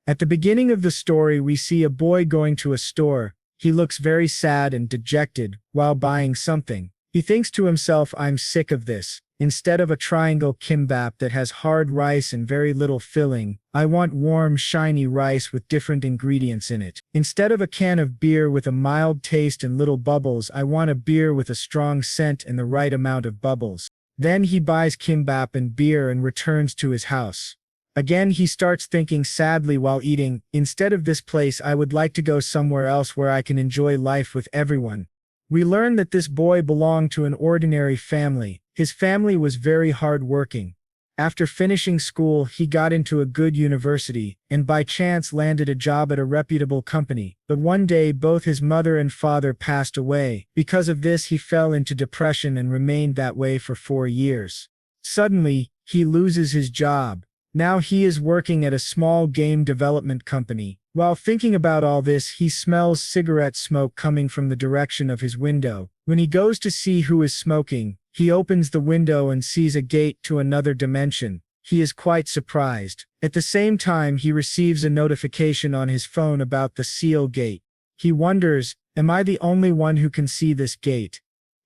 At the beginning of the story, we see a boy going to a store. He looks very sad and dejected while buying something. He thinks to himself, I'm sick of this. Instead of a triangle kimbap that has hard rice and very little filling, I want warm, shiny rice with different ingredients in it. Instead of a can of beer with a mild taste and little bubbles, I want a beer with a strong scent and the right amount of bubbles. Then he buys kimbap and beer and returns to his house. Again, he starts thinking sadly while eating, instead of this place, I would like to go somewhere else where I can enjoy life with everyone. We learn that this boy belonged to an ordinary family. His family was very hard-working. After finishing school, he got into a good university, and by chance landed a job at a reputable company. But one day, both his mother and father passed away. Because of this, he fell into depression and remained that way for 4 years. Suddenly, he loses his job. Now he is working at a small game development company. While thinking about all this, he smells cigarette smoke coming from the direction of his window. When he goes to see who is smoking, he opens the window and sees a gate to another dimension. He is quite surprised. At the same time, he receives a notification on his phone about the seal gate. He wonders, am I the only one who can see this gate?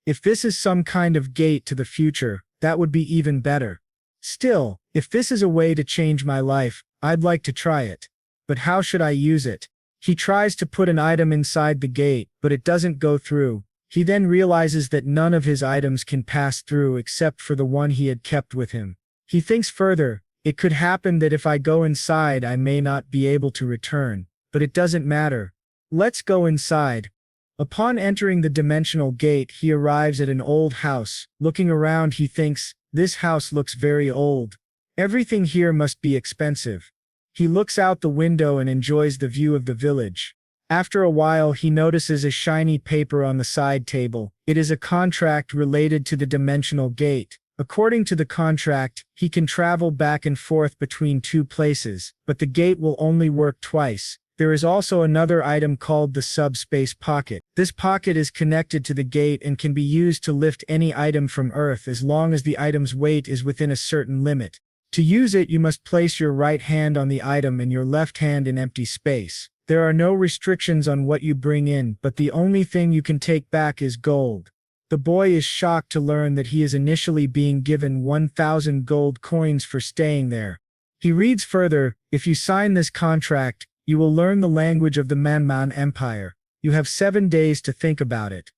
If this is some kind of gate to the future, that would be even better. Still, if this is a way to change my life, I'd like to try it. But how should I use it? He tries to put an item inside the gate, but it doesn't go through. He then realizes that none of his items can pass through except for the one he had kept with him. He thinks further, it could happen that if I go inside I may not be able to return, but it doesn't matter. Let's go inside. Upon entering the dimensional gate, he arrives at an old house. Looking around, he thinks, this house looks very old. Everything here must be expensive. He looks out the window and enjoys the view of the village. After a while, he notices a shiny paper on the side table. It is a contract related to the dimensional gate. According to the contract, he can travel back and forth between 2 places, but the gate will only work twice. There is also another item called the subspace pocket. This pocket is connected to the gate and can be used to lift any item from Earth as long as the item's weight is within a certain limit. To use it, you must place your right hand on the item and your left hand in empty space. There are no restrictions on what you bring in, but the only thing you can take back is gold. The boy is shocked to learn that he is initially being given 1,000 gold coins for staying there. He reads further, if you sign this contract, you will learn the language of the Manhwa Empire. You have 7 days to think about it.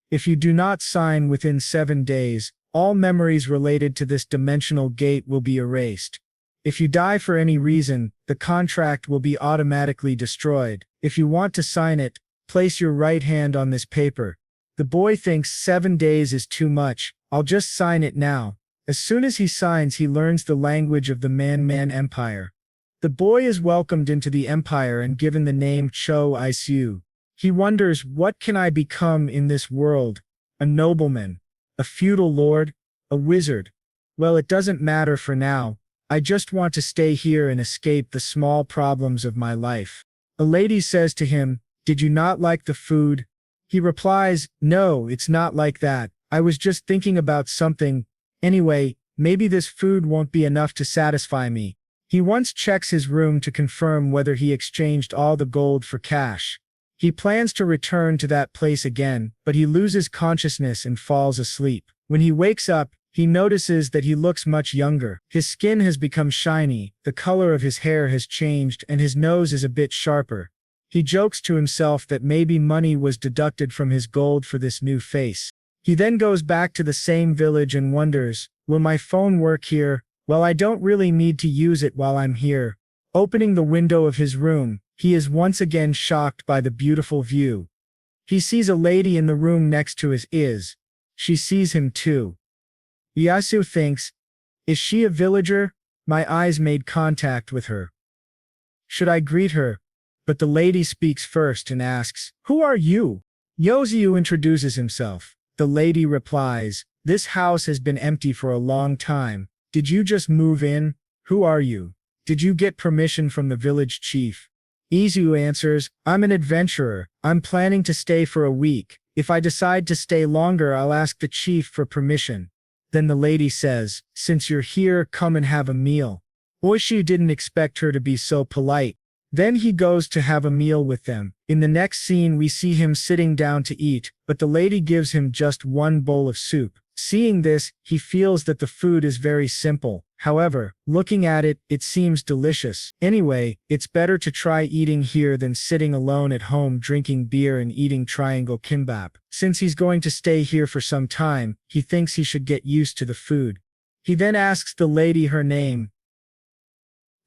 If you do not sign within 7 days, all memories related to this dimensional gate will be erased. If you die for any reason, the contract will be automatically destroyed. If you want to sign it, place your right hand on this paper. The boy thinks 7 days is too much. I'll just sign it now. As soon as he signs, he learns the language of the Manhwa Empire. The boy is welcomed into the empire and given the name Cho Isu. He wonders, what can I become in this world? A nobleman? A feudal lord? A wizard? Well, it doesn't matter for now. I just want to stay here and escape the small problems of my life. A lady says to him, did you not like the food? He replies, no, it's not like that. I was just thinking about something. Anyway, maybe this food won't be enough to satisfy me. He once checks his room to confirm whether he exchanged all the gold for cash. He plans to return to that place again, but he loses consciousness and falls asleep. When he wakes up, he notices that he looks much younger. His skin has become shiny, the color of his hair has changed, and his nose is a bit sharper. He jokes to himself that maybe money was deducted from his gold for this new face. He then goes back to the same village and wonders, will my phone work here? Well, I don't really need to use it while I'm here. Opening the window of his room, he is once again shocked by the beautiful view. He sees a lady in the room next to his. She sees him too. Yasu thinks, is she a villager? My eyes made contact with her. Should I greet her? But the lady speaks first and asks, who are you? Yoziu introduces himself. The lady replies, this house has been empty for a long time. Did you just move in? Who are you? Did you get permission from the village chief? Izu answers, I'm an adventurer. I'm planning to stay for a week. If I decide to stay longer, I'll ask the chief for permission. Then the lady says, since you're here, come and have a meal. Oishi didn't expect her to be so polite. Then he goes to have a meal with them. In the next scene we see him sitting down to eat, but the lady gives him just one bowl of soup. Seeing this, he feels that the food is very simple. However, looking at it, it seems delicious. Anyway, it's better to try eating here than sitting alone at home drinking beer and eating triangle kimbap. Since he's going to stay here for some time, he thinks he should get used to the food. He then asks the lady her name.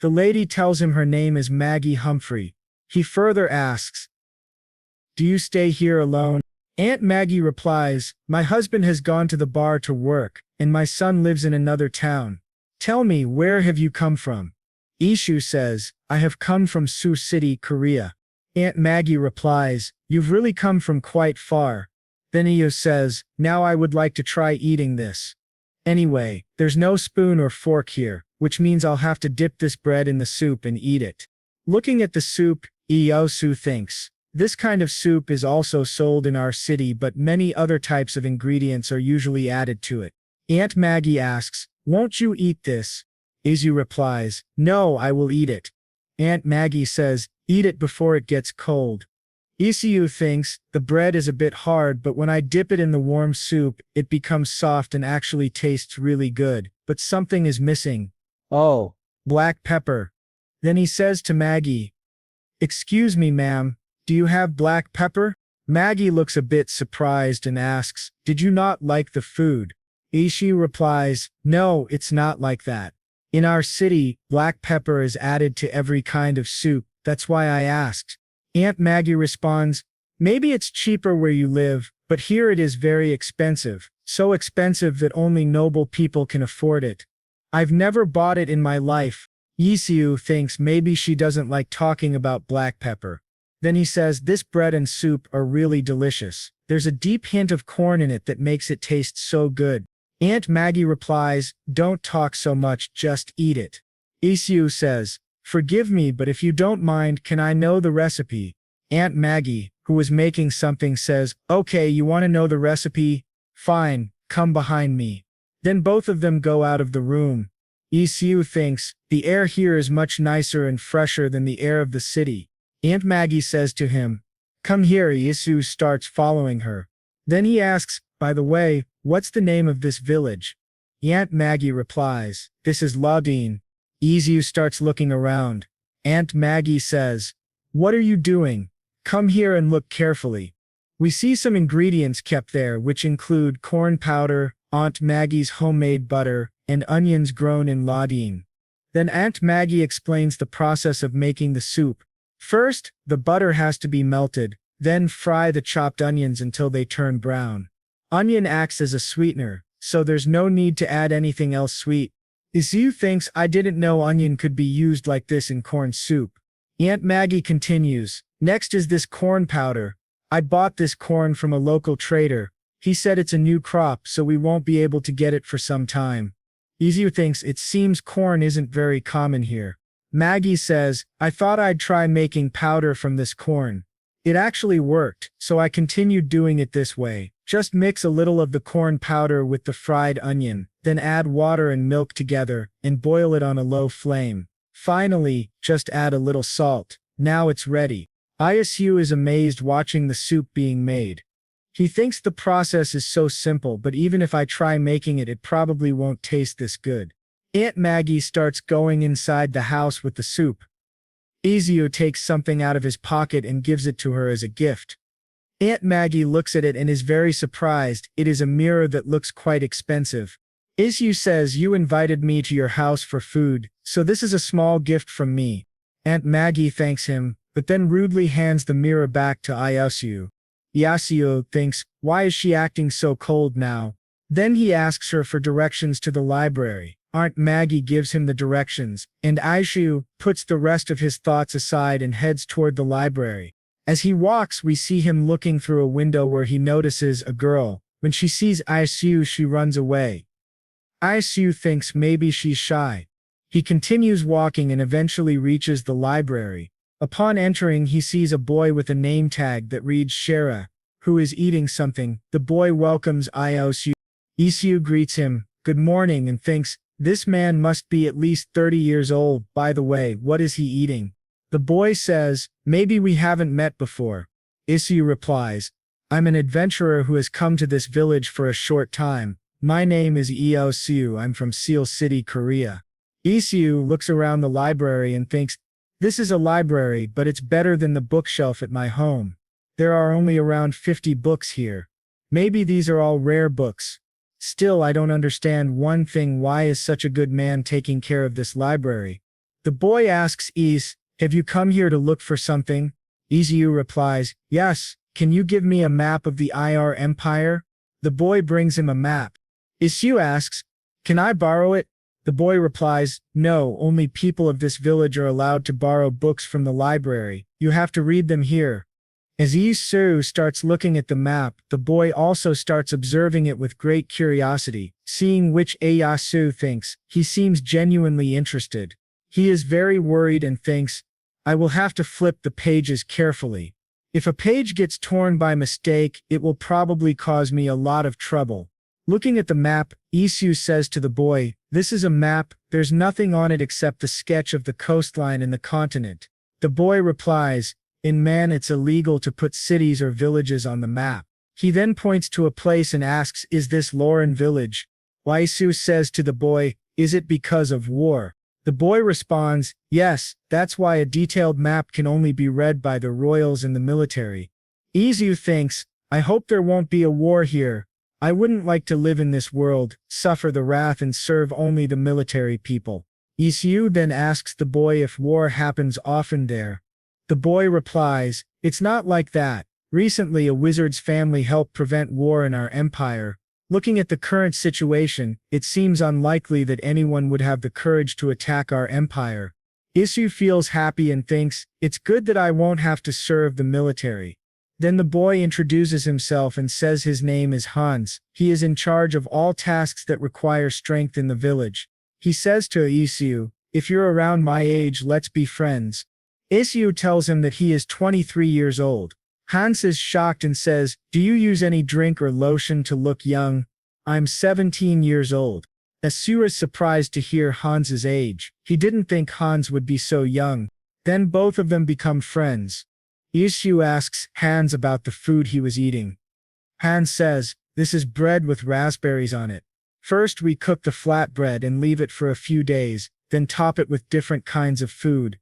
The lady tells him her name is Maggie Humphrey. He further asks, "Do you stay here alone?" Aunt Maggie replies, "My husband has gone to the bar to work, and my son lives in another town. Tell me, where have you come from?" Isu says, "I have come from Sioux City, Korea." Aunt Maggie replies, "You've really come from quite far." Then Isu says, "Now I would like to try eating this. Anyway, there's no spoon or fork here, which means I'll have to dip this bread in the soup and eat it." Looking at the soup, Isu thinks, "This kind of soup is also sold in our city, but many other types of ingredients are usually added to it." Aunt Maggie asks, "Won't you eat this?" Isu replies, "No, I will eat it." Aunt Maggie says, "Eat it before it gets cold." Isu thinks, "The bread is a bit hard, but when I dip it in the warm soup, it becomes soft and actually tastes really good, but something is missing. Oh, black pepper." Then he says to Maggie, "Excuse me, ma'am, do you have black pepper?" Maggie looks a bit surprised and asks, "Did you not like the food?" Isu replies, "No, it's not like that. In our city, black pepper is added to every kind of soup, that's why I asked." Aunt Maggie responds, "Maybe it's cheaper where you live, but here it is very expensive, so expensive that only noble people can afford it. I've never bought it in my life." Isu thinks maybe she doesn't like talking about black pepper. Then he says, "This bread and soup are really delicious. There's a deep hint of corn in it that makes it taste so good." Aunt Maggie replies, "Don't talk so much, just eat it." Isu says, "Forgive me, but if you don't mind, can I know the recipe?" Aunt Maggie, who was making something, says, "Okay, you want to know the recipe? Fine, come behind me." Then both of them go out of the room. Isu thinks, "The air here is much nicer and fresher than the air of the city." Aunt Maggie says to him, "Come here." Isu starts following her. Then he asks, "By the way, what's the name of this village?" Aunt Maggie replies, "This is Laudine." Isu starts looking around. Aunt Maggie says, "What are you doing? Come here and look carefully." We see some ingredients kept there, which include corn powder, Aunt Maggie's homemade butter, and onions grown in Laudine. Then Aunt Maggie explains the process of making the soup. First, the butter has to be melted, then fry the chopped onions until they turn brown. Onion acts as a sweetener, so there's no need to add anything else sweet. Isu thinks, "I didn't know onion could be used like this in corn soup." Aunt Maggie continues, "Next is this corn powder. I bought this corn from a local trader. He said it's a new crop, so we won't be able to get it for some time." Isu thinks, "It seems corn isn't very common here." Maggie says, "I thought I'd try making powder from this corn. It actually worked, so I continued doing it this way. Just mix a little of the corn powder with the fried onion, then add water and milk together, and boil it on a low flame. Finally, just add a little salt. Now it's ready." Isu is amazed watching the soup being made. He thinks the process is so simple, but even if I try making it, it probably won't taste this good. Aunt Maggie starts going inside the house with the soup. Isu takes something out of his pocket and gives it to her as a gift. Aunt Maggie looks at it and is very surprised. It is a mirror that looks quite expensive. Isu says, "You invited me to your house for food, so this is a small gift from me." Aunt Maggie thanks him, but then rudely hands the mirror back to Isu. Isu thinks, why is she acting so cold now? Then he asks her for directions to the library. Aunt Maggie gives him the directions, and Isu puts the rest of his thoughts aside and heads toward the library. As he walks, we see him looking through a window where he notices a girl. When she sees Isu, she runs away. Isu thinks maybe she's shy. He continues walking and eventually reaches the library. Upon entering, he sees a boy with a name tag that reads Shara, who is eating something. The boy welcomes Isu. Isu greets him, "Good morning," and thinks, this man must be at least 30 years old. By the way, what is he eating? The boy says, maybe we haven't met before. Isu replies, I'm an adventurer who has come to this village for a short time. My name is Isu. I'm from Seoul City, Korea. Isu looks around the library and thinks, this is a library, but it's better than the bookshelf at my home. There are only around 50 books here. Maybe these are all rare books. Still, I don't understand one thing. Why is such a good man taking care of this library? The boy asks Is, have you come here to look for something? Isu replies, yes, can you give me a map of the IR Empire? The boy brings him a map. Isu asks, can I borrow it? The boy replies, no, only people of this village are allowed to borrow books from the library. You have to read them here. As Isu starts looking at the map, the boy also starts observing it with great curiosity, seeing which Isu thinks. He seems genuinely interested. He is very worried and thinks, I will have to flip the pages carefully. If a page gets torn by mistake, it will probably cause me a lot of trouble. Looking at the map, Isu says to the boy, this is a map, there's nothing on it except the sketch of the coastline and the continent. The boy replies, in Man it's illegal to put cities or villages on the map. He then points to a place and asks, is this Lauren village? Isu says to the boy, is it because of war? The boy responds, yes, that's why a detailed map can only be read by the royals and the military. Isu thinks, I hope there won't be a war here. I wouldn't like to live in this world, suffer the wrath and serve only the military people. Isu then asks the boy if war happens often there. The boy replies, it's not like that. Recently a wizard's family helped prevent war in our empire. Looking at the current situation, it seems unlikely that anyone would have the courage to attack our empire. Isu feels happy and thinks, it's good that I won't have to serve the military. Then the boy introduces himself and says his name is Hans. He is in charge of all tasks that require strength in the village. He says to Isu, if you're around my age, let's be friends. Isu tells him that he is 23 years old. Hans is shocked and says, do you use any drink or lotion to look young? I'm 17 years old. Isu is surprised to hear Hans's age. He didn't think Hans would be so young. Then both of them become friends. Isu asks Hans about the food he was eating. Hans says, this is bread with raspberries on it. First we cook the flatbread and leave it for a few days, then top it with different kinds of food.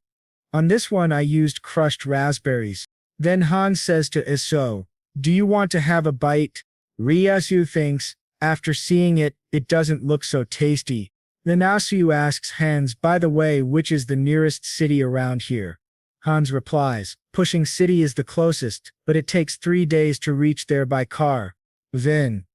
On this one I used crushed raspberries. Then Hans says to Isu, do you want to have a bite? Isu thinks, after seeing it, it doesn't look so tasty. Then Isu asks Hans, by the way, which is the nearest city around here? Hans replies, Pushing City is the closest, but it takes 3 days to reach there by car. Then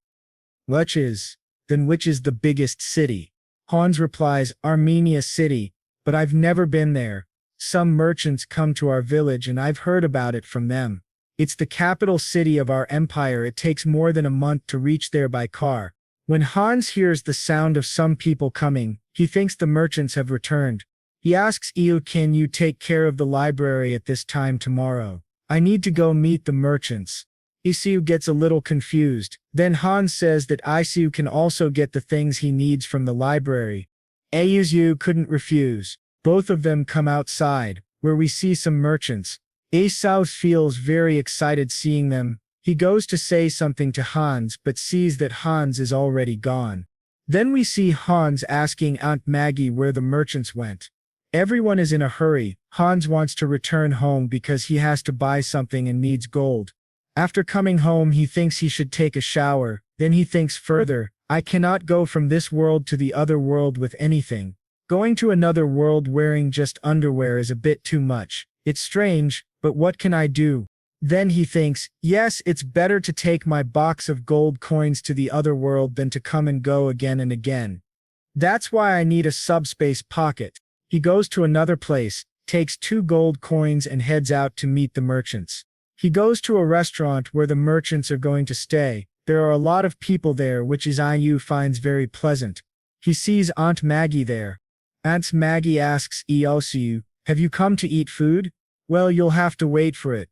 which is the biggest city? Hans replies, Armenia City, but I've never been there. Some merchants come to our village and I've heard about it from them. It's the capital city of our empire. It takes more than a month to reach there by car. When Hans hears the sound of some people coming, he thinks the merchants have returned. He asks Isu, can you take care of the library at this time tomorrow? I need to go meet the merchants. Isu gets a little confused. Then Hans says that Isu can also get the things he needs from the library. Isu couldn't refuse. Both of them come outside, where we see some merchants. Isu feels very excited seeing them. He goes to say something to Hans but sees that Hans is already gone. Then we see Hans asking Aunt Maggie where the merchants went. Everyone is in a hurry. Hans wants to return home because he has to buy something and needs gold. After coming home he thinks he should take a shower. Then he thinks further, I cannot go from this world to the other world with anything. Going to another world wearing just underwear is a bit too much. It's strange, but what can I do? Then he thinks, yes, it's better to take my box of gold coins to the other world than to come and go again and again. That's why I need a subspace pocket. He goes to another place, takes 2 gold coins and heads out to meet the merchants. He goes to a restaurant where the merchants are going to stay. There are a lot of people there, which Isu finds very pleasant. He sees Aunt Maggie there. Aunt Maggie asks Isu, have you come to eat food? Well, you'll have to wait for it.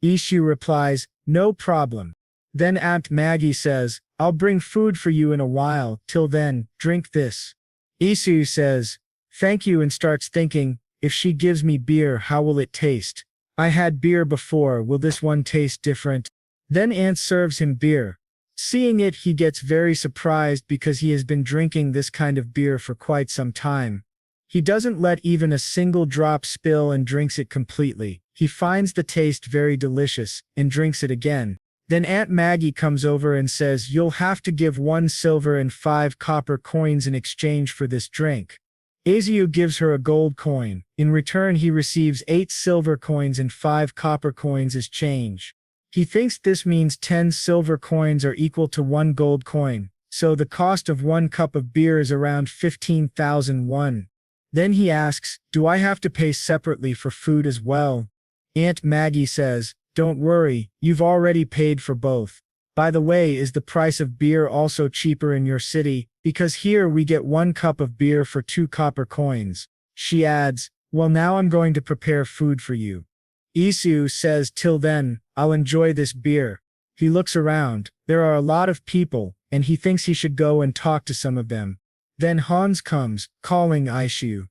Isu replies, no problem. Then Aunt Maggie says, I'll bring food for you in a while. Till then, drink this. Isu says, thank you, and starts thinking, If she gives me beer, how will it taste? I had beer before, will this one taste different? Then Ant serves him beer. Seeing it, he gets very surprised because he has been drinking this kind of beer for quite some time. He doesn't let even a single drop spill and drinks it completely. He finds the taste very delicious and drinks it again. Then Aunt Maggie comes over and says, "You'll have to give 1 silver and 5 copper coins in exchange for this drink." Isu gives her a gold coin. In return, he receives 8 silver coins and 5 copper coins as change. He thinks this means 10 silver coins are equal to 1 gold coin, so the cost of 1 cup of beer is around 15,000 won. Then he asks, "Do I have to pay separately for food as well?" Aunt Maggie says, "Don't worry, you've already paid for both. By the way, is the price of beer also cheaper in your city? Because here we get 1 cup of beer for 2 copper coins." She adds, "Well, now I'm going to prepare food for you." Isu says, "Till then, I'll enjoy this beer." He looks around. There are a lot of people, and he thinks he should go and talk to some of them. Then Hans comes, calling Isu.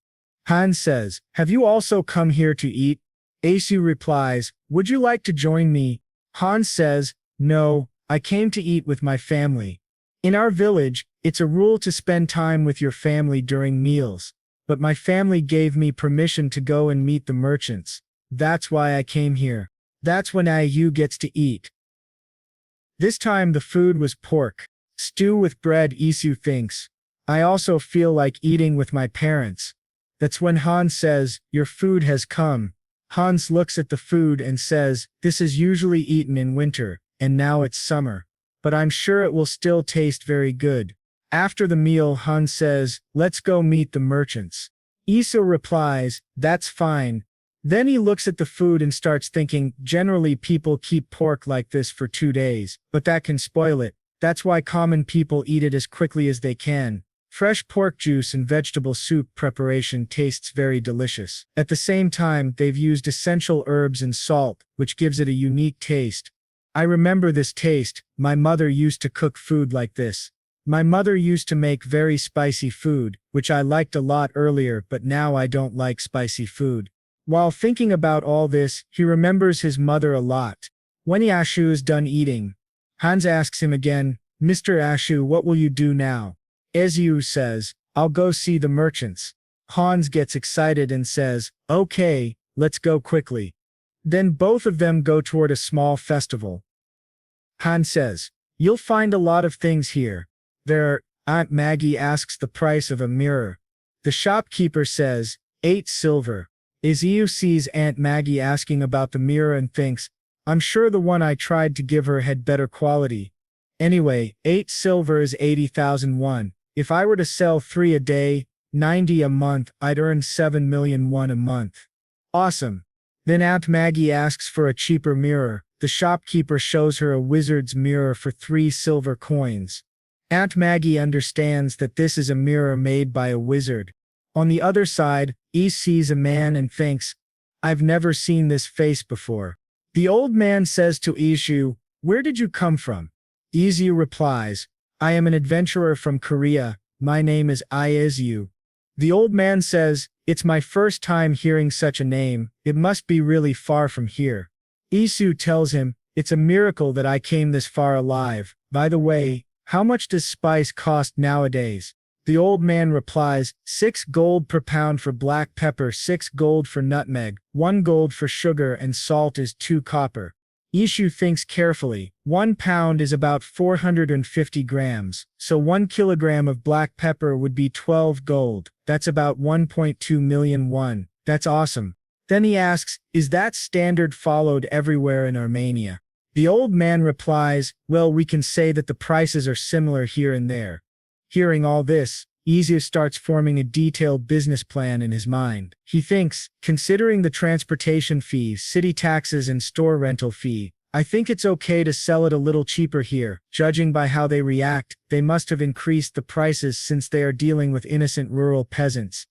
Hans says, "Have you also come here to eat?" Isu replies, "Would you like to join me?" Hans says, "No, I came to eat with my family. In our village, it's a rule to spend time with your family during meals. But my family gave me permission to go and meet the merchants. That's why I came here." That's when Isu gets to eat. This time the food was pork stew with bread. Isu thinks, "I also feel like eating with my parents." That's when Hans says, "Your food has come." Hans looks at the food and says, "This is usually eaten in winter, and now it's summer. But I'm sure it will still taste very good." After the meal, Hans says, "Let's go meet the merchants." Isu replies, "That's fine." Then he looks at the food and starts thinking, generally people keep pork like this for 2 days, but that can spoil it. That's why common people eat it as quickly as they can. Fresh pork juice and vegetable soup preparation tastes very delicious. At the same time, they've used essential herbs and salt, which gives it a unique taste. I remember this taste. My mother used to cook food like this. My mother used to make very spicy food, which I liked a lot earlier, but now I don't like spicy food. While thinking about all this, he remembers his mother a lot. When Isu is done eating, Hans asks him again, "Mr. Isu, what will you do now?" Isu says, "I'll go see the merchants." Hans gets excited and says, "Okay, let's go quickly." Then both of them go toward a small festival. Hans says, "You'll find a lot of things here." Aunt Maggie asks the price of a mirror. The shopkeeper says, 8 silver. Isu sees Aunt Maggie asking about the mirror and thinks, "I'm sure the one I tried to give her had better quality. Anyway, 8 silver is 80,000 won. If I were to sell 3 a day, 90 a month, I'd earn 7 million won a month. Awesome." Then Aunt Maggie asks for a cheaper mirror. The shopkeeper shows her a wizard's mirror for 3 silver coins. Aunt Maggie understands that this is a mirror made by a wizard. On the other side, Isu sees a man and thinks, "I've never seen this face before." The old man says to Isu, "Where did you come from?" Isu replies, "I am an adventurer from Korea. My name is Isu." The old man says, "It's my first time hearing such a name. It must be really far from here." Isu tells him, "It's a miracle that I came this far alive. By the way, how much does spice cost nowadays?" The old man replies, 6 gold per pound for black pepper, 6 gold for nutmeg, 1 gold for sugar, and salt is 2 copper. Isu thinks carefully. 1 pound is about 450 grams, so 1 kilogram of black pepper would be 12 gold. That's about 1.2 million won. That's awesome. Then he asks, "Is that standard followed everywhere in Armenia?" The old man replies, "Well, we can say that the prices are similar here and there." Hearing all this, Isu starts forming a detailed business plan in his mind. He thinks, considering the transportation fees, city taxes, and store rental fee, I think it's okay to sell it a little cheaper here. Judging by how they react, they must have increased the prices since they are dealing with innocent rural peasants.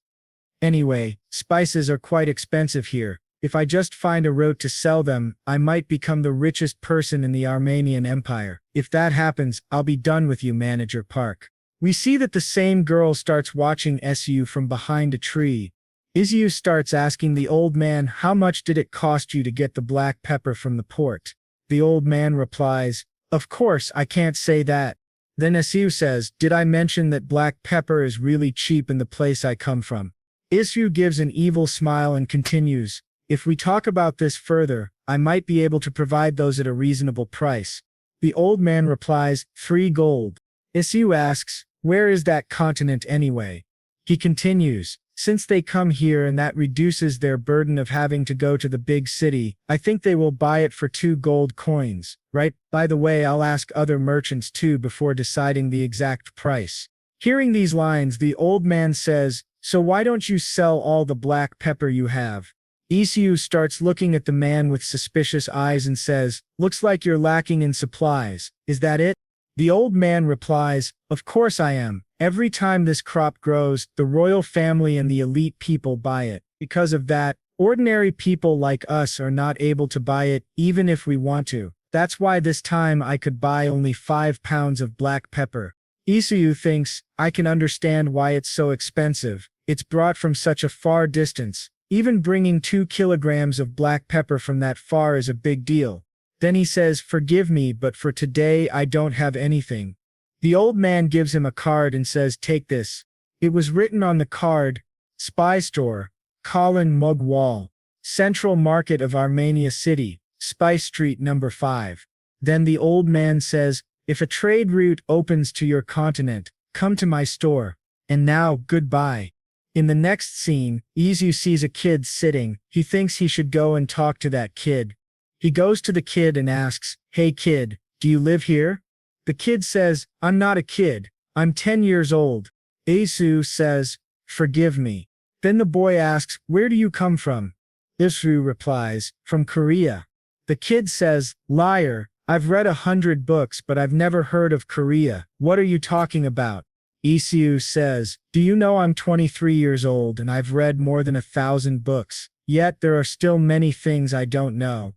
Anyway, spices are quite expensive here. If I just find a route to sell them, I might become the richest person in the Armenian Empire. If that happens, I'll be done with you, Manager Park. We see that the same girl starts watching Su from behind a tree. Isu starts asking the old man how much did it cost you to get the black pepper from the port. The old man replies, "Of course, I can't say that." Then Isu says, "Did I mention that black pepper is really cheap in the place I come from?" Isu gives an evil smile and continues, "If we talk about this further, I might be able to provide those at a reasonable price." The old man replies, "3 gold." Isu asks, "Where is that continent anyway?" He continues, "Since they come here and that reduces their burden of having to go to the big city, I think they will buy it for 2 gold coins, right? By the way, I'll ask other merchants too before deciding the exact price." Hearing these lines, the old man says, "So why don't you sell all the black pepper you have?" Isu starts looking at the man with suspicious eyes and says, "Looks like you're lacking in supplies, is that it?" The old man replies, "Of course I am. Every time this crop grows, the royal family and the elite people buy it. Because of that, ordinary people like us are not able to buy it even if we want to. That's why this time I could buy only 5 pounds of black pepper." Isu thinks, "I can understand why it's so expensive. It's brought from such a far distance. Even bringing 2 kilograms of black pepper from that far is a big deal." Then he says, "Forgive me, but for today I don't have anything." The old man gives him a card and says, "Take this." It was written on the card, "Spy Store, Colin Mug Wall, Central Market of Armenia City, Spice Street number 5. Then the old man says, "If a trade route opens to your continent, come to my store. And now, goodbye." In the next scene, Izu sees a kid sitting. He thinks he should go and talk to that kid. He goes to the kid and asks, "Hey kid, do you live here?" The kid says, "I'm not a kid. I'm 10 years old." Isu says, "Forgive me." Then the boy asks, "Where do you come from?" Isu replies, "From Korea." The kid says, "Liar, I've read 100 books but I've never heard of Korea. What are you talking about?" Isu says, "Do you know I'm 23 years old and I've read more than 1,000 books, yet there are still many things I don't know.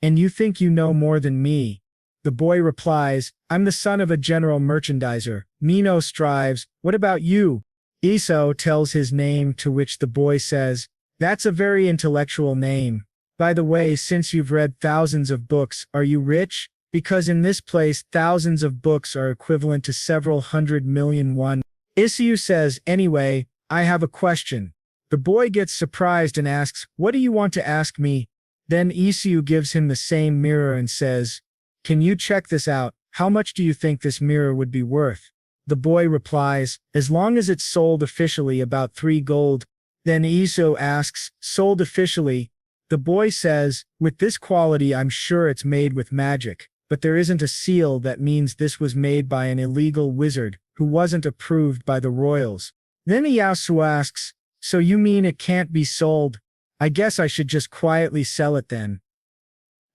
And you think you know more than me?" The boy replies, "I'm the son of a general merchandiser. Mino strives. What about you?" Iso tells his name, to which the boy says, "That's a very intellectual name. By the way, since you've read thousands of books, are you rich? Because in this place thousands of books are equivalent to several 100 million won." Isu says, "Anyway, I have a question." The boy gets surprised and asks, "What do you want to ask me?" Then Isu gives him the same mirror and says, "Can you check this out? How much do you think this mirror would be worth?" The boy replies, "As long as it's sold officially, about 3 gold. Then Isu asks, "Sold officially?" The boy says, "With this quality I'm sure it's made with magic, but there isn't a seal that means this was made by an illegal wizard who wasn't approved by the royals." Then Iyasu asks, "So you mean it can't be sold? I guess I should just quietly sell it then."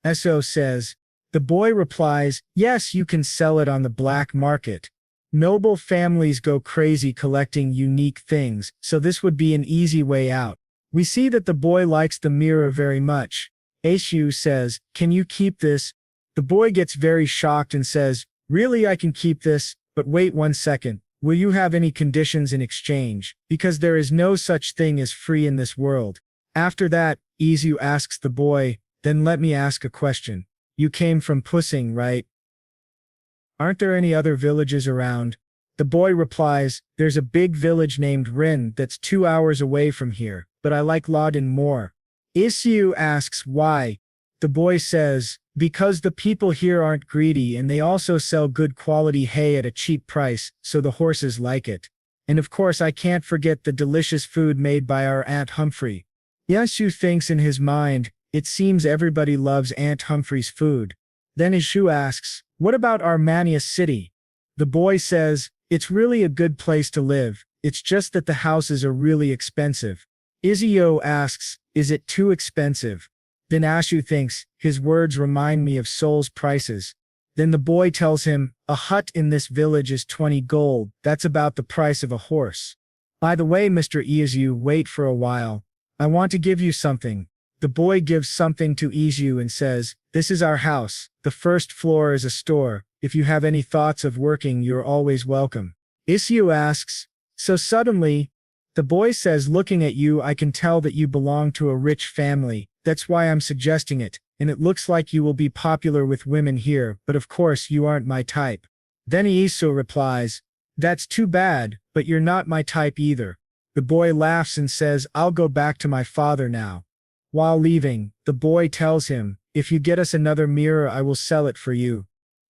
Eso says. The boy replies, "Yes, you can sell it on the black market. Noble families go crazy collecting unique things, so this would be an easy way out." We see that the boy likes the mirror very much. Aishu says, "Can you keep this?" The boy gets very shocked and says, "Really, I can keep this? But wait 1 second. Will you have any conditions in exchange? Because there is no such thing as free in this world." After that, Izu asks the boy, "Then let me ask a question. You came from Pussing, right? Aren't there any other villages around?" The boy replies, "There's a big village named Rin that's 2 hours away from here, but I like Laden more." Isu asks why. The boy says, "Because the people here aren't greedy and they also sell good quality hay at a cheap price, so the horses like it. And of course I can't forget the delicious food made by our Aunt Humphrey." Isu thinks in his mind, "It seems everybody loves Aunt Humphrey's food." Then Isu asks, "What about Armenia City?" The boy says, "It's really a good place to live, it's just that the houses are really expensive." Izio asks, "Is it too expensive?" Then Ashu thinks, his words remind me of Seoul's prices. Then the boy tells him, "A hut in this village is 20 gold, that's about the price of a horse." "By the way, Mr. Izu, wait for a while. I want to give you something." The boy gives something to Izu and says, "This is our house. The first floor is a store. If you have any thoughts of working, you're always welcome." Isu asks, "So suddenly?" The boy says, looking at you, I can tell that you belong to a rich family, that's why I'm suggesting it, and it looks like you will be popular with women here, but of course you aren't my type. Then Isu replies, that's too bad, but you're not my type either. The boy laughs and says, I'll go back to my father now. While leaving, the boy tells him, if you get us another mirror I will sell it for you.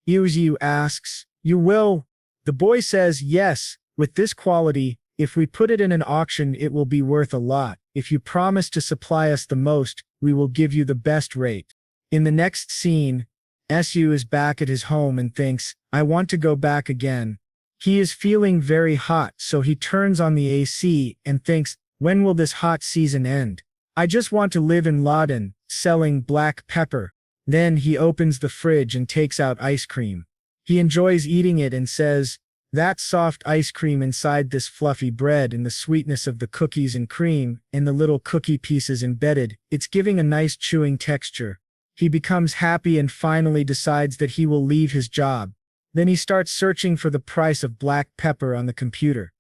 Isu asks, you will? The boy says, yes, with this quality, if we put it in an auction it will be worth a lot. If you promise to supply us the most, we will give you the best rate. In the next scene, Su is back at his home and thinks, I want to go back again. He is feeling very hot, so he turns on the AC and thinks, when will this hot season end? I just want to live in Lawton, selling black pepper. Then he opens the fridge and takes out ice cream. He enjoys eating it and says, that soft ice cream inside this fluffy bread and the sweetness of the cookies and cream and the little cookie pieces embedded, it's giving a nice chewing texture. He becomes happy and finally decides that he will leave his job. Then he starts searching for the price of black pepper on the computer.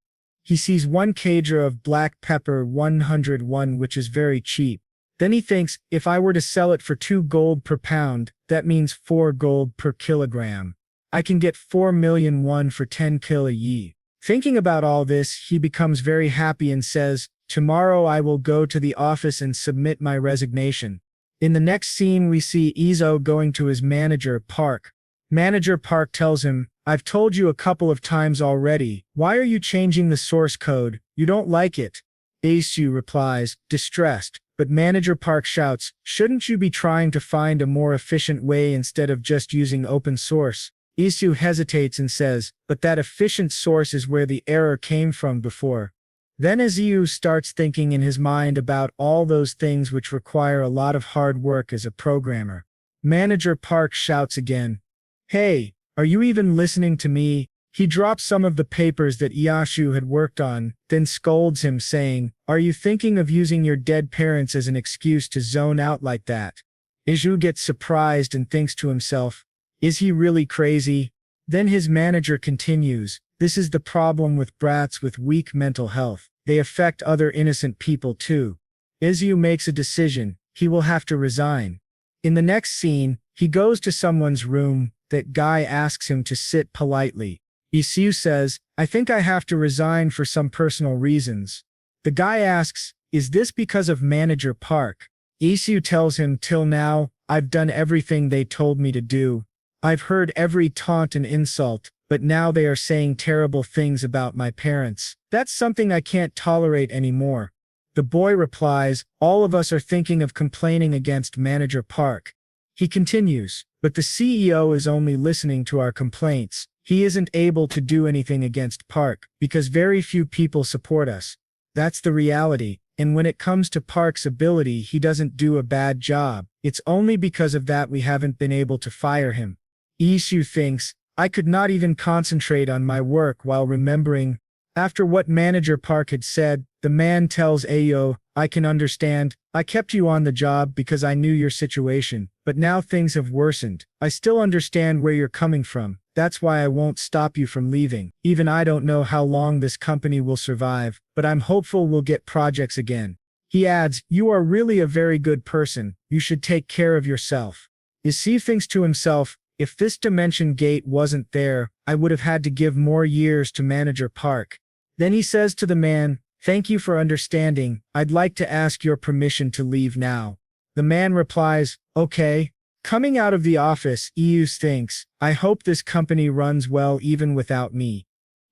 He sees 1 kg of black pepper 101, which is very cheap. Then he thinks, if I were to sell it for 2 gold per pound, that means 4 gold per kilogram. I can get 4 million won for 10 kg. Thinking about all this, he becomes very happy and says, tomorrow I will go to the office and submit my resignation. In the next scene we see Izo going to his manager, Park. Manager Park tells him, I've told you a couple of times already, why are you changing the source code? You don't like it. Isu replies, distressed, but Manager Park shouts, shouldn't you be trying to find a more efficient way instead of just using open source? Isu hesitates and says, but that efficient source is where the error came from before. Then Isu starts thinking in his mind about all those things which require a lot of hard work as a programmer. Manager Park shouts again, hey, are you even listening to me? He drops some of the papers that Iyashu had worked on, then scolds him saying, are you thinking of using your dead parents as an excuse to zone out like that? Isu gets surprised and thinks to himself, is he really crazy? Then his manager continues, this is the problem with brats with weak mental health. They affect other innocent people too. Isu makes a decision, he will have to resign. In the next scene, he goes to someone's room. That guy asks him to sit politely. Isu says, I think I have to resign for some personal reasons. The guy asks, is this because of Manager Park? Isu tells him, till now, I've done everything they told me to do. I've heard every taunt and insult, but now they are saying terrible things about my parents. That's something I can't tolerate anymore. The boy replies, all of us are thinking of complaining against Manager Park. He continues, but the CEO is only listening to our complaints. He isn't able to do anything against Park, because very few people support us. That's the reality, and when it comes to Park's ability, he doesn't do a bad job. It's only because of that we haven't been able to fire him. Isu thinks, I could not even concentrate on my work while remembering. After what Manager Park had said, the man tells Ayo, I can understand. I kept you on the job because I knew your situation, but now things have worsened. I still understand where you're coming from. That's why I won't stop you from leaving. Even I don't know how long this company will survive, but I'm hopeful we'll get projects again. He adds, you are really a very good person. You should take care of yourself. Isu thinks to himself, if this dimension gate wasn't there, I would have had to give more years to Manager Park. Then he says to the man, thank you for understanding. I'd like to ask your permission to leave now. The man replies, okay. Coming out of the office, Ius thinks, I hope this company runs well even without me.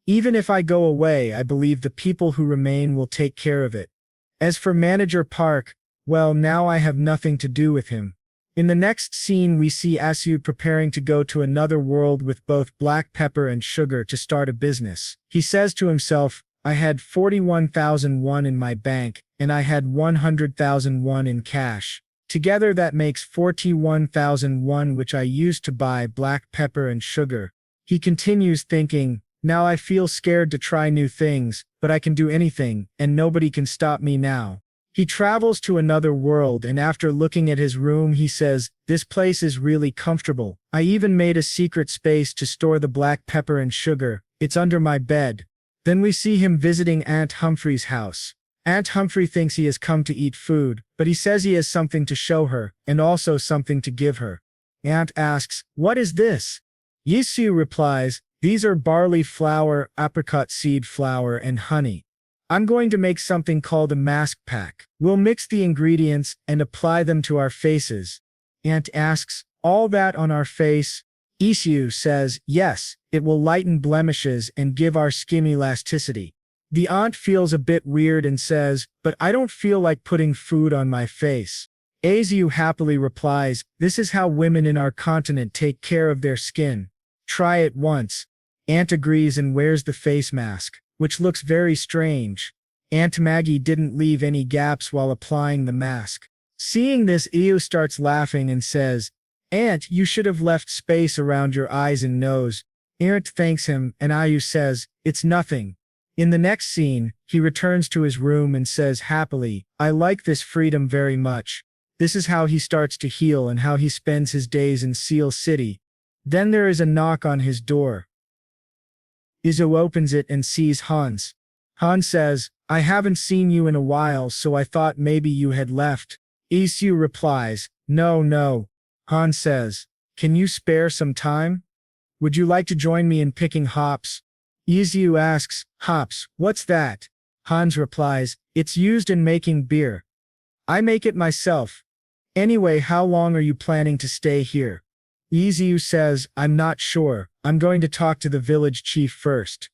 Even if I go away, I believe the people who remain will take care of it. As for Manager Park, well, now I have nothing to do with him. In the next scene we see Asu preparing to go to another world with both black pepper and sugar to start a business. He says to himself, I had 41,000 won in my bank, and I had 100,000 won in cash. Together that makes 41,000 won, which I used to buy black pepper and sugar. He continues thinking, now I feel scared to try new things, but I can do anything, and nobody can stop me now. He travels to another world, and after looking at his room he says, this place is really comfortable. I even made a secret space to store the black pepper and sugar. It's under my bed. Then we see him visiting Aunt Humphrey's house. Aunt Humphrey thinks he has come to eat food, but he says he has something to show her, and also something to give her. Aunt asks, "What is this?" Isu replies, "These are barley flour, apricot seed flour, and honey. I'm going to make something called a mask pack. We'll mix the ingredients and apply them to our faces." Aunt asks, "All that on our face?" Isu says, "Yes, it will lighten blemishes and give our skin elasticity." The aunt feels a bit weird and says, "But I don't feel like putting food on my face." Isu happily replies, "This is how women in our continent take care of their skin. Try it once." Aunt agrees and wears the face mask, which looks very strange. Aunt Maggie didn't leave any gaps while applying the mask. Seeing this, Isu starts laughing and says, "Aunt, you should have left space around your eyes and nose." Aunt thanks him, and Isu says, "It's nothing." In the next scene, he returns to his room and says happily, "I like this freedom very much." This is how he starts to heal and how he spends his days in Seal City. Then there is a knock on his door. Isu opens it and sees Hans. Hans says, "I haven't seen you in a while, so I thought maybe you had left." Isu replies, No. Hans says, "Can you spare some time? Would you like to join me in picking hops?" Isu asks, "Hops, what's that?" Hans replies, "It's used in making beer. I make it myself. Anyway, how long are you planning to stay here?" Isu says, "I'm not sure. I'm going to talk to the village chief first."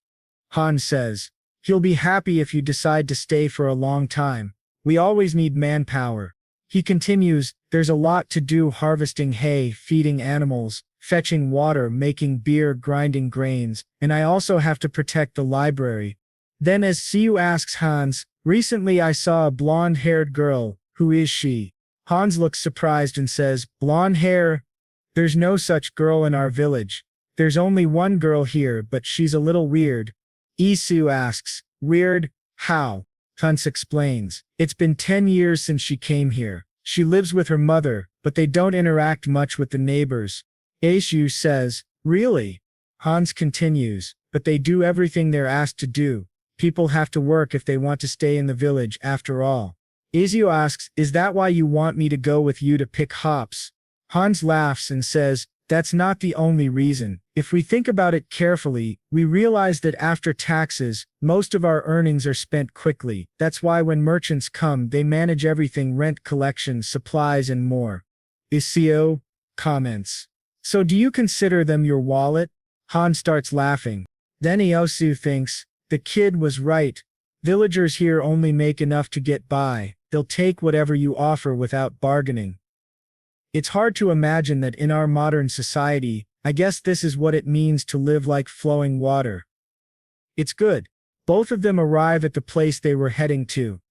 Hans says, "He'll be happy if you decide to stay for a long time. We always need manpower." He continues, "There's a lot to do: harvesting hay, feeding animals, fetching water, making beer, grinding grains, and I also have to protect the library." Then as Siu asks Hans, "Recently I saw a blonde-haired girl. Who is she?" Hans looks surprised and says, "Blonde hair? There's no such girl in our village. There's only one girl here, but she's a little weird." Isu asks, "Weird? How?" Hans explains, "It's been 10 years since she came here. She lives with her mother, but they don't interact much with the neighbors." Isu says, "Really?" Hans continues, "But they do everything they're asked to do. People have to work if they want to stay in the village after all." Isu asks, "Is that why you want me to go with you to pick hops?" Hans laughs and says, "That's not the only reason. If we think about it carefully, we realize that after taxes, most of our earnings are spent quickly. That's why when merchants come, they manage everything: rent, collection, supplies, and more." Isu comments, "So do you consider them your wallet?" Hans starts laughing. Then Isu thinks, the kid was right. Villagers here only make enough to get by. They'll take whatever you offer without bargaining. It's hard to imagine that in our modern society. I guess this is what it means to live like flowing water. It's good. Both of them arrive at the place they were heading to.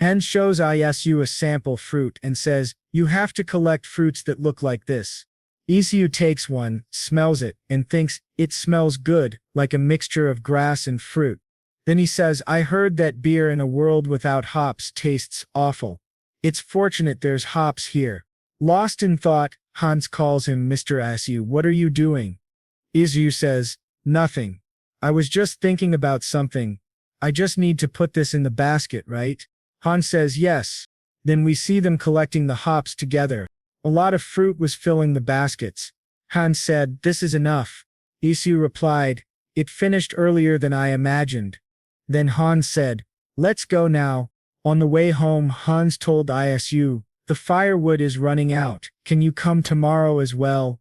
Hans shows Isu a sample fruit and says, "You have to collect fruits that look like this." Isu takes one, smells it, and thinks, "It smells good, like a mixture of grass and fruit." Then he says, "I heard that beer in a world without hops tastes awful. It's fortunate there's hops here." Lost in thought, Hans calls him Mr. Isu. "What are you doing?" Isu says, "Nothing. I was just thinking about something. I just need to put this in the basket, right?" Hans says, "Yes." Then we see them collecting the hops together. A lot of fruit was filling the baskets. Hans said, "This is enough." Isu replied, "It finished earlier than I imagined." Then Hans said, "Let's go now." On the way home, Hans told Isu, "The firewood is running out. Can you come tomorrow as well?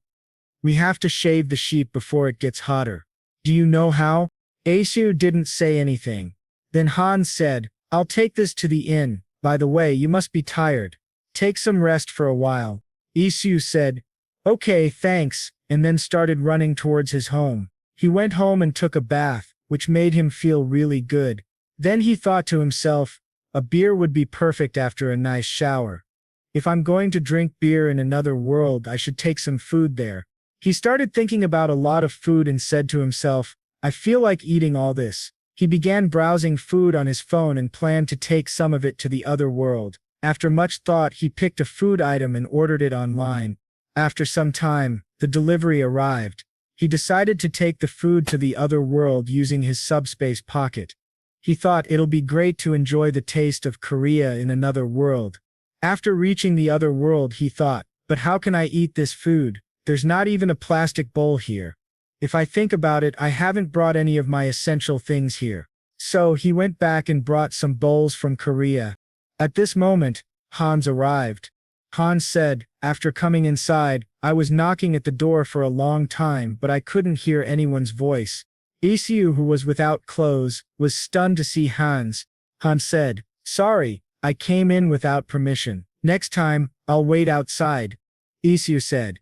We have to shave the sheep before it gets hotter." "Do you know how?" Isu didn't say anything. Then Hans said, "I'll take this to the inn. By the way, you must be tired. Take some rest for a while." Isu said, "Okay, thanks," and then started running towards his home. He went home and took a bath, which made him feel really good. Then he thought to himself, a beer would be perfect after a nice shower. If I'm going to drink beer in another world, I should take some food there. He started thinking about a lot of food and said to himself, "I feel like eating all this." He began browsing food on his phone and planned to take some of it to the other world. After much thought, he picked a food item and ordered it online. After some time, the delivery arrived. He decided to take the food to the other world using his subspace pocket. He thought it'll be great to enjoy the taste of Korea in another world. After reaching the other world, he thought, but how can I eat this food? There's not even a plastic bowl here. If I think about it, I haven't brought any of my essential things here. So he went back and brought some bowls from Korea. At this moment, Hans arrived. Hans said, after coming inside, I was knocking at the door for a long time, but I couldn't hear anyone's voice. Isu, who was without clothes, was stunned to see Hans. Hans said, sorry, I came in without permission. Next time, I'll wait outside. Isu said,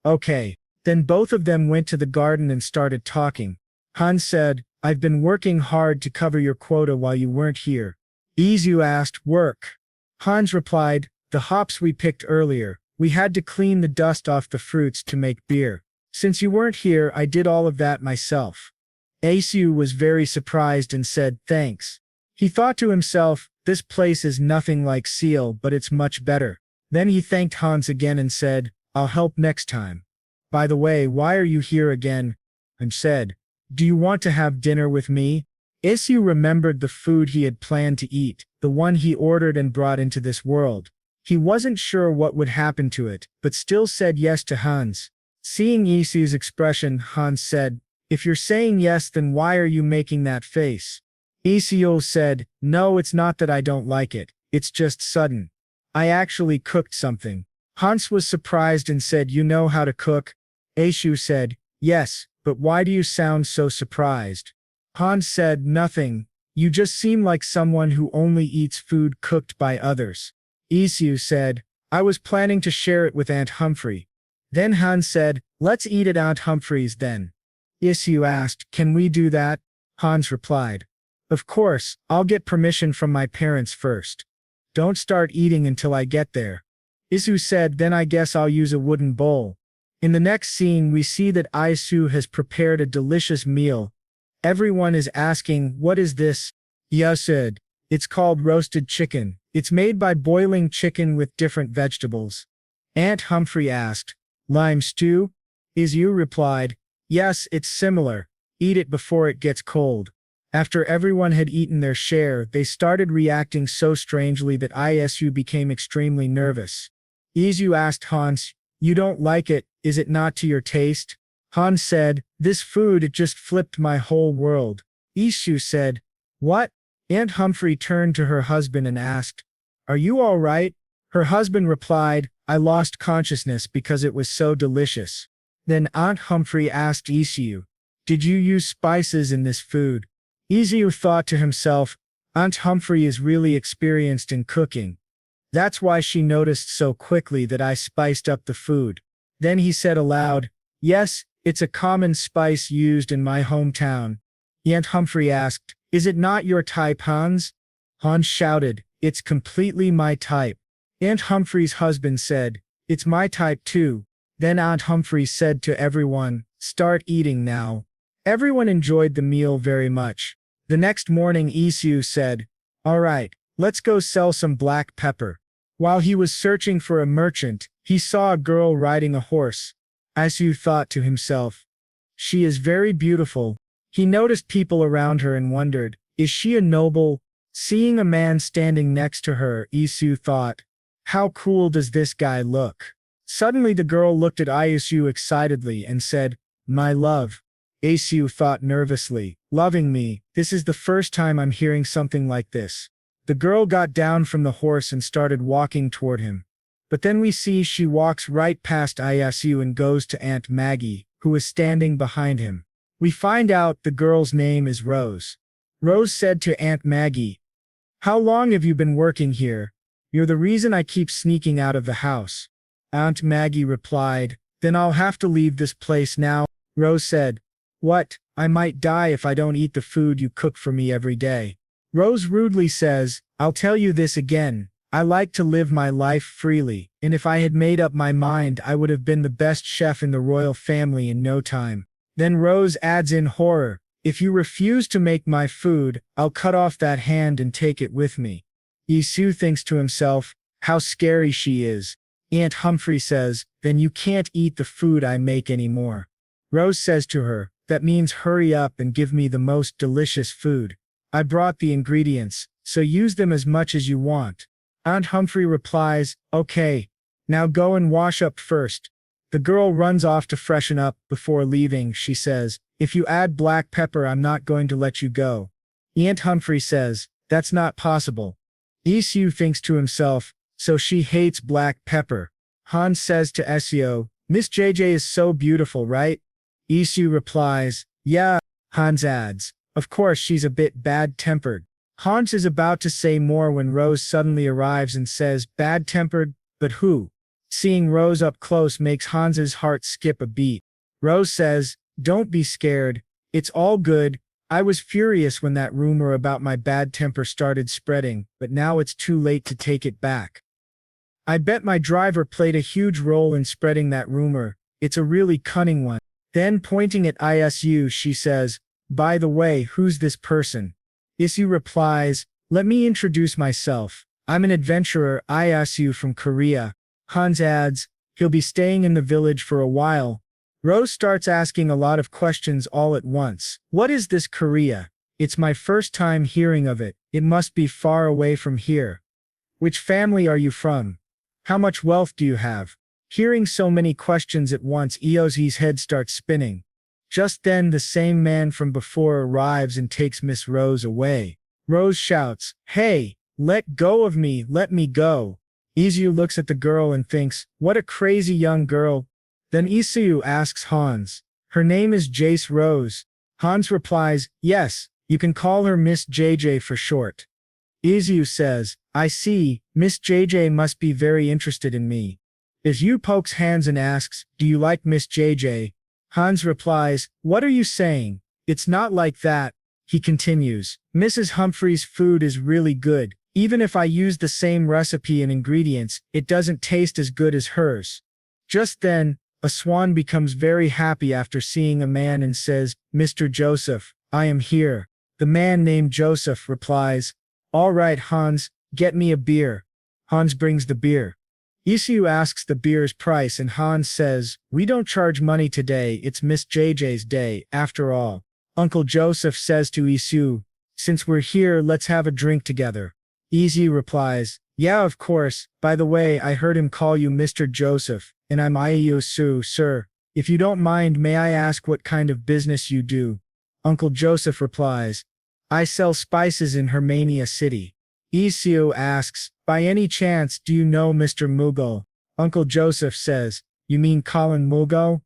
okay. Then both of them went to the garden and started talking. Hans said, I've been working hard to cover your quota while you weren't here. Isu asked, work? Hans replied, the hops we picked earlier. We had to clean the dust off the fruits to make beer. Since you weren't here, I did all of that myself. Isu was very surprised and said, thanks. He thought to himself, this place is nothing like Seal, but it's much better. Then he thanked Hans again and said, I'll help next time. By the way, why are you here again? And said, do you want to have dinner with me? Isu remembered the food he had planned to eat, the one he ordered and brought into this world. He wasn't sure what would happen to it, but still said yes to Hans. Seeing Isu's expression, Hans said, if you're saying yes, then why are you making that face? Isu said, no, it's not that I don't like it, it's just sudden. I actually cooked something. Hans was surprised and said, you know how to cook? Isu said, yes, but why do you sound so surprised? Hans said, nothing. You just seem like someone who only eats food cooked by others. Isu said, I was planning to share it with Aunt Humphrey. Then Hans said, let's eat at Aunt Humphrey's then. Isu asked, can we do that? Hans replied, of course, I'll get permission from my parents first. Don't start eating until I get there. Isu said, then I guess I'll use a wooden bowl. In the next scene, we see that Isu has prepared a delicious meal. Everyone is asking, what is this? Ya said, it's called roasted chicken. It's made by boiling chicken with different vegetables. Aunt Humphrey asked, lime stew? Isu replied, yes, it's similar. Eat it before it gets cold. After everyone had eaten their share, they started reacting so strangely that Isu became extremely nervous. Isu asked Hans, you don't like it, is it not to your taste? Hans said, this food, it just flipped my whole world. Isu said, what? Aunt Humphrey turned to her husband and asked, are you all right? Her husband replied, I lost consciousness because it was so delicious. Then Aunt Humphrey asked Isu, did you use spices in this food? Isu thought to himself, Aunt Humphrey is really experienced in cooking. That's why she noticed so quickly that I spiced up the food. Then he said aloud, yes, it's a common spice used in my hometown. Aunt Humphrey asked, is it not your type, Hans? Hans shouted, it's completely my type. Aunt Humphrey's husband said, it's my type too. Then Aunt Humphrey said to everyone, start eating now. Everyone enjoyed the meal very much. The next morning Isu said, all right, let's go sell some black pepper. While he was searching for a merchant, he saw a girl riding a horse. Isu thought to himself, she is very beautiful. He noticed people around her and wondered, is she a noble? Seeing a man standing next to her, Isu thought, how cool does this guy look? Suddenly the girl looked at Isu excitedly and said, my love. Isu thought nervously, loving me, this is the first time I'm hearing something like this. The girl got down from the horse and started walking toward him. But then we see she walks right past Isu and goes to Aunt Maggie, who is standing behind him. We find out the girl's name is Rose. Rose said to Aunt Maggie, how long have you been working here? You're the reason I keep sneaking out of the house. Aunt Maggie replied, then I'll have to leave this place now. Rose said, what? I might die if I don't eat the food you cook for me every day. Rose rudely says, I'll tell you this again. I like to live my life freely, and if I had made up my mind, I would have been the best chef in the royal family in no time. Then Rose adds in horror, if you refuse to make my food, I'll cut off that hand and take it with me. Isu thinks to himself, how scary she is. Aunt Humphrey says, then you can't eat the food I make anymore. Rose says to her, that means hurry up and give me the most delicious food. I brought the ingredients, so use them as much as you want. Aunt Humphrey replies, okay. Now go and wash up first. The girl runs off to freshen up. Before leaving, she says, if you add black pepper, I'm not going to let you go. Aunt Humphrey says, that's not possible. Isu thinks to himself, so she hates black pepper. Hans says to Esio, Miss JJ is so beautiful, right? Isu replies, yeah. Hans adds, of course she's a bit bad-tempered. Hans is about to say more when Rose suddenly arrives and says, bad-tempered? But who? Seeing Rose up close makes Hans's heart skip a beat. Rose says, don't be scared. It's all good. I was furious when that rumor about my bad temper started spreading, but now it's too late to take it back. I bet my driver played a huge role in spreading that rumor. It's a really cunning one. Then pointing at Isu, she says, by the way, who's this person? Isu replies, let me introduce myself. I'm an adventurer, Isu from Korea. Hans adds, he'll be staying in the village for a while. Rose starts asking a lot of questions all at once. What is this Korea? It's my first time hearing of it. It must be far away from here. Which family are you from? How much wealth do you have? Hearing so many questions at once, Eozi's head starts spinning. Just then the same man from before arrives and takes Miss Rose away. Rose shouts, hey, let go of me, let me go. Isu looks at the girl and thinks, what a crazy young girl. Then Isu asks Hans, her name is Jace Rose. Hans replies, yes, you can call her Miss JJ for short. Isu says, I see, Miss JJ must be very interested in me. Isu pokes Hans and asks, do you like Miss JJ? Hans replies, what are you saying? It's not like that. He continues, Mrs. Humphrey's food is really good. Even if I use the same recipe and ingredients, it doesn't taste as good as hers. Just then, a swan becomes very happy after seeing a man and says, Mr. Joseph, I am here. The man named Joseph replies, all right, Hans, get me a beer. Hans brings the beer. Isu asks the beer's price and Hans says, we don't charge money today, it's Miss JJ's day, after all. Uncle Joseph says to Isu, since we're here, let's have a drink together. Isu replies, yeah, of course. By the way, I heard him call you Mr. Joseph, and I'm Isu, sir. If you don't mind, may I ask what kind of business you do? Uncle Joseph replies, I sell spices in Hermania City. Isu asks, by any chance, do you know Mr. Mugo? Uncle Joseph says, you mean Colin Mugo?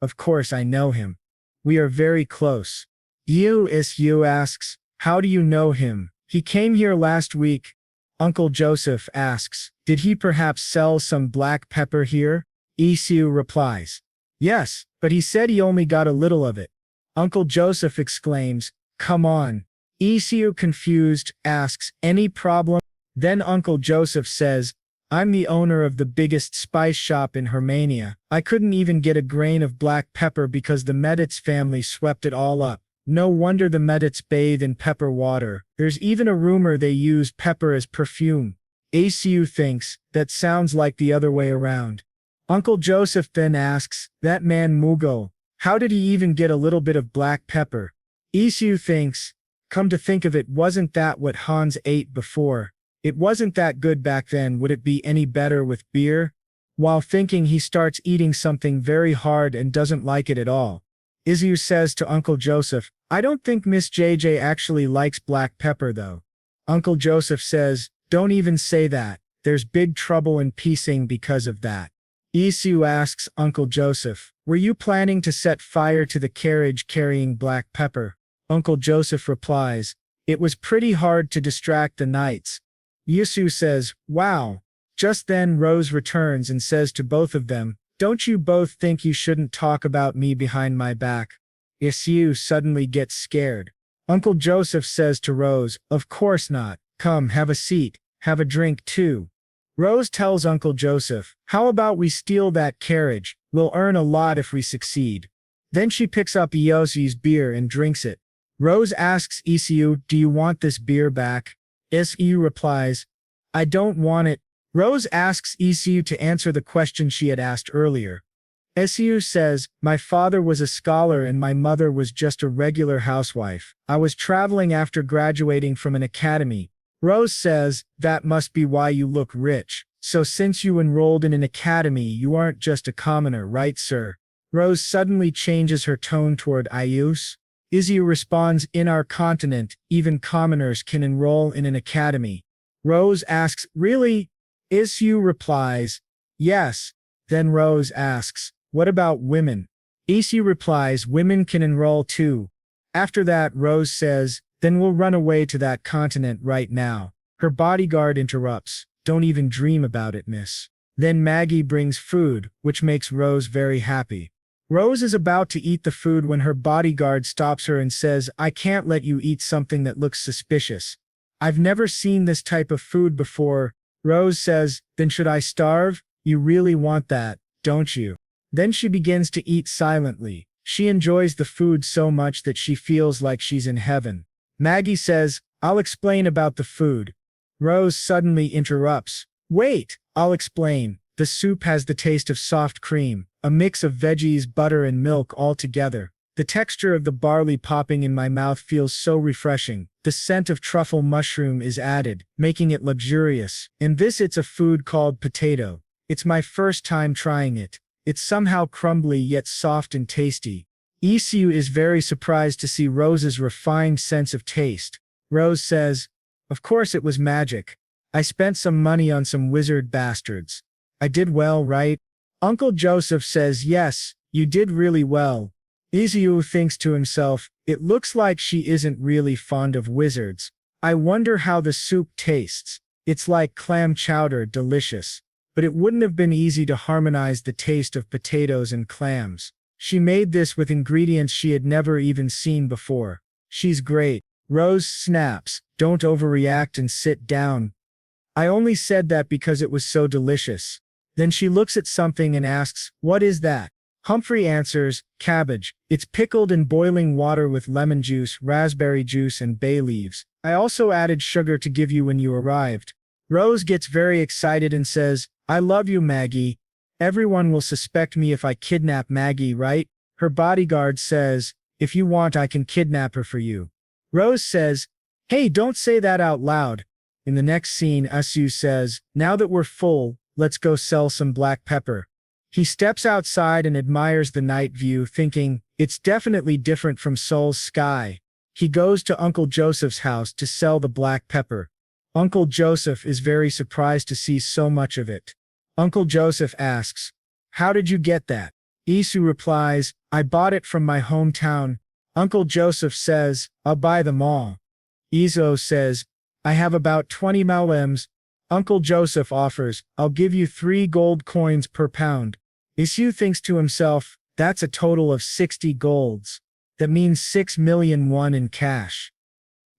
Of course I know him. We are very close. Isu asks, how do you know him? He came here last week. Uncle Joseph asks, did he perhaps sell some black pepper here? Isu replies, yes, but he said he only got a little of it. Uncle Joseph exclaims, come on. Isu, confused, asks, any problem? Then Uncle Joseph says, I'm the owner of the biggest spice shop in Hermania. I couldn't even get a grain of black pepper because the Meditz family swept it all up. No wonder the Meditz bathe in pepper water. There's even a rumor they use pepper as perfume. Isu thinks, that sounds like the other way around. Uncle Joseph then asks, that man Mugo, how did he even get a little bit of black pepper? Isu thinks, come to think of it, wasn't that what Hans ate before? It wasn't that good back then, would it be any better with beer? While thinking, he starts eating something very hard and doesn't like it at all. Isu says to Uncle Joseph, I don't think Miss JJ actually likes black pepper though. Uncle Joseph says, don't even say that. There's big trouble in Pising because of that. Isu asks Uncle Joseph, were you planning to set fire to the carriage carrying black pepper? Uncle Joseph replies, it was pretty hard to distract the knights. Isu says, wow. Just then Rose returns and says to both of them, don't you both think you shouldn't talk about me behind my back? Isu suddenly gets scared. Uncle Joseph says to Rose, of course not. Come, have a seat. Have a drink too. Rose tells Uncle Joseph, how about we steal that carriage? We'll earn a lot if we succeed. Then she picks up Iosi's beer and drinks it. Rose asks Isu, do you want this beer back? Isu replies, I don't want it. Rose asks Isu to answer the question she had asked earlier. Isu says, my father was a scholar and my mother was just a regular housewife. I was traveling after graduating from an academy. Rose says, that must be why you look rich. So since you enrolled in an academy, you aren't just a commoner, right, sir? Rose suddenly changes her tone toward Isu. Isu responds, in our continent, even commoners can enroll in an academy. Rose asks, really? Isu replies, yes. Then Rose asks, what about women? Isu replies, women can enroll too. After that, Rose says, then we'll run away to that continent right now. Her bodyguard interrupts, don't even dream about it, miss. Then Maggie brings food, which makes Rose very happy. Rose is about to eat the food when her bodyguard stops her and says, I can't let you eat something that looks suspicious. I've never seen this type of food before. Rose says, then should I starve? You really want that, don't you? Then she begins to eat silently. She enjoys the food so much that she feels like she's in heaven. Maggie says, I'll explain about the food. Rose suddenly interrupts. Wait, I'll explain. The soup has the taste of soft cream, a mix of veggies, butter, and milk all together. The texture of the barley popping in my mouth feels so refreshing. The scent of truffle mushroom is added, making it luxurious. In this it's a food called potato. It's my first time trying it. It's somehow crumbly yet soft and tasty. Isu is very surprised to see Rose's refined sense of taste. Rose says, of course it was magic. I spent some money on some wizard bastards. I did well, right? Uncle Joseph says, yes, you did really well. Isu thinks to himself, it looks like she isn't really fond of wizards. I wonder how the soup tastes. It's like clam chowder, delicious. But it wouldn't have been easy to harmonize the taste of potatoes and clams. She made this with ingredients she had never even seen before. She's great. Rose snaps, don't overreact and sit down. I only said that because it was so delicious. Then she looks at something and asks, what is that? Humphrey answers, cabbage. It's pickled in boiling water with lemon juice, raspberry juice, and bay leaves. I also added sugar to give you when you arrived. Rose gets very excited and says, I love you, Maggie. Everyone will suspect me if I kidnap Maggie, right? Her bodyguard says, if you want, I can kidnap her for you. Rose says, hey, don't say that out loud. In the next scene, Isu says, now that we're full, let's go sell some black pepper. He steps outside and admires the night view, thinking, it's definitely different from Seoul's sky. He goes to Uncle Joseph's house to sell the black pepper. Uncle Joseph is very surprised to see so much of it. Uncle Joseph asks, how did you get that? Isu replies, I bought it from my hometown. Uncle Joseph says, I'll buy them all. Isu says, I have about 20 malems. Uncle Joseph offers, I'll give you 3 gold coins per pound. Isu thinks to himself, that's a total of 60 golds. That means 6 million won in cash.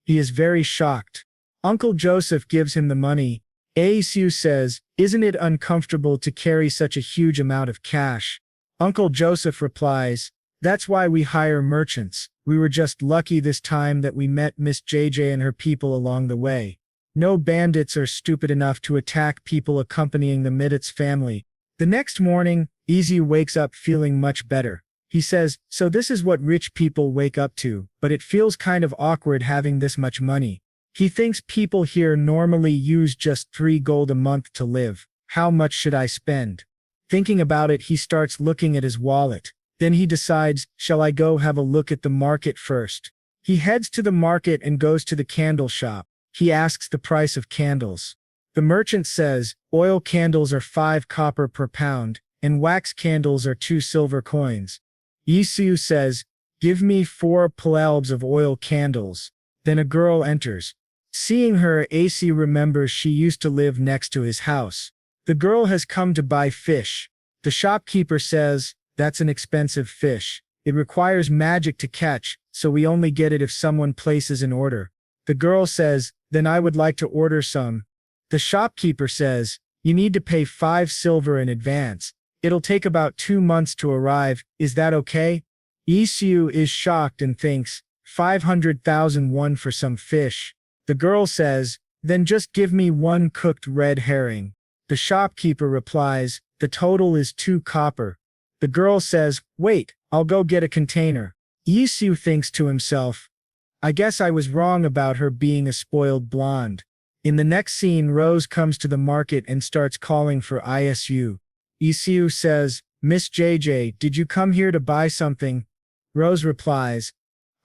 He is very shocked. Uncle Joseph gives him the money. Isu says, isn't it uncomfortable to carry such a huge amount of cash? Uncle Joseph replies, that's why we hire merchants. We were just lucky this time that we met Miss JJ and her people along the way. No bandits are stupid enough to attack people accompanying the Midit's family. The next morning, Isu wakes up feeling much better. He says, so this is what rich people wake up to, but it feels kind of awkward having this much money. He thinks people here normally use just 3 gold a month to live. How much should I spend? Thinking about it, he starts looking at his wallet. Then he decides, shall I go have a look at the market first? He heads to the market and goes to the candle shop. He asks the price of candles. The merchant says, oil candles are 5 copper per pound, and wax candles are 2 silver coins. Isu says, give me 4 palelbs of oil candles. Then a girl enters. Seeing her, AC remembers she used to live next to his house. The girl has come to buy fish. The shopkeeper says, that's an expensive fish. It requires magic to catch, so we only get it if someone places an order. The girl says, then I would like to order some. The shopkeeper says, you need to pay 5 silver in advance. It'll take about 2 months to arrive. Is that okay? Isu is shocked and thinks, 500,000 won for some fish. The girl says, then just give me 1 cooked red herring. The shopkeeper replies, the total is 2 copper. The girl says, wait, I'll go get a container. Isu thinks to himself, I guess I was wrong about her being a spoiled blonde. In the next scene, Rose comes to the market and starts calling for Isu. Isu says, Miss JJ, did you come here to buy something? Rose replies,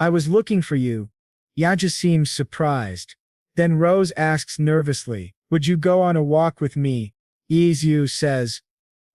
I was looking for you. Yaja seems surprised. Then Rose asks nervously, would you go on a walk with me? Isu says,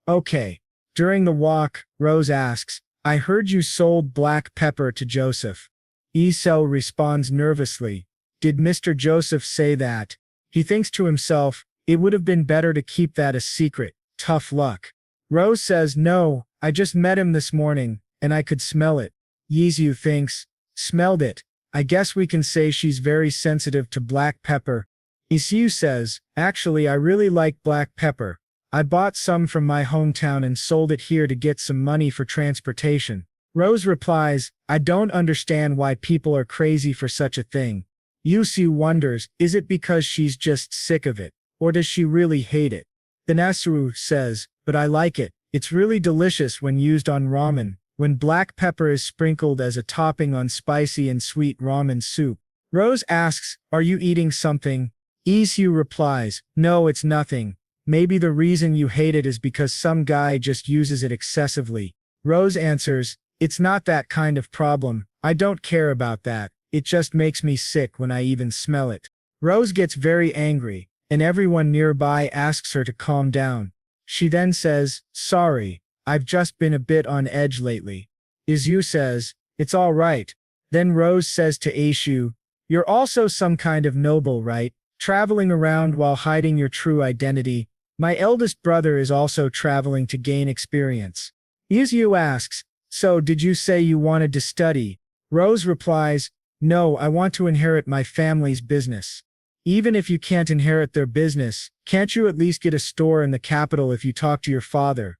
okay. During the walk, Rose asks, I heard you sold black pepper to Joseph. Isu responds nervously, did Mr. Joseph say that? He thinks to himself, it would have been better to keep that a secret, tough luck. Rose says, no, I just met him this morning, and I could smell it. Isu thinks, smelled it. I guess we can say she's very sensitive to black pepper. Isu says, actually I really like black pepper. I bought some from my hometown and sold it here to get some money for transportation. Rose replies, I don't understand why people are crazy for such a thing. Isu wonders, is it because she's just sick of it, or does she really hate it? Then Asuru says, but I like it. It's really delicious when used on ramen, when black pepper is sprinkled as a topping on spicy and sweet ramen soup. Rose asks, are you eating something? Isu replies, no, it's nothing. Maybe the reason you hate it is because some guy just uses it excessively. Rose answers, it's not that kind of problem. I don't care about that. It just makes me sick when I even smell it. Rose gets very angry, and everyone nearby asks her to calm down. She then says, sorry, I've just been a bit on edge lately. Isu says, it's all right. Then Rose says to Aishu, you're also some kind of noble, right? Traveling around while hiding your true identity. My eldest brother is also traveling to gain experience. Isu asks, so did you say you wanted to study? Rose replies, no, I want to inherit my family's business. Even if you can't inherit their business, can't you at least get a store in the capital if you talk to your father?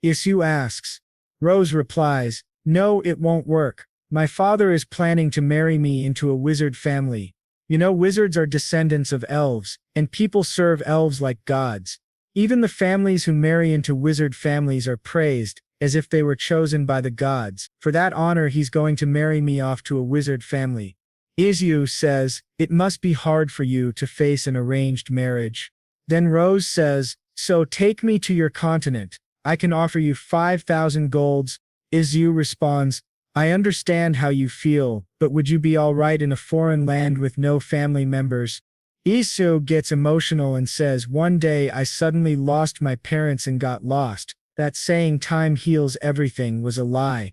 Isu asks. Rose replies, no, it won't work. My father is planning to marry me into a wizard family. You know, wizards are descendants of elves, and people serve elves like gods. Even the families who marry into wizard families are praised, as if they were chosen by the gods. For that honor, he's going to marry me off to a wizard family. Isu says, it must be hard for you to face an arranged marriage. Then Rose says, so take me to your continent. I can offer you 5,000 golds. Isu responds, I understand how you feel, but would you be all right in a foreign land with no family members? Isu gets emotional and says, one day I suddenly lost my parents and got lost. That saying time heals everything was a lie.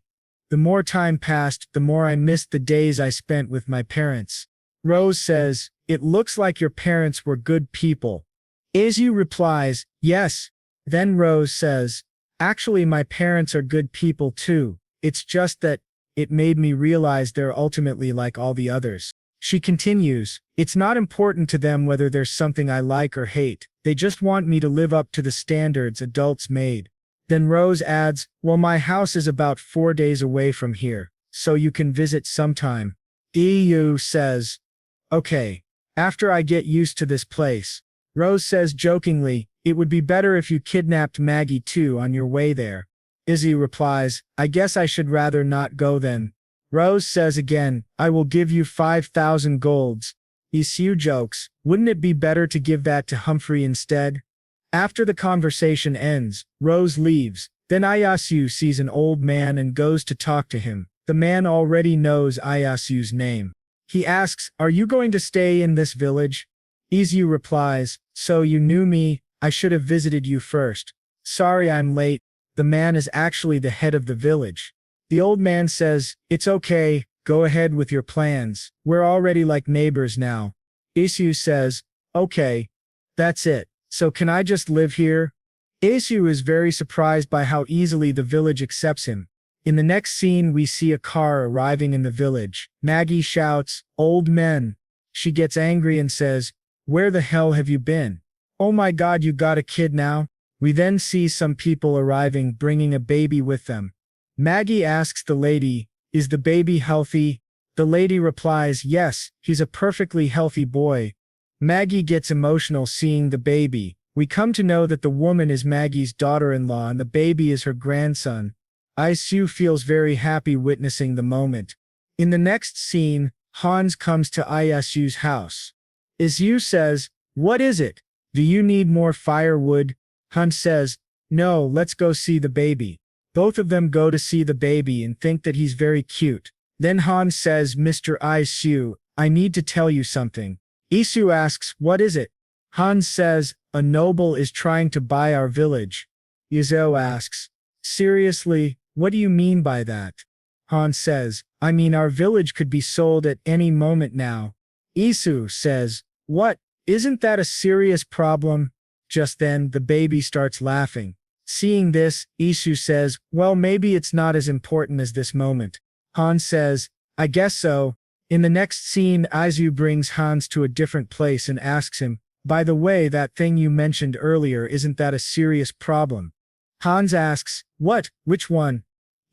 The more time passed, the more I missed the days I spent with my parents. Rose says, it looks like your parents were good people. Isu replies, yes. Then Rose says, actually my parents are good people too. It's just that it made me realize they're ultimately like all the others. She continues, it's not important to them whether there's something I like or hate. They just want me to live up to the standards adults made. Then Rose adds, well, my house is about 4 days away from here, so you can visit sometime. Isu says, okay. After I get used to this place. Rose says jokingly, it would be better if you kidnapped Maggie too on your way there. Isu replies, I guess I should rather not go then. Rose says again, I will give you 5,000 golds. Isu jokes, wouldn't it be better to give that to Humphrey instead? After the conversation ends, Rose leaves. Then Iyasu sees an old man and goes to talk to him. The man already knows Iyasu's name. He asks, are you going to stay in this village? Isu replies, so you knew me, I should have visited you first. Sorry I'm late. The man is actually the head of the village. The old man says, it's okay, go ahead with your plans. We're already like neighbors now. Isu says, okay. That's it. So can I just live here? Isu is very surprised by how easily the village accepts him. In the next scene we see a car arriving in the village. Maggie shouts, old men. She gets angry and says, where the hell have you been? Oh my god, you got a kid now? We then see some people arriving bringing a baby with them. Maggie asks the lady, is the baby healthy? The lady replies, yes, he's a perfectly healthy boy. Maggie gets emotional seeing the baby. We come to know that the woman is Maggie's daughter-in-law and the baby is her grandson. Isu feels very happy witnessing the moment. In the next scene, Hans comes to Isu's house. Isu says, "What is it? Do you need more firewood?" Hans says, "No, let's go see the baby." Both of them go to see the baby and think that he's very cute. Then Hans says, "Mr. Isu, I need to tell you something." Isu asks, "What is it?" Hans says, "A noble is trying to buy our village." Isu asks, "Seriously, what do you mean by that?" Hans says, "I mean our village could be sold at any moment now." Isu says, "What? Isn't that a serious problem?" Just then, the baby starts laughing. Seeing this, Isu says, "Well, maybe it's not as important as this moment." Hans says, "I guess so." In the next scene, Isu brings Hans to a different place and asks him, "By the way, that thing you mentioned earlier, isn't that a serious problem?" Hans asks, "What? Which one?"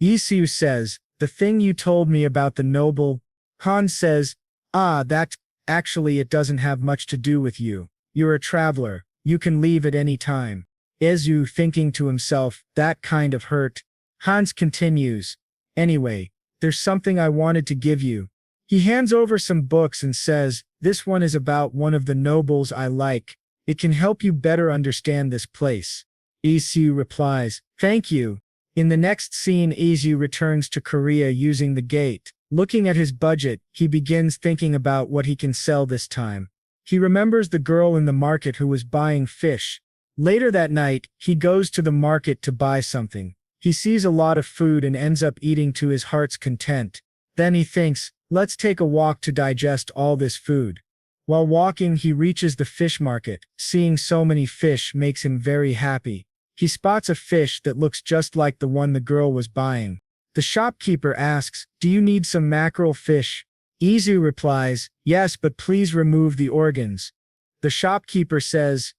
Isu says, "The thing you told me about the noble." Hans says, That, actually it doesn't have much to do with you. You're a traveler. You can leave at any time." Isu thinking to himself, that kind of hurt. Hans continues, "Anyway, there's something I wanted to give you." He hands over some books and says, "This one is about one of the nobles I like. It can help you better understand this place." Isu replies, "Thank you." In the next scene, Isu returns to Korea using the gate. Looking at his budget, he begins thinking about what he can sell this time. He remembers the girl in the market who was buying fish. Later that night, he goes to the market to buy something. He sees a lot of food and ends up eating to his heart's content. Then he thinks, let's take a walk to digest all this food. While walking, he reaches the fish market. Seeing so many fish makes him very happy. He spots a fish that looks just like the one the girl was buying. The shopkeeper asks, "Do you need some mackerel fish?" Isu replies, "Yes, but please remove the organs." The shopkeeper says,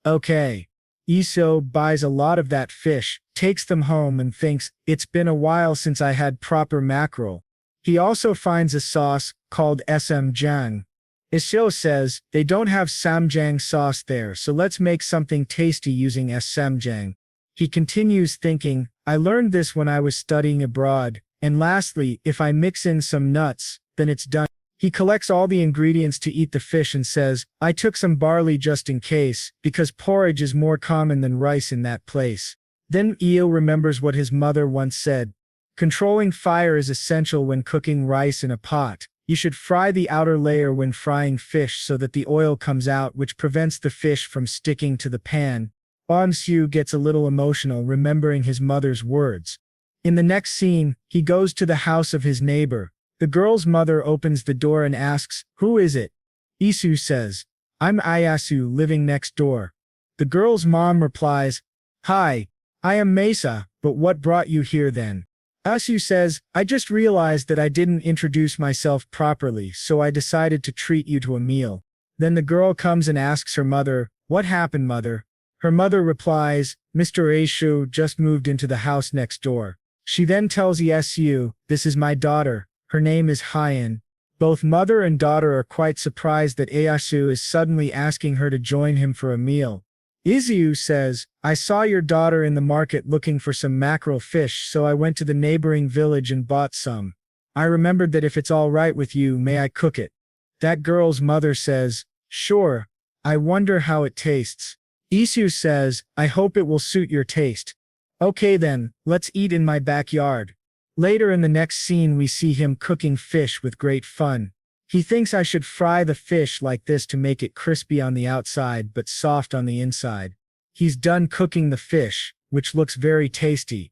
"Okay." Isu buys a lot of that fish, takes them home and thinks, "It's been a while since I had proper mackerel." He also finds a sauce called samjang. Isu says, "They don't have samjang sauce there, so let's make something tasty using samjang." He continues thinking, "I learned this when I was studying abroad, and lastly, if I mix in some nuts, then it's done." He collects all the ingredients to eat the fish and says, "I took some barley just in case, because porridge is more common than rice in that place." Then Eo remembers what his mother once said. Controlling fire is essential when cooking rice in a pot. You should fry the outer layer when frying fish so that the oil comes out, which prevents the fish from sticking to the pan. Won-soo gets a little emotional remembering his mother's words. In the next scene, he goes to the house of his neighbor. The girl's mother opens the door and asks, "Who is it?" Isu says, "I'm Iyasu living next door." The girl's mom replies, "Hi, I am Mesa, but what brought you here then?" Isu says, "I just realized that I didn't introduce myself properly, so I decided to treat you to a meal." Then the girl comes and asks her mother, "What happened, mother?" Her mother replies, "Mr. Aishu just moved into the house next door." She then tells Isu, "This is my daughter. Her name is Hyen." Both mother and daughter are quite surprised that Isu is suddenly asking her to join him for a meal. Isu says, "I saw your daughter in the market looking for some mackerel fish, so I went to the neighboring village and bought some. I remembered that if it's all right with you, may I cook it?" That girl's mother says, "Sure. I wonder how it tastes." Isu says, "I hope it will suit your taste." "Okay then, let's eat in my backyard." Later in the next scene we see him cooking fish with great fun. He thinks I should fry the fish like this to make it crispy on the outside but soft on the inside. He's done cooking the fish, which looks very tasty.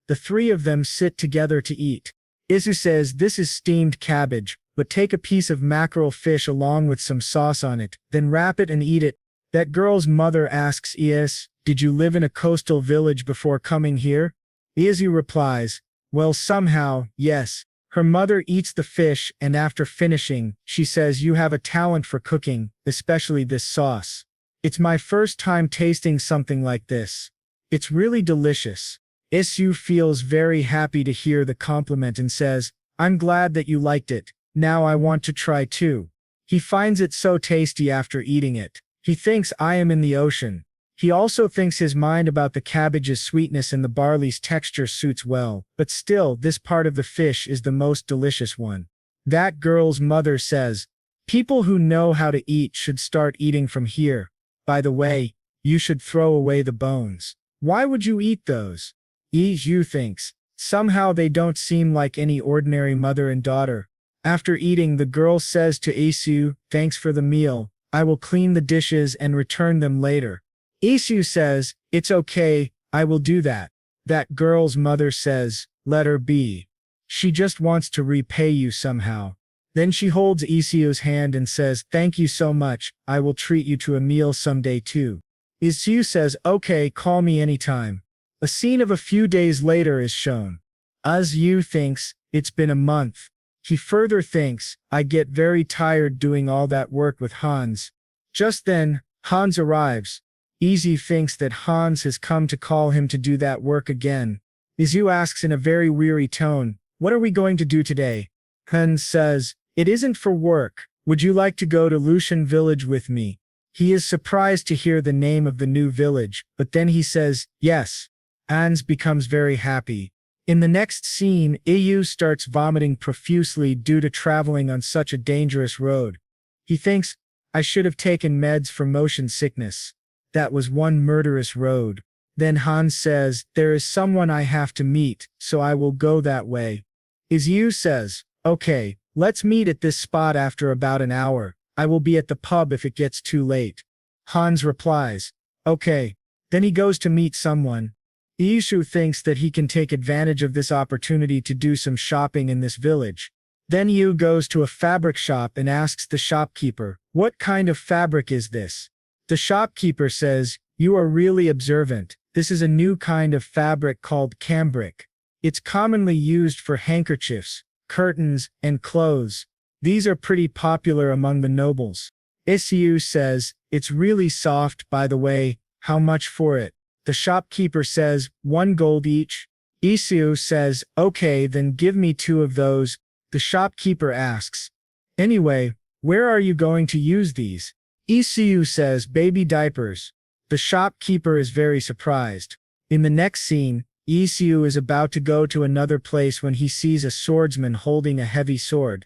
The three of them sit together to eat. Isu says, "This is steamed cabbage, but take a piece of mackerel fish along with some sauce on it, then wrap it and eat it." That girl's mother asks Is, "Did you live in a coastal village before coming here?" Isu replies, "Well, somehow, yes." Her mother eats the fish and after finishing, she says, "You have a talent for cooking, especially this sauce. It's my first time tasting something like this. It's really delicious." Isu feels very happy to hear the compliment and says, "I'm glad that you liked it. Now I want to try too." He finds it so tasty after eating it. He thinks I am in the ocean. He also thinks his mind about the cabbage's sweetness and the barley's texture suits well, but still, this part of the fish is the most delicious one. That girl's mother says, people who know how to eat should start eating from here. By the way, you should throw away the bones. Why would you eat those? Isu thinks. Somehow they don't seem like any ordinary mother and daughter. After eating, the girl says to Isu, thanks for the meal. I will clean the dishes and return them later. Isu says, it's okay, I will do that. That girl's mother says, let her be. She just wants to repay you somehow. Then she holds Isu's hand and says, thank you so much, I will treat you to a meal someday too. Isu says, okay, call me anytime. A scene of a few days later is shown. Isu thinks, it's been a month. He further thinks, I get very tired doing all that work with Hans. Just then, Hans arrives. Isu thinks that Hans has come to call him to do that work again. Isu asks in a very weary tone, what are we going to do today? Hans says, it isn't for work. Would you like to go to Lushan village with me? He is surprised to hear the name of the new village, but then he says, yes. Hans becomes very happy. In the next scene, Isu starts vomiting profusely due to traveling on such a dangerous road. He thinks, I should have taken meds for motion sickness. That was one murderous road. Then Hans says, there is someone I have to meet, so I will go that way. Isu says, okay, let's meet at this spot after about an hour. I will be at the pub if it gets too late. Hans replies, okay. Then he goes to meet someone. Isu thinks that he can take advantage of this opportunity to do some shopping in this village. Then Yu goes to a fabric shop and asks the shopkeeper, what kind of fabric is this? The shopkeeper says, you are really observant. This is a new kind of fabric called cambric. It's commonly used for handkerchiefs, curtains, and clothes. These are pretty popular among the nobles. Isu says, it's really soft, by the way, how much for it? The shopkeeper says, 1 gold each. Isu says, okay, then give me 2 of those. The shopkeeper asks, anyway, where are you going to use these? Isu says, baby diapers. The shopkeeper is very surprised. In the next scene, Isu is about to go to another place when he sees a swordsman holding a heavy sword.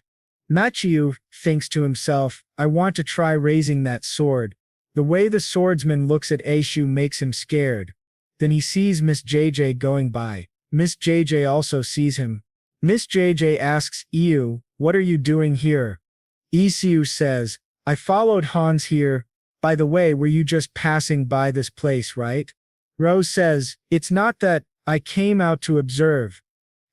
Machiu thinks to himself, I want to try raising that sword. The way the swordsman looks at Aishu makes him scared. Then he sees Miss JJ going by. Miss JJ also sees him. Miss JJ asks Iu, what are you doing here? Isu says, I followed Hans here. By the way, were you just passing by this place, right? Rose says, it's not that, I came out to observe.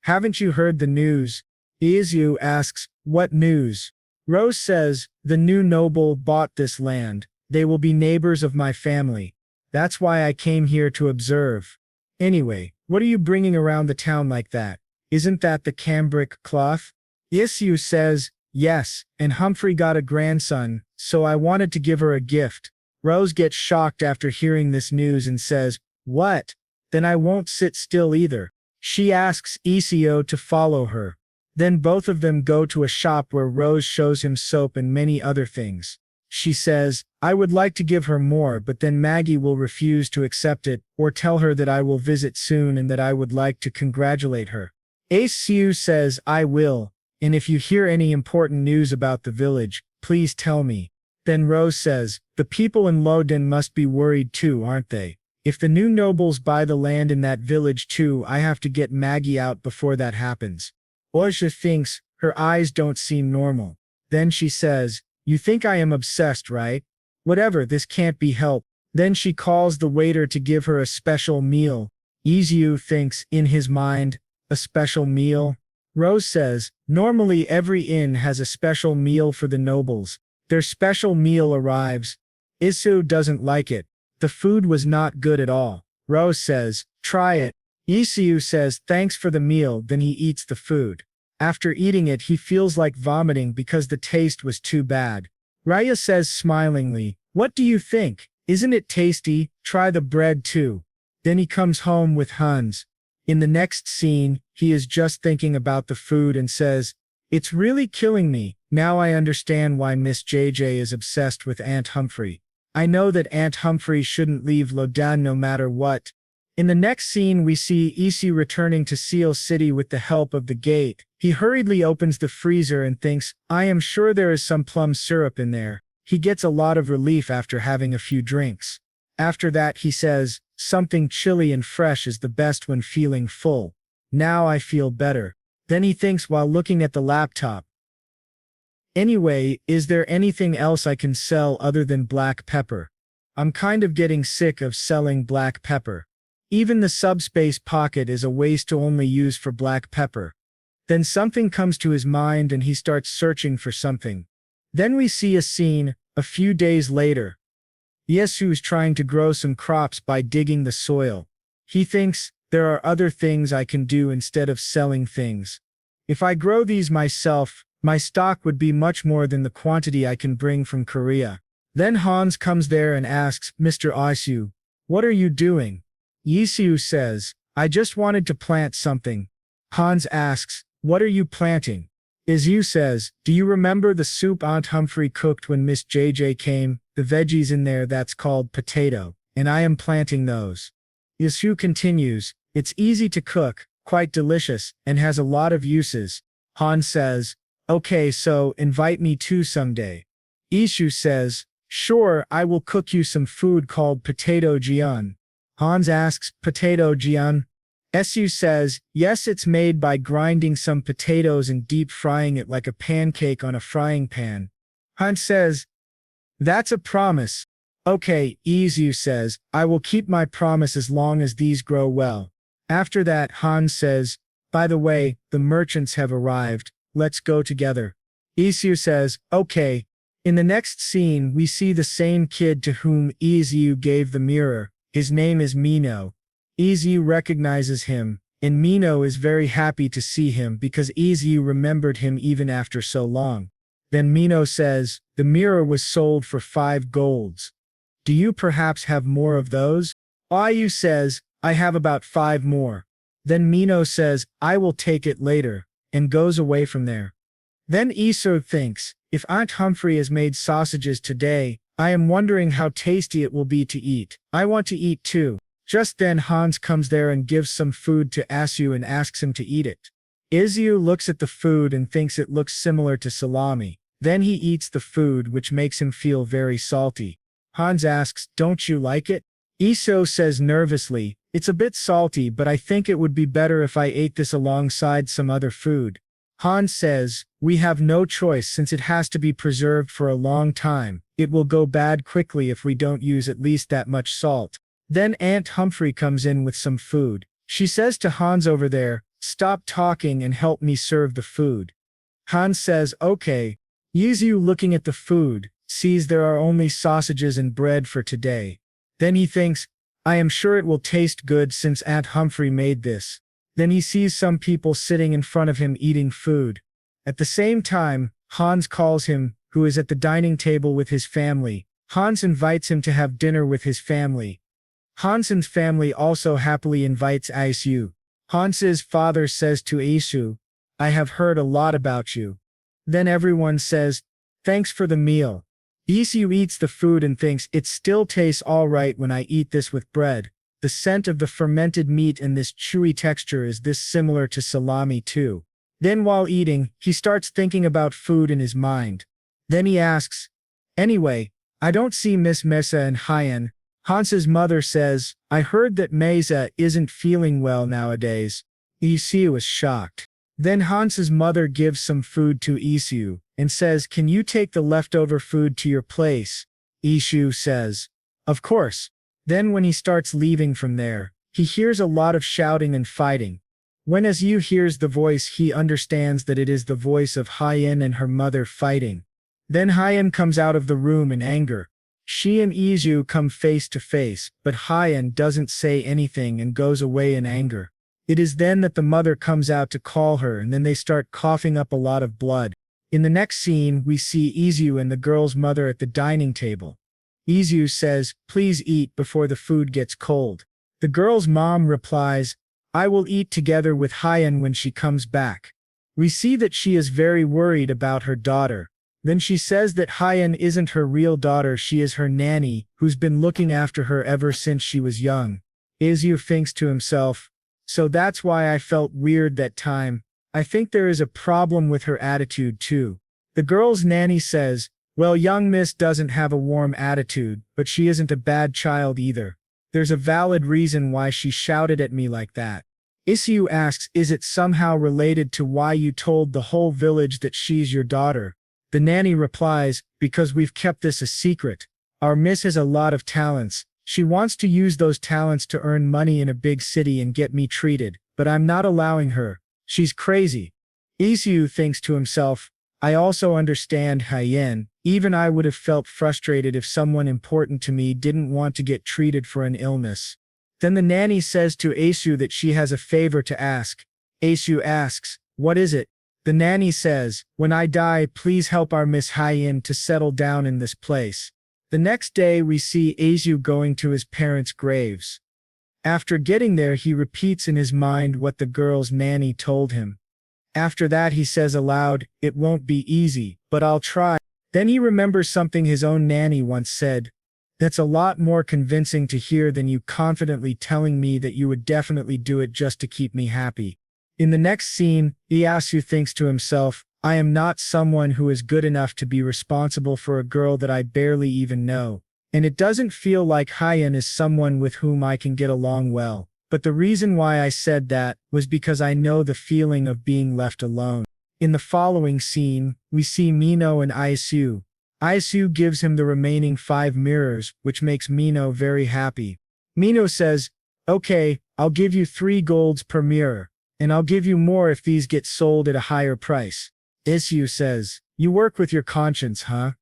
Haven't you heard the news? Isu asks, what news? Rose says, the new noble bought this land. They will be neighbors of my family. That's why I came here to observe. Anyway, what are you bringing around the town like that? Isn't that the cambric cloth? Isu says, yes, and Humphrey got a grandson, so I wanted to give her a gift. Rose gets shocked after hearing this news and says, what? Then I won't sit still either. She asks Isu to follow her. Then both of them go to a shop where Rose shows him soap and many other things. She says, I would like to give her more, but then Maggie will refuse to accept it, or tell her that I will visit soon and that I would like to congratulate her. Isu says, I will, and if you hear any important news about the village, please tell me. Then Rose says, the people in Loden must be worried too, aren't they? If the new nobles buy the land in that village too, I have to get Maggie out before that happens. Oja thinks, her eyes don't seem normal. Then she says, you think I am obsessed, right? Whatever, this can't be helped. Then she calls the waiter to give her a special meal. Izu thinks, in his mind, a special meal? Rose says, normally every inn has a special meal for the nobles. Their special meal arrives. Isu doesn't like it. The food was not good at all. Rose says, try it. Isu says, thanks for the meal, then he eats the food. After eating it he feels like vomiting because the taste was too bad. Raya says smilingly, what do you think? Isn't it tasty? Try the bread too. Then he comes home with Hans. In the next scene, he is just thinking about the food and says, it's really killing me. Now I understand why Miss JJ is obsessed with Aunt Humphrey. I know that Aunt Humphrey shouldn't leave Lodan no matter what. In the next scene we see Isu returning to Seal City with the help of the gate. He hurriedly opens the freezer and thinks, I am sure there is some plum syrup in there. He gets a lot of relief after having a few drinks. After that he says, something chilly and fresh is the best when feeling full. Now I feel better. Then he thinks while looking at the laptop. Anyway, is there anything else I can sell other than black pepper? I'm kind of getting sick of selling black pepper. Even the subspace pocket is a waste to only use for black pepper. Then something comes to his mind and he starts searching for something. Then we see a scene, a few days later. Yesu's trying to grow some crops by digging the soil. He thinks, there are other things I can do instead of selling things. If I grow these myself, my stock would be much more than the quantity I can bring from Korea. Then Hans comes there and asks, Mr. Isu, what are you doing? Isu says, I just wanted to plant something. Hans asks, what are you planting? Isu says, do you remember the soup Aunt Humphrey cooked when Miss JJ came? The veggies in there that's called potato, and I am planting those. Isu continues, it's easy to cook, quite delicious, and has a lot of uses. Hans says, okay, so invite me too someday. Isu says, sure, I will cook you some food called potato jian. Hans asks, potato jian? Isu says, yes, it's made by grinding some potatoes and deep frying it like a pancake on a frying pan. Hans says, that's a promise. Okay, Isu says, I will keep my promise as long as these grow well. After that, Hans says, by the way, the merchants have arrived, let's go together. Isu says, okay. In the next scene we see the same kid to whom Isu gave the mirror. His name is Mino. Isu recognizes him, and Mino is very happy to see him because Isu remembered him even after so long. Then Mino says, the mirror was sold for 5 golds. Do you perhaps have more of those? Isu says, I have about 5 more. Then Mino says, I will take it later, and goes away from there. Then Isu thinks, if Aunt Humphrey has made sausages today, I am wondering how tasty it will be to eat. I want to eat too. Just then Hans comes there and gives some food to Isu and asks him to eat it. Isu looks at the food and thinks it looks similar to salami. Then he eats the food, which makes him feel very salty. Hans asks, don't you like it? Isu says nervously, it's a bit salty, but I think it would be better if I ate this alongside some other food. Hans says, we have no choice since it has to be preserved for a long time. It will go bad quickly if we don't use at least that much salt. Then Aunt Humphrey comes in with some food. She says to Hans over there, stop talking and help me serve the food. Hans says, okay. Isu, looking at the food, sees there are only sausages and bread for today. Then he thinks, I am sure it will taste good since Aunt Humphrey made this. Then he sees some people sitting in front of him eating food. At the same time, Hans calls him, who is at the dining table with his family. Hans invites him to have dinner with his family. Hans's family also happily invites Isu. Hans's father says to Isu, I have heard a lot about you. Then everyone says, thanks for the meal. Isu eats the food and thinks it still tastes alright when I eat this with bread. The scent of the fermented meat and this chewy texture is this similar to salami too. Then while eating, he starts thinking about food in his mind. Then he asks, anyway, I don't see Miss Mesa and Hyen. Hans's mother says, I heard that Mesa isn't feeling well nowadays. Isu is shocked. Then Hans's mother gives some food to Isu, and says, can you take the leftover food to your place? Isu says, of course. Then when he starts leaving from there, he hears a lot of shouting and fighting. When Isu hears the voice, he understands that it is the voice of Hyen and her mother fighting. Then Hyen comes out of the room in anger. She and Isu come face to face, but Hyen doesn't say anything and goes away in anger. It is then that the mother comes out to call her, and then they start coughing up a lot of blood. In the next scene, we see Isu and the girl's mother at the dining table. Isu says, please eat before the food gets cold. The girl's mom replies, I will eat together with Hyen when she comes back. We see that she is very worried about her daughter. Then she says that Hyen isn't her real daughter, she is her nanny, who's been looking after her ever since she was young. Isu thinks to himself, so that's why I felt weird that time. I think there is a problem with her attitude too. The girl's nanny says, well, young miss doesn't have a warm attitude, but she isn't a bad child either. There's a valid reason why she shouted at me like that. Isu asks, is it somehow related to why you told the whole village that she's your daughter? The nanny replies, because we've kept this a secret. Our miss has a lot of talents. She wants to use those talents to earn money in a big city and get me treated, but I'm not allowing her. She's crazy. Isu thinks to himself, I also understand Hyen. Even I would have felt frustrated if someone important to me didn't want to get treated for an illness. Then the nanny says to Isu that she has a favor to ask. Isu asks, what is it? The nanny says, when I die, please help our Miss Hyen to settle down in this place. The next day we see Isu going to his parents' graves. After getting there, he repeats in his mind what the girl's nanny told him. After that he says aloud, it won't be easy, but I'll try. Then he remembers something his own nanny once said. That's a lot more convincing to hear than you confidently telling me that you would definitely do it just to keep me happy. In the next scene, Iyasu thinks to himself, I am not someone who is good enough to be responsible for a girl that I barely even know. And it doesn't feel like Hyen is someone with whom I can get along well. But the reason why I said that was because I know the feeling of being left alone. In the following scene, we see Mino and Iyasu. Iyasu gives him the remaining 5 mirrors, which makes Mino very happy. Mino says, okay, I'll give you 3 golds per mirror. And I'll give you more if these get sold at a higher price. Isu says, you work with your conscience, huh?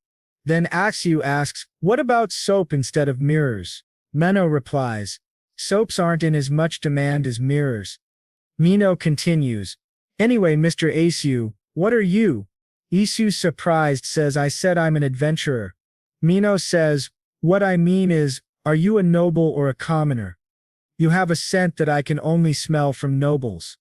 Then Iyasu asks, what about soap instead of mirrors? Mino replies, soaps aren't in as much demand as mirrors. Mino continues, anyway, Mr. Isu, what are you? Isu, surprised, says, I said I'm an adventurer. Mino says, what I mean is, are you a noble or a commoner? You have a scent that I can only smell from nobles.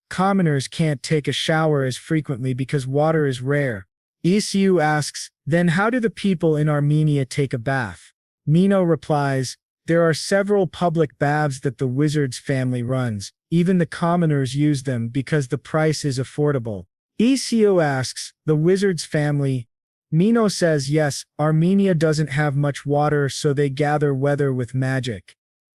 Commoners can't take a shower as frequently because water is rare. Isu asks, then how do the people in Armenia take a bath? Mino replies, there are several public baths that the wizard's family runs. Even the commoners use them because the price is affordable. Isu asks, the wizard's family? Mino says yes, Armenia doesn't have much water, so they gather weather with magic.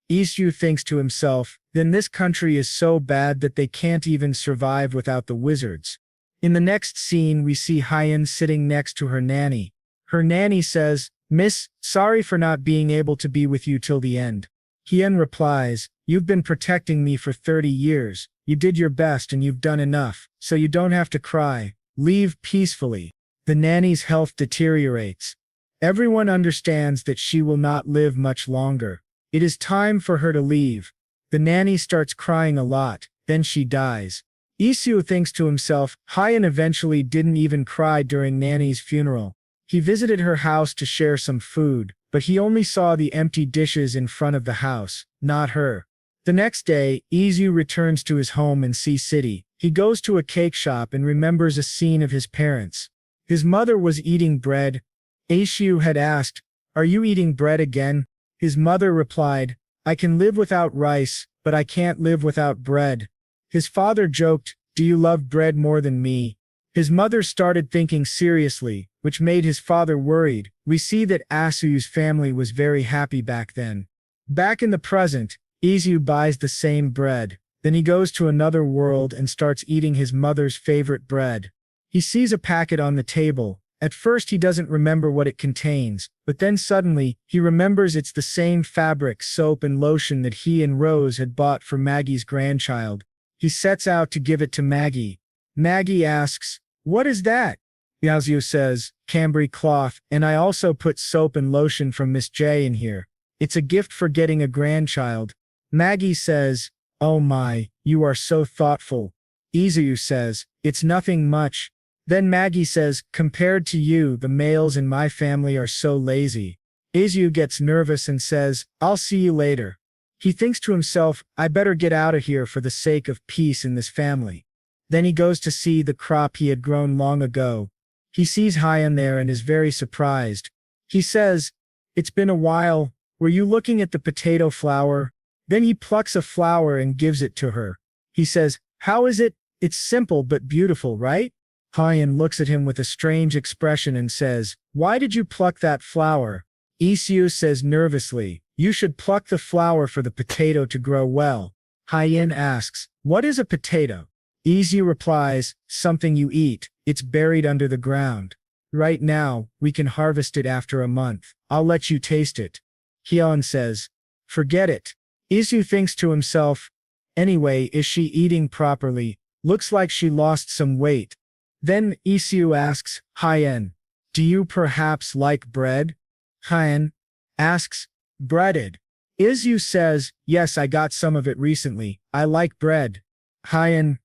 Isu thinks to himself, then this country is so bad that they can't even survive without the wizards. In the next scene we see Hyen sitting next to her nanny. Her nanny says, Miss, sorry for not being able to be with you till the end. Hyen replies, you've been protecting me for 30 years. You did your best and you've done enough, so you don't have to cry. Leave peacefully. The nanny's health deteriorates. Everyone understands that she will not live much longer. It is time for her to leave. The nanny starts crying a lot, then she dies. Isu thinks to himself, Hyen eventually didn't even cry during nanny's funeral. He visited her house to share some food, but he only saw the empty dishes in front of the house, not her. The next day, Isu returns to his home in Sea City. He goes to a cake shop and remembers a scene of his parents. His mother was eating bread. Isu had asked, are you eating bread again? His mother replied, I can live without rice, but I can't live without bread. His father joked, do you love bread more than me? His mother started thinking seriously, which made his father worried. We see that Asu's family was very happy back then. Back in the present, Isu buys the same bread. Then he goes to another world and starts eating his mother's favorite bread. He sees a packet on the table. At first he doesn't remember what it contains, but then suddenly, he remembers it's the same fabric, soap and lotion that he and Rose had bought for Maggie's grandchild. He sets out to give it to Maggie. Maggie asks, what is that? Isu says, Cambry cloth, and I also put soap and lotion from Miss J in here. It's a gift for getting a grandchild. Maggie says, oh my, you are so thoughtful. Isu says, it's nothing much. Then Maggie says, compared to you, the males in my family are so lazy. Isu gets nervous and says, I'll see you later. He thinks to himself, I better get out of here for the sake of peace in this family. Then he goes to see the crop he had grown long ago. He sees Hyan there and is very surprised. He says, "It's been a while, were you looking at the potato flower?" Then he plucks a flower and gives it to her. He says, "How is it? It's simple but beautiful, right?" Hyan looks at him with a strange expression and says, "Why did you pluck that flower?" Isu says nervously, "You should pluck the flower for the potato to grow well." Hyan asks, "What is a potato?" Isu replies, "Something you eat, it's buried under the ground. Right now, we can harvest it after a month. I'll let you taste it." Hyan says, "Forget it." Isu thinks to himself, "Anyway, is she eating properly? Looks like she lost some weight." Then Isu asks Hyan, "Do you perhaps like bread?" Hyan asks, "Breaded?" Isu says, "Yes, I got some of it recently. I like bread." Hyan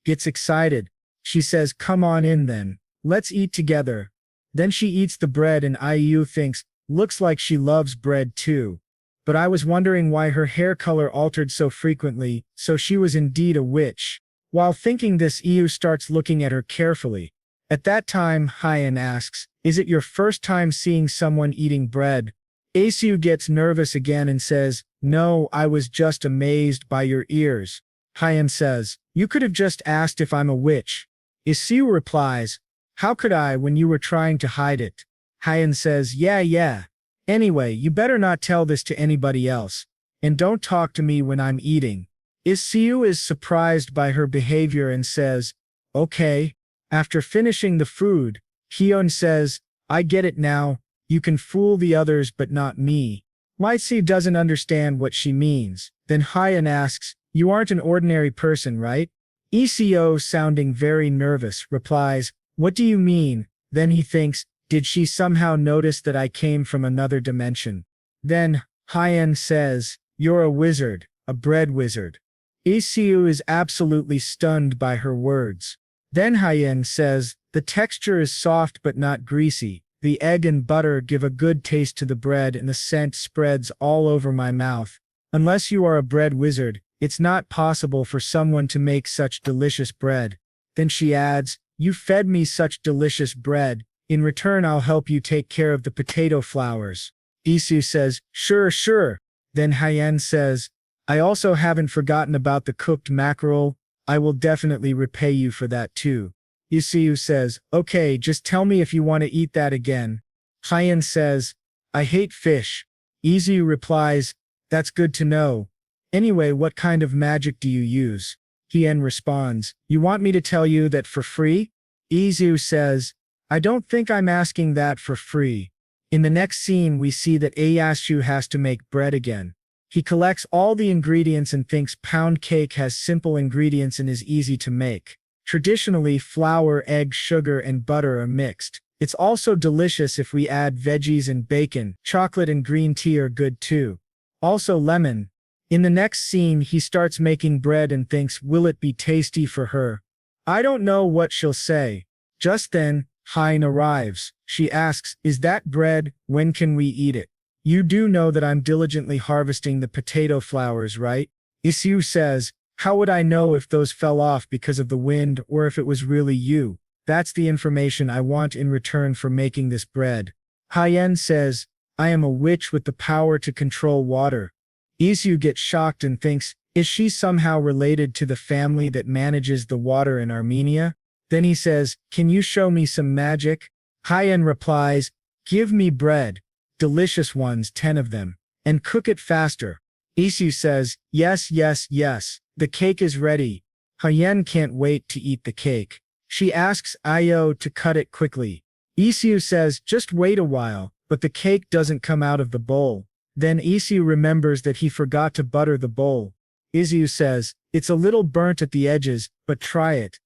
gets excited. She says, "Come on in then. Let's eat together." Then she eats the bread and Iu thinks, "Looks like she loves bread too. But I was wondering why her hair color altered so frequently, so she was indeed a witch." While thinking this, Iu starts looking at her carefully. At that time, Hyan asks, "Is it your first time seeing someone eating bread?" Isu gets nervous again and says, "No, I was just amazed by your ears." Hyan says, "You could have just asked if I'm a witch." Isu replies, "How could I when you were trying to hide it?" Hyan says, Yeah. Anyway, you better not tell this to anybody else. And don't talk to me when I'm eating." Isu is surprised by her behavior and says, "Okay." After finishing the food, Hyon says, "I get it now. You can fool the others but not me." Mitsu doesn't understand what she means. Then Hyan asks, "You aren't an ordinary person, right?" Isu, sounding very nervous, replies, "What do you mean?" Then he thinks, "Did she somehow notice that I came from another dimension?" Then Hyan says, "You're a wizard, a bread wizard." Isu is absolutely stunned by her words. Then Hyan says, "The texture is soft but not greasy. The egg and butter give a good taste to the bread and the scent spreads all over my mouth. Unless you are a bread wizard, it's not possible for someone to make such delicious bread." Then she adds, "You fed me such delicious bread. In return, I'll help you take care of the potato flowers." Isu says, Sure. Then Hyan says, "I also haven't forgotten about the cooked mackerel. I will definitely repay you for that too." Isu says, "Okay, just tell me if you want to eat that again." Hyan says, "I hate fish." Isu replies, "That's good to know. Anyway, what kind of magic do you use?" Hyan responds, "You want me to tell you that for free?" Isu says, "I don't think I'm asking that for free." In the next scene, we see that Ieyasu has to make bread again. He collects all the ingredients and thinks pound cake has simple ingredients and is easy to make. Traditionally, flour, egg, sugar, and butter are mixed. It's also delicious if we add veggies and bacon. Chocolate and green tea are good too. Also lemon. In the next scene, he starts making bread and thinks, will it be tasty for her? I don't know what she'll say. Just then, Hein arrives. She asks, "Is that bread? When can we eat it? You do know that I'm diligently harvesting the potato flowers, right?" Isu says, "How would I know if those fell off because of the wind or if it was really you? That's the information I want in return for making this bread." Hyen says, "I am a witch with the power to control water." Isu gets shocked and thinks, is she somehow related to the family that manages the water in Armenia? Then he says, "Can you show me some magic?" Hyen replies, "Give me bread. Delicious ones, 10 of them. And cook it faster." Isu says, yes. The cake is ready." Hyen can't wait to eat the cake. She asks Ayo to cut it quickly. Isu says, "Just wait a while," but the cake doesn't come out of the bowl. Then Isu remembers that he forgot to butter the bowl. Isu says, "It's a little burnt at the edges, but try it.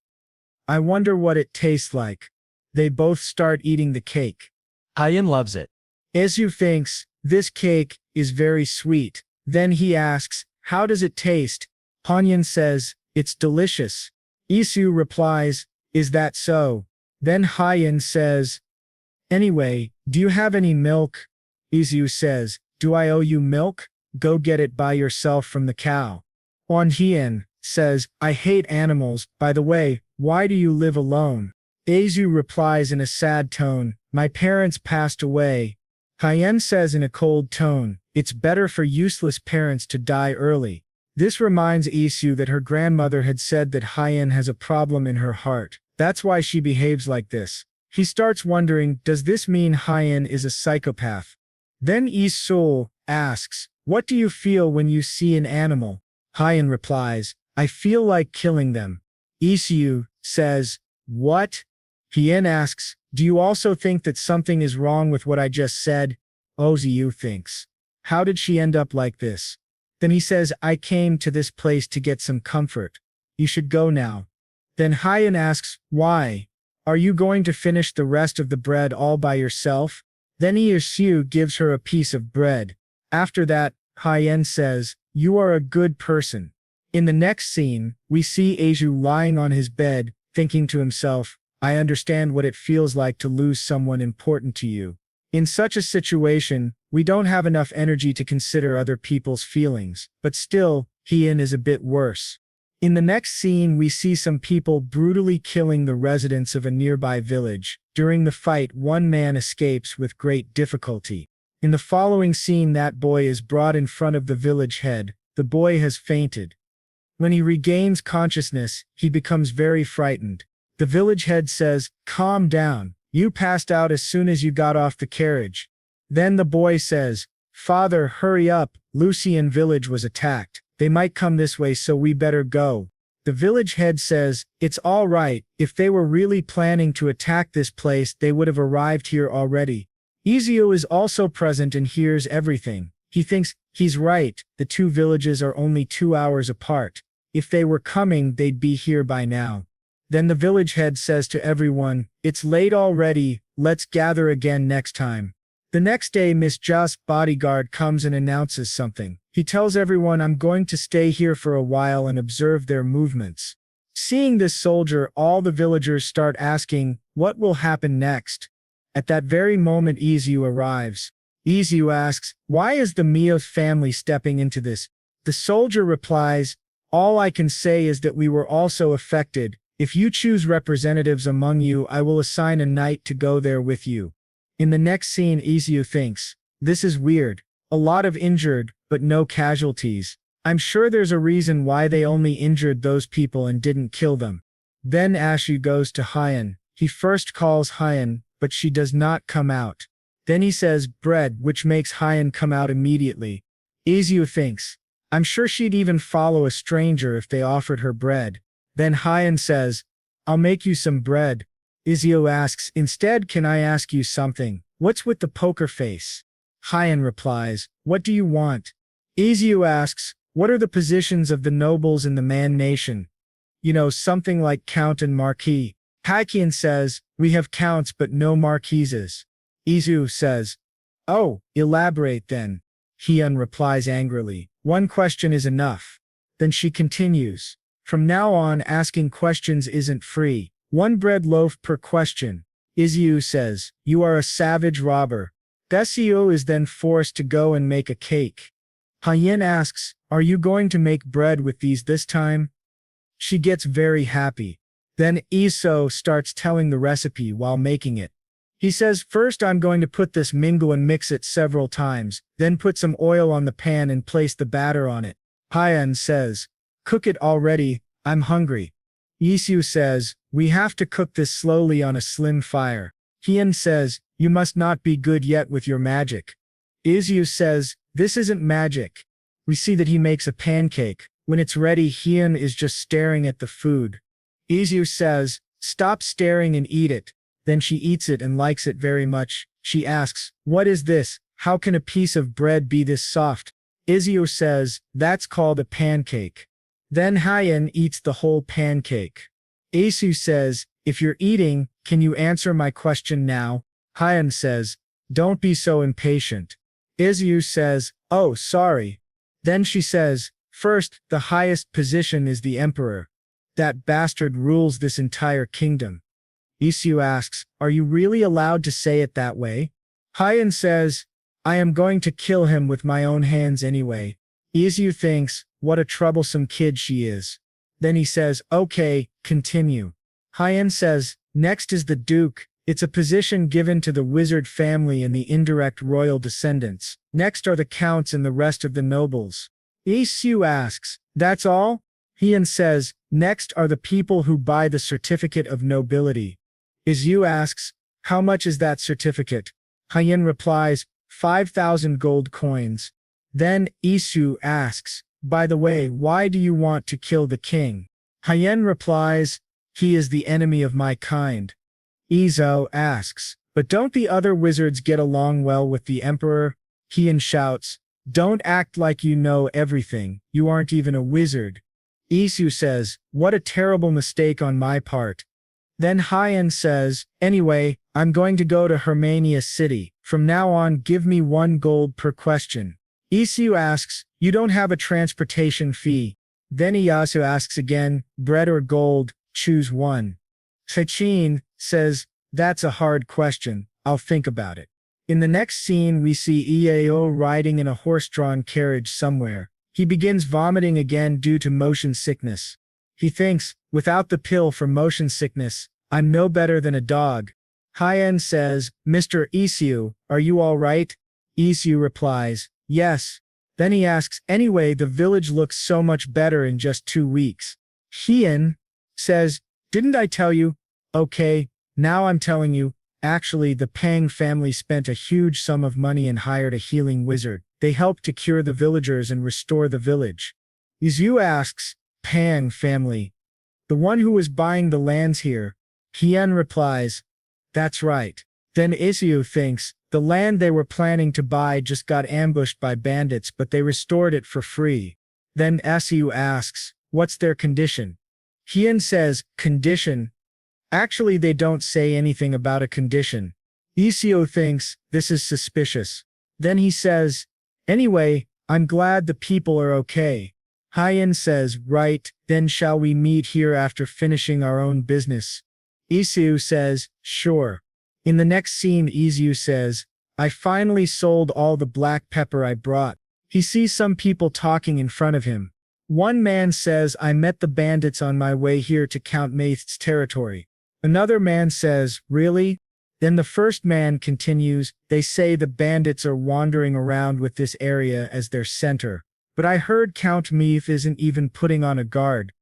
I wonder what it tastes like." They both start eating the cake. Hyen loves it. Isu thinks, this cake is very sweet. Then he asks, "How does it taste?" Hyen says, "It's delicious." Isu replies, "Is that so?" Then Hyen says, "Anyway, do you have any milk?" Isu says, "Do I owe you milk? Go get it by yourself from the cow." Hyen says, "I hate animals. By the way, why do you live alone?" Isu replies in a sad tone, my parents passed away. Hyen says in a cold tone, it's better for useless parents to die early. This reminds Isu that her grandmother had said that Hyen has a problem in her heart. That's why she behaves like this. He starts wondering, does this mean Hyen is a psychopath? Then Isul asks, what do you feel when you see an animal? Hyen replies, I feel like killing them. Isu says, what? Hyen asks, do you also think that something is wrong with what I just said? Oziu thinks, how did she end up like this? Then he says, I came to this place to get some comfort. You should go now. Then Hyen asks, why? Are you going to finish the rest of the bread all by yourself? Then Isu gives her a piece of bread. After that, Hyen says, you are a good person. In the next scene, we see Isu lying on his bed, thinking to himself, I understand what it feels like to lose someone important to you. In such a situation, we don't have enough energy to consider other people's feelings, but still, Hyen is a bit worse. In the next scene, we see some people brutally killing the residents of a nearby village. During the fight, one man escapes with great difficulty. In the following scene, that boy is brought in front of the village head. The boy has fainted. When he regains consciousness, he becomes very frightened. The village head says, calm down. You passed out as soon as you got off the carriage. Then the boy says, Father, hurry up. Lucian village was attacked. They might come this way, so we better go. The village head says, it's all right. If they were really planning to attack this place, they would have arrived here already. Izuo is also present and hears everything. He thinks, he's right. The two villages are only 2 hours apart. If they were coming, they'd be here by now. Then the village head says to everyone, it's late already, let's gather again next time. The next day, Miss Ja's bodyguard comes and announces something. He tells everyone, I'm going to stay here for a while and observe their movements. Seeing this soldier, all the villagers start asking, what will happen next? At that very moment, Izu arrives. Izu asks, why is the Mio family stepping into this? The soldier replies, all I can say is that we were also affected. If you choose representatives among you, I will assign a knight to go there with you. In the next scene, Izu thinks, this is weird. A lot of injured, but no casualties. I'm sure there's a reason why they only injured those people and didn't kill them. Then Ashu goes to Hyen. He first calls Hyen, but she does not come out. Then he says bread, which makes Hyen come out immediately. Izu thinks, I'm sure she'd even follow a stranger if they offered her bread. Then Hyen says, I'll make you some bread. Izu asks, instead, can I ask you something? What's with the poker face? Hyen replies, what do you want? Izu asks, what are the positions of the nobles in the Man Nation? You know, something like count and marquis. Hyen says, we have counts but no marquises. Izu says, oh, elaborate then. Hyen replies angrily, one question is enough. Then she continues, from now on asking questions isn't free. 1 bread loaf per question. Izu says, you are a savage robber. Desio is then forced to go and make a cake. Hyen asks, are you going to make bread with these this time? She gets very happy. Then Iso starts telling the recipe while making it. He says, first I'm going to put this mingle and mix it several times, then put some oil on the pan and place the batter on it. Hyen says, cook it already, I'm hungry. Isu says, we have to cook this slowly on a slim fire. Hyen says, you must not be good yet with your magic. Isu says, this isn't magic. We see that he makes a pancake. When it's ready, Hyen is just staring at the food. Isu says, stop staring and eat it. Then she eats it and likes it very much. She asks, what is this? How can a piece of bread be this soft? Isu says, that's called a pancake. Then Hyen eats the whole pancake. Isu says, if you're eating, can you answer my question now? Hyen says, don't be so impatient. Isu says, oh, sorry. Then she says, first, the highest position is the emperor. That bastard rules this entire kingdom. Isu asks, are you really allowed to say it that way? Hyen says, I am going to kill him with my own hands anyway. Isu thinks, what a troublesome kid she is. Then he says, okay, continue. Hyen says, Next is the Duke. It's a position given to the wizard family and the indirect royal descendants. Next are the counts and the rest of the nobles. Isu asks, "That's all?" Heian says, "Next are the people who buy the certificate of nobility." Isu asks, "How much is that certificate?" Heian replies, 5,000 gold coins. Then Isu asks, "By the way, why do you want to kill the king?" Heian replies, "He is the enemy of my kind." Izo asks, "But don't the other wizards get along well with the emperor?" Heian shouts, "Don't act like you know everything, you aren't even a wizard." Isu says, "What a terrible mistake on my part." Then Heian says, "Anyway, I'm going to go to Hermania City. From now on, give me 1 gold per question." Isu asks, "You don't have a transportation fee." Then Iyasu asks again, "Bread or gold, choose one." Sachin says, "That's a hard question, I'll think about it." In the next scene we see Iao riding in a horse-drawn carriage somewhere. He begins vomiting again due to motion sickness. He thinks, "Without the pill for motion sickness, I'm no better than a dog." Heian says, "Mr. Isu, are you all right?" Isu replies, "Yes." Then he asks, "Anyway, the village looks so much better in just 2 weeks." Heian says, "Didn't I tell you?" "Okay, now I'm telling you." Actually, the Pang family spent a huge sum of money and hired a healing wizard. They helped to cure the villagers and restore the village. Izu asks, "Pang family? The one who was buying the lands here?" Heian replies, "That's right." Then Isu thinks, the land they were planning to buy just got ambushed by bandits, but they restored it for free. Then Isu asks, "What's their condition?" Heian says, "Condition? Actually, they don't say anything about a condition." Isu thinks, this is suspicious. Then he says, "Anyway, I'm glad the people are okay." Heian says, "Right, then shall we meet here after finishing our own business?" Isu says, "Sure." In the next scene Isu says, "I finally sold all the black pepper I brought." He sees some people talking in front of him. One man says, "I met the bandits on my way here to Count Maith's territory." Another man says, "Really?" Then the first man continues, "They say the bandits are wandering around with this area as their center. But I heard Count Meath isn't even putting on a guard."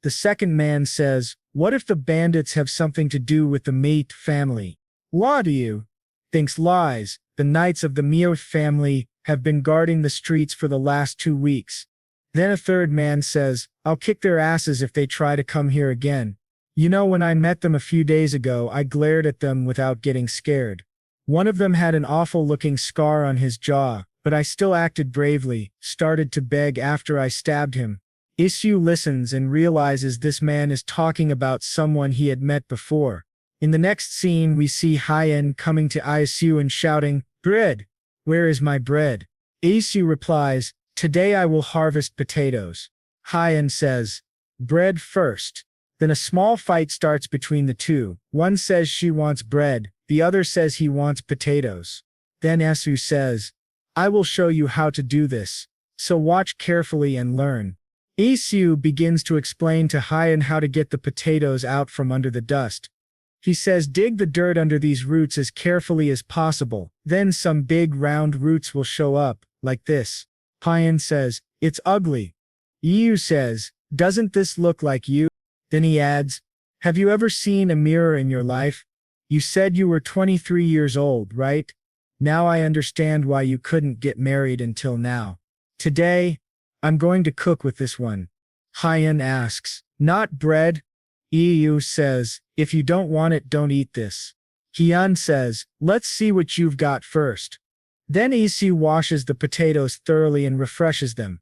The second man says, "What if the bandits have something to do with the Meath family?" What do you thinks lies? The knights of the Meath family have been guarding the streets for the last 2 weeks. Then a third man says, "I'll kick their asses if they try to come here again. You know, when I met them a few days ago, I glared at them without getting scared. One of them had an awful-looking scar on his jaw, but I still acted bravely, started to beg after I stabbed him." Isu listens and realizes this man is talking about someone he had met before. In the next scene we see Heian coming to Isu and shouting, "Bread! Where is my bread?" Isu replies, "Today I will harvest potatoes." Heian says, "Bread first." Then a small fight starts between the two. One says she wants bread, the other says he wants potatoes. Then Isu says, "I will show you how to do this. So watch carefully and learn." Isu begins to explain to Heian how to get the potatoes out from under the dust. He says, "Dig the dirt under these roots as carefully as possible. Then some big round roots will show up, like this." Heian says, "It's ugly." Isu says, "Doesn't this look like you?" Then he adds, "Have you ever seen a mirror in your life? You said you were 23 years old, right? Now I understand why you couldn't get married until now. Today, I'm going to cook with this one." Heian asks, "Not bread?" Isu says, "If you don't want it, don't eat this." Heian says, "Let's see what you've got first." Then Isu washes the potatoes thoroughly and refreshes them.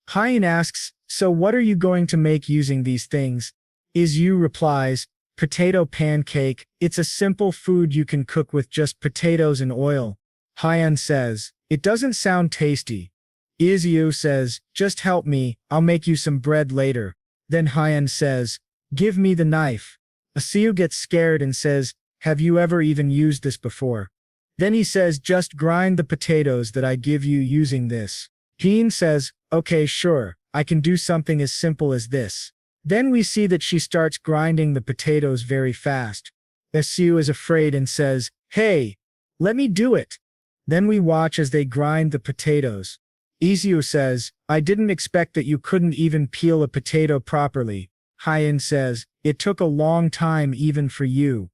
Heian asks, "So what are you going to make using these things?" Isu replies, "Potato pancake. It's a simple food you can cook with just potatoes and oil." Heian says, "It doesn't sound tasty." Isu says, "Just help me, I'll make you some bread later." Then Heian says, "Give me the knife." Isu gets scared and says, "Have you ever even used this before?" Then he says, "Just grind the potatoes that I give you using this." Heian says, "Okay, sure, I can do something as simple as this." Then we see that she starts grinding the potatoes very fast. Isu is afraid and says, "Hey, let me do it." Then we watch as they grind the potatoes. Isu says, "I didn't expect that you couldn't even peel a potato properly." Hyen says, "It took a long time even for you."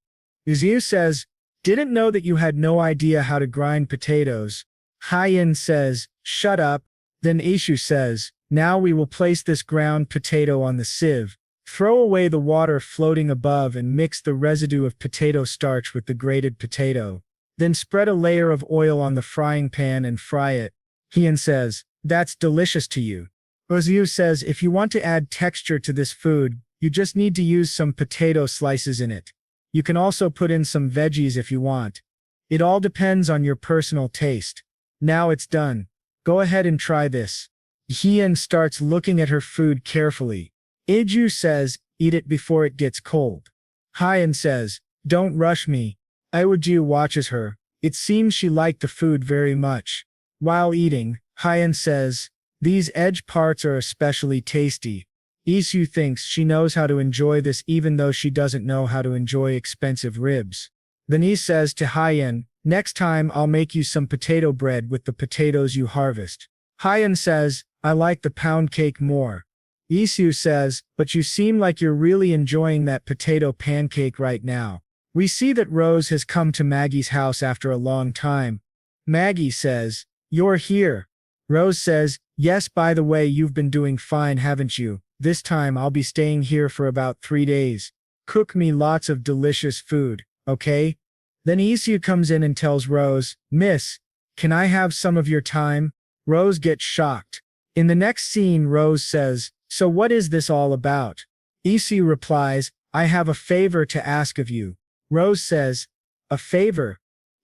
Isu says, "Didn't know that you had no idea how to grind potatoes." Hyen says, "Shut up." Then Isu says, "Now we will place this ground potato on the sieve. Throw away the water floating above and mix the residue of potato starch with the grated potato. Then spread a layer of oil on the frying pan and fry it." Hyen says, "That's delicious to you." Isu says, "If you want to add texture to this food, you just need to use some potato slices in it. You can also put in some veggies if you want. It all depends on your personal taste. Now it's done. Go ahead and try this." Hyen starts looking at her food carefully. Iju says, "Eat it before it gets cold." Hyen says, "Don't rush me." Iwaju watches her. It seems she liked the food very much. While eating, Hyen says, "These edge parts are especially tasty." Isu thinks she knows how to enjoy this even though she doesn't know how to enjoy expensive ribs. Then he says to Hyen, "Next time I'll make you some potato bread with the potatoes you harvest." Hyen says, "I like the pound cake more." Isu says, "But you seem like you're really enjoying that potato pancake right now." We see that Rose has come to Maggie's house after a long time. Maggie says, "You're here." Rose says, "Yes, by the way, you've been doing fine, haven't you? This time I'll be staying here for about 3 days. Cook me lots of delicious food, okay?" Then Isu comes in and tells Rose, "Miss, can I have some of your time?" Rose gets shocked. In the next scene, Rose says, "So what is this all about?" Isu replies, "I have a favor to ask of you." Rose says, "A favor?"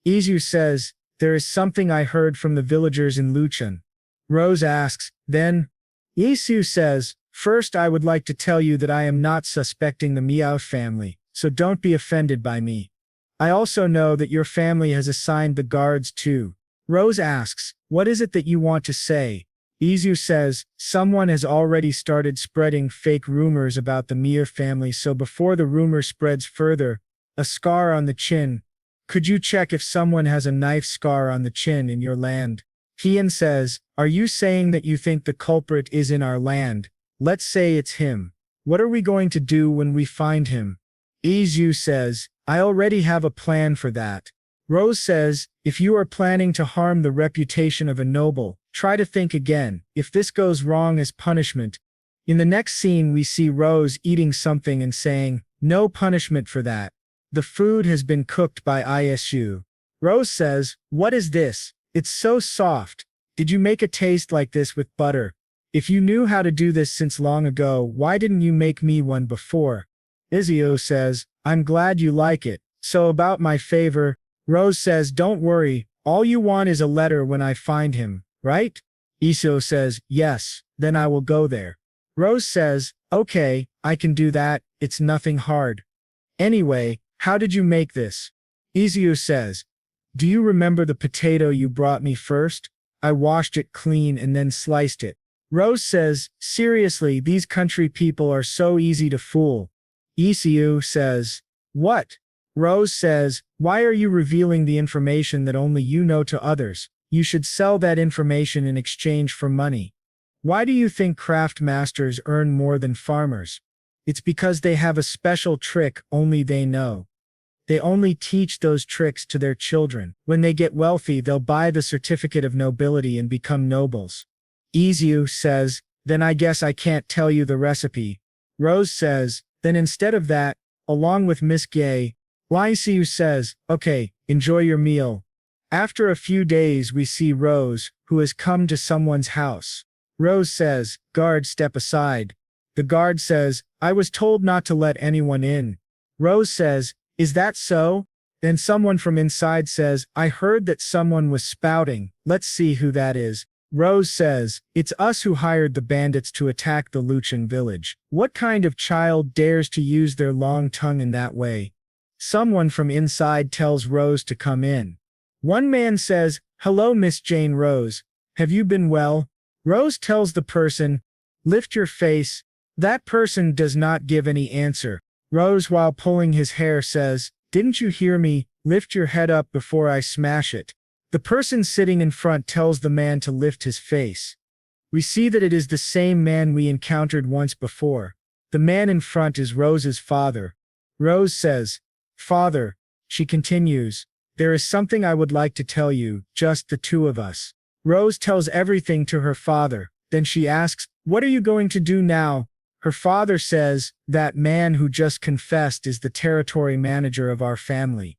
Isu says, "There is something I heard from the villagers in Luchun." Rose asks, "Then?" Isu says, "First I would like to tell you that I am not suspecting the Miao family, so don't be offended by me. I also know that your family has assigned the guards too." Rose asks, "What is it that you want to say?" Isu says, "Someone has already started spreading fake rumors about the Miao family, so before the rumor spreads further, a scar on the chin. Could you check if someone has a knife scar on the chin in your land?" Hyen says, "Are you saying that you think the culprit is in our land? Let's say it's him. What are we going to do when we find him?" Isu says, "I already have a plan for that." Rose says, "If you are planning to harm the reputation of a noble, try to think again, if this goes wrong as punishment." In the next scene we see Rose eating something and saying, "No punishment for that. The food has been cooked by Isu." Rose says, "What is this? It's so soft. Did you make a taste like this with butter? If you knew how to do this since long ago, why didn't you make me one before?" Isu says, "I'm glad you like it. So about my favor." Rose says, "Don't worry, all you want is a letter when I find him, right?" Isu says, "Yes, then I will go there." Rose says, "Okay, I can do that, it's nothing hard. Anyway, how did you make this?" Isu says, "Do you remember the potato you brought me first? I washed it clean and then sliced it." Rose says, "Seriously, these country people are so easy to fool." Isu says, "What?" Rose says, "Why are you revealing the information that only you know to others? You should sell that information in exchange for money. Why do you think craft masters earn more than farmers? It's because they have a special trick only they know. They only teach those tricks to their children. When they get wealthy, they'll buy the certificate of nobility and become nobles." Isu says, "Then I guess I can't tell you the recipe." Rose says, "Then instead of that, along with Miss Gay." Isu says, "Okay, enjoy your meal." After a few days we see Rose, who has come to someone's house. Rose says, "Guard, step aside." The guard says, "I was told not to let anyone in." Rose says, "Is that so?" Then someone from inside says, "I heard that someone was spouting. Let's see who that is." Rose says, "It's us who hired the bandits to attack the Luchun village. What kind of child dares to use their long tongue in that way?" Someone from inside tells Rose to come in. One man says, "Hello, Miss Jane Rose. Have you been well?" Rose tells the person, "Lift your face." That person does not give any answer. Rose, while pulling his hair, says, Didn't you hear me? Lift your head up before I smash it. The person sitting in front tells the man to lift his face. We see that it is the same man we encountered once before. The man in front is Rose's father. Rose says, "Father," she continues, "there is something I would like to tell you, just the two of us." Rose tells everything to her father. Then she asks, "What are you going to do now?" Her father says, "That man who just confessed is the territory manager of our family.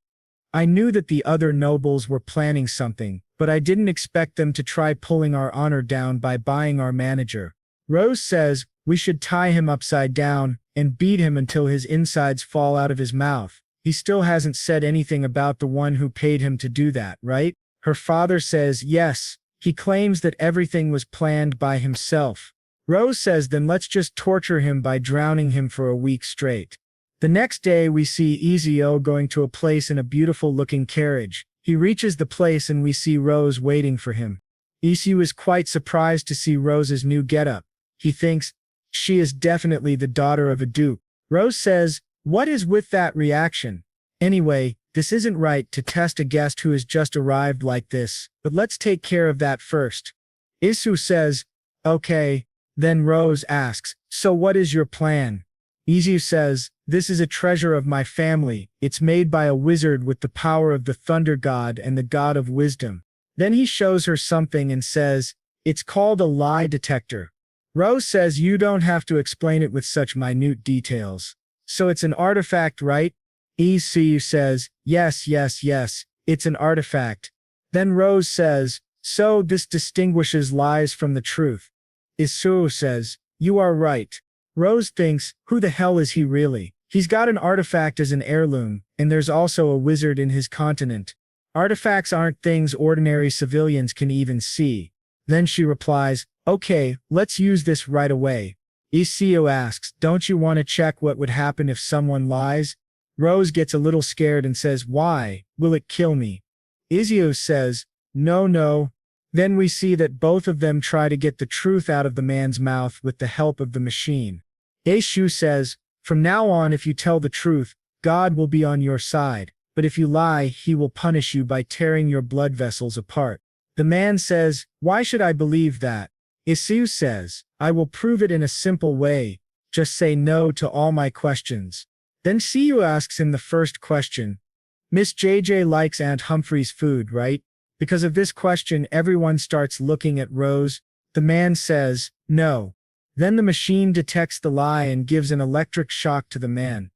I knew that the other nobles were planning something, but I didn't expect them to try pulling our honor down by buying our manager." Rose says, "We should tie him upside down and beat him until his insides fall out of his mouth. He still hasn't said anything about the one who paid him to do that, right?" Her father says, "Yes. He claims that everything was planned by himself." Rose says, "Then let's just torture him by drowning him for a week straight." The next day we see Izu going to a place in a beautiful-looking carriage. He reaches the place and we see Rose waiting for him. Isu is quite surprised to see Rose's new getup. He thinks, she is definitely the daughter of a duke. Rose says, "What is with that reaction? Anyway, this isn't right to test a guest who has just arrived like this, but let's take care of that first." Isu says, "Okay." Then Rose asks, "So what is your plan?" Izu says, "This is a treasure of my family. It's made by a wizard with the power of the thunder god and the god of wisdom." Then he shows her something and says, "It's called a lie detector." Rose says, "You don't have to explain it with such minute details. So it's an artifact, right?" Izu says, yes, it's an artifact." Then Rose says, "So this distinguishes lies from the truth." Isu says, "You are right." Rose thinks, who the hell is he really? He's got an artifact as an heirloom, and there's also a wizard in his continent. Artifacts aren't things ordinary civilians can even see. Then she replies, "Okay, let's use this right away." Isu asks, "Don't you want to check what would happen if someone lies?" Rose gets a little scared and says, "Why? Will it kill me?" Isu says, No. Then we see that both of them try to get the truth out of the man's mouth with the help of the machine. Isu says, "From now on, if you tell the truth, God will be on your side, but if you lie, he will punish you by tearing your blood vessels apart." The man says, "Why should I believe that?" Isu says, "I will prove it in a simple way. Just say no to all my questions." Then Siu asks him the first question. "Miss JJ likes Aunt Humphrey's food, right?" Because of this question, everyone starts looking at Rose. The man says, "No." Then the machine detects the lie and gives an electric shock to the man.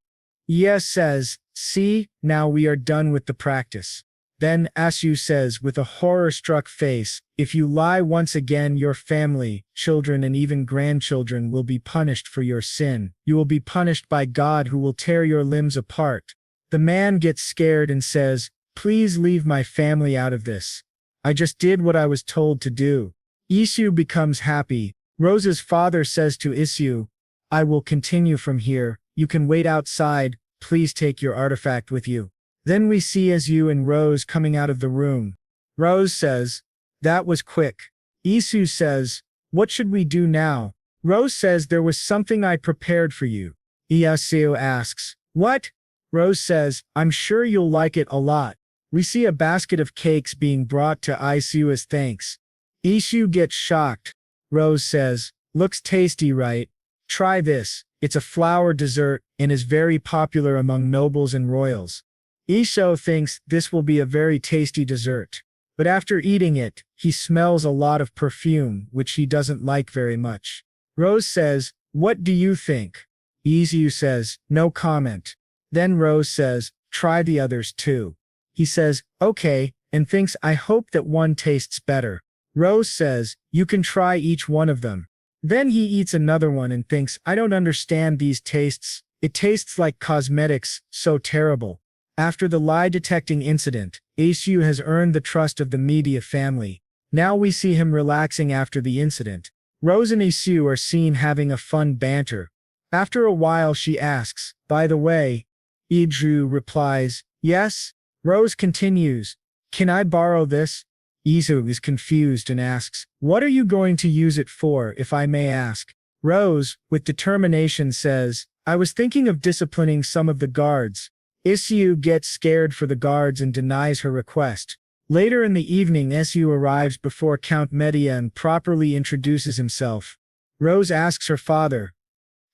Yes says, "See, now we are done with the practice." Then Asu says with a horror-struck face, "If you lie once again, your family, children and even grandchildren will be punished for your sin. You will be punished by God who will tear your limbs apart." The man gets scared and says, "Please leave my family out of this. I just did what I was told to do." Isu becomes happy. Rose's father says to Isu, "I will continue from here. You can wait outside. Please take your artifact with you." Then we see Isu and Rose coming out of the room. Rose says, "That was quick." Isu says, "What should we do now?" Rose says, "There was something I prepared for you." Isu asks, "What?" Rose says, "I'm sure you'll like it a lot." We see a basket of cakes being brought to Isu as thanks. Isu gets shocked. Rose says, "Looks tasty, right? Try this. It's a flour dessert and is very popular among nobles and royals." Isu thinks this will be a very tasty dessert. But after eating it, he smells a lot of perfume, which he doesn't like very much. Rose says, "What do you think?" Isu says, "No comment." Then Rose says, "Try the others too." He says, "Okay," and thinks, "I hope that one tastes better." Rose says, "You can try each one of them." Then he eats another one and thinks, "I don't understand these tastes. It tastes like cosmetics, so terrible." After the lie-detecting incident, Isu has earned the trust of the media family. Now we see him relaxing after the incident. Rose and Isu are seen having a fun banter. After a while she asks, "By the way," Isu replies, "Yes." Rose continues, "Can I borrow this?" Isu is confused and asks, "What are you going to use it for, if I may ask?" Rose, with determination says, "I was thinking of disciplining some of the guards." Isu gets scared for the guards and denies her request. Later in the evening, Isu arrives before Count Medea and properly introduces himself. Rose asks her father,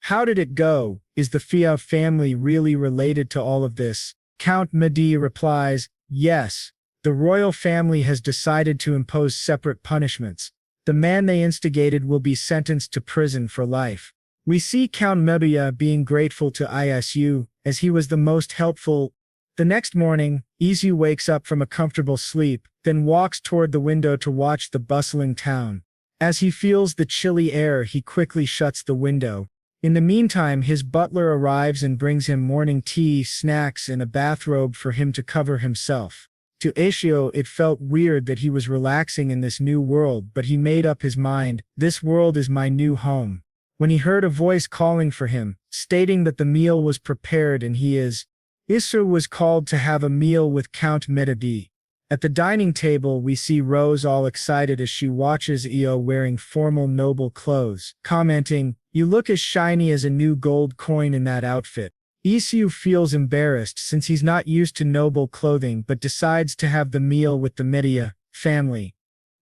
"How did it go? Is the Fia family really related to all of this?" Count Medea replies, "Yes. The royal family has decided to impose separate punishments. The man they instigated will be sentenced to prison for life." We see Count Medea being grateful to Isu, as he was the most helpful. The next morning, Isu wakes up from a comfortable sleep, then walks toward the window to watch the bustling town. As he feels the chilly air, he quickly shuts the window. In the meantime, his butler arrives and brings him morning tea, snacks, and a bathrobe for him to cover himself. To Isu, it felt weird that he was relaxing in this new world, but he made up his mind, "This world is my new home." When he heard a voice calling for him, stating that the meal was prepared and Isu was called to have a meal with Count Medea. At the dining table, we see Rose all excited as she watches Io wearing formal noble clothes, commenting, "You look as shiny as a new gold coin in that outfit." Isu feels embarrassed since he's not used to noble clothing but decides to have the meal with the Medea family.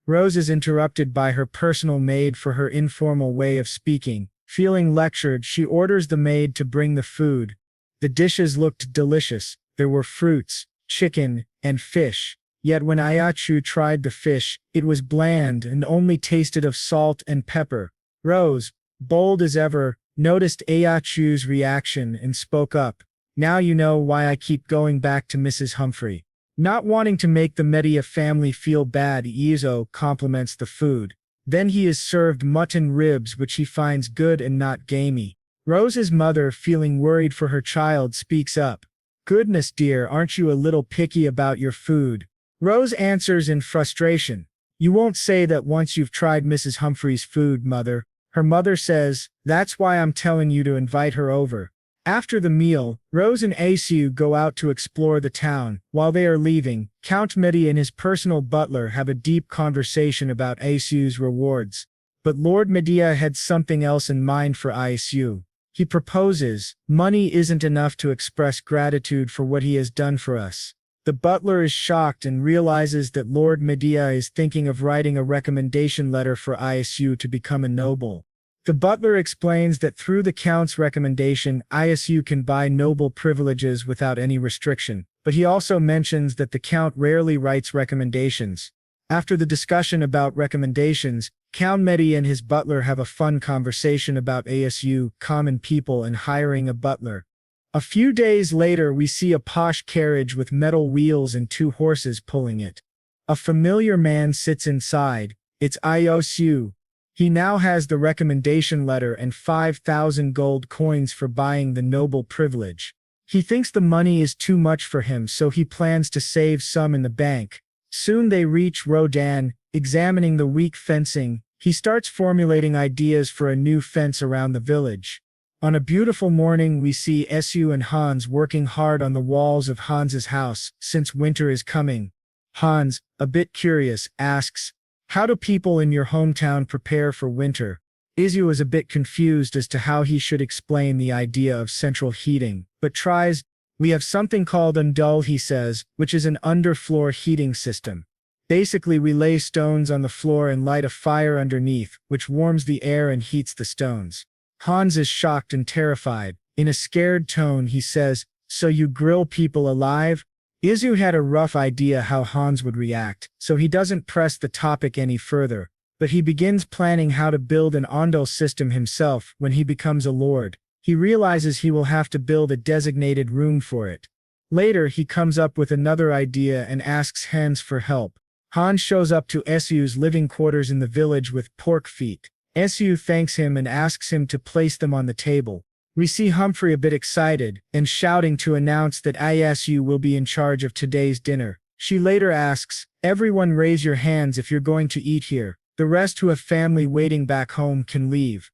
Rose is interrupted by her personal maid for her informal way of speaking. Feeling lectured, she orders the maid to bring the food. The dishes looked delicious. There were fruits, chicken, and fish. Yet when Ayachu tried the fish, it was bland and only tasted of salt and pepper. Rose, bold as ever, noticed Ayachu's reaction and spoke up. "Now you know why I keep going back to Mrs. Humphrey." Not wanting to make the Medea family feel bad, Izo compliments the food. Then he is served mutton ribs, which he finds good and not gamey. Rose's mother, feeling worried for her child, speaks up. "Goodness dear, aren't you a little picky about your food?" Rose answers in frustration, "You won't say that once you've tried Mrs. Humphrey's food, mother." Her mother says, "That's why I'm telling you to invite her over." After the meal, Rose and Isu go out to explore the town. While they are leaving, Count Medea and his personal butler have a deep conversation about Isu's rewards. But Lord Medea had something else in mind for Isu. He proposes, "Money isn't enough to express gratitude for what he has done for us." The butler is shocked and realizes that Lord Medea is thinking of writing a recommendation letter for Isu to become a noble. The butler explains that through the Count's recommendation, Isu can buy noble privileges without any restriction, but he also mentions that the Count rarely writes recommendations. After the discussion about recommendations, Count Medea and his butler have a fun conversation about Isu, common people, and hiring a butler. A few days later, we see a posh carriage with metal wheels and 2 horses pulling it. A familiar man sits inside. It's Isu. He now has the recommendation letter and 5,000 gold coins for buying the noble privilege. He thinks the money is too much for him, so he plans to save some in the bank. Soon they reach Rodan. Examining the weak fencing, he starts formulating ideas for a new fence around the village. On a beautiful morning, we see Isu and Hans working hard on the walls of Hans's house, since winter is coming. Hans, a bit curious, asks, "How do people in your hometown prepare for winter?" Isu is a bit confused as to how he should explain the idea of central heating, but tries. "We have something called undul," he says, which is an underfloor heating system. Basically, we lay stones on the floor and light a fire underneath, which warms the air and heats the stones. Hans is shocked and terrified. In a scared tone, he says, "So you grill people alive?" Isu had a rough idea how Hans would react, so he doesn't press the topic any further, but he begins planning how to build an ondol system himself when he becomes a lord. He realizes he will have to build a designated room for it. Later, he comes up with another idea and asks Hans for help. Hans shows up to Isu's living quarters in the village with pork feet. Isu thanks him and asks him to place them on the table. We see Humphrey a bit excited and shouting to announce that Isu will be in charge of today's dinner. She later asks, "Everyone raise your hands if you're going to eat here. The rest who have family waiting back home can leave."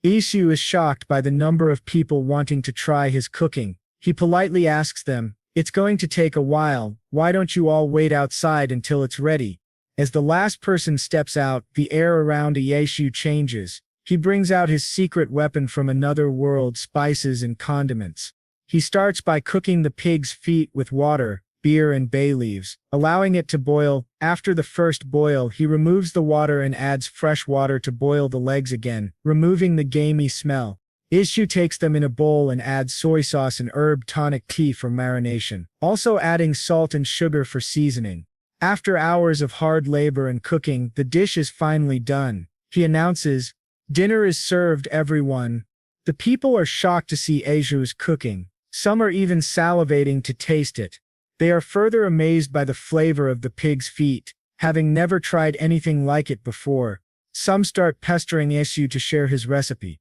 Isu is shocked by the number of people wanting to try his cooking. He politely asks them, "It's going to take a while, why don't you all wait outside until it's ready?" As the last person steps out, the air around Isu changes. He brings out his secret weapon from another world, spices and condiments. He starts by cooking the pig's feet with water, beer and bay leaves, allowing it to boil. After the first boil, he removes the water and adds fresh water to boil the legs again, removing the gamey smell. Isu takes them in a bowl and adds soy sauce and herb tonic tea for marination, also adding salt and sugar for seasoning. After hours of hard labor and cooking, the dish is finally done. He announces, "Dinner is served, everyone." The people are shocked to see Isu's cooking. Some are even salivating to taste it. They are further amazed by the flavor of the pig's feet, having never tried anything like it before. Some start pestering Isu to share his recipe.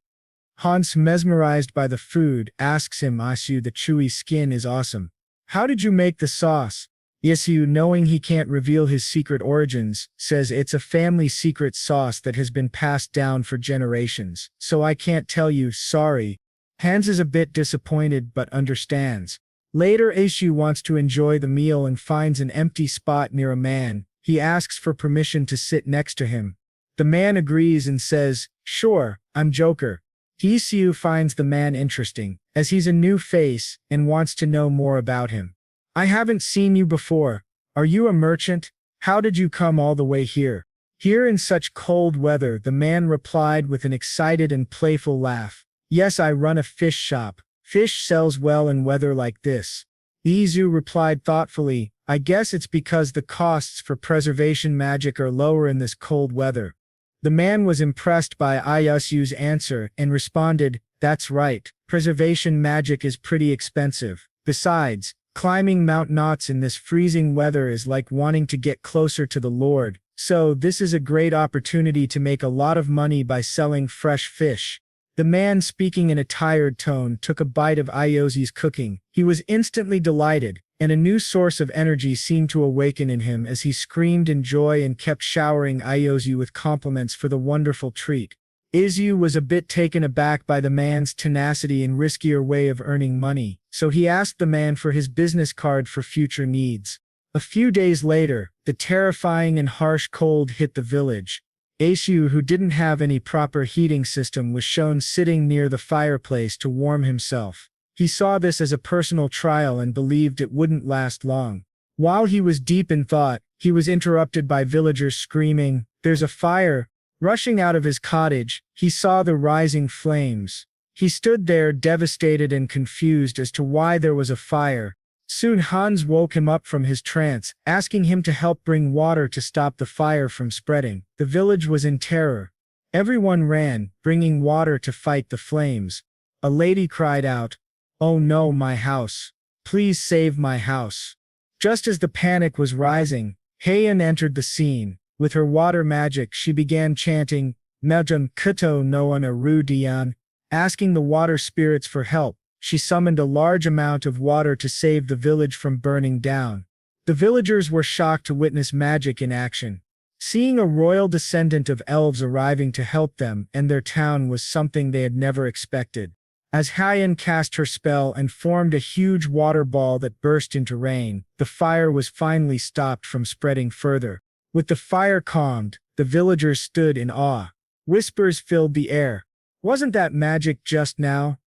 Hans, mesmerized by the food, asks him, "Isu, the chewy skin is awesome. How did you make the sauce?" Isu, knowing he can't reveal his secret origins, says it's a family secret sauce that has been passed down for generations, so I can't tell you, sorry. Hans is a bit disappointed but understands. Later, Isu wants to enjoy the meal and finds an empty spot near a man. He asks for permission to sit next to him. The man agrees and says, "Sure, I'm Joker." Isu finds the man interesting, as he's a new face, and wants to know more about him. "I haven't seen you before. Are you a merchant? How did you come all the way here?" "Here in such cold weather," the man replied with an excited and playful laugh. "Yes, I run a fish shop. Fish sells well in weather like this." Isu replied thoughtfully, "I guess it's because the costs for preservation magic are lower in this cold weather." The man was impressed by Isu's answer and responded, "That's right, preservation magic is pretty expensive. Besides, climbing Mount Knots in this freezing weather is like wanting to get closer to the Lord, so this is a great opportunity to make a lot of money by selling fresh fish." The man, speaking in a tired tone, took a bite of Isu's cooking. He was instantly delighted, and a new source of energy seemed to awaken in him as he screamed in joy and kept showering Isu with compliments for the wonderful treat. Isu was a bit taken aback by the man's tenacity and riskier way of earning money, so he asked the man for his business card for future needs. A few days later, the terrifying and harsh cold hit the village. Isu, who didn't have any proper heating system, was shown sitting near the fireplace to warm himself. He saw this as a personal trial and believed it wouldn't last long. While he was deep in thought, he was interrupted by villagers screaming, "There's a fire!" Rushing out of his cottage, he saw the rising flames. He stood there devastated and confused as to why there was a fire. Soon Hans woke him up from his trance, asking him to help bring water to stop the fire from spreading. The village was in terror. Everyone ran, bringing water to fight the flames. A lady cried out, "Oh no, my house! Please save my house!" Just as the panic was rising, Heian entered the scene. With her water magic, she began chanting, "Meljum Kuto no ana Dian," asking the water spirits for help. She summoned a large amount of water to save the village from burning down. The villagers were shocked to witness magic in action. Seeing a royal descendant of elves arriving to help them and their town was something they had never expected. As Heian cast her spell and formed a huge water ball that burst into rain, the fire was finally stopped from spreading further. With the fire calmed, the villagers stood in awe. Whispers filled the air. "Wasn't that magic just now?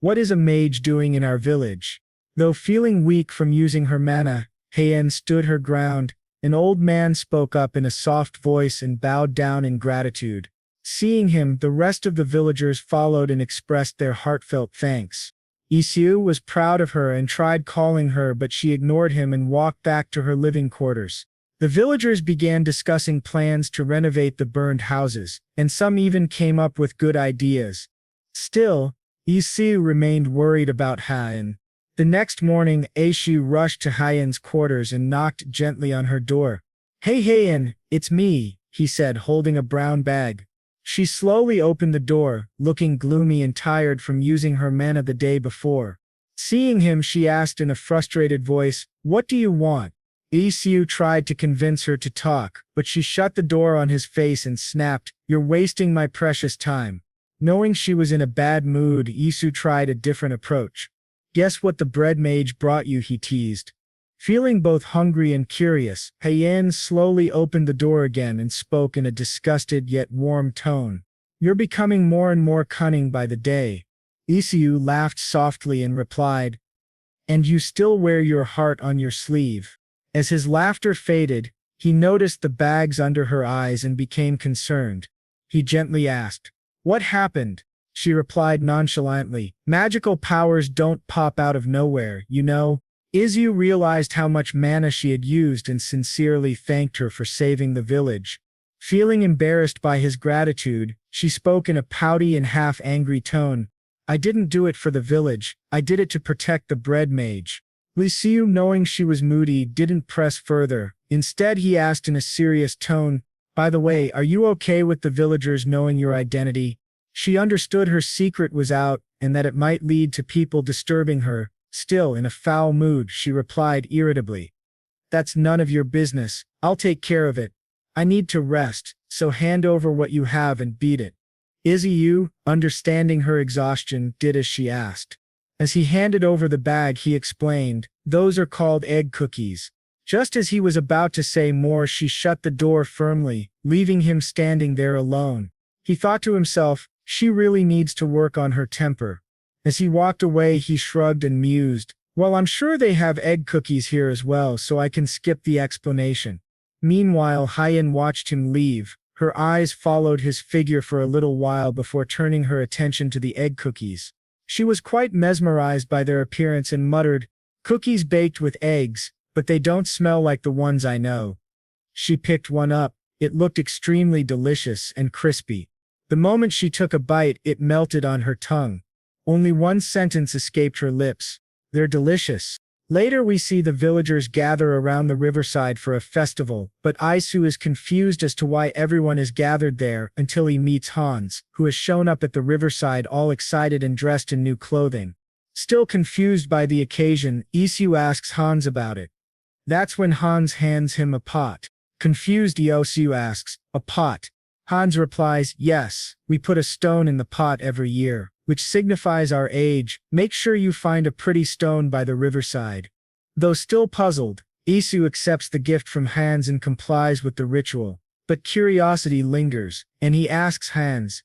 What is a mage doing in our village?" Though feeling weak from using her mana, Heian stood her ground. An old man spoke up in a soft voice and bowed down in gratitude. Seeing him, the rest of the villagers followed and expressed their heartfelt thanks. Isu was proud of her and tried calling her, but she ignored him and walked back to her living quarters. The villagers began discussing plans to renovate the burned houses, and some even came up with good ideas. Still, Isu remained worried about Heian. The next morning, Isu rushed to Heian's quarters and knocked gently on her door. "Hey Heian, it's me," he said, holding a brown bag. She slowly opened the door, looking gloomy and tired from using her mana the day before. Seeing him, she asked in a frustrated voice, "What do you want?" Isu tried to convince her to talk, but she shut the door on his face and snapped, "You're wasting my precious time." Knowing she was in a bad mood, Isu tried a different approach. "Guess what the bread mage brought you," he teased. Feeling both hungry and curious, Heian slowly opened the door again and spoke in a disgusted yet warm tone. "You're becoming more and more cunning by the day." Isu laughed softly and replied, And you still wear your heart on your sleeve. As his laughter faded, he noticed the bags under her eyes and became concerned. He gently asked, "What happened?" She replied nonchalantly, "Magical powers don't pop out of nowhere, you know." Isu realized how much mana she had used and sincerely thanked her for saving the village. Feeling embarrassed by his gratitude, she spoke in a pouty and half-angry tone. "I didn't do it for the village, I did it to protect the bread mage." Isu, knowing she was moody, didn't press further. Instead, he asked in a serious tone, "By the way, are you okay with the villagers knowing your identity?" She understood her secret was out, and that it might lead to people disturbing her. Still in a foul mood, she replied irritably, "That's none of your business, I'll take care of it. I need to rest, so hand over what you have and beat it." Izu, understanding her exhaustion, did as she asked. As he handed over the bag, he explained, "Those are called egg cookies." Just as he was about to say more, she shut the door firmly, leaving him standing there alone. He thought to himself, she really needs to work on her temper. As he walked away, he shrugged and mused, "Well, I'm sure they have egg cookies here as well, so I can skip the explanation." Meanwhile, Hyen watched him leave. Her eyes followed his figure for a little while before turning her attention to the egg cookies. She was quite mesmerized by their appearance and muttered, "Cookies baked with eggs, but they don't smell like the ones I know." She picked one up. It looked extremely delicious and crispy. The moment she took a bite, it melted on her tongue. Only one sentence escaped her lips: "They're delicious." Later we see the villagers gather around the riverside for a festival, but Isu is confused as to why everyone is gathered there until he meets Hans, who has shown up at the riverside all excited and dressed in new clothing. Still confused by the occasion, Isu asks Hans about it. That's when Hans hands him a pot. Confused, Isu asks, "A pot?" Hans replies, "Yes, we put a stone in the pot every year, which signifies our age. Make sure you find a pretty stone by the riverside." Though still puzzled, Isu accepts the gift from Hans and complies with the ritual. But curiosity lingers, and he asks Hans,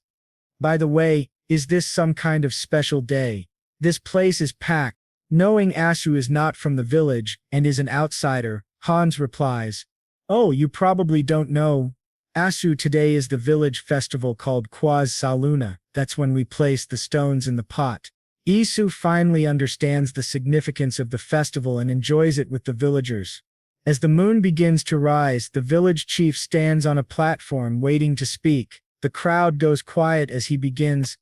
"By the way, is this some kind of special day? This place is packed." Knowing Asu is not from the village and is an outsider, Hans replies, "Oh, you probably don't know. Asu, today is the village festival called Quaz Saluna. That's when we place the stones in the pot." Isu finally understands the significance of the festival and enjoys it with the villagers. As the moon begins to rise, the village chief stands on a platform waiting to speak. The crowd goes quiet as he begins,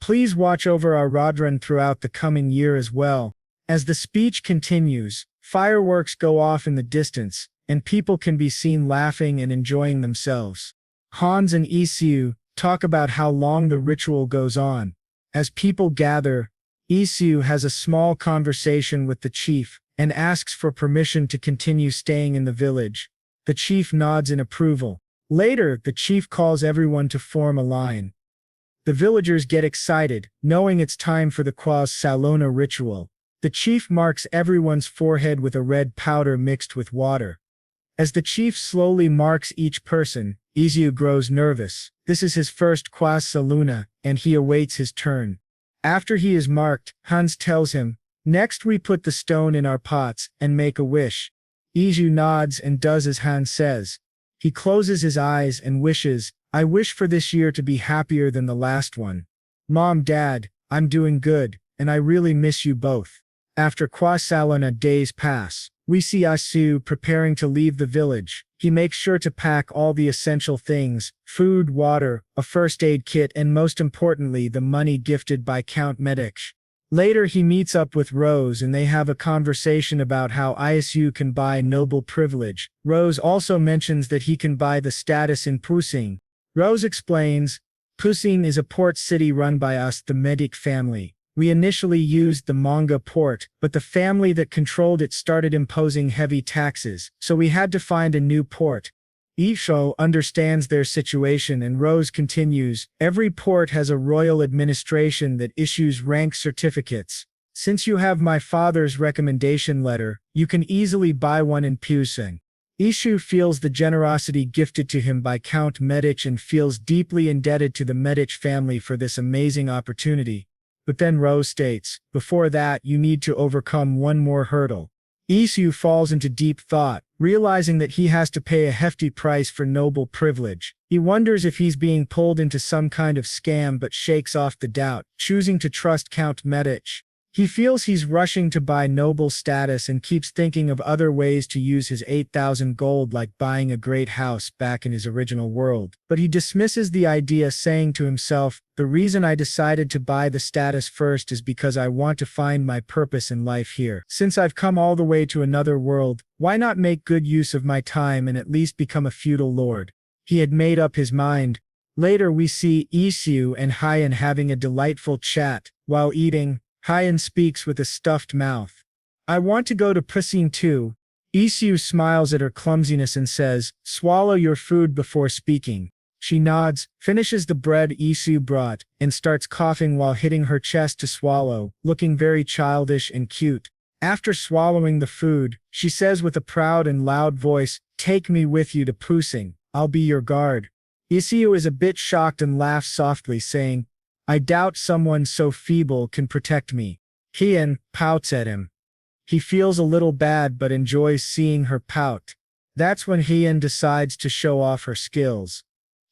"Please watch over our Radran throughout the coming year as well." As the speech continues, fireworks go off in the distance, and people can be seen laughing and enjoying themselves. Hans and Isu talk about how long the ritual goes on. As people gather, Isu has a small conversation with the chief and asks for permission to continue staying in the village. The chief nods in approval. Later, the chief calls everyone to form a line. The villagers get excited, knowing it's time for the Quaz Salona ritual. The chief marks everyone's forehead with a red powder mixed with water. As the chief slowly marks each person, Isu grows nervous. This is his first Quaz Saluna, and he awaits his turn. After he is marked, Hans tells him, "Next we put the stone in our pots and make a wish." Isu nods and does as Hans says. He closes his eyes and wishes, "I wish for this year to be happier than the last one. Mom, Dad, I'm doing good, and I really miss you both." After Quaz Salona days pass, we see Isu preparing to leave the village. He makes sure to pack all the essential things: food, water, a first aid kit, and most importantly, the money gifted by Count Medich. Later he meets up with Rose and they have a conversation about how Isu can buy noble privilege. Rose also mentions that he can buy the status in Pusing. Rose explains, "Pusing is a port city run by us, the Medich family. We initially used the manga port, but the family that controlled it started imposing heavy taxes, so we had to find a new port." Isho understands their situation and Rose continues, "Every port has a royal administration that issues rank certificates. Since you have my father's recommendation letter, you can easily buy one in Pusing." Ishu feels the generosity gifted to him by Count Medich and feels deeply indebted to the Medich family for this amazing opportunity. But then Rose states, before that you need to overcome one more hurdle. Isu falls into deep thought, realizing that he has to pay a hefty price for noble privilege. He wonders if he's being pulled into some kind of scam but shakes off the doubt, choosing to trust Count Medich. He feels he's rushing to buy noble status and keeps thinking of other ways to use his 8,000 gold, like buying a great house back in his original world. But he dismisses the idea, saying to himself, the reason I decided to buy the status first is because I want to find my purpose in life here. Since I've come all the way to another world, why not make good use of my time and at least become a feudal lord? He had made up his mind. Later we see Isu and Hyen having a delightful chat. While eating, Hyen speaks with a stuffed mouth. I want to go to cuisine too. Isu smiles at her clumsiness and says, swallow your food before speaking. She nods, finishes the bread Isu brought, and starts coughing while hitting her chest to swallow, looking very childish and cute. After swallowing the food, she says with a proud and loud voice, take me with you to cuisine. I'll be your guard. Isu is a bit shocked and laughs softly, saying, I doubt someone so feeble can protect me. Hyen pouts at him. He feels a little bad but enjoys seeing her pout. That's when Hyen decides to show off her skills.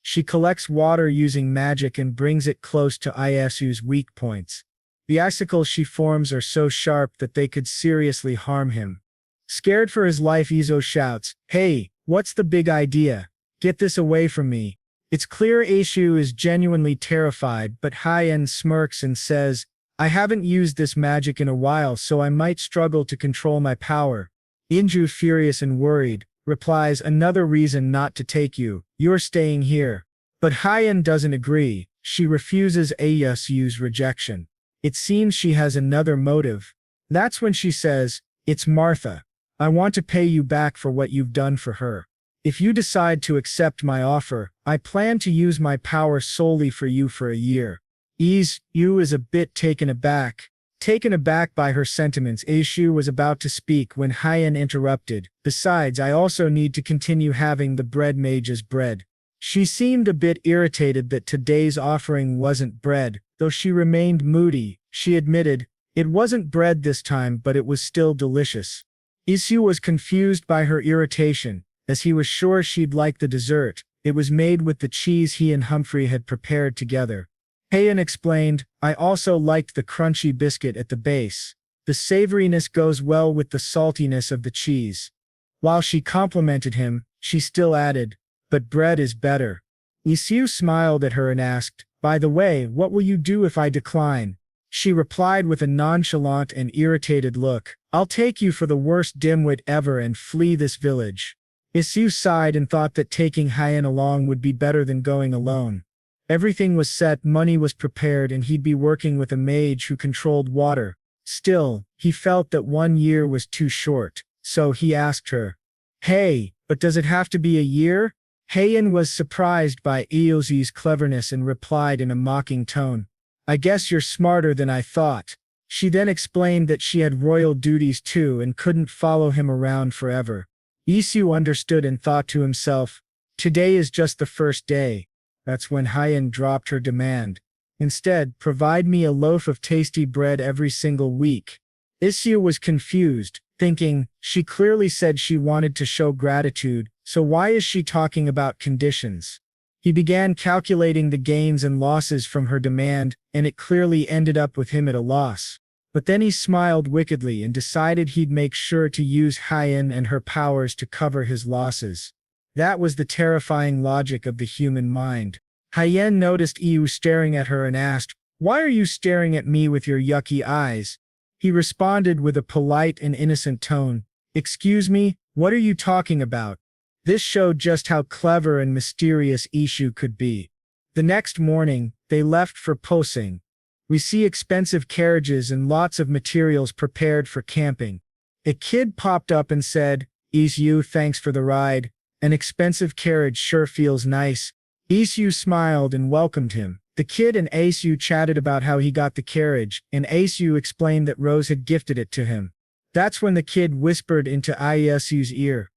She collects water using magic and brings it close to Isu's weak points. The icicles she forms are so sharp that they could seriously harm him. Scared for his life, Isu shouts, hey, what's the big idea? Get this away from me. It's clear Isu is genuinely terrified, but Hyen smirks and says, I haven't used this magic in a while, so I might struggle to control my power. Inju, furious and worried, replies, another reason not to take you. You're staying here. But Hyen doesn't agree. She refuses Isu's rejection. It seems she has another motive. That's when she says, it's Martha. I want to pay you back for what you've done for her. If you decide to accept my offer, I plan to use my power solely for you for a year. Isu is a bit taken aback. Taken aback by her sentiments, Isu was about to speak when Hyen interrupted. Besides, I also need to continue having the bread mage's bread. She seemed a bit irritated that today's offering wasn't bread, though she remained moody. She admitted, it wasn't bread this time, but it was still delicious. Isu was confused by her irritation, as he was sure she'd like the dessert. It was made with the cheese he and Humphrey had prepared together. Hyen explained, I also liked the crunchy biscuit at the base. The savoriness goes well with the saltiness of the cheese. While she complimented him, she still added, but bread is better. Isu smiled at her and asked, by the way, what will you do if I decline? She replied with a nonchalant and irritated look, I'll take you for the worst dimwit ever and flee this village. Isu sighed and thought that taking Hyen along would be better than going alone. Everything was set, money was prepared, and he'd be working with a mage who controlled water. Still, he felt that 1 year was too short, so he asked her, hey, but does it have to be a year? Hyen was surprised by Isu's cleverness and replied in a mocking tone, I guess you're smarter than I thought. She then explained that she had royal duties too and couldn't follow him around forever. Isu understood and thought to himself, today is just the first day. That's when Hyen dropped her demand. Instead, provide me a loaf of tasty bread every single week. Isu was confused, thinking, she clearly said she wanted to show gratitude, so why is she talking about conditions? He began calculating the gains and losses from her demand, and it clearly ended up with him at a loss. But then he smiled wickedly and decided he'd make sure to use Hyen and her powers to cover his losses. That was the terrifying logic of the human mind. Hyen noticed Isu staring at her and asked, why are you staring at me with your yucky eyes? He responded with a polite and innocent tone, excuse me, what are you talking about? This showed just how clever and mysterious Isu could be. The next morning, they left for cuisine. We see expensive carriages and lots of materials prepared for camping. A kid popped up and said, Isu, thanks for the ride. An expensive carriage sure feels nice. Isu smiled and welcomed him. The kid and Isu chatted about how he got the carriage, and Isu explained that Rose had gifted it to him. That's when the kid whispered into Isu's ear,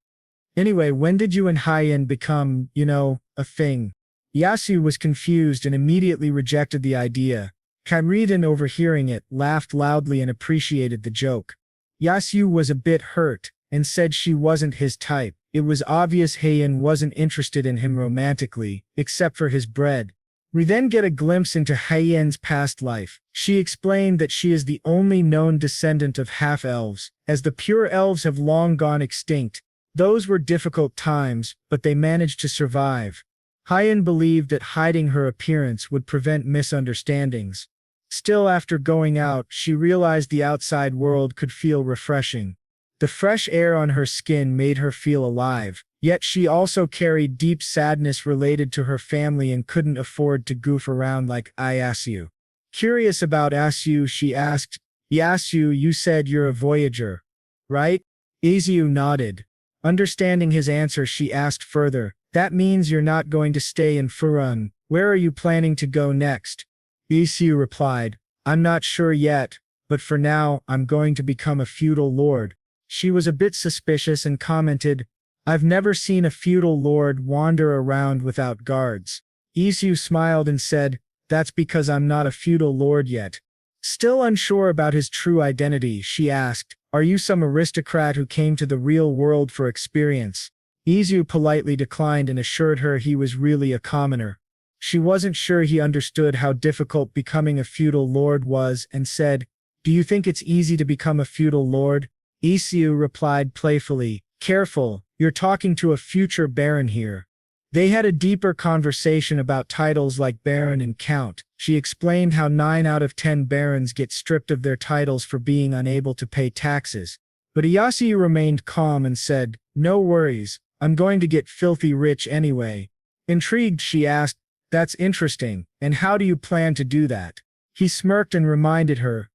anyway, when did you and Hyen become, a thing? Yasu was confused and immediately rejected the idea. Kairiden, overhearing it, laughed loudly and appreciated the joke. Yasu was a bit hurt, and said she wasn't his type. It was obvious Heian wasn't interested in him romantically, except for his bread. We then get a glimpse into Heian's past life. She explained that she is the only known descendant of half-elves, as the pure elves have long gone extinct. Those were difficult times, but they managed to survive. Heian believed that hiding her appearance would prevent misunderstandings. Still, after going out, she realized the outside world could feel refreshing. The fresh air on her skin made her feel alive, yet she also carried deep sadness related to her family and couldn't afford to goof around like Isu. Curious about Asu, she asked, "Yasu, you said you're a voyager, right?" Isu nodded. Understanding his answer, she asked further, "That means you're not going to stay in Furun. Where are you planning to go next?" Isu replied, "I'm not sure yet, but for now, I'm going to become a feudal lord." She was a bit suspicious and commented, "I've never seen a feudal lord wander around without guards." Isu smiled and said, "That's because I'm not a feudal lord yet." Still unsure about his true identity, she asked, "Are you some aristocrat who came to the real world for experience?" Isu politely declined and assured her he was really a commoner. She wasn't sure he understood how difficult becoming a feudal lord was and said, "Do you think it's easy to become a feudal lord?" Isu replied playfully, "Careful, you're talking to a future baron here." They had a deeper conversation about titles like baron and count. She explained how 9 out of 10 barons get stripped of their titles for being unable to pay taxes. But Iyasu remained calm and said, "No worries, I'm going to get filthy rich anyway." Intrigued, she asked, "That's interesting, and how do you plan to do that?" He smirked and reminded her,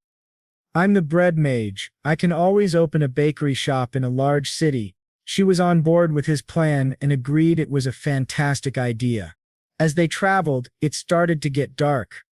"I'm the bread mage. I can always open a bakery shop in a large city." She was on board with his plan and agreed it was a fantastic idea. As they traveled, it started to get dark.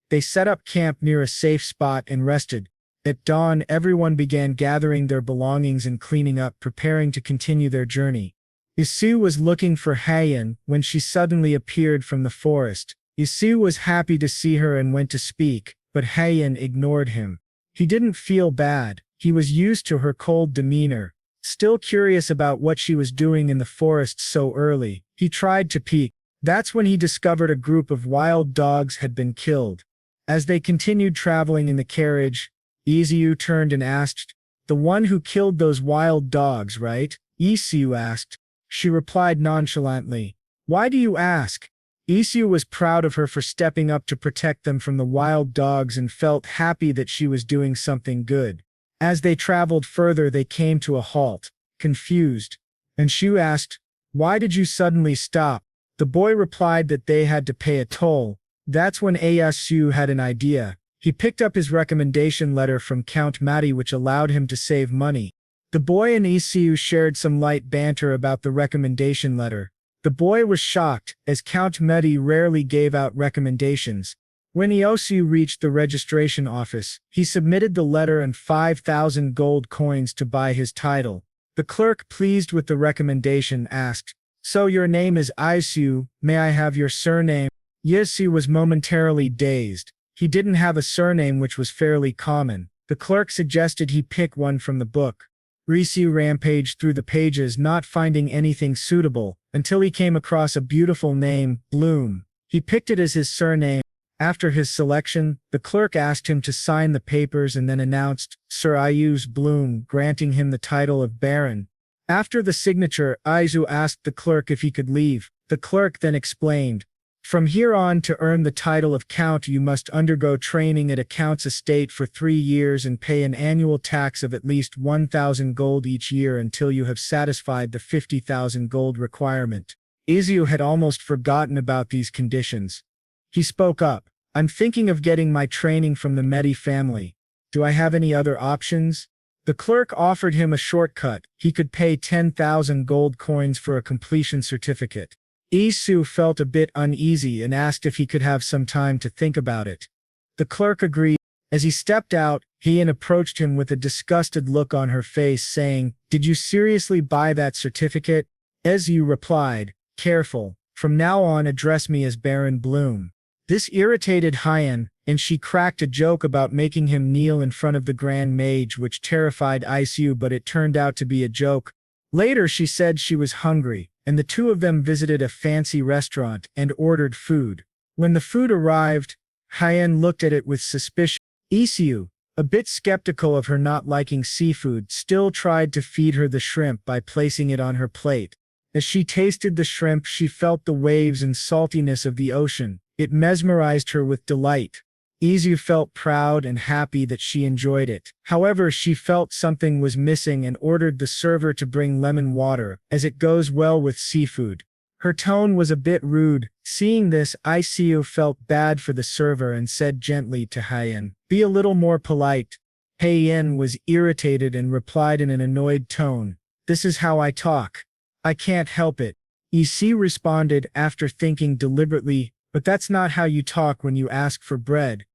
They set up camp near a safe spot and rested. At dawn, everyone began gathering their belongings and cleaning up, preparing to continue their journey. Isu was looking for Heian when she suddenly appeared from the forest. Isu was happy to see her and went to speak, but Heian ignored him. He didn't feel bad. He was used to her cold demeanor. Still curious about what she was doing in the forest so early, he tried to peek. That's when he discovered a group of wild dogs had been killed. As they continued traveling in the carriage, Isu turned and asked, "The one who killed those wild dogs, right?" Isu asked. She replied nonchalantly, "Why do you ask?" Isu was proud of her for stepping up to protect them from the wild dogs and felt happy that she was doing something good. As they traveled further, they came to a halt, confused. And Shu asked, "Why did you suddenly stop?" The boy replied that they had to pay a toll. That's when Asu had an idea. He picked up his recommendation letter from Count Matti, which allowed him to save money. The boy and Isu shared some light banter about the recommendation letter. The boy was shocked, as Count Matti rarely gave out recommendations. When Iosu reached the registration office, he submitted the letter and 5,000 gold coins to buy his title. The clerk, pleased with the recommendation, asked, "So your name is Isu, may I have your surname?" Iosu was momentarily dazed. He didn't have a surname, which was fairly common. The clerk suggested he pick one from the book. Risu rampaged through the pages, not finding anything suitable, until he came across a beautiful name, Bloom. He picked it as his surname. After his selection, the clerk asked him to sign the papers and then announced, "Sir Ius Bloom," granting him the title of Baron. After the signature, Isu asked the clerk if he could leave. The clerk then explained, "From here on, to earn the title of Count, you must undergo training at a Count's estate for 3 years and pay an annual tax of at least 1,000 gold each year until you have satisfied the 50,000 gold requirement." Isu had almost forgotten about these conditions. He spoke up, "I'm thinking of getting my training from the Medi family. Do I have any other options?" The clerk offered him a shortcut. He could pay 10,000 gold coins for a completion certificate. Isu felt a bit uneasy and asked if he could have some time to think about it. The clerk agreed. As he stepped out, Heian approached him with a disgusted look on her face, saying, "Did you seriously buy that certificate?" Isu replied, "Careful. From now on, address me as Baron Bloom." This irritated Hyen, and she cracked a joke about making him kneel in front of the Grand Mage, which terrified Isu, but it turned out to be a joke. Later she said she was hungry, and the two of them visited a fancy restaurant and ordered food. When the food arrived, Hyen looked at it with suspicion. Isu, a bit skeptical of her not liking seafood, still tried to feed her the shrimp by placing it on her plate. As she tasted the shrimp, she felt the waves and saltiness of the ocean. It mesmerized her with delight. Isu felt proud and happy that she enjoyed it. However, she felt something was missing and ordered the server to bring lemon water, as it goes well with seafood. Her tone was a bit rude. Seeing this, Isu felt bad for the server and said gently to Hyen, "Be a little more polite." Hyen was irritated and replied in an annoyed tone, "This is how I talk. I can't help it." Isu responded after thinking deliberately, "But that's not how you talk when you ask for bread."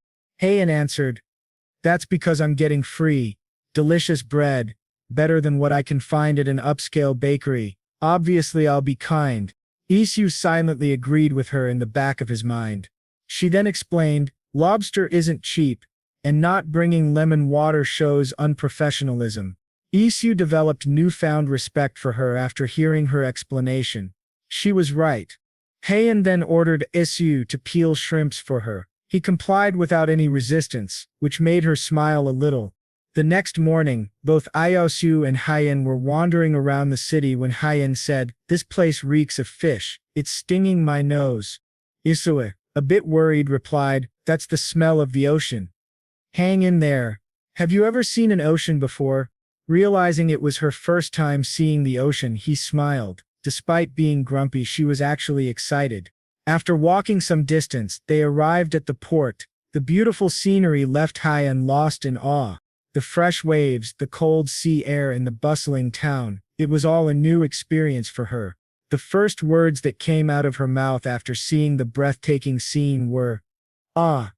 Hyen answered, "That's because I'm getting free, delicious bread, better than what I can find at an upscale bakery. Obviously I'll be kind." Isu silently agreed with her in the back of his mind. She then explained, "Lobster isn't cheap, and not bringing lemon water shows unprofessionalism." Isu developed newfound respect for her after hearing her explanation. She was right. Hyen then ordered Isu to peel shrimps for her. He complied without any resistance, which made her smile a little. The next morning, both Isu and Hyen were wandering around the city when Hyen said, "This place reeks of fish. It's stinging my nose." Isu, a bit worried, replied, "That's the smell of the ocean. Hang in there. Have you ever seen an ocean before?" Realizing it was her first time seeing the ocean, he smiled. Despite being grumpy, she was actually excited. After walking some distance, they arrived at the port. The beautiful scenery left Hyen lost in awe. The fresh waves, the cold sea air, and the bustling town, it was all a new experience for her. The first words that came out of her mouth after seeing the breathtaking scene were, "Ah,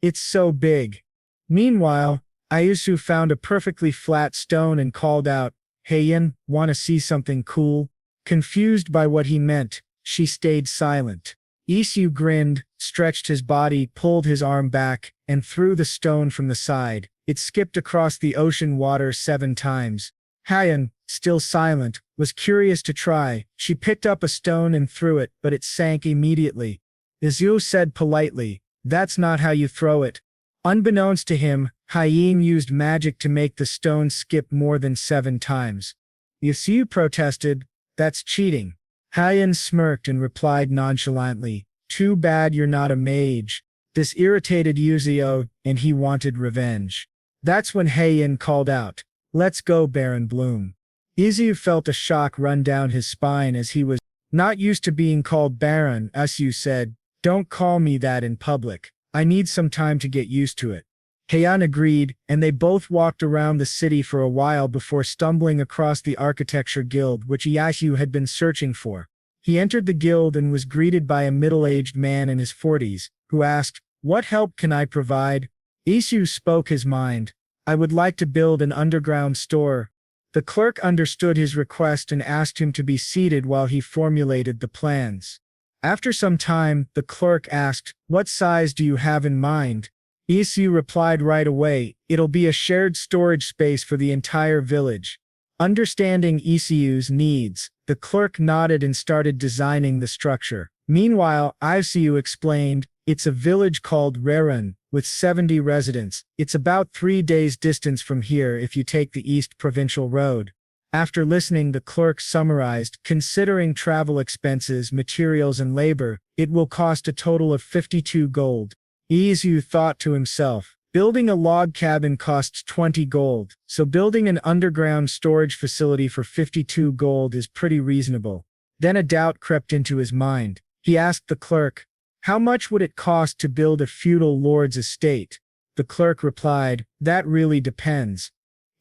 it's so big." Meanwhile, Isu found a perfectly flat stone and called out, "Hyen, wanna see something cool?" Confused by what he meant, she stayed silent. Isu grinned, stretched his body, pulled his arm back, and threw the stone from the side. It skipped across the ocean water 7 times. Hyen, still silent, was curious to try. She picked up a stone and threw it, but it sank immediately. Isu said politely, "That's not how you throw it." Unbeknownst to him, Hyen used magic to make the stone skip more than 7 times. Isu protested, "That's cheating." Hyen smirked and replied nonchalantly, "Too bad you're not a mage." This irritated Isu, and he wanted revenge. That's when Hyen called out, "Let's go, Baron Bloom." Isu felt a shock run down his spine as he was not used to being called Baron. Isu said, "Don't call me that in public. I need some time to get used to it." Hyen agreed, and they both walked around the city for a while before stumbling across the architecture guild which Isu had been searching for. He entered the guild and was greeted by a middle-aged man in his 40s, who asked, "What help can I provide?" Isu spoke his mind. "I would like to build an underground store." The clerk understood his request and asked him to be seated while he formulated the plans. After some time, the clerk asked, "What size do you have in mind?" Isu replied right away, "It'll be a shared storage space for the entire village." Understanding Isu's needs, the clerk nodded and started designing the structure. Meanwhile, Isu explained, "It's a village called Rerun, with 70 residents. It's about 3 days' distance from here if you take the East Provincial Road." After listening, the clerk summarized, "Considering travel expenses, materials, and labor, it will cost a total of 52 gold. Isu thought to himself, building a log cabin costs 20 gold, so building an underground storage facility for 52 gold is pretty reasonable. Then a doubt crept into his mind. He asked the clerk, "How much would it cost to build a feudal lord's estate?" The clerk replied, "That really depends."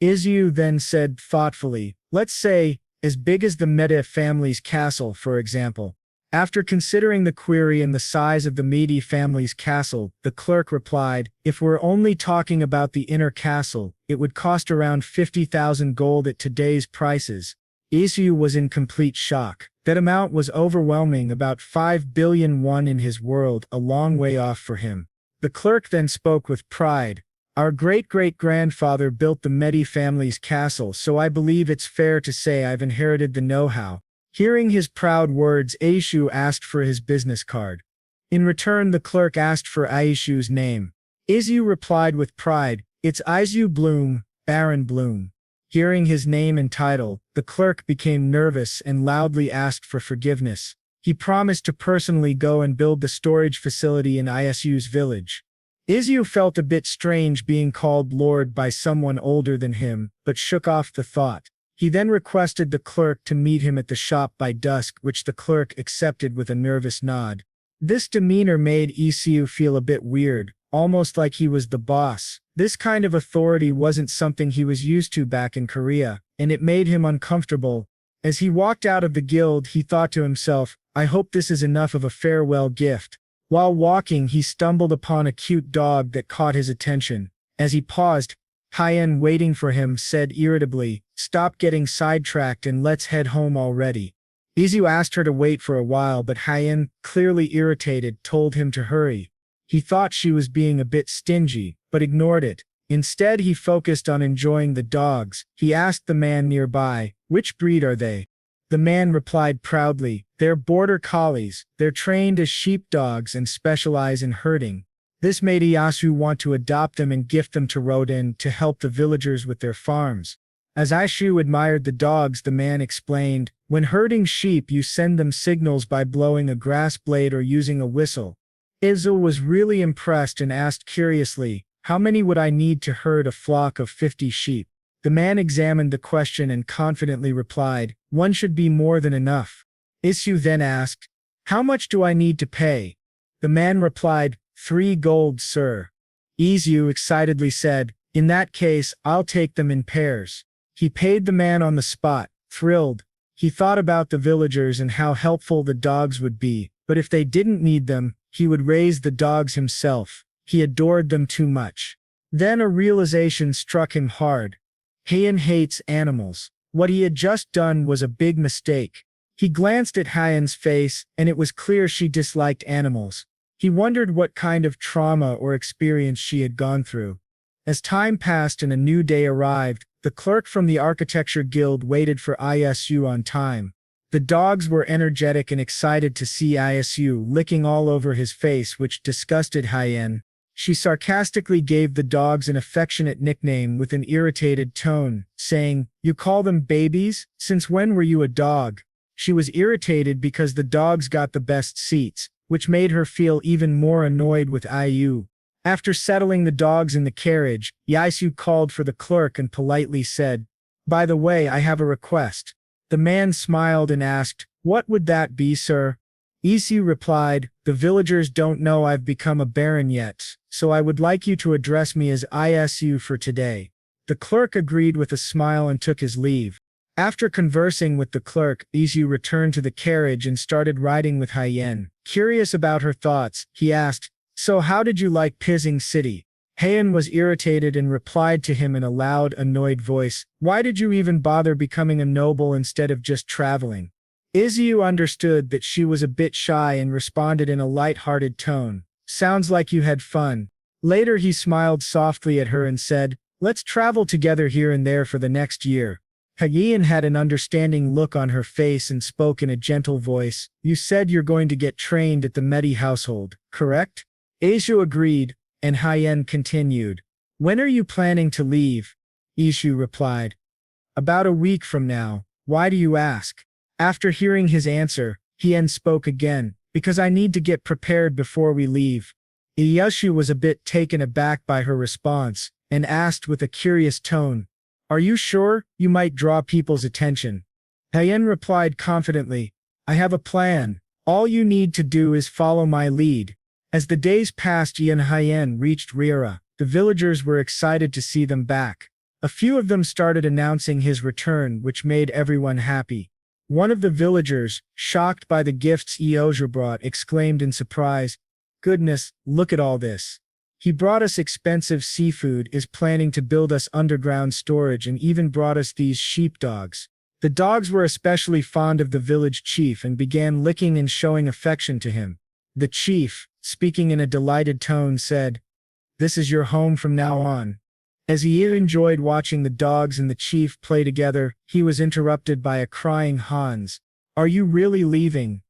Isu then said thoughtfully, "Let's say, as big as the Mede family's castle, for example." After considering the query and the size of the Mede family's castle, the clerk replied, "If we're only talking about the inner castle, it would cost around 50,000 gold at today's prices." Isu was in complete shock. That amount was overwhelming, about 5 billion won in his world, a long way off for him. The clerk then spoke with pride. Our great-great-grandfather built the Medi family's castle, so I believe it's fair to say I've inherited the know-how. Hearing his proud words, Aishu asked for his business card. In return, the clerk asked for Aishu's name. Isu replied with pride, "It's Isu Bloom, Baron Bloom." Hearing his name and title, the clerk became nervous and loudly asked for forgiveness. He promised to personally go and build the storage facility in Isu's village. Isu felt a bit strange being called Lord by someone older than him, but shook off the thought. He then requested the clerk to meet him at the shop by dusk, which the clerk accepted with a nervous nod. This demeanor made Isu feel a bit weird, almost like he was the boss. This kind of authority wasn't something he was used to back in Korea, and it made him uncomfortable. As he walked out of the guild, he thought to himself, I hope this is enough of a farewell gift. While walking, he stumbled upon a cute dog that caught his attention. As he paused, Hyen, waiting for him, said irritably, "Stop getting sidetracked and let's head home already." Isu asked her to wait for a while, but Hyen, clearly irritated, told him to hurry. He thought she was being a bit stingy, but ignored it. Instead, he focused on enjoying the dogs. He asked the man nearby, "Which breed are they?" The man replied proudly, "They're border collies. They're trained as sheepdogs and specialize in herding." This made Iyasu want to adopt them and gift them to Rodin to help the villagers with their farms. As Aishu admired the dogs, the man explained, "When herding sheep, you send them signals by blowing a grass blade or using a whistle." Izu was really impressed and asked curiously, "How many would I need to herd a flock of 50 sheep?" The man examined the question and confidently replied, "One should be more than enough." Isu then asked, "How much do I need to pay?" The man replied, 3 gold, sir." Isu excitedly said, "In that case, I'll take them in pairs." He paid the man on the spot, thrilled. He thought about the villagers and how helpful the dogs would be, but if they didn't need them, he would raise the dogs himself. He adored them too much. Then a realization struck him hard. Hyen hates animals. What he had just done was a big mistake. He glanced at Hyen's face, and it was clear she disliked animals. He wondered what kind of trauma or experience she had gone through. As time passed and a new day arrived, the clerk from the architecture guild waited for Isu on time. The dogs were energetic and excited to see Isu, licking all over his face, which disgusted Hyen. She sarcastically gave the dogs an affectionate nickname with an irritated tone, saying, "You call them babies? Since when were you a dog?" She was irritated because the dogs got the best seats, which made her feel even more annoyed with Iu. After settling the dogs in the carriage, Isu called for the clerk and politely said, "By the way, I have a request." The man smiled and asked, "What would that be, sir?" Isu replied, "The villagers don't know I've become a baron yet, so I would like you to address me as Isu for today." The clerk agreed with a smile and took his leave. After conversing with the clerk, Isu returned to the carriage and started riding with Hyen. Curious about her thoughts, he asked, "So how did you like Pizing City?" Hyen was irritated and replied to him in a loud, annoyed voice, "Why did you even bother becoming a noble instead of just traveling?" Isu understood that she was a bit shy and responded in a light-hearted tone, "Sounds like you had fun." Later he smiled softly at her and said, "Let's travel together here and there for the next year." Hyen had an understanding look on her face and spoke in a gentle voice, "You said you're going to get trained at the Medi household, correct?" Isu agreed, and Hyen continued, "When are you planning to leave?" Isu replied, "About a week from now. Why do you ask?" After hearing his answer, Hyen spoke again, "Because I need to get prepared before we leave." Iyashu was a bit taken aback by her response, and asked with a curious tone, "Are you sure? You might draw people's attention." Hyen replied confidently, "I have a plan. All you need to do is follow my lead." As the days passed, Yi and Hyen reached Rira. The villagers were excited to see them back. A few of them started announcing his return, which made everyone happy. One of the villagers, shocked by the gifts Eoja brought, exclaimed in surprise, "Goodness, look at all this. He brought us expensive seafood, is planning to build us underground storage, and even brought us these sheepdogs." The dogs were especially fond of the village chief and began licking and showing affection to him. The chief, speaking in a delighted tone, said, "This is your home from now on." As he enjoyed watching the dogs and the chief play together, he was interrupted by a crying Hans. "Are you really leaving?"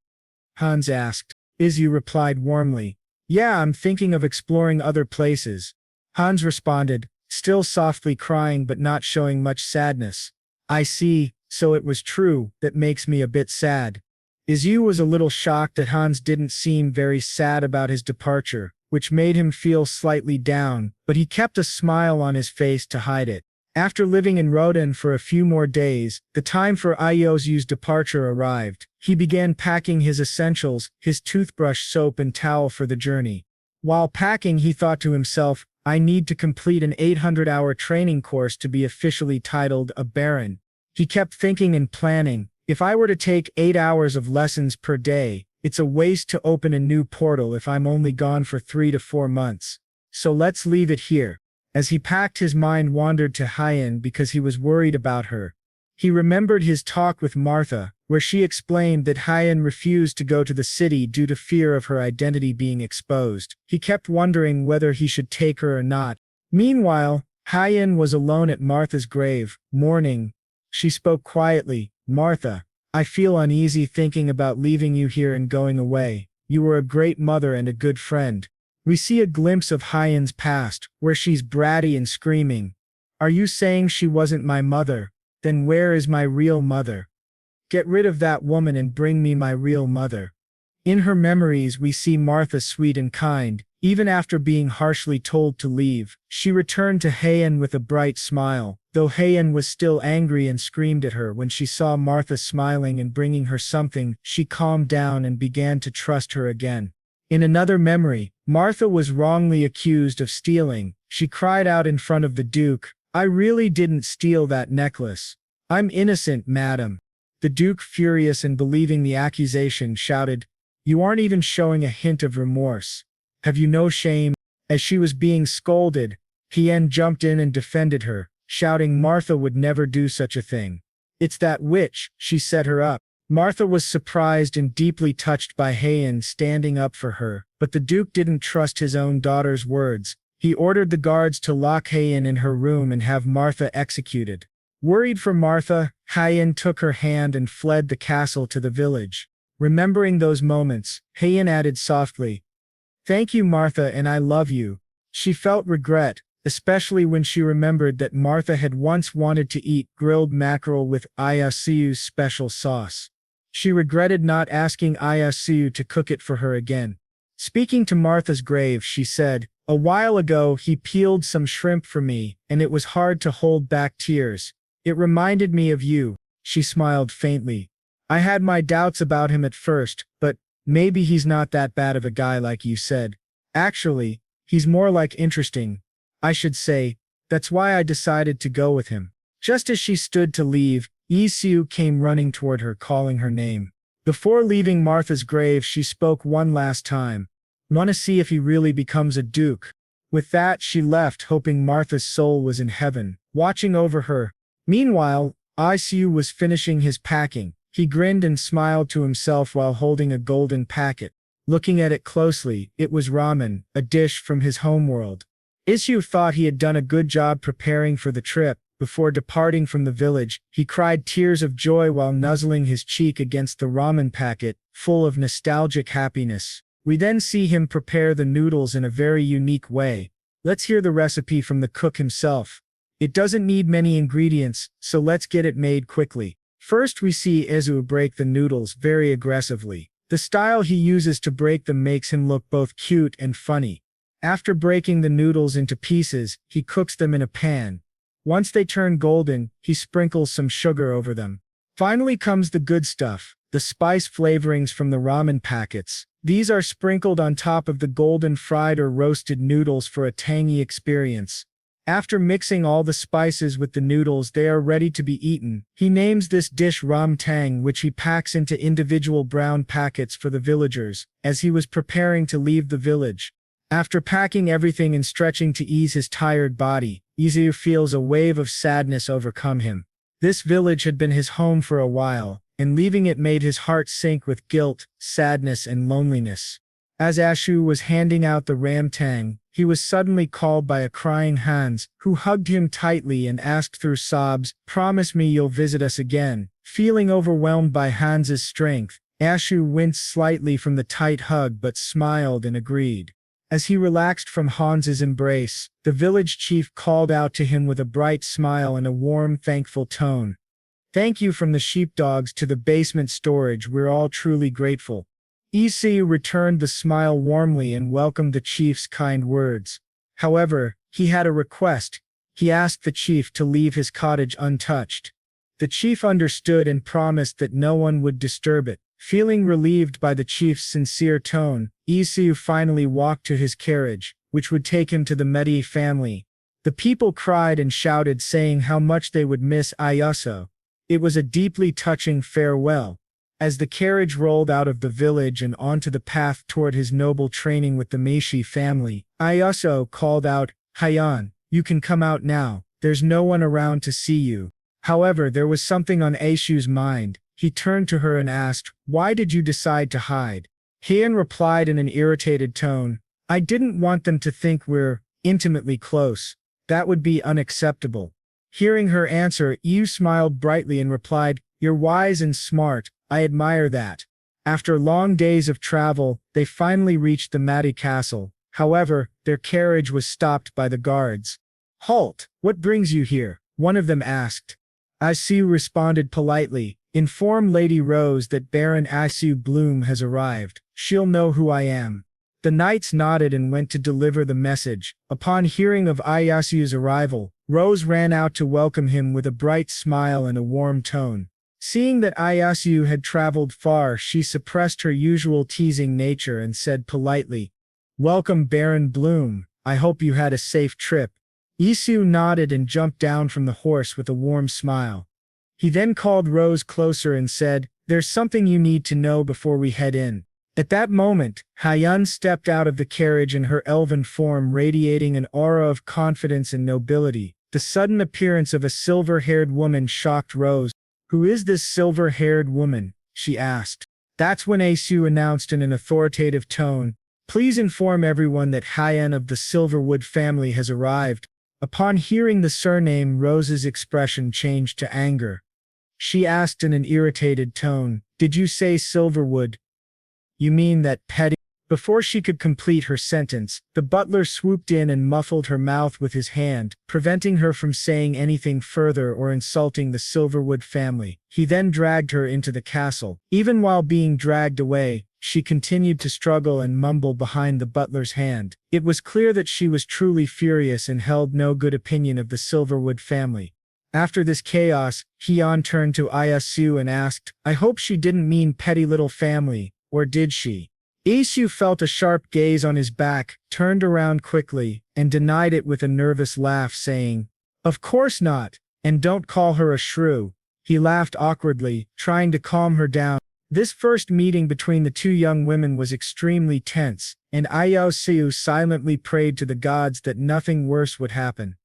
Hans asked. Isu replied warmly, "Yeah, I'm thinking of exploring other places." Hans responded, still softly crying but not showing much sadness. "I see, so it was true, that makes me a bit sad." Isu was a little shocked that Hans didn't seem very sad about his departure, which made him feel slightly down, but he kept a smile on his face to hide it. After living in Rodan for a few more days, the time for Iosu's departure arrived. He began packing his essentials, his toothbrush, soap and towel for the journey. While packing, he thought to himself, "I need to complete an 800-hour training course to be officially titled a baron." He kept thinking and planning, "If I were to take 8 hours of lessons per day, it's a waste to open a new portal if I'm only gone for 3 to 4 months. So let's leave it here." As he packed, his mind wandered to Hyen because he was worried about her. He remembered his talk with Martha, where she explained that Hyen refused to go to the city due to fear of her identity being exposed. He kept wondering whether he should take her or not. Meanwhile, Hyen was alone at Martha's grave, mourning. She spoke quietly, "Martha, I feel uneasy thinking about leaving you here and going away. You were a great mother and a good friend." We see a glimpse of Hyen's past, where she's bratty and screaming, "Are you saying she wasn't my mother? Then where is my real mother? Get rid of that woman and bring me my real mother." In her memories, we see Martha sweet and kind. Even after being harshly told to leave, she returned to Hyen with a bright smile, though Hyen was still angry and screamed at her. When she saw Martha smiling and bringing her something, she calmed down and began to trust her again. In another memory, Martha was wrongly accused of stealing. She cried out in front of the Duke, "I really didn't steal that necklace. I'm innocent, madam." The Duke, furious and believing the accusation, shouted, "You aren't even showing a hint of remorse. Have you no shame?" As she was being scolded, Hyen jumped in and defended her, shouting Martha would never do such a thing. "It's that witch, she set her up." Martha was surprised and deeply touched by Hyen standing up for her, but the Duke didn't trust his own daughter's words. He ordered the guards to lock Hyen in her room and have Martha executed. Worried for Martha, Hyen took her hand and fled the castle to the village. Remembering those moments, Hyen added softly, "Thank you, Martha, and I love you." She felt regret, especially when she remembered that Martha had once wanted to eat grilled mackerel with Iosu's special sauce. She regretted not asking Iosu to cook it for her again. Speaking to Martha's grave, she said, "A while ago he peeled some shrimp for me, and it was hard to hold back tears. It reminded me of you." She smiled faintly. "I had my doubts about him at first, but maybe he's not that bad of a guy like you said. Actually, he's more like interesting, I should say. That's why I decided to go with him." Just as she stood to leave, Isu came running toward her, calling her name. Before leaving Martha's grave, she spoke one last time. "Want to see if he really becomes a duke." With that, she left, hoping Martha's soul was in heaven, watching over her. Meanwhile, Isu was finishing his packing. He grinned and smiled to himself while holding a golden packet. Looking at it closely, it was ramen, a dish from his homeworld. Isu thought he had done a good job preparing for the trip. Before departing from the village, he cried tears of joy while nuzzling his cheek against the ramen packet, full of nostalgic happiness. We then see him prepare the noodles in a very unique way. Let's hear the recipe from the cook himself. It doesn't need many ingredients, so let's get it made quickly. First, we see Isu break the noodles very aggressively. The style he uses to break them makes him look both cute and funny. After breaking the noodles into pieces, he cooks them in a pan. Once they turn golden, he sprinkles some sugar over them. Finally comes the good stuff, the spice flavorings from the ramen packets. These are sprinkled on top of the golden fried or roasted noodles for a tangy experience. After mixing all the spices with the noodles, they are ready to be eaten. He names this dish ram tang, which he packs into individual brown packets for the villagers, as he was preparing to leave the village. After packing everything and stretching to ease his tired body, Isu feels a wave of sadness overcome him. This village had been his home for a while, and leaving it made his heart sink with guilt, sadness, and loneliness. As Ashu was handing out the ramtang, he was suddenly called by a crying Hans, who hugged him tightly and asked through sobs, "Promise me you'll visit us again." Feeling overwhelmed by Hans's strength, Ashu winced slightly from the tight hug but smiled and agreed. As he relaxed from Hans's embrace, the village chief called out to him with a bright smile and a warm, thankful tone. "Thank you from the sheepdogs to the basement storage, we're all truly grateful." Isu returned the smile warmly and welcomed the chief's kind words. However, he had a request. He asked the chief to leave his cottage untouched. The chief understood and promised that no one would disturb it. Feeling relieved by the chief's sincere tone, Isu finally walked to his carriage, which would take him to the Medi family. The people cried and shouted, saying how much they would miss Ayuso. It was a deeply touching farewell. As the carriage rolled out of the village and onto the path toward his noble training with the Meishi family, Ayuso called out, "Hayan, you can come out now, there's no one around to see you." However, there was something on Aishu's mind. He turned to her and asked, "Why did you decide to hide?" Hayan replied in an irritated tone, "I didn't want them to think we're intimately close. That would be unacceptable." Hearing her answer, Yu smiled brightly and replied, "You're wise and smart, I admire that." After long days of travel, they finally reached the Madi castle. However, their carriage was stopped by the guards. "Halt! What brings you here?" one of them asked. Isu responded politely, "Inform Lady Rose that Baron Isu Bloom has arrived. She'll know who I am." The knights nodded and went to deliver the message. Upon hearing of Iyasu's arrival, Rose ran out to welcome him with a bright smile and a warm tone. Seeing that Iyasu had traveled far, she suppressed her usual teasing nature and said politely, "Welcome Baron Bloom, I hope you had a safe trip." Isu nodded and jumped down from the horse with a warm smile. He then called Rose closer and said, "There's something you need to know before we head in." At that moment, Hayan stepped out of the carriage in her elven form, radiating an aura of confidence and nobility. The sudden appearance of a silver-haired woman shocked Rose. "Who is this silver-haired woman?" she asked. That's when Asu announced in an authoritative tone, "Please inform everyone that Hayan of the Silverwood family has arrived." Upon hearing the surname, Rose's expression changed to anger. She asked in an irritated tone, "Did you say Silverwood? You mean that petty?" Before she could complete her sentence, the butler swooped in and muffled her mouth with his hand, preventing her from saying anything further or insulting the Silverwood family. He then dragged her into the castle. Even while being dragged away, she continued to struggle and mumble behind the butler's hand. It was clear that she was truly furious and held no good opinion of the Silverwood family. After this chaos, Hyeon turned to Ayasu and asked, "I hope she didn't mean petty little family, or did she?" Isu felt a sharp gaze on his back, turned around quickly, and denied it with a nervous laugh, saying, "Of course not, and don't call her a shrew." He laughed awkwardly, trying to calm her down. This first meeting between the two young women was extremely tense, and Ayasu silently prayed to the gods that nothing worse would happen.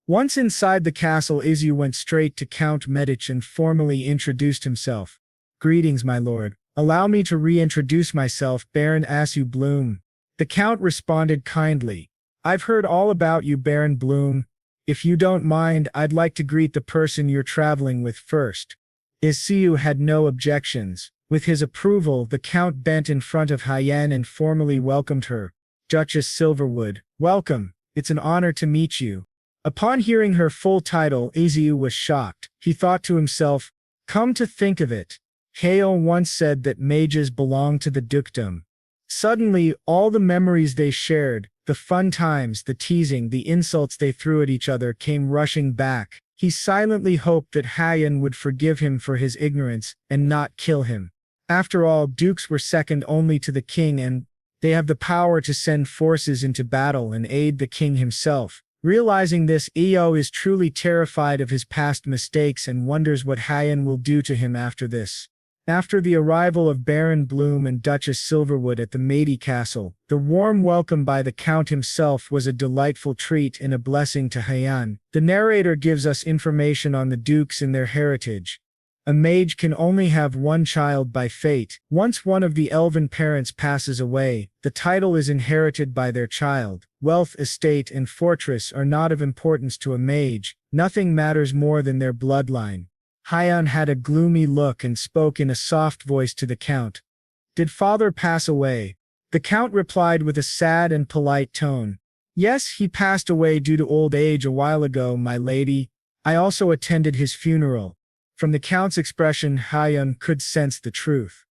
Once inside the castle, Isu went straight to Count Medich and formally introduced himself. "Greetings, my lord. Allow me to reintroduce myself, Baron Asu Bloom." The Count responded kindly. "I've heard all about you, Baron Bloom. If you don't mind, I'd like to greet the person you're traveling with first." Isu had no objections. With his approval, the Count bent in front of Hyeon and formally welcomed her. "Duchess Silverwood, welcome. It's an honor to meet you." Upon hearing her full title, Isu was shocked. He thought to himself, "Come to think of it, Hale once said that mages belong to the dukedom." Suddenly, all the memories they shared, the fun times, the teasing, the insults they threw at each other came rushing back. He silently hoped that Hyeon would forgive him for his ignorance and not kill him. After all, dukes were second only to the king, and they have the power to send forces into battle and aid the king himself. Realizing this, Eo is truly terrified of his past mistakes and wonders what Hyeon will do to him after this. After the arrival of Baron Bloom and Duchess Silverwood at the Meiji Castle, the warm welcome by the Count himself was a delightful treat and a blessing to Heian. The narrator gives us information on the dukes and their heritage. A mage can only have one child by fate. Once one of the elven parents passes away, the title is inherited by their child. Wealth, estate, and fortress are not of importance to a mage. Nothing matters more than their bloodline. Heian had a gloomy look and spoke in a soft voice to the Count. "Did father pass away?" The Count replied with a sad and polite tone. "Yes, he passed away due to old age a while ago, my lady. I also attended his funeral." From the Count's expression, Heian could sense the truth.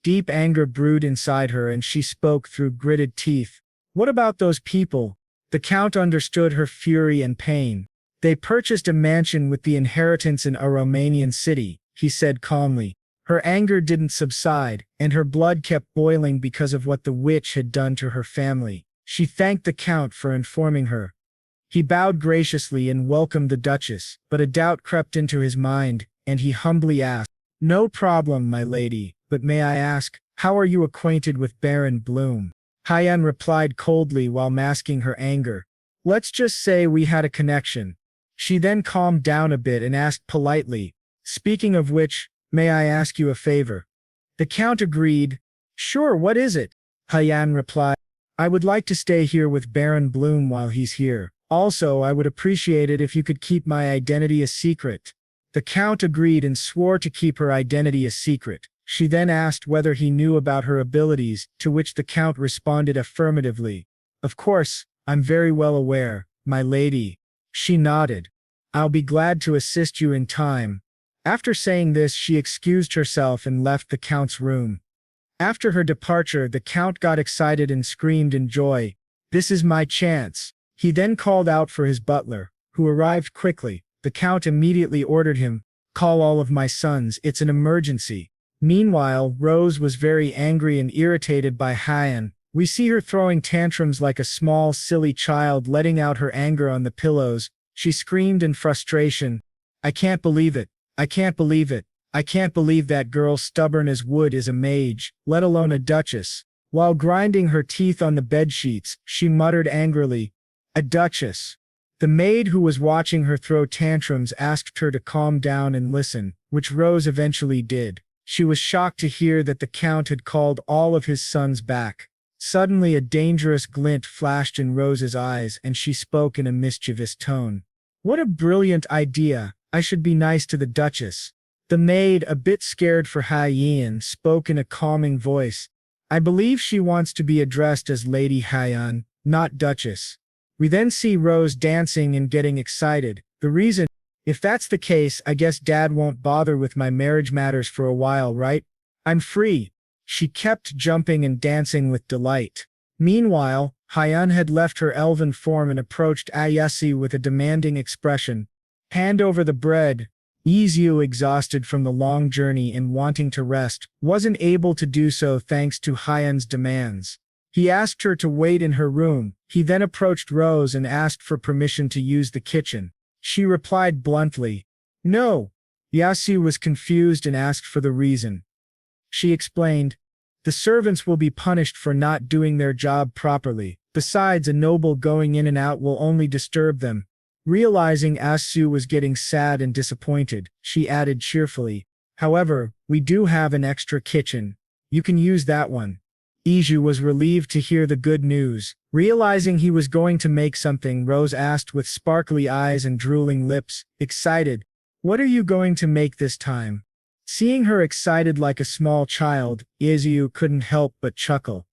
Deep anger brewed inside her and she spoke through gritted teeth. "What about those people?" The Count understood her fury and pain. "They purchased a mansion with the inheritance in a Romanian city," he said calmly. Her anger didn't subside, and her blood kept boiling because of what the witch had done to her family. She thanked the Count for informing her. He bowed graciously and welcomed the Duchess, but a doubt crept into his mind, and he humbly asked, "No problem, my lady, but may I ask, how are you acquainted with Baron Bloom?" Heian replied coldly while masking her anger. "Let's just say we had a connection." She then calmed down a bit and asked politely, "Speaking of which, may I ask you a favor?" The Count agreed. "Sure, what is it?" Heian replied, "I would like to stay here with Baron Bloom while he's here. Also, I would appreciate it if you could keep my identity a secret." The Count agreed and swore to keep her identity a secret. She then asked whether he knew about her abilities, to which the Count responded affirmatively. "Of course, I'm very well aware, my lady." She nodded. "I'll be glad to assist you in time." After saying this, she excused herself and left the Count's room. After her departure, the Count got excited and screamed in joy. "This is my chance." He then called out for his butler, who arrived quickly. The Count immediately ordered him, "Call all of my sons, it's an emergency." Meanwhile, Rose was very angry and irritated by Heian. We see her throwing tantrums like a small, silly child, letting out her anger on the pillows. She screamed in frustration, "I can't believe it. I can't believe it. I can't believe that girl stubborn as wood is a mage, let alone a duchess." While grinding her teeth on the bedsheets, she muttered angrily, "A duchess." The maid who was watching her throw tantrums asked her to calm down and listen, which Rose eventually did. She was shocked to hear that the Count had called all of his sons back. Suddenly a dangerous glint flashed in Rose's eyes and she spoke in a mischievous tone. "What a brilliant idea. I should be nice to the Duchess." The maid, a bit scared for Heian, spoke in a calming voice. "I believe she wants to be addressed as Lady Heian, not Duchess." We then see Rose dancing and getting excited. The reason, "If that's the case, I guess Dad won't bother with my marriage matters for a while, right? I'm free." She kept jumping and dancing with delight. Meanwhile, Heian had left her elven form and approached Ayase with a demanding expression. "Hand over the bread." Isu, exhausted from the long journey and wanting to rest, wasn't able to do so thanks to Heian's demands. He asked her to wait in her room. He then approached Rose and asked for permission to use the kitchen. She replied bluntly, "No." Yasu was confused and asked for the reason. She explained, "The servants will be punished for not doing their job properly. Besides, a noble going in and out will only disturb them." Realizing Asu was getting sad and disappointed, she added cheerfully, "However, we do have an extra kitchen. You can use that one." Iju was relieved to hear the good news. Realizing he was going to make something, Rose asked with sparkly eyes and drooling lips, excited, "What are you going to make this time?" Seeing her excited like a small child, Izu couldn't help but chuckle.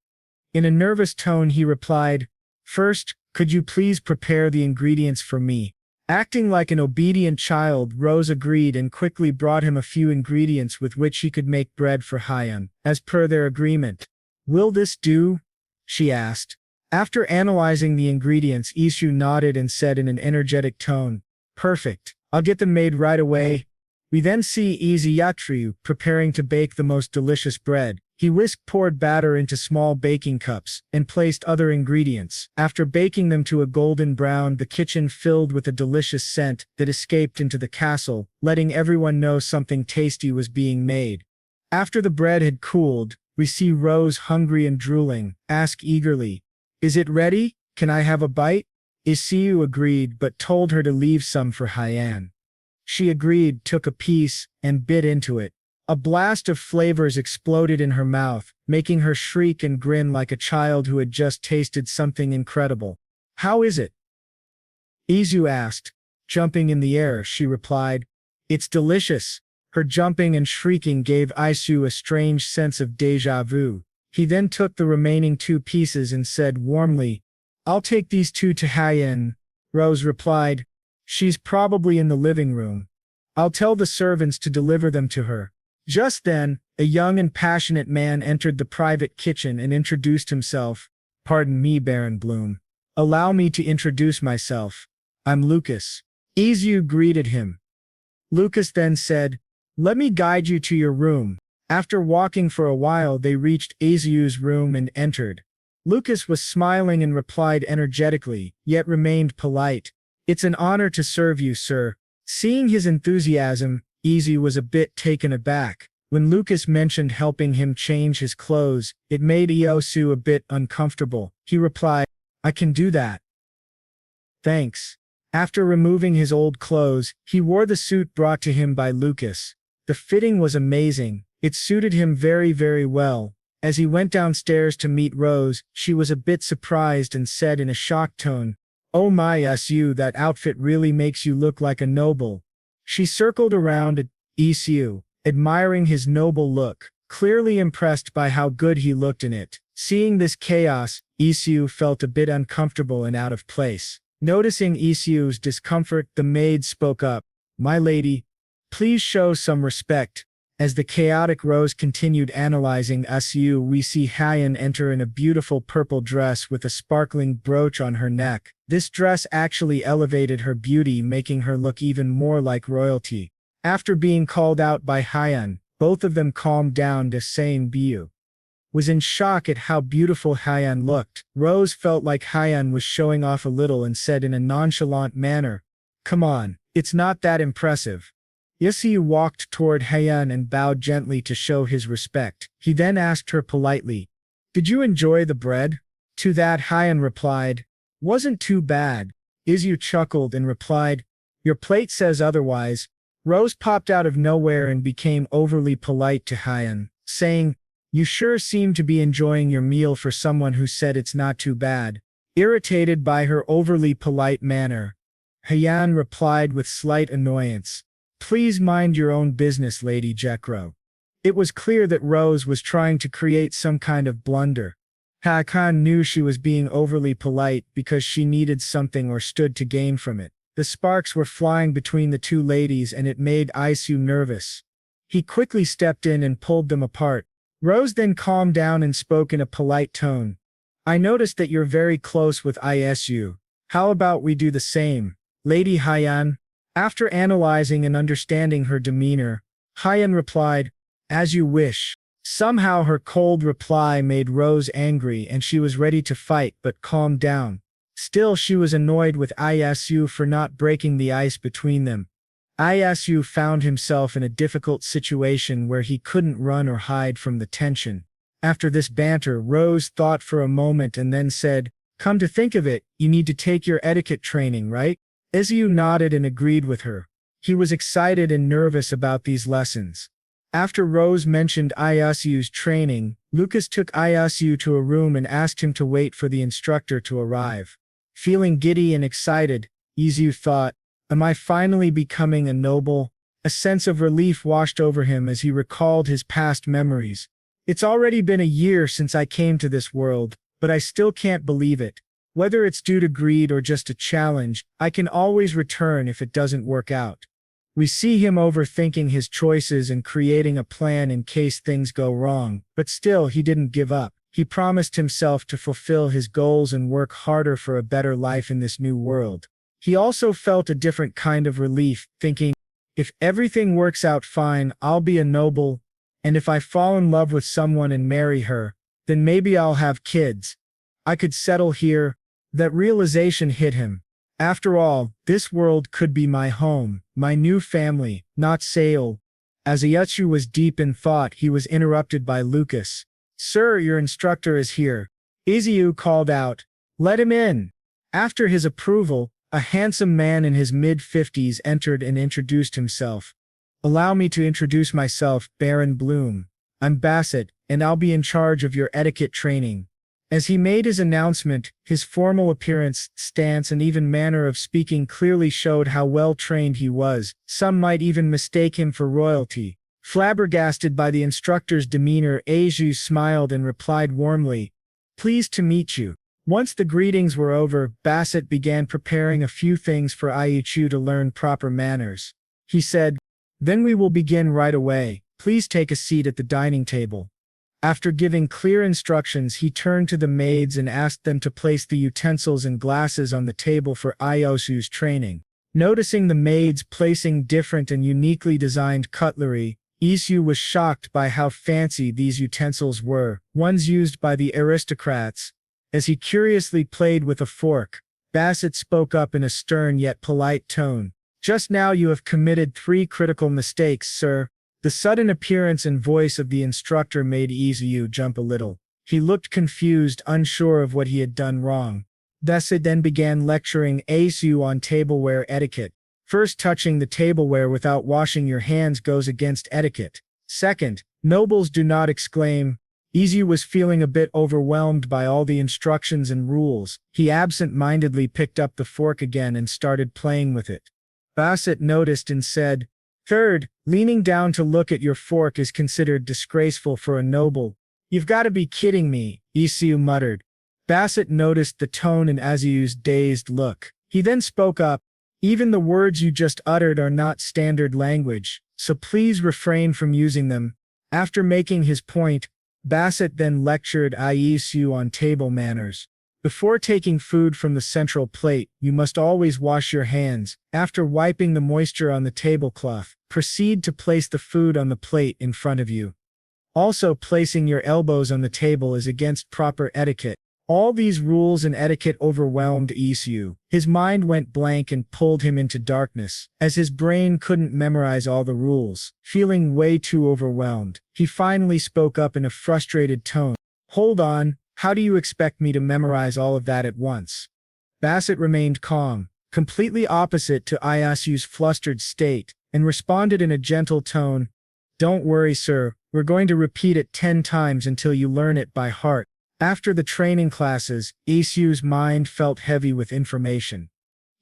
In a nervous tone he replied, "First, could you please prepare the ingredients for me?" Acting like an obedient child, Rose agreed and quickly brought him a few ingredients with which he could make bread for Heian, as per their agreement. "Will this do?" she asked. After analyzing the ingredients, Isu nodded and said in an energetic tone, "Perfect. I'll get them made right away." We then see Izayatri preparing to bake the most delicious bread. He whisked poured batter into small baking cups, and placed other ingredients. After baking them to a golden brown, the kitchen filled with a delicious scent that escaped into the castle, letting everyone know something tasty was being made. After the bread had cooled, we see Rose hungry and drooling, ask eagerly, "Is it ready? Can I have a bite?" Isu agreed but told her to leave some for Hyan. She agreed, took a piece, and bit into it. A blast of flavors exploded in her mouth, making her shriek and grin like a child who had just tasted something incredible. "How is it?" Isu asked. "Jumping in the air," she replied. "It's delicious." Her jumping and shrieking gave Isu a strange sense of déjà vu. He then took the remaining 2 pieces and said warmly, "I'll take these 2 to Hyan." Rose replied, "She's probably in the living room. I'll tell the servants to deliver them to her." Just then, a young and passionate man entered the private kitchen and introduced himself. "Pardon me, Baron Bloom. Allow me to introduce myself. I'm Lucas." Isu greeted him. Lucas then said, "Let me guide you to your room." After walking for a while, they reached Isu's room and entered. Lucas was smiling and replied energetically, yet remained polite. "It's an honor to serve you, sir." Seeing his enthusiasm, Isu was a bit taken aback. When Lucas mentioned helping him change his clothes, it made Isu a bit uncomfortable. He replied, "I can do that. Thanks." After removing his old clothes, he wore the suit brought to him by Lucas. The fitting was amazing. It suited him very, very well. As he went downstairs to meet Rose, she was a bit surprised and said in a shocked tone, "Oh my Isu, that outfit really makes you look like a noble." She circled around at Isu, admiring his noble look, clearly impressed by how good he looked in it. Seeing this chaos, Isu felt a bit uncomfortable and out of place. Noticing Isu's discomfort, the maid spoke up, "My lady, please show some respect." As the chaotic Rose continued analyzing Isu, we see Hyan enter in a beautiful purple dress with a sparkling brooch on her neck. This dress actually elevated her beauty, making her look even more like royalty. After being called out by Hyan, both of them calmed down to saying Biu was in shock at how beautiful Hyan looked. Rose felt like Hyan was showing off a little and said in a nonchalant manner, "Come on, it's not that impressive." Isu walked toward Hyan and bowed gently to show his respect. He then asked her politely, "Did you enjoy the bread?" To that Hyan replied, "Wasn't too bad." Isu chuckled and replied, "Your plate says otherwise." Rose popped out of nowhere and became overly polite to Hyan, saying, "You sure seem to be enjoying your meal for someone who said it's not too bad." Irritated by her overly polite manner, Hyan replied with slight annoyance, "Please mind your own business, Lady Jekro." It was clear that Rose was trying to create some kind of blunder. Hakan knew she was being overly polite because she needed something or stood to gain from it. The sparks were flying between the 2 ladies and it made Isu nervous. He quickly stepped in and pulled them apart. Rose then calmed down and spoke in a polite tone. "I noticed that you're very close with Isu. How about we do the same, Lady Hyan?" After analyzing and understanding her demeanor, Hyan replied, "As you wish." Somehow her cold reply made Rose angry and she was ready to fight but calmed down. Still, she was annoyed with Isu for not breaking the ice between them. Isu found himself in a difficult situation where he couldn't run or hide from the tension. After this banter, Rose thought for a moment and then said, "Come to think of it, you need to take your etiquette training, right?" Isu nodded and agreed with her. He was excited and nervous about these lessons. After Rose mentioned Isu's training, Lucas took Isu to a room and asked him to wait for the instructor to arrive. Feeling giddy and excited, Isu thought, "Am I finally becoming a noble?" A sense of relief washed over him as he recalled his past memories. "It's already been a year since I came to this world, but I still can't believe it. Whether it's due to greed or just a challenge, I can always return if it doesn't work out." We see him overthinking his choices and creating a plan in case things go wrong, but still he didn't give up. He promised himself to fulfill his goals and work harder for a better life in this new world. He also felt a different kind of relief, thinking, if everything works out fine, I'll be a noble, and if I fall in love with someone and marry her, then maybe I'll have kids. I could settle here. That realization hit him. After all, this world could be my home, my new family, not Seoul. As Ietsu was deep in thought, he was interrupted by Lucas. "Sir, your instructor is here," Izu called out. "Let him in." After his approval, a handsome man in his mid-50s entered and introduced himself. "Allow me to introduce myself, Baron Bloom. I'm Bassett, and I'll be in charge of your etiquette training." As he made his announcement, his formal appearance, stance, and even manner of speaking clearly showed how well-trained he was. Some might even mistake him for royalty. Flabbergasted by the instructor's demeanor, Izu smiled and replied warmly, "Pleased to meet you." Once the greetings were over, Bassett began preparing a few things for Ietsu to learn proper manners. He said, "Then we will begin right away. Please take a seat at the dining table." After giving clear instructions, he turned to the maids and asked them to place the utensils and glasses on the table for Ietsu's training. Noticing the maids placing different and uniquely designed cutlery, Isu was shocked by how fancy these utensils were, ones used by the aristocrats. As he curiously played with a fork, Bassett spoke up in a stern yet polite tone. "Just now you have committed 3 critical mistakes, sir." The sudden appearance and voice of the instructor made Izu jump a little. He looked confused, unsure of what he had done wrong. Bassett then began lecturing Isu on tableware etiquette. First, touching the tableware without washing your hands goes against etiquette. Second, nobles do not exclaim. Izu was feeling a bit overwhelmed by all the instructions and rules. He absent-mindedly picked up the fork again and started playing with it. Bassett noticed and said, "Third, leaning down to look at your fork is considered disgraceful for a noble." "You've got to be kidding me," Isu muttered. Bassett noticed the tone in Izu's dazed look. He then spoke up, "Even the words you just uttered are not standard language, so please refrain from using them." After making his point, Bassett then lectured Isu on table manners. Before taking food from the central plate, you must always wash your hands. After wiping the moisture on the tablecloth, proceed to place the food on the plate in front of you. Also, placing your elbows on the table is against proper etiquette. All these rules and etiquette overwhelmed Isu. His mind went blank and pulled him into darkness, as his brain couldn't memorize all the rules. Feeling way too overwhelmed, he finally spoke up in a frustrated tone. "Hold on. How do you expect me to memorize all of that at once?" Bassett remained calm, completely opposite to Iasu's flustered state, and responded in a gentle tone, "Don't worry, sir. We're going to repeat it 10 times until you learn it by heart." After the training classes, Isu's mind felt heavy with information.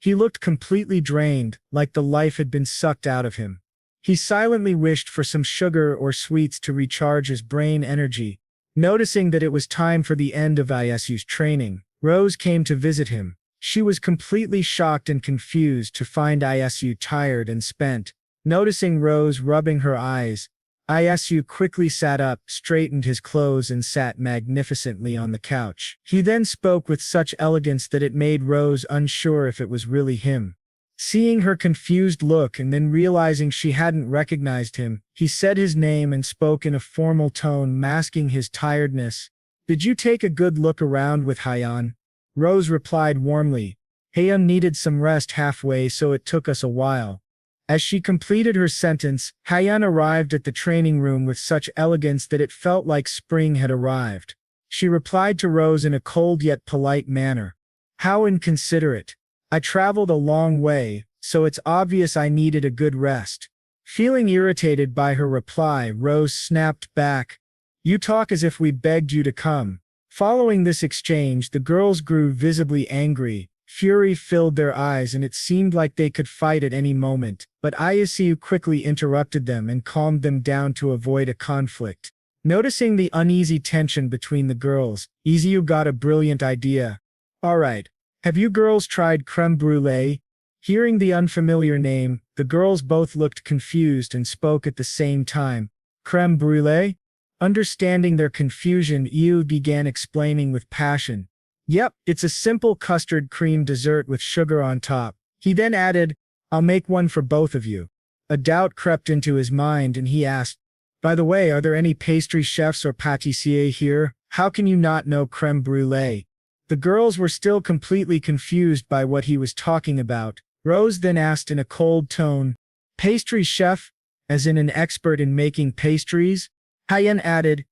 He looked completely drained, like the life had been sucked out of him. He silently wished for some sugar or sweets to recharge his brain energy. Noticing that it was time for the end of Isu's training, Rose came to visit him. She was completely shocked and confused to find Isu tired and spent. Noticing Rose rubbing her eyes, Isu quickly sat up, straightened his clothes and sat magnificently on the couch. He then spoke with such elegance that it made Rose unsure if it was really him. Seeing her confused look and then realizing she hadn't recognized him, he said his name and spoke in a formal tone, masking his tiredness. "Did you take a good look around with Hyeon?" Rose replied warmly. "Hyeon needed some rest halfway, so it took us a while." As she completed her sentence, Hyeon arrived at the training room with such elegance that it felt like spring had arrived. She replied to Rose in a cold yet polite manner. "How inconsiderate. I traveled a long way, so it's obvious I needed a good rest." Feeling irritated by her reply, Rose snapped back, "You talk as if we begged you to come." Following this exchange, the girls grew visibly angry. Fury filled their eyes and it seemed like they could fight at any moment, but Isu quickly interrupted them and calmed them down to avoid a conflict. Noticing the uneasy tension between the girls, Isu got a brilliant idea. "All right. Have you girls tried creme brulee?" Hearing the unfamiliar name, the girls both looked confused and spoke at the same time. "Creme brulee?" Understanding their confusion, Isu began explaining with passion. "Yep, it's a simple custard cream dessert with sugar on top." He then added, "I'll make one for both of you." A doubt crept into his mind and he asked, "By the way, are there any pastry chefs or pâtissiers here? How can you not know creme brulee?" The girls were still completely confused by what he was talking about. Rose then asked in a cold tone, "Pastry chef?" as in an expert in making pastries? Hyen added,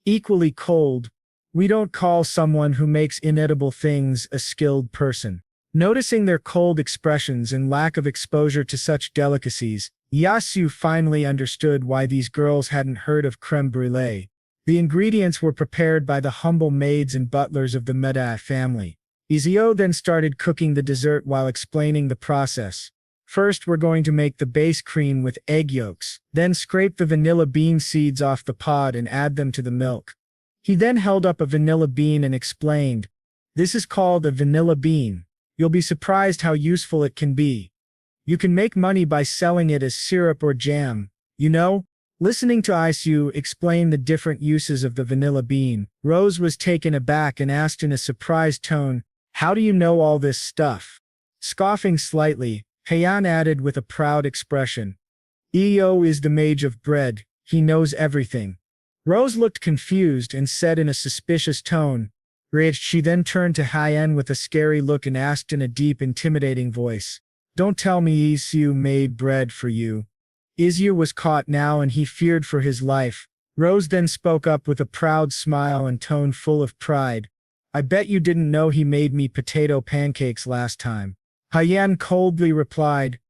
equally cold. We don't call someone who makes inedible things a skilled person. Noticing their cold expressions and lack of exposure to such delicacies, Yasu finally understood why these girls hadn't heard of creme brulee. The ingredients were prepared by the humble maids and butlers of the Meda family. Izio then started cooking the dessert while explaining the process. First, we're going to make the base cream with egg yolks, then scrape the vanilla bean seeds off the pod and add them to the milk. He then held up a vanilla bean and explained, "This is called a vanilla bean. You'll be surprised how useful it can be. You can make money by selling it as syrup or jam, you know?" Listening to Isu explain the different uses of the vanilla bean, Rose was taken aback and asked in a surprised tone, "How do you know all this stuff?" Scoffing slightly, Heian added with a proud expression, "Iyo is the mage of bread, he knows everything." Rose looked confused and said in a suspicious tone, "Rich." She then turned to Heian with a scary look and asked in a deep, intimidating voice, "Don't tell me Isu made bread for you." Isu was caught now and he feared for his life. Rose then spoke up with a proud smile and tone full of pride, "I bet you didn't know he made me potato pancakes last time." Heian coldly replied,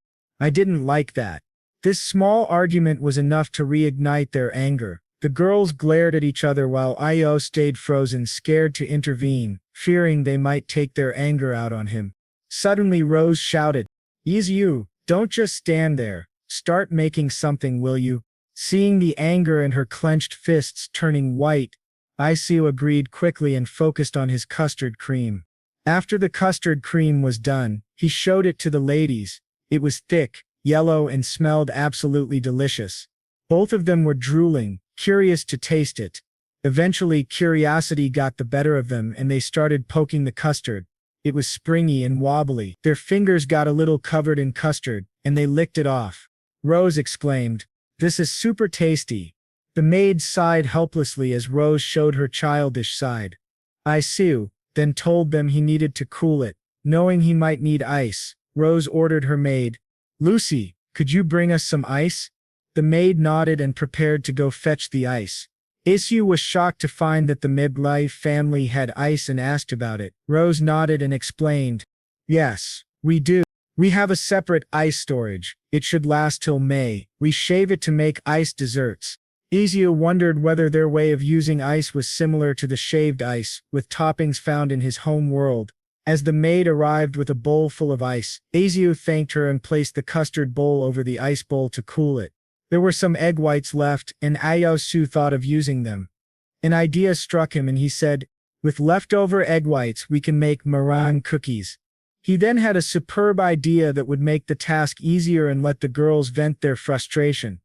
"I didn't like that." This small argument was enough to reignite their anger. The girls glared at each other while Io stayed frozen, scared to intervene, fearing they might take their anger out on him. Suddenly Rose shouted, "Isu, don't just stand there. Start making something, will you?" Seeing the anger in her clenched fists turning white, Isu agreed quickly and focused on his custard cream. After the custard cream was done, he showed it to the ladies. It was thick, yellow and smelled absolutely delicious. Both of them were drooling, curious to taste it. Eventually, curiosity got the better of them and they started poking the custard. It was springy and wobbly. Their fingers got a little covered in custard, and they licked it off. Rose exclaimed, "This is super tasty." The maid sighed helplessly as Rose showed her childish side. Isu then told them he needed to cool it. Knowing he might need ice, Rose ordered her maid, "Lucy, could you bring us some ice?" The maid nodded and prepared to go fetch the ice. Isu was shocked to find that the Midlife family had ice and asked about it. Rose nodded and explained, "Yes, we do. We have a separate ice storage. It should last till May. We shave it to make ice desserts." Isu wondered whether their way of using ice was similar to the shaved ice, with toppings found in his home world. As the maid arrived with a bowl full of ice, Isu thanked her and placed the custard bowl over the ice bowl to cool it. There were some egg whites left, and Ayasu thought of using them. An idea struck him and he said, "With leftover egg whites we can make meringue cookies." He then had a superb idea that would make the task easier and let the girls vent their frustration.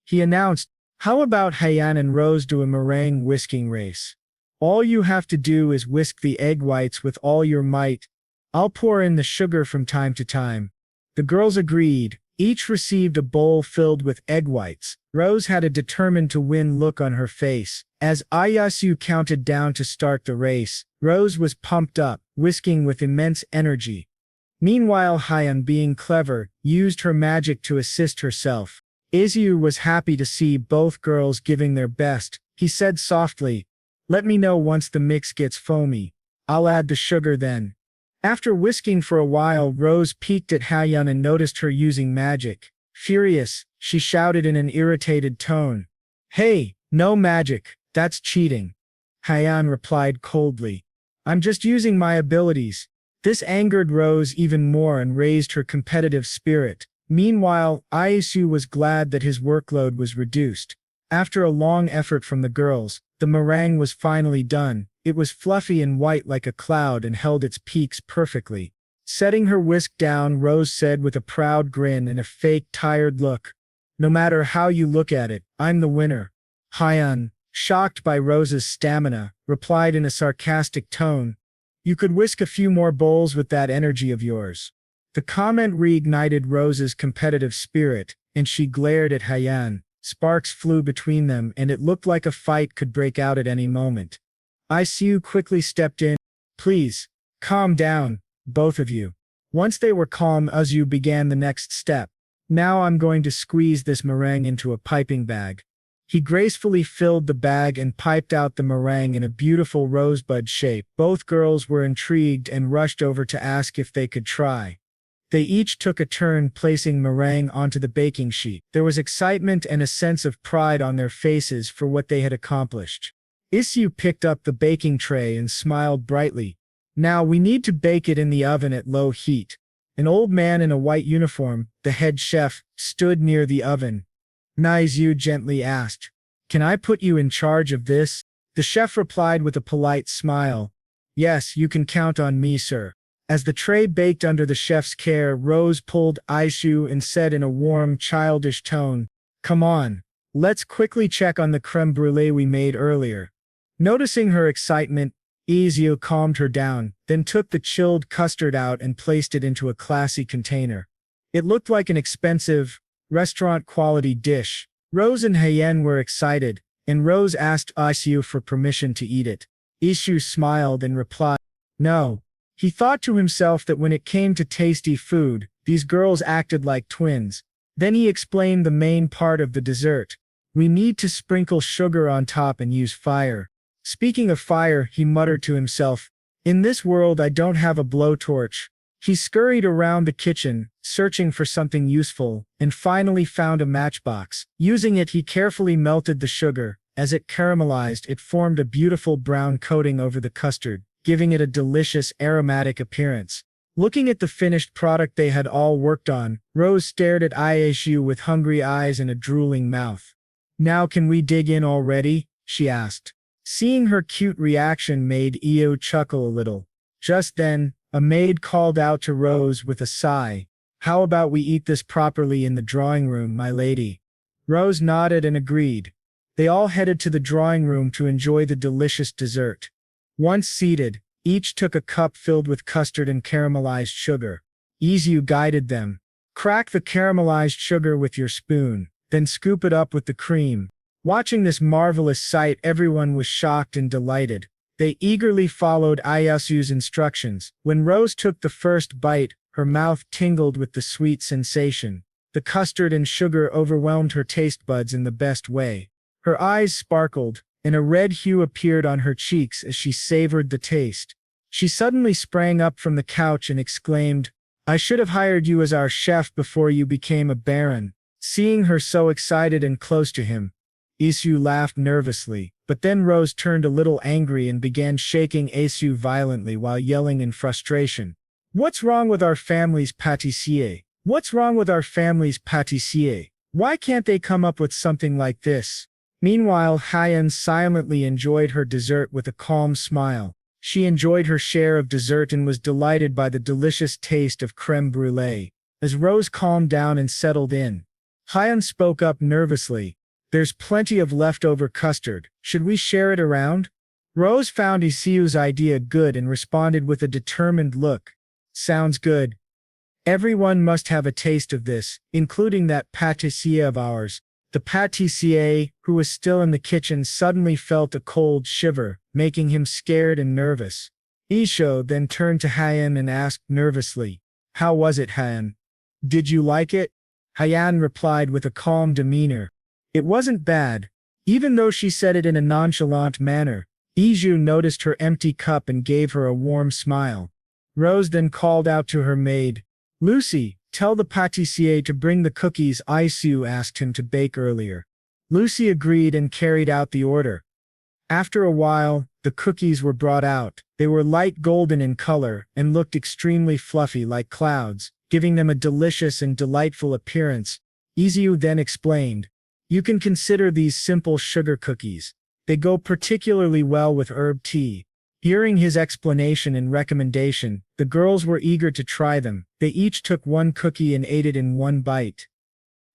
He announced, "How about Heian and Rose do a meringue whisking race? All you have to do is whisk the egg whites with all your might. I'll pour in the sugar from time to time." The girls agreed. Each received a bowl filled with egg whites. Rose had a determined to win look on her face. As Ayasu counted down to start the race, Rose was pumped up, whisking with immense energy. Meanwhile, Heian, being clever, used her magic to assist herself. Izu was happy to see both girls giving their best. He said softly, "Let me know once the mix gets foamy. I'll add the sugar then." After whisking for a while, Rose peeked at Heian and noticed her using magic. Furious, she shouted in an irritated tone, "Hey, no magic, that's cheating." Heian replied coldly, "I'm just using my abilities." This angered Rose even more and raised her competitive spirit. Meanwhile, Isu was glad that his workload was reduced. After a long effort from the girls, the meringue was finally done. It was fluffy and white like a cloud and held its peaks perfectly. Setting her whisk down, Rose said with a proud grin and a fake tired look, "No matter how you look at it, I'm the winner." Heian, shocked by Rose's stamina, replied in a sarcastic tone, "You could whisk a few more bowls with that energy of yours." The comment reignited Rose's competitive spirit, and she glared at Heian. Sparks flew between them and it looked like a fight could break out at any moment. Isu quickly stepped in. "Please, calm down, both of you." Once they were calm, Isu began the next step. Now I'm going to squeeze this meringue into a piping bag. He gracefully filled the bag and piped out the meringue in a beautiful rosebud shape. Both girls were intrigued and rushed over to ask if they could try. They each took a turn placing meringue onto the baking sheet. There was excitement and a sense of pride on their faces for what they had accomplished. Isu picked up the baking tray and smiled brightly. Now we need to bake it in the oven at low heat. An old man in a white uniform, the head chef, stood near the oven. Isu gently asked, "Can I put you in charge of this?" The chef replied with a polite smile, "Yes, you can count on me, sir." As the tray baked under the chef's care, Rose pulled Isu and said in a warm, childish tone, "Come on, let's quickly check on the creme brulee we made earlier." Noticing her excitement, Isu calmed her down, then took the chilled custard out and placed it into a classy container. It looked like an expensive, restaurant-quality dish. Rose and Hyen were excited, and Rose asked Isu for permission to eat it. Isu smiled and replied, "No." He thought to himself that when it came to tasty food, these girls acted like twins. Then he explained the main part of the dessert. "We need to sprinkle sugar on top and use fire." Speaking of fire, he muttered to himself, "In this world I don't have a blowtorch." He scurried around the kitchen, searching for something useful, and finally found a matchbox. Using it, he carefully melted the sugar. As it caramelized, it formed a beautiful brown coating over the custard, giving it a delicious aromatic appearance. Looking at the finished product they had all worked on, Rose stared at Isu with hungry eyes and a drooling mouth. "Now can we dig in already?" she asked. Seeing her cute reaction made Io chuckle a little. Just then, a maid called out to Rose with a sigh, "How about we eat this properly in the drawing room, my lady?" Rose nodded and agreed. They all headed to the drawing room to enjoy the delicious dessert. Once seated, each took a cup filled with custard and caramelized sugar. Isu guided them. "Crack the caramelized sugar with your spoon, then scoop it up with the cream." Watching this marvelous sight, everyone was shocked and delighted. They eagerly followed Isu's instructions. When Rose took the first bite, her mouth tingled with the sweet sensation. The custard and sugar overwhelmed her taste buds in the best way. Her eyes sparkled, and a red hue appeared on her cheeks as she savored the taste. She suddenly sprang up from the couch and exclaimed, "I should have hired you as our chef before you became a baron." Seeing her so excited and close to him, Isu laughed nervously, but then Rose turned a little angry and began shaking Isu violently while yelling in frustration, "What's wrong with our family's pâtissier? What's wrong with our family's pâtissier? Why can't they come up with something like this?" Meanwhile, Hyen silently enjoyed her dessert with a calm smile. She enjoyed her share of dessert and was delighted by the delicious taste of creme brulee. As Rose calmed down and settled in, Hyen spoke up nervously, "There's plenty of leftover custard. Should we share it around?" Rose found Isu's idea good and responded with a determined look, "Sounds good. Everyone must have a taste of this, including that pâtissier of ours." The pâtissier, who was still in the kitchen, suddenly felt a cold shiver, making him scared and nervous. Isu then turned to Hyen and asked nervously, "How was it, Hyen? Did you like it?" Hyen replied with a calm demeanor, "It wasn't bad." Even though she said it in a nonchalant manner, Isu noticed her empty cup and gave her a warm smile. Rose then called out to her maid, "Lucy, tell the pâtissier to bring the cookies Isu asked him to bake earlier." Lucy agreed and carried out the order. After a while, the cookies were brought out. They were light golden in color and looked extremely fluffy like clouds, giving them a delicious and delightful appearance. Isu then explained, "You can consider these simple sugar cookies. They go particularly well with herb tea." Hearing his explanation and recommendation, the girls were eager to try them. They each took one cookie and ate it in one bite.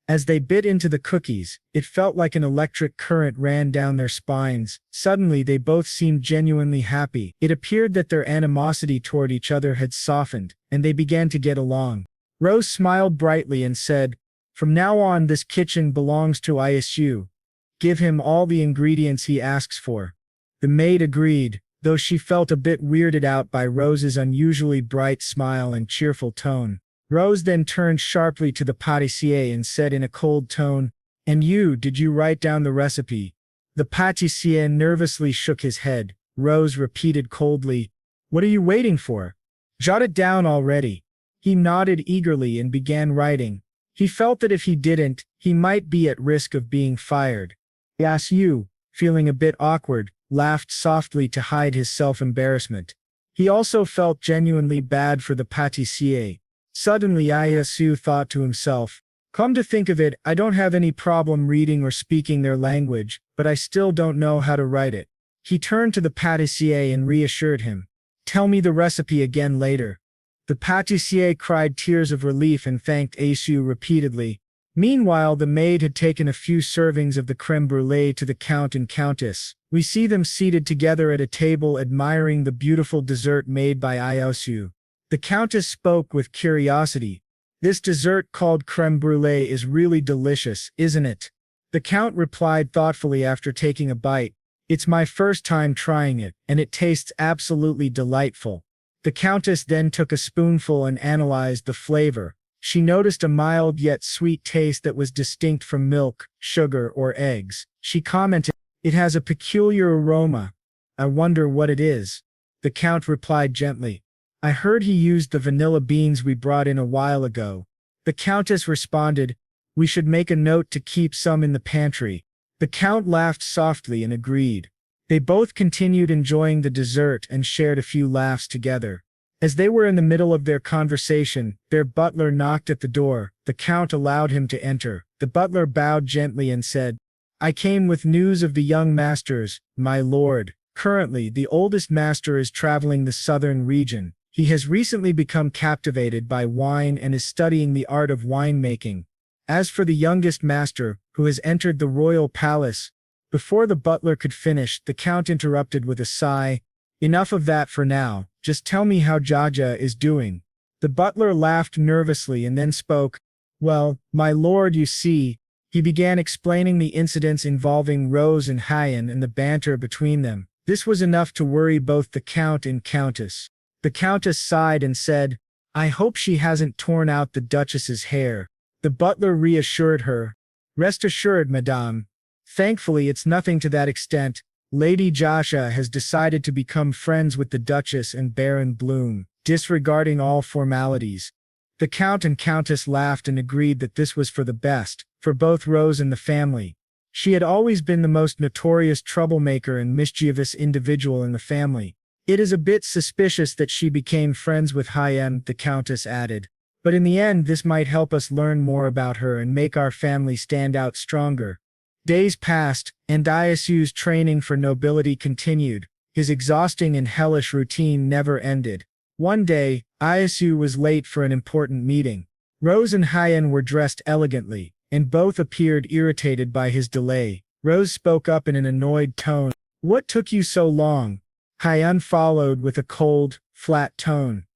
As they bit into the cookies, it felt like an electric current ran down their spines. Suddenly they both seemed genuinely happy. It appeared that their animosity toward each other had softened, and they began to get along. Rose smiled brightly and said, "From now on this kitchen belongs to Isu. Give him all the ingredients he asks for." The maid agreed, though she felt a bit weirded out by Rose's unusually bright smile and cheerful tone. Rose then turned sharply to the pâtissier and said in a cold tone, "And you, did you write down the recipe?" The pâtissier nervously shook his head. Rose repeated coldly, "What are you waiting for? Jot it down already." He nodded eagerly and began writing. He felt that if he didn't, he might be at risk of being fired. Isu, feeling a bit awkward, laughed softly to hide his self-embarrassment. He also felt genuinely bad for the pâtissier. Suddenly Isu thought to himself, "Come to think of it, I don't have any problem reading or speaking their language, but I still don't know how to write it." He turned to the pâtissier and reassured him, "Tell me the recipe again later." The pâtissier cried tears of relief and thanked Isu repeatedly. Meanwhile, the maid had taken a few servings of the crème brûlée to the count and countess. We see them seated together at a table admiring the beautiful dessert made by Isu. The countess spoke with curiosity. "This dessert called crème brûlée is really delicious, isn't it?" The count replied thoughtfully after taking a bite, "It's my first time trying it, and it tastes absolutely delightful." The countess then took a spoonful and analyzed the flavor. She noticed a mild yet sweet taste that was distinct from milk, sugar, or eggs. She commented, "It has a peculiar aroma. I wonder what it is." The count replied gently, "I heard he used the vanilla beans we brought in a while ago." The countess responded, "We should make a note to keep some in the pantry." The count laughed softly and agreed. They both continued enjoying the dessert and shared a few laughs together. As they were in the middle of their conversation, their butler knocked at the door. The count allowed him to enter. The butler bowed gently and said, "I came with news of the young masters, my lord. Currently, the oldest master is traveling the southern region. He has recently become captivated by wine and is studying the art of winemaking. As for the youngest master, who has entered the royal palace—" Before the butler could finish, the count interrupted with a sigh, "Enough of that for now. Just tell me how Jaja is doing." The butler laughed nervously and then spoke, "Well, my lord, you see." He began explaining the incidents involving Rose and Hyan and the banter between them. This was enough to worry both the count and countess. The countess sighed and said, "I hope she hasn't torn out the duchess's hair." The butler reassured her, "Rest assured, madame. Thankfully, it's nothing to that extent. Lady Jasha has decided to become friends with the Duchess and Baron Bloom, disregarding all formalities." The Count and Countess laughed and agreed that this was for the best, for both Rose and the family. She had always been the most notorious troublemaker and mischievous individual in the family. "It is a bit suspicious that she became friends with Hyan," the Countess added. "But in the end, this might help us learn more about her and make our family stand out stronger." Days passed, and Isu's training for nobility continued. His exhausting and hellish routine never ended. One day, Isu was late for an important meeting. Rose and Hyan were dressed elegantly, and both appeared irritated by his delay. Rose spoke up in an annoyed tone, "What took you so long?" Hyan followed with a cold, flat tone,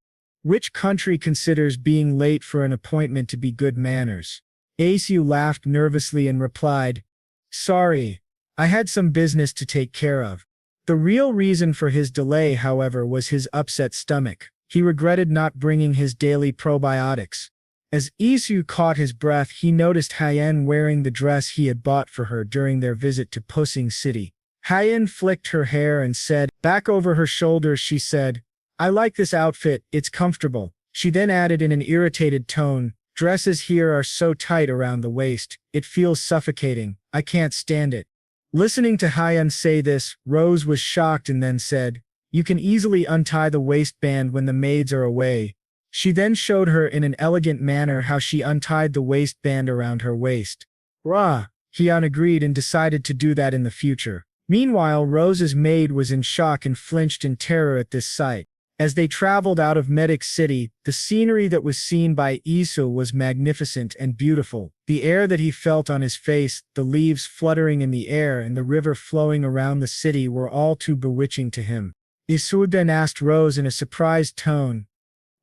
"Which country considers being late for an appointment to be good manners?" Isu laughed nervously and replied, "Sorry, I had some business to take care of." The real reason for his delay, however, was his upset stomach. He regretted not bringing his daily probiotics. As Isu caught his breath, he noticed Hyan wearing the dress he had bought for her during their visit to Pussing City. Hyan flicked her hair and said, back over her shoulders, she said, "I like this outfit, it's comfortable." She then added in an irritated tone, "Dresses here are so tight around the waist, it feels suffocating, I can't stand it." Listening to Hyan say this, Rose was shocked and then said, "You can easily untie the waistband when the maids are away." She then showed her in an elegant manner how she untied the waistband around her waist. Rah! Hyan agreed and decided to do that in the future. Meanwhile, Rose's maid was in shock and flinched in terror at this sight. As they traveled out of Medic City, the scenery that was seen by Isu was magnificent and beautiful. The air that he felt on his face, the leaves fluttering in the air, and the river flowing around the city were all too bewitching to him. Isu then asked Rose in a surprised tone,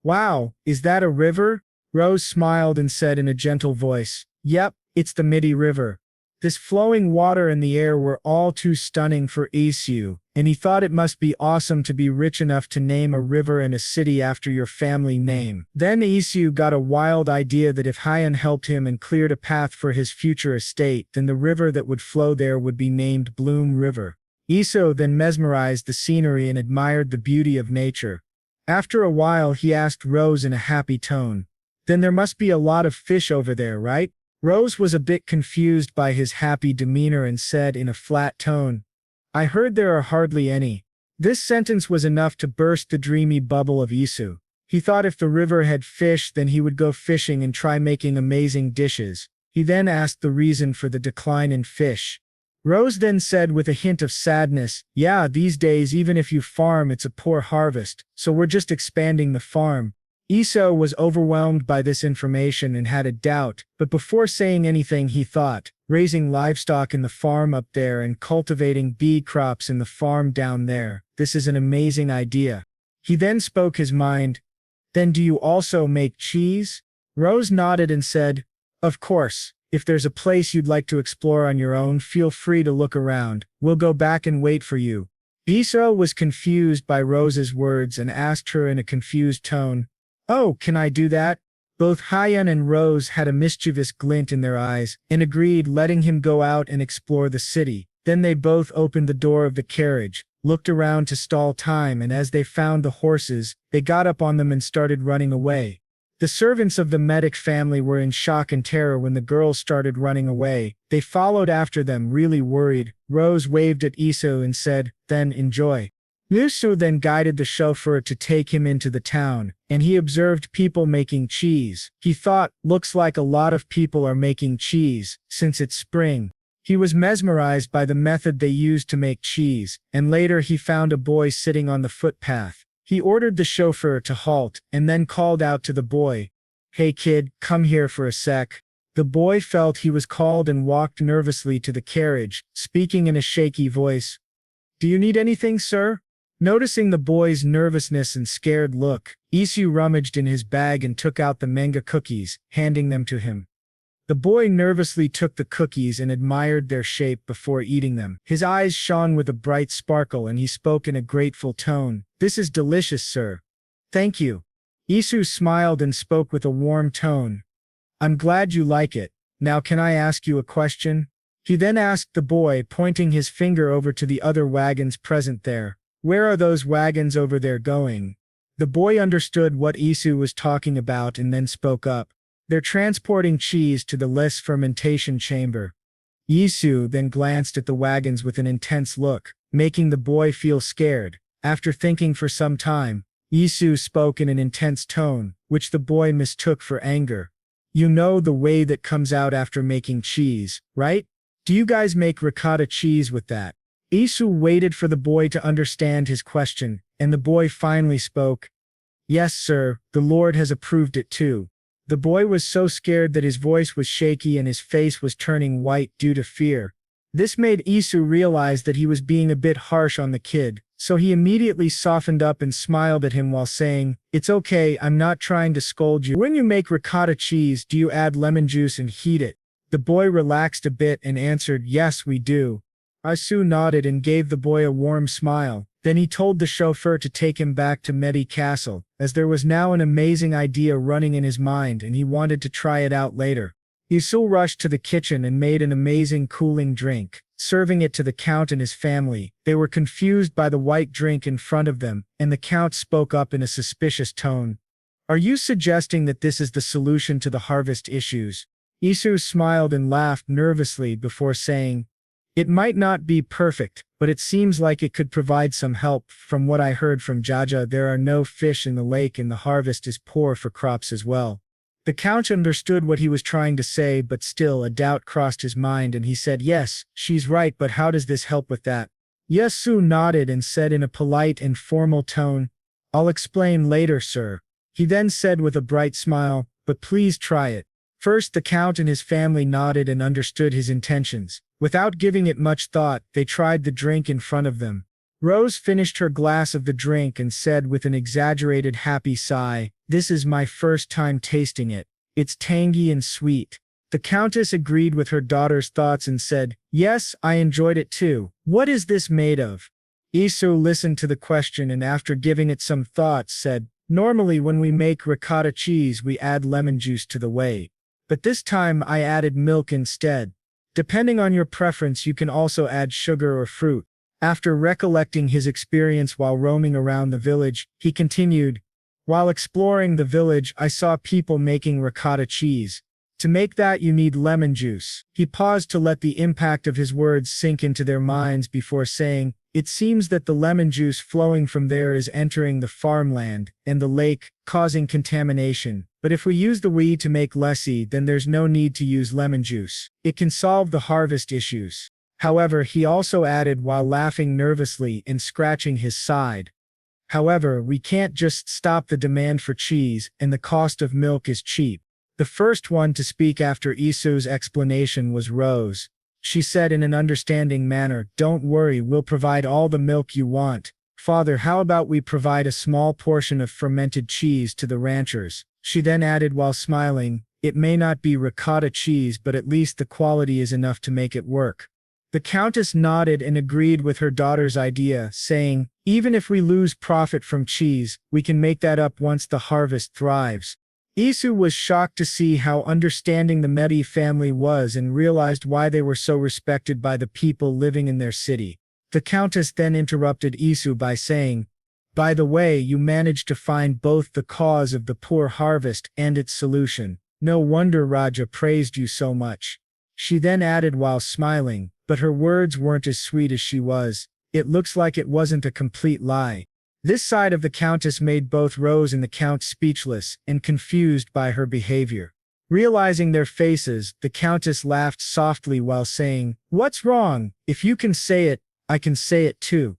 "Wow, is that a river?" Rose smiled and said in a gentle voice, "Yep, it's the Midi River." This flowing water and the air were all too stunning for Isu, and he thought it must be awesome to be rich enough to name a river and a city after your family name. Then Isu got a wild idea that if Hyun helped him and cleared a path for his future estate, then the river that would flow there would be named Bloom River. Isu then mesmerized the scenery and admired the beauty of nature. After a while he asked Rose in a happy tone, "Then there must be a lot of fish over there, right?" Rose was a bit confused by his happy demeanor and said in a flat tone, "I heard there are hardly any." This sentence was enough to burst the dreamy bubble of Isu. He thought if the river had fish, then he would go fishing and try making amazing dishes. He then asked the reason for the decline in fish. Rose then said with a hint of sadness, "Yeah, these days even if you farm it's a poor harvest, so we're just expanding the farm." Iso was overwhelmed by this information and had a doubt, but before saying anything he thought, raising livestock in the farm up there and cultivating bee crops in the farm down there, this is an amazing idea. He then spoke his mind. "Then do you also make cheese?" Rose nodded and said, "Of course. If there's a place you'd like to explore on your own, feel free to look around. We'll go back and wait for you." Iso was confused by Rose's words and asked her in a confused tone, "Oh, can I do that?" Both Hyun and Rose had a mischievous glint in their eyes, and agreed, letting him go out and explore the city. Then they both opened the door of the carriage, looked around to stall time, and as they found the horses, they got up on them and started running away. The servants of the medic family were in shock and terror when the girls started running away. They followed after them, really worried. Rose waved at Iso and said, "Then enjoy." Isu then guided the chauffeur to take him into the town, and he observed people making cheese. He thought, looks like a lot of people are making cheese, since it's spring. He was mesmerized by the method they used to make cheese, and later he found a boy sitting on the footpath. He ordered the chauffeur to halt, and then called out to the boy, "Hey kid, come here for a sec." The boy felt he was called and walked nervously to the carriage, speaking in a shaky voice. "Do you need anything, sir?" Noticing the boy's nervousness and scared look, Isu rummaged in his bag and took out the manga cookies, handing them to him. The boy nervously took the cookies and admired their shape before eating them. His eyes shone with a bright sparkle and he spoke in a grateful tone, "This is delicious, sir." "Thank you." Isu smiled and spoke with a warm tone. "I'm glad you like it. Now can I ask you a question?" He then asked the boy, pointing his finger over to the other wagons present there. "Where are those wagons over there going?" The boy understood what Isu was talking about and then spoke up. "They're transporting cheese to the less fermentation chamber." Isu then glanced at the wagons with an intense look, making the boy feel scared. After thinking for some time, Isu spoke in an intense tone, which the boy mistook for anger. "You know the way that comes out after making cheese, right? Do you guys make ricotta cheese with that?" Isu waited for the boy to understand his question, and the boy finally spoke. "Yes, sir, the Lord has approved it too." The boy was so scared that his voice was shaky and his face was turning white due to fear. This made Isu realize that he was being a bit harsh on the kid, so he immediately softened up and smiled at him while saying, "It's okay, I'm not trying to scold you. When you make ricotta cheese, do you add lemon juice and heat it?" The boy relaxed a bit and answered, "Yes, we do." Isu nodded and gave the boy a warm smile. Then he told the chauffeur to take him back to Medi Castle, as there was now an amazing idea running in his mind and he wanted to try it out later. Isu rushed to the kitchen and made an amazing cooling drink, serving it to the Count and his family. They were confused by the white drink in front of them, and the Count spoke up in a suspicious tone. "Are you suggesting that this is the solution to the harvest issues?" Isu smiled and laughed nervously before saying, "It might not be perfect, but it seems like it could provide some help. From what I heard from Jaja, there are no fish in the lake and the harvest is poor for crops as well." The Count understood what he was trying to say, but still a doubt crossed his mind and he said, "Yes, she's right, but how does this help with that?" Isu nodded and said in a polite and formal tone, "I'll explain later, sir." He then said with a bright smile, "But please try it." First the Count and his family nodded and understood his intentions. Without giving it much thought, they tried the drink in front of them. Rose finished her glass of the drink and said with an exaggerated happy sigh, "This is my first time tasting it. It's tangy and sweet." The Countess agreed with her daughter's thoughts and said, "Yes, I enjoyed it too. What is this made of?" Isu listened to the question and after giving it some thought said, "Normally when we make ricotta cheese we add lemon juice to the whey. But this time I added milk instead. Depending on your preference you can also add sugar or fruit." After recollecting his experience while roaming around the village, he continued, "While exploring the village I saw people making ricotta cheese. To make that you need lemon juice." He paused to let the impact of his words sink into their minds before saying, "It seems that the lemon juice flowing from there is entering the farmland and the lake, causing contamination. But if we use the whey to make lassi then there's no need to use lemon juice. It can solve the harvest issues." However, he also added while laughing nervously and scratching his side, "However, we can't just stop the demand for cheese, and the cost of milk is cheap." The first one to speak after Isu's explanation was Rose. She said in an understanding manner, "Don't worry, we'll provide all the milk you want. Father, how about we provide a small portion of fermented cheese to the ranchers?" She then added while smiling, "It may not be ricotta cheese but at least the quality is enough to make it work." The countess nodded and agreed with her daughter's idea, saying, "Even if we lose profit from cheese, we can make that up once the harvest thrives." Isu was shocked to see how understanding the Medi family was and realized why they were so respected by the people living in their city. The countess then interrupted Isu by saying, "By the way, you managed to find both the cause of the poor harvest and its solution. No wonder Raja praised you so much." She then added while smiling, but her words weren't as sweet as she was, "It looks like it wasn't a complete lie." This side of the countess made both Rose and the count speechless and confused by her behavior. Realizing their faces, the countess laughed softly while saying, "What's wrong? If you can say it, I can say it too."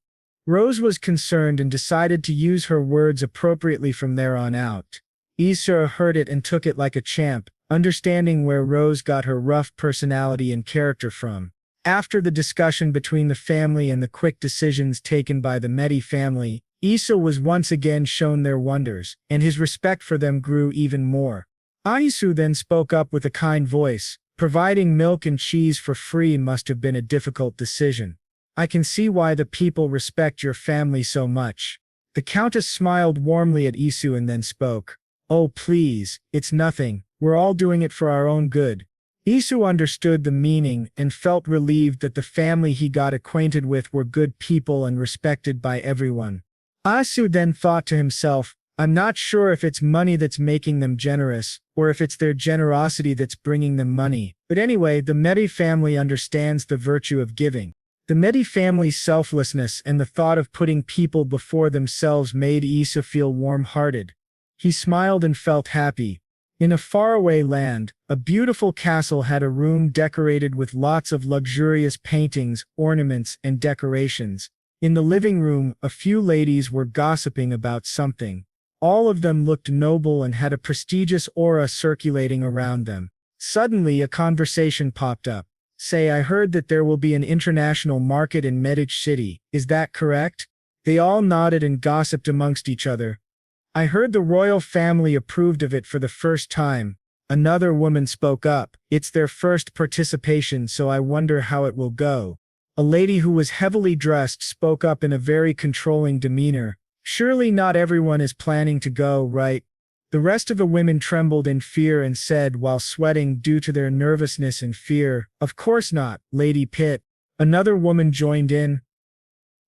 Rose was concerned and decided to use her words appropriately from there on out. Issa heard it and took it like a champ, understanding where Rose got her rough personality and character from. After the discussion between the family and the quick decisions taken by the Medi family, Issa was once again shown their wonders, and his respect for them grew even more. Aisu then spoke up with a kind voice, "Providing milk and cheese for free must have been a difficult decision. I can see why the people respect your family so much." The countess smiled warmly at Isu and then spoke, "Oh please, it's nothing, we're all doing it for our own good." Isu understood the meaning and felt relieved that the family he got acquainted with were good people and respected by everyone. Isu then thought to himself, "I'm not sure if it's money that's making them generous, or if it's their generosity that's bringing them money. But anyway, the Medi family understands the virtue of giving." The Medi family's selflessness and the thought of putting people before themselves made Issa feel warm-hearted. He smiled and felt happy. In a faraway land, a beautiful castle had a room decorated with lots of luxurious paintings, ornaments, and decorations. In the living room, a few ladies were gossiping about something. All of them looked noble and had a prestigious aura circulating around them. Suddenly, a conversation popped up. "Say, I heard that there will be an international market in Medich City. Is that correct?" They all nodded and gossiped amongst each other. "I heard the royal family approved of it for the first time." Another woman spoke up. "It's their first participation, so I wonder how it will go." A lady who was heavily dressed spoke up in a very controlling demeanor. "Surely not everyone is planning to go, right?" The rest of the women trembled in fear and said while sweating due to their nervousness and fear, "Of course not, Lady Pitt." Another woman joined in.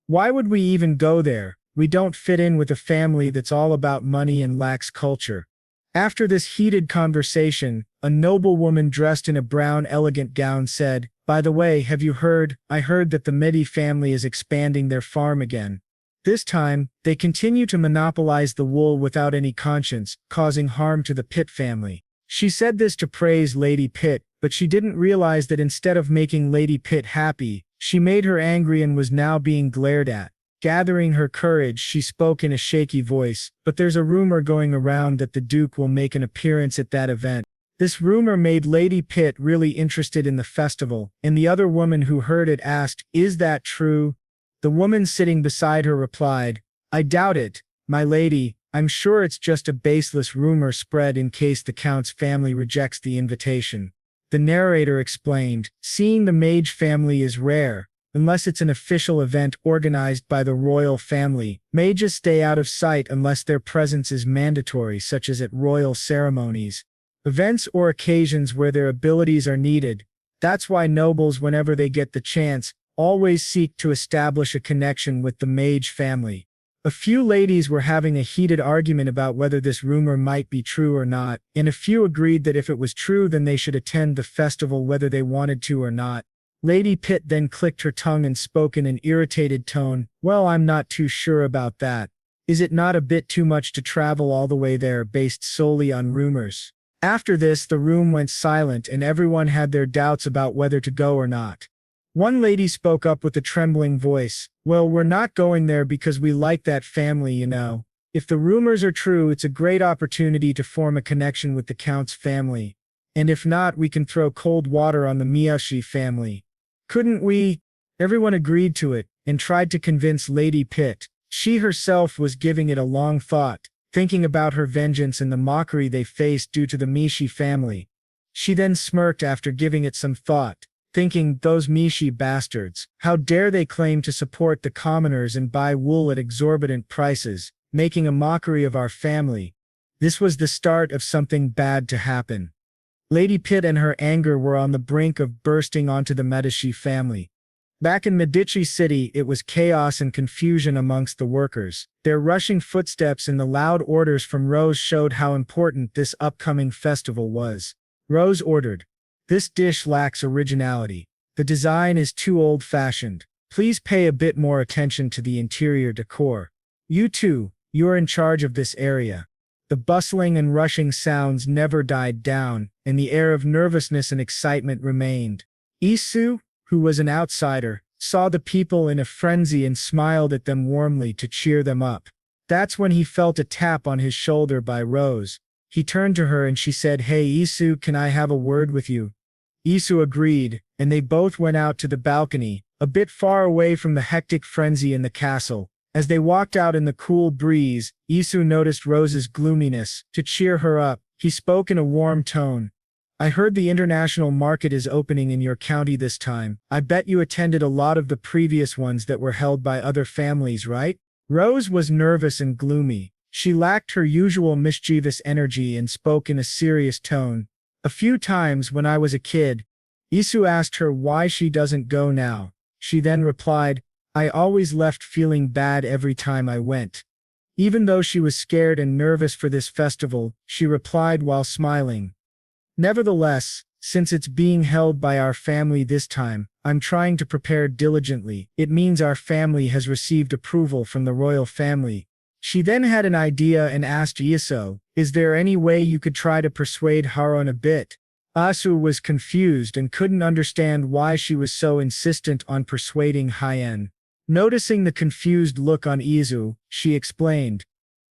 "Why would we even go there? We don't fit in with a family that's all about money and lacks culture." After this heated conversation, a noble woman dressed in a brown elegant gown said, "By the way, have you heard? I heard that the Medi family is expanding their farm again. This time, they continue to monopolize the wool without any conscience, causing harm to the Pitt family." She said this to praise Lady Pitt, but she didn't realize that instead of making Lady Pitt happy, she made her angry and was now being glared at. Gathering her courage, she spoke in a shaky voice, "But there's a rumor going around that the Duke will make an appearance at that event." This rumor made Lady Pitt really interested in the festival, and the other woman who heard it asked, "Is that true?" The woman sitting beside her replied, "I doubt it, my lady. I'm sure it's just a baseless rumor spread in case the Count's family rejects the invitation." The narrator explained, "Seeing the Mage family is rare. unless it's an official event organized by the royal family, may just stay out of sight unless their presence is mandatory, such as at royal ceremonies, events or occasions where their abilities are needed. That's why nobles, whenever they get the chance, always seek to establish a connection with the mage family. A few ladies were having a heated argument about whether this rumor might be true or not, and a few agreed that if it was true then they should attend the festival whether they wanted to or not. Lady Pitt then clicked her tongue and spoke in an irritated tone. Well, I'm not too sure about that. Is it not a bit too much to travel all the way there based solely on rumors? After this, the room went silent and everyone had their doubts about whether to go or not. One lady spoke up with a trembling voice. Well, we're not going there because we like that family, you know. If the rumors are true, it's a great opportunity to form a connection with the Count's family. And if not, we can throw cold water on the Miyashi family. Couldn't we? Everyone agreed to it, and tried to convince Lady Pitt. She herself was giving it a long thought, thinking about her vengeance and the mockery they faced due to the Mishi family. She then smirked after giving it some thought, thinking, those Mishi bastards, how dare they claim to support the commoners and buy wool at exorbitant prices, making a mockery of our family. This was the start of something bad to happen. Lady Pitt and her anger were on the brink of bursting onto the Medici family. Back in Medici City, it was chaos and confusion amongst the workers. Their rushing footsteps and the loud orders from Rose showed how important this upcoming festival was. Rose ordered, "This dish lacks originality. The design is too old-fashioned. Please pay a bit more attention to the interior decor. You two, you're in charge of this area." The bustling and rushing sounds never died down, and the air of nervousness and excitement remained. Isu, who was an outsider, saw the people in a frenzy and smiled at them warmly to cheer them up. That's when he felt a tap on his shoulder by Rose. He turned to her and she said, "Hey Isu, can I have a word with you?" Isu agreed, and they both went out to the balcony, a bit far away from the hectic frenzy in the castle. As they walked out in the cool breeze, Isu noticed Rose's gloominess. To cheer her up, he spoke in a warm tone. "I heard the international market is opening in your county this time. I bet you attended a lot of the previous ones that were held by other families, right?" Rose was nervous and gloomy. She lacked her usual mischievous energy and spoke in a serious tone. "A few times when I was a kid." Isu asked her why she doesn't go now. She then replied, "I always left feeling bad every time I went." Even though she was scared and nervous for this festival, she replied while smiling, "Nevertheless, since it's being held by our family this time, I'm trying to prepare diligently. It means our family has received approval from the royal family." She then had an idea and asked Isu, "Is there any way you could try to persuade Haron a bit?" Isu was confused and couldn't understand why she was so insistent on persuading Hien. Noticing the confused look on Isu, she explained,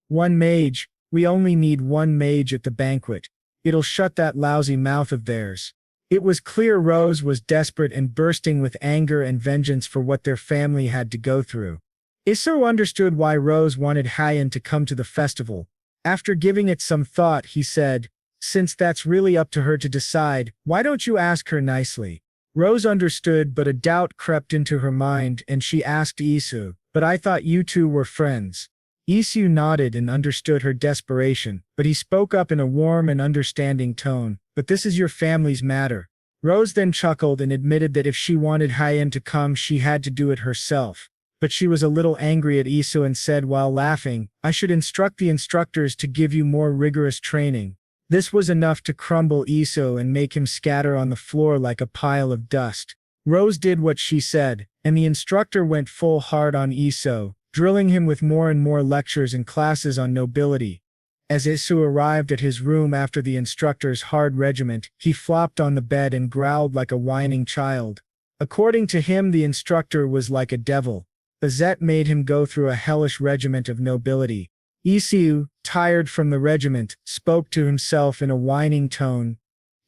"One mage, we only need one mage at the banquet. It'll shut that lousy mouth of theirs." It was clear Rose was desperate and bursting with anger and vengeance for what their family had to go through. Isu understood why Rose wanted Hien to come to the festival. After giving it some thought, he said, "Since that's really up to her to decide, why don't you ask her nicely?" Rose understood, but a doubt crept into her mind and she asked Isu, "But I thought you two were friends." Isu nodded and understood her desperation, but he spoke up in a warm and understanding tone, "But this is your family's matter." Rose then chuckled and admitted that if she wanted Hien to come she had to do it herself. But she was a little angry at Isu and said while laughing, "I should instruct the instructors to give you more rigorous training." This was enough to crumble Isu and make him scatter on the floor like a pile of dust. Rose did what she said, and the instructor went full hard on Isu, drilling him with more and more lectures and classes on nobility. As Isu arrived at his room after the instructor's hard regiment, he flopped on the bed and growled like a whining child. According to him, the instructor was like a devil. Bazette made him go through a hellish regiment of nobility. Isu, tired from the regiment, spoke to himself in a whining tone.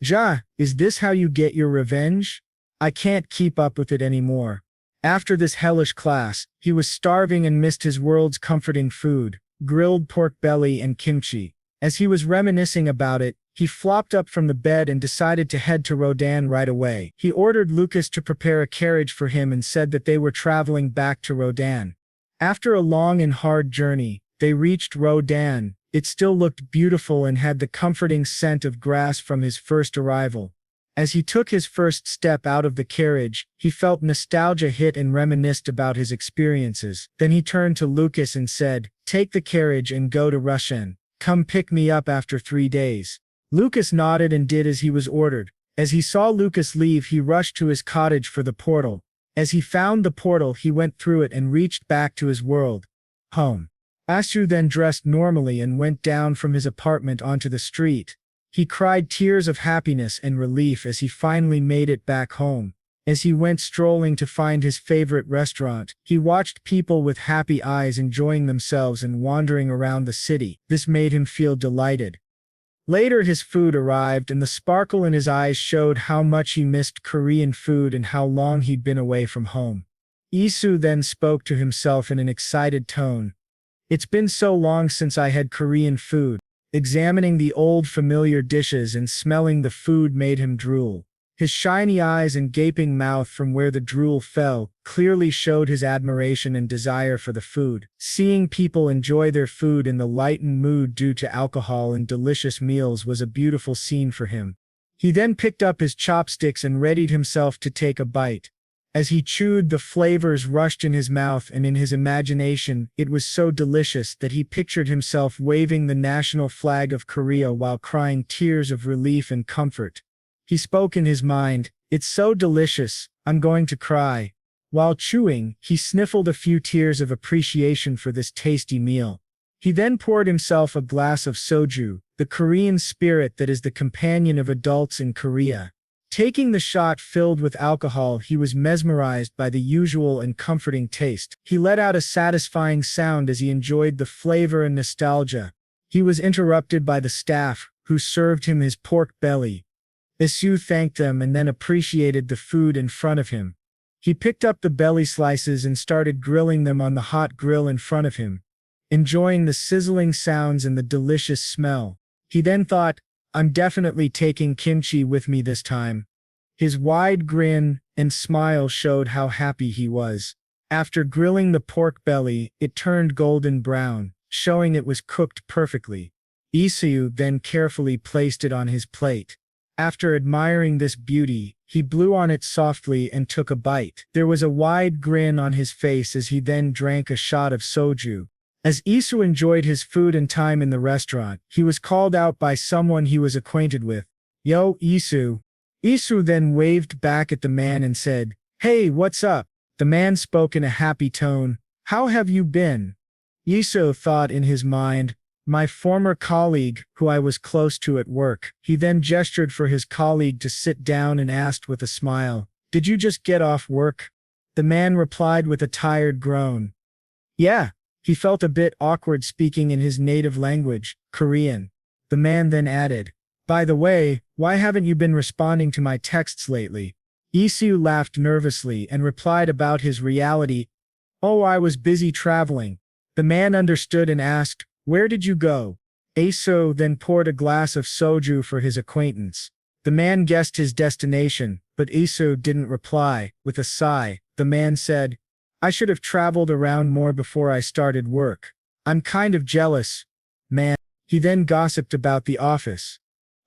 "Ja, is this how you get your revenge? I can't keep up with it anymore." After this hellish class, he was starving and missed his world's comforting food, grilled pork belly and kimchi. As he was reminiscing about it, He flopped up from the bed and decided to head to Rodan right away. He ordered Lucas to prepare a carriage for him and said that they were traveling back to Rodan. After a long and hard journey, they reached Rodan. It still looked beautiful and had the comforting scent of grass from his first arrival. As he took his first step out of the carriage, he felt nostalgia hit and reminisced about his experiences. Then he turned to Lucas and said, "Take the carriage and go to Rushen. Come pick me up after 3 days." Lucas nodded and did as he was ordered. As he saw Lucas leave, he rushed to his cottage for the portal. As he found the portal, he went through it and reached back to his world. Home. Isu then dressed normally and went down from his apartment onto the street. He cried tears of happiness and relief as he finally made it back home. As he went strolling to find his favorite restaurant, he watched people with happy eyes enjoying themselves and wandering around the city. This made him feel delighted. Later his food arrived and the sparkle in his eyes showed how much he missed Korean food and how long he'd been away from home. Isu then spoke to himself in an excited tone. "It's been so long since I had Korean food." Examining the old familiar dishes and smelling the food made him drool. His shiny eyes and gaping mouth from where the drool fell clearly showed his admiration and desire for the food. Seeing people enjoy their food in the lightened mood due to alcohol and delicious meals was a beautiful scene for him. He then picked up his chopsticks and readied himself to take a bite. As he chewed, the flavors rushed in his mouth, and in his imagination, it was so delicious that he pictured himself waving the national flag of Korea while crying tears of relief and comfort. He spoke in his mind, "It's so delicious, I'm going to cry." While chewing, he sniffled a few tears of appreciation for this tasty meal. He then poured himself a glass of soju, the Korean spirit that is the companion of adults in Korea. Taking the shot filled with alcohol, he was mesmerized by the usual and comforting taste. He let out a satisfying sound as he enjoyed the flavor and nostalgia. He was interrupted by the staff, who served him his pork belly. Isu thanked them and then appreciated the food in front of him. He picked up the belly slices and started grilling them on the hot grill in front of him, enjoying the sizzling sounds and the delicious smell. He then thought, "I'm definitely taking kimchi with me this time." His wide grin and smile showed how happy he was. After grilling the pork belly, it turned golden brown, showing it was cooked perfectly. Isu then carefully placed it on his plate. After admiring this beauty, he blew on it softly and took a bite. There was a wide grin on his face as he then drank a shot of soju. As Isu enjoyed his food and time in the restaurant, he was called out by someone he was acquainted with. "Yo, Isu." Isu then waved back at the man and said, "Hey, what's up?" The man spoke in a happy tone. "How have you been?" Isu thought in his mind, "My former colleague, who I was close to at work." He then gestured for his colleague to sit down and asked with a smile, "Did you just get off work?" The man replied with a tired groan. "Yeah." He felt a bit awkward speaking in his native language, Korean. The man then added, "By the way, why haven't you been responding to my texts lately?" Isu laughed nervously and replied about his reality, "Oh, I was busy traveling." The man understood and asked, "Where did you go?" Isu then poured a glass of soju for his acquaintance. The man guessed his destination, but Isu didn't reply. With a sigh, the man said, "I should have traveled around more before I started work. I'm kind of jealous, man." He then gossiped about the office.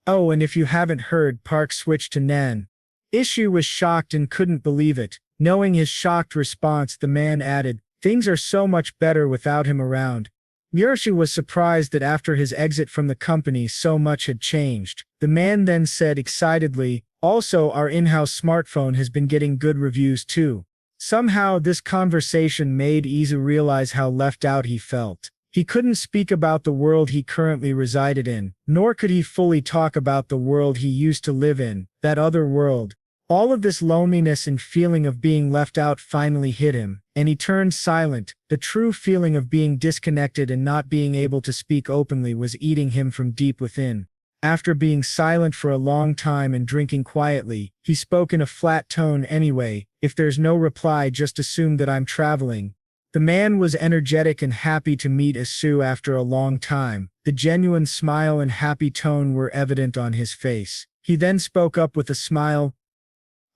"Oh, and if you haven't heard, Park switched to Nan." Isu was shocked and couldn't believe it. Knowing his shocked response, the man added, "Things are so much better without him around." Myershu was surprised that after his exit from the company so much had changed. The man then said excitedly, "Also, our in-house smartphone has been getting good reviews too." Somehow this conversation made Isu realize how left out he felt. He couldn't speak about the world he currently resided in, nor could he fully talk about the world he used to live in, that other world. All of this loneliness and feeling of being left out finally hit him, and he turned silent. The true feeling of being disconnected and not being able to speak openly was eating him from deep within. After being silent for a long time and drinking quietly, he spoke in a flat tone anyway, "If there's no reply, just assume that I'm traveling." The man was energetic and happy to meet Isu after a long time. The genuine smile and happy tone were evident on his face. He then spoke up with a smile.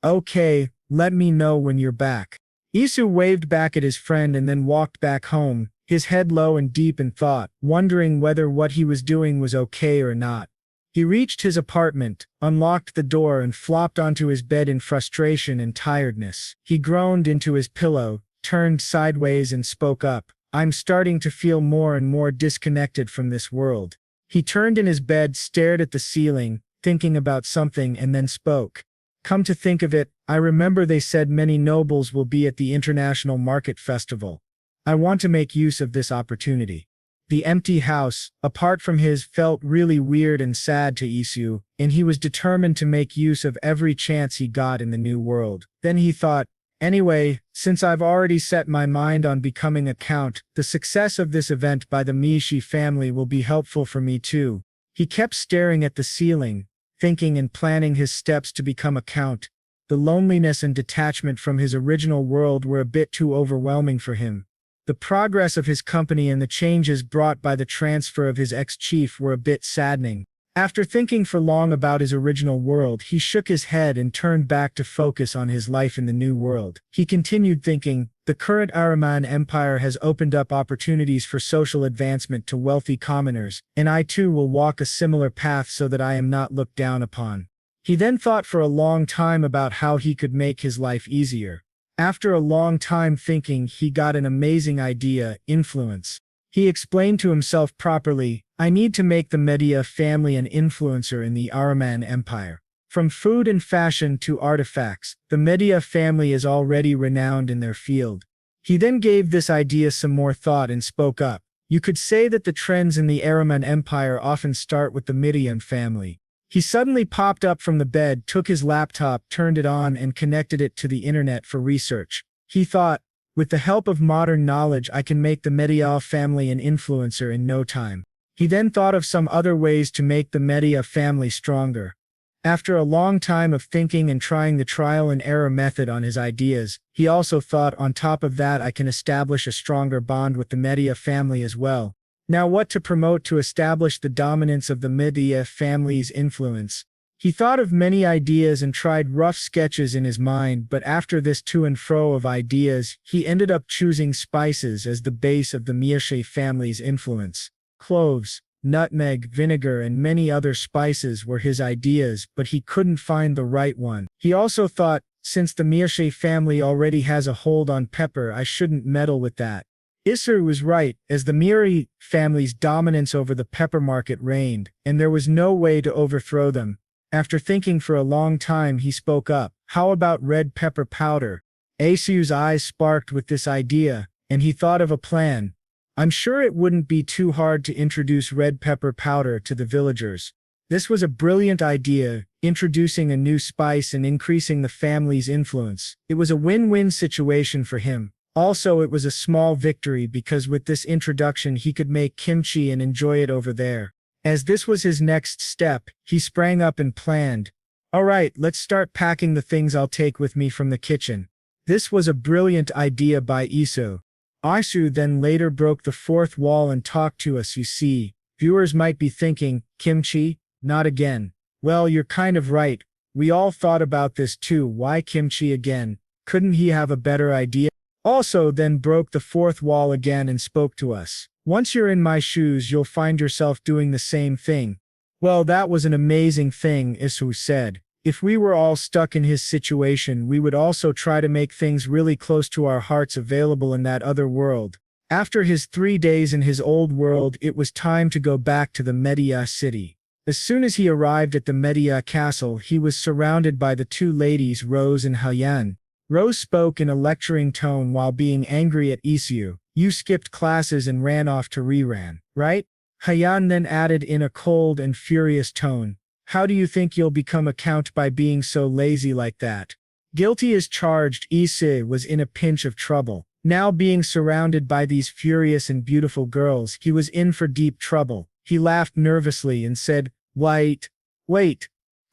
Okay, let me know when you're back. Isu waved back at his friend and then walked back home, his head low and deep in thought, wondering whether what he was doing was okay or not. He reached his apartment, unlocked the door and flopped onto his bed in frustration and tiredness. He groaned into his pillow, turned sideways and spoke up. I'm starting to feel more and more disconnected from this world. He turned in his bed, stared at the ceiling, thinking about something, and then spoke. Come to think of it, I remember they said many nobles will be at the International Market Festival. I want to make use of this opportunity. The empty house, apart from his, felt really weird and sad to Isu, and he was determined to make use of every chance he got in the new world. Then he thought, anyway, since I've already set my mind on becoming a count, the success of this event by the Mishi family will be helpful for me too. He kept staring at the ceiling, thinking and planning his steps to become a count. The loneliness and detachment from his original world were a bit too overwhelming for him. The progress of his company and the changes brought by the transfer of his ex-chief were a bit saddening. After thinking for long about his original world, he shook his head and turned back to focus on his life in the new world. He continued thinking, the current Araman Empire has opened up opportunities for social advancement to wealthy commoners, and I too will walk a similar path so that I am not looked down upon. He then thought for a long time about how he could make his life easier. After a long time thinking, he got an amazing idea: influence. He explained to himself properly, I need to make the Media family an influencer in the Araman Empire. From food and fashion to artifacts, the Media family is already renowned in their field. He then gave this idea some more thought and spoke up. You could say that the trends in the Araman Empire often start with the Median family. He suddenly popped up from the bed, took his laptop, turned it on, and connected it to the internet for research. He thought, with the help of modern knowledge, I can make the Media family an influencer in no time. He then thought of some other ways to make the Media family stronger. After a long time of thinking and trying the trial and error method on his ideas, he also thought, on top of that, I can establish a stronger bond with the Media family as well. Now what to promote to establish the dominance of the Media family's influence? He thought of many ideas and tried rough sketches in his mind, but after this to and fro of ideas, he ended up choosing spices as the base of the Miache family's influence. Cloves, nutmeg, vinegar, and many other spices were his ideas, but he couldn't find the right one. He also thought, since the Miache family already has a hold on pepper, I shouldn't meddle with that. Isu was right, as the Miri family's dominance over the pepper market reigned, and there was no way to overthrow them. After thinking for a long time, he spoke up. How about red pepper powder? Isu's eyes sparked with this idea, and he thought of a plan. I'm sure it wouldn't be too hard to introduce red pepper powder to the villagers. This was a brilliant idea, introducing a new spice and increasing the family's influence. It was a win-win situation for him. Also, it was a small victory because with this introduction he could make kimchi and enjoy it over there. As this was his next step, he sprang up and planned. Alright, let's start packing the things I'll take with me from the kitchen. This was a brilliant idea by Isu. Isu then later broke the fourth wall and talked to us. You see, viewers might be thinking, kimchi? Not again. Well, you're kind of right. We all thought about this too. Why kimchi again? Couldn't he have a better idea? Also then broke the fourth wall again and spoke to us. Once you're in my shoes, you'll find yourself doing the same thing. Well, that was an amazing thing, Isu said. If we were all stuck in his situation, we would also try to make things really close to our hearts available in that other world. After his 3 days in his old world, it was time to go back to the Media city. As soon as he arrived at the Media castle, he was surrounded by the two ladies, Rose and Hayan. Rose spoke in a lecturing tone while being angry at Isu. You skipped classes and ran off to Riran, right? Hayan then added in a cold and furious tone. How do you think you'll become a count by being so lazy like that? Guilty as charged, Isu was in a pinch of trouble. Now being surrounded by these furious and beautiful girls, he was in for deep trouble. He laughed nervously and said, wait.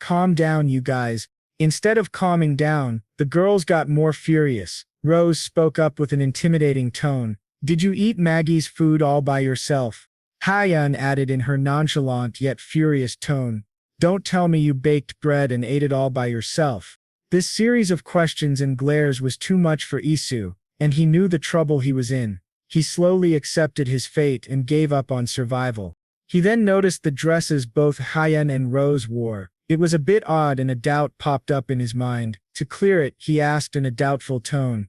Calm down, you guys. Instead of calming down, the girls got more furious. Rose spoke up with an intimidating tone. Did you eat Maggie's food all by yourself? Hyun added in her nonchalant yet furious tone. Don't tell me you baked bread and ate it all by yourself. This series of questions and glares was too much for Isu, and he knew the trouble he was in. He slowly accepted his fate and gave up on survival. He then noticed the dresses both Hyun and Rose wore. It was a bit odd and a doubt popped up in his mind. To clear it, he asked in a doubtful tone.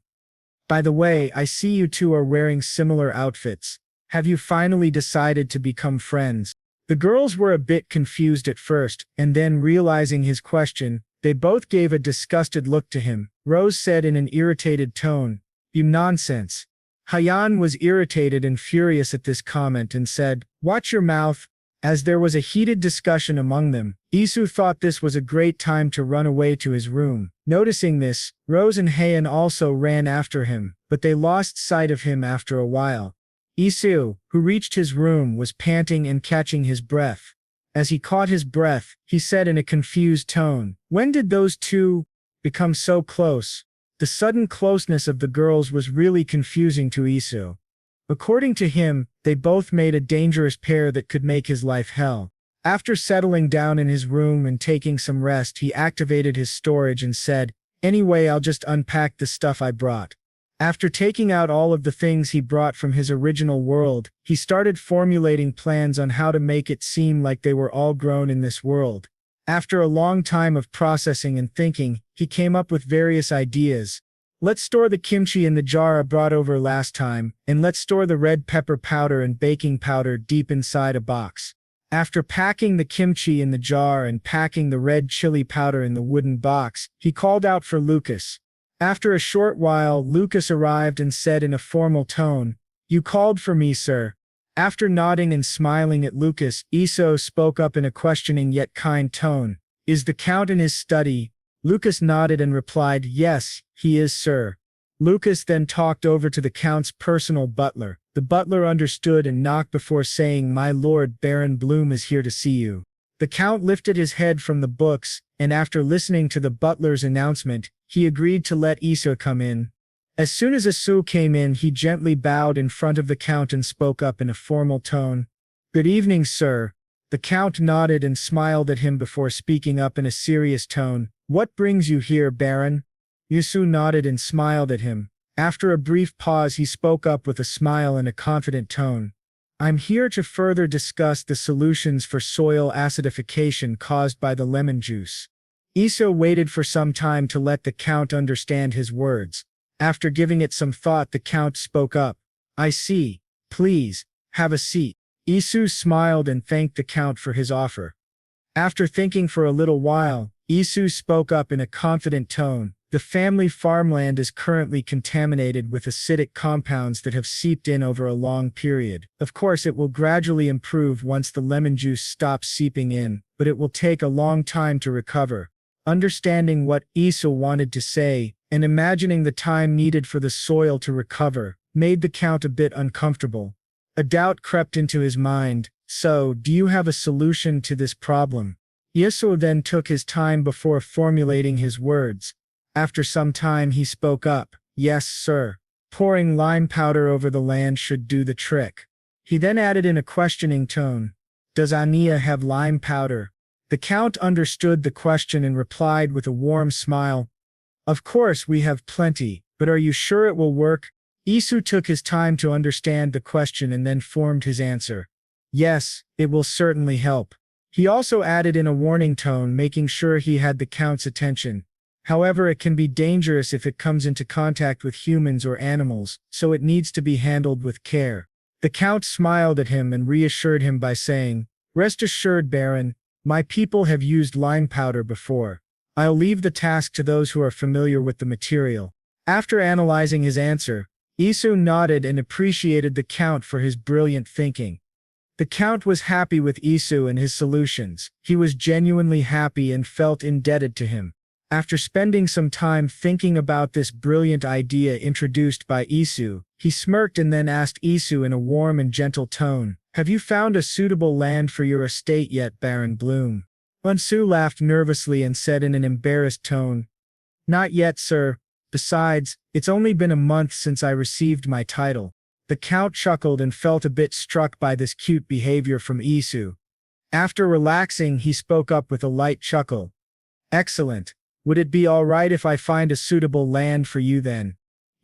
By the way, I see you two are wearing similar outfits. Have you finally decided to become friends? The girls were a bit confused at first, and then realizing his question, they both gave a disgusted look to him. Rose said in an irritated tone, You nonsense. Hyun was irritated and furious at this comment and said, Watch your mouth. As there was a heated discussion among them, Isu thought this was a great time to run away to his room. Noticing this, Rose and Haeun also ran after him, but they lost sight of him after a while. Isu, who reached his room, was panting and catching his breath. As he caught his breath, he said in a confused tone, When did those two become so close? The sudden closeness of the girls was really confusing to Isu. According to him, they both made a dangerous pair that could make his life hell. After settling down in his room and taking some rest, he activated his storage and said, Anyway, I'll just unpack the stuff I brought. After taking out all of the things he brought from his original world, he started formulating plans on how to make it seem like they were all grown in this world. After a long time of processing and thinking, he came up with various ideas. Let's store the kimchi in the jar I brought over last time, and let's store the red pepper powder and baking powder deep inside a box. After packing the kimchi in the jar and packing the red chili powder in the wooden box, he called out for Lucas. After a short while, Lucas arrived and said in a formal tone, You called for me, sir. After nodding and smiling at Lucas, Iso spoke up in a questioning yet kind tone. Is the Count in his study? Lucas nodded and replied, Yes, he is, sir. Lucas then talked over to the Count's personal butler. The butler understood and knocked before saying, My lord, Baron Bloom is here to see you. The Count lifted his head from the books, and after listening to the butler's announcement, he agreed to let Iso come in. As soon as Isu came in, he gently bowed in front of the Count and spoke up in a formal tone. Good evening, sir. The Count nodded and smiled at him before speaking up in a serious tone. What brings you here, Baron? Isu nodded and smiled at him. After a brief pause, he spoke up with a smile and a confident tone. I'm here to further discuss the solutions for soil acidification caused by the lemon juice. Iso waited for some time to let the Count understand his words. After giving it some thought, the Count spoke up. I see. Please, have a seat. Isu smiled and thanked the Count for his offer. After thinking for a little while, Isu spoke up in a confident tone. The family farmland is currently contaminated with acidic compounds that have seeped in over a long period. Of course, it will gradually improve once the lemon juice stops seeping in, but it will take a long time to recover. Understanding what Isu wanted to say, and imagining the time needed for the soil to recover, made the Count a bit uncomfortable. A doubt crept into his mind. So, do you have a solution to this problem? Isu then took his time before formulating his words. After some time he spoke up. Yes, sir. Pouring lime powder over the land should do the trick. He then added in a questioning tone. Does Ania have lime powder? The Count understood the question and replied with a warm smile. Of course we have plenty, but are you sure it will work? Isu took his time to understand the question and then formed his answer. Yes, it will certainly help. He also added in a warning tone, making sure he had the Count's attention. However, it can be dangerous if it comes into contact with humans or animals, so it needs to be handled with care. The Count smiled at him and reassured him by saying, Rest assured, Baron, my people have used lime powder before. I'll leave the task to those who are familiar with the material. After analyzing his answer, Isu nodded and appreciated the Count for his brilliant thinking. The Count was happy with Isu and his solutions. He was genuinely happy and felt indebted to him. After spending some time thinking about this brilliant idea introduced by Isu, he smirked and then asked Isu in a warm and gentle tone, Have you found a suitable land for your estate yet, Baron Bloom? Isu laughed nervously and said in an embarrassed tone, Not yet, sir. Besides, it's only been a month since I received my title. The Count chuckled and felt a bit struck by this cute behavior from Isu. After relaxing, he spoke up with a light chuckle. Excellent. Would it be all right if I find a suitable land for you then?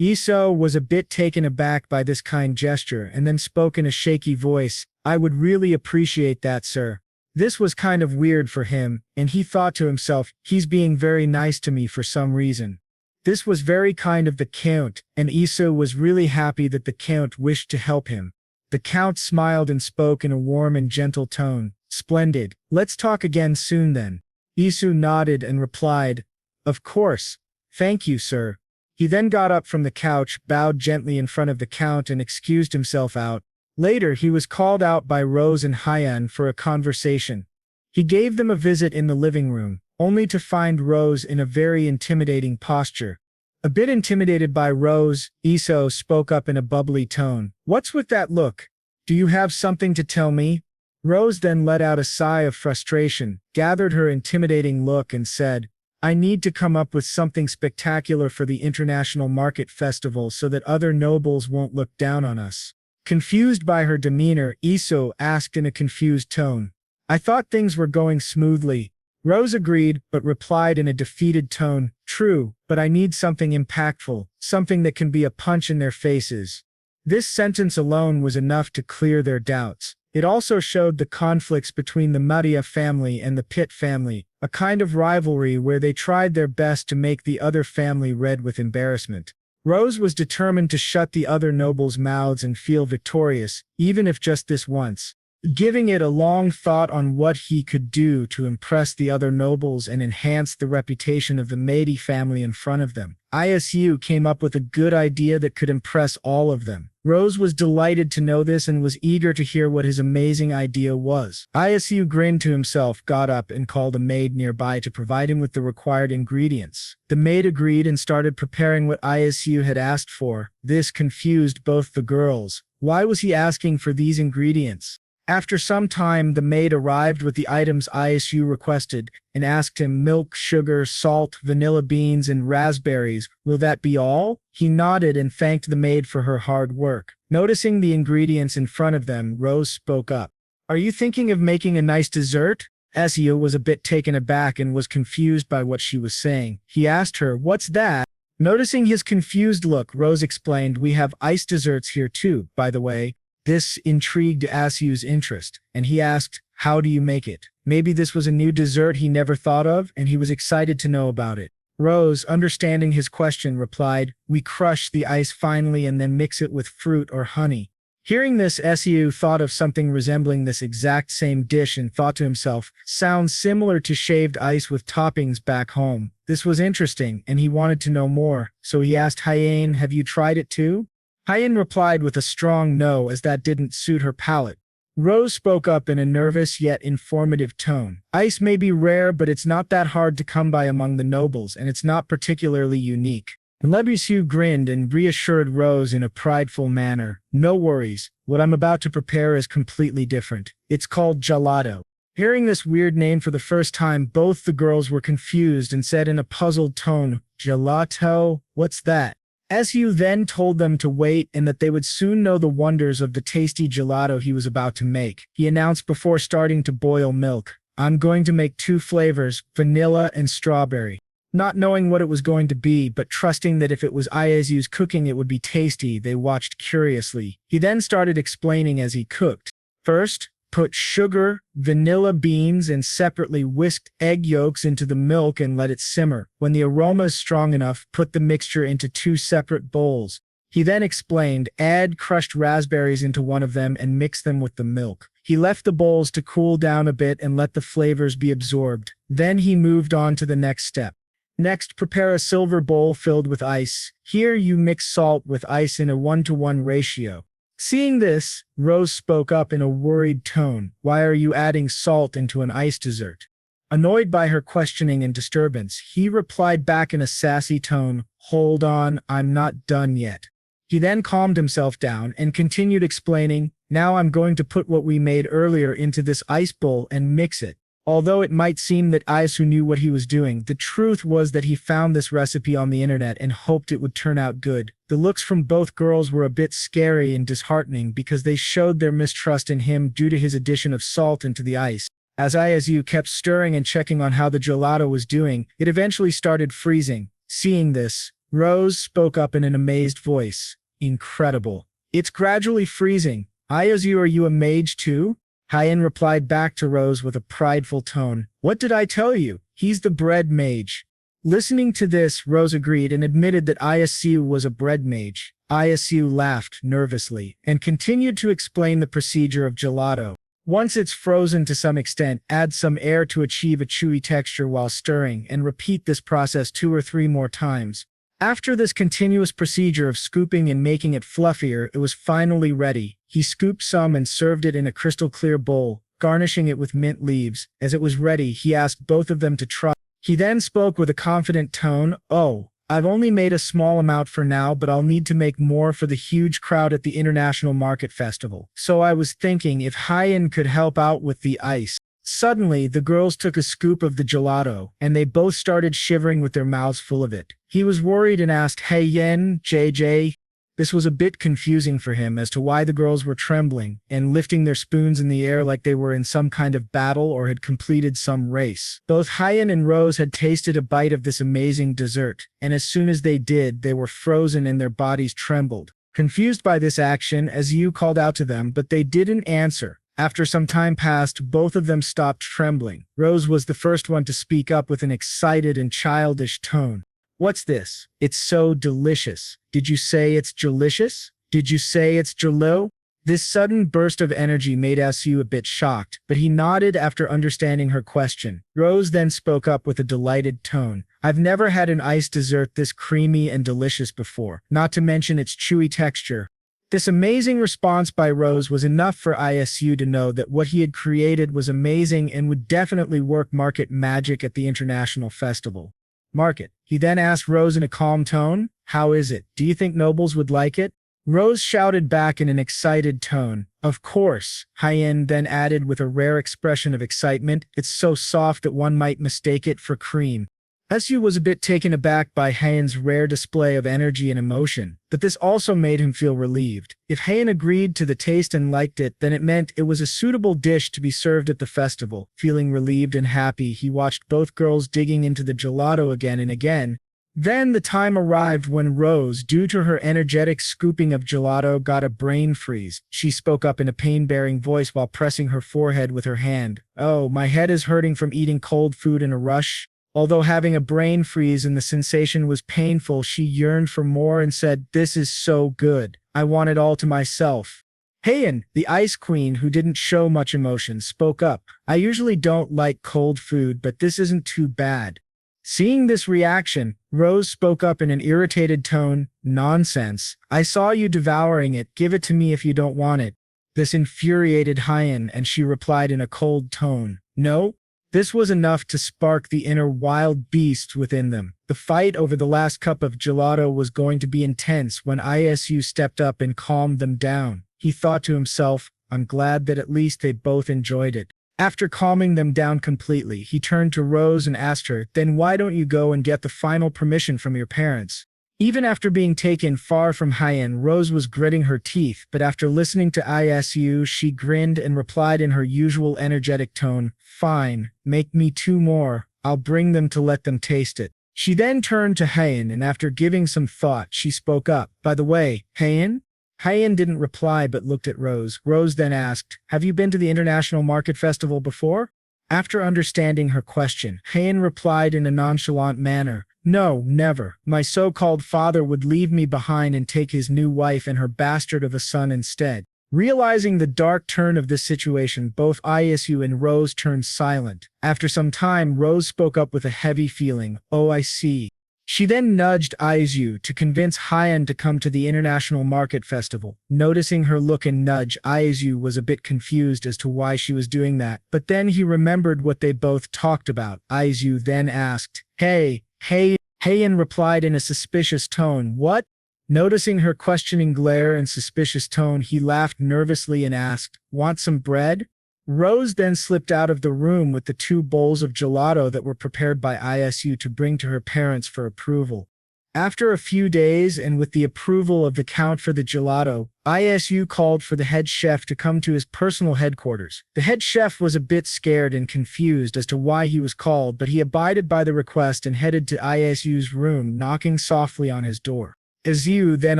Iso was a bit taken aback by this kind gesture and then spoke in a shaky voice. I would really appreciate that, sir. This was kind of weird for him, and he thought to himself, he's being very nice to me for some reason. This was very kind of the Count, and Iso was really happy that the Count wished to help him. The Count smiled and spoke in a warm and gentle tone. Splendid. Let's talk again soon then. Isu nodded and replied, Of course. Thank you, sir. He then got up from the couch, bowed gently in front of the Count and excused himself out. Later, he was called out by Rose and Hyan for a conversation. He gave them a visit in the living room, only to find Rose in a very intimidating posture. A bit intimidated by Rose, Iso spoke up in a bubbly tone. What's with that look? Do you have something to tell me? Rose then let out a sigh of frustration, gathered her intimidating look and said, I need to come up with something spectacular for the International Market Festival so that other nobles won't look down on us. Confused by her demeanor, Iso asked in a confused tone. I thought things were going smoothly. Rose agreed, but replied in a defeated tone, True, but I need something impactful, something that can be a punch in their faces. This sentence alone was enough to clear their doubts. It also showed the conflicts between the Maria family and the Pitt family, a kind of rivalry where they tried their best to make the other family red with embarrassment. Rose was determined to shut the other nobles' mouths and feel victorious, even if just this once. Giving it a long thought on what he could do to impress the other nobles and enhance the reputation of the Meiji family in front of them, Isu came up with a good idea that could impress all of them. Rose was delighted to know this and was eager to hear what his amazing idea was. Isu grinned to himself, got up, and called a maid nearby to provide him with the required ingredients. The maid agreed and started preparing what Isu had asked for. This confused both the girls. Why was he asking for these ingredients? After some time, the maid arrived with the items Isu requested and asked him milk, sugar, salt, vanilla beans, and raspberries. Will that be all? He nodded and thanked the maid for her hard work. Noticing the ingredients in front of them, Rose spoke up. Are you thinking of making a nice dessert? Isu was a bit taken aback and was confused by what she was saying. He asked her, What's that? Noticing his confused look, Rose explained, We have ice desserts here too, by the way. This intrigued Isu's interest, and he asked, How do you make it? Maybe this was a new dessert he never thought of, and he was excited to know about it. Rose, understanding his question, replied, We crush the ice finely and then mix it with fruit or honey. Hearing this, Isu thought of something resembling this exact same dish and thought to himself, Sounds similar to shaved ice with toppings back home. This was interesting, and he wanted to know more, so he asked Hyan, Have you tried it too? Hyan replied with a strong no, as that didn't suit her palate. Rose spoke up in a nervous yet informative tone. Ice may be rare, but it's not that hard to come by among the nobles, and it's not particularly unique. Isu grinned and reassured Rose in a prideful manner. No worries, what I'm about to prepare is completely different. It's called gelato. Hearing this weird name for the first time, both the girls were confused and said in a puzzled tone, Gelato? What's that? Isu then told them to wait and that they would soon know the wonders of the tasty gelato he was about to make. He announced before starting to boil milk, I'm going to make 2 flavors, vanilla and strawberry. Not knowing what it was going to be, but trusting that if it was Isu's cooking it would be tasty, they watched curiously. He then started explaining as he cooked. First, put sugar, vanilla beans, and separately whisked egg yolks into the milk and let it simmer. When the aroma is strong enough, put the mixture into 2 separate bowls. He then explained, add crushed raspberries into one of them and mix them with the milk. He left the bowls to cool down a bit and let the flavors be absorbed. Then he moved on to the next step. Next, prepare a silver bowl filled with ice. Here you mix salt with ice in a 1-to-1 ratio. Seeing this, Rose spoke up in a worried tone. Why are you adding salt into an ice dessert? Annoyed by her questioning and disturbance, he replied back in a sassy tone, Hold on, I'm not done yet. He then calmed himself down and continued explaining, Now I'm going to put what we made earlier into this ice bowl and mix it. Although it might seem that Isu knew what he was doing, the truth was that he found this recipe on the internet and hoped it would turn out good. The looks from both girls were a bit scary and disheartening because they showed their mistrust in him due to his addition of salt into the ice. As Isu kept stirring and checking on how the gelato was doing, it eventually started freezing. Seeing this, Rose spoke up in an amazed voice. Incredible. It's gradually freezing. Isu, are you a mage too? Hyen replied back to Rose with a prideful tone. What did I tell you? He's the bread mage. Listening to this, Rose agreed and admitted that Isu was a bread mage. Isu laughed nervously and continued to explain the procedure of gelato. Once it's frozen to some extent, add some air to achieve a chewy texture while stirring, and repeat this process 2 or 3 more times. After this continuous procedure of scooping and making it fluffier, it was finally ready. He scooped some and served it in a crystal-clear bowl, garnishing it with mint leaves. As it was ready, he asked both of them to try. He then spoke with a confident tone, "Oh, I've only made a small amount for now, but I'll need to make more for the huge crowd at the International Market Festival. So I was thinking if Hyen could help out with the ice." Suddenly, the girls took a scoop of the gelato, and they both started shivering with their mouths full of it. He was worried and asked, "Hey Yen, JJ?" This was a bit confusing for him as to why the girls were trembling and lifting their spoons in the air like they were in some kind of battle or had completed some race. Both Hyen and Rose had tasted a bite of this amazing dessert, and as soon as they did, they were frozen and their bodies trembled. Confused by this action, Isu called out to them, but they didn't answer. After some time passed, both of them stopped trembling. Rose was the first one to speak up with an excited and childish tone. "What's this? It's so delicious. Did you say it's delicious? Did you say it's jello?" This sudden burst of energy made Isu a bit shocked, but he nodded after understanding her question. Rose then spoke up with a delighted tone. "I've never had an iced dessert this creamy and delicious before, not to mention its chewy texture." This amazing response by Rose was enough for Isu to know that what he had created was amazing and would definitely work market magic at the international festival. Market. He then asked Rose in a calm tone, "How is it? Do you think nobles would like it?" Rose shouted back in an excited tone, "Of course." Hyen then added with a rare expression of excitement, "It's so soft that one might mistake it for cream." Isu was a bit taken aback by Hyen's rare display of energy and emotion, but this also made him feel relieved. If Hyen agreed to the taste and liked it, then it meant it was a suitable dish to be served at the festival. Feeling relieved and happy, he watched both girls digging into the gelato again and again. Then the time arrived when Rose, due to her energetic scooping of gelato, got a brain freeze. She spoke up in a pain-bearing voice while pressing her forehead with her hand. "Oh, my head is hurting from eating cold food in a rush." Although having a brain freeze and the sensation was painful, she yearned for more and said, "This is so good. I want it all to myself." Hyen, the ice queen who didn't show much emotion, spoke up. "I usually don't like cold food, but this isn't too bad." Seeing this reaction, Rose spoke up in an irritated tone, "Nonsense. I saw you devouring it. Give it to me if you don't want it." This infuriated Hyen, and she replied in a cold tone, "No." This was enough to spark the inner wild beast within them. The fight over the last cup of gelato was going to be intense when Isu stepped up and calmed them down. He thought to himself, "I'm glad that at least they both enjoyed it." After calming them down completely, he turned to Rose and asked her, "Then why don't you go and get the final permission from your parents?" Even after being taken far from Hyen, Rose was gritting her teeth, but after listening to Isu, she grinned and replied in her usual energetic tone, "Fine, make me 2 more. I'll bring them to let them taste it." She then turned to Hyen, and after giving some thought, she spoke up. "By the way, Hyen?" Hyen didn't reply but looked at Rose. Rose then asked, "Have you been to the International Market Festival before?" After understanding her question, Hyen replied in a nonchalant manner, "No, never. My so-called father would leave me behind and take his new wife and her bastard of a son instead." Realizing the dark turn of this situation, both Isu and Rose turned silent. After some time, Rose spoke up with a heavy feeling, "Oh, I see." She then nudged Isu to convince Hyen to come to the International Market Festival. Noticing her look and nudge, Isu was a bit confused as to why she was doing that, but then he remembered what they both talked about. Isu then asked, "Hey, Hyen replied in a suspicious tone, "What?" Noticing her questioning glare and suspicious tone, he laughed nervously and asked, "Want some bread?" Rose then slipped out of the room with the 2 bowls of gelato that were prepared by Isu to bring to her parents for approval. After a few days and with the approval of the count for the gelato, Isu called for the head chef to come to his personal headquarters. The head chef was a bit scared and confused as to why he was called, but he abided by the request and headed to Isu's room, knocking softly on his door. Isu then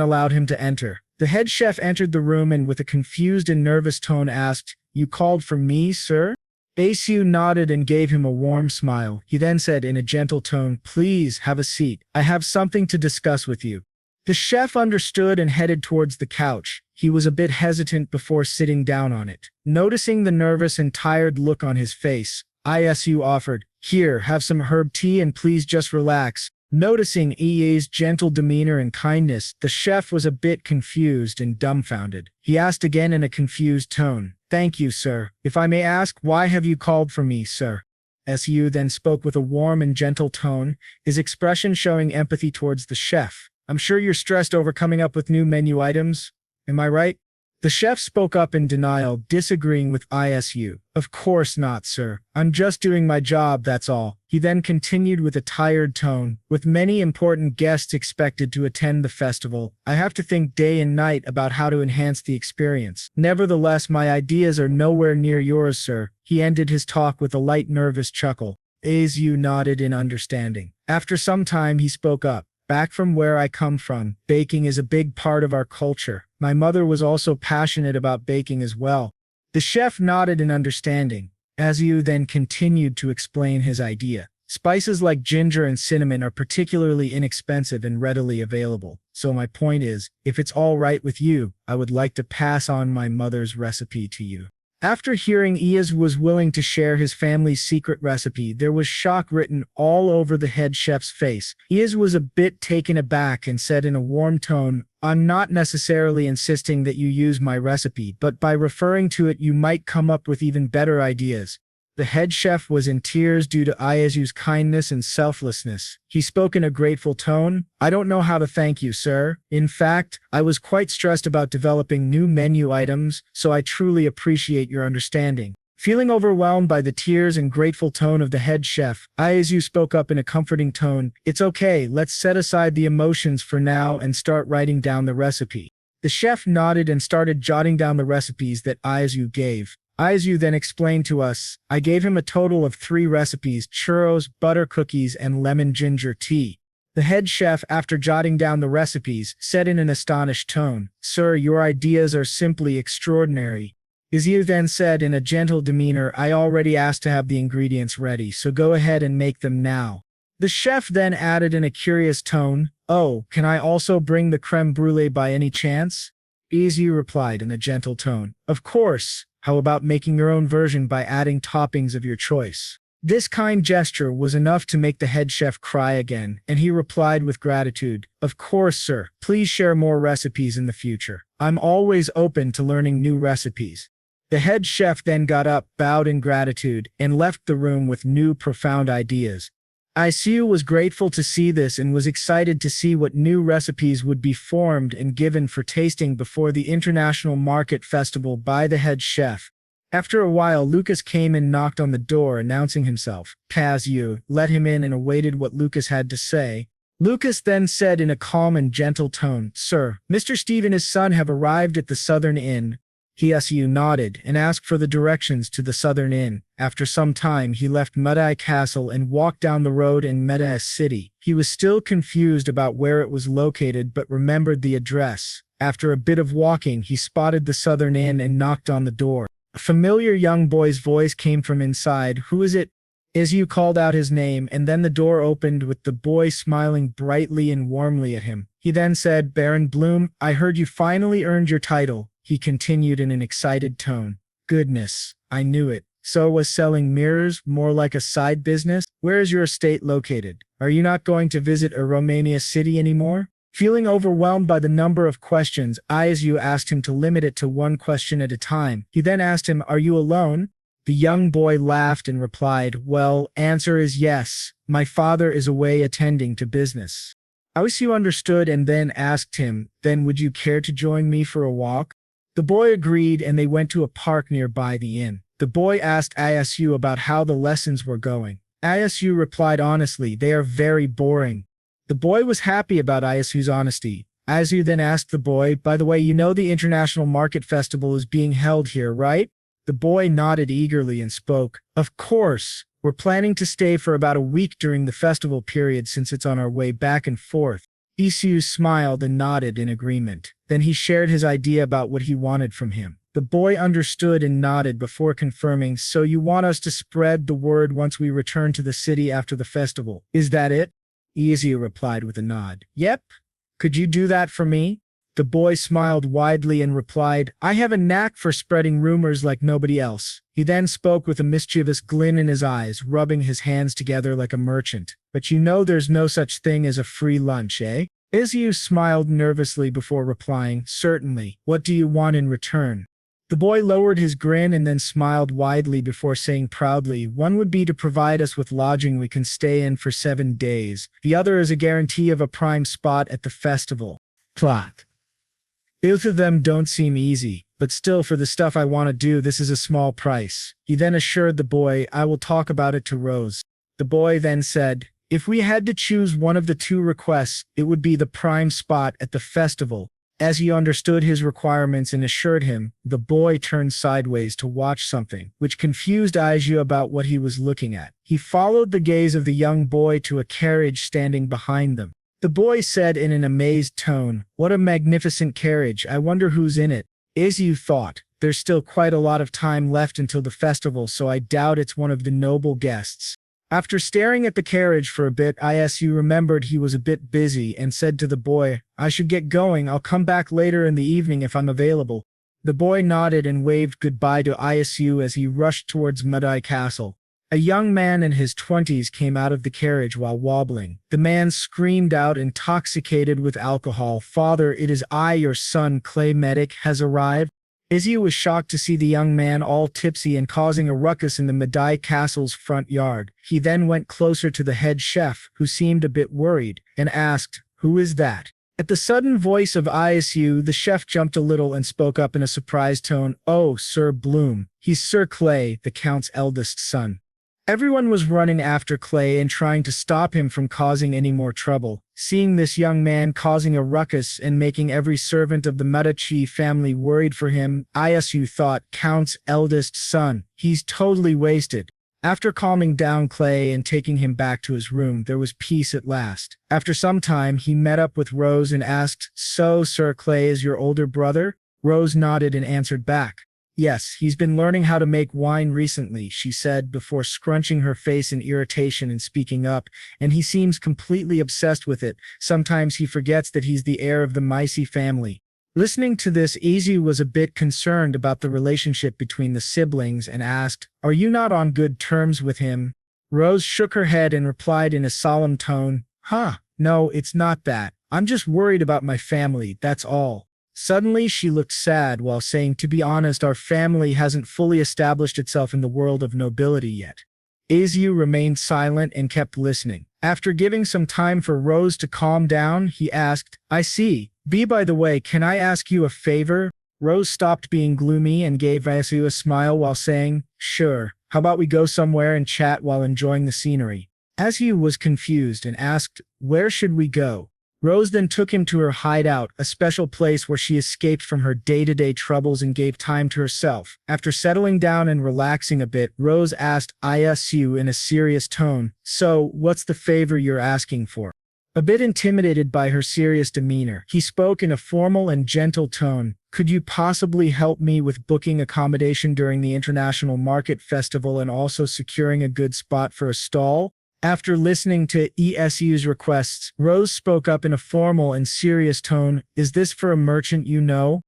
allowed him to enter. The head chef entered the room and with a confused and nervous tone asked, "You called for me, sir?" Isu nodded and gave him a warm smile. He then said in a gentle tone, "Please have a seat. I have something to discuss with you." The chef understood and headed towards the couch. He was a bit hesitant before sitting down on it. Noticing the nervous and tired look on his face, Isu offered, "Here, have some herb tea and please just relax." Noticing Ie's gentle demeanor and kindness, the chef was a bit confused and dumbfounded. He asked again in a confused tone, "Thank you, sir. If I may ask, why have you called for me, sir?" Isu then spoke with a warm and gentle tone, his expression showing empathy towards the chef. "I'm sure you're stressed over coming up with new menu items. Am I right?" The chef spoke up in denial, disagreeing with Isu. "Of course not, sir. I'm just doing my job, that's all." He then continued with a tired tone, "With many important guests expected to attend the festival, I have to think day and night about how to enhance the experience. Nevertheless, my ideas are nowhere near yours, sir." He ended his talk with a light nervous chuckle. Isu nodded in understanding. After some time he spoke up. "Back from where I come from, baking is a big part of our culture. My mother was also passionate about baking as well." The chef nodded in understanding. Isu then continued to explain his idea. "Spices like ginger and cinnamon are particularly inexpensive and readily available. So my point is, if it's all right with you, I would like to pass on my mother's recipe to you." After hearing Isu was willing to share his family's secret recipe, there was shock written all over the head chef's face. Isu was a bit taken aback and said in a warm tone, "I'm not necessarily insisting that you use my recipe, but by referring to it you might come up with even better ideas." The head chef was in tears due to Isu's kindness and selflessness. He spoke in a grateful tone, "I don't know how to thank you, sir. In fact, I was quite stressed about developing new menu items, so I truly appreciate your understanding." Feeling overwhelmed by the tears and grateful tone of the head chef, Isu spoke up in a comforting tone, "It's okay, let's set aside the emotions for now and start writing down the recipe." The chef nodded and started jotting down the recipes that Isu gave. Isu then explained to us, "I gave him a total of 3 recipes: churros, butter cookies, and lemon ginger tea." The head chef, after jotting down the recipes, said in an astonished tone, "Sir, your ideas are simply extraordinary." Isu then said in a gentle demeanor, "I already asked to have the ingredients ready, so go ahead and make them now." The chef then added in a curious tone, "Oh, can I also bring the creme brulee by any chance?" Isu replied in a gentle tone, "Of course. How about making your own version by adding toppings of your choice?" This kind gesture was enough to make the head chef cry again, and he replied with gratitude, "Of course, sir. Please share more recipes in the future. I'm always open to learning new recipes." The head chef then got up, bowed in gratitude, and left the room with new profound ideas. Isu was grateful to see this and was excited to see what new recipes would be formed and given for tasting before the International Market Festival by the head chef. After a while, Lucas came and knocked on the door, announcing himself. Isu let him in and awaited what Lucas had to say. Lucas then said in a calm and gentle tone, "Sir, Mr. Steve and his son have arrived at the Southern Inn." Isu nodded and asked for the directions to the Southern Inn. After some time, he left Medai Castle and walked down the road in Medai City. He was still confused about where it was located but remembered the address. After a bit of walking, he spotted the Southern Inn and knocked on the door. A familiar young boy's voice came from inside. "Who is it?" Isu called out his name, and then the door opened with the boy smiling brightly and warmly at him. He then said, "Baron Bloom, I heard you finally earned your title." He continued in an excited tone. "Goodness, I knew it. So was selling mirrors more like a side business? Where is your estate located? Are you not going to visit a Romania city anymore?" Feeling overwhelmed by the number of questions, Isu asked him to limit it to one question at a time. He then asked him, "Are you alone?" The young boy laughed and replied, "Well, answer is yes. My father is away attending to business." Isu understood and then asked him, "Then would you care to join me for a walk?" The boy agreed and they went to a park nearby the inn. The boy asked Isu about how the lessons were going. Isu replied honestly, they are very boring. The boy was happy about Isu's honesty. Isu then asked the boy, by the way, you know the International Market Festival is being held here, right? The boy nodded eagerly and spoke, of course. We're planning to stay for about a week during the festival period since it's on our way back and forth. Isu smiled and nodded in agreement. Then he shared his idea about what he wanted from him. The boy understood and nodded before confirming, so you want us to spread the word once we return to the city after the festival. Is that it? Isu replied with a nod. Yep. Could you do that for me? The boy smiled widely and replied, I have a knack for spreading rumors like nobody else. He then spoke with a mischievous glint in his eyes, rubbing his hands together like a merchant. But you know there's no such thing as a free lunch, eh? Isu smiled nervously before replying, certainly. What do you want in return? The boy lowered his grin and then smiled widely before saying proudly, one would be to provide us with lodging we can stay in for 7 days. The other is a guarantee of a prime spot at the festival. Plot. Both of them don't seem easy, but still for the stuff I want to do, this is a small price. He then assured the boy, I will talk about it to Rose. The boy then said, if we had to choose one of the 2 requests, it would be the prime spot at the festival. As he understood his requirements and assured him, the boy turned sideways to watch something, which confused Isu about what he was looking at. He followed the gaze of the young boy to a carriage standing behind them. The boy said in an amazed tone, what a magnificent carriage, I wonder who's in it. Isu thought, there's still quite a lot of time left until the festival, so I doubt it's one of the noble guests. After staring at the carriage for a bit, Isu remembered he was a bit busy and said to the boy, I should get going, I'll come back later in the evening if I'm available. The boy nodded and waved goodbye to Isu as he rushed towards Mudai Castle. A young man in his 20s came out of the carriage while wobbling. The man screamed out, intoxicated with alcohol, Father, it is I, your son, Clay Medic, has arrived. Isu was shocked to see the young man all tipsy and causing a ruckus in the Madai Castle's front yard. He then went closer to the head chef, who seemed a bit worried, and asked, who is that? At the sudden voice of Isu, the chef jumped a little and spoke up in a surprised tone, oh, Sir Bloom. He's Sir Clay, the Count's eldest son. Everyone was running after Clay and trying to stop him from causing any more trouble. Seeing this young man causing a ruckus and making every servant of the Medici family worried for him, Isu thought, Count's eldest son. He's totally wasted. After calming down Clay and taking him back to his room, there was peace at last. After some time, he met up with Rose and asked, so Sir Clay is your older brother? Rose nodded and answered back. Yes, he's been learning how to make wine recently, she said before scrunching her face in irritation and speaking up, and he seems completely obsessed with it. Sometimes he forgets that he's the heir of the Maisi family. Listening to this, Isu was a bit concerned about the relationship between the siblings and asked, are you not on good terms with him? Rose shook her head and replied in a solemn tone, no, it's not that. I'm just worried about my family, that's all. Suddenly she looked sad while saying, to be honest, our family hasn't fully established itself in the world of nobility yet. Isu remained silent and kept listening. After giving some time for Rose to calm down, he asked, I see. By the way, can I ask you a favor? Rose stopped being gloomy and gave Isu a smile while saying, sure. How about we go somewhere and chat while enjoying the scenery? Isu was confused and asked, where should we go? Rose then took him to her hideout, a special place where she escaped from her day-to-day troubles and gave time to herself. After settling down and relaxing a bit, Rose asked Isu in a serious tone, so, what's the favor you're asking for? A bit intimidated by her serious demeanor, he spoke in a formal and gentle tone, could you possibly help me with booking accommodation during the International Market Festival and also securing a good spot for a stall? After listening to Isu's requests, Rose spoke up in a formal and serious tone, is this for a merchant you know?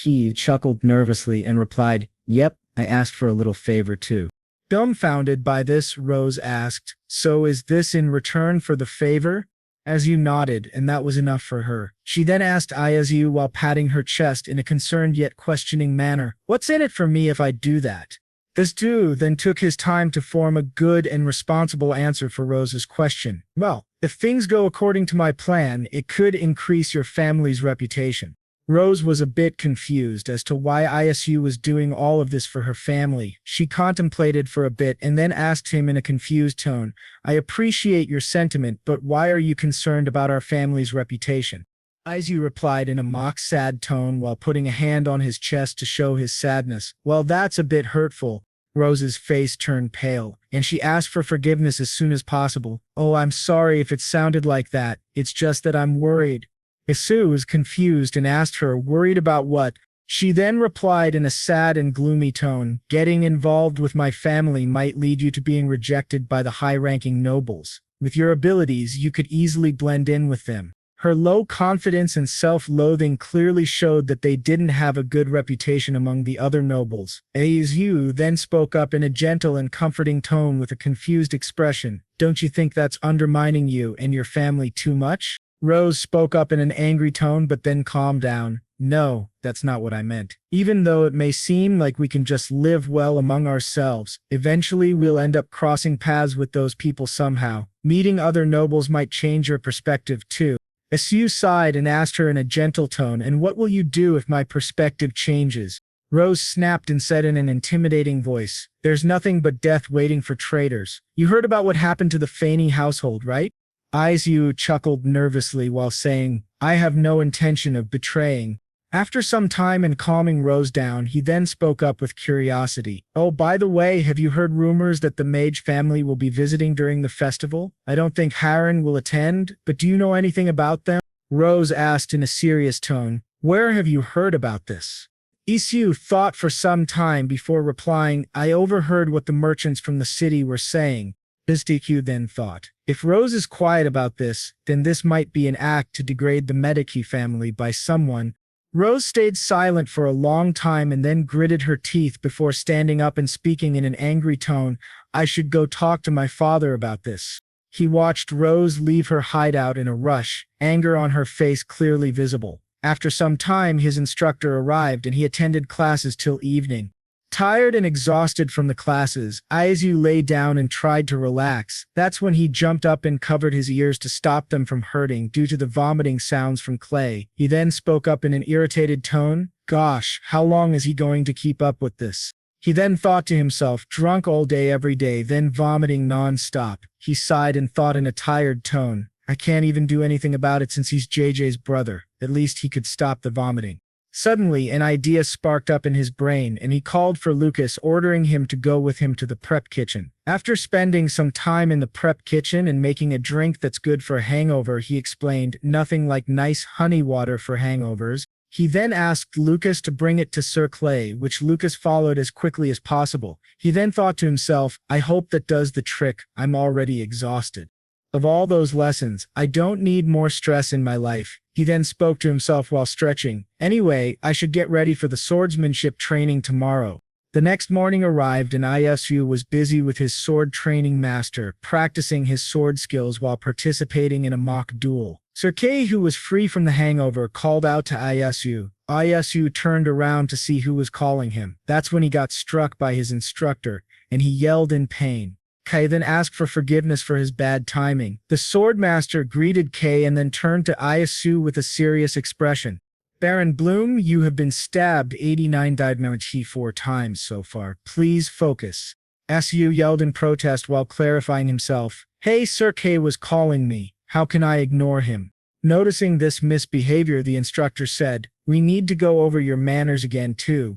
He chuckled nervously and replied, yep, I asked for a little favor too. Dumbfounded by this, Rose asked, so is this in return for the favor? Isu nodded, and that was enough for her. She then asked Isu while patting her chest in a concerned yet questioning manner, what's in it for me if I do that? This dude then took his time to form a good and responsible answer for Rose's question. Well, if things go according to my plan, it could increase your family's reputation. Rose was a bit confused as to why Isu was doing all of this for her family. She contemplated for a bit and then asked him in a confused tone, I appreciate your sentiment, but why are you concerned about our family's reputation? Isu replied in a mock-sad tone while putting a hand on his chest to show his sadness. Well, that's a bit hurtful. Rose's face turned pale, and she asked for forgiveness as soon as possible. Oh, I'm sorry if it sounded like that. It's just that I'm worried. Isu was confused and asked her, worried about what? She then replied in a sad and gloomy tone, getting involved with my family might lead you to being rejected by the high-ranking nobles. With your abilities, you could easily blend in with them. Her low confidence and self-loathing clearly showed that they didn't have a good reputation among the other nobles. Isu then spoke up in a gentle and comforting tone with a confused expression. Don't you think that's undermining you and your family too much? Rose spoke up in an angry tone but then calmed down. No, that's not what I meant. Even though it may seem like we can just live well among ourselves, eventually we'll end up crossing paths with those people somehow. Meeting other nobles might change your perspective too. Isu sighed and asked her in a gentle tone, and what will you do if my perspective changes? Rose snapped and said in an intimidating voice, there's nothing but death waiting for traitors. You heard about what happened to the Faney household, right? Isu chuckled nervously while saying, I have no intention of betraying. After some time and calming Rose down, he then spoke up with curiosity. Oh, by the way, have you heard rumors that the Mage family will be visiting during the festival? I don't think Harren will attend, but do you know anything about them? Rose asked in a serious tone. Where have you heard about this? Isu thought for some time before replying, I overheard what the merchants from the city were saying. Bistiku then thought, if Rose is quiet about this, then this might be an act to degrade the Mediki family by someone. Rose stayed silent for a long time and then gritted her teeth before standing up and speaking in an angry tone. I should go talk to my father about this. He watched Rose leave her hideout in a rush, anger on her face clearly visible. After some time, his instructor arrived and he attended classes till evening. Tired and exhausted from the classes, Isu lay down and tried to relax. That's when he jumped up and covered his ears to stop them from hurting due to the vomiting sounds from Clay. He then spoke up in an irritated tone. Gosh, how long is he going to keep up with this? He then thought to himself, drunk all day every day, then vomiting non-stop. He sighed and thought in a tired tone. I can't even do anything about it since he's JJ's brother. At least he could stop the vomiting. Suddenly, an idea sparked up in his brain, and he called for Lucas, ordering him to go with him to the prep kitchen. After spending some time in the prep kitchen and making a drink that's good for a hangover, he explained, nothing like nice honey water for hangovers. He then asked Lucas to bring it to Sir Clay, which Lucas followed as quickly as possible. He then thought to himself, I hope that does the trick. I'm already exhausted. Of all those lessons, I don't need more stress in my life. He then spoke to himself while stretching. Anyway, I should get ready for the swordsmanship training tomorrow. The next morning arrived and Isu was busy with his sword training master, practicing his sword skills while participating in a mock duel. Sir Kay, who was free from the hangover, called out to Isu. Isu turned around to see who was calling him. That's when he got struck by his instructor, and he yelled in pain. Kay then asked for forgiveness for his bad timing. The swordmaster greeted Kay and then turned to Isu with a serious expression. Baron Bloom, you have been stabbed 89 died 4 times so far. Please focus. Su yelled in protest while clarifying himself. Hey, Sir Kay was calling me. How can I ignore him? Noticing this misbehavior, the instructor said, we need to go over your manners again too.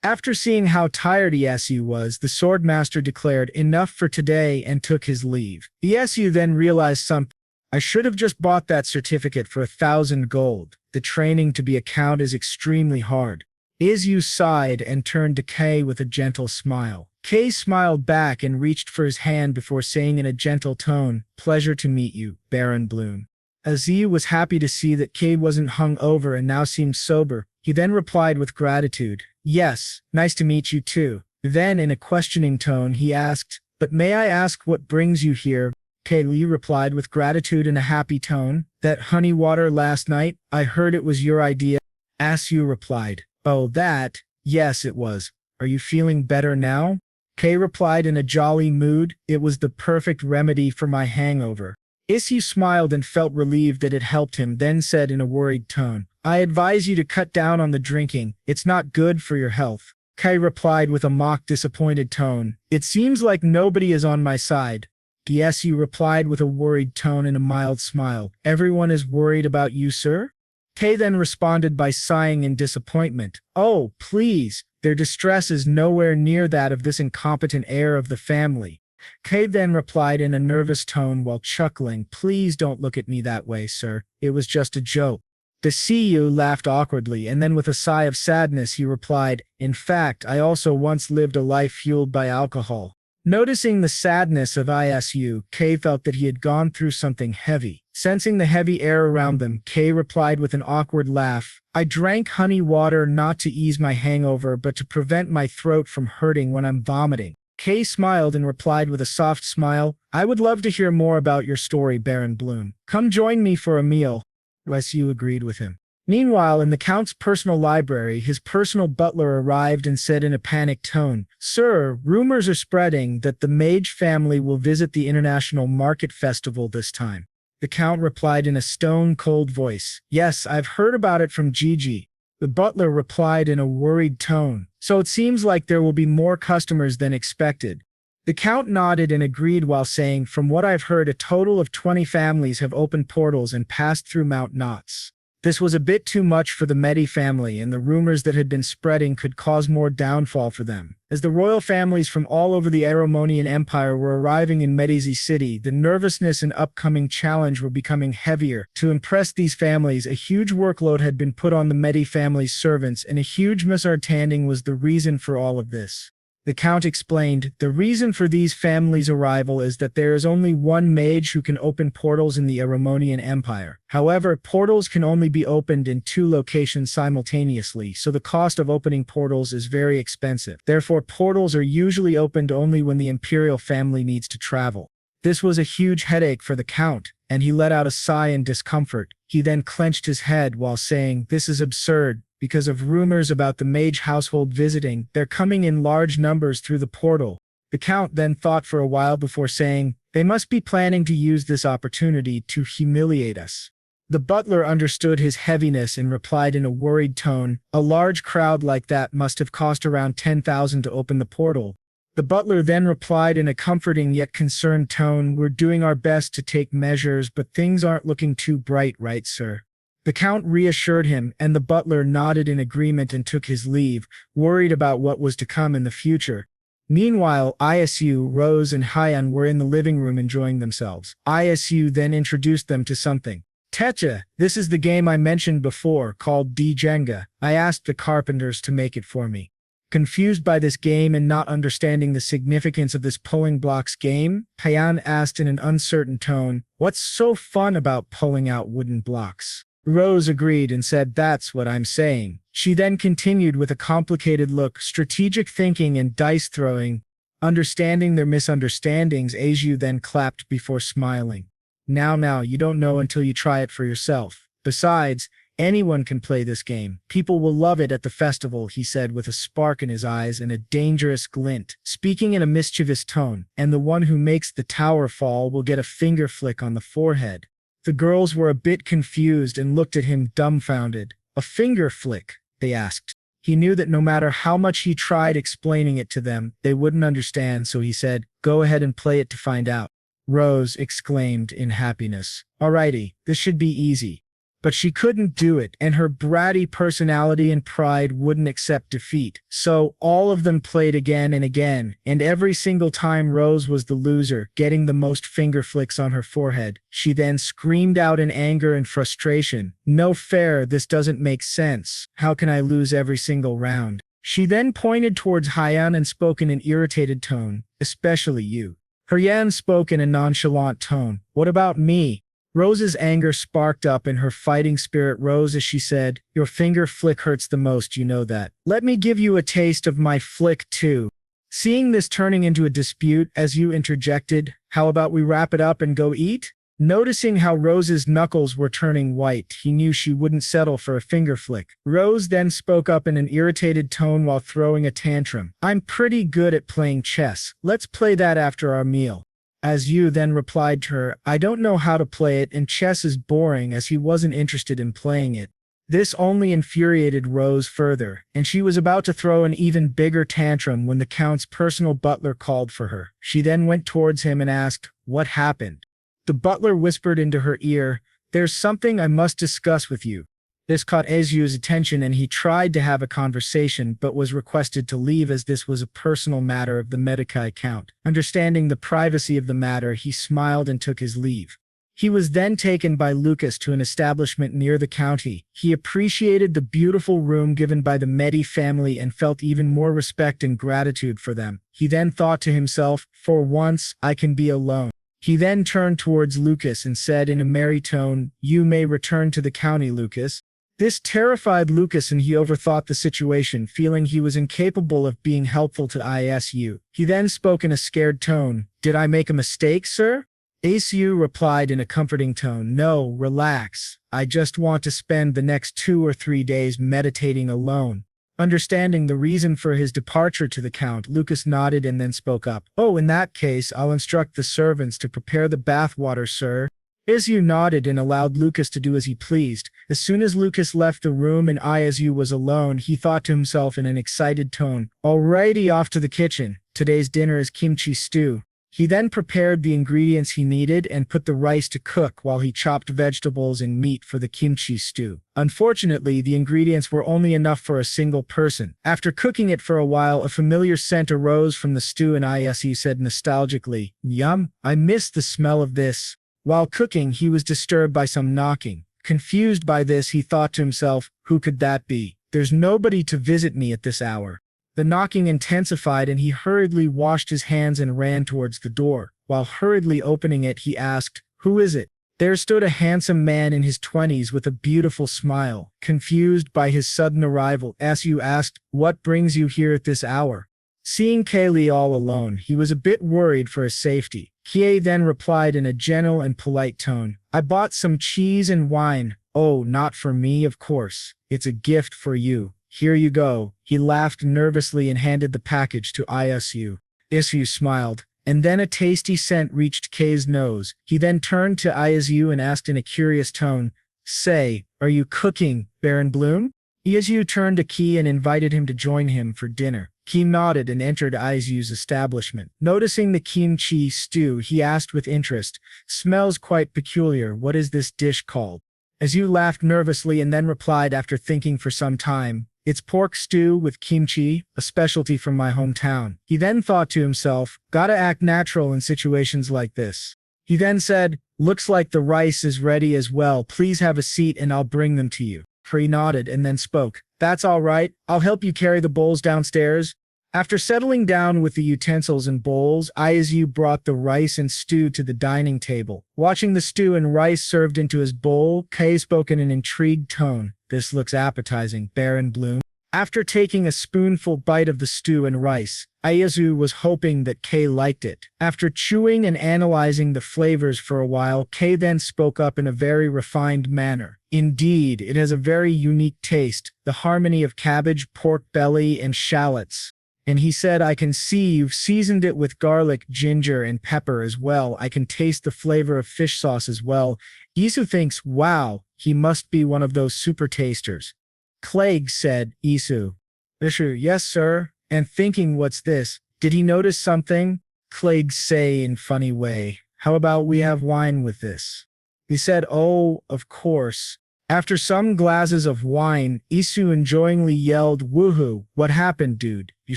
After seeing how tired Isu was, the swordmaster declared enough for today and took his leave. Isu then realized something. I should have just bought that certificate for 1,000 gold. The training to be a count is extremely hard. Isu sighed and turned to Kay with a gentle smile. Kay smiled back and reached for his hand before saying in a gentle tone, pleasure to meet you, Baron Bloom. Isu was happy to see that Kay wasn't hung over and now seemed sober. He then replied with gratitude, yes, nice to meet you too. Then in a questioning tone he asked, but may I ask what brings you here? Kay replied with gratitude in a happy tone, that honey water last night, I heard it was your idea. Isu replied, oh that, yes it was. Are you feeling better now? Kay replied in a jolly mood, it was the perfect remedy for my hangover. Isu smiled and felt relieved that it helped him, then said in a worried tone, I advise you to cut down on the drinking. It's not good for your health. Kei replied with a mock disappointed tone. It seems like nobody is on my side. Isu replied with a worried tone and a mild smile. Everyone is worried about you, sir? Kei then responded by sighing in disappointment. Oh, please. Their distress is nowhere near that of this incompetent heir of the family. Kei then replied in a nervous tone while chuckling. Please don't look at me that way, sir. It was just a joke. The CEO laughed awkwardly, and then with a sigh of sadness he replied, In fact, I also once lived a life fueled by alcohol. Noticing the sadness of Isu, Kei felt that he had gone through something heavy. Sensing the heavy air around them, Kei replied with an awkward laugh, I drank honey water not to ease my hangover but to prevent my throat from hurting when I'm vomiting. Kei smiled and replied with a soft smile, I would love to hear more about your story, Baron Bloom. Come join me for a meal. Isu agreed with him. Meanwhile, in the Count's personal library, his personal butler arrived and said in a panicked tone, Sir, rumors are spreading that the Mage family will visit the International Market Festival this time. The Count replied in a stone-cold voice, Yes, I've heard about it from Gigi. The butler replied in a worried tone, So it seems like there will be more customers than expected. The Count nodded and agreed while saying, From what I've heard, a total of 20 families have opened portals and passed through Mount Knots. This was a bit too much for the Medi family, and the rumors that had been spreading could cause more downfall for them. As the royal families from all over the Aromonian Empire were arriving in Medici City, the nervousness and upcoming challenge were becoming heavier. To impress these families, a huge workload had been put on the Medi family's servants, and a huge misunderstanding was the reason for all of this. The Count explained, The reason for these families' arrival is that there is only one mage who can open portals in the Aromonian Empire. However, portals can only be opened in 2 locations simultaneously, so the cost of opening portals is very expensive. Therefore, portals are usually opened only when the imperial family needs to travel. This was a huge headache for the Count, and he let out a sigh in discomfort. He then clenched his head while saying, This is absurd. Because of rumors about the mage household visiting, they're coming in large numbers through the portal. The Count then thought for a while before saying, They must be planning to use this opportunity to humiliate us. The butler understood his heaviness and replied in a worried tone, A large crowd like that must have cost around 10,000 to open the portal. The butler then replied in a comforting yet concerned tone, We're doing our best to take measures, but things aren't looking too bright, right, sir? The Count reassured him, and the butler nodded in agreement and took his leave, worried about what was to come in the future. Meanwhile, Isu, Rose, and Hyan were in the living room enjoying themselves. Isu then introduced them to something. Techa, this is the game I mentioned before, called D-Jenga. I asked the carpenters to make it for me. Confused by this game and not understanding the significance of this pulling blocks game, Hyan asked in an uncertain tone, What's so fun about pulling out wooden blocks? Rose agreed and said, That's what I'm saying. She then continued with a complicated look, strategic thinking and dice throwing. Understanding their misunderstandings, Aiju then clapped before smiling. Now, you don't know until you try it for yourself. Besides, anyone can play this game. People will love it at the festival, he said with a spark in his eyes and a dangerous glint, speaking in a mischievous tone, and the one who makes the tower fall will get a finger flick on the forehead. The girls were a bit confused and looked at him dumbfounded. A finger flick, they asked. He knew that no matter how much he tried explaining it to them, they wouldn't understand, so he said, Go ahead and play it to find out. Rose exclaimed in happiness. Alrighty, this should be easy. But she couldn't do it, and her bratty personality and pride wouldn't accept defeat. So all of them played again and again, and every single time Rose was the loser, getting the most finger flicks on her forehead. She then screamed out in anger and frustration, No fair, this doesn't make sense. How can I lose every single round? She then pointed towards Hyan and spoke in an irritated tone, Especially you. Hyan spoke in a nonchalant tone, What about me? Rose's anger sparked up and her fighting spirit rose as she said, Your finger flick hurts the most, you know that. Let me give you a taste of my flick too. Seeing this turning into a dispute, as you interjected, How about we wrap it up and go eat? Noticing how Rose's knuckles were turning white, he knew she wouldn't settle for a finger flick. Rose then spoke up in an irritated tone while throwing a tantrum. I'm pretty good at playing chess. Let's play that after our meal. As Yu then replied to her, I don't know how to play it and chess is boring, as he wasn't interested in playing it. This only infuriated Rose further, and she was about to throw an even bigger tantrum when the Count's personal butler called for her. She then went towards him and asked, "What happened?" The butler whispered into her ear, "There's something I must discuss with you." This caught Izu's attention and he tried to have a conversation but was requested to leave as this was a personal matter of the Medicae Count. Understanding the privacy of the matter, he smiled and took his leave. He was then taken by Lucas to an establishment near the county. He appreciated the beautiful room given by the Medi family and felt even more respect and gratitude for them. He then thought to himself, "For once, I can be alone." He then turned towards Lucas and said in a merry tone, "You may return to the county, Lucas." This terrified Lucas and he overthought the situation, feeling he was incapable of being helpful to Isu. He then spoke in a scared tone, "Did I make a mistake, sir?" Isu replied in a comforting tone, "No, relax. I just want to spend the next 2 or 3 days meditating alone." Understanding the reason for his departure to the Count, Lucas nodded and then spoke up. "Oh, in that case, I'll instruct the servants to prepare the bathwater, sir." Izu nodded and allowed Lucas to do as he pleased. As soon as Lucas left the room and Izu was alone, he thought to himself in an excited tone, "Alrighty, off to the kitchen. Today's dinner is kimchi stew." He then prepared the ingredients he needed and put the rice to cook while he chopped vegetables and meat for the kimchi stew. Unfortunately, the ingredients were only enough for a single person. After cooking it for a while, a familiar scent arose from the stew and Isu said nostalgically, "Yum, I miss the smell of this." While cooking, he was disturbed by some knocking. Confused by this, he thought to himself, "Who could that be? There's nobody to visit me at this hour." The knocking intensified and he hurriedly washed his hands and ran towards the door. While hurriedly opening it, he asked, "Who is it?" There stood a handsome man in his 20s with a beautiful smile. Confused by his sudden arrival, Isu asked, "What brings you here at this hour?" Seeing Kaylee all alone, he was a bit worried for his safety. Kie then replied in a gentle and polite tone, "I bought some cheese and wine." "Oh, not for me, of course. It's a gift for you. Here you go." He laughed nervously and handed the package to Isu. Isu smiled, and then a tasty scent reached Kei's nose. He then turned to Isu and asked in a curious tone, "Say, are you cooking, Baron Bloom?" Isu turned to Kei and invited him to join him for dinner. Kei nodded and entered Izu's establishment. Noticing the kimchi stew, he asked with interest, "Smells quite peculiar. What is this dish called?" Izu laughed nervously and then replied after thinking for some time, "It's pork stew with kimchi, a specialty from my hometown." He then thought to himself, "Gotta act natural in situations like this." He then said, "Looks like the rice is ready as well. Please have a seat and I'll bring them to you." He nodded and then spoke, "That's all right. I'll help you carry the bowls downstairs." After settling down with the utensils and bowls, Izu brought the rice and stew to the dining table. Watching the stew and rice served into his bowl, Kei spoke in an intrigued tone, "This looks appetizing, Baron Bloom." After taking a spoonful bite of the stew and rice, Izu was hoping that Kei liked it. After chewing and analyzing the flavors for a while, Kei then spoke up in a very refined manner. "Indeed, it has a very unique taste, the harmony of cabbage, pork belly, and shallots." And he said, "I can see you've seasoned it with garlic, ginger, and pepper as well. I can taste the flavor of fish sauce as well." Isu thinks, "Wow, he must be one of those super tasters." Clegg said, "Isu." "Isu, yes, sir." And thinking, "What's this? Did he notice something?" Clegg say in funny way, "How about we have wine with this?" He said, "Oh, of course." After some glasses of wine, Isu enjoyingly yelled, "Woohoo, what happened, dude? You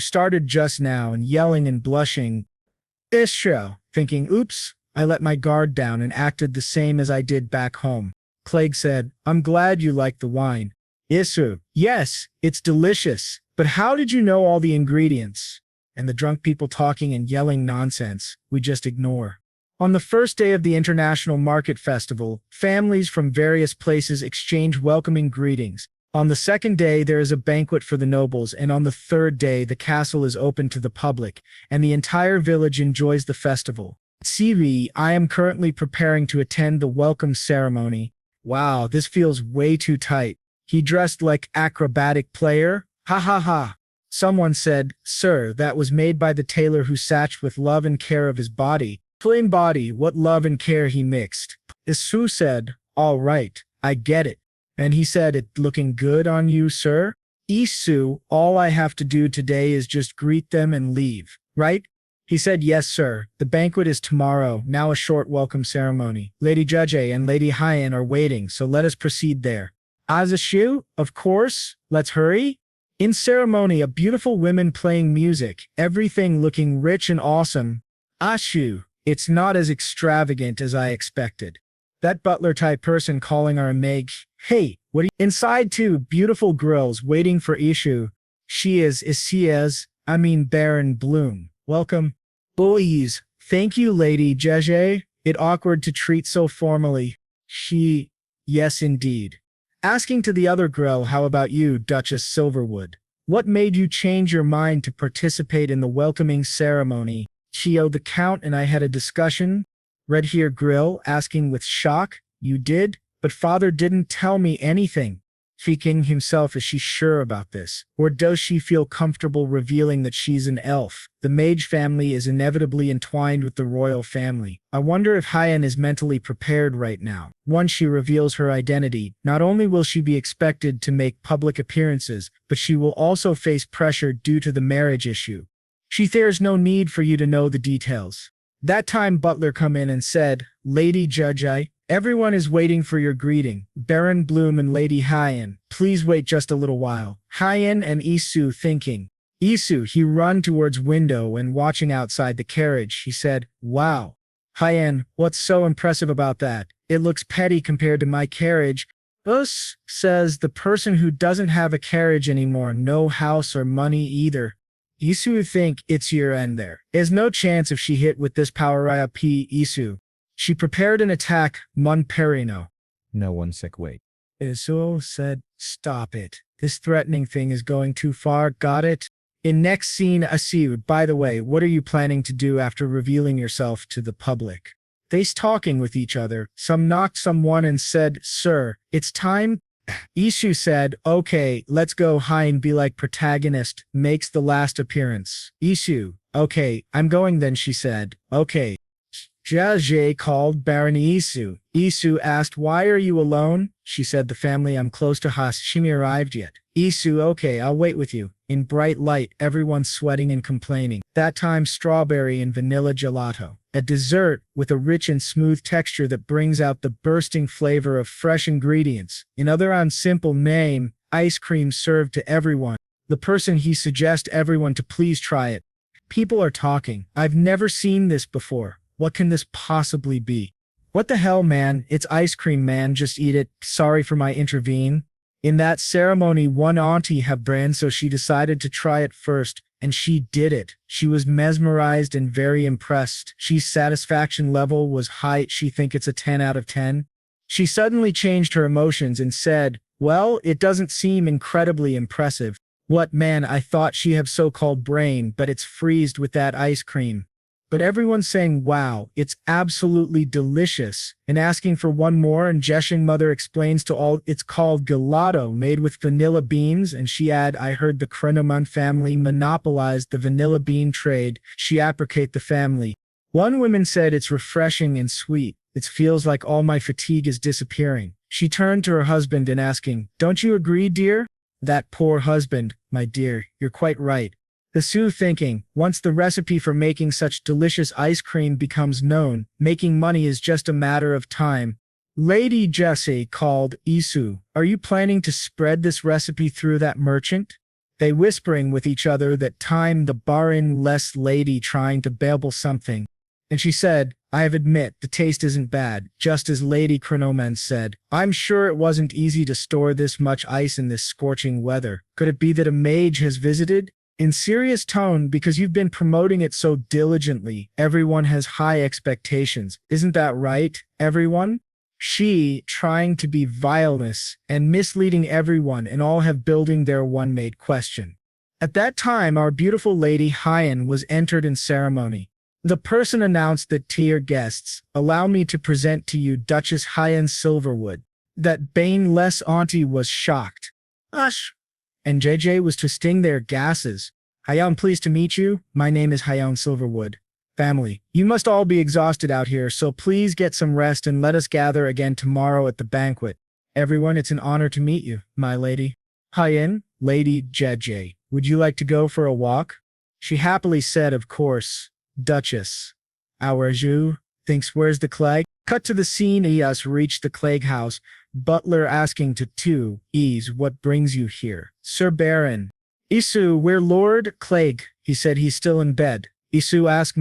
started just now," and yelling and blushing. Isu, thinking, "Oops, I let my guard down and acted the same as I did back home." Clegg said, "I'm glad you like the wine." Isu, "Yes, it's delicious, but how did you know all the ingredients?" And the drunk people talking and yelling nonsense, we just ignore. On the first day of the International Market Festival, families from various places exchange welcoming greetings. On the second day, there is a banquet for the nobles, and on the third day, the castle is open to the public, and the entire village enjoys the festival. CV, I am currently preparing to attend the welcome ceremony. Wow, this feels way too tight. He dressed like acrobatic player? Ha ha ha. Someone said, "Sir, that was made by the tailor who satched with love and care of his body." Plain body, what love and care he mixed. Isu said, "All right, I get it." And he said, "It looking good on you, sir?" Isu, all I have to do today is just greet them and leave, right? He said, "Yes, sir. The banquet is tomorrow. Now a short welcome ceremony. Lady Judge and Lady Hyan are waiting, so let us proceed there." Azashu, of course. Let's hurry. In ceremony, a beautiful women playing music, everything looking rich and awesome. Ashu, it's not as extravagant as I expected. That butler-type person calling our maid, "Hey, what are you?" Inside two beautiful girls waiting for Ishu. She is, Baron Bloom. Welcome. Boys, thank you, Lady Jeje. It awkward to treat so formally. She, yes indeed. Asking to the other girl, how about you, Duchess Silverwood? What made you change your mind to participate in the welcoming ceremony? Chio, the Count and I had a discussion. Red Hair Grill asking with shock, "You did? But father didn't tell me anything." Speaking himself, is she sure about this? Or does she feel comfortable revealing that she's an elf? The mage family is inevitably entwined with the royal family. I wonder if Hyan is mentally prepared right now. Once she reveals her identity, not only will she be expected to make public appearances, but she will also face pressure due to the marriage issue. There's no need for you to know the details. That time Butler come in and said, "Lady Judge, everyone is waiting for your greeting. Baron Bloom and Lady Hyan, please wait just a little while." Hyan and Isu thinking. Isu, he run towards window and watching outside the carriage, he said, "Wow. Hyan, what's so impressive about that? It looks petty compared to my carriage." Us, says the person who doesn't have a carriage anymore, no house or money either. Isu think it's your end there. There's no chance if she hit with this power IP Isu. She prepared an attack, Mon Perino. No one sick wait. Isu said, "Stop it. This threatening thing is going too far, got it?" In next scene, Asiu, by the way, what are you planning to do after revealing yourself to the public? They's talking with each other. Some knocked someone and said, "Sir, it's time." Isu said, "Okay, let's go high and be like protagonist," makes the last appearance. Isu, "Okay, I'm going then," she said. "Okay." Jia called Baron Isu. Isu asked, "Why are you alone?" She said, "The family I'm close to Hashimi arrived yet." Isu, "Okay, I'll wait with you." In bright light, everyone sweating and complaining. That time strawberry and vanilla gelato. A dessert with a rich and smooth texture that brings out the bursting flavor of fresh ingredients. Another simple name, ice cream served to everyone. The person he suggests everyone to please try it. People are talking. I've never seen this before. What can this possibly be? What the hell, man? It's ice cream, man. Just eat it. Sorry for my intervene. In that ceremony, one auntie had brand, so she decided to try it first, and she did it. She was mesmerized and very impressed. She's satisfaction level was high. She think it's a 10 out of 10. She suddenly changed her emotions and said, "Well, it doesn't seem incredibly impressive." What, man, I thought she have so-called brain, but it's freezed with that ice cream. But everyone's saying, "Wow, it's absolutely delicious," and asking for one more, and Jeshing mother explains to all, "It's called gelato, made with vanilla beans," and she add, "I heard the Krenaman family monopolized the vanilla bean trade. She apprecate the family." One woman said, "It's refreshing and sweet. It feels like all my fatigue is disappearing." She turned to her husband and asking, "Don't you agree, dear?" That poor husband, "My dear, you're quite right." The Sioux thinking, once the recipe for making such delicious ice cream becomes known, making money is just a matter of time. Lady Jessie called Isu, "Are you planning to spread this recipe through that merchant?" They whispering with each other that time the barin less lady trying to babble something. And she said, "I have admit, the taste isn't bad," just as Lady Chronoman said. "I'm sure it wasn't easy to store this much ice in this scorching weather. Could it be that a mage has visited?" In serious tone, "Because you've been promoting it so diligently, everyone has high expectations. Isn't that right, everyone?" She, trying to be vileness and misleading everyone, and all have building their one-made question. At that time, our beautiful Lady Hyan was entered in ceremony. The person announced that, "Dear guests, allow me to present to you Duchess Hyan Silverwood." That baneless auntie was shocked. "Ush!" And JJ was to sting their gases. "Hyan, pleased to meet you. My name is Hyan Silverwood. Family, you must all be exhausted out here, so please get some rest and let us gather again tomorrow at the banquet." Everyone, it's an honor to meet you, my lady. Hi-in, Lady Jeje. Would you like to go for a walk? She happily said, of course. Duchess. Our Zhu thinks, where's the Clegg? Cut to the scene. Ias reached the Clegg house. Butler asking to two Ease, what brings you here? Sir Baron. Isu, we're Lord Clegg. He said he's still in bed. Isu asked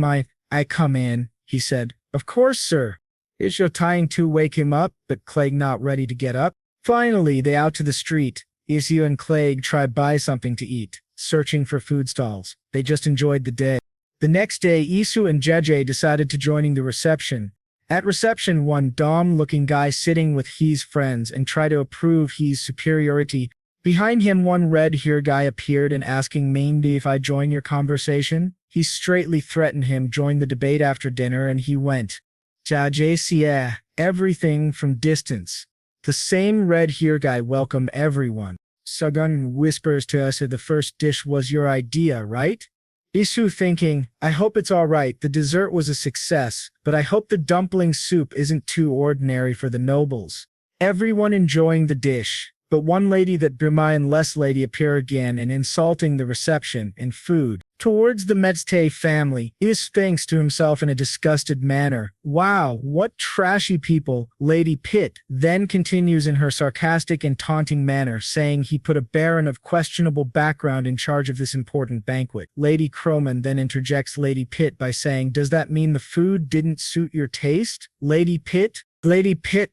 I come in, he said. Of course, sir. Is your trying to wake him up, but Clegg not ready to get up? Finally, they out to the street. Isu and Clegg try buy something to eat, searching for food stalls. They just enjoyed the day. The next day, Isu and Jeje decided to joining the reception. At reception, one dumb-looking guy sitting with his friends and try to approve his superiority. Behind him, one red-haired guy appeared and asking Mandy if I join your conversation. He straightly threatened him join the debate after dinner, and he went. Jeje everything from distance. The same red-haired guy welcomed everyone. Sagun whispers to us that the first dish was your idea, right? Isu thinking, I hope it's all right, the dessert was a success, but I hope the dumpling soup isn't too ordinary for the nobles. Everyone enjoying the dish, but one lady that Brima and less lady appear again and insulting the reception and food. Towards the Metzte family, Is thinks to himself in a disgusted manner, wow, what trashy people. Lady Pitt then continues in her sarcastic and taunting manner, saying he put a baron of questionable background in charge of this important banquet. Lady Croman then interjects Lady Pitt by saying, does that mean the food didn't suit your taste? Lady Pitt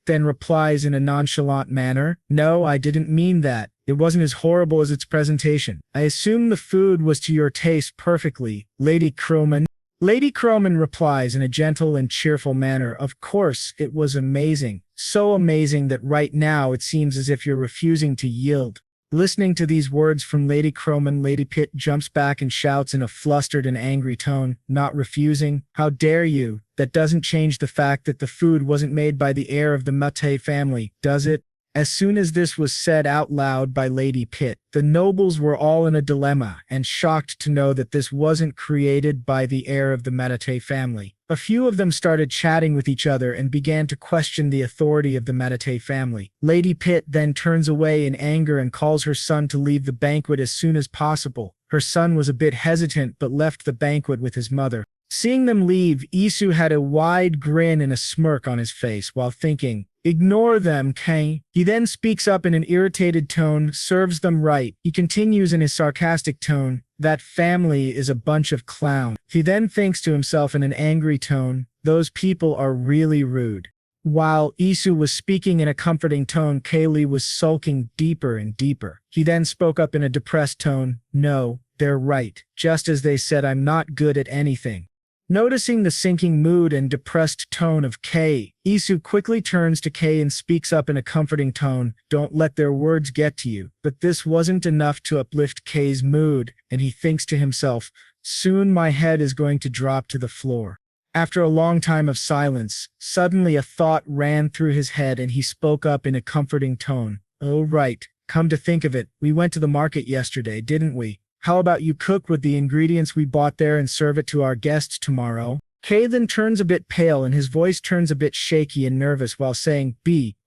then replies in a nonchalant manner, no, I didn't mean that. It wasn't as horrible as its presentation. I assume the food was to your taste perfectly, Lady Croman. Lady Croman replies in a gentle and cheerful manner, of course, it was amazing. So amazing that right now it seems as if you're refusing to yield. Listening to these words from Lady Croman, Lady Pitt jumps back and shouts in a flustered and angry tone, not refusing. How dare you? That doesn't change the fact that the food wasn't made by the heir of the Mate family, does it? As soon as this was said out loud by Lady Pitt, the nobles were all in a dilemma and shocked to know that this wasn't created by the heir of the Meditate family. A few of them started chatting with each other and began to question the authority of the Meditate family. Lady Pitt then turns away in anger and calls her son to leave the banquet as soon as possible. Her son was a bit hesitant but left the banquet with his mother. Seeing them leave, Isu had a wide grin and a smirk on his face while thinking, ignore them, Kay. He then speaks up in an irritated tone, serves them right. He continues in his sarcastic tone, that family is a bunch of clowns. He then thinks to himself in an angry tone, those people are really rude. While Isu was speaking in a comforting tone, Kaylee was sulking deeper and deeper. He then spoke up in a depressed tone, no, they're right. Just as they said I'm not good at anything. Noticing the sinking mood and depressed tone of Kay, Isu quickly turns to Kay and speaks up in a comforting tone, don't let their words get to you. But this wasn't enough to uplift Kay's mood, and he thinks to himself, soon my head is going to drop to the floor. After a long time of silence, suddenly a thought ran through his head and he spoke up in a comforting tone, oh right, come to think of it, we went to the market yesterday, didn't we? How about you cook with the ingredients we bought there and serve it to our guests tomorrow? Kay then turns a bit pale and his voice turns a bit shaky and nervous while saying,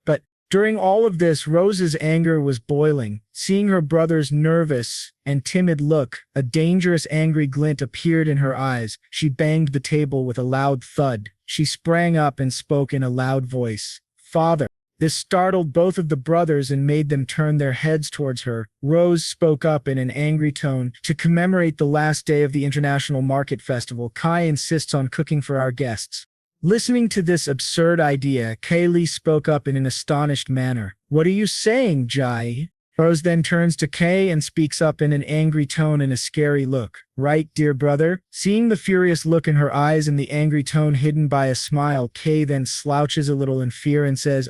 but during all of this, Rose's anger was boiling. Seeing her brother's nervous and timid look, a dangerous angry glint appeared in her eyes. She banged the table with a loud thud. She sprang up and spoke in a loud voice, Father. This startled both of the brothers and made them turn their heads towards her. Rose spoke up in an angry tone. To commemorate the last day of the International Market Festival, Kai insists on cooking for our guests. Listening to this absurd idea, Kaylee spoke up in an astonished manner. What are you saying, Jai? Rose then turns to Kay and speaks up in an angry tone and a scary look. Right, dear brother? Seeing the furious look in her eyes and the angry tone hidden by a smile, Kay then slouches a little in fear and says,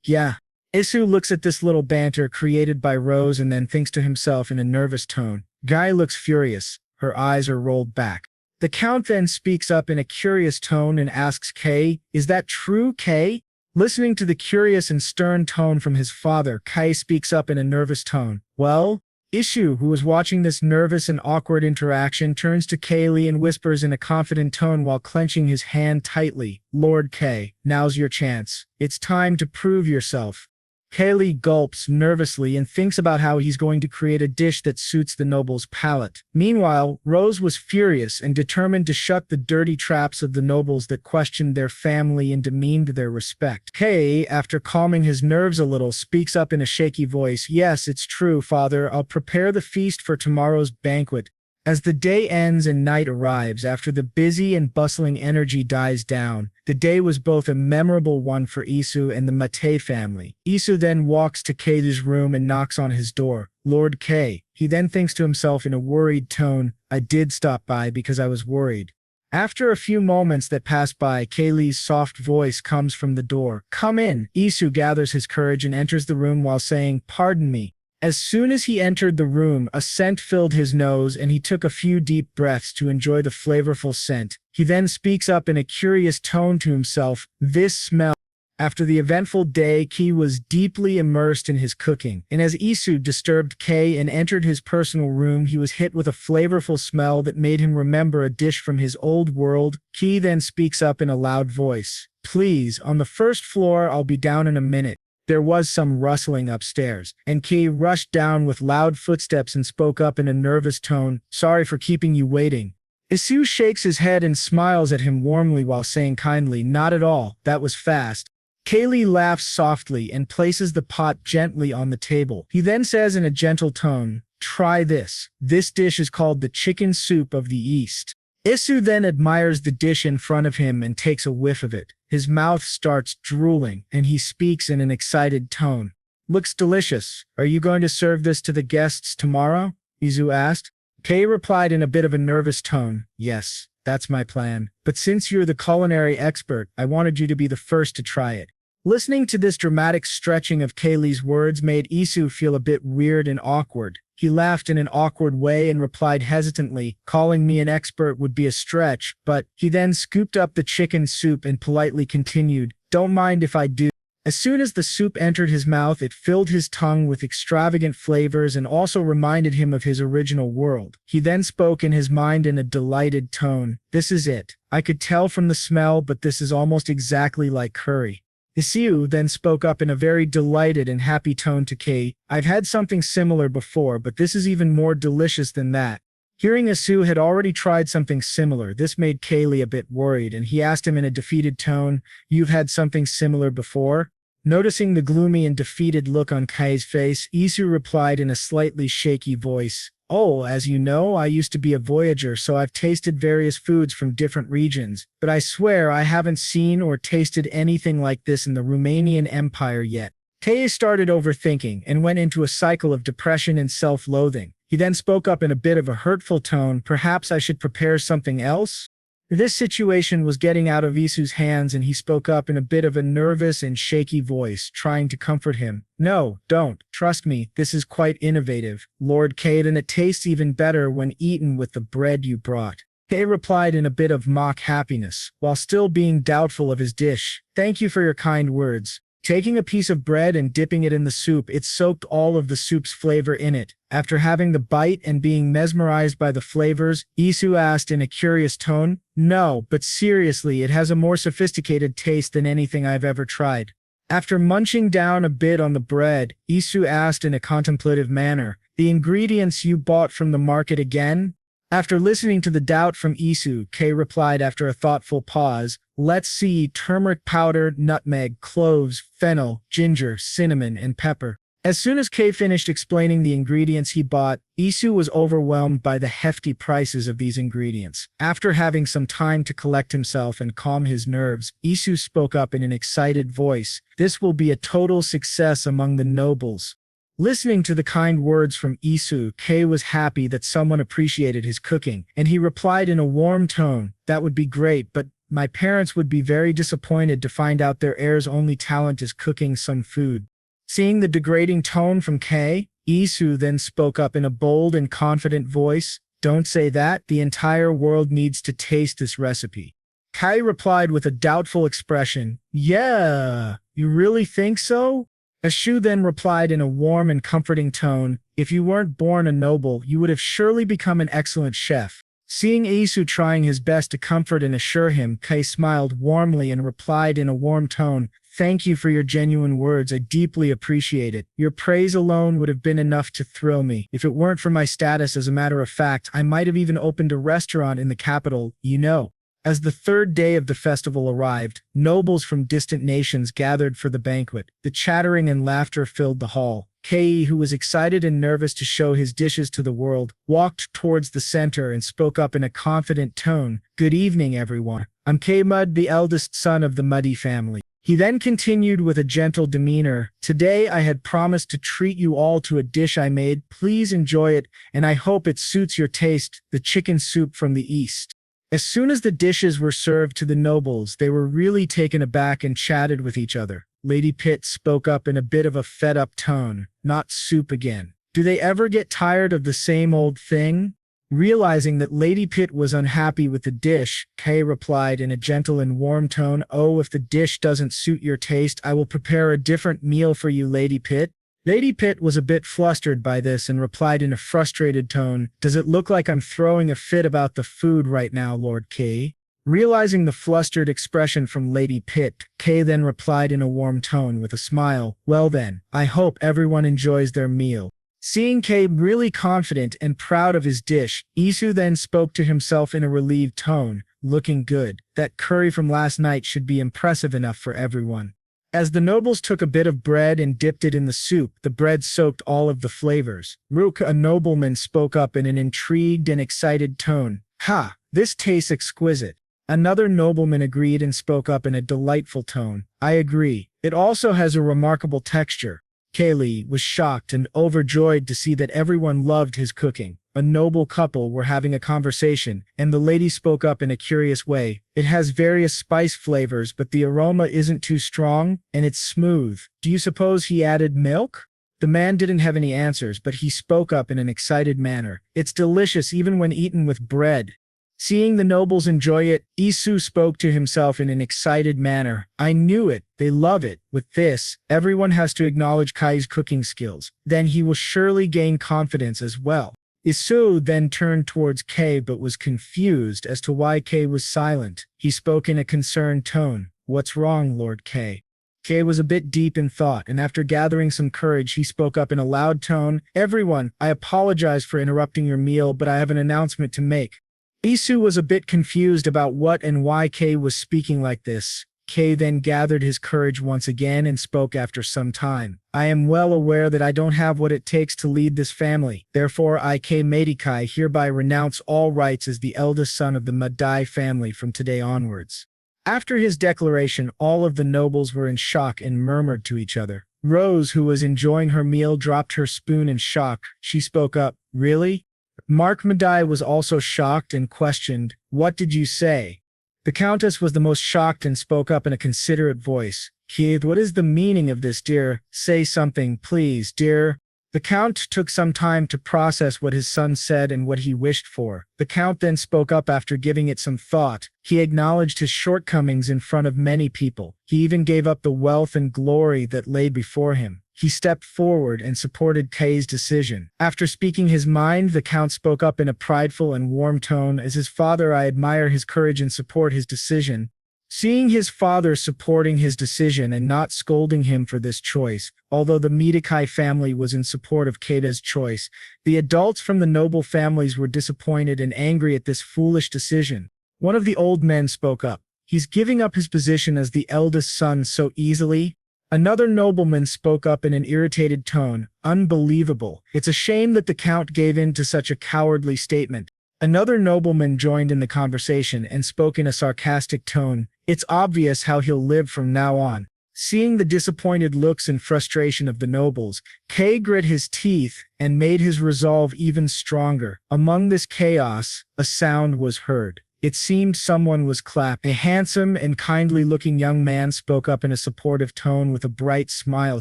yeah. Isu looks at this little banter created by Rose and then thinks to himself in a nervous tone. Guy looks furious. Her eyes are rolled back. The Count then speaks up in a curious tone and asks Kay, is that true, Kay? Listening to the curious and stern tone from his father, Kai speaks up in a nervous tone. Well, Ishu, who was watching this nervous and awkward interaction, turns to Kaylee and whispers in a confident tone while clenching his hand tightly, Lord Kay, now's your chance. It's time to prove yourself. Kaylee gulps nervously and thinks about how he's going to create a dish that suits the noble's palate. Meanwhile, Rose was furious and determined to shut the dirty traps of the nobles that questioned their family and demeaned their respect. Kay, after calming his nerves a little, speaks up in a shaky voice, "Yes, it's true, Father. I'll prepare the feast for tomorrow's banquet." As the day ends and night arrives, after the busy and bustling energy dies down, the day was both a memorable one for Isu and the Mate family. Isu then walks to Kei's room and knocks on his door. "Lord Kei." He then thinks to himself in a worried tone, "I did stop by because I was worried." After a few moments that pass by, Kaylee's soft voice comes from the door. "Come in." Isu gathers his courage and enters the room while saying, "Pardon me." As soon as he entered the room, a scent filled his nose and he took a few deep breaths to enjoy the flavorful scent. He then speaks up in a curious tone to himself, "This smell." After the eventful day, Kei was deeply immersed in his cooking, and as Isu disturbed Kei and entered his personal room, he was hit with a flavorful smell that made him remember a dish from his old world. Kei then speaks up in a loud voice, "Please, on the first floor, I'll be down in a minute." There was some rustling upstairs, and Kei rushed down with loud footsteps and spoke up in a nervous tone, "Sorry for keeping you waiting." Isu shakes his head and smiles at him warmly while saying kindly, "Not at all, that was fast." Kaylee laughs softly and places the pot gently on the table. He then says in a gentle tone, "Try this. This dish is called the chicken soup of the East." Isu then admires the dish in front of him and takes a whiff of it. His mouth starts drooling, and he speaks in an excited tone. "Looks delicious. Are you going to serve this to the guests tomorrow?" Isu asked. Kei replied in a bit of a nervous tone, "Yes, that's my plan. But since you're the culinary expert, I wanted you to be the first to try it." Listening to this dramatic stretching of Kaylee's words made Isu feel a bit weird and awkward. He laughed in an awkward way and replied hesitantly, "Calling me an expert would be a stretch, but..." He then scooped up the chicken soup and politely continued, "Don't mind if I do." As soon as the soup entered his mouth, it filled his tongue with extravagant flavors and also reminded him of his original world. He then spoke in his mind in a delighted tone, "This is it. I could tell from the smell, but this is almost exactly like curry." Isu then spoke up in a very delighted and happy tone to Kei, "I've had something similar before, but this is even more delicious than that." Hearing Isu had already tried something similar, this made Kaylee a bit worried, and he asked him in a defeated tone, "You've had something similar before?" Noticing the gloomy and defeated look on Kai's face, Isu replied in a slightly shaky voice, "Oh, as you know, I used to be a voyager, so I've tasted various foods from different regions, but I swear I haven't seen or tasted anything like this in the Romanian Empire yet." Kei started overthinking and went into a cycle of depression and self-loathing. He then spoke up in a bit of a hurtful tone, "Perhaps I should prepare something else?" This situation was getting out of Isu's hands, and he spoke up in a bit of a nervous and shaky voice, trying to comfort him. "No, don't. Trust me, this is quite innovative, Lord Kate, and it tastes even better when eaten with the bread you brought." Kay replied in a bit of mock happiness, while still being doubtful of his dish. "Thank you for your kind words." Taking a piece of bread and dipping it in the soup, it soaked all of the soup's flavor in it. After having the bite and being mesmerized by the flavors, Isu asked in a curious tone, "No, but seriously, it has a more sophisticated taste than anything I've ever tried." After munching down a bit on the bread, Isu asked in a contemplative manner, "The ingredients you bought from the market again?" After listening to the doubt from Isu, Kei replied after a thoughtful pause, "Let's see, turmeric powder, nutmeg, cloves, fennel, ginger, cinnamon, and pepper." As soon as Kei finished explaining the ingredients he bought, Isu was overwhelmed by the hefty prices of these ingredients. After having some time to collect himself and calm his nerves, Isu spoke up in an excited voice, "This will be a total success among the nobles." Listening to the kind words from Isu, Kei was happy that someone appreciated his cooking, and he replied in a warm tone, "That would be great, but my parents would be very disappointed to find out their heir's only talent is cooking some food." Seeing the degrading tone from Kei, Isu then spoke up in a bold and confident voice, "Don't say that, the entire world needs to taste this recipe." Kai replied with a doubtful expression, "Yeah, you really think so?" Ashu then replied in a warm and comforting tone, "If you weren't born a noble, you would have surely become an excellent chef." Seeing Isu trying his best to comfort and assure him, Kai smiled warmly and replied in a warm tone, Thank you for your genuine words. I deeply appreciate it. Your praise alone would have been enough to thrill me. If it weren't for my status, as a matter of fact, I might have even opened a restaurant in the capital, you know. As the third day of the festival arrived, nobles from distant nations gathered for the banquet. The chattering and laughter filled the hall. Kei, who was excited and nervous to show his dishes to the world, walked towards the center and spoke up in a confident tone. Good evening, everyone. I'm Kei Mud, the eldest son of the Muddy family. He then continued with a gentle demeanor. Today I had promised to treat you all to a dish I made. Please enjoy it, and I hope it suits your taste, the chicken soup from the east. As soon as the dishes were served to the nobles, they were really taken aback and chatted with each other. Lady Pitt spoke up in a bit of a fed-up tone. Not soup again. Do they ever get tired of the same old thing? Realizing that Lady Pitt was unhappy with the dish, Kay replied in a gentle and warm tone, "Oh, if the dish doesn't suit your taste, I will prepare a different meal for you, Lady Pitt." Lady Pitt was a bit flustered by this and replied in a frustrated tone, "Does it look like I'm throwing a fit about the food right now, Lord Kay?" Realizing the flustered expression from Lady Pitt, Kay then replied in a warm tone with a smile, "Well then, I hope everyone enjoys their meal." Seeing Kay really confident and proud of his dish, Isu then spoke to himself in a relieved tone, "Looking good. That curry from last night should be impressive enough for everyone." As the nobles took a bit of bread and dipped it in the soup, the bread soaked all of the flavors. Rook, a nobleman, spoke up in an intrigued and excited tone. "Ha! This tastes exquisite." Another nobleman agreed and spoke up in a delightful tone. "I agree. It also has a remarkable texture." Kaylee was shocked and overjoyed to see that everyone loved his cooking. A noble couple were having a conversation, and the lady spoke up in a curious way. "It has various spice flavors, but the aroma isn't too strong, and it's smooth. Do you suppose he added milk?" The man didn't have any answers, but he spoke up in an excited manner. "It's delicious even when eaten with bread." Seeing the nobles enjoy it, Isu spoke to himself in an excited manner. "I knew it. They love it. With this, everyone has to acknowledge Kai's cooking skills. Then he will surely gain confidence as well." Isu then turned towards Kay but was confused as to why Kay was silent. He spoke in a concerned tone. "What's wrong, Lord Kay?" Kay was a bit deep in thought, and after gathering some courage, he spoke up in a loud tone. "Everyone, I apologize for interrupting your meal, but I have an announcement to make." Isu was a bit confused about what and why Kay was speaking like this. Kay then gathered his courage once again and spoke after some time. "I am well aware that I don't have what it takes to lead this family. Therefore, I, Kay Meidikai, hereby renounce all rights as the eldest son of the Madai family from today onwards." After his declaration, all of the nobles were in shock and murmured to each other. Rose, who was enjoying her meal, dropped her spoon in shock. She spoke up, "Really?" Mark Madai was also shocked and questioned, "What did you say?" The Countess was the most shocked and spoke up in a considerate voice. "Keith, what is the meaning of this, dear? Say something, please, dear." The Count took some time to process what his son said and what he wished for. The Count then spoke up after giving it some thought. He acknowledged his shortcomings in front of many people. He even gave up the wealth and glory that lay before him. He stepped forward and supported Kay's decision. After speaking his mind, the Count spoke up in a prideful and warm tone. "As his father, I admire his courage and support his decision." Seeing his father supporting his decision and not scolding him for this choice, although the Midakai family was in support of Keida's choice, the adults from the noble families were disappointed and angry at this foolish decision. One of the old men spoke up. "He's giving up his position as the eldest son so easily." Another nobleman spoke up in an irritated tone. "Unbelievable. It's a shame that the Count gave in to such a cowardly statement." Another nobleman joined in the conversation and spoke in a sarcastic tone. "It's obvious how he'll live from now on." Seeing the disappointed looks and frustration of the nobles, Kay grit his teeth and made his resolve even stronger. Among this chaos, a sound was heard. It seemed someone was clapping. A handsome and kindly-looking young man spoke up in a supportive tone with a bright smile.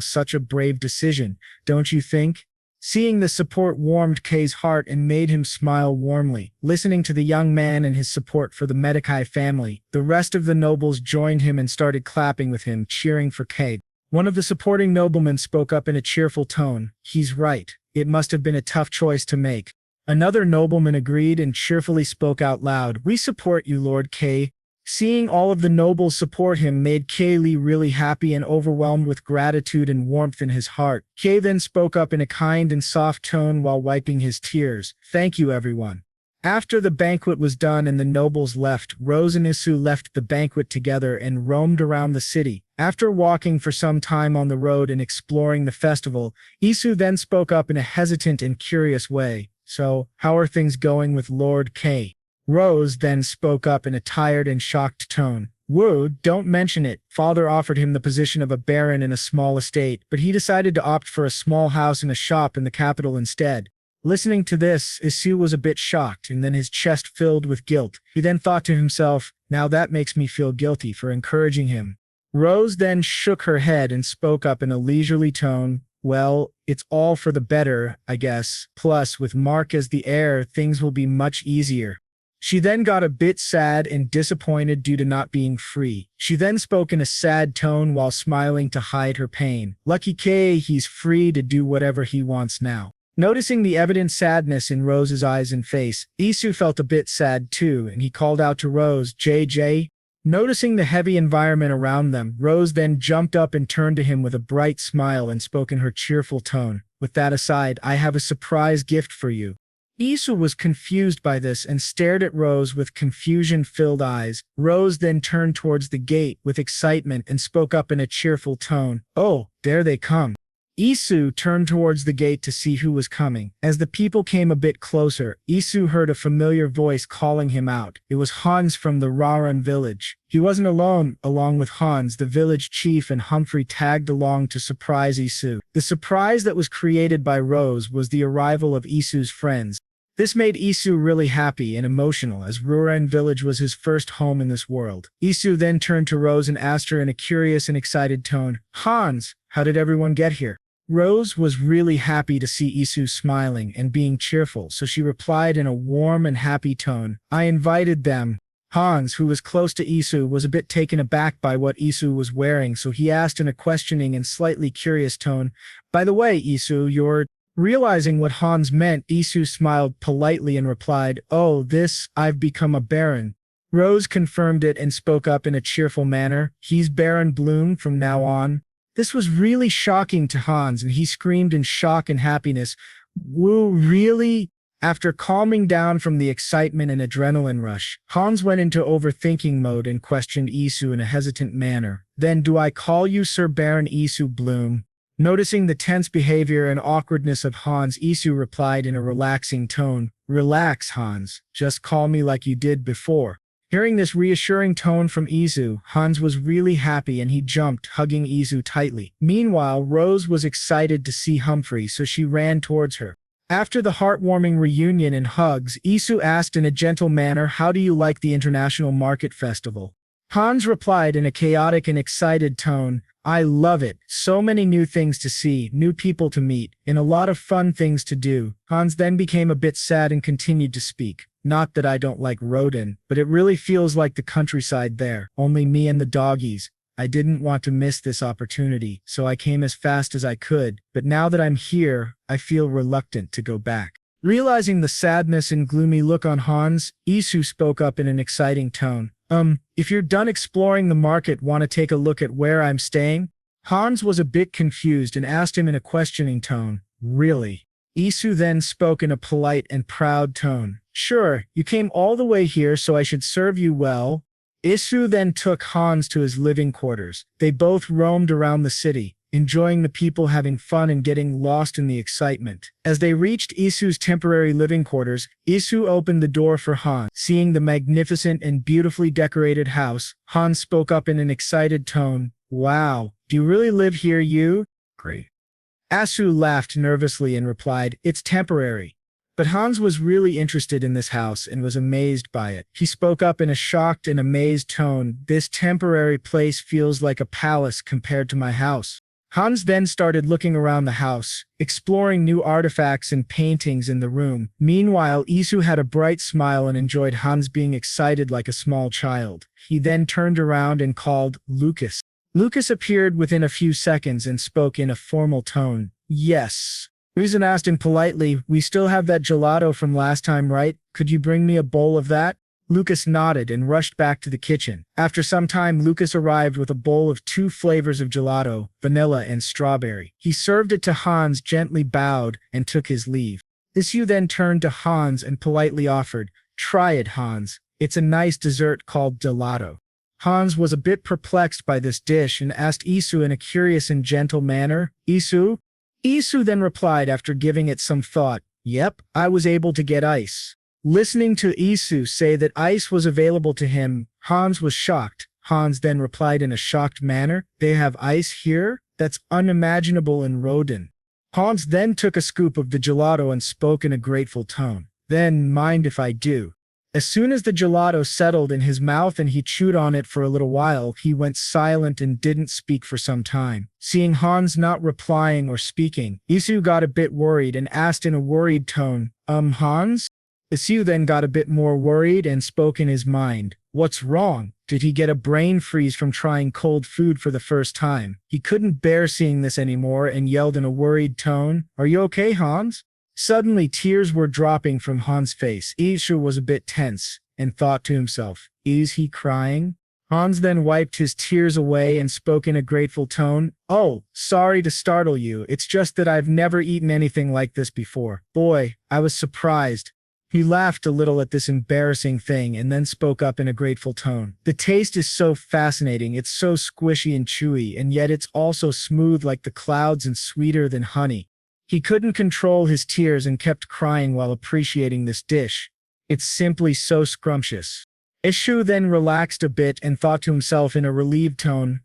"Such a brave decision, don't you think?" Seeing the support warmed Kay's heart and made him smile warmly. Listening to the young man and his support for the Medikai family, the rest of the nobles joined him and started clapping with him, cheering for Kay. One of the supporting noblemen spoke up in a cheerful tone. "He's right. It must have been a tough choice to make." Another nobleman agreed and cheerfully spoke out loud. "We support you, Lord Kay." Seeing all of the nobles support him made Kaylee really happy and overwhelmed with gratitude and warmth in his heart. Kay then spoke up in a kind and soft tone while wiping his tears. "Thank you, everyone." After the banquet was done and the nobles left, Rose and Isu left the banquet together and roamed around the city. After walking for some time on the road and exploring the festival, Isu then spoke up in a hesitant and curious way. "So, how are things going with Lord K?" Rose then spoke up in a tired and shocked tone. "Woo, don't mention it. Father offered him the position of a baron in a small estate, but he decided to opt for a small house and a shop in the capital instead." Listening to this, Isu was a bit shocked, and then his chest filled with guilt. He then thought to himself, "Now that makes me feel guilty for encouraging him." Rose then shook her head and spoke up in a leisurely tone. "Well, it's all for the better, I guess. Plus, with Mark as the heir, things will be much easier." She then got a bit sad and disappointed due to not being free. She then spoke in a sad tone while smiling to hide her pain. "Lucky K, he's free to do whatever he wants now." Noticing the evident sadness in Rose's eyes and face, Isu felt a bit sad too, and he called out to Rose, "JJ?" Noticing the heavy environment around them, Rose then jumped up and turned to him with a bright smile and spoke in her cheerful tone. "With that aside, I have a surprise gift for you." Isu was confused by this and stared at Rose with confusion-filled eyes. Rose then turned towards the gate with excitement and spoke up in a cheerful tone. "Oh, there they come." Isu turned towards the gate to see who was coming. As the people came a bit closer, Isu heard a familiar voice calling him out. It was Hans from the Raran village. He wasn't alone. Along with Hans, the village chief and Humphrey tagged along to surprise Isu. The surprise that was created by Rose was the arrival of Isu's friends. This made Isu really happy and emotional, as Raran village was his first home in this world. Isu then turned to Rose and asked her in a curious and excited tone, "Hans, how did everyone get here?" Rose was really happy to see Isu smiling and being cheerful, so she replied in a warm and happy tone, "I invited them." Hans, who was close to Isu, was a bit taken aback by what Isu was wearing, so he asked in a questioning and slightly curious tone, "By the way, Isu, you're—" Realizing what Hans meant, Isu smiled politely and replied, "Oh, I've become a baron." Rose confirmed it and spoke up in a cheerful manner, "He's Baron Bloom from now on." This was really shocking to Hans, and he screamed in shock and happiness, "Woo, really?" After calming down from the excitement and adrenaline rush, Hans went into overthinking mode and questioned Isu in a hesitant manner. "Then do I call you Sir Baron Isu Bloom?" Noticing the tense behavior and awkwardness of Hans, Isu replied in a relaxing tone, "Relax, Hans. Just call me like you did before." Hearing this reassuring tone from Isu, Hans was really happy and he jumped, hugging Isu tightly. Meanwhile, Rose was excited to see Humphrey, so she ran towards her. After the heartwarming reunion and hugs, Isu asked in a gentle manner, "How do you like the International Market Festival?" Hans replied in a chaotic and excited tone, "I love it. So many new things to see, new people to meet, and a lot of fun things to do." Hans then became a bit sad and continued to speak. "Not that I don't like Rodin, but it really feels like the countryside there. Only me and the doggies. I didn't want to miss this opportunity, so I came as fast as I could, but now that I'm here, I feel reluctant to go back." Realizing the sadness and gloomy look on Hans, Isu spoke up in an exciting tone. If you're done exploring the market, want to take a look at where I'm staying?" Hans was a bit confused and asked him in a questioning tone, "Really?" Isu then spoke in a polite and proud tone, "Sure, you came all the way here, so I should serve you well." Isu then took Hans to his living quarters. They both roamed around the city, enjoying the people, having fun and getting lost in the excitement. As they reached Isu's temporary living quarters, Isu opened the door for Hans. Seeing the magnificent and beautifully decorated house, Hans spoke up in an excited tone, "Wow, do you really live here, you?" "Great." Isu laughed nervously and replied, "It's temporary." But Hans was really interested in this house and was amazed by it. He spoke up in a shocked and amazed tone, "This temporary place feels like a palace compared to my house." Hans then started looking around the house, exploring new artifacts and paintings in the room. Meanwhile, Isu had a bright smile and enjoyed Hans being excited like a small child. He then turned around and called, "Lucas." Lucas appeared within a few seconds and spoke in a formal tone, "Yes." Usan asked him politely, "We still have that gelato from last time, right? Could you bring me a bowl of that?" Lucas nodded and rushed back to the kitchen. After some time, Lucas arrived with a bowl of 2 flavors of gelato, vanilla and strawberry. He served it to Hans, gently bowed, and took his leave. Isu then turned to Hans and politely offered, "Try it, Hans. It's a nice dessert called gelato." Hans was a bit perplexed by this dish and asked Isu in a curious and gentle manner, "Isu?" Isu then replied after giving it some thought, "Yep, I was able to get ice." Listening to Isu say that ice was available to him, Hans was shocked. Hans then replied in a shocked manner, "They have ice here? That's unimaginable in Rodin." Hans then took a scoop of the gelato and spoke in a grateful tone. "Then mind if I do." As soon as the gelato settled in his mouth and he chewed on it for a little while, he went silent and didn't speak for some time. Seeing Hans not replying or speaking, Isu got a bit worried and asked in a worried tone, Hans?" Isu then got a bit more worried and spoke in his mind. What's wrong? Did he get a brain freeze from trying cold food for the first time? He couldn't bear seeing this anymore and yelled in a worried tone, "Are you okay, Hans?" Suddenly tears were dropping from Hans' face. Isu was a bit tense and thought to himself, "Is he crying?" Hans then wiped his tears away and spoke in a grateful tone, "Oh, sorry to startle you. It's just that I've never eaten anything like this before. Boy, I was surprised." He laughed a little at this embarrassing thing and then spoke up in a grateful tone. "The taste is so fascinating. It's so squishy and chewy, and yet it's also smooth like the clouds and sweeter than honey." He couldn't control his tears and kept crying while appreciating this dish. "It's simply so scrumptious." Ishu then relaxed a bit and thought to himself in a relieved tone,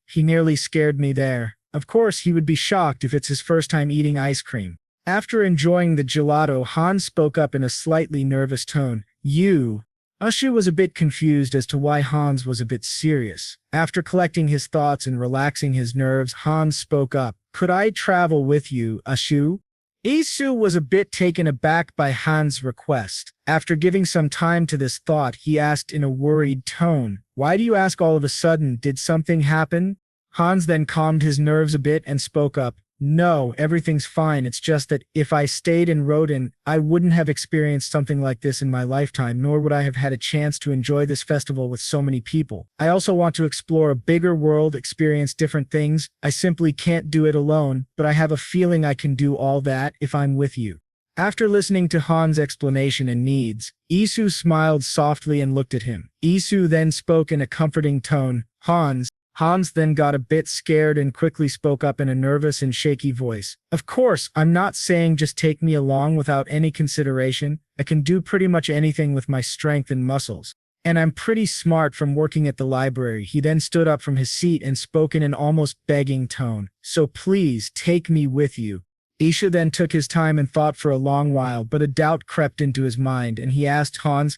he nearly scared me there. Of course, he would be shocked if it's his first time eating ice cream. After enjoying the gelato, Hans spoke up in a slightly nervous tone, "You?" Ushu was a bit confused as to why Hans was a bit serious. After collecting his thoughts and relaxing his nerves, Hans spoke up, "Could I travel with you, Ushu?" Isu was a bit taken aback by Hans' request. After giving some time to this thought, he asked in a worried tone, "Why do you ask all of a sudden? Did something happen?" Hans then calmed his nerves a bit and spoke up, "No, everything's fine. It's just that if I stayed in Rodin, I wouldn't have experienced something like this in my lifetime, nor would I have had a chance to enjoy this festival with so many people. I also want to explore a bigger world, experience different things. I simply can't do it alone, but I have a feeling I can do all that if I'm with you." After listening to Hans' explanation and needs, Isu smiled softly and looked at him. Isu then spoke in a comforting tone, "Hans." Hans then got a bit scared and quickly spoke up in a nervous and shaky voice. "Of course, I'm not saying just take me along without any consideration. I can do pretty much anything with my strength and muscles. And I'm pretty smart from working at the library." He then stood up from his seat and spoke in an almost begging tone. "So please, take me with you." Isha then took his time and thought for a long while, but a doubt crept into his mind, and he asked Hans,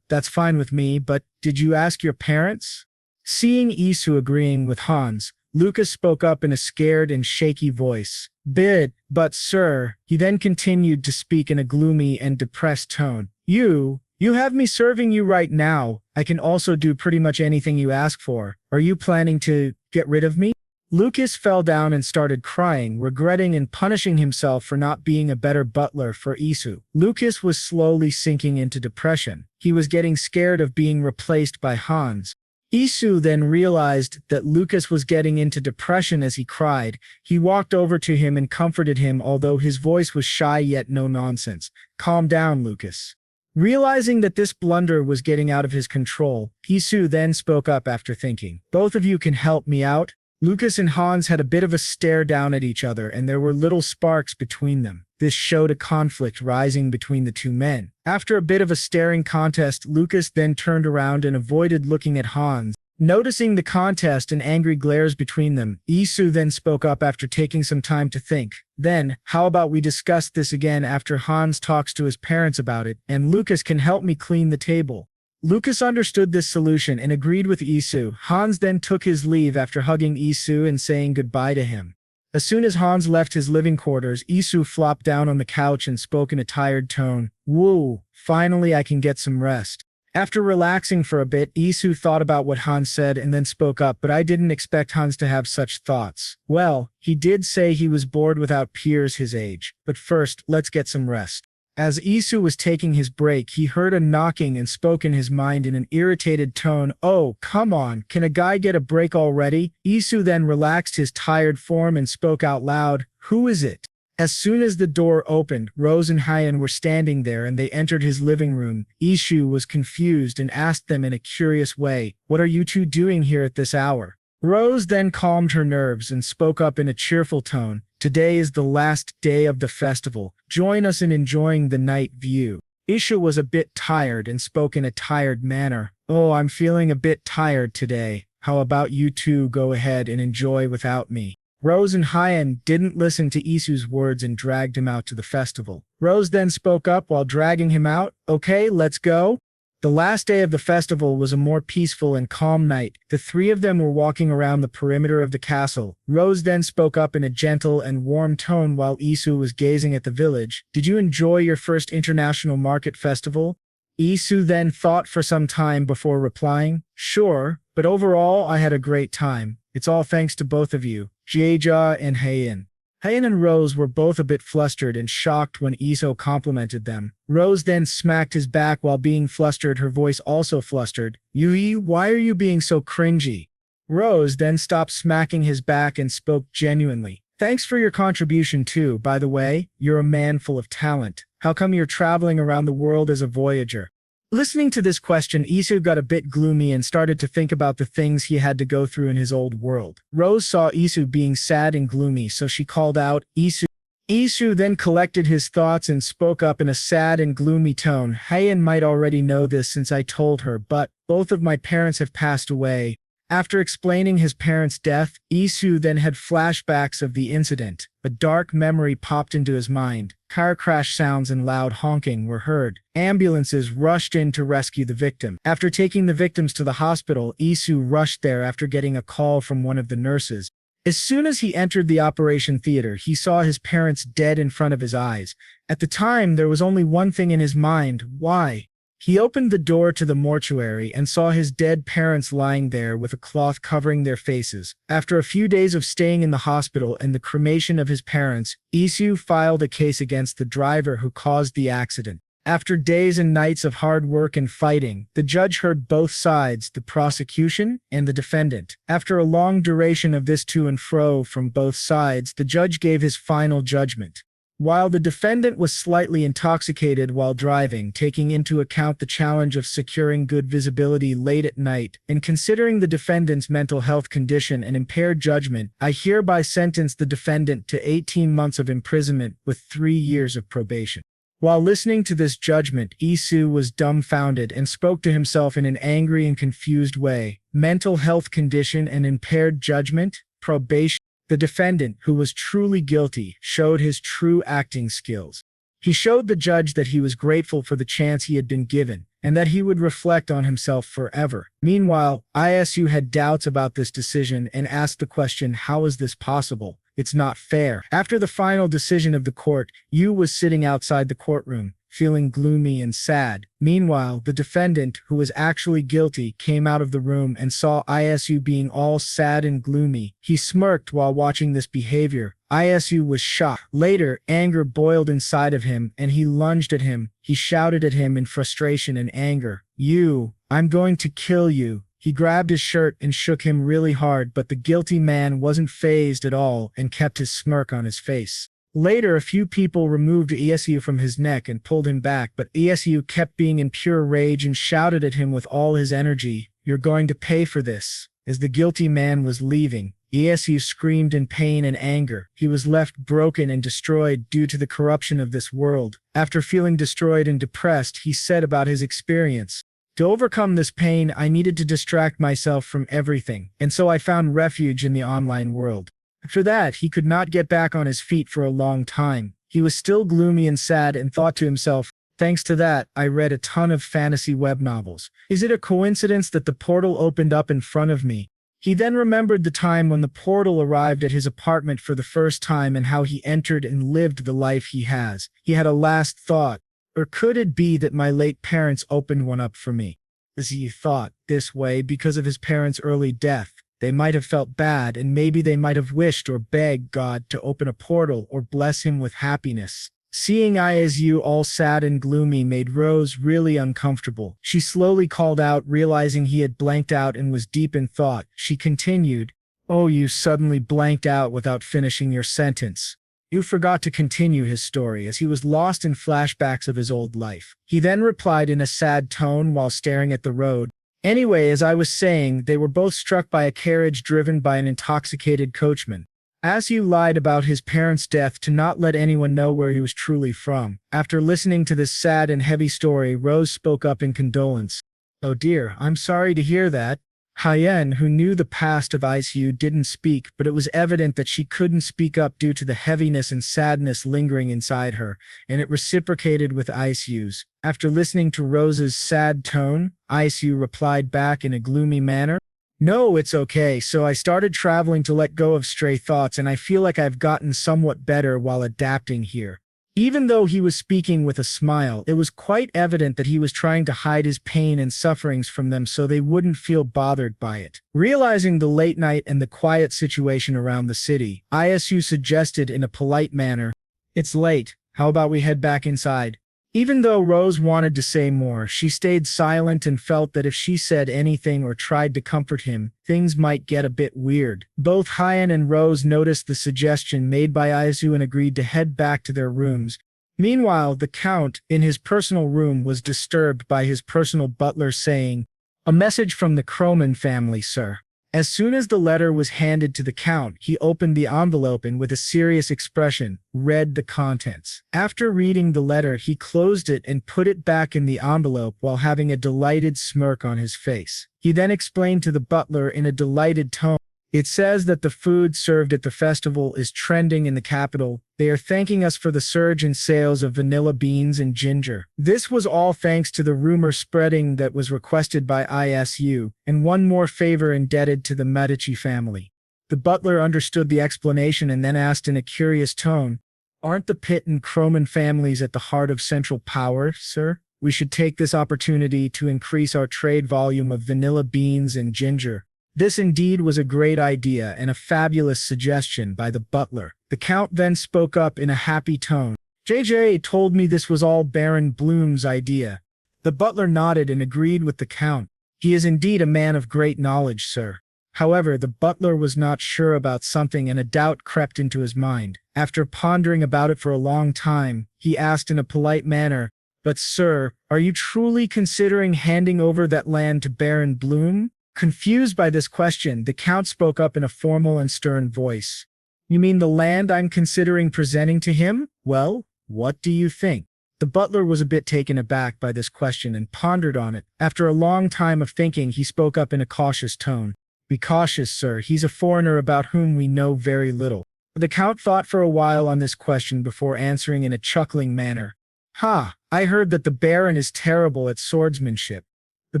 "That's fine with me, but did you ask your parents?" Seeing Isu agreeing with Hans, Lucas spoke up in a scared and shaky voice. But sir," he then continued to speak in a gloomy and depressed tone. You have me serving you right now. I can also do pretty much anything you ask for. Are you planning to get rid of me?" Lucas fell down and started crying, regretting and punishing himself for not being a better butler for Isu. Lucas was slowly sinking into depression. He was getting scared of being replaced by Hans. Isu then realized that Lucas was getting into depression as he cried. He walked over to him and comforted him, although his voice was shy yet no nonsense. "Calm down, Lucas." Realizing that this blunder was getting out of his control, Isu then spoke up after thinking, "Both of you can help me out." Lucas and Hans had a bit of a stare down at each other, and there were little sparks between them. This showed a conflict rising between the two men. After a bit of a staring contest, Lucas then turned around and avoided looking at Hans. Noticing the contest and angry glares between them, Isu then spoke up after taking some time to think. "Then, how about we discuss this again after Hans talks to his parents about it, and Lucas can help me clean the table." Lucas understood this solution and agreed with Isu. Hans then took his leave after hugging Isu and saying goodbye to him. As soon as Hans left his living quarters, Isu flopped down on the couch and spoke in a tired tone. "Woo, finally I can get some rest." After relaxing for a bit, Isu thought about what Hans said and then spoke up, "But I didn't expect Hans to have such thoughts. Well, he did say he was bored without peers his age. But first, let's get some rest." As Isu was taking his break, he heard a knocking and spoke in his mind in an irritated tone. "Oh, come on, can a guy get a break already?" Isu then relaxed his tired form and spoke out loud, "Who is it?" As soon as the door opened, Rose and Hyan were standing there and they entered his living room. Isu was confused and asked them in a curious way, "What are you two doing here at this hour?" Rose then calmed her nerves and spoke up in a cheerful tone, "Today is the last day of the festival. Join us in enjoying the night view." Isha was a bit tired and spoke in a tired manner. "Oh, I'm feeling a bit tired today. How about you two go ahead and enjoy without me?" Rose and Hyan didn't listen to Isu's words and dragged him out to the festival. Rose then spoke up while dragging him out. "Okay, let's go." The last day of the festival was a more peaceful and calm night. The three of them were walking around the perimeter of the castle. Rose then spoke up in a gentle and warm tone while Isu was gazing at the village. "Did you enjoy your first international market festival?" Isu then thought for some time before replying, "Sure, but overall I had a great time. It's all thanks to both of you, Jieja and Heian." Heian and Rose were both a bit flustered and shocked when Iso complimented them. Rose then smacked his back while being flustered, her voice also flustered. "Yui, why are you being so cringy?" Rose then stopped smacking his back and spoke genuinely. "Thanks for your contribution too, by the way. You're a man full of talent. How come you're traveling around the world as a voyager?" Listening to this question, Isu got a bit gloomy and started to think about the things he had to go through in his old world. Rose saw Isu being sad and gloomy, so she called out, "Isu." Isu then collected his thoughts and spoke up in a sad and gloomy tone. "Heian might already know this since I told her, but both of my parents have passed away." After explaining his parents' death, Isu then had flashbacks of the incident. A dark memory popped into his mind. Car crash sounds and loud honking were heard. Ambulances rushed in to rescue the victim. After taking the victims to the hospital, Isu rushed there after getting a call from one of the nurses. As soon as he entered the operation theater, he saw his parents dead in front of his eyes. At the time, there was only one thing in his mind: why? He opened the door to the mortuary and saw his dead parents lying there with a cloth covering their faces. After a few days of staying in the hospital and the cremation of his parents, Isu filed a case against the driver who caused the accident. After days and nights of hard work and fighting, the judge heard both sides, the prosecution and the defendant. After a long duration of this to and fro from both sides, the judge gave his final judgment. While the defendant was slightly intoxicated while driving, taking into account the challenge of securing good visibility late at night, and considering the defendant's mental health condition and impaired judgment, I hereby sentence the defendant to 18 months of imprisonment with 3 years of probation. While listening to this judgment, Isu was dumbfounded and spoke to himself in an angry and confused way. Mental health condition and impaired judgment, probation. The defendant, who was truly guilty, showed his true acting skills. He showed the judge that he was grateful for the chance he had been given, and that he would reflect on himself forever. Meanwhile, Isu had doubts about this decision and asked the question, "How is this possible? It's not fair." After the final decision of the court, Yu was sitting outside the courtroom, feeling gloomy and sad. Meanwhile, the defendant, who was actually guilty, came out of the room and saw Isu being all sad and gloomy. He smirked while watching this behavior. Isu was shocked. Later, anger boiled inside of him, and he lunged at him. He shouted at him in frustration and anger, "You, I'm going to kill you." He grabbed his shirt and shook him really hard, but the guilty man wasn't fazed at all and kept his smirk on his face. Later, a few people removed Isu from his neck and pulled him back, but Isu kept being in pure rage and shouted at him with all his energy, "You're going to pay for this." As the guilty man was leaving, Isu screamed in pain and anger. He was left broken and destroyed due to the corruption of this world. After feeling destroyed and depressed, he said about his experience, "To overcome this pain, I needed to distract myself from everything, and so I found refuge in the online world." After that, he could not get back on his feet for a long time. He was still gloomy and sad and thought to himself, "Thanks to that, I read a ton of fantasy web novels. Is it a coincidence that the portal opened up in front of me?" He then remembered the time when the portal arrived at his apartment for the first time and how he entered and lived the life he has. He had a last thought. Or could it be that my late parents opened one up for me? As he thought this way because of his parents' early death, they might have felt bad, and maybe they might have wished or begged God to open a portal or bless him with happiness. Seeing Isu all sad and gloomy made Rose really uncomfortable. She slowly called out, realizing he had blanked out and was deep in thought. She continued, "Oh, you suddenly blanked out without finishing your sentence." You forgot to continue his story as he was lost in flashbacks of his old life. He then replied in a sad tone while staring at the road. Anyway, as I was saying, they were both struck by a carriage driven by an intoxicated coachman. Isu lied about his parents' death to not let anyone know where he was truly from. After listening to this sad and heavy story, Rose spoke up in condolence. "Oh dear, I'm sorry to hear that." Hyen, who knew the past of Isu, didn't speak, but it was evident that she couldn't speak up due to the heaviness and sadness lingering inside her, and it reciprocated with Isu's. After listening to Rose's sad tone, Isu replied back in a gloomy manner, "No, it's okay, so I started traveling to let go of stray thoughts, and I feel like I've gotten somewhat better while adapting here." Even though he was speaking with a smile, it was quite evident that he was trying to hide his pain and sufferings from them so they wouldn't feel bothered by it. Realizing the late night and the quiet situation around the city, Isu suggested in a polite manner, "It's late, how about we head back inside?" Even though Rose wanted to say more, she stayed silent and felt that if she said anything or tried to comfort him, things might get a bit weird. Both Hyen and Rose noticed the suggestion made by Isu and agreed to head back to their rooms. Meanwhile, the Count, in his personal room, was disturbed by his personal butler saying, "A message from the Croman family, sir." As soon as the letter was handed to the Count, he opened the envelope and with a serious expression, read the contents. After reading the letter, he closed it and put it back in the envelope while having a delighted smirk on his face. He then explained to the butler in a delighted tone, "It says that the food served at the festival is trending in the capital. They are thanking us for the surge in sales of vanilla beans and ginger. This was all thanks to the rumor spreading that was requested by Isu, and one more favor indebted to the Medici family." The butler understood the explanation and then asked in a curious tone, "Aren't the Pitt and Croman families at the heart of Central Power, sir? We should take this opportunity to increase our trade volume of vanilla beans and ginger." This indeed was a great idea and a fabulous suggestion by the butler. The Count then spoke up in a happy tone. "JJ told me this was all Baron Bloom's idea." The butler nodded and agreed with the Count. "He is indeed a man of great knowledge, sir." However, the butler was not sure about something and a doubt crept into his mind. After pondering about it for a long time, he asked in a polite manner, "But sir, are you truly considering handing over that land to Baron Bloom?" Confused by this question, the Count spoke up in a formal and stern voice. "You mean the land I'm considering presenting to him? Well, what do you think?" The butler was a bit taken aback by this question and pondered on it. After a long time of thinking, he spoke up in a cautious tone. "Be cautious, sir. He's a foreigner about whom we know very little." The Count thought for a while on this question before answering in a chuckling manner. "Ha, I heard that the Baron is terrible at swordsmanship." The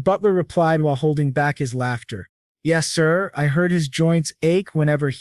butler replied while holding back his laughter. "Yes, sir, I heard his joints ache whenever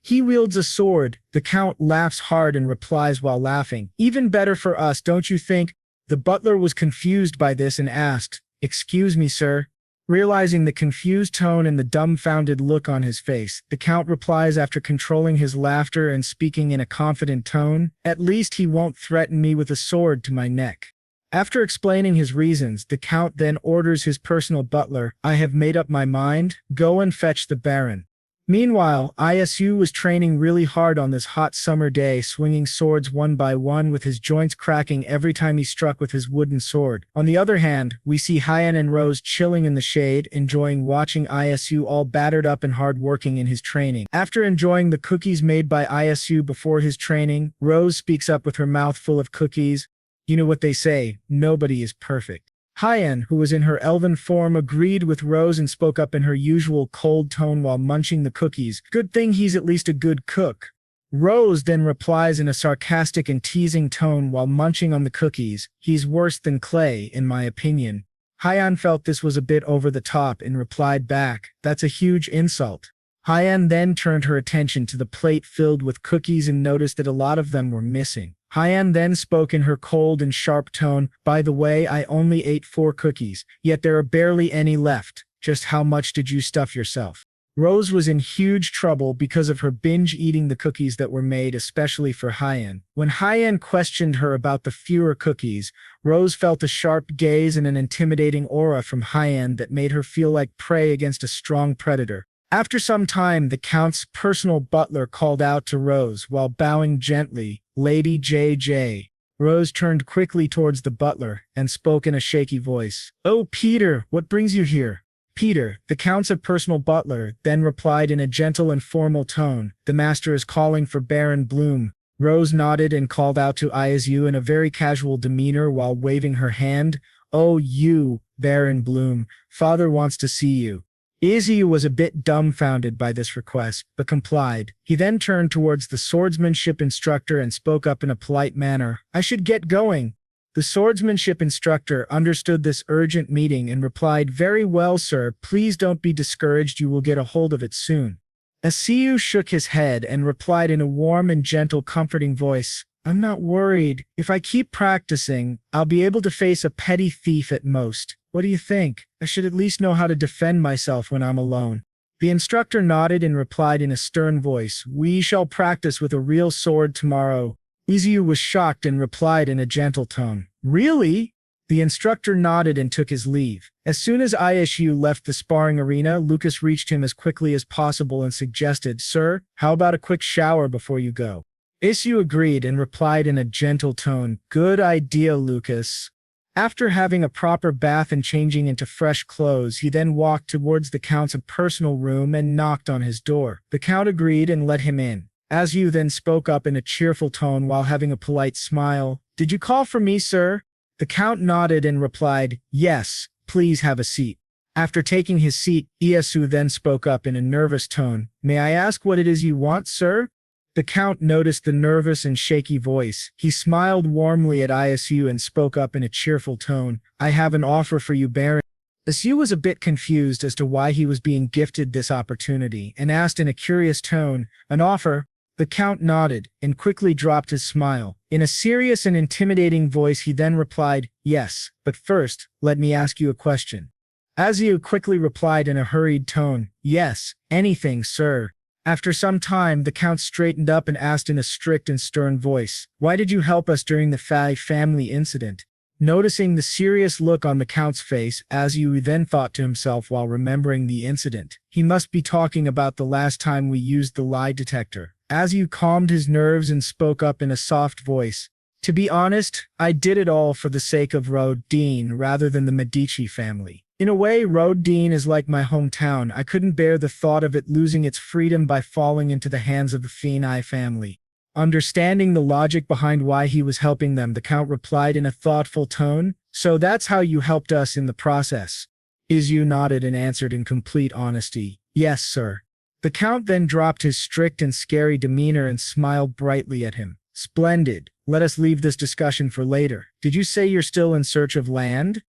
he wields a sword." The Count laughs hard and replies while laughing, "Even better for us, don't you think?" The butler was confused by this and asked, "Excuse me, sir?" Realizing the confused tone and the dumbfounded look on his face, the Count replies after controlling his laughter and speaking in a confident tone, "At least he won't threaten me with a sword to my neck." After explaining his reasons, the Count then orders his personal butler, "I have made up my mind, go and fetch the Baron." Meanwhile, Isu was training really hard on this hot summer day, swinging swords one by one with his joints cracking every time he struck with his wooden sword. On the other hand, we see Hyen and Rose chilling in the shade, enjoying watching Isu all battered up and hard-working in his training. After enjoying the cookies made by Isu before his training, Rose speaks up with her mouth full of cookies. You know what they say, nobody is perfect. Hyen, who was in her elven form, agreed with Rose and spoke up in her usual cold tone while munching the cookies. "Good thing he's at least a good cook." Rose then replies in a sarcastic and teasing tone while munching on the cookies, "He's worse than Clay, in my opinion." Hyen felt this was a bit over the top and replied back, "That's a huge insult." Hyen then turned her attention to the plate filled with cookies and noticed that a lot of them were missing. Hyen then spoke in her cold and sharp tone, "By the way, I only ate 4 cookies, yet there are barely any left. Just how much did you stuff yourself?" Rose was in huge trouble because of her binge eating the cookies that were made especially for Hyen. When Hyen questioned her about the fewer cookies, Rose felt a sharp gaze and an intimidating aura from Hyen that made her feel like prey against a strong predator. After some time, the Count's personal butler called out to Rose while bowing gently, "Lady JJ." Rose turned quickly towards the butler and spoke in a shaky voice. "Oh, Peter, what brings you here?" Peter, the Count's personal butler, then replied in a gentle and formal tone, "The master is calling for Baron Bloom." Rose nodded and called out to Isu in a very casual demeanor while waving her hand. "Oh, you, Baron Bloom, father wants to see you." Isu was a bit dumbfounded by this request, but complied. He then turned towards the swordsmanship instructor and spoke up in a polite manner. "I should get going." The swordsmanship instructor understood this urgent meeting and replied, "Very well, sir. Please don't be discouraged. You will get a hold of it soon." Asiu shook his head and replied in a warm and gentle, comforting voice, "I'm not worried. If I keep practicing, I'll be able to face a petty thief at most. What do you think? I should at least know how to defend myself when I'm alone." The instructor nodded and replied in a stern voice, "We shall practice with a real sword tomorrow." Izu was shocked and replied in a gentle tone, "Really?" The instructor nodded and took his leave. As soon as Isu left the sparring arena, Lucas reached him as quickly as possible and suggested, "Sir, how about a quick shower before you go?" Isu agreed and replied in a gentle tone, "Good idea, Lucas." After having a proper bath and changing into fresh clothes, he then walked towards the Count's personal room and knocked on his door. The Count agreed and let him in. Azu then spoke up in a cheerful tone while having a polite smile. "Did you call for me, sir?" The Count nodded and replied, "Yes, please have a seat." After taking his seat, Ieyasu then spoke up in a nervous tone, "May I ask what it is you want, sir?" The Count noticed the nervous and shaky voice. He smiled warmly at Ieyasu and spoke up in a cheerful tone, "I have an offer for you, Baron." Ieyasu was a bit confused as to why he was being gifted this opportunity and asked in a curious tone, "An offer?" The Count nodded and quickly dropped his smile. In a serious and intimidating voice, he then replied, "Yes, but first, let me ask you a question." Azu quickly replied in a hurried tone, "Yes, anything, sir." After some time, the Count straightened up and asked in a strict and stern voice, "Why did you help us during the Fai family incident?" Noticing the serious look on the Count's face, Azu then thought to himself while remembering the incident, "He must be talking about the last time we used the lie detector." Azu calmed his nerves and spoke up in a soft voice, "To be honest, I did it all for the sake of Rodin rather than the Medici family. In a way, Rodin is like my hometown. I couldn't bear the thought of it losing its freedom by falling into the hands of the Fenai family." Understanding the logic behind why he was helping them, the Count replied in a thoughtful tone, "So that's how you helped us in the process." Izu nodded and answered in complete honesty, "Yes, sir." The Count then dropped his strict and scary demeanor and smiled brightly at him. "Splendid. Let us leave this discussion for later. Did you say you're still in search of land?"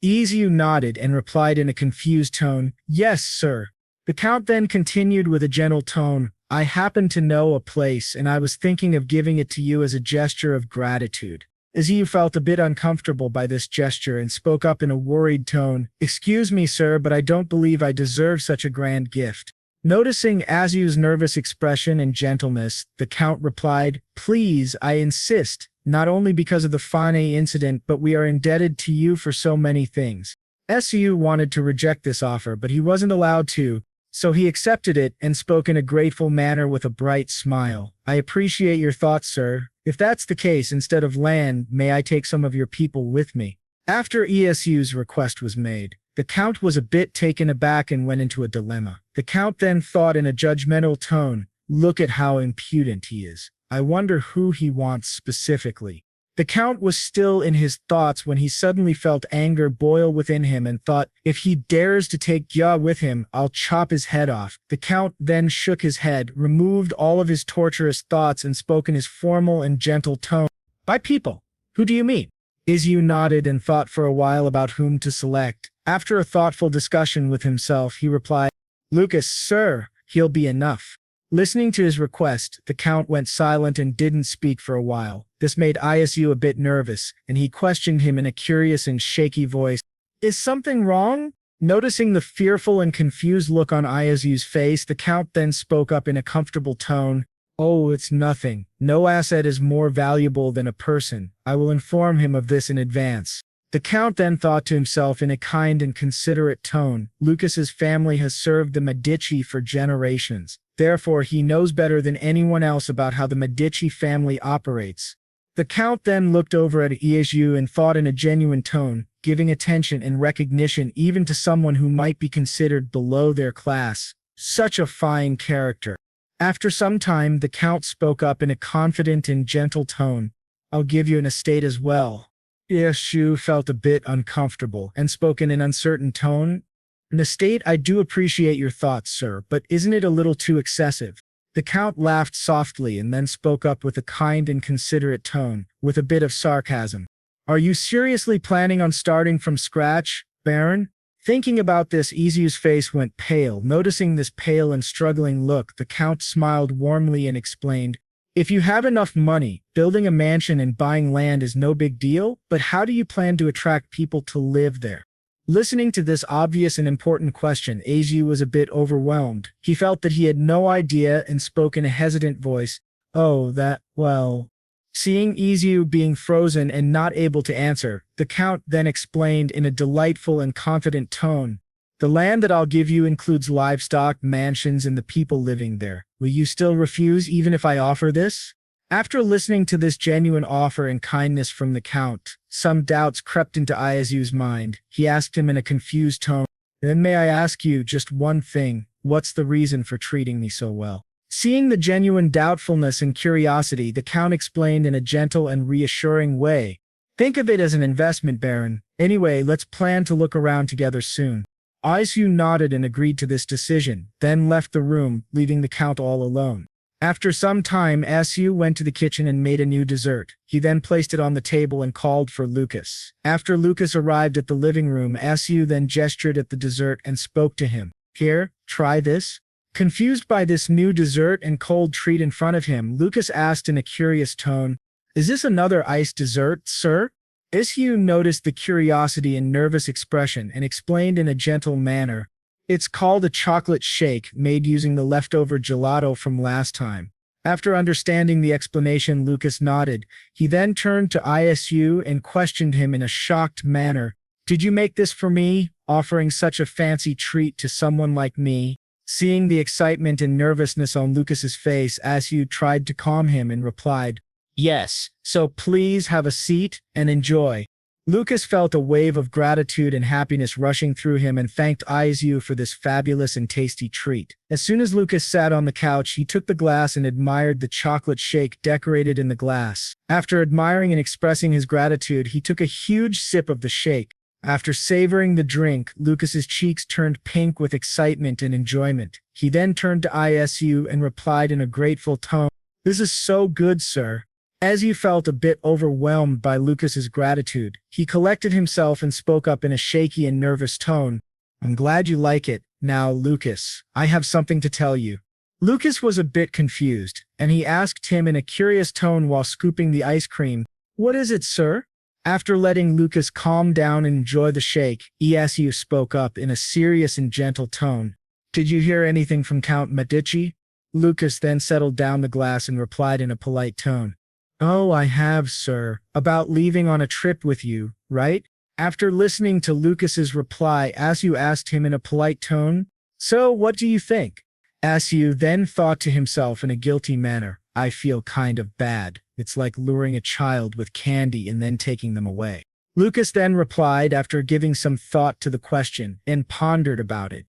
Izu nodded and replied in a confused tone, "Yes, sir." The Count then continued with a gentle tone, "I happen to know a place and I was thinking of giving it to you as a gesture of gratitude." Izu felt a bit uncomfortable by this gesture and spoke up in a worried tone, "Excuse me, sir, but I don't believe I deserve such a grand gift." Noticing Azu's nervous expression and gentleness, the Count replied, "Please, I insist, not only because of the Fane incident, but we are indebted to you for so many things." Su wanted to reject this offer, but he wasn't allowed to, so he accepted it and spoke in a grateful manner with a bright smile. "I appreciate your thoughts, sir. If that's the case, instead of land, may I take some of your people with me?" After Iesu's request was made, the Count was a bit taken aback and went into a dilemma. The Count then thought in a judgmental tone, "Look at how impudent he is. I wonder who he wants specifically." The Count was still in his thoughts when he suddenly felt anger boil within him and thought, "If he dares to take Gya with him, I'll chop his head off." The Count then shook his head, removed all of his torturous thoughts and spoke in his formal and gentle tone, "By people, who do you mean?" Izu nodded and thought for a while about whom to select. After a thoughtful discussion with himself, he replied, "Lucas, sir, he'll be enough." Listening to his request, the Count went silent and didn't speak for a while. This made Isu a bit nervous, and he questioned him in a curious and shaky voice, "Is something wrong?" Noticing the fearful and confused look on Iesu's face, the Count then spoke up in a comfortable tone. Oh, it's nothing. No asset is more valuable than a person. I will inform him of this in advance. The Count then thought to himself in a kind and considerate tone, Lucas's family has served the Medici for generations. Therefore, he knows better than anyone else about how the Medici family operates. The Count then looked over at Iesu and thought in a genuine tone, giving attention and recognition even to someone who might be considered below their class. Such a fine character. After some time, the Count spoke up in a confident and gentle tone. I'll give you an estate as well. Iesu felt a bit uncomfortable and spoke in an uncertain tone. An estate? I do appreciate your thoughts, sir, but isn't it a little too excessive? The Count laughed softly and then spoke up with a kind and considerate tone, with a bit of sarcasm. Are you seriously planning on starting from scratch, Baron? Thinking about this, Iesu's face went pale. Noticing this pale and struggling look, the Count smiled warmly and explained, if you have enough money, building a mansion and buying land is no big deal, but how do you plan to attract people to live there? Listening to this obvious and important question, Iesu was a bit overwhelmed. He felt that he had no idea and spoke in a hesitant voice. Oh, well. Seeing Iesu being frozen and not able to answer, the Count then explained in a delightful and confident tone. The land that I'll give you includes livestock, mansions, and the people living there. Will you still refuse even if I offer this? After listening to this genuine offer and kindness from the Count, some doubts crept into Iesu's mind. He asked him in a confused tone, then may I ask you just one thing, what's the reason for treating me so well? Seeing the genuine doubtfulness and curiosity, the Count explained in a gentle and reassuring way. Think of it as an investment, Baron. Anyway, let's plan to look around together soon. Iesu nodded and agreed to this decision, then left the room, leaving the Count all alone. After some time, Iesu went to the kitchen and made a new dessert. He then placed it on the table and called for Lucas. After Lucas arrived at the living room, Iesu then gestured at the dessert and spoke to him. Here, try this. Confused by this new dessert and cold treat in front of him, Lucas asked in a curious tone, is this another iced dessert, sir? Iesu noticed the curiosity and nervous expression and explained in a gentle manner, it's called a chocolate shake made using the leftover gelato from last time. After understanding the explanation, Lucas nodded. He then turned to Iesu and questioned him in a shocked manner. Did you make this for me, offering such a fancy treat to someone like me? Seeing the excitement and nervousness on Lucas's face, Iesu tried to calm him and replied, yes, so please have a seat and enjoy. Lucas felt a wave of gratitude and happiness rushing through him and thanked Iesu for this fabulous and tasty treat. As soon as Lucas sat on the couch, he took the glass and admired the chocolate shake decorated in the glass. After admiring and expressing his gratitude, he took a huge sip of the shake. After savoring the drink, Lucas's cheeks turned pink with excitement and enjoyment. He then turned to Iesu and replied in a grateful tone, this is so good, sir. Iesu felt a bit overwhelmed by Lucas's gratitude. He collected himself and spoke up in a shaky and nervous tone. I'm glad you like it. Now, Lucas, I have something to tell you. Lucas was a bit confused, and he asked him in a curious tone while scooping the ice cream, what is it, sir? After letting Lucas calm down and enjoy the shake, Iesu spoke up in a serious and gentle tone. Did you hear anything from Count Medici? Lucas then settled down the glass and replied in a polite tone. Oh, I have, sir. About leaving on a trip with you, right? After listening to Lucas's reply, Iesu asked him in a polite tone, so what do you think? Iesu then thought to himself in a guilty manner, I feel kind of bad. It's like luring a child with candy and then taking them away. Lucas then replied after giving some thought to the question and pondered about it.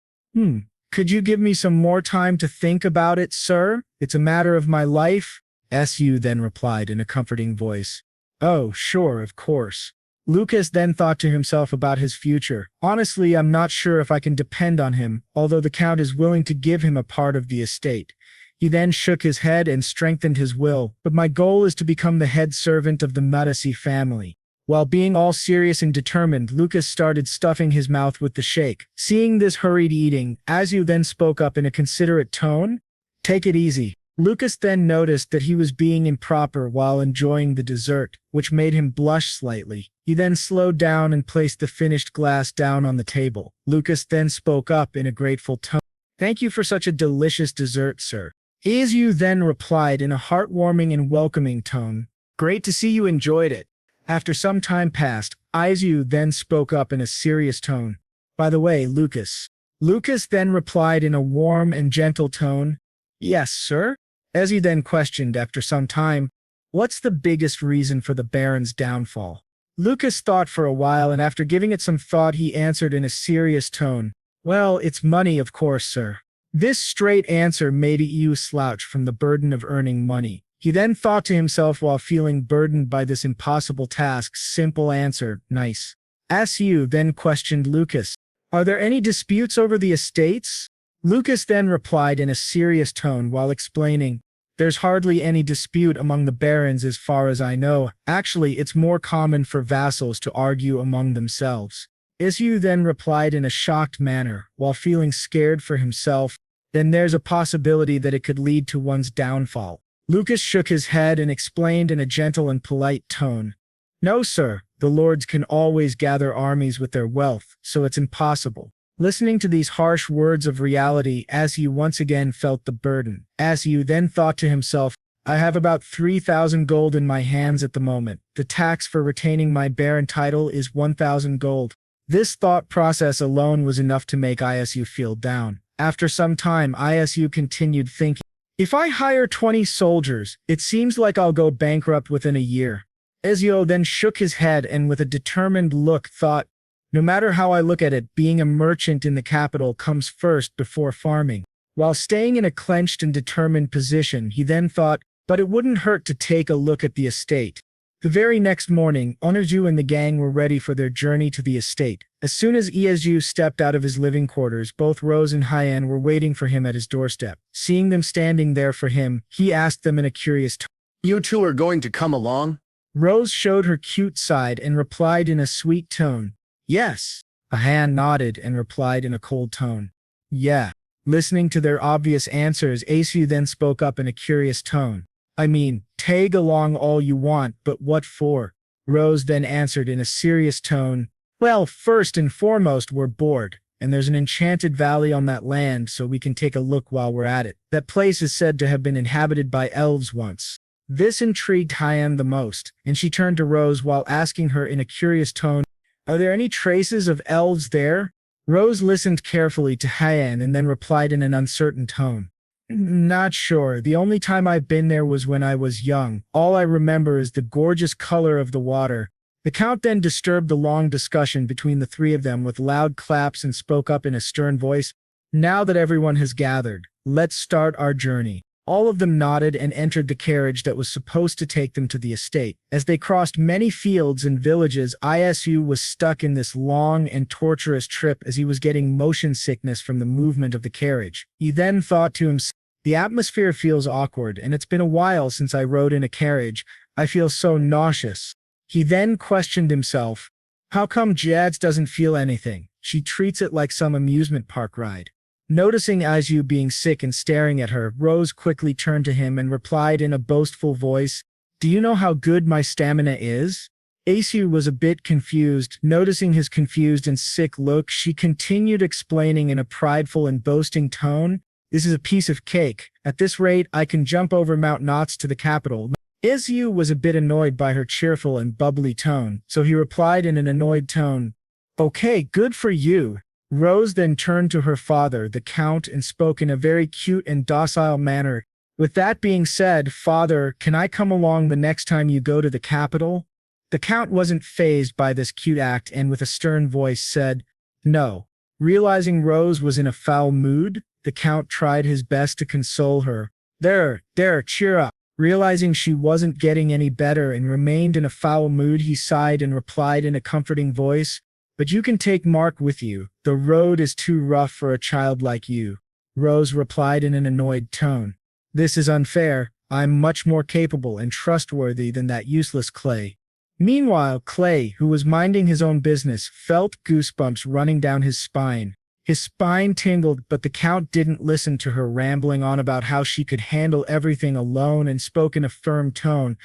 Could you give me some more time to think about it, sir? It's a matter of my life. Iesu then replied in a comforting voice. Oh, sure, of course. Lucas then thought to himself about his future. Honestly, I'm not sure if I can depend on him, although the Count is willing to give him a part of the estate. He then shook his head and strengthened his will, but my goal is to become the head servant of the Medici family. While being all serious and determined, Lucas started stuffing his mouth with the shake. Seeing this hurried eating, Iesu then spoke up in a considerate tone. Take it easy. Lucas then noticed that he was being improper while enjoying the dessert, which made him blush slightly. He then slowed down and placed the finished glass down on the table. Lucas then spoke up in a grateful tone. "Thank you for such a delicious dessert, sir." Isu then replied in a heartwarming and welcoming tone. "Great to see you enjoyed it." After some time passed, Isu then spoke up in a serious tone. "By the way, Lucas." Lucas then replied in a warm and gentle tone. "Yes, sir?" Ezzy then questioned after some time, "What's the biggest reason for the Baron's downfall?" Lucas thought for a while, and after giving it some thought he answered in a serious tone, "Well, it's money, of course, sir." This straight answer made EU slouch from the burden of earning money. He then thought to himself while feeling burdened by this impossible task, simple answer, "Nice." SU then questioned Lucas, "Are there any disputes over the estates?" Lucas then replied in a serious tone while explaining, "There's hardly any dispute among the barons as far as I know. Actually, it's more common for vassals to argue among themselves." Isu then replied in a shocked manner, while feeling scared for himself, "Then there's a possibility that it could lead to one's downfall." Lucas shook his head and explained in a gentle and polite tone, "No, sir, the lords can always gather armies with their wealth, so it's impossible." Listening to these harsh words of reality, Asu once again felt the burden. Asu then thought to himself, "I have about 3,000 gold in my hands at the moment. The tax for retaining my baron title is 1,000 gold. This thought process alone was enough to make Isu feel down. After some time, Isu continued thinking, "If I hire 20 soldiers, it seems like I'll go bankrupt within a year." Ezio then shook his head and with a determined look thought, "No matter how I look at it, being a merchant in the capital comes first before farming." While staying in a clenched and determined position, he then thought, "But it wouldn't hurt to take a look at the estate." The very next morning, Onoju and the gang were ready for their journey to the estate. As soon as Iezu stepped out of his living quarters, both Rose and Hyan were waiting for him at his doorstep. Seeing them standing there for him, he asked them in a curious tone, "You two are going to come along?" Rose showed her cute side and replied in a sweet tone, "Yes." Hyan nodded and replied in a cold tone, "Yeah." Listening to their obvious answers, Asu then spoke up in a curious tone, "I mean, tag along all you want, but what for?" Rose then answered in a serious tone, "Well, first and foremost, we're bored, and there's an enchanted valley on that land, so we can take a look while we're at it. That place is said to have been inhabited by elves once." This intrigued Hyan the most, and she turned to Rose while asking her in a curious tone, "Are there any traces of elves there?" Rose listened carefully to Hyan and then replied in an uncertain tone, "Not sure. The only time I've been there was when I was young. All I remember is the gorgeous color of the water." The Count then disturbed the long discussion between the three of them with loud claps and spoke up in a stern voice, "Now that everyone has gathered, let's start our journey." All of them nodded and entered the carriage that was supposed to take them to the estate. As they crossed many fields and villages, Isu was stuck in this long and torturous trip as he was getting motion sickness from the movement of the carriage. He then thought to himself, "The atmosphere feels awkward, and it's been a while since I rode in a carriage. I feel so nauseous." He then questioned himself, "How come Jads doesn't feel anything? She treats it like some amusement park ride." Noticing Azu being sick and staring at her, Rose quickly turned to him and replied in a boastful voice, "Do you know how good my stamina is?" Asu was a bit confused. Noticing his confused and sick look, she continued explaining in a prideful and boasting tone, "This is a piece of cake. At this rate, I can jump over Mount Knots to the capital." Isu was a bit annoyed by her cheerful and bubbly tone, so he replied in an annoyed tone, "Okay, good for you." Rose then turned to her father, the Count, and spoke in a very cute and docile manner. "With that being said, father, can I come along the next time you go to the capital?" The Count wasn't fazed by this cute act and with a stern voice said, "No." Realizing Rose was in a foul mood, the Count tried his best to console her. There, cheer up." Realizing she wasn't getting any better and remained in a foul mood, he sighed and replied in a comforting voice, "But you can take Mark with you. The road is too rough for a child like you." Rose replied in an annoyed tone, "This is unfair. I'm much more capable and trustworthy than that useless Clay." Meanwhile, Clay, who was minding his own business, felt goosebumps running down his spine. His spine tingled, but the Count didn't listen to her rambling on about how she could handle everything alone and spoke in a firm tone.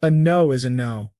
A no is a no.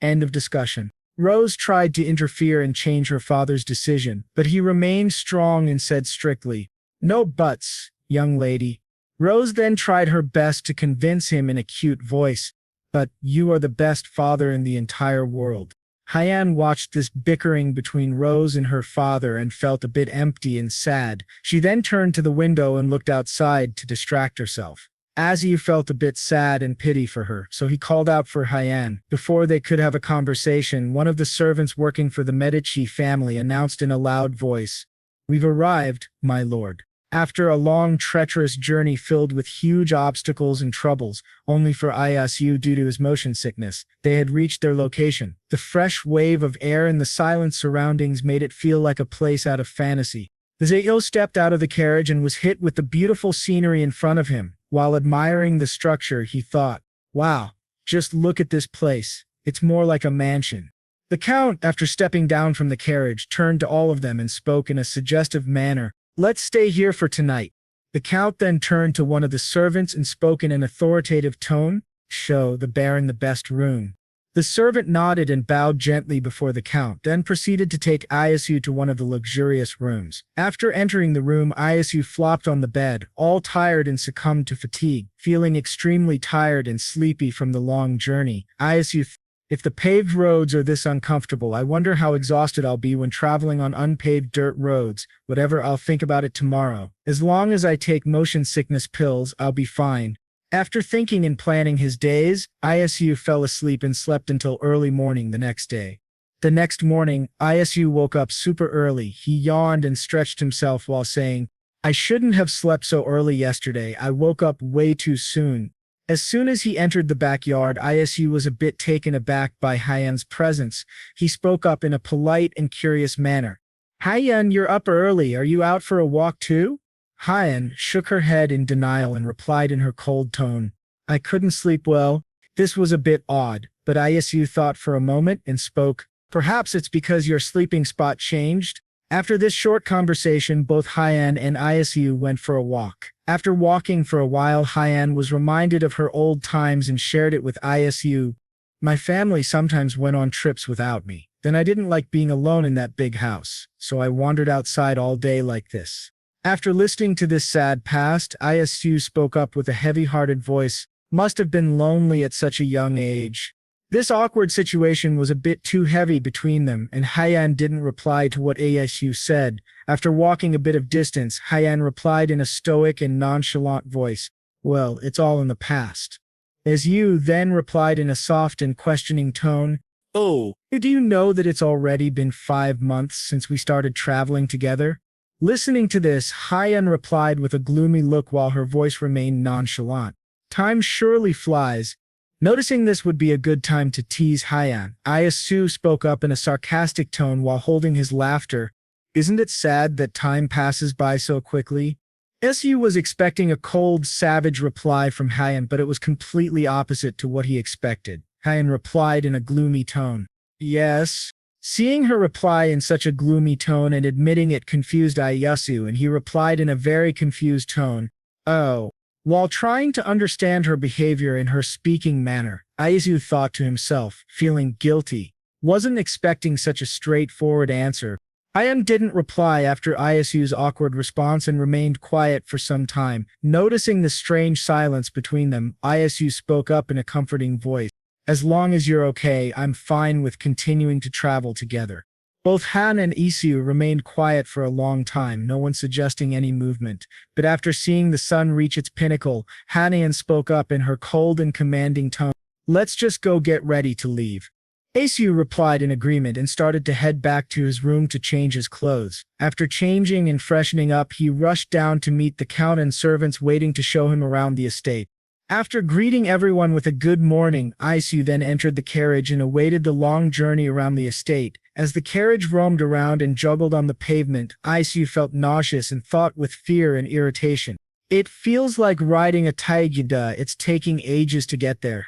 End of discussion. Rose tried to interfere and change her father's decision, but he remained strong and said strictly, "No buts, young lady." Rose then tried her best to convince him in a cute voice, "But you are the best father in the entire world." Hyan watched this bickering between Rose and her father and felt a bit empty and sad. She then turned to the window and looked outside to distract herself. Aziu felt a bit sad and pity for her, so he called out for Hyan. Before they could have a conversation, one of the servants working for the Medici family announced in a loud voice, "We've arrived, my lord." After a long, treacherous journey filled with huge obstacles and troubles, only for Isu due to his motion sickness, they had reached their location. The fresh wave of air and the silent surroundings made it feel like a place out of fantasy. Zayo stepped out of the carriage and was hit with the beautiful scenery in front of him. While admiring the structure, he thought, "Wow, just look at this place. It's more like a mansion." The Count, after stepping down from the carriage, turned to all of them and spoke in a suggestive manner, "Let's stay here for tonight." The Count then turned to one of the servants and spoke in an authoritative tone, "Show the Baron the best room." The servant nodded and bowed gently before the Count, then proceeded to take Isu to one of the luxurious rooms. After entering the room, Isu flopped on the bed, all tired and succumbed to fatigue. Feeling extremely tired and sleepy from the long journey, Isu "If the paved roads are this uncomfortable, I wonder how exhausted I'll be when traveling on unpaved dirt roads. Whatever, I'll think about it tomorrow. As long as I take motion sickness pills, I'll be fine." After thinking and planning his days, Isu fell asleep and slept until early morning the next day. The next morning, Isu woke up super early. He yawned and stretched himself while saying, "I shouldn't have slept so early yesterday. I woke up way too soon." As soon as he entered the backyard, Isu was a bit taken aback by Hyan's presence. He spoke up in a polite and curious manner. "Hyan, you're up early. Are you out for a walk too?" Hyan shook her head in denial and replied in her cold tone, "I couldn't sleep well." This was a bit odd, but Isu thought for a moment and spoke, "Perhaps it's because your sleeping spot changed?" After this short conversation, both Hyan and Isu went for a walk. After walking for a while, Hyan was reminded of her old times and shared it with Isu. "My family sometimes went on trips without me. Then I didn't like being alone in that big house, so I wandered outside all day like this." After listening to this sad past, Isu spoke up with a heavy-hearted voice, "Must have been lonely at such a young age." This awkward situation was a bit too heavy between them, and Hyan didn't reply to what Isu said. After walking a bit of distance, Hyan replied in a stoic and nonchalant voice, "Well, it's all in the past." Isu then replied in a soft and questioning tone, "Oh, do you know that it's already been 5 months since we started traveling together?" Listening to this, Hyan replied with a gloomy look while her voice remained nonchalant, "Time surely flies." Noticing this would be a good time to tease Hyan, Isu spoke up in a sarcastic tone while holding his laughter, "Isn't it sad that time passes by so quickly?" Isu was expecting a cold, savage reply from Hyan, but it was completely opposite to what he expected. Hyan replied in a gloomy tone, "Yes." Seeing her reply in such a gloomy tone and admitting it confused Isu, and he replied in a very confused tone, "Oh." While trying to understand her behavior and her speaking manner, Isu thought to himself, feeling guilty. Wasn't expecting such a straightforward answer. Hyan didn't reply after Isu's awkward response and remained quiet for some time. Noticing the strange silence between them, Isu spoke up in a comforting voice, "As long as you're okay, I'm fine with continuing to travel together." Both Han and Isu remained quiet for a long time, no one suggesting any movement. But after seeing the sun reach its pinnacle, Hanian spoke up in her cold and commanding tone, "Let's just go get ready to leave." Isu replied in agreement and started to head back to his room to change his clothes. After changing and freshening up, he rushed down to meet the Count and servants waiting to show him around the estate. After greeting everyone with a good morning, Isu then entered the carriage and awaited the long journey around the estate. As the carriage roamed around and juggled on the pavement, Isu felt nauseous and thought with fear and irritation, "It feels like riding a taiguda, it's taking ages to get there."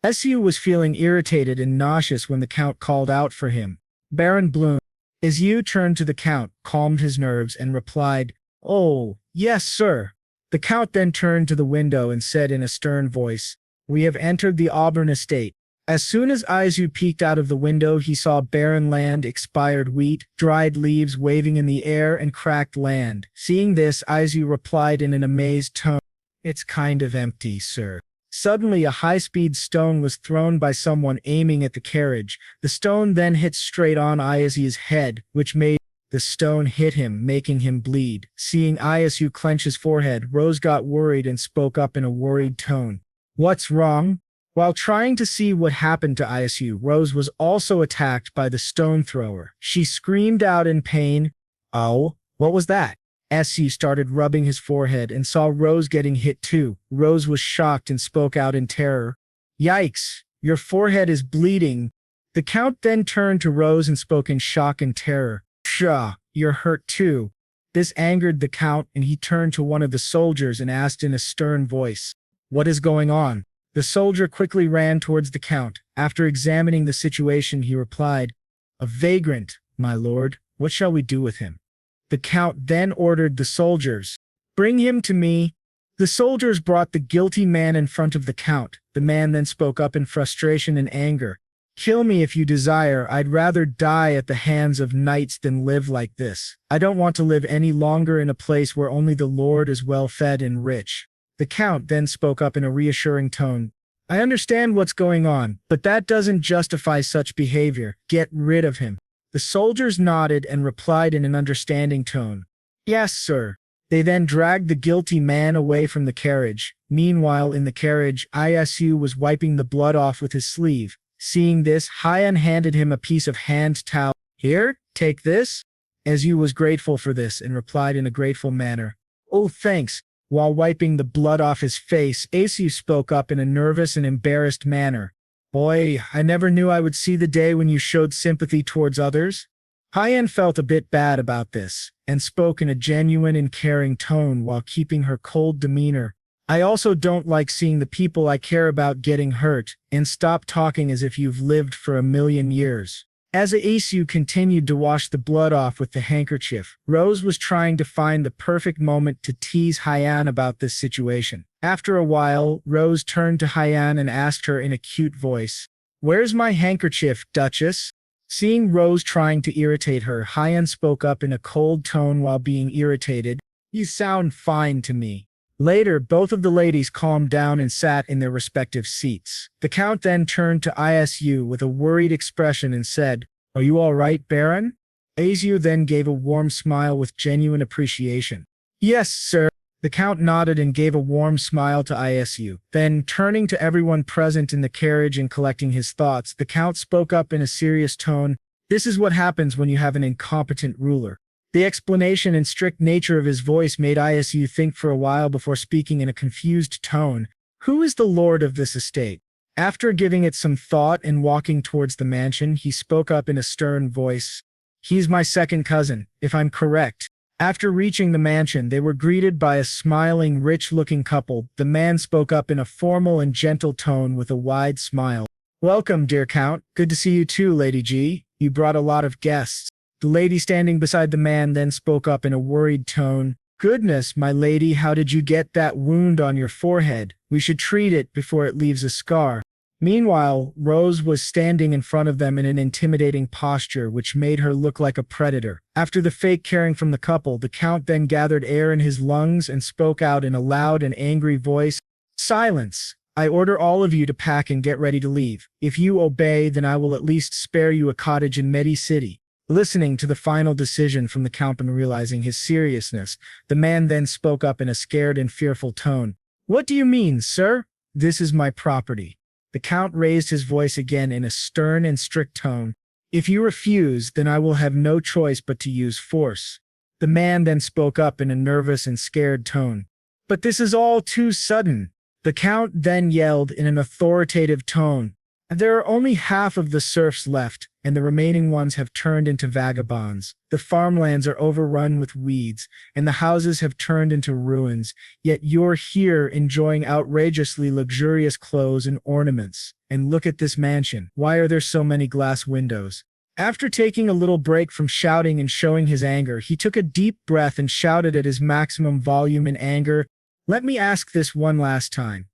Isu was feeling irritated and nauseous when the Count called out for him, "Baron Bloom." Isu turned to the count, calmed his nerves, and replied, "Oh, yes, sir." The count then turned to the window and said in a stern voice, "We have entered the Auburn estate." As soon as Isu peeked out of the window, he saw barren land, expired wheat, dried leaves waving in the air, and cracked land. Seeing this, Isu replied in an amazed tone, "It's kind of empty, sir." Suddenly, a high-speed stone was thrown by someone aiming at the carriage. The stone then hit straight on Isu's head, which made the stone hit him, making him bleed. Seeing Isu clench his forehead, Rose got worried and spoke up in a worried tone. "What's wrong?" While trying to see what happened to Isu, Rose was also attacked by the stone thrower. She screamed out in pain. "Oh, what was that?" Isu started rubbing his forehead and saw Rose getting hit too. Rose was shocked and spoke out in terror. "Yikes, your forehead is bleeding." The count then turned to Rose and spoke in shock and terror. "Pshaw, you're hurt too." This angered the count, and he turned to one of the soldiers and asked in a stern voice, "What is going on?" The soldier quickly ran towards the count. After examining the situation, he replied, "A vagrant, my lord. What shall we do with him?" The count then ordered the soldiers, "Bring him to me." The soldiers brought the guilty man in front of the count. The man then spoke up in frustration and anger. "Kill me if you desire. I'd rather die at the hands of knights than live like this. I don't want to live any longer in a place where only the Lord is well-fed and rich." The count then spoke up in a reassuring tone. "I understand what's going on, but that doesn't justify such behavior. Get rid of him." The soldiers nodded and replied in an understanding tone, "Yes, sir." They then dragged the guilty man away from the carriage. Meanwhile, in the carriage, Isu was wiping the blood off with his sleeve. Seeing this, Hyan handed him a piece of hand towel. "Here, take this." Isu was grateful for this and replied in a grateful manner, "Oh, thanks." While wiping the blood off his face, Isu spoke up in a nervous and embarrassed manner. "Boy, I never knew I would see the day when you showed sympathy towards others." Hyan felt a bit bad about this, and spoke in a genuine and caring tone while keeping her cold demeanor. "I also don't like seeing the people I care about getting hurt, and stop talking as if you've lived for 1,000,000 years." As Isu continued to wash the blood off with the handkerchief, Rose was trying to find the perfect moment to tease Hyan about this situation. After a while, Rose turned to Hyan and asked her in a cute voice, "Where's my handkerchief, Duchess?" Seeing Rose trying to irritate her, Hyan spoke up in a cold tone while being irritated, "You sound fine to me." Later, both of the ladies calmed down and sat in their respective seats. The count then turned to Isu with a worried expression and said, "Are you all right, Baron?" Isu then gave a warm smile with genuine appreciation. "Yes, sir." The count nodded and gave a warm smile to Isu. Then, turning to everyone present in the carriage and collecting his thoughts, the count spoke up in a serious tone, "This is what happens when you have an incompetent ruler." The explanation and strict nature of his voice made Isu think for a while before speaking in a confused tone, "Who is the lord of this estate?" After giving it some thought and walking towards the mansion, he spoke up in a stern voice, "He's my second cousin, if I'm correct." After reaching the mansion, they were greeted by a smiling, rich-looking couple. The man spoke up in a formal and gentle tone with a wide smile. "Welcome, dear Count. Good to see you too, Lady G. You brought a lot of guests." The lady standing beside the man then spoke up in a worried tone, "Goodness, my lady, how did you get that wound on your forehead? We should treat it before it leaves a scar." Meanwhile, Rose was standing in front of them in an intimidating posture which made her look like a predator. After the fake caring from the couple, the count then gathered air in his lungs and spoke out in a loud and angry voice, "Silence! I order all of you to pack and get ready to leave. If you obey, then I will at least spare you a cottage in Medi City." Listening to the final decision from the count and realizing his seriousness, the man then spoke up in a scared and fearful tone, "What do you mean, sir? This is my property." The count raised his voice again in a stern and strict tone, "If you refuse, then I will have no choice but to use force." The man then spoke up in a nervous and scared tone, "But this is all too sudden." The count then yelled in an authoritative tone, "There are only half of the serfs left, and the remaining ones have turned into vagabonds. The farmlands are overrun with weeds, and the houses have turned into ruins, yet you're here enjoying outrageously luxurious clothes and ornaments. And look at this mansion. Why are there so many glass windows? After taking a little break from shouting and showing his anger, he took a deep breath and shouted at his maximum volume in anger, "Let me ask this one last time.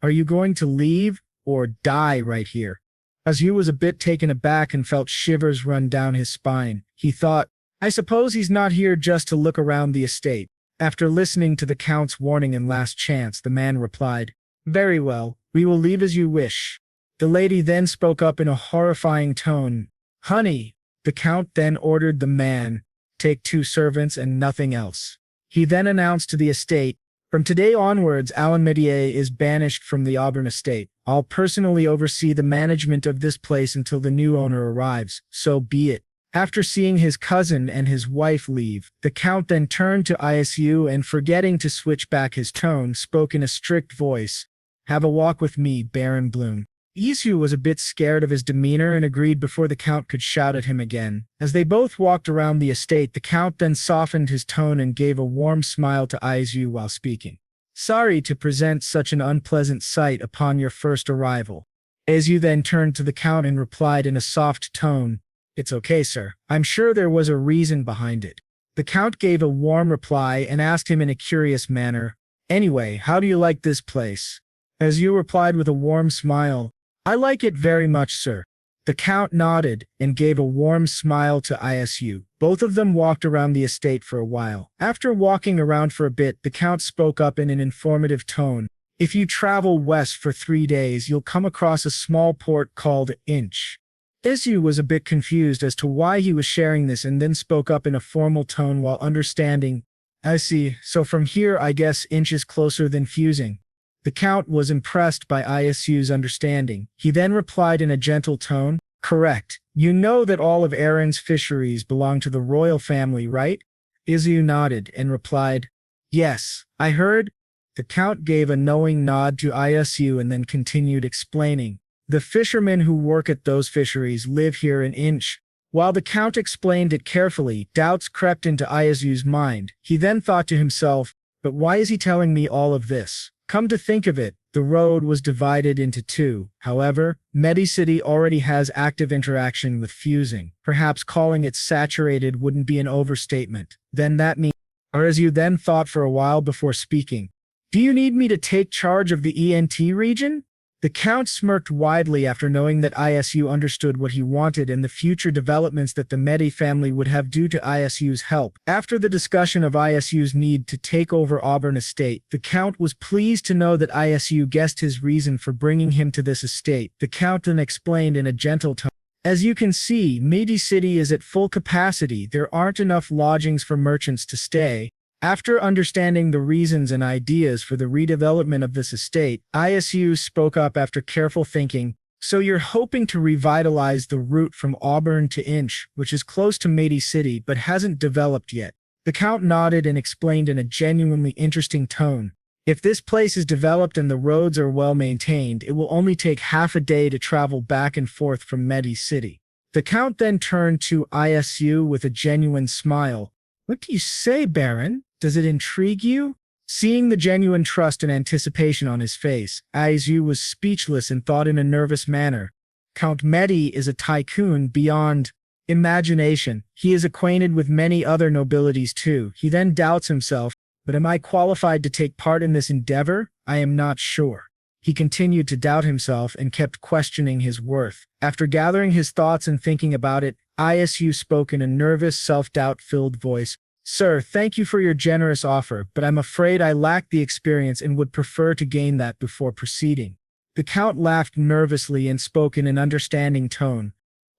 Are you going to leave or die right here?" Isu was a bit taken aback and felt shivers run down his spine. He thought, I suppose he's not here just to look around the estate. After listening to the Count's warning and last chance, the man replied, "Very well, we will leave as you wish." The lady then spoke up in a horrifying tone, "Honey." The Count then ordered the man, "Take 2 servants and nothing else." He then announced to the estate, "From today onwards, Alan Medier is banished from the Auburn estate. I'll personally oversee the management of this place until the new owner arrives, so be it." After seeing his cousin and his wife leave, the Count then turned to Isu and, forgetting to switch back his tone, spoke in a strict voice, "Have a walk with me, Baron Bloom." Isu was a bit scared of his demeanor and agreed before the Count could shout at him again. As they both walked around the estate, the Count then softened his tone and gave a warm smile to Isu while speaking. "Sorry to present such an unpleasant sight upon your first arrival." Isu then turned to the Count and replied in a soft tone, "It's okay, sir. I'm sure there was a reason behind it." The Count gave a warm reply and asked him in a curious manner, "Anyway, how do you like this place?" Isu replied with a warm smile, "I like it very much, sir." The Count nodded and gave a warm smile to Isu. Both of them walked around the estate for a while. After walking around for a bit, the Count spoke up in an informative tone, "If you travel west for 3 days, you'll come across a small port called Inch." Isu was a bit confused as to why he was sharing this and then spoke up in a formal tone while understanding, "I see, so from here I guess Inch is closer than Fusing." The Count was impressed by Isu's understanding. He then replied in a gentle tone, "Correct. You know that all of Aaron's fisheries belong to the royal family, right?" Isu nodded and replied, "Yes, I heard." The Count gave a knowing nod to Isu and then continued explaining, "The fishermen who work at those fisheries live here in Inch." While the Count explained it carefully, doubts crept into Isu's mind. He then thought to himself, "But why is he telling me all of this? Come to think of it, the road was divided into 2. However, Medicity already has active interaction with Fusing. Perhaps calling it saturated wouldn't be an overstatement. Then that means..." Isu then thought for a while before speaking, "Do you need me to take charge of the ENT region?" The Count smirked widely after knowing that Isu understood what he wanted and the future developments that the Medi family would have due to Isu's help. After the discussion of Isu's need to take over Auburn estate, the Count was pleased to know that Isu guessed his reason for bringing him to this estate. The Count then explained in a gentle tone, "As you can see, Medi City is at full capacity. There aren't enough lodgings for merchants to stay." After understanding the reasons and ideas for the redevelopment of this estate, Isu spoke up after careful thinking, "So you're hoping to revitalize the route from Auburn to Inch, which is close to Medi City but hasn't developed yet." The Count nodded and explained in a genuinely interesting tone, "If this place is developed and the roads are well maintained, it will only take half a day to travel back and forth from Medi City." The Count then turned to Isu with a genuine smile, "What do you say, Baron? Does it intrigue you?" Seeing the genuine trust and anticipation on his face, Isu was speechless and thought in a nervous manner, "Count Medi is a tycoon beyond imagination. He is acquainted with many other nobilities too." He then doubts himself, "But am I qualified to take part in this endeavor? I am not sure." He continued to doubt himself and kept questioning his worth. After gathering his thoughts and thinking about it, Isu spoke in a nervous, self-doubt-filled voice, "Sir, thank you for your generous offer, but I'm afraid I lack the experience and would prefer to gain that before proceeding." The Count laughed nervously and spoke in an understanding tone,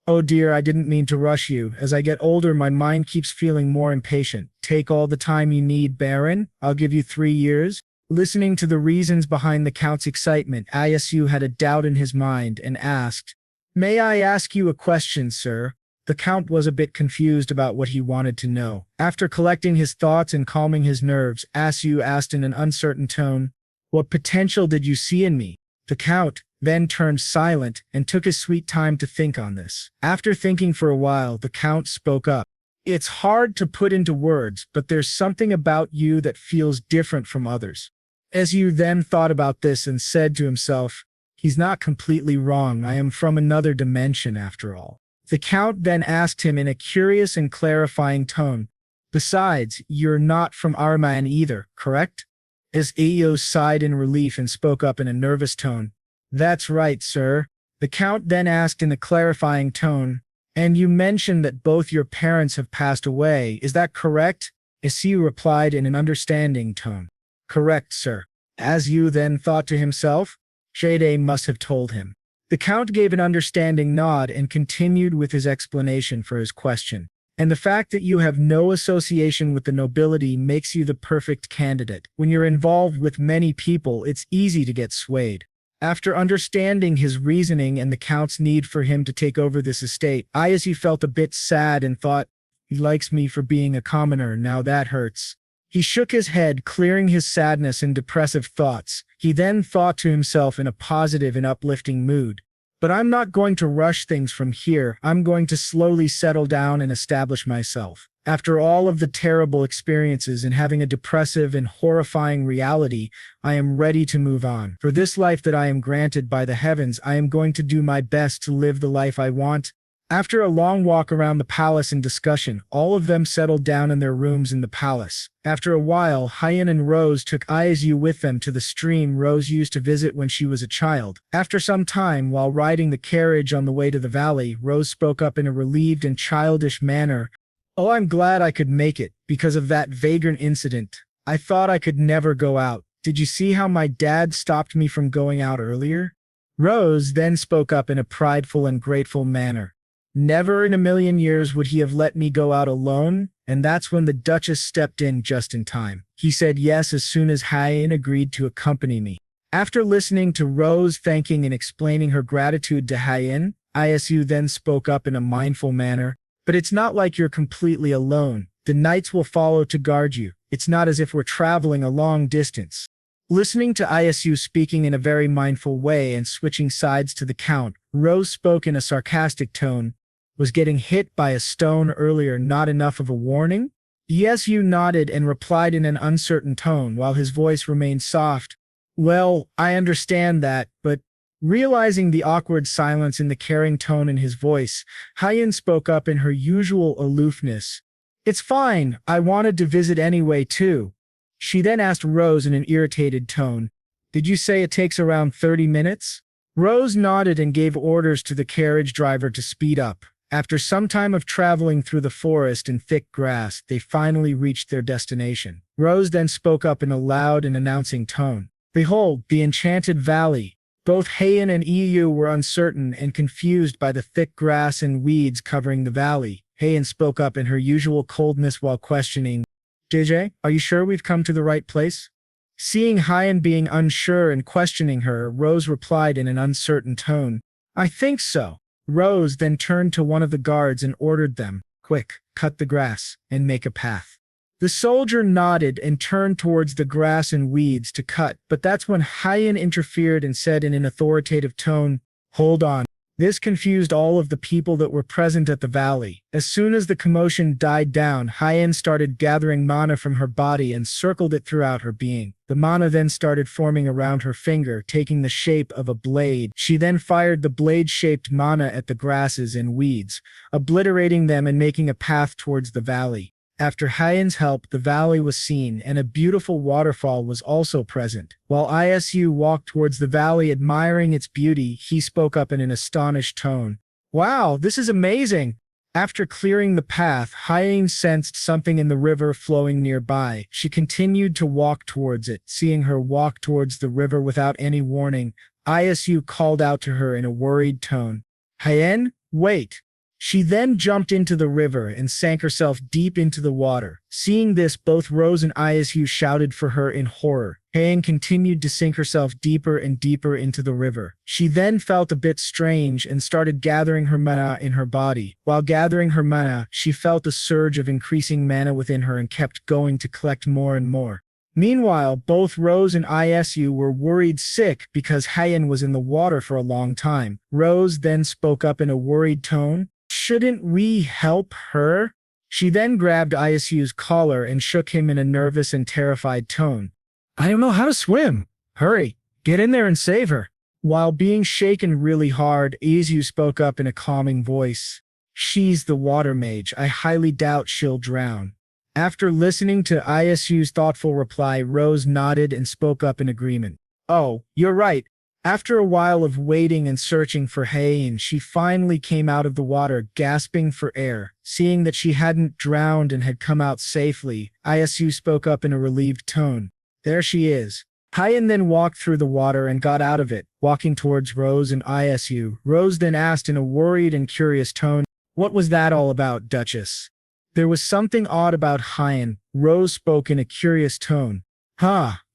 "Oh dear, I didn't mean to rush you. As I get older, my mind keeps feeling more impatient. Take all the time you need, Baron. I'll give you 3 years." Listening to the reasons behind the Count's excitement, Isu had a doubt in his mind and asked, "May I ask you a question, sir?" The Count was a bit confused about what he wanted to know. After collecting his thoughts and calming his nerves, Isu asked in an uncertain tone, "What potential did you see in me?" The Count then turned silent and took his sweet time to think on this. After thinking for a while, the Count spoke up, "It's hard to put into words, but there's something about you that feels different from others." Isu then thought about this and said to himself, "He's not completely wrong. I am from another dimension after all." The Count then asked him in a curious and clarifying tone, "Besides, you're not from Arman either, correct?" As Iyo sighed in relief and spoke up in a nervous tone, "That's right, sir." The Count then asked in a clarifying tone, "And you mentioned that both your parents have passed away, is that correct?" Isiu replied in an understanding tone, "Correct, sir." As Yu then thought to himself, Jade must have told him. The Count gave an understanding nod and continued with his explanation for his question. "And the fact that you have no association with the nobility makes you the perfect candidate. When you're involved with many people, it's easy to get swayed." After understanding his reasoning and the Count's need for him to take over this estate, Isu felt a bit sad and thought, "He likes me for being a commoner, now that hurts." He shook his head, clearing his sadness and depressive thoughts. He then thought to himself in a positive and uplifting mood, "But I'm not going to rush things from here. I'm going to slowly settle down and establish myself. After all of the terrible experiences and having a depressive and horrifying reality, I am ready to move on. For this life that I am granted by the heavens, I am going to do my best to live the life I want." After a long walk around the palace and discussion, all of them settled down in their rooms in the palace. After a while, Hyen and Rose took Isu with them to the stream Rose used to visit when she was a child. After some time, while riding the carriage on the way to the valley, Rose spoke up in a relieved and childish manner. "Oh, I'm glad I could make it, because of that vagrant incident. I thought I could never go out. Did you see how my dad stopped me from going out earlier?" Rose then spoke up in a prideful and grateful manner. "Never in a million years would he have let me go out alone," and that's when the Duchess stepped in just in time. He said yes as soon as Hyen agreed to accompany me. After listening to Rose thanking and explaining her gratitude to Hyen, Isu then spoke up in a mindful manner. "But it's not like you're completely alone. The knights will follow to guard you. It's not as if we're traveling a long distance." Listening to Isu speaking in a very mindful way and switching sides to the Count, Rose spoke in a sarcastic tone. "Was getting hit by a stone earlier not enough of a warning?" Isu nodded and replied in an uncertain tone while his voice remained soft. "Well, I understand that, but..." Realizing the awkward silence in the caring tone in his voice, Hyen spoke up in her usual aloofness. "It's fine, I wanted to visit anyway too." She then asked Rose in an irritated tone, "Did you say it takes around 30 minutes? Rose nodded and gave orders to the carriage driver to speed up. After some time of traveling through the forest and thick grass, they finally reached their destination. Rose then spoke up in a loud and announcing tone. "Behold, the enchanted valley." Both Hyen and Iyu were uncertain and confused by the thick grass and weeds covering the valley. Hyen spoke up in her usual coldness while questioning, "JJ, are you sure we've come to the right place?" Seeing Hyen being unsure and questioning her, Rose replied in an uncertain tone, "I think so." Rose then turned to one of the guards and ordered them, "Quick, cut the grass, and make a path." The soldier nodded and turned towards the grass and weeds to cut, but that's when Hyen interfered and said in an authoritative tone, "Hold on." This confused all of the people that were present at the valley. As soon as the commotion died down, Hyen started gathering mana from her body and circled it throughout her being. The mana then started forming around her finger, taking the shape of a blade. She then fired the blade-shaped mana at the grasses and weeds, obliterating them and making a path towards the valley. After Hyen's help, the valley was seen, and a beautiful waterfall was also present. While Isu walked towards the valley admiring its beauty, he spoke up in an astonished tone. "Wow, this is amazing!" After clearing the path, Hyen sensed something in the river flowing nearby. She continued to walk towards it. Seeing her walk towards the river without any warning, Isu called out to her in a worried tone, "Hyen, wait!" She then jumped into the river and sank herself deep into the water. Seeing this, both Rose and Isu shouted for her in horror. Hyen continued to sink herself deeper and deeper into the river. She then felt a bit strange and started gathering her mana in her body. While gathering her mana, she felt a surge of increasing mana within her and kept going to collect more and more. Meanwhile, both Rose and Isu were worried sick because Hyen was in the water for a long time. Rose then spoke up in a worried tone. "Shouldn't we help her?" She then grabbed Isu's collar and shook him in a nervous and terrified tone. "I don't know how to swim. Hurry, get in there and save her." While being shaken really hard, Isu spoke up in a calming voice. She's the water mage. I highly doubt she'll drown. After listening to Isu's thoughtful reply, Rose nodded and spoke up in agreement. Oh, you're right. After a while of waiting and searching for Heian, she finally came out of the water, gasping for air. Seeing that she hadn't drowned and had come out safely, Isu spoke up in a relieved tone. There she is. Heian then walked through the water and got out of it, walking towards Rose and Isu. Rose then asked in a worried and curious tone, "What was that all about, Duchess?" There was something odd about Heian. Rose spoke in a curious tone.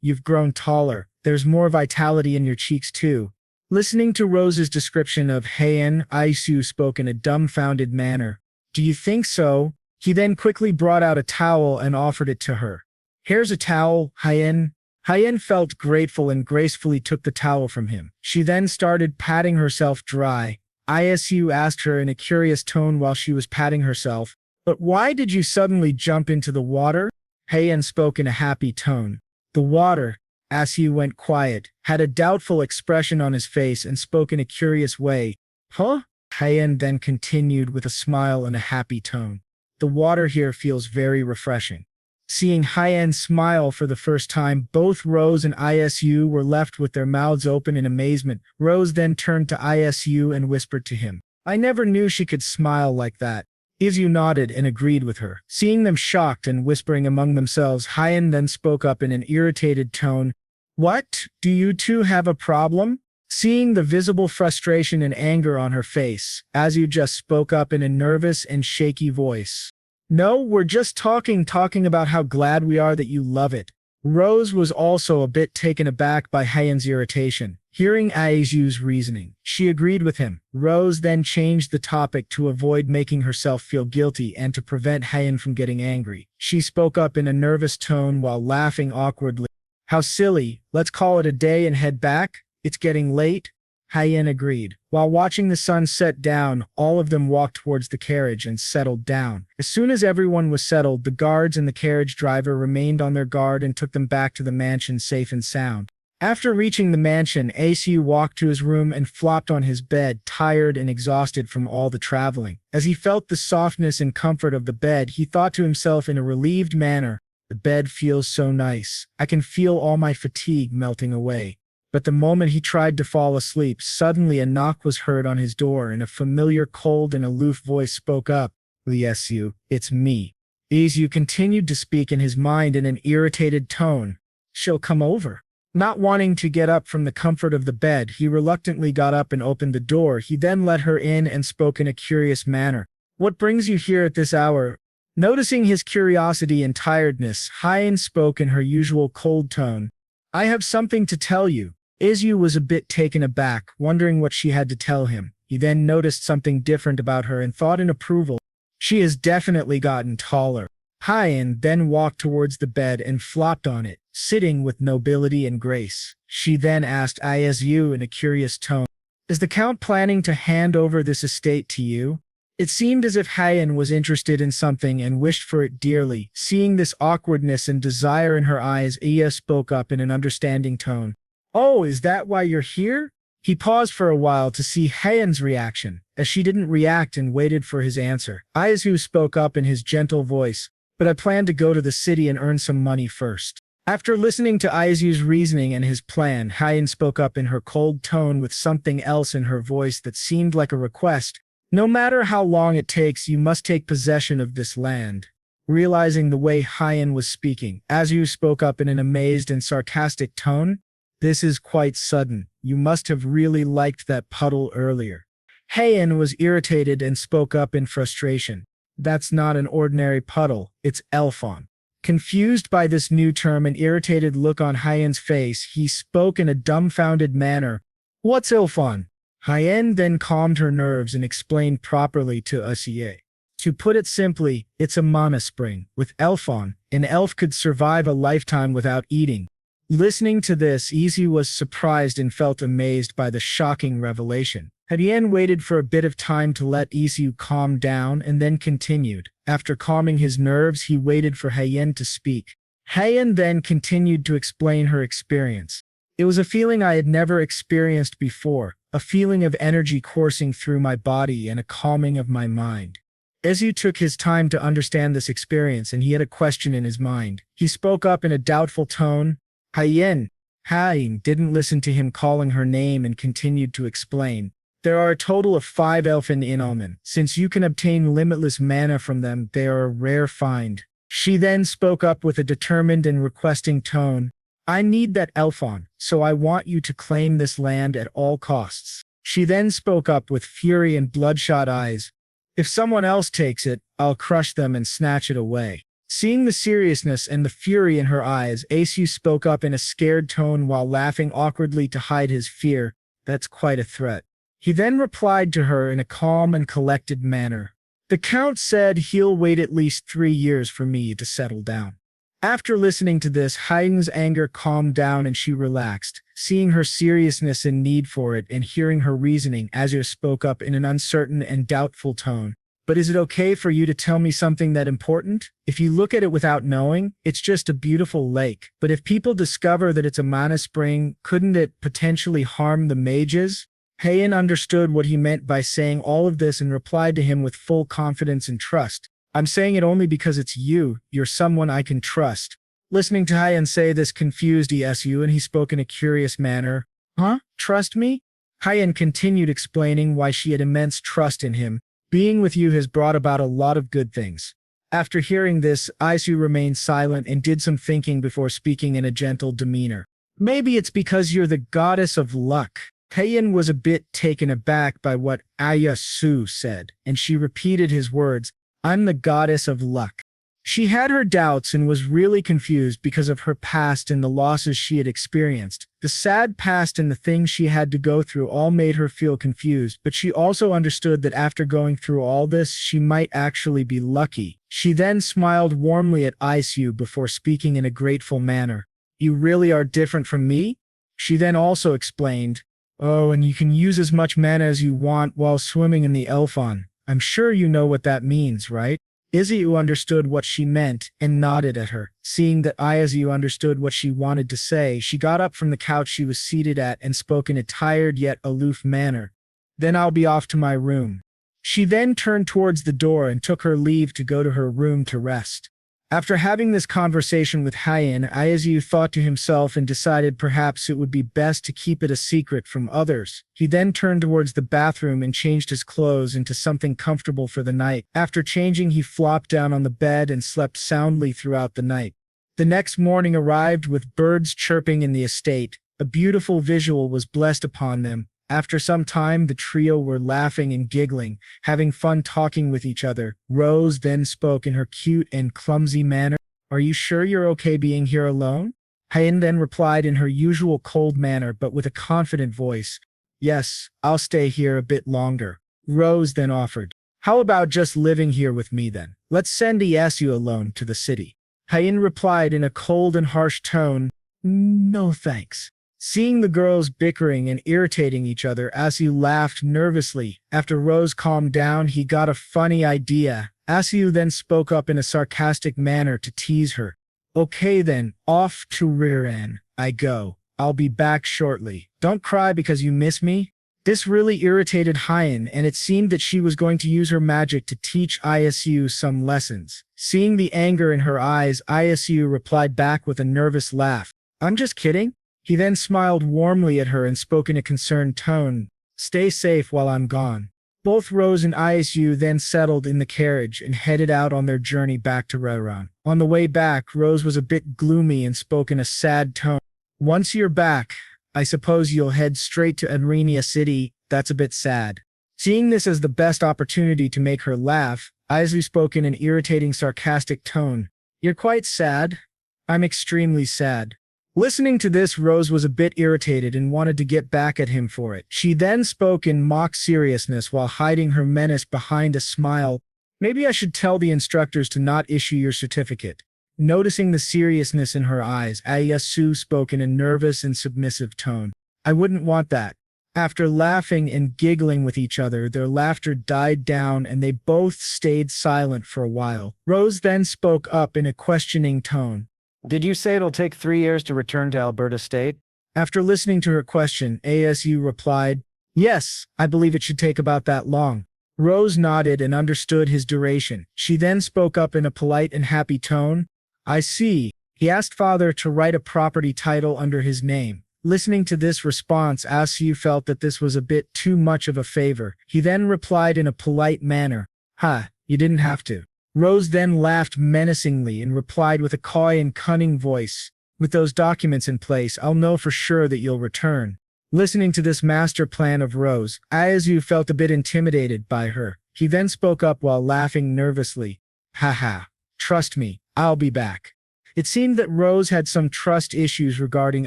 You've grown taller. There's more vitality in your cheeks too. Listening to Rose's description of Heian, Isu spoke in a dumbfounded manner. Do you think so? He then quickly brought out a towel and offered it to her. Here's a towel, Heian. Heian felt grateful and gracefully took the towel from him. She then started patting herself dry. Isu asked her in a curious tone while she was patting herself, "But why did you suddenly jump into the water?" Heian spoke in a happy tone. The water, as he went quiet, had a doubtful expression on his face and spoke in a curious way. Huh? Heian then continued with a smile and a happy tone. The water here feels very refreshing. Seeing Heian smile for the first time, both Rose and Isu were left with their mouths open in amazement. Rose then turned to Isu and whispered to him, "I never knew she could smile like that." Isu nodded and agreed with her. Seeing them shocked and whispering among themselves, Heian then spoke up in an irritated tone. What? Do you two have a problem? Seeing the visible frustration and anger on her face, Isu just spoke up in a nervous and shaky voice. No, we're just talking about how glad we are that you love it. Rose was also a bit taken aback by Heian's irritation. Hearing Isu's reasoning, she agreed with him. Rose then changed the topic to avoid making herself feel guilty and to prevent Heian from getting angry. She spoke up in a nervous tone while laughing awkwardly. How silly, let's call it a day and head back. It's getting late. Heian agreed. While watching the sun set down, all of them walked towards the carriage and settled down. As soon as everyone was settled, the guards and the carriage driver remained on their guard and took them back to the mansion safe and sound. After reaching the mansion, Isu walked to his room and flopped on his bed, tired and exhausted from all the traveling. As he felt the softness and comfort of the bed, he thought to himself in a relieved manner, the bed feels so nice. I can feel all my fatigue melting away. But the moment he tried to fall asleep, suddenly a knock was heard on his door and a familiar cold and aloof voice spoke up. Isu, it's me. Isu continued to speak in his mind in an irritated tone. She'll come over. Not wanting to get up from the comfort of the bed, he reluctantly got up and opened the door. He then let her in and spoke in a curious manner. What brings you here at this hour? Noticing his curiosity and tiredness, Heian spoke in her usual cold tone. I have something to tell you. Isu was a bit taken aback, wondering what she had to tell him. He then noticed something different about her and thought in approval. She has definitely gotten taller. Heian then walked towards the bed and flopped on it, sitting with nobility and grace. She then asked Isu in a curious tone, is the Count planning to hand over this estate to you? It seemed as if Heian was interested in something and wished for it dearly. Seeing this awkwardness and desire in her eyes, Iya spoke up in an understanding tone. Oh, is that why you're here? He paused for a while to see Heian's reaction, as she didn't react and waited for his answer. Isu spoke up in his gentle voice, but I plan to go to the city and earn some money first. After listening to Isu's reasoning and his plan, Heian spoke up in her cold tone with something else in her voice that seemed like a request. No matter how long it takes, you must take possession of this land. Realizing the way Heian was speaking, Isu spoke up in an amazed and sarcastic tone. This is quite sudden. You must have really liked that puddle earlier. Heian was irritated and spoke up in frustration. That's not an ordinary puddle, it's Elfon. Confused by this new term and irritated look on Heian's face, he spoke in a dumbfounded manner. What's Elfon? Heian then calmed her nerves and explained properly to Usie. To put it simply, it's a mana spring. With Elfon, an elf could survive a lifetime without eating. Listening to this, Isu was surprised and felt amazed by the shocking revelation. Heian waited for a bit of time to let Isu calm down and then continued. After calming his nerves, he waited for Heian to speak. Heian then continued to explain her experience. It was a feeling I had never experienced before, a feeling of energy coursing through my body and a calming of my mind. Isu took his time to understand this experience, and he had a question in his mind. He spoke up in a doubtful tone. Haiyan. Hain didn't listen to him calling her name and continued to explain. There are a total of 5 elfen in Omen. Since you can obtain limitless mana from them, they are a rare find. She then spoke up with a determined and requesting tone. I need that elfon, so I want you to claim this land at all costs. She then spoke up with fury and bloodshot eyes. If someone else takes it, I'll crush them and snatch it away. Seeing the seriousness and the fury in her eyes, Isu spoke up in a scared tone while laughing awkwardly to hide his fear. That's quite a threat. He then replied to her in a calm and collected manner. The Count said he'll wait at least 3 years for me to settle down. After listening to this, Haydn's anger calmed down and she relaxed. Seeing her seriousness and need for it and hearing her reasoning, Azure spoke up in an uncertain and doubtful tone. But is it okay for you to tell me something that important? If you look at it without knowing, it's just a beautiful lake. But if people discover that it's a mana spring, couldn't it potentially harm the mages? Heian understood what he meant by saying all of this and replied to him with full confidence and trust. I'm saying it only because it's you. You're someone I can trust. Listening to Heian say this confused Isu, and he spoke in a curious manner. Huh? Trust me? Heian continued explaining why she had immense trust in him. Being with you has brought about a lot of good things. After hearing this, Isu remained silent and did some thinking before speaking in a gentle demeanor. Maybe it's because you're the goddess of luck. Heian was a bit taken aback by what Isu said, and she repeated his words. I'm the goddess of luck. She had her doubts and was really confused because of her past and the losses she had experienced. The sad past and the things she had to go through all made her feel confused, but she also understood that after going through all this, she might actually be lucky. She then smiled warmly at Isu before speaking in a grateful manner. You really are different from me? She then also explained, oh, and you can use as much mana as you want while swimming in the Elfon. I'm sure you know what that means, right? Izu understood what she meant and nodded at her. Seeing that Izu understood what she wanted to say, she got up from the couch she was seated at and spoke in a tired yet aloof manner. Then I'll be off to my room. She then turned towards the door and took her leave to go to her room to rest. After having this conversation with Heian, Izu thought to himself and decided perhaps it would be best to keep it a secret from others. He then turned towards the bathroom and changed his clothes into something comfortable for the night. After changing, he flopped down on the bed and slept soundly throughout the night. The next morning arrived with birds chirping in the estate. A beautiful visual was blessed upon them. After some time, the trio were laughing and giggling, having fun talking with each other. Rose then spoke in her cute and clumsy manner. Are you sure you're okay being here alone? Heian then replied in her usual cold manner but with a confident voice. Yes, I'll stay here a bit longer. Rose then offered. How about just living here with me then? Let's send Isu alone to the city. Heian replied in a cold and harsh tone. No thanks. Seeing the girls bickering and irritating each other, Asu laughed nervously. After Rose calmed down, he got a funny idea. Asu then spoke up in a sarcastic manner to tease her. Okay then, off to Riran I go. I'll be back shortly. Don't cry because you miss me. This really irritated Heian, and it seemed that she was going to use her magic to teach Isu some lessons. Seeing the anger in her eyes, Isu replied back with a nervous laugh. I'm just kidding. He then smiled warmly at her and spoke in a concerned tone. Stay safe while I'm gone. Both Rose and Isu then settled in the carriage and headed out on their journey back to Riran. On the way back, Rose was a bit gloomy and spoke in a sad tone. Once you're back, I suppose you'll head straight to Adrenia City. That's a bit sad. Seeing this as the best opportunity to make her laugh, Isu spoke in an irritating, sarcastic tone. You're quite sad? I'm extremely sad. Listening to this, Rose was a bit irritated and wanted to get back at him for it. She then spoke in mock seriousness while hiding her menace behind a smile. Maybe I should tell the instructors to not issue your certificate. Noticing the seriousness in her eyes, Isu spoke in a nervous and submissive tone. I wouldn't want that. After laughing and giggling with each other, their laughter died down and they both stayed silent for a while. Rose then spoke up in a questioning tone. Did you say it'll take 3 years to return to Alberta State? After listening to her question, Asu replied, Yes, I believe it should take about that long. Rose nodded and understood his duration. She then spoke up in a polite and happy tone. I see. He asked father to write a property title under his name. Listening to this response, Asu felt that this was a bit too much of a favor. He then replied in a polite manner, "Ha, you didn't have to." Rose then laughed menacingly and replied with a coy and cunning voice, "With those documents in place, I'll know for sure that you'll return." Listening to this master plan of Rose, Ayazu felt a bit intimidated by her. He then spoke up while laughing nervously. Haha, trust me, I'll be back. It seemed that Rose had some trust issues regarding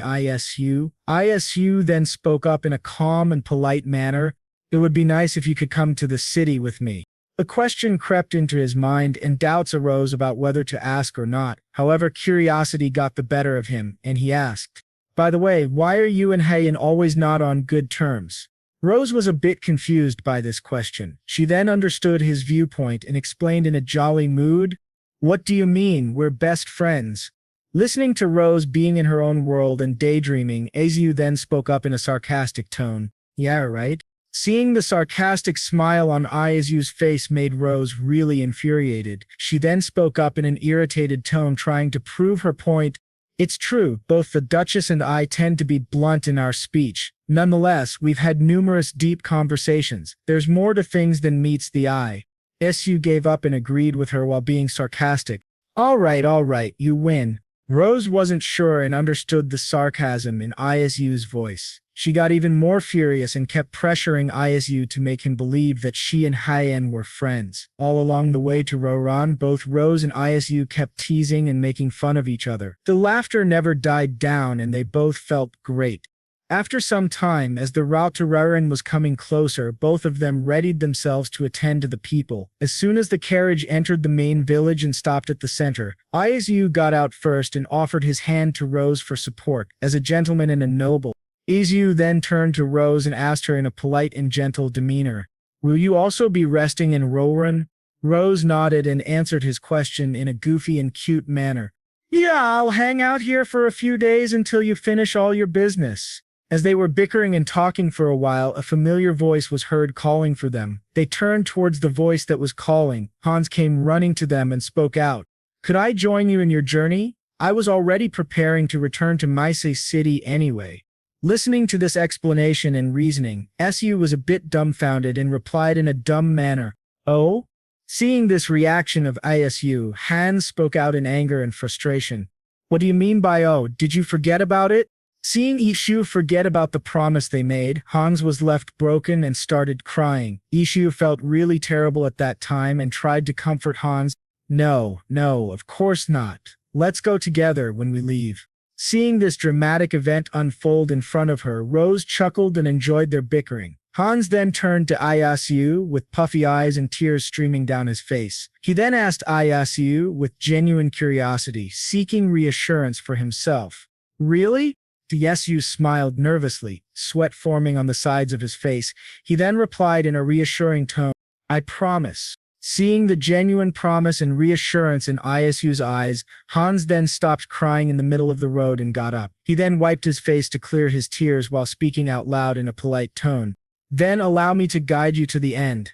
ISU. ISU then spoke up in a calm and polite manner. It would be nice if you could come to the city with me. A question crept into his mind and doubts arose about whether to ask or not. However, curiosity got the better of him, and he asked, by the way, why are you and Hayan always not on good terms? Rose was a bit confused by this question. She then understood his viewpoint and explained in a jolly mood, what do you mean, we're best friends? Listening to Rose being in her own world and daydreaming, Azu then spoke up in a sarcastic tone. Yeah, right? Seeing the sarcastic smile on Ayazu's face made Rose really infuriated. She then spoke up in an irritated tone trying to prove her point. It's true, both the Duchess and I tend to be blunt in our speech. Nonetheless, we've had numerous deep conversations. There's more to things than meets the eye. Su gave up and agreed with her while being sarcastic. All right, you win. Rose wasn't sure and understood the sarcasm in Isu's voice. She got even more furious and kept pressuring Isu to make him believe that she and Hyen were friends. All along the way to Roran, both Rose and Isu kept teasing and making fun of each other. The laughter never died down and they both felt great. After some time, as the route to Roran was coming closer, both of them readied themselves to attend to the people. As soon as the carriage entered the main village and stopped at the center, Isu got out first and offered his hand to Rose for support, as a gentleman and a noble. Isu then turned to Rose and asked her in a polite and gentle demeanor, will you also be resting in Roran? Rose nodded and answered his question in a goofy and cute manner. Yeah, I'll hang out here for a few days until you finish all your business. As they were bickering and talking for a while, a familiar voice was heard calling for them. They turned towards the voice that was calling. Hans came running to them and spoke out. Could I join you in your journey? I was already preparing to return to Maise City anyway. Listening to this explanation and reasoning, Su was a bit dumbfounded and replied in a dumb manner. Oh? Seeing this reaction of Isu, Hans spoke out in anger and frustration. What do you mean by oh, did you forget about it? Seeing Ishu forget about the promise they made, Hans was left broken and started crying. Ishu felt really terrible at that time and tried to comfort Hans. No, of course not. Let's go together when we leave. Seeing this dramatic event unfold in front of her, Rose chuckled and enjoyed their bickering. Hans then turned to Ayasu with puffy eyes and tears streaming down his face. He then asked Ayasu with genuine curiosity, seeking reassurance for himself. Really? Yesu smiled nervously, sweat forming on the sides of his face. He then replied in a reassuring tone, I promise. Seeing the genuine promise and reassurance in Isu's eyes, Hans then stopped crying in the middle of the road and got up. He then wiped his face to clear his tears while speaking out loud in a polite tone. Then allow me to guide you to the end.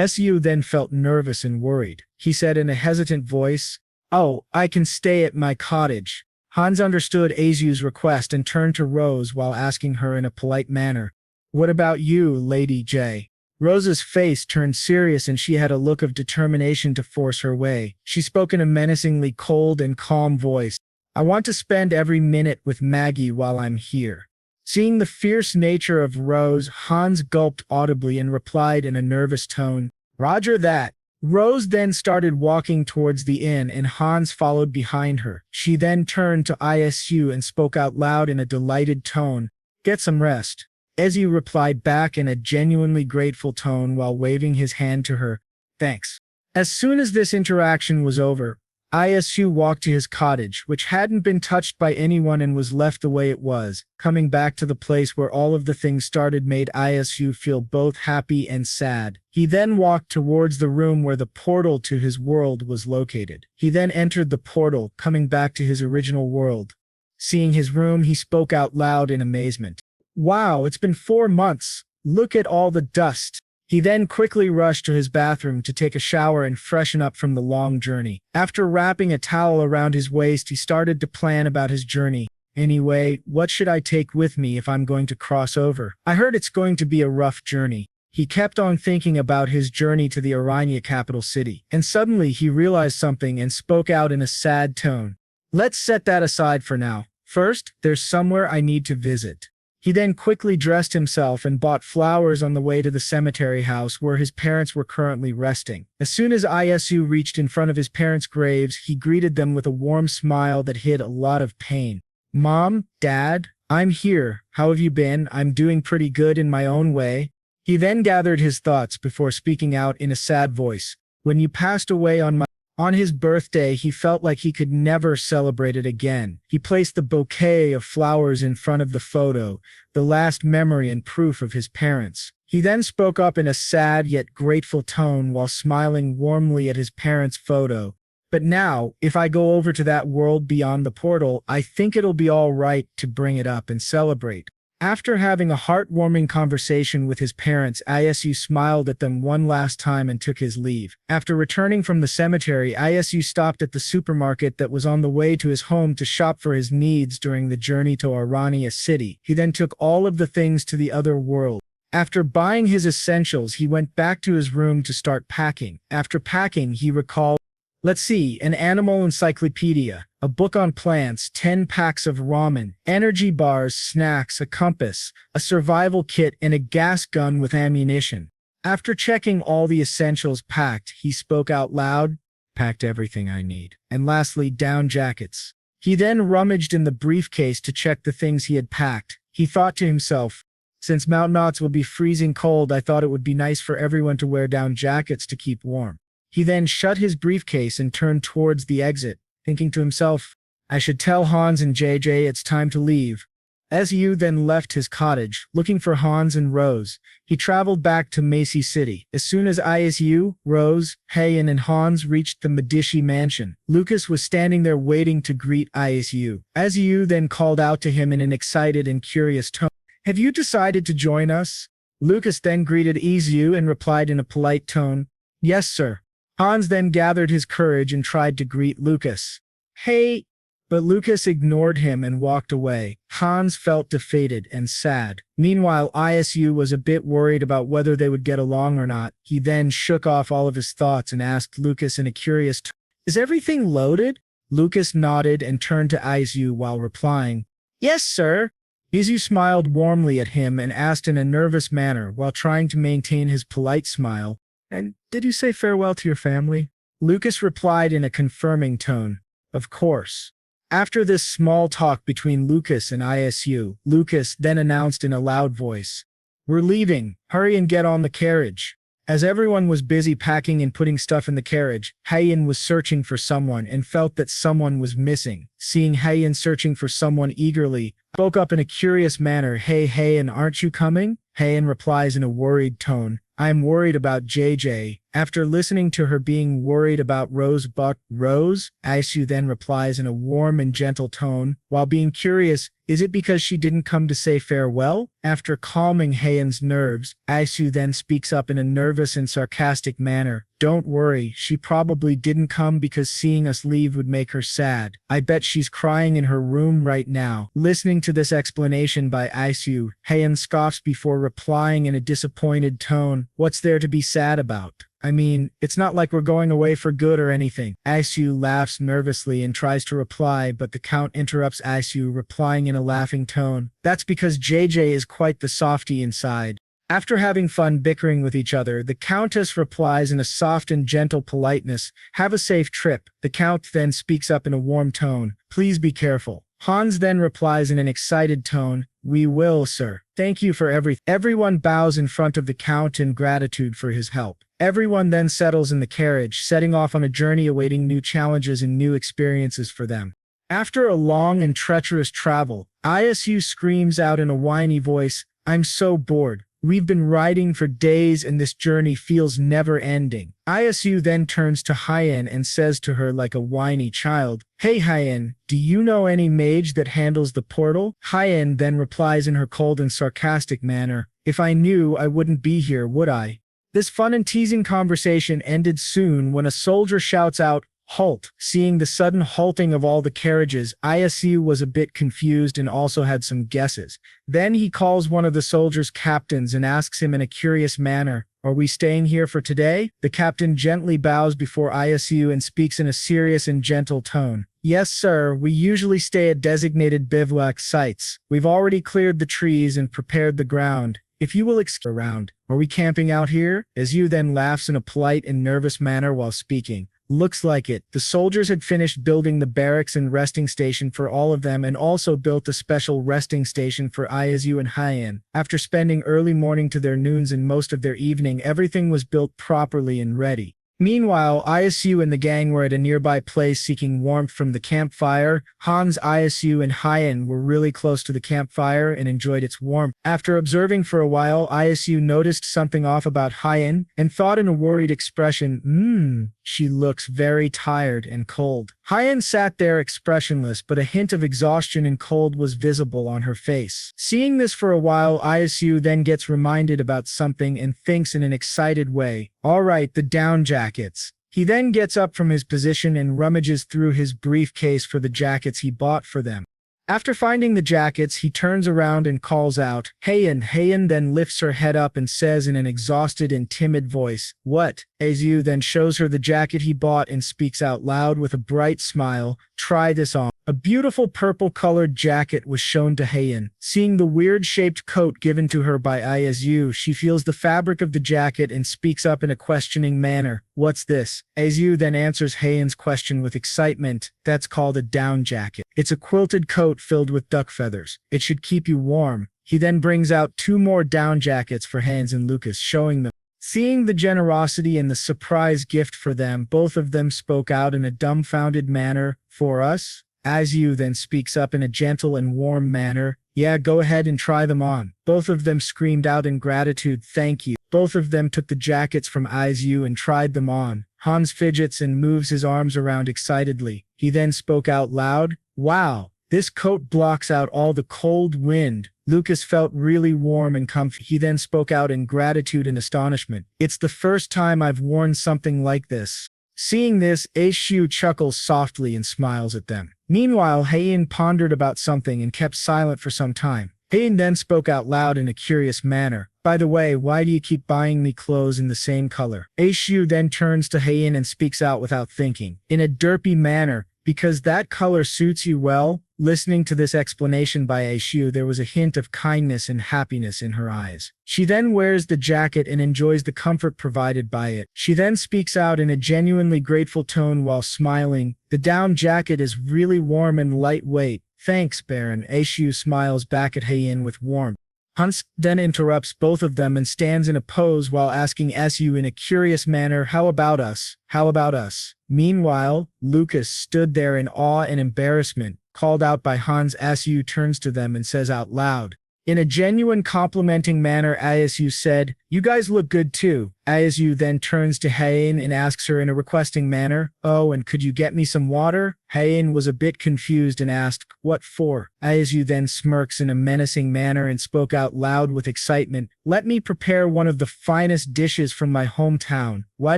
Su then felt nervous and worried. He said in a hesitant voice, Oh, I can stay at my cottage. Hans understood Asu's request and turned to Rose while asking her in a polite manner, What about you, Lady J? Rose's face turned serious and she had a look of determination to force her way. She spoke in a menacingly cold and calm voice. I want to spend every minute with Maggie while I'm here. Seeing the fierce nature of Rose, Hans gulped audibly and replied in a nervous tone, Roger that. Rose then started walking towards the inn and Hans followed behind her. She then turned to Isu and spoke out loud in a delighted tone, Get some rest. Ezu replied back in a genuinely grateful tone while waving his hand to her, Thanks. As soon as this interaction was over, Isu walked to his cottage, which hadn't been touched by anyone and was left the way it was. Coming back to the place where all of the things started made Isu feel both happy and sad. He then walked towards the room where the portal to his world was located. He then entered the portal, coming back to his original world. Seeing his room, he spoke out loud in amazement. Wow, it's been 4 months. Look at all the dust. He then quickly rushed to his bathroom to take a shower and freshen up from the long journey. After wrapping a towel around his waist, he started to plan about his journey. Anyway, what should I take with me if I'm going to cross over? I heard it's going to be a rough journey. He kept on thinking about his journey to the Aranya capital city, and suddenly he realized something and spoke out in a sad tone. Let's set that aside for now. First, there's somewhere I need to visit. He then quickly dressed himself and bought flowers on the way to the cemetery house where his parents were currently resting. As soon as Isu reached in front of his parents' graves, he greeted them with a warm smile that hid a lot of pain. Mom, Dad, I'm here. How have you been? I'm doing pretty good in my own way. He then gathered his thoughts before speaking out in a sad voice. When you passed away on his birthday, he felt like he could never celebrate it again. He placed the bouquet of flowers in front of the photo, the last memory and proof of his parents. He then spoke up in a sad yet grateful tone while smiling warmly at his parents' photo. But now, if I go over to that world beyond the portal, I think it'll be all right to bring it up and celebrate. After having a heartwarming conversation with his parents, Isu smiled at them one last time and took his leave. After returning from the cemetery, Isu stopped at the supermarket that was on the way to his home to shop for his needs during the journey to Aranya city. He then took all of the things to the other world. After buying his essentials, he went back to his room to start packing. After packing, he recalled, let's see, an animal encyclopedia, a book on plants, 10 packs of ramen, energy bars, snacks, a compass, a survival kit, and a gas gun with ammunition. After checking all the essentials packed, he spoke out loud, packed everything I need. And lastly, down jackets. He then rummaged in the briefcase to check the things he had packed. He thought to himself, since Mount Knots will be freezing cold, I thought it would be nice for everyone to wear down jackets to keep warm. He then shut his briefcase and turned towards the exit, thinking to himself, I should tell Hans and JJ it's time to leave. Isu then left his cottage, looking for Hans and Rose. He traveled back to Macy City. As soon as Isu, Rose, Heian, and Hans reached the Medici mansion, Lucas was standing there waiting to greet Isu. Isu then called out to him in an excited and curious tone, have you decided to join us? Lucas then greeted Isu and replied in a polite tone, yes, sir. Hans then gathered his courage and tried to greet Lucas. Hey! But Lucas ignored him and walked away. Hans felt defeated and sad. Meanwhile, Isu was a bit worried about whether they would get along or not. He then shook off all of his thoughts and asked Lucas in a curious tone, is everything loaded? Lucas nodded and turned to Isu while replying, yes, sir. Isu smiled warmly at him and asked in a nervous manner while trying to maintain his polite smile, and did you say farewell to your family? Lucas replied in a confirming tone, of course. After this small talk between Lucas and Isu, Lucas then announced in a loud voice, we're leaving, hurry and get on the carriage. As everyone was busy packing and putting stuff in the carriage, Heian was searching for someone and felt that someone was missing. Seeing Heian searching for someone eagerly, spoke up in a curious manner, hey Heian, aren't you coming? Heian replies in a worried tone, I'm worried about JJ. After listening to her being worried about Rose, Isu then replies in a warm and gentle tone, while being curious, is it because she didn't come to say farewell? After calming Heian's nerves, Isu then speaks up in a nervous and sarcastic manner, don't worry, she probably didn't come because seeing us leave would make her sad. I bet she's crying in her room right now. Listening to this explanation by Isu, Heian scoffs before replying in a disappointed tone, what's there to be sad about? I mean, it's not like we're going away for good or anything. Isu laughs nervously and tries to reply, but the Count interrupts Isu, replying in a laughing tone. That's because JJ is quite the softie inside. After having fun bickering with each other, the Countess replies in a soft and gentle politeness, have a safe trip. The Count then speaks up in a warm tone, please be careful. Hans then replies in an excited tone, we will, sir. Thank you for everything. Everyone bows in front of the Count in gratitude for his help. Everyone then settles in the carriage, setting off on a journey awaiting new challenges and new experiences for them. After a long and treacherous travel, Isu screams out in a whiny voice, I'm so bored. We've been riding for days and this journey feels never ending. Isu then turns to Heian and says to her like a whiny child, hey Heian, do you know any mage that handles the portal? Heian then replies in her cold and sarcastic manner, If I knew, I wouldn't be here, would I? This fun and teasing conversation ended soon when a soldier shouts out, "Halt!" Seeing the sudden halting of all the carriages, Isu was a bit confused and also had some guesses. Then he calls one of the soldiers' captains and asks him in a curious manner, "Are we staying here for today?" The captain gently bows before Isu and speaks in a serious and gentle tone. "Yes, sir, we usually stay at designated bivouac sites. We've already cleared the trees and prepared the ground. If you will excuse around, are we camping out here?" Isu then laughs in a polite and nervous manner while speaking. Looks like it. The soldiers had finished building the barracks and resting station for all of them and also built a special resting station for Izu and Hyen. After spending early morning to their noons and most of their evening, everything was built properly and ready. Meanwhile, Isu and the gang were at a nearby place seeking warmth from the campfire. Hans, Isu, and Hyen were really close to the campfire and enjoyed its warmth. After observing for a while, Isu noticed something off about Hyen and thought in a worried expression, she looks very tired and cold. Hyen sat there expressionless, but a hint of exhaustion and cold was visible on her face. Seeing this for a while, Isu then gets reminded about something and thinks in an excited way, "All right, the down jackets." He then gets up from his position and rummages through his briefcase for the jackets he bought for them. After finding the jackets, he turns around and calls out, "Hyen." Hyen then lifts her head up and says in an exhausted and timid voice, "What?" Isu then shows her the jacket he bought and speaks out loud with a bright smile, "Try this on." A beautiful purple-colored jacket was shown to Hyen. Seeing the weird-shaped coat given to her by Isu, she feels the fabric of the jacket and speaks up in a questioning manner, "What's this?" Isu then answers Hyen's question with excitement, "That's called a down jacket. It's a quilted coat filled with duck feathers. It should keep you warm." He then brings out 2 more down jackets for Hans and Lucas, showing them. Seeing the generosity and the surprise gift for them, both of them spoke out in a dumbfounded manner, "For us?" Isu then speaks up in a gentle and warm manner, "Yeah, go ahead and try them on." Both of them screamed out in gratitude, "Thank you." Both of them took the jackets from Isu and tried them on. Hans fidgets and moves his arms around excitedly. He then spoke out loud, "Wow, this coat blocks out all the cold wind." Lucas felt really warm and comfy. He then spoke out in gratitude and astonishment, "It's the first time I've worn something like this." Seeing this, Aishu chuckles softly and smiles at them. Meanwhile, Hyen pondered about something and kept silent for some time. Hyen then spoke out loud in a curious manner, "By the way, why do you keep buying me clothes in the same color?" Aishu then turns to Hyen and speaks out without thinking, in a derpy manner, "Because that color suits you well." Listening to this explanation by Aishu, there was a hint of kindness and happiness in her eyes. She then wears the jacket and enjoys the comfort provided by it. She then speaks out in a genuinely grateful tone while smiling, "The down jacket is really warm and lightweight. Thanks, Baron." Aishu smiles back at Hyen with warmth. Hans then interrupts both of them and stands in a pose while asking Su in a curious manner, "How about us? How about us?" Meanwhile, Lucas stood there in awe and embarrassment. Called out by Hans, Su turns to them and says out loud. In a genuine complimenting manner, Isu said, "You guys look good too." Isu then turns to Hyen and asks her in a requesting manner, "Oh, and could you get me some water?" Hyen was a bit confused and asked, "What for?" Isu then smirks in a menacing manner and spoke out loud with excitement, "Let me prepare one of the finest dishes from my hometown. Why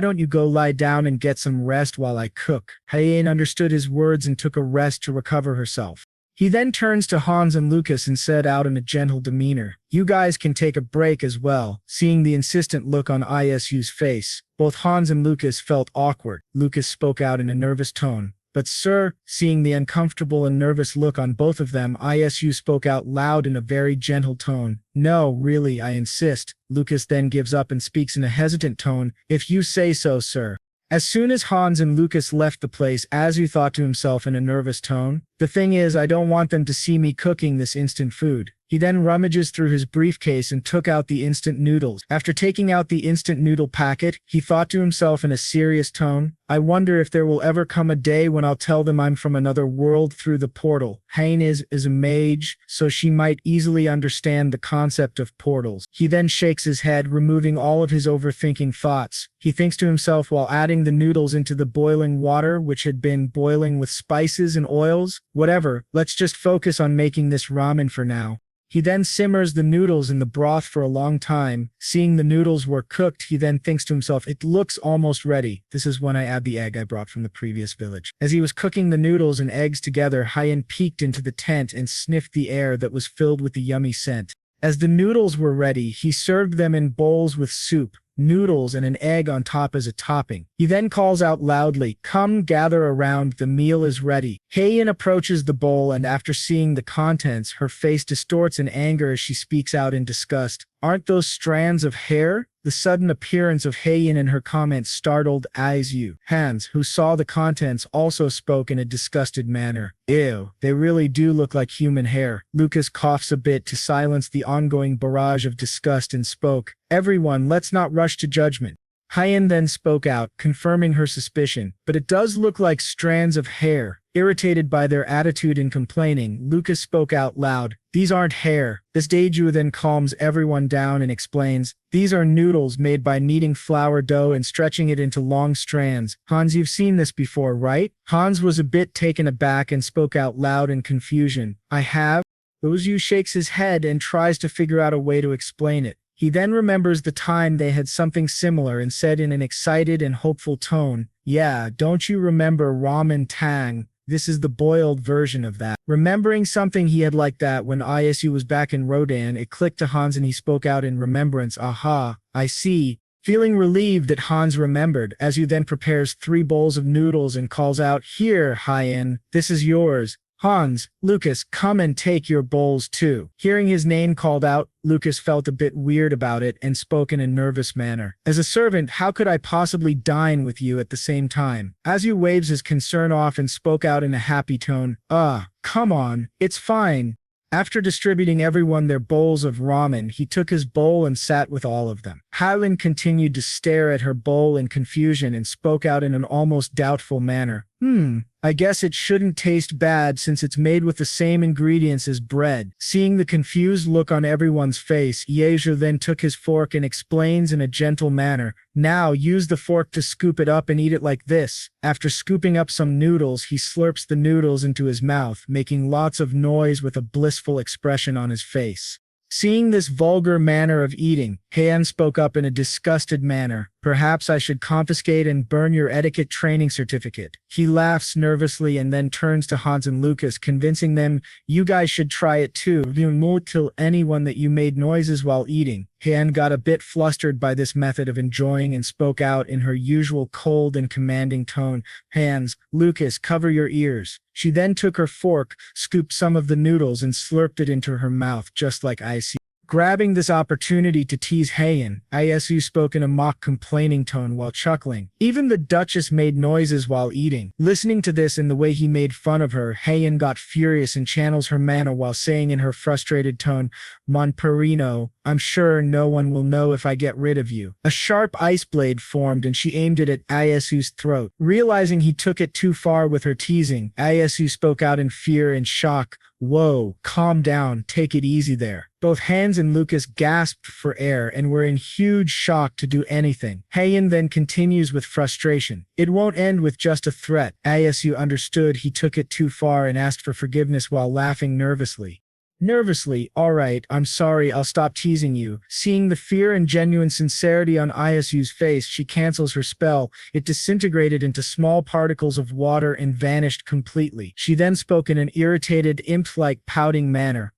don't you go lie down and get some rest while I cook?" Hyen understood his words and took a rest to recover herself. He then turns to Hans and Lucas and said out in a gentle demeanor, "You guys can take a break as well." Seeing the insistent look on Isu's face, both Hans and Lucas felt awkward. Lucas spoke out in a nervous tone, "But sir," seeing the uncomfortable and nervous look on both of them, Isu spoke out loud in a very gentle tone, "No, really, I insist." Lucas then gives up and speaks in a hesitant tone, "If you say so, sir." As soon as Hans and Lucas left the place, Azu thought to himself in a nervous tone, "The thing is, I don't want them to see me cooking this instant food." He then rummages through his briefcase and took out the instant noodles. After taking out the instant noodle packet, he thought to himself in a serious tone, "I wonder if there will ever come a day when I'll tell them I'm from another world through the portal." Hyen is a mage, so she might easily understand the concept of portals. He then shakes his head, removing all of his overthinking thoughts. He thinks to himself while adding the noodles into the boiling water, which had been boiling with spices and oils. "Whatever, let's just focus on making this ramen for now." He then simmers the noodles in the broth for a long time. Seeing the noodles were cooked, he then thinks to himself, it looks almost ready. This is when I add the egg I brought from the previous village. As he was cooking the noodles and eggs together, Hyen peeked into the tent and sniffed the air that was filled with the yummy scent. As the noodles were ready, he served them in bowls with soup, noodles, and an egg on top as a topping. He then calls out loudly, "Come gather around, the meal is ready." Hyen approaches the bowl and after seeing the contents, her face distorts in anger as she speaks out in disgust. "Aren't those strands of hair?" The sudden appearance of Hyen and her comment startled Isu. Hans, who saw the contents, also spoke in a disgusted manner. "Ew, they really do look like human hair." Lucas coughs a bit to silence the ongoing barrage of disgust and spoke, "Everyone, let's not rush to judgment." Hyen then spoke out, confirming her suspicion, "But it does look like strands of hair." Irritated by their attitude and complaining, Lucas spoke out loud, "These aren't hair." This Daeju then calms everyone down and explains, "These are noodles made by kneading flour dough and stretching it into long strands." "Hans, you've seen this before, right?" Hans was a bit taken aback and spoke out loud in confusion, "I have." Daeju shakes his head and tries to figure out a way to explain it. He then remembers the time they had something similar and said in an excited and hopeful tone, "Yeah, don't you remember ramen tang? This is the boiled version of that." Remembering something he had like that when Isu was back in Rodan, it clicked to Hans and he spoke out in remembrance, "Aha, I see." Feeling relieved that Hans remembered, Isu then prepares 3 bowls of noodles and calls out, "Here, Hyen, this is yours." "Hans, Lucas, come and take your bowls too." Hearing his name called out, Lucas felt a bit weird about it and spoke in a nervous manner. "As a servant, how could I possibly dine with you at the same time?" Isu waves his concern off and spoke out in a happy tone, come on, it's fine." After distributing everyone their bowls of ramen, he took his bowl and sat with all of them. Hyen continued to stare at her bowl in confusion and spoke out in an almost doubtful manner, I guess it shouldn't taste bad since it's made with the same ingredients as bread." Seeing the confused look on everyone's face, Yeju then took his fork and explains in a gentle manner, "Now use the fork to scoop it up and eat it like this." After scooping up some noodles, he slurps the noodles into his mouth, making lots of noise with a blissful expression on his face. Seeing this vulgar manner of eating, Hyen spoke up in a disgusted manner, "Perhaps I should confiscate and burn your etiquette training certificate." He laughs nervously and then turns to Hans and Lucas, convincing them, "You guys should try it too. You won't tell anyone that you made noises while eating." Hyen got a bit flustered by this method of enjoying and spoke out in her usual cold and commanding tone, "Hans, Lucas, cover your ears." She then took her fork, scooped some of the noodles and slurped it into her mouth just like Isu. Grabbing this opportunity to tease Hyen, Isu spoke in a mock complaining tone while chuckling. Even the Duchess made noises while eating. Listening to this and the way he made fun of her, Hyen got furious and channels her mana while saying in her frustrated tone, "Mon Perino, I'm sure no one will know if I get rid of you." A sharp ice blade formed and she aimed it at Isu's throat. Realizing he took it too far with her teasing, Isu spoke out in fear and shock, "Whoa, calm down, take it easy there." Both Hans and Lucas gasped for air and were in huge shock to do anything. Hyen then continues with frustration, "It won't end with just a threat." Isu understood he took it too far and asked for forgiveness while laughing nervously. "All right, I'm sorry, I'll stop teasing you." Seeing the fear and genuine sincerity on Isu's face, she cancels her spell. It disintegrated into small particles of water and vanished completely. She then spoke in an irritated, imp-like pouting manner,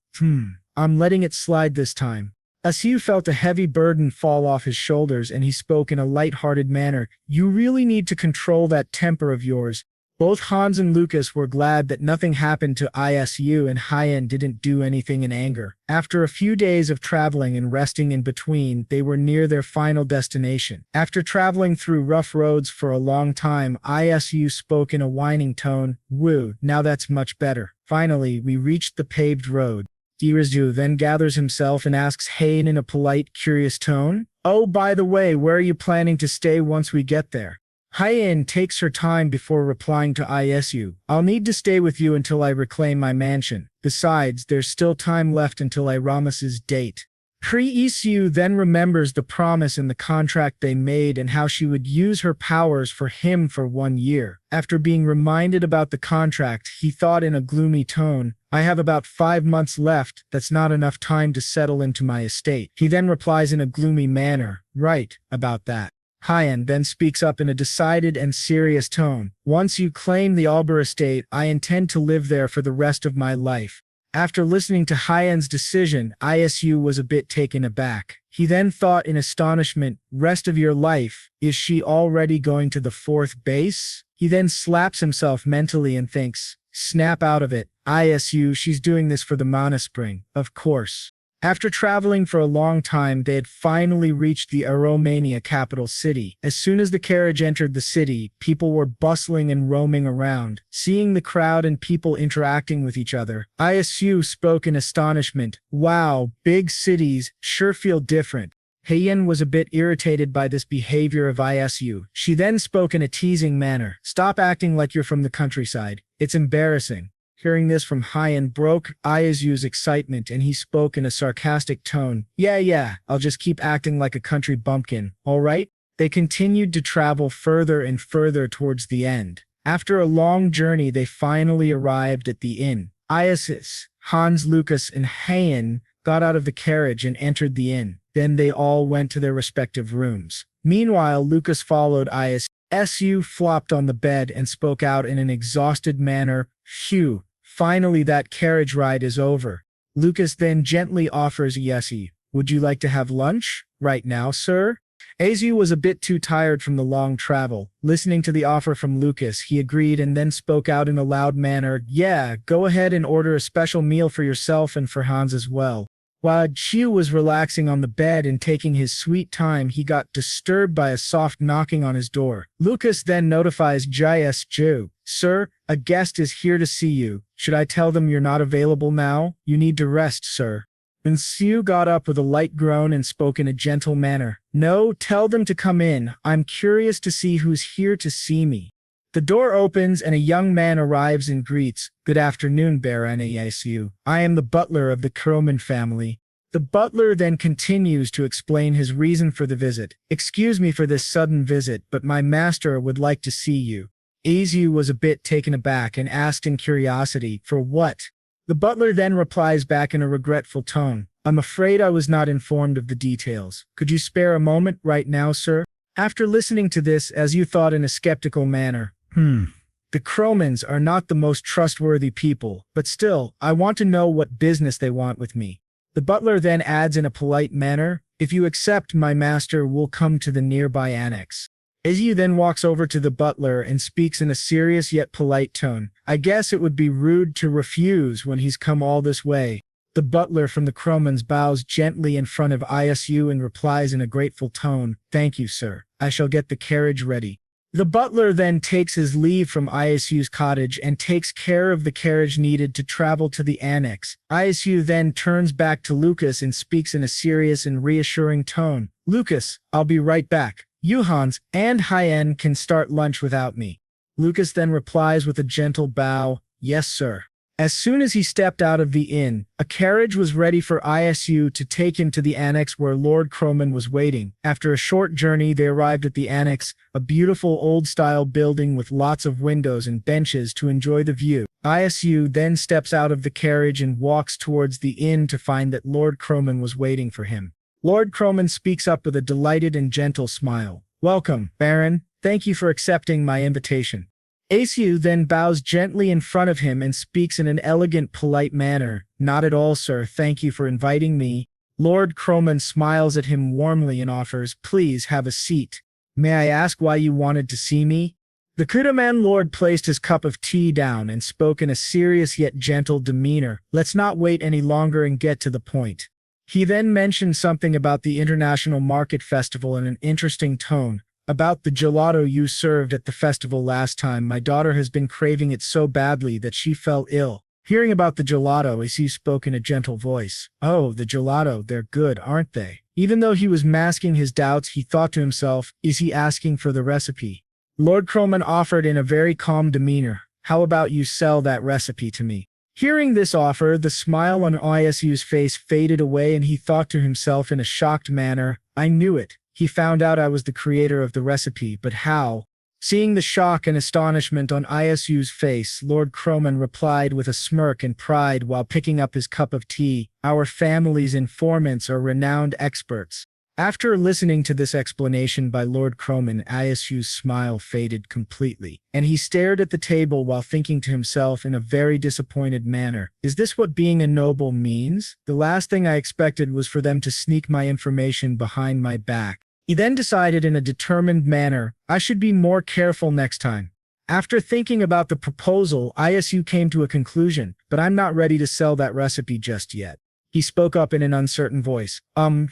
I'm letting it slide this time." Isu felt a heavy burden fall off his shoulders and he spoke in a light-hearted manner, "You really need to control that temper of yours." Both Hans and Lucas were glad that nothing happened to Isu and Hyen didn't do anything in anger. After a few days of traveling and resting in between, they were near their final destination. After traveling through rough roads for a long time, Isu spoke in a whining tone, "Woo, now that's much better. Finally, we reached the paved road." Dirizu then gathers himself and asks Hyen in a polite, curious tone, "Oh, by the way, where are you planning to stay once we get there?" Hyen takes her time before replying to Isu, "I'll need to stay with you until I reclaim my mansion. Besides, there's still time left until Iramas's date." Cho Isu then remembers the promise in the contract they made and how she would use her powers for him for 1 year. After being reminded about the contract, he thought in a gloomy tone, I have about 5 months left, that's not enough time to settle into my estate. He then replies in a gloomy manner, right, about that. Hyen then speaks up in a decided and serious tone. Once you claim the Alber estate, I intend to live there for the rest of my life. After listening to Hyen's decision, Isu was a bit taken aback. He then thought in astonishment, rest of your life, is she already going to the 4th base? He then slaps himself mentally and thinks, snap out of it. Isu, she's doing this for the mana spring, of course. After traveling for a long time, they had finally reached the Aromania capital city. As soon as the carriage entered the city, people were bustling and roaming around. Seeing the crowd and people interacting with each other, Isu spoke in astonishment. Wow, big cities sure feel different. Heian was a bit irritated by this behavior of Isu. She then spoke in a teasing manner. Stop acting like you're from the countryside. It's embarrassing. Hearing this from Hyen broke Isu's excitement and he spoke in a sarcastic tone. Yeah, I'll just keep acting like a country bumpkin, all right? They continued to travel further and further towards the end. After a long journey, they finally arrived at the inn. Isis, Hans, Lucas, and Hyen got out of the carriage and entered the inn. Then they all went to their respective rooms. Meanwhile, Lucas followed Isis. Su flopped on the bed and spoke out in an exhausted manner. Phew. Finally, that carriage ride is over. Lucas then gently offers Yesi, would you like to have lunch? Right now, sir? Azu was a bit too tired from the long travel. Listening to the offer from Lucas, he agreed and then spoke out in a loud manner, yeah, go ahead and order a special meal for yourself and for Hans as well. While Chiu was relaxing on the bed and taking his sweet time, he got disturbed by a soft knocking on his door. Lucas then notifies Ju, sir, a guest is here to see you. Should I tell them you're not available now? You need to rest, sir. Then Siu got up with a light groan and spoke in a gentle manner. No, tell them to come in. I'm curious to see who's here to see me. The door opens and a young man arrives and greets. Good afternoon, Baron Asu. I am the butler of the Kroman family. The butler then continues to explain his reason for the visit. Excuse me for this sudden visit, but my master would like to see you. Azu was a bit taken aback and asked in curiosity, for what? The butler then replies back in a regretful tone. I'm afraid I was not informed of the details. Could you spare a moment right now, sir? After listening to this, Azu thought in a skeptical manner, the Kromans are not the most trustworthy people, but still, I want to know what business they want with me. The butler then adds in a polite manner, if you accept, my master will come to the nearby annex. Azu then walks over to the butler and speaks in a serious yet polite tone. I guess it would be rude to refuse when he's come all this way. The butler from the Kromans bows gently in front of Isu and replies in a grateful tone, thank you, sir. I shall get the carriage ready. The butler then takes his leave from Isu's cottage and takes care of the carriage needed to travel to the annex. Isu then turns back to Lucas and speaks in a serious and reassuring tone. Lucas, I'll be right back. You, Hans, and Hyen can start lunch without me. Lucas then replies with a gentle bow, yes, sir. As soon as he stepped out of the inn, a carriage was ready for Isu to take him to the annex where Lord Kroman was waiting. After a short journey, they arrived at the annex, a beautiful old-style building with lots of windows and benches to enjoy the view. Isu then steps out of the carriage and walks towards the inn to find that Lord Kroman was waiting for him. Lord Kroman speaks up with a delighted and gentle smile. Welcome, Baron. Thank you for accepting my invitation. Asu then bows gently in front of him and speaks in an elegant, polite manner. Not at all, sir. Thank you for inviting me. Lord Kroman smiles at him warmly and offers, please have a seat. May I ask why you wanted to see me? The Kudaman Lord placed his cup of tea down and spoke in a serious yet gentle demeanor. Let's not wait any longer and get to the point. He then mentioned something about the International Market Festival in an interesting tone. About the gelato you served at the festival last time, my daughter has been craving it so badly that she fell ill. Hearing about the gelato, Isu spoke in a gentle voice. Oh, the gelato, they're good, aren't they? Even though he was masking his doubts, he thought to himself, is he asking for the recipe? Lord Kroman offered in a very calm demeanor. How about you sell that recipe to me? Hearing this offer, the smile on Isu's face faded away and he thought to himself in a shocked manner, I knew it. He found out I was the creator of the recipe, but how? Seeing the shock and astonishment on Isu's face, Lord Croman replied with a smirk and pride while picking up his cup of tea, our family's informants are renowned experts. After listening to this explanation by Lord Croman, Isu's smile faded completely, and he stared at the table while thinking to himself in a very disappointed manner, is this what being a noble means? The last thing I expected was for them to sneak my information behind my back. He then decided in a determined manner, I should be more careful next time. After thinking about the proposal, Isu came to a conclusion, but I'm not ready to sell that recipe just yet. He spoke up in an uncertain voice.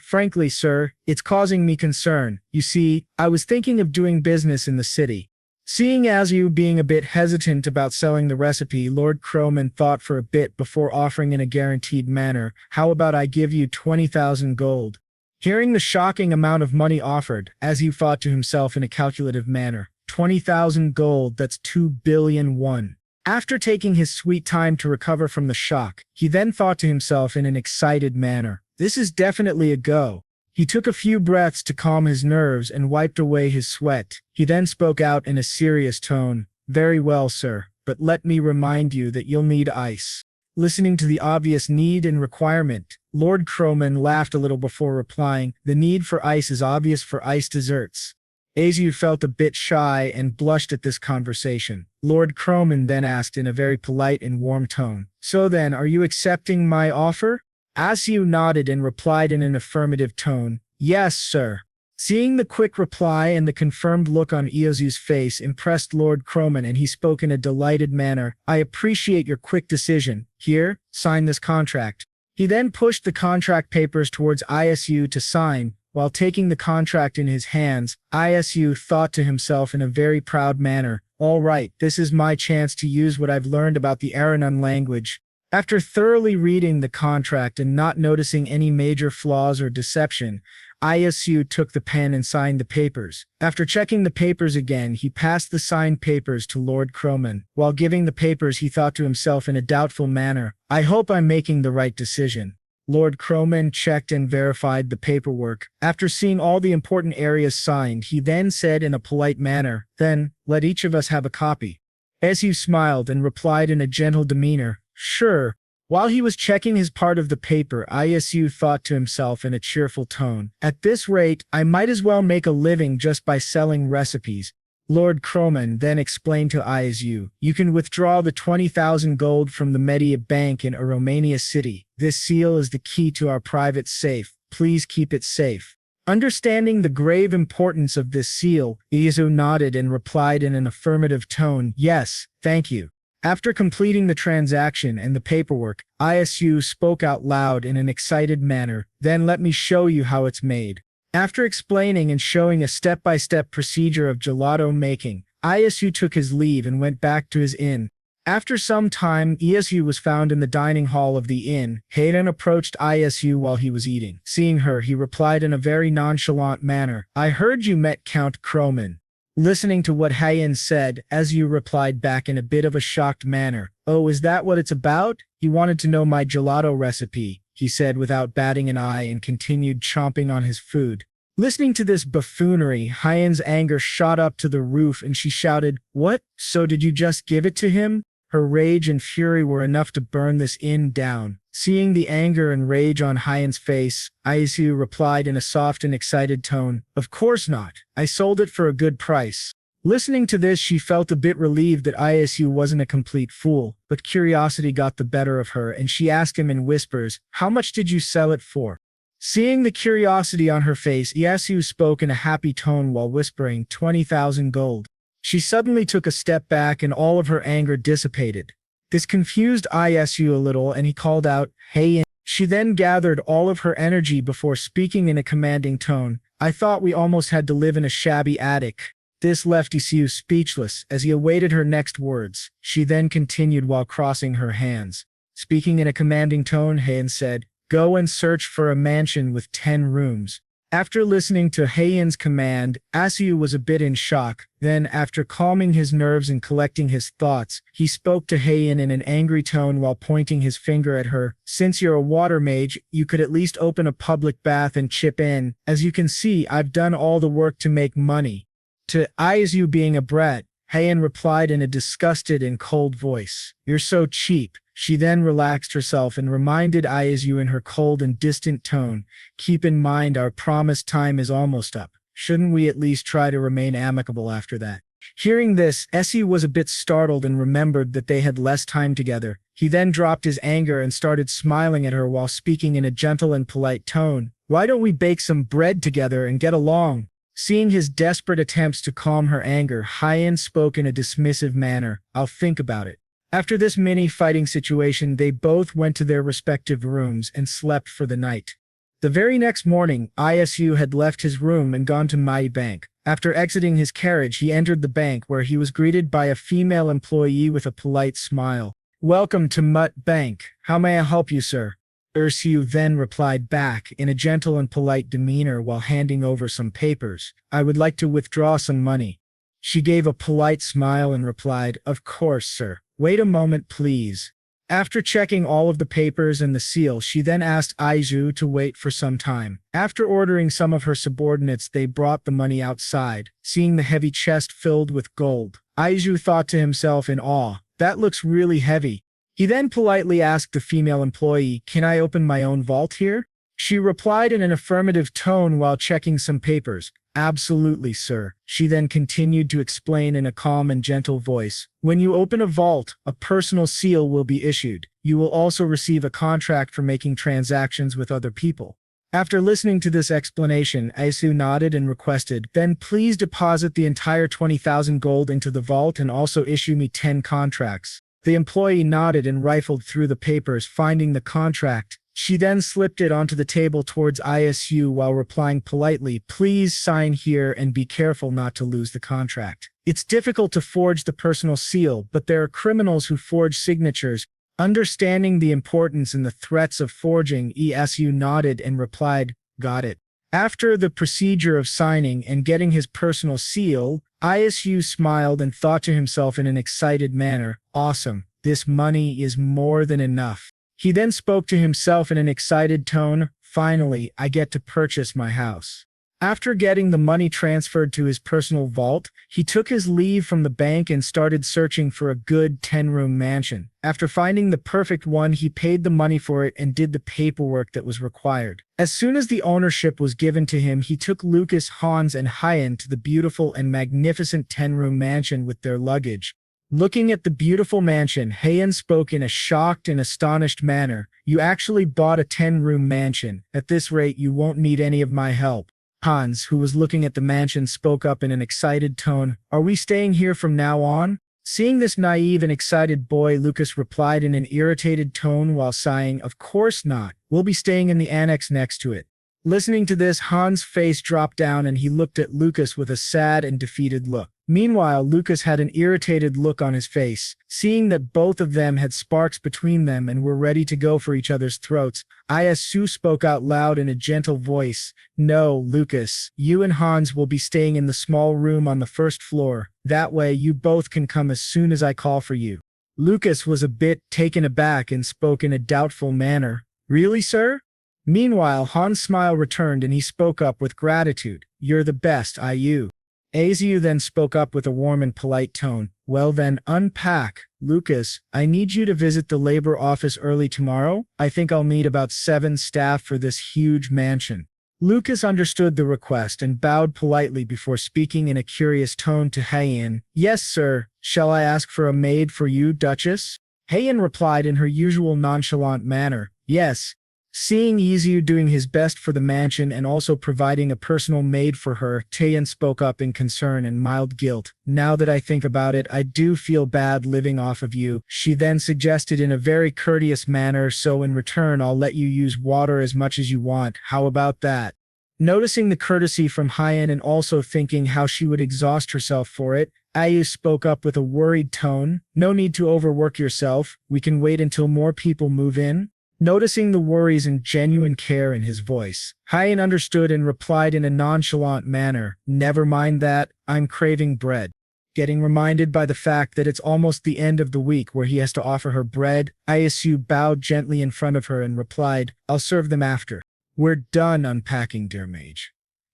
Frankly, sir, it's causing me concern. You see, I was thinking of doing business in the city. Seeing Isu being a bit hesitant about selling the recipe, Lord Croman thought for a bit before offering in a guaranteed manner, how about I give you 20,000 gold? Hearing the shocking amount of money offered, Isu thought to himself in a calculative manner, 20,000 gold, that's 2 billion won. After taking his sweet time to recover from the shock, he then thought to himself in an excited manner, this is definitely a go. He took a few breaths to calm his nerves and wiped away his sweat. He then spoke out in a serious tone, very well, sir, but let me remind you that you'll need ice. Listening to the obvious need and requirement, Lord Croman laughed a little before replying, the need for ice is obvious for ice desserts. Isu felt a bit shy and blushed at this conversation. Lord Croman then asked in a very polite and warm tone, so then, are you accepting my offer? Isu nodded and replied in an affirmative tone, yes, sir. Seeing the quick reply and the confirmed look on Isu's face impressed Lord Croman and he spoke in a delighted manner, I appreciate your quick decision. Here, sign this contract. He then pushed the contract papers towards Isu to sign. While taking the contract in his hands, Isu thought to himself in a very proud manner, all right, this is my chance to use what I've learned about the Aranon language. After thoroughly reading the contract and not noticing any major flaws or deception, Isu took the pen and signed the papers. After checking the papers again, he passed the signed papers to Lord Croman. While giving the papers, he thought to himself in a doubtful manner, I hope I'm making the right decision. Lord Croman checked and verified the paperwork. After seeing all the important areas signed, he then said in a polite manner, then, let each of us have a copy. Isu smiled and replied in a gentle demeanor, sure. While he was checking his part of the paper, Isu thought to himself in a cheerful tone, at this rate, I might as well make a living just by selling recipes. Lord Croman then explained to Isu, you can withdraw the 20,000 gold from the Media Bank in a Romania city. This seal is the key to our private safe. Please keep it safe. Understanding the grave importance of this seal, Isu nodded and replied in an affirmative tone, yes, thank you. After completing the transaction and the paperwork, Isu spoke out loud in an excited manner, then let me show you how it's made. After explaining and showing a step-by-step procedure of gelato making, Isu took his leave and went back to his inn. After some time, Isu was found in the dining hall of the inn. Hayden approached Isu while he was eating. Seeing her, he replied in a very nonchalant manner, I heard you met Count Croman. Listening to what Hayan said, Isu replied back in a bit of a shocked manner, oh, is that what it's about? He wanted to know my gelato recipe, he said without batting an eye and continued chomping on his food. Listening to this buffoonery, Hayan's anger shot up to the roof and she shouted, what? So did you just give it to him? Her rage and fury were enough to burn this inn down. Seeing the anger and rage on Hayan's face, Isu replied in a soft and excited tone, of course not. I sold it for a good price. Listening to this, she felt a bit relieved that Isu wasn't a complete fool, but curiosity got the better of her and she asked him in whispers, how much did you sell it for? Seeing the curiosity on her face, Isu spoke in a happy tone while whispering 20,000 gold. She suddenly took a step back and all of her anger dissipated. This confused Isu a little and he called out, hey. She then gathered all of her energy before speaking in a commanding tone, I thought we almost had to live in a shabby attic. This left Isu speechless as he awaited her next words. She then continued while crossing her hands. Speaking in a commanding tone, Hayan said, go and search for a mansion with 10 rooms. After listening to Heian's command, Isu was a bit in shock. Then, after calming his nerves and collecting his thoughts, he spoke to Heian in an angry tone while pointing his finger at her. Since you're a water mage, you could at least open a public bath and chip in. As you can see, I've done all the work to make money. To Isu being a brat, Heian replied in a disgusted and cold voice. You're so cheap. She then relaxed herself and reminded Isu in her cold and distant tone, keep in mind our promised time is almost up. Shouldn't we at least try to remain amicable after that? Hearing this, Isu was a bit startled and remembered that they had less time together. He then dropped his anger and started smiling at her while speaking in a gentle and polite tone. Why don't we bake some bread together and get along? Seeing his desperate attempts to calm her anger, Heian spoke in a dismissive manner. I'll think about it. After this mini-fighting situation, they both went to their respective rooms and slept for the night. The very next morning, Isu had left his room and gone to Mai Bank. After exiting his carriage, he entered the bank where he was greeted by a female employee with a polite smile. Welcome to Mutt Bank. How may I help you, sir? Isu then replied back in a gentle and polite demeanor while handing over some papers. I would like to withdraw some money. She gave a polite smile and replied, Of course, sir. Wait a moment, please. After checking all of the papers and the seal, she then asked Isu to wait for some time. After ordering some of her subordinates, they brought the money outside. Seeing the heavy chest filled with gold, Isu thought to himself in awe, that looks really heavy. He then politely asked the female employee, Can I open my own vault here? She replied in an affirmative tone while checking some papers. Absolutely, sir. She then continued to explain in a calm and gentle voice. When you open a vault, a personal seal will be issued. You will also receive a contract for making transactions with other people. After listening to this explanation, Isu nodded and requested, Then please deposit the entire 20,000 gold into the vault and also issue me 10 contracts. The employee nodded and rifled through the papers, finding the contract. She then slipped it onto the table towards Isu while replying politely, Please sign here and be careful not to lose the contract. It's difficult to forge the personal seal, but there are criminals who forge signatures. Understanding the importance and the threats of forging, Isu nodded and replied, Got it. After the procedure of signing and getting his personal seal, Isu smiled and thought to himself in an excited manner, Awesome, this money is more than enough. He then spoke to himself in an excited tone, Finally, I get to purchase my house. After getting the money transferred to his personal vault, he took his leave from the bank and started searching for a good 10-room mansion. After finding the perfect one, he paid the money for it and did the paperwork that was required. As soon as the ownership was given to him, he took Lucas, Hans, and Heian to the beautiful and magnificent 10-room mansion with their luggage. Looking at the beautiful mansion, Heian spoke in a shocked and astonished manner. You actually bought a 10-room mansion. At this rate, you won't need any of my help. Hans, who was looking at the mansion, spoke up in an excited tone. Are we staying here from now on? Seeing this naive and excited boy, Lucas replied in an irritated tone while sighing, Of course not. We'll be staying in the annex next to it. Listening to this, Hans' face dropped down and he looked at Lucas with a sad and defeated look. Meanwhile, Lucas had an irritated look on his face. Seeing that both of them had sparks between them and were ready to go for each other's throats, Isu spoke out loud in a gentle voice, No, Lucas, you and Hans will be staying in the small room on the first floor. That way you both can come as soon as I call for you. Lucas was a bit taken aback and spoke in a doubtful manner. Really, sir? Meanwhile, Hans' smile returned and he spoke up with gratitude. You're the best, Isu. Isu then spoke up with a warm and polite tone. Well then, unpack. Lucas, I need you to visit the labor office early tomorrow. I think I'll need about 7 staff for this huge mansion. Lucas understood the request and bowed politely before speaking in a curious tone to Heian. Yes, sir. Shall I ask for a maid for you, Duchess? Heian replied in her usual nonchalant manner. Yes. Seeing Isu doing his best for the mansion and also providing a personal maid for her, Heian spoke up in concern and mild guilt. Now that I think about it, I do feel bad living off of you. She then suggested in a very courteous manner, so in return I'll let you use water as much as you want. How about that? Noticing the courtesy from Heian and also thinking how she would exhaust herself for it, Isu spoke up with a worried tone. No need to overwork yourself. We can wait until more people move in. Noticing the worries and genuine care in his voice, Hyen understood and replied in a nonchalant manner, "Never mind that, I'm craving bread." Getting reminded by the fact that it's almost the end of the week where he has to offer her bread, Isu bowed gently in front of her and replied, "I'll serve them after." "We're done unpacking, dear mage,"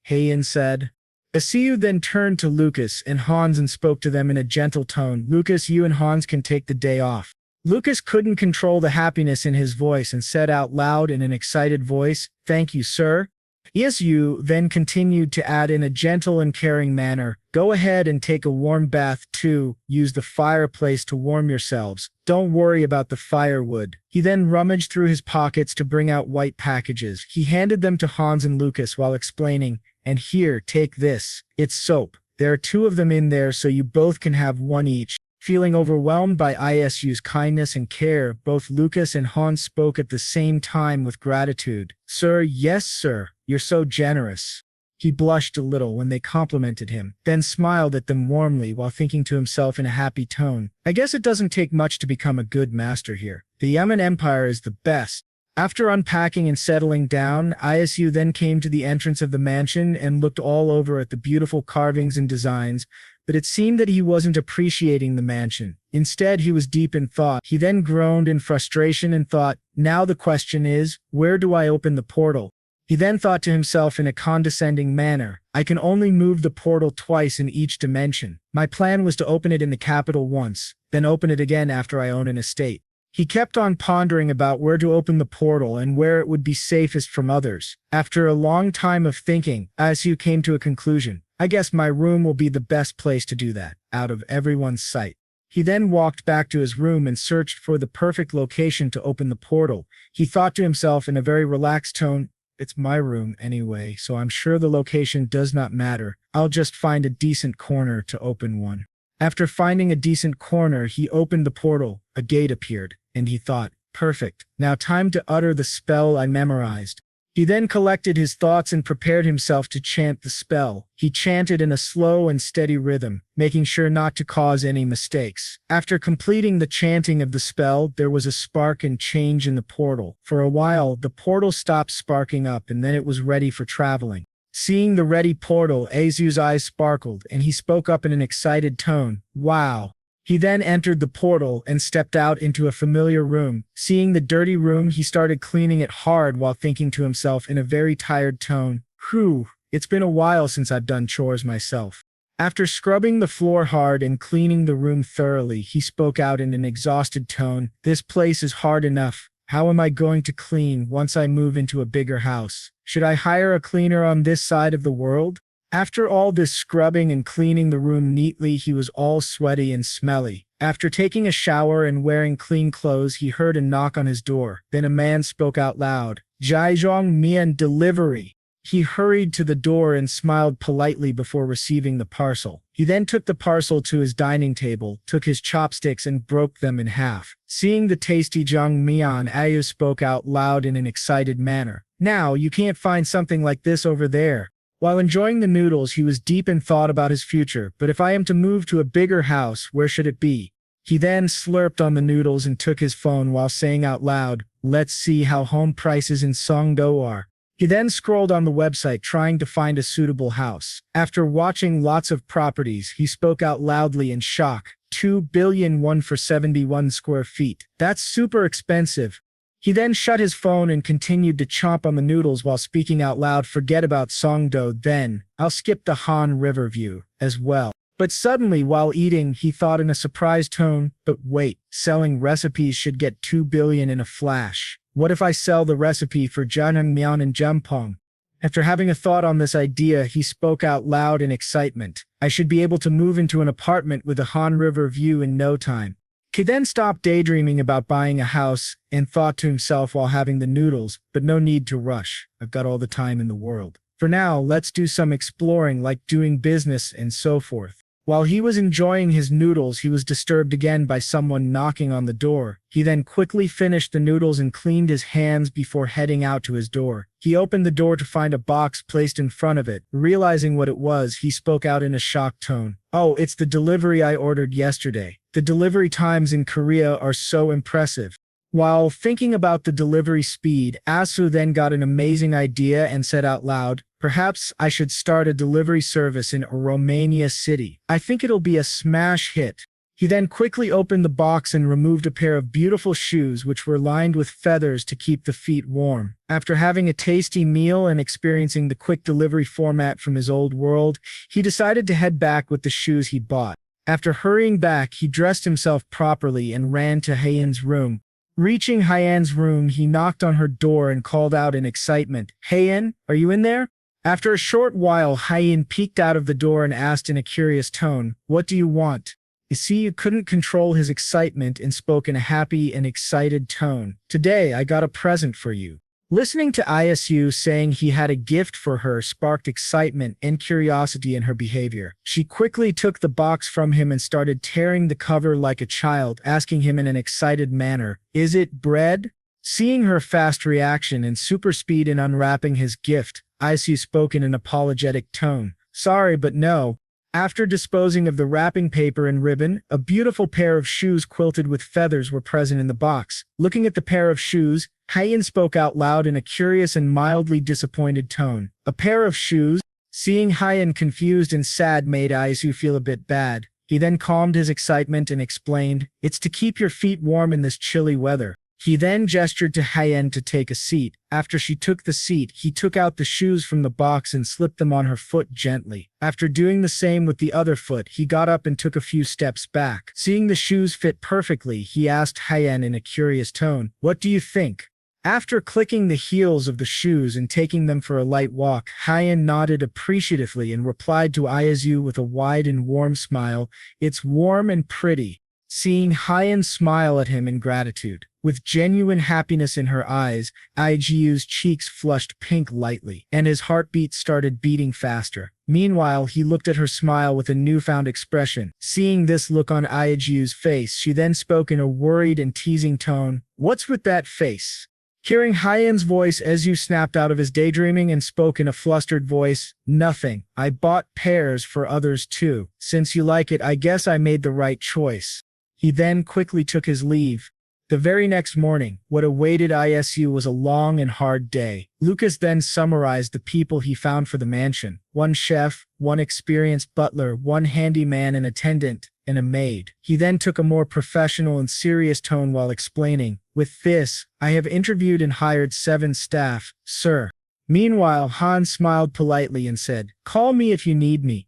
Hyen said. Isu then turned to Lucas and Hans and spoke to them in a gentle tone. "Lucas, you and Hans can take the day off." Lucas couldn't control the happiness in his voice and said out loud in an excited voice, "Thank you, sir." Isu then continued to add in a gentle and caring manner, "Go ahead and take a warm bath too. Use the fireplace to warm yourselves. Don't worry about the firewood." He then rummaged through his pockets to bring out white packages. He handed them to Hans and Lucas while explaining, "And here, take this. It's soap. There are 2 of them in there so you both can have one each." Feeling overwhelmed by Isu's kindness and care, both Lucas and Hans spoke at the same time with gratitude. "Sir, yes sir, you're so generous." He blushed a little when they complimented him, then smiled at them warmly while thinking to himself in a happy tone, "I guess it doesn't take much to become a good master here. The Yemen Empire is the best." After unpacking and settling down, Isu then came to the entrance of the mansion and looked all over at the beautiful carvings and designs, but it seemed that he wasn't appreciating the mansion. Instead, he was deep in thought. He then groaned in frustration and thought, "Now the question is, where do I open the portal?" He then thought to himself in a condescending manner, "I can only move the portal twice in each dimension. My plan was to open it in the capital once, then open it again after I own an estate." He kept on pondering about where to open the portal and where it would be safest from others. After a long time of thinking, Isu came to a conclusion. "I guess my room will be the best place to do that, out of everyone's sight." He then walked back to his room and searched for the perfect location to open the portal. He thought to himself in a very relaxed tone, "It's my room anyway, so I'm sure the location does not matter. I'll just find a decent corner to open one." After finding a decent corner, he opened the portal. A gate appeared, and he thought, "Perfect. Now time to utter the spell I memorized." He then collected his thoughts and prepared himself to chant the spell. He chanted in a slow and steady rhythm, making sure not to cause any mistakes. After completing the chanting of the spell, there was a spark and change in the portal. For a while, the portal stopped sparking up and then it was ready for traveling. Seeing the ready portal, Isu's eyes sparkled, and he spoke up in an excited tone, "Wow." He then entered the portal and stepped out into a familiar room. Seeing the dirty room, he started cleaning it hard while thinking to himself in a very tired tone, "Whew, it's been a while since I've done chores myself." After scrubbing the floor hard and cleaning the room thoroughly, he spoke out in an exhausted tone, "This place is hard enough. How am I going to clean once I move into a bigger house? Should I hire a cleaner on this side of the world?" After all this scrubbing and cleaning the room neatly, he was all sweaty and smelly. After taking a shower and wearing clean clothes, he heard a knock on his door. Then a man spoke out loud, "Jaizhong Mian delivery." He hurried to the door and smiled politely before receiving the parcel. He then took the parcel to his dining table, took his chopsticks and broke them in half. Seeing the tasty Zhang Mian, Ayu spoke out loud in an excited manner, "Now, you can't find something like this over there." While enjoying the noodles, he was deep in thought about his future. "But if I am to move to a bigger house, where should it be?" He then slurped on the noodles and took his phone while saying out loud, "Let's see how home prices in Songdo are." He then scrolled on the website trying to find a suitable house. After watching lots of properties, he spoke out loudly in shock, 2,000,000,000 for 71 square feet. That's super expensive. He then shut his phone and continued to chomp on the noodles while speaking out loud, "Forget about Songdo then. I'll skip the Han River view as well." But suddenly, while eating, he thought in a surprised tone, "But wait, selling recipes should get 2 billion in a flash. What if I sell the recipe for Jjajangmyeon and Jampong?" After having a thought on this idea, he spoke out loud in excitement, "I should be able to move into an apartment with a Han River view in no time." He then stopped daydreaming about buying a house and thought to himself while having the noodles, "But no need to rush. I've got all the time in the world. For now, let's do some exploring like doing business and so forth." While he was enjoying his noodles, he was disturbed again by someone knocking on the door. He then quickly finished the noodles and cleaned his hands before heading out to his door. He opened the door to find a box placed in front of it. Realizing what it was, he spoke out in a shocked tone, "Oh, it's the delivery I ordered yesterday. The delivery times in Korea are so impressive." While thinking about the delivery speed, Asu then got an amazing idea and said out loud, "Perhaps I should start a delivery service in a Romania city. I think it'll be a smash hit." He then quickly opened the box and removed a pair of beautiful shoes which were lined with feathers to keep the feet warm. After having a tasty meal and experiencing the quick delivery format from his old world, he decided to head back with the shoes he bought. After hurrying back, he dressed himself properly and ran to Hyein's room. Reaching Hyein's room, he knocked on her door and called out in excitement, "Hyein, are you in there?" After a short while, Hyein peeked out of the door and asked in a curious tone, "What do you want?" You see, he couldn't control his excitement and spoke in a happy and excited tone. "Today, I got a present for you." Listening to Isu saying he had a gift for her sparked excitement and curiosity in her behavior. She quickly took the box from him and started tearing the cover like a child, asking him in an excited manner, "Is it bread?" Seeing her fast reaction and super speed in unwrapping his gift, Isu spoke in an apologetic tone, "Sorry, but no." After disposing of the wrapping paper and ribbon, a beautiful pair of shoes quilted with feathers were present in the box. Looking at the pair of shoes, Hyein spoke out loud in a curious and mildly disappointed tone. "A pair of shoes?" Seeing Hyein confused and sad made Isu feel a bit bad. He then calmed his excitement and explained, "It's to keep your feet warm in this chilly weather." He then gestured to Hyein to take a seat. After she took the seat, he took out the shoes from the box and slipped them on her foot gently. After doing the same with the other foot, he got up and took a few steps back. Seeing the shoes fit perfectly, he asked Hyein in a curious tone, "What do you think?" After clicking the heels of the shoes and taking them for a light walk, Hyein nodded appreciatively and replied to Izu with a wide and warm smile, "It's warm and pretty." Seeing Hyein smile at him in gratitude, with genuine happiness in her eyes, Iju's cheeks flushed pink lightly, and his heartbeat started beating faster. Meanwhile, he looked at her smile with a newfound expression. Seeing this look on Iju's face, she then spoke in a worried and teasing tone, "What's with that face?" Hearing Hyen's voice, Ezu snapped out of his daydreaming and spoke in a flustered voice, "Nothing. I bought pears for others too. Since you like it, I guess I made the right choice." He then quickly took his leave. The very next morning, what awaited Isu was a long and hard day. Lucas then summarized the people he found for the mansion: one chef, one experienced butler, one handyman and attendant, and a maid. He then took a more professional and serious tone while explaining, "With this, I have interviewed and hired 7 staff, sir." Meanwhile, Hans smiled politely and said, "Call me if you need me."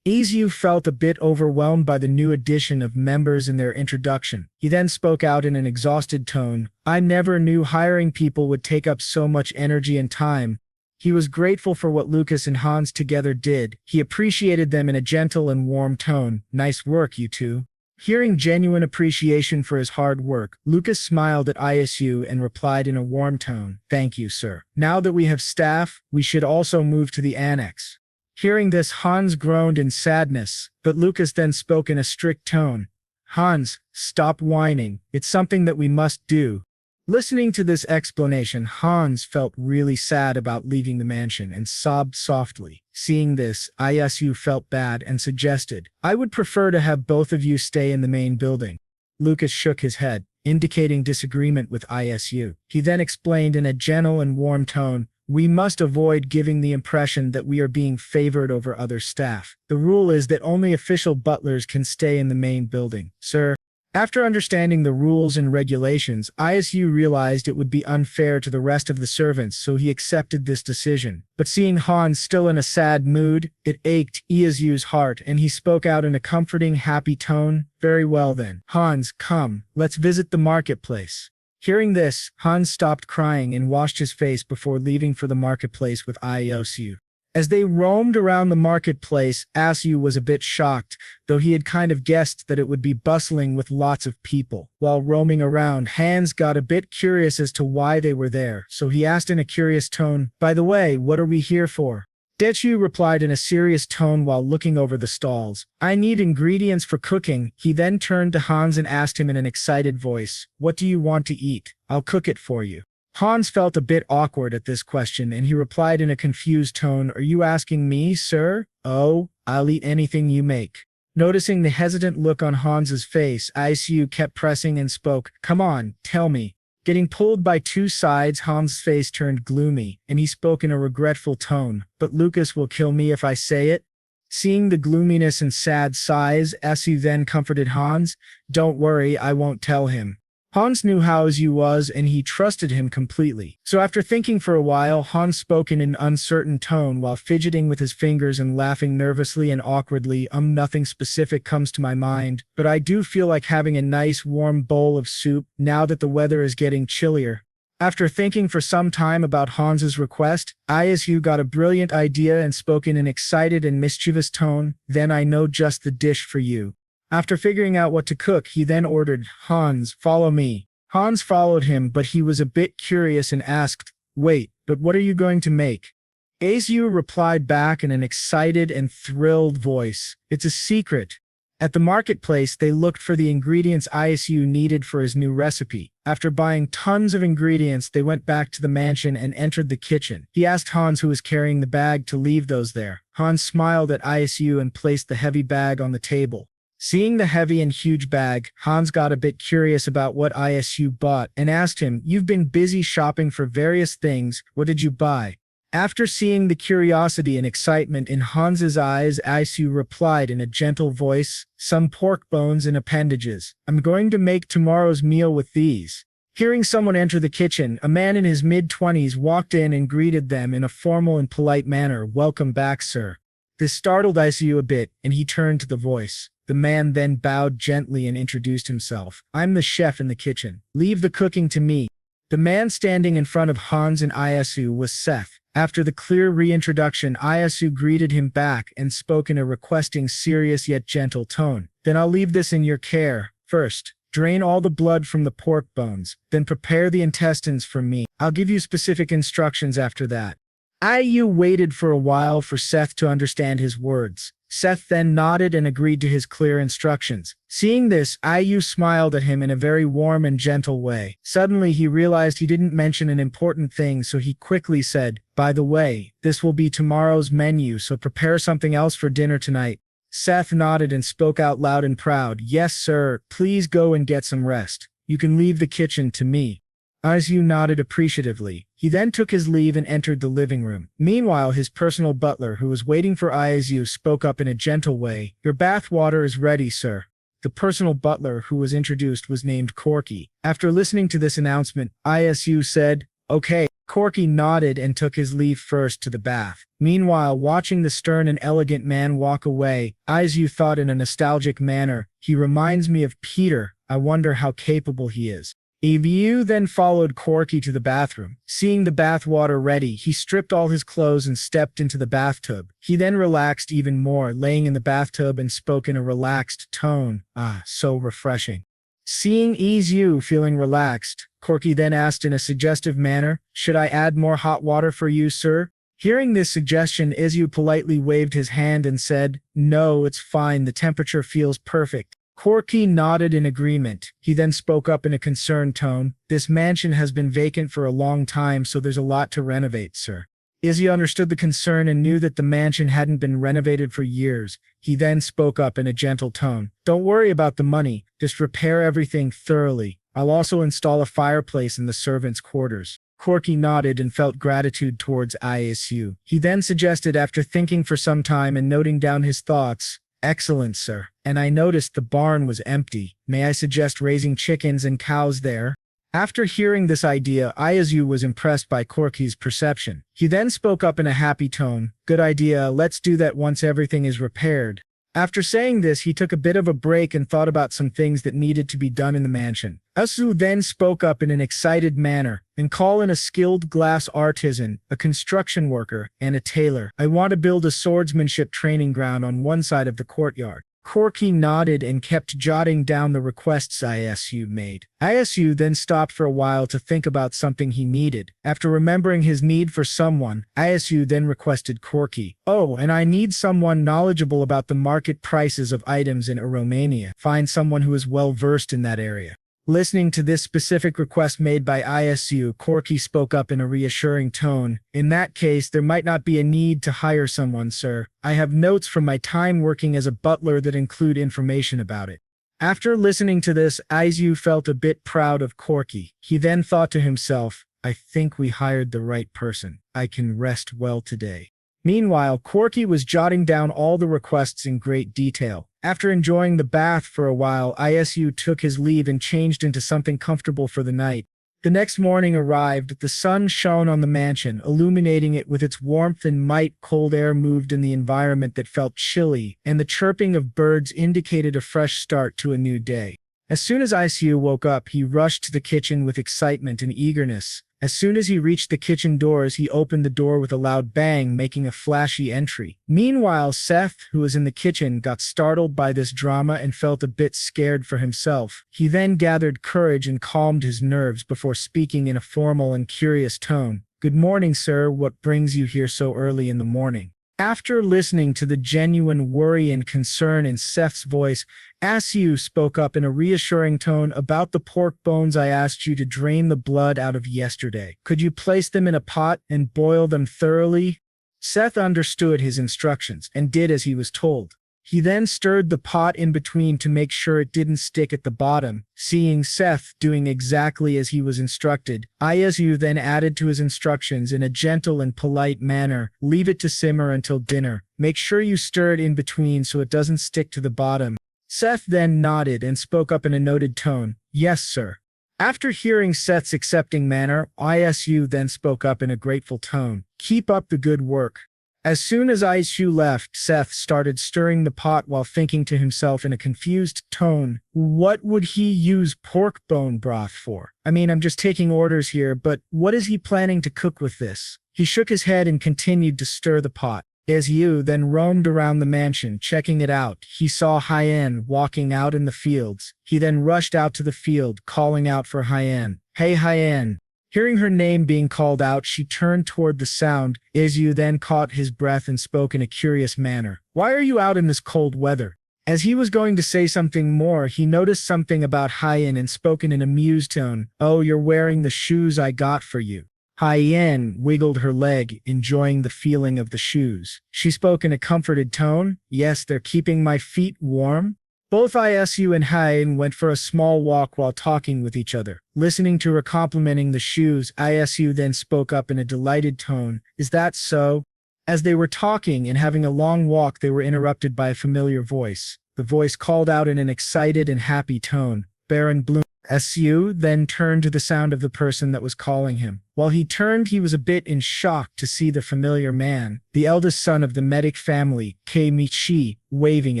Izu felt a bit overwhelmed by the new addition of members and their introduction. He then spoke out in an exhausted tone, "I never knew hiring people would take up so much energy and time." He was grateful for what Lucas and Hans together did. He appreciated them in a gentle and warm tone. "Nice work, you two." Hearing genuine appreciation for his hard work, Lucas smiled at Isu and replied in a warm tone, "Thank you, sir. Now that we have staff, we should also move to the annex." Hearing this, Hans groaned in sadness, but Lucas then spoke in a strict tone, "Hans, stop whining. It's something that we must do." Listening to this explanation, Hans felt really sad about leaving the mansion and sobbed softly. Seeing this, Isu felt bad and suggested, "I would prefer to have both of you stay in the main building." Lucas shook his head, indicating disagreement with Isu. He then explained in a gentle and warm tone, "We must avoid giving the impression that we are being favored over other staff. The rule is that only official butlers can stay in the main building, sir." After understanding the rules and regulations, Isu realized it would be unfair to the rest of the servants, so he accepted this decision. But seeing Hans still in a sad mood, it ached Isu's heart, and he spoke out in a comforting, happy tone, "Very well then. Hans, come, let's visit the marketplace." Hearing this, Hans stopped crying and washed his face before leaving for the marketplace with Isu. As they roamed around the marketplace, Asu was a bit shocked, though he had kind of guessed that it would be bustling with lots of people. While roaming around, Hans got a bit curious as to why they were there, so he asked in a curious tone, "By the way, what are we here for?" Dechu replied in a serious tone while looking over the stalls, "I need ingredients for cooking." He then turned to Hans and asked him in an excited voice, "What do you want to eat? I'll cook it for you." Hans felt a bit awkward at this question and he replied in a confused tone, "Are you asking me, sir?" "Oh, I'll eat anything you make." Noticing the hesitant look on Hans's face, Isu kept pressing and spoke, "Come on, tell me." Getting pulled by two sides, Hans' face turned gloomy, and he spoke in a regretful tone. But Lucas will kill me if I say it. Seeing the gloominess and sad sighs, Isu then comforted Hans. Don't worry, I won't tell him. Hans knew how Isu was, and he trusted him completely. So after thinking for a while, Hans spoke in an uncertain tone while fidgeting with his fingers and laughing nervously and awkwardly. Nothing specific comes to my mind, but I do feel like having a nice warm bowl of soup now that the weather is getting chillier. After thinking for some time about Hans's request, Isu got a brilliant idea and spoke in an excited and mischievous tone. Then I know just the dish for you. After figuring out what to cook, he then ordered, Hans, follow me. Hans followed him, but he was a bit curious and asked, wait, but what are you going to make? Isu replied back in an excited and thrilled voice, it's a secret. At the marketplace, they looked for the ingredients Isu needed for his new recipe. After buying tons of ingredients, they went back to the mansion and entered the kitchen. He asked Hans, who was carrying the bag, to leave those there. Hans smiled at Isu and placed the heavy bag on the table. Seeing the heavy and huge bag, Hans got a bit curious about what Isu bought and asked him, you've been busy shopping for various things, what did you buy? After seeing the curiosity and excitement in Hans's eyes, Isu replied in a gentle voice, some pork bones and appendages. I'm going to make tomorrow's meal with these. Hearing someone enter the kitchen, a man in his mid-20s walked in and greeted them in a formal and polite manner. Welcome back, sir. This startled Isu a bit, and he turned to the voice. The man then bowed gently and introduced himself. I'm the chef in the kitchen. Leave the cooking to me. The man standing in front of Hans and Isu was Seth. After the clear reintroduction, Isu greeted him back and spoke in a requesting, serious yet gentle tone. Then I'll leave this in your care. First, drain all the blood from the pork bones. Then prepare the intestines for me. I'll give you specific instructions after that. Isu waited for a while for Seth to understand his words. Seth then nodded and agreed to his clear instructions. Seeing this, Isu smiled at him in a very warm and gentle way. Suddenly he realized he didn't mention an important thing, so he quickly said, by the way, this will be tomorrow's menu, so prepare something else for dinner tonight. Seth nodded and spoke out loud and proud, yes sir, please go and get some rest. You can leave the kitchen to me. Isu nodded appreciatively. He then took his leave and entered the living room. Meanwhile, his personal butler, who was waiting for Isu, spoke up in a gentle way. Your bath water is ready, sir. The personal butler who was introduced was named Corky. After listening to this announcement, Isu said, okay. Corky nodded and took his leave first to the bath. Meanwhile, watching the stern and elegant man walk away, Isu thought in a nostalgic manner, he reminds me of Peter. I wonder how capable he is. Isu then followed Corky to the bathroom. Seeing the bath water ready, he stripped all his clothes and stepped into the bathtub. He then relaxed even more, laying in the bathtub and spoke in a relaxed tone. So refreshing. Seeing Isu feeling relaxed, Corky then asked in a suggestive manner, should I add more hot water for you, sir? Hearing this suggestion, Isu politely waved his hand and said, no, it's fine, the temperature feels perfect. Corky nodded in agreement. He then spoke up in a concerned tone. This mansion has been vacant for a long time, so there's a lot to renovate, sir. Isu understood the concern and knew that the mansion hadn't been renovated for years. He then spoke up in a gentle tone. Don't worry about the money. Just repair everything thoroughly. I'll also install a fireplace in the servants' quarters. Corky nodded and felt gratitude towards Isu. He then suggested, after thinking for some time and noting down his thoughts, excellent, sir. And I noticed the barn was empty. May I suggest raising chickens and cows there? After hearing this idea, Isu was impressed by Corky's perception. He then spoke up in a happy tone. Good idea, let's do that once everything is repaired. After saying this, he took a bit of a break and thought about some things that needed to be done in the mansion. Isu then spoke up in an excited manner and call in a skilled glass artisan, a construction worker, and a tailor. I want to build a swordsmanship training ground on one side of the courtyard. Corky nodded and kept jotting down the requests Isu made. Isu then stopped for a while to think about something he needed. After remembering his need for someone, Isu then requested Corky. Oh, and I need someone knowledgeable about the market prices of items in Romania. Find someone who is well versed in that area. Listening to this specific request made by Isu, Corky spoke up in a reassuring tone. In that case, there might not be a need to hire someone, sir. I have notes from my time working as a butler that include information about it. After listening to this, Isu felt a bit proud of Corky. He then thought to himself, I think we hired the right person. I can rest well today. Meanwhile, Corky was jotting down all the requests in great detail. After enjoying the bath for a while, Isu took his leave and changed into something comfortable for the night. The next morning arrived, the sun shone on the mansion, illuminating it with its warmth and might. Cold air moved in the environment that felt chilly, and the chirping of birds indicated a fresh start to a new day. As soon as Isu woke up, he rushed to the kitchen with excitement and eagerness. As soon as he reached the kitchen doors, he opened the door with a loud bang, making a flashy entry. Meanwhile, Seth, who was in the kitchen, got startled by this drama and felt a bit scared for himself. He then gathered courage and calmed his nerves before speaking in a formal and curious tone. Good morning, sir. What brings you here so early in the morning? After listening to the genuine worry and concern in Seth's voice, Isu spoke up in a reassuring tone. About the pork bones, I asked you to drain the blood out of yesterday. Could you place them in a pot and boil them thoroughly? Seth understood his instructions and did as he was told. He then stirred the pot in between to make sure it didn't stick at the bottom. Seeing Seth doing exactly as he was instructed, Isu then added to his instructions in a gentle and polite manner, leave it to simmer until dinner. Make sure you stir it in between so it doesn't stick to the bottom. Seth then nodded and spoke up in a noted tone, yes, sir. After hearing Seth's accepting manner, Isu then spoke up in a grateful tone, keep up the good work. As soon as Isu left, Seth started stirring the pot while thinking to himself in a confused tone, what would he use pork bone broth for? I mean, I'm just taking orders here, but what is he planning to cook with this? He shook his head and continued to stir the pot. Isu then roamed around the mansion, checking it out. He saw Hyen walking out in the fields. He then rushed out to the field, calling out for Hyen. Hey, Hyen. Hearing her name being called out, she turned toward the sound. Isu then caught his breath and spoke in a curious manner. Why are you out in this cold weather? As he was going to say something more, he noticed something about Hyen and spoke in an amused tone. Oh, you're wearing the shoes I got for you. Hyen wiggled her leg, enjoying the feeling of the shoes. She spoke in a comforted tone. Yes, they're keeping my feet warm. Both Isu and Hyen went for a small walk while talking with each other. Listening to her complimenting the shoes, Isu then spoke up in a delighted tone. Is that so? As they were talking and having a long walk, they were interrupted by a familiar voice. The voice called out in an excited and happy tone. Baron Bloom. Isu then turned to the sound of the person that was calling him. While he turned, he was a bit in shock to see the familiar man, the eldest son of the medic family, Kei Michi, waving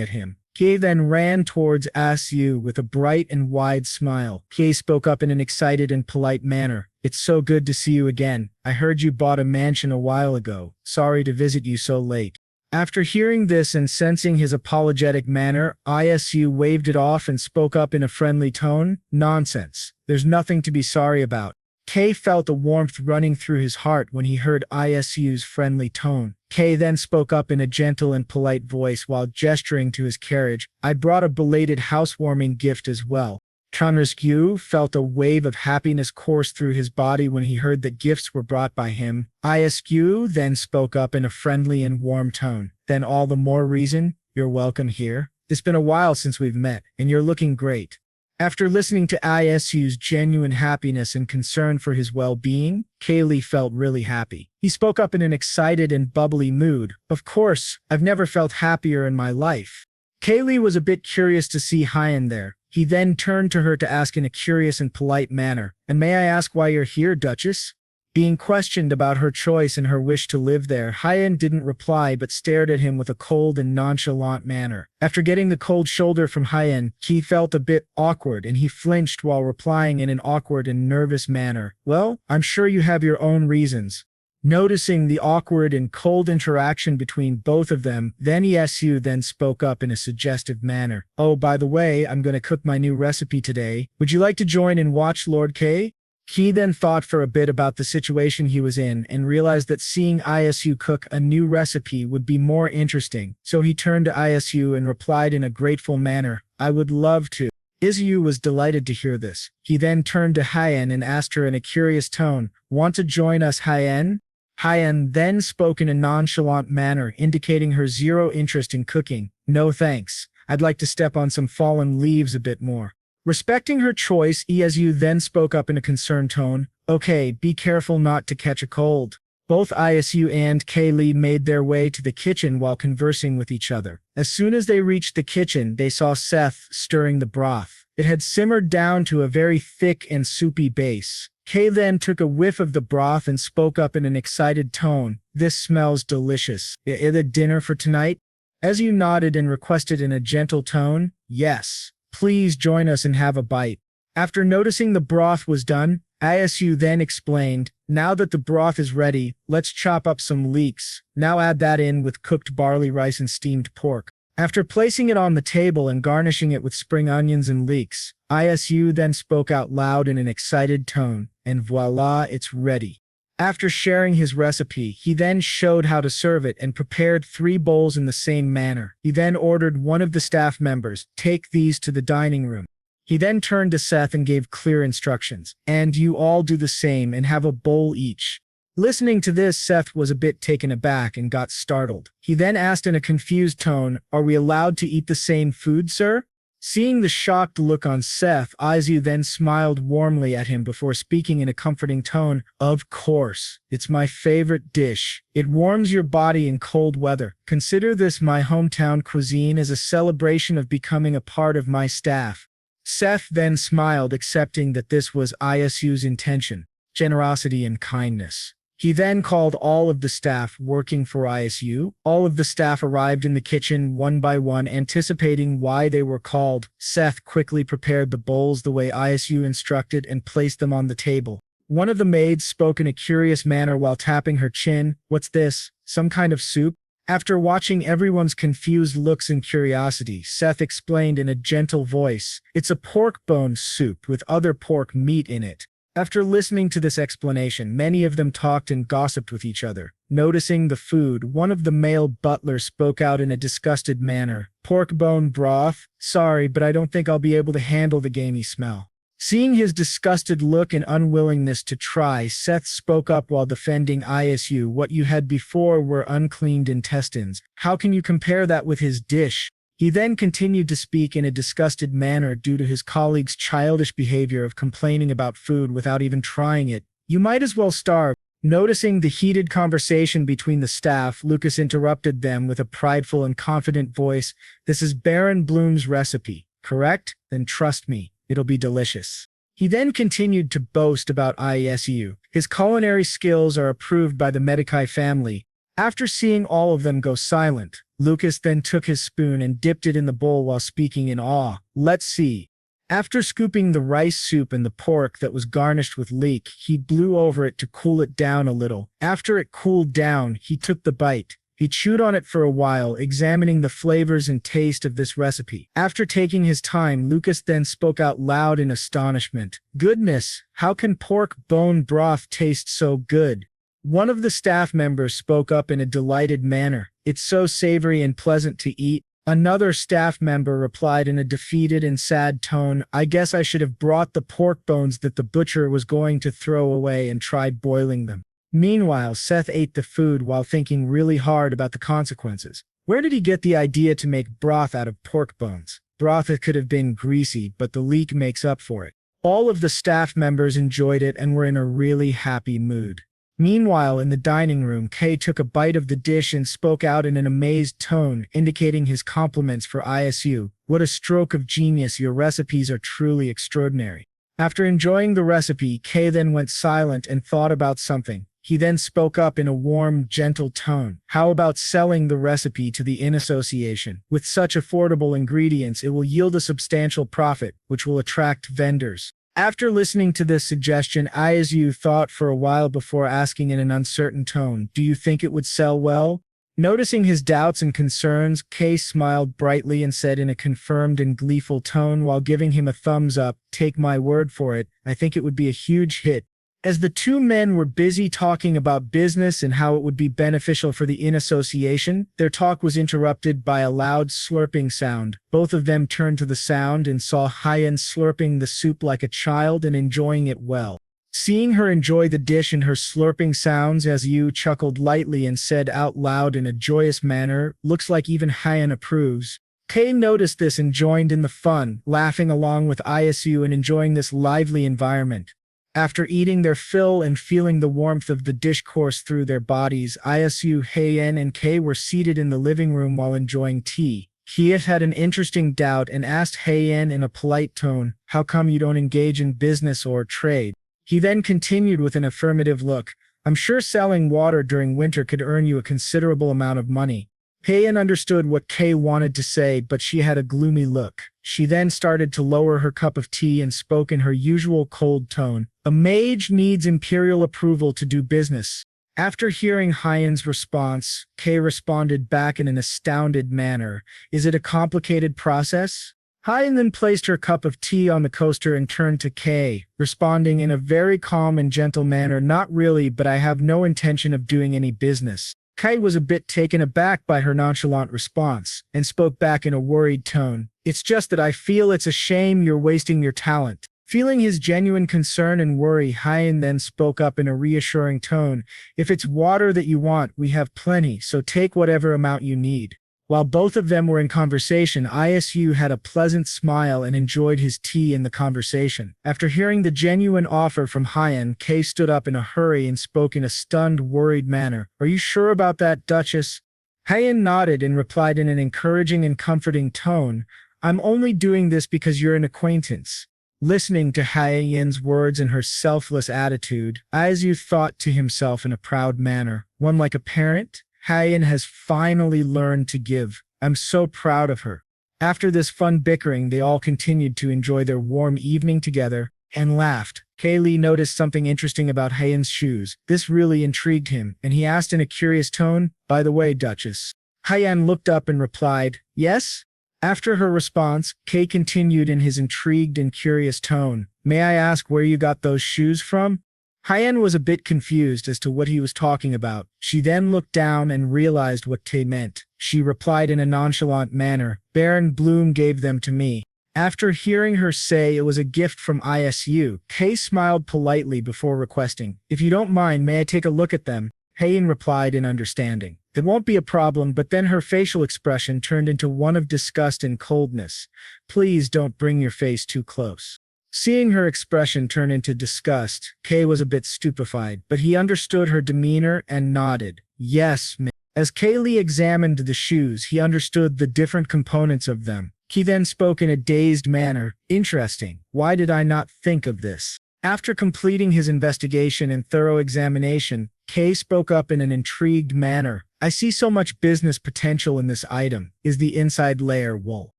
at him. Kei then ran towards Isu with a bright and wide smile. Kei spoke up in an excited and polite manner. It's so good to see you again. I heard you bought a mansion a while ago. Sorry to visit you so late. After hearing this and sensing his apologetic manner, Isu waved it off and spoke up in a friendly tone. Nonsense. There's nothing to be sorry about. Kei felt a warmth running through his heart when he heard Isu's friendly tone. Kei then spoke up in a gentle and polite voice while gesturing to his carriage. I brought a belated housewarming gift as well. Chanrisku felt a wave of happiness course through his body when he heard that gifts were brought by him. Isu then spoke up in a friendly and warm tone. Then all the more reason, you're welcome here. It's been a while since we've met, and you're looking great. After listening to Isu's genuine happiness and concern for his well-being, Kaylee felt really happy. He spoke up in an excited and bubbly mood. Of course, I've never felt happier in my life. Kaylee was a bit curious to see Hyen there. He then turned to her to ask in a curious and polite manner, and may I ask why you're here, Duchess? Being questioned about her choice and her wish to live there, Hyen didn't reply but stared at him with a cold and nonchalant manner. After getting the cold shoulder from Hyen, he felt a bit awkward and he flinched while replying in an awkward and nervous manner. Well, I'm sure you have your own reasons. Noticing the awkward and cold interaction between both of them, then Isu then spoke up in a suggestive manner. Oh, by the way, I'm going to cook my new recipe today. Would you like to join and watch Lord K? He then thought for a bit about the situation he was in and realized that seeing Isu cook a new recipe would be more interesting. So he turned to Isu and replied in a grateful manner, I would love to. Isu was delighted to hear this. He then turned to Hyen and asked her in a curious tone, want to join us, Hyen? Hyen then spoke in a nonchalant manner, indicating her zero interest in cooking. No thanks. I'd like to step on some fallen leaves a bit more. Respecting her choice, Isu then spoke up in a concerned tone. Okay, be careful not to catch a cold. Both Isu and Kaylee made their way to the kitchen while conversing with each other. As soon as they reached the kitchen, they saw Seth stirring the broth. It had simmered down to a very thick and soupy base. Kay then took a whiff of the broth and spoke up in an excited tone. This smells delicious. Is it dinner for tonight? Isu nodded and requested in a gentle tone, yes. Please join us and have a bite. After noticing the broth was done, Isu then explained, now that the broth is ready, let's chop up some leeks. Now add that in with cooked barley rice and steamed pork. After placing it on the table and garnishing it with spring onions and leeks, Isu then spoke out loud in an excited tone, and voila, it's ready. After sharing his recipe, he then showed how to serve it and prepared 3 bowls in the same manner. He then ordered one of the staff members, take these to the dining room. He then turned to Seth and gave clear instructions, and you all do the same and have a bowl each. Listening to this, Seth was a bit taken aback and got startled. He then asked in a confused tone, are we allowed to eat the same food, sir? Seeing the shocked look on Seth, Isu then smiled warmly at him before speaking in a comforting tone, of course, it's my favorite dish. It warms your body in cold weather. Consider this my hometown cuisine as a celebration of becoming a part of my staff. Seth then smiled, accepting that this was Isu's intention, generosity and kindness. He then called all of the staff working for Isu. All of the staff arrived in the kitchen one by one, anticipating why they were called. Seth quickly prepared the bowls the way Isu instructed and placed them on the table. One of the maids spoke in a curious manner while tapping her chin. What's this? Some kind of soup? After watching everyone's confused looks and curiosity, Seth explained in a gentle voice, it's a pork bone soup with other pork meat in it. After listening to this explanation, many of them talked and gossiped with each other. Noticing the food, one of the male butlers spoke out in a disgusted manner. Pork bone broth? Sorry, but I don't think I'll be able to handle the gamey smell. Seeing his disgusted look and unwillingness to try, Seth spoke up while defending Isu. What you had before were uncleaned intestines. How can you compare that with his dish? He then continued to speak in a disgusted manner due to his colleagues' childish behavior of complaining about food without even trying it. You might as well starve. Noticing the heated conversation between the staff, Lucas interrupted them with a prideful and confident voice. This is Baron Bloom's recipe, correct? Then trust me, it'll be delicious. He then continued to boast about Isu. His culinary skills are approved by the Medici family. After seeing all of them go silent, Lucas then took his spoon and dipped it in the bowl while speaking in awe. Let's see. After scooping the rice soup and the pork that was garnished with leek, he blew over it to cool it down a little. After it cooled down, he took the bite. He chewed on it for a while, examining the flavors and taste of this recipe. After taking his time, Lucas then spoke out loud in astonishment. Goodness, how can pork bone broth taste so good? One of the staff members spoke up in a delighted manner. It's so savory and pleasant to eat. Another staff member replied in a defeated and sad tone, I guess I should have brought the pork bones that the butcher was going to throw away and tried boiling them. Meanwhile, Seth ate the food while thinking really hard about the consequences. Where did he get the idea to make broth out of pork bones? Broth that could have been greasy, but the leek makes up for it. All of the staff members enjoyed it and were in a really happy mood. Meanwhile, in the dining room, Kay took a bite of the dish and spoke out in an amazed tone, indicating his compliments for Isu. What a stroke of genius, your recipes are truly extraordinary. After enjoying the recipe, Kay then went silent and thought about something. He then spoke up in a warm, gentle tone. How about selling the recipe to the Inn Association? With such affordable ingredients, it will yield a substantial profit, which will attract vendors. After listening to this suggestion, Isu thought for a while before asking in an uncertain tone, do you think it would sell well? Noticing his doubts and concerns, Kay smiled brightly and said in a confirmed and gleeful tone while giving him a thumbs up, take my word for it, I think it would be a huge hit. As the two men were busy talking about business and how it would be beneficial for the Inn Association, their talk was interrupted by a loud slurping sound. Both of them turned to the sound and saw Hyen slurping the soup like a child and enjoying it well. Seeing her enjoy the dish and her slurping sounds, Isu chuckled lightly and said out loud in a joyous manner, looks like even Hyen approves. Kay noticed this and joined in the fun, laughing along with Isu and enjoying this lively environment. After eating their fill and feeling the warmth of the dish course through their bodies, Isu, Heian, and Kay were seated in the living room while enjoying tea. Kiev had an interesting doubt and asked Heian in a polite tone, "How come you don't engage in business or trade?" He then continued with an affirmative look, "I'm sure selling water during winter could earn you a considerable amount of money." Heian understood what Kay wanted to say, but she had a gloomy look. She then started to lower her cup of tea and spoke in her usual cold tone. "A mage needs imperial approval to do business." After hearing Heian's response, Kay responded back in an astounded manner. "Is it a complicated process?" Heian then placed her cup of tea on the coaster and turned to Kay, responding in a very calm and gentle manner, "Not really, but I have no intention of doing any business." Kay was a bit taken aback by her nonchalant response, and spoke back in a worried tone, "It's just that I feel it's a shame you're wasting your talent." Feeling his genuine concern and worry, Heian then spoke up in a reassuring tone, "If it's water that you want, we have plenty, so take whatever amount you need." While both of them were in conversation, Isu had a pleasant smile and enjoyed his tea in the conversation. After hearing the genuine offer from Heian, Kay stood up in a hurry and spoke in a stunned, worried manner. "Are you sure about that, Duchess?" Heian nodded and replied in an encouraging and comforting tone, "I'm only doing this because you're an acquaintance." Listening to Heian's words and her selfless attitude, Isu thought to himself in a proud manner, "One like a parent? Heian has finally learned to give. I'm so proud of her." After this fun bickering, they all continued to enjoy their warm evening together and laughed. Kaylee noticed something interesting about Heian's shoes. This really intrigued him, and he asked in a curious tone, "By the way, Duchess?" Heian looked up and replied, "Yes?" After her response, Kay continued in his intrigued and curious tone, "May I ask where you got those shoes from?" Heian was a bit confused as to what he was talking about. She then looked down and realized what Kay meant. She replied in a nonchalant manner, "Baron Bloom gave them to me." After hearing her say it was a gift from Isu, Kay smiled politely before requesting, "If you don't mind, may I take a look at them?" Heian replied in understanding, "That won't be a problem," but then her facial expression turned into one of disgust and coldness. "Please don't bring your face too close." Seeing her expression turn into disgust, Kay was a bit stupefied, but he understood her demeanor and nodded, "Yes, ma'am." As Kaylee examined the shoes, he understood the different components of them. He then spoke in a dazed manner, "Interesting. Why did I not think of this?" After completing his investigation and thorough examination, Kay spoke up in an intrigued manner, "I see so much business potential in this item. Is the inside layer wool?"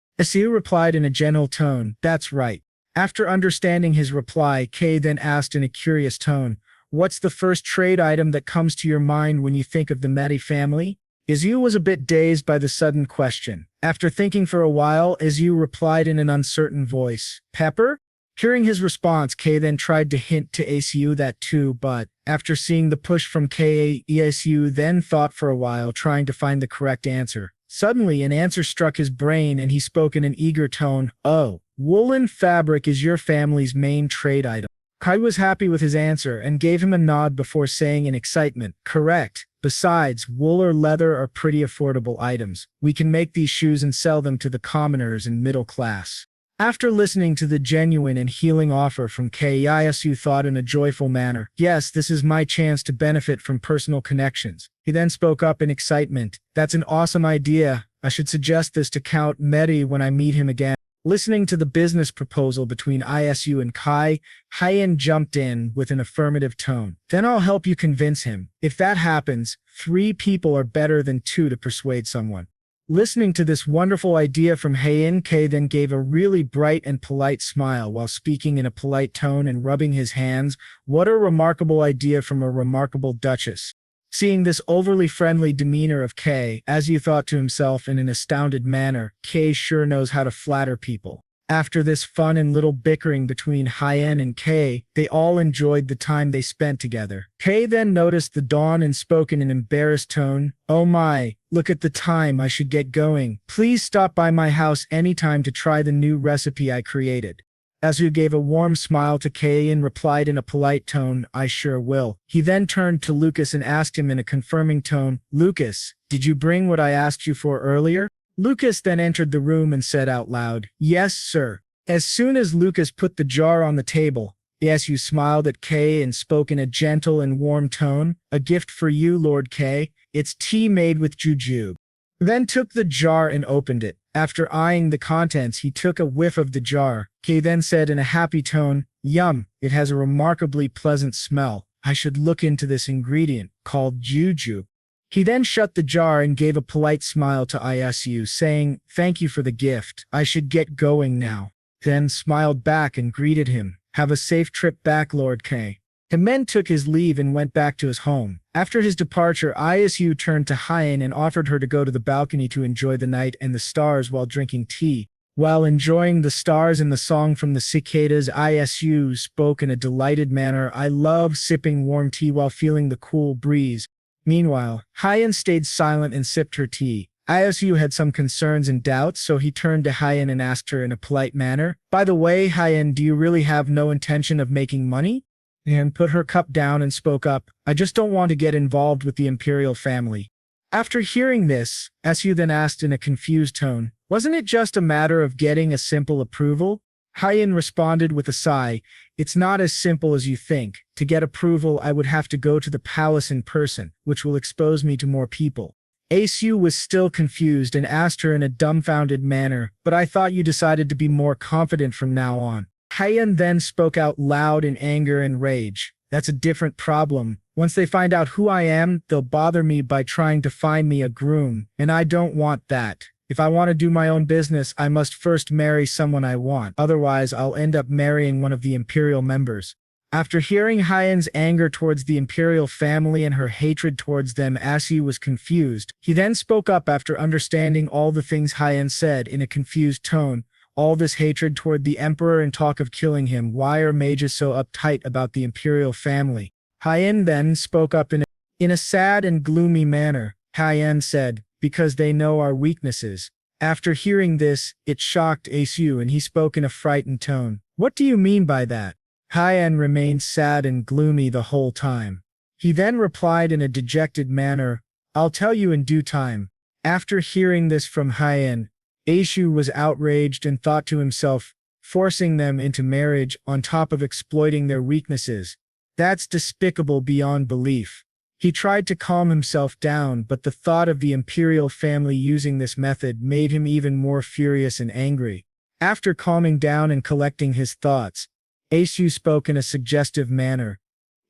Isu replied in a gentle tone, "That's right." After understanding his reply, Kay then asked in a curious tone, "What's the first trade item that comes to your mind when you think of the Medi family?" Izu was a bit dazed by the sudden question. After thinking for a while, Izu replied in an uncertain voice, "Pepper?" Hearing his response, Kay then tried to hint to Isu that too, but after seeing the push from Kay, Isu then thought for a while, trying to find the correct answer. Suddenly, an answer struck his brain and he spoke in an eager tone, "Oh, woolen fabric is your family's main trade item." Kai was happy with his answer and gave him a nod before saying in excitement, "Correct. Besides, wool or leather are pretty affordable items. We can make these shoes and sell them to the commoners and middle class." After listening to the genuine and healing offer from Kay, Isu thought in a joyful manner, "Yes, this is my chance to benefit from personal connections." He then spoke up in excitement, "That's an awesome idea. I should suggest this to Count Medi when I meet him again." Listening to the business proposal between Isu and Kai, Heian jumped in with an affirmative tone. "Then I'll help you convince him. If that happens, 3 people are better than 2 to persuade someone." Listening to this wonderful idea from Heian, Kay then gave a really bright and polite smile while speaking in a polite tone and rubbing his hands. What a remarkable idea from a remarkable duchess. Seeing this overly friendly demeanor of Kay, Isu thought to himself in an astounded manner, Kay sure knows how to flatter people. After this fun and little bickering between Heian and Kay, they all enjoyed the time they spent together. Kay then noticed the dawn and spoke in an embarrassed tone, "Oh my, look at the time, I should get going. Please stop by my house anytime to try the new recipe I created." Isu gave a warm smile to Kay and replied in a polite tone, "I sure will." He then turned to Lucas and asked him in a confirming tone, "Lucas, did you bring what I asked you for earlier?" Lucas then entered the room and said out loud, "Yes, sir." As soon as Lucas put the jar on the table, Isu smiled at Kay and spoke in a gentle and warm tone, "A gift for you, Lord Kay. It's tea made with jujube." Then took the jar and opened it. After eyeing the contents, he took a whiff of the jar. Kay then said in a happy tone, "Yum, it has a remarkably pleasant smell. I should look into this ingredient, called jujube." He then shut the jar and gave a polite smile to Isu, saying, "Thank you for the gift. I should get going now." Then smiled back and greeted him, "Have a safe trip back, Lord Kay." Hemen took his leave and went back to his home. After his departure, Isu turned to Hyen and offered her to go to the balcony to enjoy the night and the stars while drinking tea. While enjoying the stars and the song from the cicadas, Isu spoke in a delighted manner, "I love sipping warm tea while feeling the cool breeze." Meanwhile, Hyen stayed silent and sipped her tea. Isu had some concerns and doubts, so he turned to Hyen and asked her in a polite manner, "By the way, Hyen, do you really have no intention of making money?" Hyen put her cup down and spoke up, "I just don't want to get involved with the imperial family." After hearing this, Isu then asked in a confused tone, "Wasn't it just a matter of getting a simple approval?" Hyen responded with a sigh, "It's not as simple as you think. To get approval, I would have to go to the palace in person, which will expose me to more people." Isu was still confused and asked her in a dumbfounded manner, "But I thought you decided to be more confident from now on." Hyen then spoke out loud in anger and rage, "That's a different problem. Once they find out who I am, they'll bother me by trying to find me a groom, and I don't want that. If I want to do my own business, I must first marry someone I want, otherwise I'll end up marrying one of the imperial members." After hearing Hyen's anger towards the imperial family and her hatred towards them, Isu was confused. He then spoke up after understanding all the things Hyen said in a confused tone, "All this hatred toward the emperor and talk of killing him, why are mages so uptight about the imperial family?" Hyen then spoke up in a sad and gloomy manner. Hyen said, "Because they know our weaknesses." After hearing this, it shocked Isu and he spoke in a frightened tone, "What do you mean by that?" Hyen remained sad and gloomy the whole time. He then replied in a dejected manner, "I'll tell you in due time." After hearing this from Hyen, Isu was outraged and thought to himself, forcing them into marriage on top of exploiting their weaknesses. That's despicable beyond belief. He tried to calm himself down, but the thought of the imperial family using this method made him even more furious and angry. After calming down and collecting his thoughts, Isu spoke in a suggestive manner,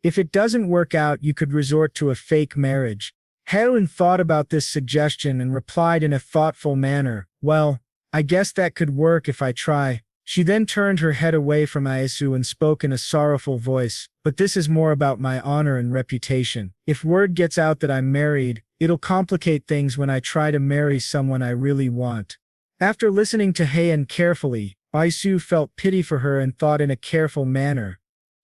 "If it doesn't work out, you could resort to a fake marriage." Helen thought about this suggestion and replied in a thoughtful manner, "Well, I guess that could work if I try." She then turned her head away from Isu and spoke in a sorrowful voice, "But this is more about my honor and reputation. If word gets out that I'm married, it'll complicate things when I try to marry someone I really want." After listening to Heian carefully, Isu felt pity for her and thought in a careful manner,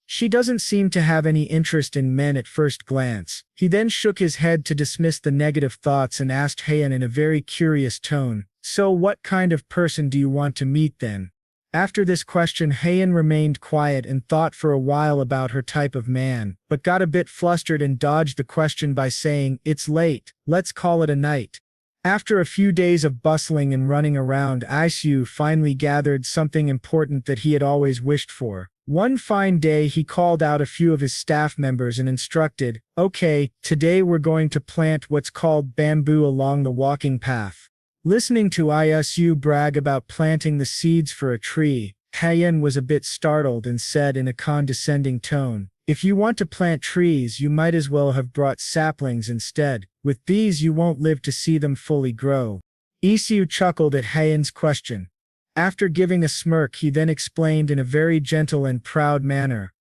"She doesn't seem to have any interest in men at first glance." He then shook his head to dismiss the negative thoughts and asked Heian in a very curious tone, "So what kind of person do you want to meet then?" After this question, Heian remained quiet and thought for a while about her type of man, but got a bit flustered and dodged the question by saying, "It's late, let's call it a night." After a few days of bustling and running around, Isu finally gathered something important that he had always wished for. One fine day, he called out a few of his staff members and instructed, "Okay, today we're going to plant what's called bamboo along the walking path." Listening to Isu brag about planting the seeds for a tree, Heian was a bit startled and said in a condescending tone, "If you want to plant trees, you might as well have brought saplings instead. With these you won't live to see them fully grow." Isu chuckled at Heian's question. After giving a smirk, he then explained in a very gentle and proud manner,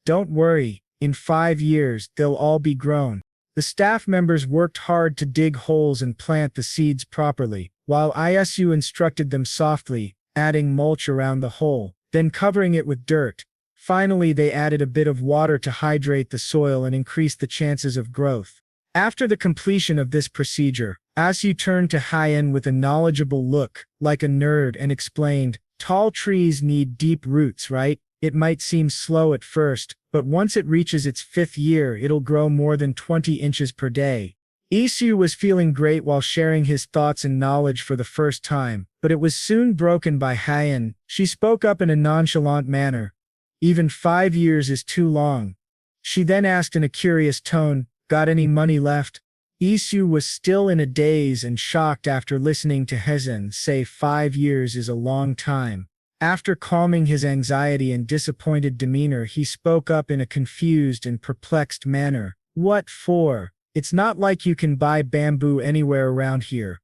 "Don't worry, in 5 years they'll all be grown." The staff members worked hard to dig holes and plant the seeds properly, while Isu instructed them softly, adding mulch around the hole, then covering it with dirt. Finally, they added a bit of water to hydrate the soil and increase the chances of growth. After the completion of this procedure, Isu turned to Heian with a knowledgeable look, like a nerd, and explained, "Tall trees need deep roots, right? It might seem slow at first, but once it reaches its 5th year, it'll grow more than 20 inches per day." Isu was feeling great while sharing his thoughts and knowledge for the first time, but it was soon broken by Hyen. She spoke up in a nonchalant manner. Even 5 years is too long. She then asked in a curious tone, "Got any money left?" Isu was still in a daze and shocked after listening to Hezen say 5 years is a long time. After calming his anxiety and disappointed demeanor, he spoke up in a confused and perplexed manner. "What for? It's not like you can buy bamboo anywhere around here."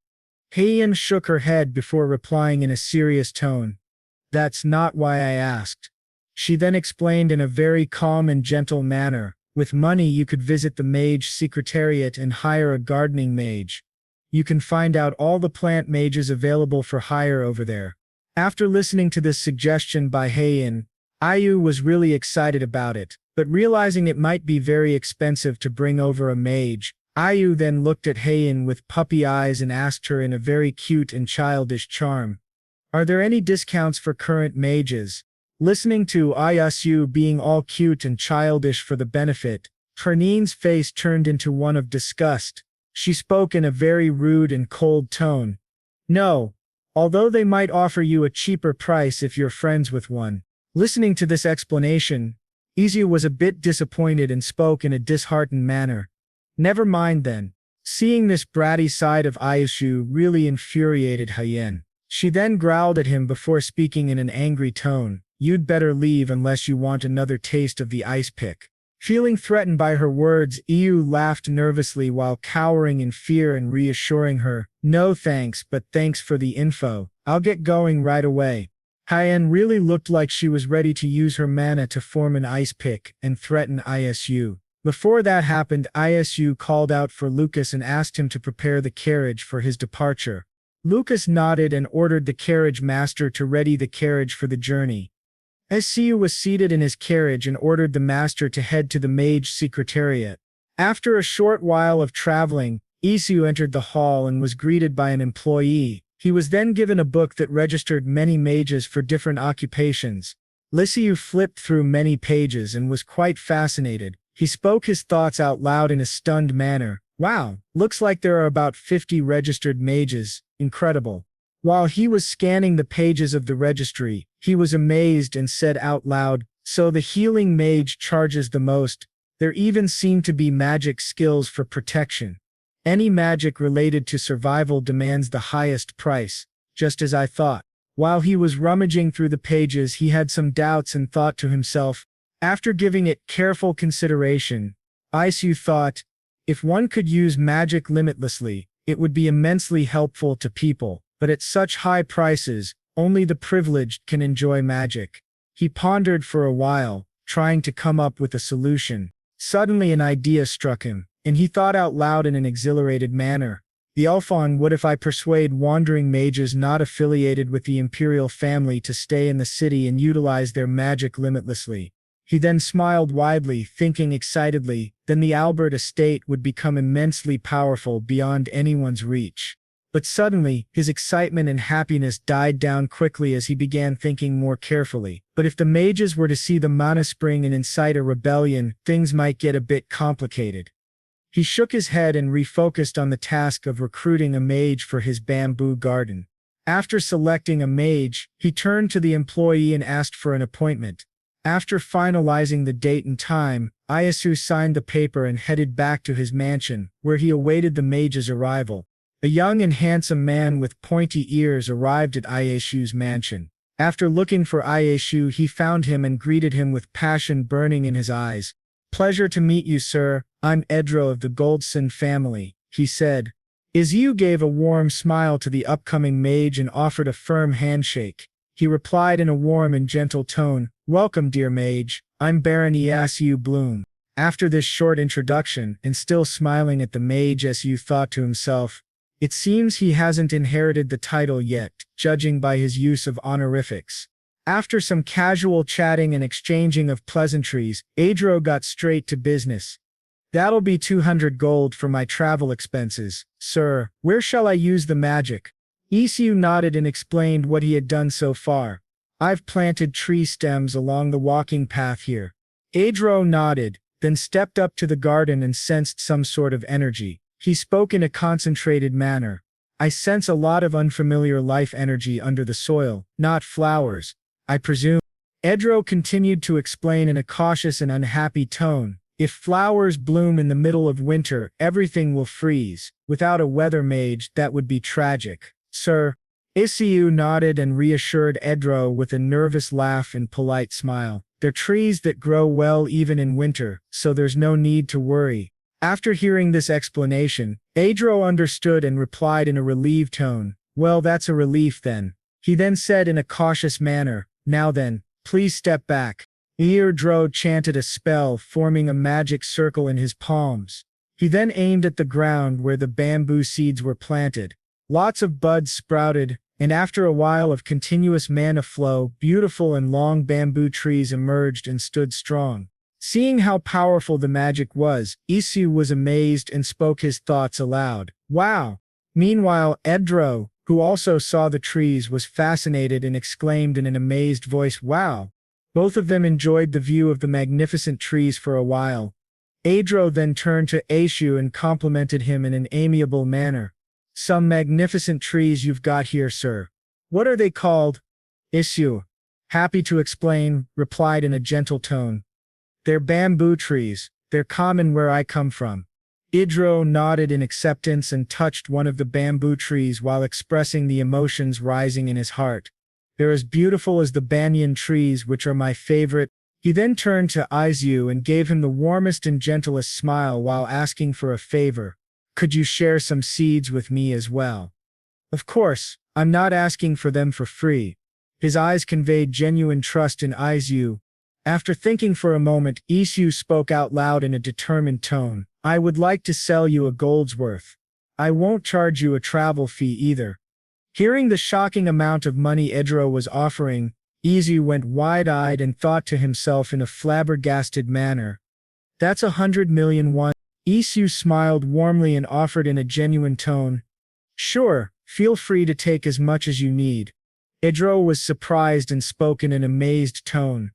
Heian shook her head before replying in a serious tone. "That's not why I asked." She then explained in a very calm and gentle manner, "With money you could visit the mage secretariat and hire a gardening mage. You can find out all the plant mages available for hire over there." After listening to this suggestion by Heian, Ayu was really excited about it, but realizing it might be very expensive to bring over a mage, Ayu then looked at Heian with puppy eyes and asked her in a very cute and childish charm, "Are there any discounts for current mages?" Listening to Isu being all cute and childish for the benefit, Hernine's face turned into one of disgust. She spoke in a very rude and cold tone. "No, although they might offer you a cheaper price if you're friends with one." Listening to this explanation, Izu was a bit disappointed and spoke in a disheartened manner. "Never mind then." Seeing this bratty side of Isu really infuriated Hyen. She then growled at him before speaking in an angry tone, "You'd better leave unless you want another taste of the ice pick." Feeling threatened by her words, Iu laughed nervously while cowering in fear and reassuring her, "No thanks, but thanks for the info. I'll get going right away." Hyen really looked like she was ready to use her mana to form an ice pick and threaten Isu. Before that happened, Isu called out for Lucas and asked him to prepare the carriage for his departure. Lucas nodded and ordered the carriage master to ready the carriage for the journey. Isu was seated in his carriage and ordered the master to head to the mage secretariat. After a short while of traveling, Isu entered the hall and was greeted by an employee. He was then given a book that registered many mages for different occupations. Lisiu flipped through many pages and was quite fascinated. He spoke his thoughts out loud in a stunned manner. "Wow, looks like there are about 50 registered mages. Incredible." While he was scanning the pages of the registry, he was amazed and said out loud, "So the healing mage charges the most. There even seem to be magic skills for protection. Any magic related to survival demands the highest price, just as I thought." While he was rummaging through the pages, he had some doubts and thought to himself. After giving it careful consideration, Isu thought, if one could use magic limitlessly, it would be immensely helpful to people, but at such high prices, only the privileged can enjoy magic. He pondered for a while, trying to come up with a solution. Suddenly an idea struck him, and he thought out loud in an exhilarated manner. "The Alphon, what if I persuade wandering mages not affiliated with the imperial family to stay in the city and utilize their magic limitlessly?" He then smiled widely, thinking excitedly, then the Albert estate would become immensely powerful beyond anyone's reach. But suddenly, his excitement and happiness died down quickly as he began thinking more carefully. But if the mages were to see the mana spring and incite a rebellion, things might get a bit complicated. He shook his head and refocused on the task of recruiting a mage for his bamboo garden. After selecting a mage, he turned to the employee and asked for an appointment. After finalizing the date and time, Isu signed the paper and headed back to his mansion, where he awaited the mage's arrival. A young and handsome man with pointy ears arrived at Isu's mansion. After looking for Isu, he found him and greeted him with passion burning in his eyes. "Pleasure to meet you, sir. I'm Edro of the Goldson family," he said. Isu gave a warm smile to the upcoming mage and offered a firm handshake. He replied in a warm and gentle tone, "Welcome, dear mage. I'm Baron Isu Bloom." After this short introduction, and still smiling at the mage, Isu thought to himself, it seems he hasn't inherited the title yet, judging by his use of honorifics. After some casual chatting and exchanging of pleasantries, Adro got straight to business. "That'll be 200 gold for my travel expenses, sir. Where shall I use the magic?" Isu nodded and explained what he had done so far. "I've planted tree stems along the walking path here." Adro nodded, then stepped up to the garden and sensed some sort of energy. He spoke in a concentrated manner. I sense a lot of unfamiliar life energy under the soil, not flowers, I presume. Edro continued to explain in a cautious and unhappy tone. If flowers bloom in the middle of winter, everything will freeze. Without a weather mage, that would be tragic. Sir. Isu nodded and reassured Edro with a nervous laugh and polite smile. They're trees that grow well even in winter, so there's no need to worry. After hearing this explanation, Edro understood and replied in a relieved tone. Well, that's a relief then. He then said in a cautious manner, now then, please step back. Edro chanted a spell, forming a magic circle in his palms. He then aimed at the ground where the bamboo seeds were planted. Lots of buds sprouted, and after a while of continuous mana flow, beautiful and long bamboo trees emerged and stood strong. Seeing how powerful the magic was, Isu was amazed and spoke his thoughts aloud. Wow! Meanwhile, Edro, who also saw the trees, was fascinated and exclaimed in an amazed voice, wow! Both of them enjoyed the view of the magnificent trees for a while. Edro then turned to Isu and complimented him in an amiable manner. Some magnificent trees you've got here, sir. What are they called? Isu, happy to explain, replied in a gentle tone. They're bamboo trees. They're common where I come from. Edro nodded in acceptance and touched one of the bamboo trees while expressing the emotions rising in his heart. They're as beautiful as the banyan trees, which are my favorite. He then turned to Isu and gave him the warmest and gentlest smile while asking for a favor. Could you share some seeds with me as well? Of course, I'm not asking for them for free. His eyes conveyed genuine trust in Isu. After thinking for a moment, Isu spoke out loud in a determined tone. I would like to sell you a gold's worth. I won't charge you a travel fee either. Hearing the shocking amount of money Edro was offering, Isu went wide-eyed and thought to himself in a flabbergasted manner. That's 100 million won. Isu smiled warmly and offered in a genuine tone. Sure, feel free to take as much as you need. Edro was surprised and spoke in an amazed tone.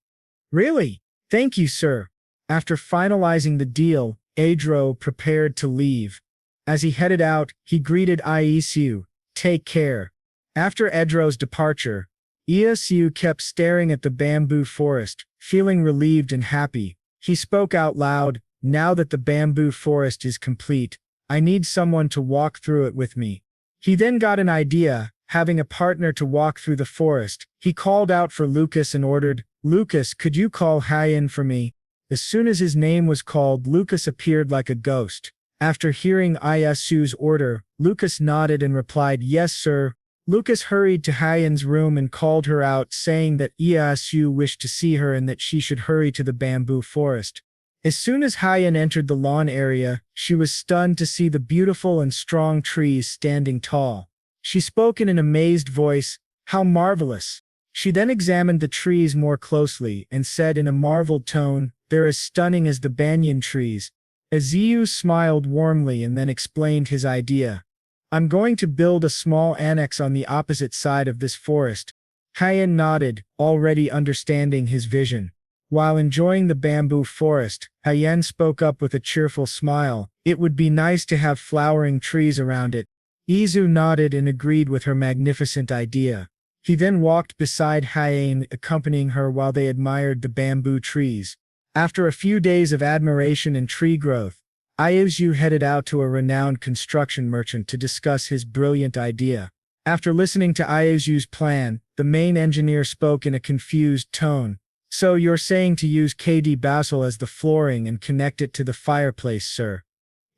Really? Thank you, sir. After finalizing the deal, Edro prepared to leave. As he headed out, he greeted Isu. Take care. After Edro's departure, Isu kept staring at the bamboo forest, feeling relieved and happy. He spoke out loud. Now that the bamboo forest is complete, I need someone to walk through it with me. He then got an idea, having a partner to walk through the forest. He called out for Lucas and ordered, Lucas, could you call Hyen for me? As soon as his name was called, Lucas appeared like a ghost. After hearing Isu's order, Lucas nodded and replied, yes, sir. Lucas hurried to Hyen's room and called her out, saying that Isu wished to see her and that she should hurry to the bamboo forest. As soon as Hyen entered the lawn area, she was stunned to see the beautiful and strong trees standing tall. She spoke in an amazed voice, how marvelous. She then examined the trees more closely and said in a marveled tone, they're as stunning as the banyan trees. Isu smiled warmly and then explained his idea. I'm going to build a small annex on the opposite side of this forest. Hyen nodded, already understanding his vision. While enjoying the bamboo forest, Hyen spoke up with a cheerful smile. It would be nice to have flowering trees around it. Isu nodded and agreed with her magnificent idea. He then walked beside Hyen, accompanying her while they admired the bamboo trees. After a few days of admiration and tree growth, Isu headed out to a renowned construction merchant to discuss his brilliant idea. After listening to Isu's plan, the main engineer spoke in a confused tone. So you're saying to use KD basalt as the flooring and connect it to the fireplace, sir?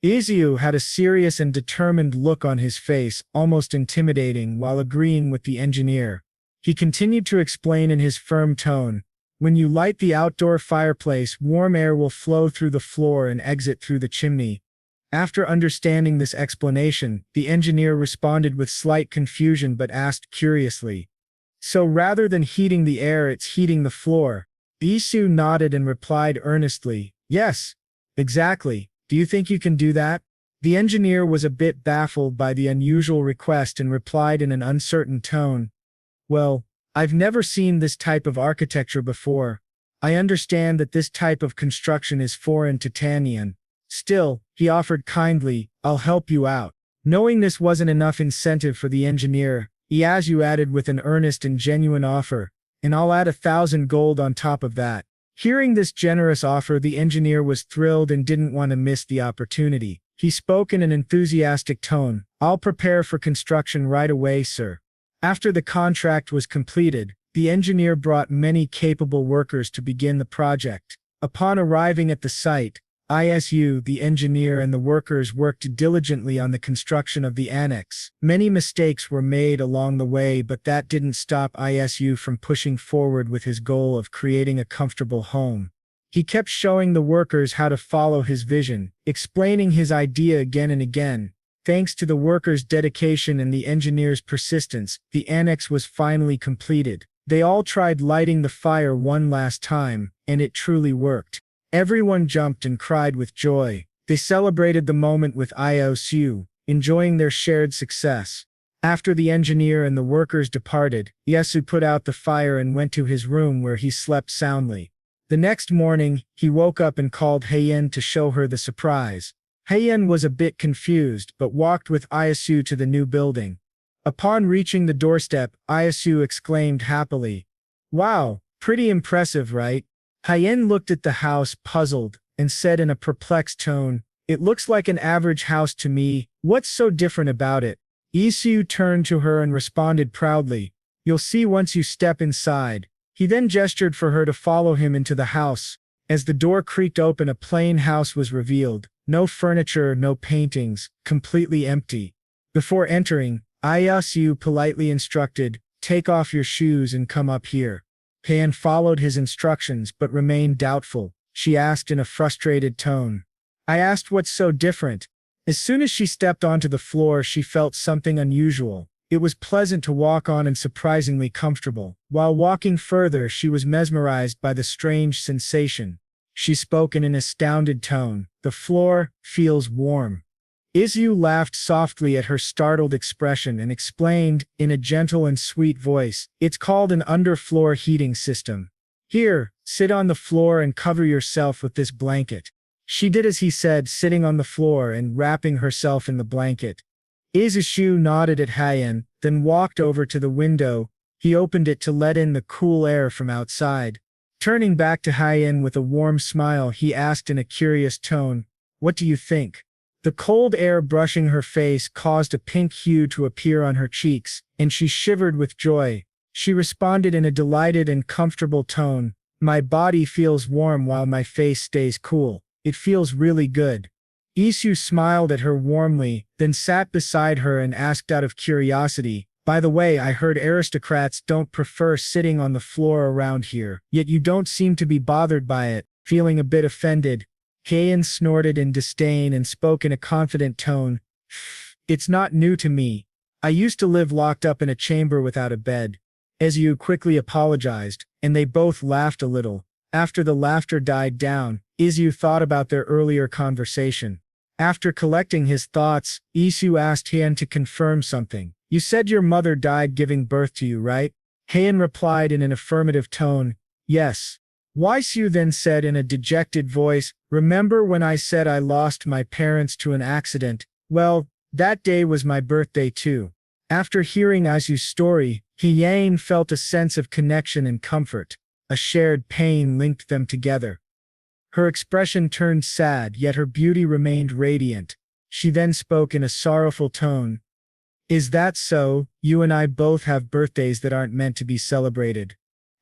Isu had a serious and determined look on his face, almost intimidating, while agreeing with the engineer. He continued to explain in his firm tone, when you light the outdoor fireplace, warm air will flow through the floor and exit through the chimney. After understanding this explanation, the engineer responded with slight confusion but asked curiously, so rather than heating the air, it's heating the floor? Isu nodded and replied earnestly, yes, exactly. Do you think you can do that? The engineer was a bit baffled by the unusual request and replied in an uncertain tone, well, I've never seen this type of architecture before. I understand that this type of construction is foreign to Tanyan. Still, he offered kindly, "I'll help you out." Knowing this wasn't enough incentive for the engineer, Iyasu added with an earnest and genuine offer, "And I'll add 1,000 gold on top of that." Hearing this generous offer, the engineer was thrilled and didn't want to miss the opportunity. He spoke in an enthusiastic tone, "I'll prepare for construction right away, sir." After the contract was completed, the engineer brought many capable workers to begin the project. Upon arriving at the site, Isu, the engineer, and the workers worked diligently on the construction of the annex. Many mistakes were made along the way, but that didn't stop Isu from pushing forward with his goal of creating a comfortable home. He kept showing the workers how to follow his vision, explaining his idea again and again. Thanks to the workers' dedication and the engineer's persistence, the annex was finally completed. They all tried lighting the fire one last time, and it truly worked. Everyone jumped and cried with joy. They celebrated the moment with Isu, enjoying their shared success. After the engineer and the workers departed, Iyasu put out the fire and went to his room where he slept soundly. The next morning, he woke up and called Heian to show her the surprise. Heian was a bit confused, but walked with Iyasu to the new building. Upon reaching the doorstep, Iyasu exclaimed happily, "Wow, pretty impressive, right?" Heian looked at the house puzzled, and said in a perplexed tone, "It looks like an average house to me. What's so different about it?" Isu turned to her and responded proudly, "You'll see once you step inside." He then gestured for her to follow him into the house. As the door creaked open, a plain house was revealed. No furniture, no paintings, completely empty. Before entering, Iyasu politely instructed, "Take off your shoes and come up here." Heian followed his instructions but remained doubtful. She asked in a frustrated tone, "I asked what's so different." As soon as she stepped onto the floor, she felt something unusual. It was pleasant to walk on and surprisingly comfortable. While walking further, she was mesmerized by the strange sensation. She spoke in an astounded tone, "The floor feels warm." Isu laughed softly at her startled expression and explained, in a gentle and sweet voice, "It's called an underfloor heating system. Here, sit on the floor and cover yourself with this blanket." She did as he said, sitting on the floor and wrapping herself in the blanket. Isu nodded at Heian, then walked over to the window. He opened it to let in the cool air from outside. Turning back to Heian with a warm smile, he asked in a curious tone, "What do you think?" The cold air brushing her face caused a pink hue to appear on her cheeks, and she shivered with joy. She responded in a delighted and comfortable tone, "My body feels warm while my face stays cool. It feels really good." Isu smiled at her warmly, then sat beside her and asked out of curiosity, "By the way, I heard aristocrats don't prefer sitting on the floor around here, yet you don't seem to be bothered by it." Feeling a bit offended, Heian snorted in disdain and spoke in a confident tone, "It's not new to me. I used to live locked up in a chamber without a bed." Isu quickly apologized, and they both laughed a little. After the laughter died down, Isu thought about their earlier conversation. After collecting his thoughts, Isu asked Heian to confirm something. "You said your mother died giving birth to you, right?" Heian replied in an affirmative tone, "Yes." Isu then said in a dejected voice, "Remember when I said I lost my parents to an accident? Well, that day was my birthday too." After hearing Isu's story, Heian felt a sense of connection and comfort. A shared pain linked them together. Her expression turned sad, yet her beauty remained radiant. She then spoke in a sorrowful tone, "Is that so? You and I both have birthdays that aren't meant to be celebrated."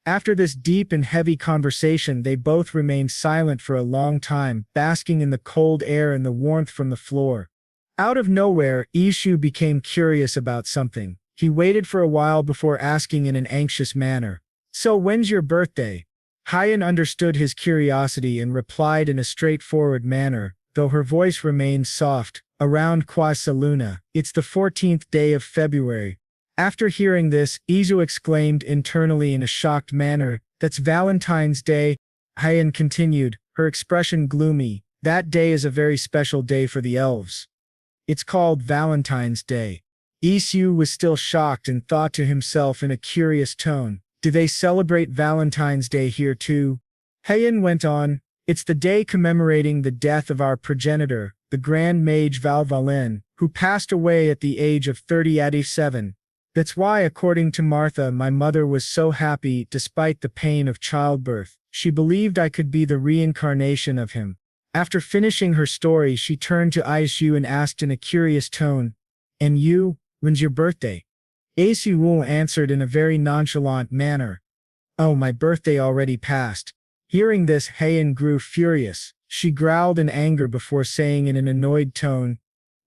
After this deep and heavy conversation, they both remained silent for a long time, basking in the cold air and the warmth from the floor. Out of nowhere, Isu became curious about something. He waited for a while before asking in an anxious manner, "So when's your birthday?" Heian understood his curiosity and replied in a straightforward manner, though her voice remained soft, "Around Kwasa Luna. It's the 14th day of February." After hearing this, Isu exclaimed internally in a shocked manner, "That's Valentine's Day." Heian continued, her expression gloomy, "That day is a very special day for the elves. It's called Valentine's Day." Isu was still shocked and thought to himself in a curious tone, "Do they celebrate Valentine's Day here too?" Heian went on, It's the day commemorating the death of our progenitor, the Grand Mage Valvalin, who passed away at the age of 37. That's why, according to Martha, my mother was so happy despite the pain of childbirth. She believed I could be the reincarnation of him. After finishing her story, she turned to Isu and asked in a curious tone, "And you, when's your birthday?" Isu answered in a very nonchalant manner, "Oh, my birthday already passed." Hearing this, Heian grew furious. She growled in anger before saying in an annoyed tone,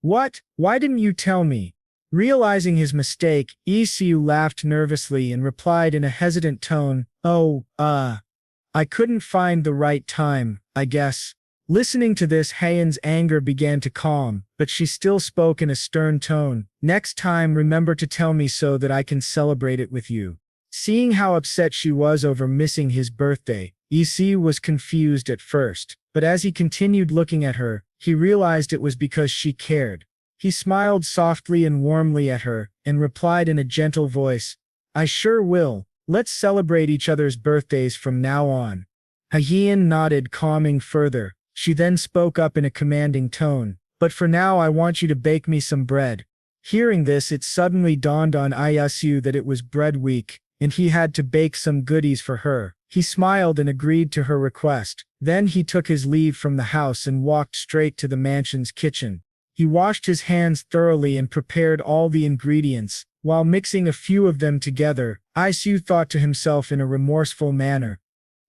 "What? Why didn't you tell me?" Realizing his mistake, Isu laughed nervously and replied in a hesitant tone, "Oh, I couldn't find the right time, I guess." Listening to this, Heian's anger began to calm, but she still spoke in a stern tone. "Next time, remember to tell me so that I can celebrate it with you." Seeing how upset she was over missing his birthday, Isu was confused at first, but as he continued looking at her, he realized it was because she cared. He smiled softly and warmly at her, and replied in a gentle voice, "I sure will. Let's celebrate each other's birthdays from now on." Heian nodded, calming further. She then spoke up in a commanding tone, "But for now I want you to bake me some bread." Hearing this, it suddenly dawned on Isu that it was bread week, and he had to bake some goodies for her. He smiled and agreed to her request. Then he took his leave from the house and walked straight to the mansion's kitchen. He washed his hands thoroughly and prepared all the ingredients. While mixing a few of them together, Isu thought to himself in a remorseful manner,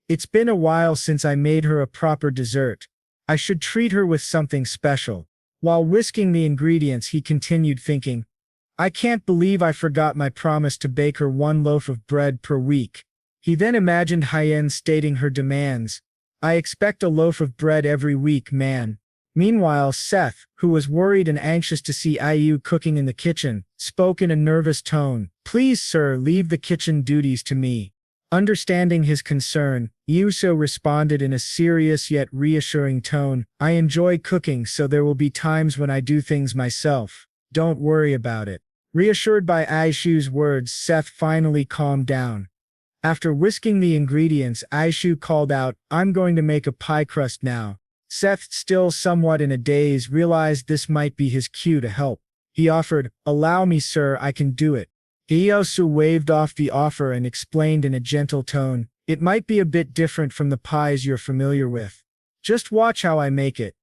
"It's been a while since I made her a proper dessert. I should treat her with something special." While whisking the ingredients, he continued thinking, "I can't believe I forgot my promise to bake her 1 loaf of bread per week." He then imagined Heian stating her demands. "I expect a loaf of bread every week, man." Meanwhile, Seth, who was worried and anxious to see Iu cooking in the kitchen, spoke in a nervous tone, "Please, sir, leave the kitchen duties to me." Understanding his concern, Yuso responded in a serious yet reassuring tone, "I enjoy cooking, so there will be times when I do things myself. Don't worry about it." Reassured by Aishu's words, Seth finally calmed down. After whisking the ingredients, Aishu called out, "I'm going to make a pie crust now." Seth, still somewhat in a daze, realized this might be his cue to help. He offered, "Allow me, sir, I can do it." Ieyasu waved off the offer and explained in a gentle tone, "It might be a bit different from the pies you're familiar with. Just watch how I make it."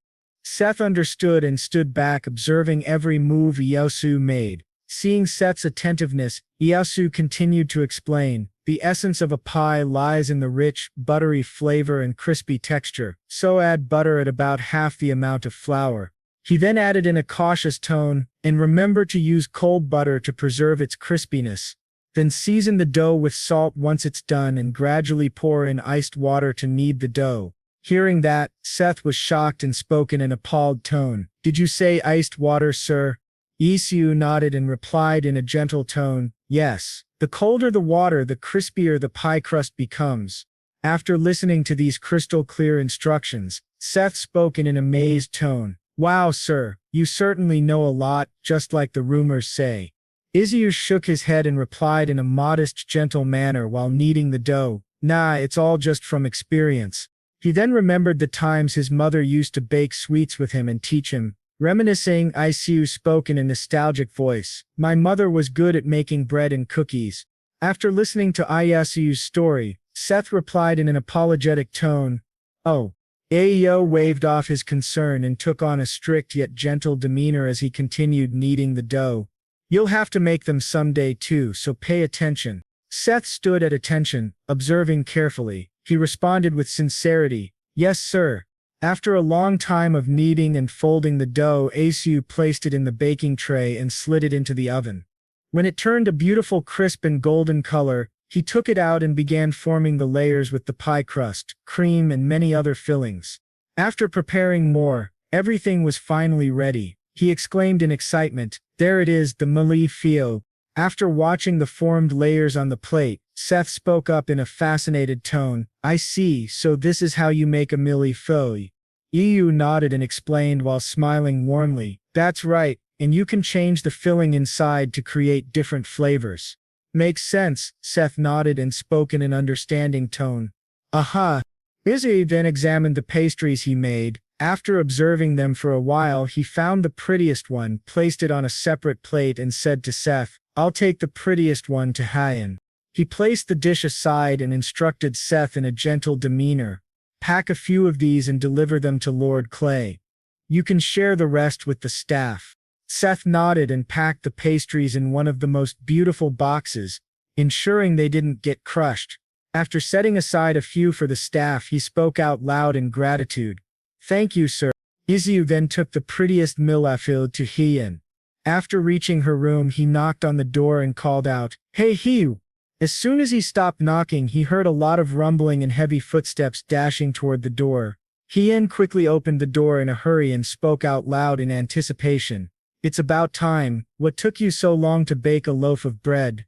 Seth understood and stood back, observing every move Ieyasu made. Seeing Seth's attentiveness, Ieyasu continued to explain, "The essence of a pie lies in the rich, buttery flavor and crispy texture, so add butter at about half the amount of flour." He then added in a cautious tone, "And remember to use cold butter to preserve its crispiness. Then season the dough with salt once it's done and gradually pour in iced water to knead the dough." Hearing that, Seth was shocked and spoke in an appalled tone, "Did you say iced water, sir?" Isu nodded and replied in a gentle tone, "Yes. The colder the water, the crispier the pie crust becomes." After listening to these crystal-clear instructions, Seth spoke in an amazed tone, "Wow, sir, you certainly know a lot, just like the rumors say." Isu shook his head and replied in a modest, gentle manner while kneading the dough, "Nah, it's all just from experience." He then remembered the times his mother used to bake sweets with him and teach him. Reminiscing, Isu spoke in a nostalgic voice, "My mother was good at making bread and cookies." After listening to Ieyasu's story, Seth replied in an apologetic tone, "Oh." Ayo waved off his concern and took on a strict yet gentle demeanor as he continued kneading the dough. "You'll have to make them someday too, so pay attention." Seth stood at attention, observing carefully. He responded with sincerity, "Yes, sir." After a long time of kneading and folding the dough, Asu placed it in the baking tray and slid it into the oven. When it turned a beautiful crisp and golden color, he took it out and began forming the layers with the pie crust, cream, and many other fillings. After preparing more, everything was finally ready. He exclaimed in excitement, "There it is, the mili fio." After watching the formed layers on the plate, Seth spoke up in a fascinated tone, "I see, so this is how you make a mili fo." Iyu nodded and explained while smiling warmly, "That's right, and you can change the filling inside to create different flavors." "Makes sense," Seth nodded and spoke in an understanding tone. "Aha. Isu then examined the pastries he made. After observing them for a while, he found the prettiest one, placed it on a separate plate and said to Seth, "I'll take the prettiest one to Hyen." He placed the dish aside and instructed Seth in a gentle demeanor, "Pack a few of these and deliver them to Lord Clay. You can share the rest with the staff." Seth nodded and packed the pastries in one of the most beautiful boxes, ensuring they didn't get crushed. After setting aside a few for the staff, he spoke out loud in gratitude. "Thank you, sir." Isu then took the prettiest millefeuille to Hyen. After reaching her room, he knocked on the door and called out, "Hey Hugh." As soon as he stopped knocking, he heard a lot of rumbling and heavy footsteps dashing toward the door. Hyen quickly opened the door in a hurry and spoke out loud in anticipation. "It's about time. What took you so long to bake a loaf of bread?"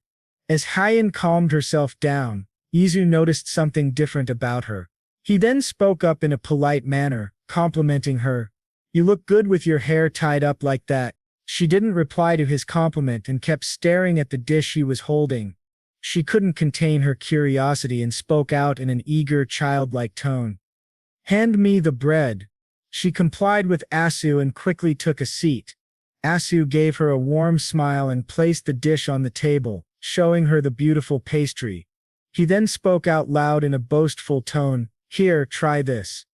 As Hyen calmed herself down, Isu noticed something different about her. He then spoke up in a polite manner, complimenting her. "You look good with your hair tied up like that." She didn't reply to his compliment and kept staring at the dish he was holding. She couldn't contain her curiosity and spoke out in an eager, childlike tone. "Hand me the bread." She complied with Asu and quickly took a seat. Asu gave her a warm smile and placed the dish on the table, showing her the beautiful pastry. He then spoke out loud in a boastful tone, "Here, try this.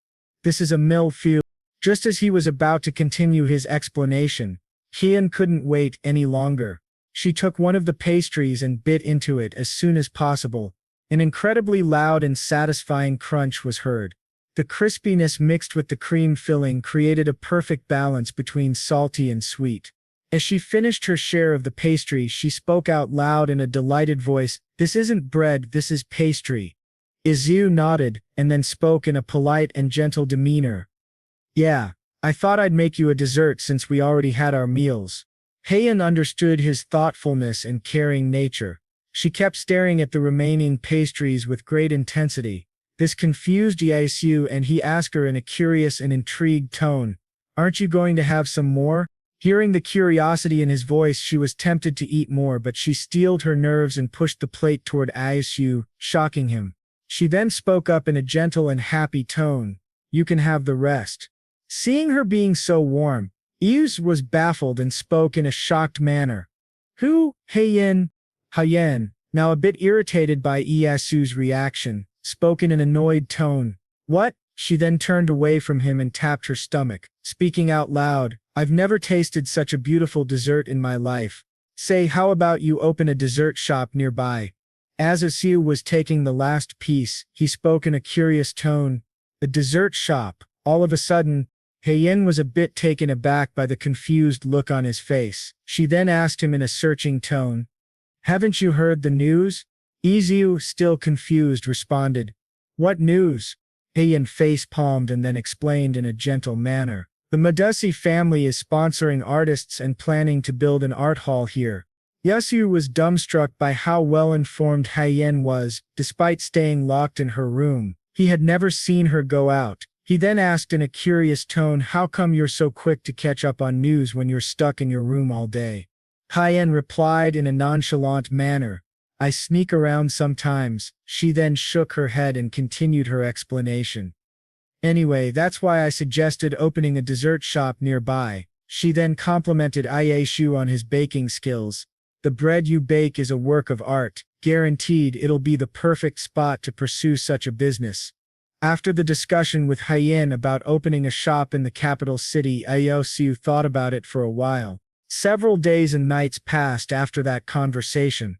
This is a millefeuille." Just as he was about to continue his explanation, Hyen couldn't wait any longer. She took one of the pastries and bit into it as soon as possible. An incredibly loud and satisfying crunch was heard. The crispiness mixed with the cream filling created a perfect balance between salty and sweet. As she finished her share of the pastry, she spoke out loud in a delighted voice, "This isn't bread, this is pastry." Isu nodded, and then spoke in a polite and gentle demeanor. "Yeah, I thought I'd make you a dessert since we already had our meals." Hyen understood his thoughtfulness and caring nature. She kept staring at the remaining pastries with great intensity. This confused Isu, and he asked her in a curious and intrigued tone, "Aren't you going to have some more?" Hearing the curiosity in his voice, she was tempted to eat more, but she steeled her nerves and pushed the plate toward Isu, shocking him. She then spoke up in a gentle and happy tone, "You can have the rest." Seeing her being so warm, Isu was baffled and spoke in a shocked manner. "Who? Hyen?" Hyen, now a bit irritated by Isu's reaction, spoke in an annoyed tone. "What?" She then turned away from him and tapped her stomach, speaking out loud, "I've never tasted such a beautiful dessert in my life. Say, how about you open a dessert shop nearby?" As Isu was taking the last piece, he spoke in a curious tone. "A dessert shop?" All of a sudden, Hyen was a bit taken aback by the confused look on his face. She then asked him in a searching tone, "Haven't you heard the news?" Isu, still confused, responded, "What news?" Hyen face-palmed and then explained in a gentle manner, "The Madusi family is sponsoring artists and planning to build an art hall here." Isu was dumbstruck by how well-informed Hyen was, despite staying locked in her room. He had never seen her go out. He then asked in a curious tone, "How come you're so quick to catch up on news when you're stuck in your room all day?" Hyen replied in a nonchalant manner, "I sneak around sometimes." She then shook her head and continued her explanation. "Anyway, that's why I suggested opening a dessert shop nearby." She then complimented Isu on his baking skills. "The bread you bake is a work of art. Guaranteed it'll be the perfect spot to pursue such a business." After the discussion with Hyen about opening a shop in the capital city, Isu thought about it for a while. Several days and nights passed after that conversation.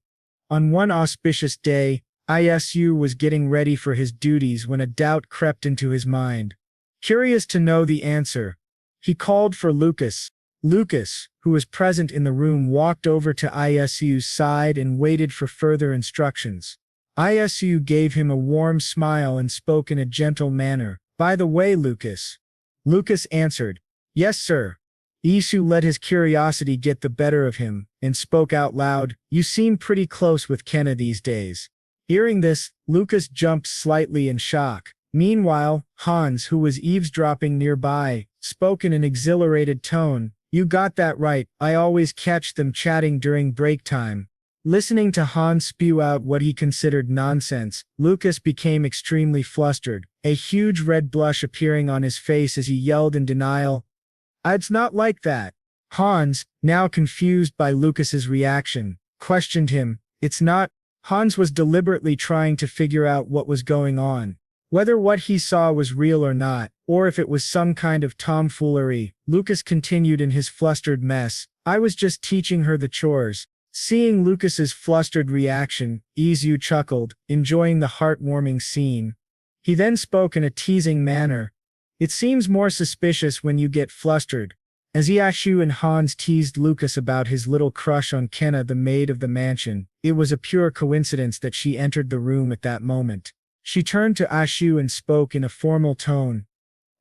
On one auspicious day, Isu was getting ready for his duties when a doubt crept into his mind. Curious to know the answer, he called for Lucas. Lucas, who was present in the room, walked over to Isu's side and waited for further instructions. Isu gave him a warm smile and spoke in a gentle manner. "By the way, Lucas." Lucas answered, "Yes, sir." Isu let his curiosity get the better of him, and spoke out loud, "You seem pretty close with Kenna these days." Hearing this, Lucas jumped slightly in shock. Meanwhile, Hans, who was eavesdropping nearby, spoke in an exhilarated tone, "You got that right, I always catch them chatting during break time." Listening to Hans spew out what he considered nonsense, Lucas became extremely flustered, a huge red blush appearing on his face as he yelled in denial, "It's not like that." Hans, now confused by Lucas's reaction, questioned him, "It's not?" Hans was deliberately trying to figure out what was going on. Whether what he saw was real or not, or if it was some kind of tomfoolery, Lucas continued in his flustered mess, "I was just teaching her the chores." Seeing Lucas's flustered reaction, Isu chuckled, enjoying the heartwarming scene. He then spoke in a teasing manner, "It seems more suspicious when you get flustered." As Isu and Hans teased Lucas about his little crush on Kenna, the maid of the mansion, it was a pure coincidence that she entered the room at that moment. She turned to Isu and spoke in a formal tone,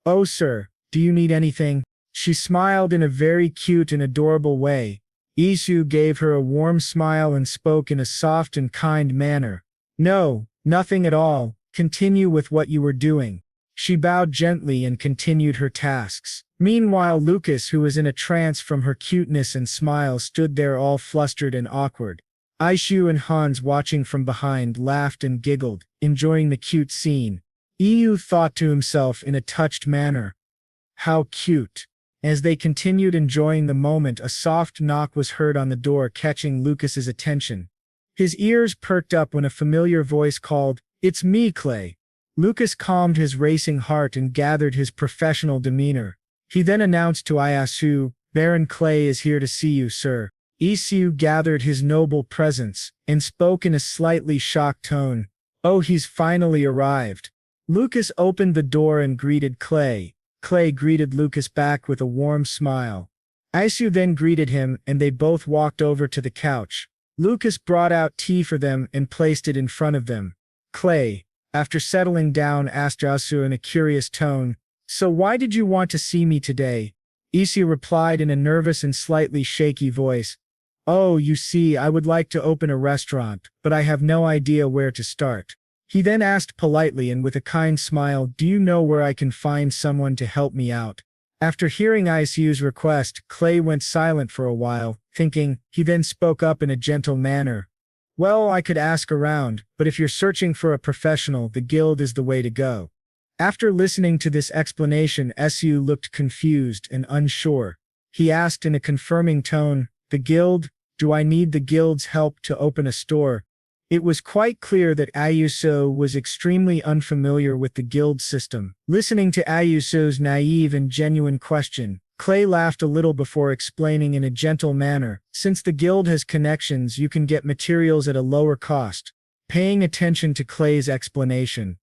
"Oh sir, do you need anything?" She smiled in a very cute and adorable way. Isu gave her a warm smile and spoke in a soft and kind manner, "No, nothing at all, continue with what you were doing." She bowed gently and continued her tasks. Meanwhile, Lucas, who was in a trance from her cuteness and smile, stood there all flustered and awkward. Isu and Hans, watching from behind, laughed and giggled, enjoying the cute scene. Isu thought to himself in a touched manner, "How cute." As they continued enjoying the moment, a soft knock was heard on the door, catching Lucas's attention. His ears perked up when a familiar voice called, "It's me, Clay." Lucas calmed his racing heart and gathered his professional demeanor. He then announced to Isu, "Baron Clay is here to see you, sir." Isu gathered his noble presence and spoke in a slightly shocked tone, "Oh, he's finally arrived." Lucas opened the door and greeted Clay. Clay greeted Lucas back with a warm smile. Isu then greeted him and they both walked over to the couch. Lucas brought out tea for them and placed it in front of them. Clay, after settling down, asked Isu in a curious tone, "So why did you want to see me today?" Isu replied in a nervous and slightly shaky voice, "Oh, you see, I would like to open a restaurant, but I have no idea where to start." He then asked politely and with a kind smile, "Do you know where I can find someone to help me out?" After hearing Isu's request, Clay went silent for a while, thinking. He then spoke up in a gentle manner, "Well, I could ask around, but if you're searching for a professional, the guild is the way to go." After listening to this explanation, Isu looked confused and unsure. He asked in a confirming tone, "The guild? Do I need the guild's help to open a store?" It was quite clear that Isu was extremely unfamiliar with the guild system. Listening to Isu's naive and genuine question, Clay laughed a little before explaining in a gentle manner, "Since the guild has connections, you can get materials at a lower cost." Paying attention to Clay's explanation,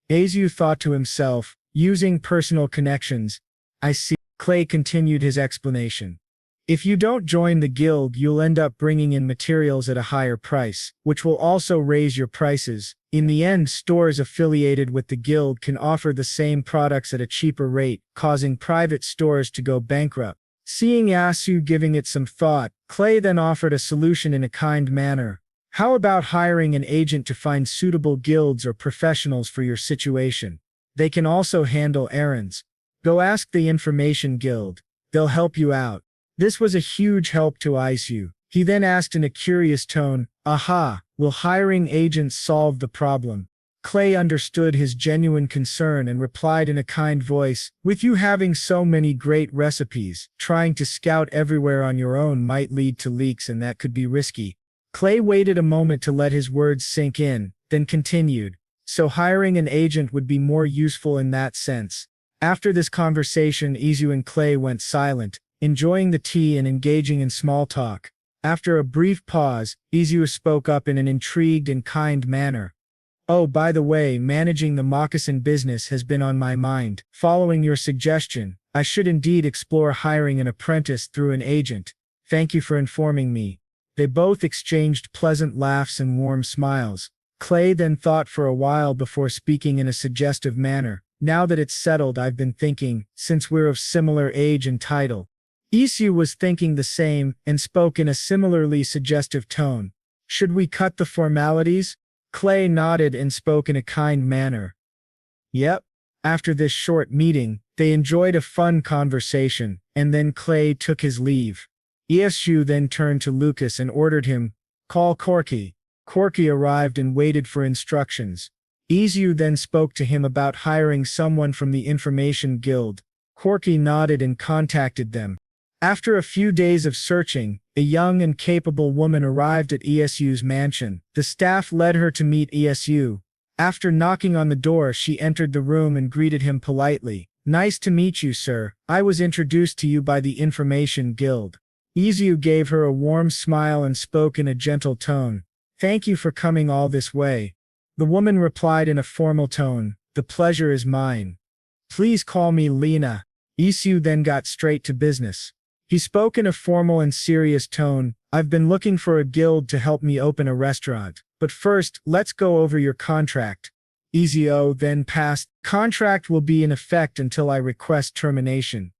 Isu thought to himself, "Using personal connections. I see." Clay continued his explanation. "If you don't join the guild, you'll end up bringing in materials at a higher price, which will also raise your prices. In the end, stores affiliated with the guild can offer the same products at a cheaper rate, causing private stores to go bankrupt." Seeing Isu giving it some thought, Clay then offered a solution in a kind manner. "How about hiring an agent to find suitable guilds or professionals for your situation? They can also handle errands. Go ask the information guild. They'll help you out." This was a huge help to Isu. He then asked in a curious tone, "Aha, will hiring agents solve the problem?" Clay understood his genuine concern and replied in a kind voice, "With you having so many great recipes, trying to scout everywhere on your own might lead to leaks and that could be risky." Clay waited a moment to let his words sink in, then continued, "So hiring an agent would be more useful in that sense." After this conversation, Isu and Clay went silent, enjoying the tea and engaging in small talk. After a brief pause, Isu spoke up in an intrigued and kind manner. "Oh, by the way, managing the moccasin business has been on my mind. Following your suggestion, I should indeed explore hiring an apprentice through an agent. Thank you for informing me." They both exchanged pleasant laughs and warm smiles. Clay then thought for a while before speaking in a suggestive manner, "Now that it's settled, I've been thinking, since we're of similar age and title." Isu was thinking the same, and spoke in a similarly suggestive tone. "Should we cut the formalities?" Clay nodded and spoke in a kind manner. "Yep." After this short meeting, they enjoyed a fun conversation, and then Clay took his leave. Isu then turned to Lucas and ordered him, Call Corky. Corky arrived and waited for instructions. Isu then spoke to him about hiring someone from the Information Guild. Corky nodded and contacted them. After a few days of searching, a young and capable woman arrived at Isu's mansion. The staff led her to meet Isu. After knocking on the door, she entered the room and greeted him politely. "Nice to meet you, sir. I was introduced to you by the Information Guild." Isu gave her a warm smile and spoke in a gentle tone. "Thank you for coming all this way." The woman replied in a formal tone, "The pleasure is mine. Please call me Lena." Isu then got straight to business. He spoke in a formal and serious tone. "I've been looking for a guild to help me open a restaurant. But first, let's go over your contract." Isu then passed. "Contract will be in effect until I request termination.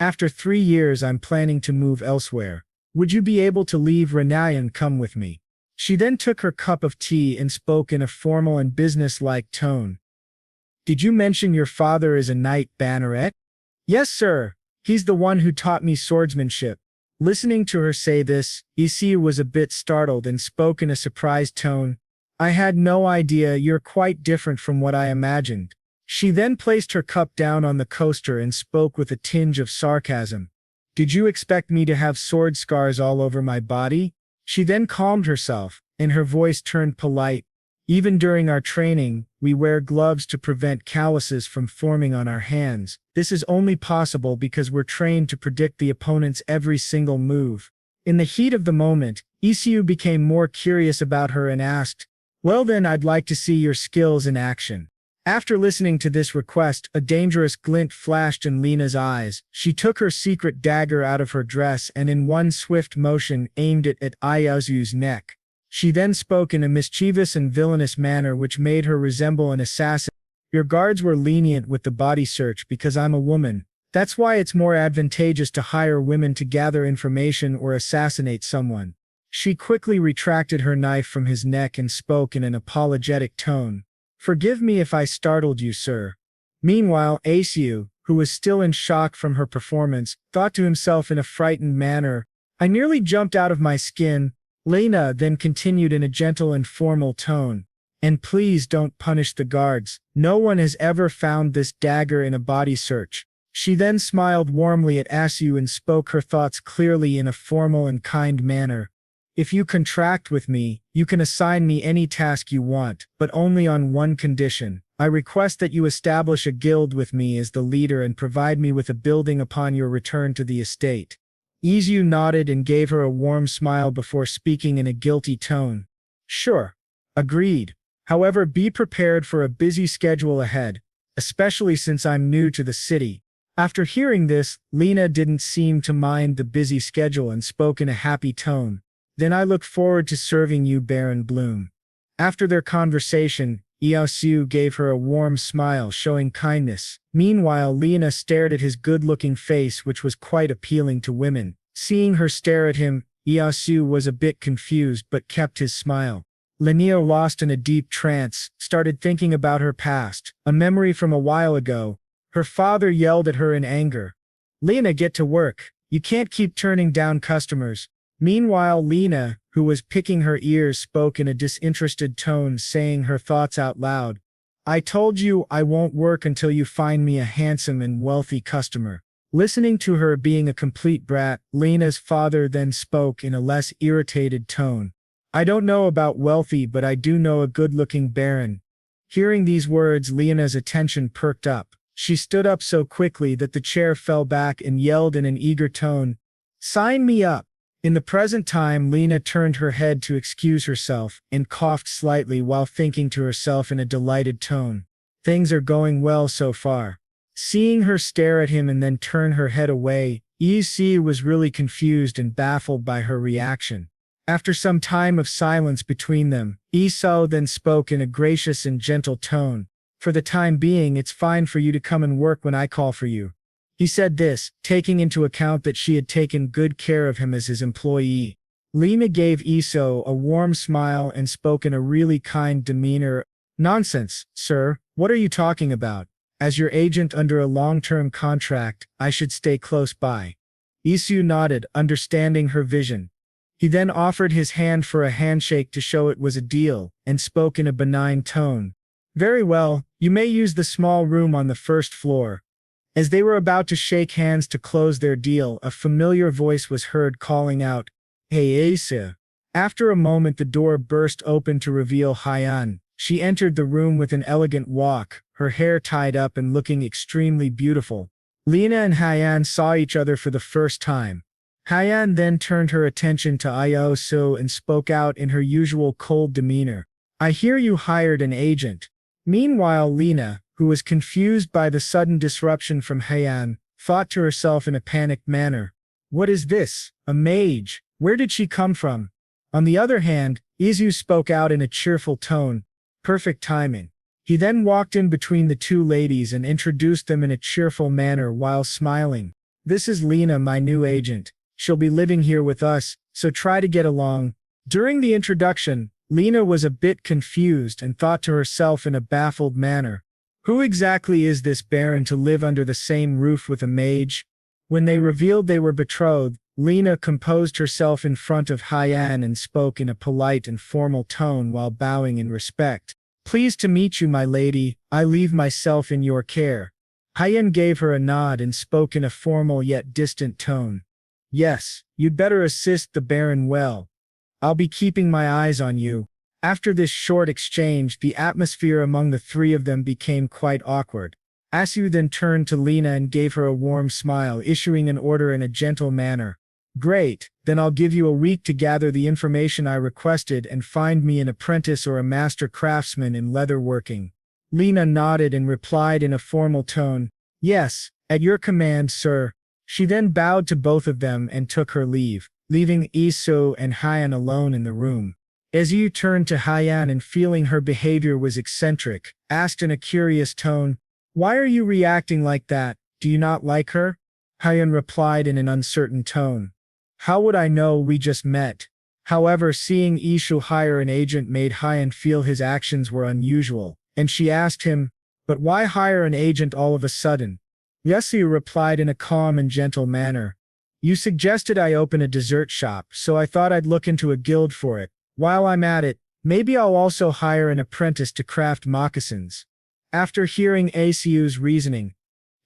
After 3 years, I'm planning to move elsewhere. Would you be able to leave Renai and come with me?" She then took her cup of tea and spoke in a formal and business-like tone. "Did you mention your father is a knight banneret?" "Yes, sir. He's the one who taught me swordsmanship." Listening to her say this, Isu was a bit startled and spoke in a surprised tone. "I had no idea. You're quite different from what I imagined." She then placed her cup down on the coaster and spoke with a tinge of sarcasm. "Did you expect me to have sword scars all over my body?" She then calmed herself, and her voice turned polite. "Even during our training, we wear gloves to prevent calluses from forming on our hands. This is only possible because we're trained to predict the opponent's every single move." In the heat of the moment, Isu became more curious about her and asked, "Well then, I'd like to see your skills in action." After listening to this request, a dangerous glint flashed in Lena's eyes. She took her secret dagger out of her dress and in one swift motion aimed it at Isu's neck. She then spoke in a mischievous and villainous manner which made her resemble an assassin. "Your guards were lenient with the body search because I'm a woman. That's why it's more advantageous to hire women to gather information or assassinate someone." She quickly retracted her knife from his neck and spoke in an apologetic tone. "Forgive me if I startled you, sir." Meanwhile, Isu, who was still in shock from her performance, thought to himself in a frightened manner, "I nearly jumped out of my skin." Lena then continued in a gentle and formal tone, "And please don't punish the guards. No one has ever found this dagger in a body search." She then smiled warmly at Isu and spoke her thoughts clearly in a formal and kind manner. "If you contract with me, you can assign me any task you want, but only on one condition. I request that you establish a guild with me as the leader and provide me with a building upon your return to the estate." Isu nodded and gave her a warm smile before speaking in a guilty tone. "Sure. Agreed. However, be prepared for a busy schedule ahead, especially since I'm new to the city." After hearing this, Lena didn't seem to mind the busy schedule and spoke in a happy tone. "Then I look forward to serving you, Baron Bloom." After their conversation, Isu gave her a warm smile showing kindness. Meanwhile, Lena stared at his good-looking face which was quite appealing to women. Seeing her stare at him, Isu was a bit confused but kept his smile. Lena, lost in a deep trance, started thinking about her past, a memory from a while ago. Her father yelled at her in anger. "Lena, get to work. You can't keep turning down customers." Meanwhile, Lena, who was picking her ears, spoke in a disinterested tone, saying her thoughts out loud. "I told you I won't work until you find me a handsome and wealthy customer." Listening to her being a complete brat, Lena's father then spoke in a less irritated tone. "I don't know about wealthy, but I do know a good-looking baron." Hearing these words, Lena's attention perked up. She stood up so quickly that the chair fell back and yelled in an eager tone, "Sign me up." In the present time, Lena turned her head to excuse herself and coughed slightly while thinking to herself in a delighted tone, "Things are going well so far." Seeing her stare at him and then turn her head away, Isu was really confused and baffled by her reaction. After some time of silence between them, Isu then spoke in a gracious and gentle tone. "For the time being, it's fine for you to come and work when I call for you." He said this, taking into account that she had taken good care of him as his employee. Lena gave Isu a warm smile and spoke in a really kind demeanor. "Nonsense, sir. What are you talking about? As your agent under a long-term contract, I should stay close by." Isu nodded, understanding her vision. He then offered his hand for a handshake to show it was a deal, and spoke in a benign tone. Very well, you may use the small room on the first floor. As they were about to shake hands to close their deal, a familiar voice was heard calling out, Hey Asa. After a moment the door burst open to reveal Hyan. She entered the room with an elegant walk, her hair tied up and looking extremely beautiful. Lena and Hyan saw each other for the first time. Hyan then turned her attention to Isu and spoke out in her usual cold demeanor. I hear you hired an agent. Meanwhile Lena, who was confused by the sudden disruption from Hyan, thought to herself in a panicked manner. What is this? A mage? Where did she come from? On the other hand, Isu spoke out in a cheerful tone. Perfect timing. He then walked in between the two ladies and introduced them in a cheerful manner while smiling. This is Lena, my new agent. She'll be living here with us, so try to get along. During the introduction, Lena was a bit confused and thought to herself in a baffled manner. Who exactly is this baron to live under the same roof with a mage? When they revealed they were betrothed, Lena composed herself in front of Hyan and spoke in a polite and formal tone while bowing in respect. Pleased to meet you, my lady. I leave myself in your care. Hyan gave her a nod and spoke in a formal yet distant tone. Yes, you'd better assist the baron well. I'll be keeping my eyes on you. After this short exchange, the atmosphere among the three of them became quite awkward. Isu then turned to Lena and gave her a warm smile, issuing an order in a gentle manner. Great, then I'll give you a week to gather the information I requested and find me an apprentice or a master craftsman in leatherworking. Lena nodded and replied in a formal tone, Yes, at your command, sir. She then bowed to both of them and took her leave, leaving Isu and Hyan alone in the room. Isu turned to Hyan and, feeling her behavior was eccentric, asked in a curious tone, Why are you reacting like that? Do you not like her? Hyan replied in an uncertain tone. How would I know, we just met? However, seeing Isu hire an agent made Hyan feel his actions were unusual, and she asked him, But why hire an agent all of a sudden? Isu replied in a calm and gentle manner. You suggested I open a dessert shop, so I thought I'd look into a guild for it. While I'm at it, maybe I'll also hire an apprentice to craft moccasins. After hearing Isu's reasoning,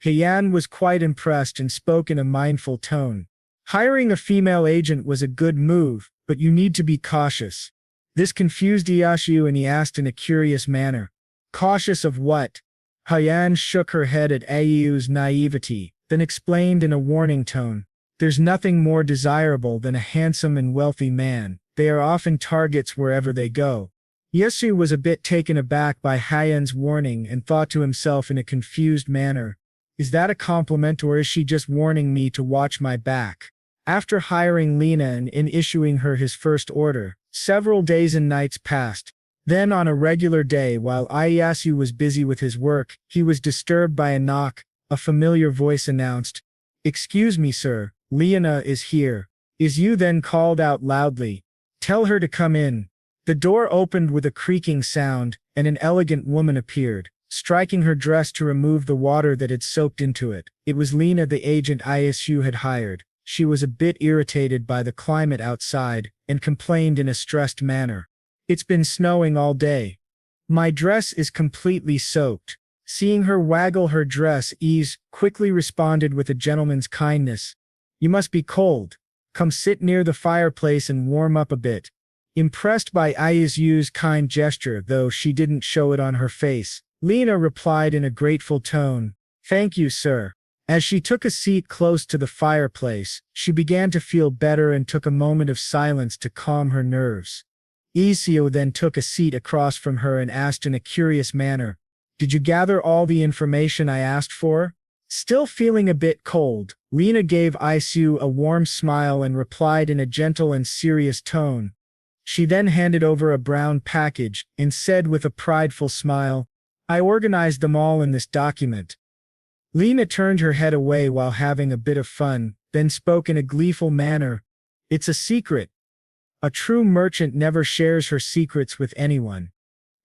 Hyan was quite impressed and spoke in a mindful tone. Hiring a female agent was a good move, but you need to be cautious. This confused Isu and he asked in a curious manner. Cautious of what? Hyan shook her head at Isu's naivety, then explained in a warning tone. There's nothing more desirable than a handsome and wealthy man. They are often targets wherever they go. Isu was a bit taken aback by Hyan's warning and thought to himself in a confused manner. Is that a compliment or is she just warning me to watch my back? After hiring Lena and in issuing her his first order, several days and nights passed. Then on a regular day while Isu was busy with his work, he was disturbed by a knock. A familiar voice announced, Excuse me, sir, Lena is here. Isu then called out loudly, Tell her to come in. The door opened with a creaking sound, and an elegant woman appeared, striking her dress to remove the water that had soaked into it. It was Lena, the agent Isu had hired. She was a bit irritated by the climate outside, and complained in a stressed manner. It's been snowing all day. My dress is completely soaked. Seeing her waggle her dress, Isu quickly responded with a gentleman's kindness. You must be cold. Come sit near the fireplace and warm up a bit. Impressed by Isu's kind gesture, though she didn't show it on her face, Lena replied in a grateful tone, Thank you, sir. As she took a seat close to the fireplace, she began to feel better and took a moment of silence to calm her nerves. Isu then took a seat across from her and asked in a curious manner, Did you gather all the information I asked for? Still feeling a bit cold, Lena gave Isu a warm smile and replied in a gentle and serious tone. She then handed over a brown package and said with a prideful smile, I organized them all in this document. Lena turned her head away while having a bit of fun, then spoke in a gleeful manner. It's a secret. A true merchant never shares her secrets with anyone.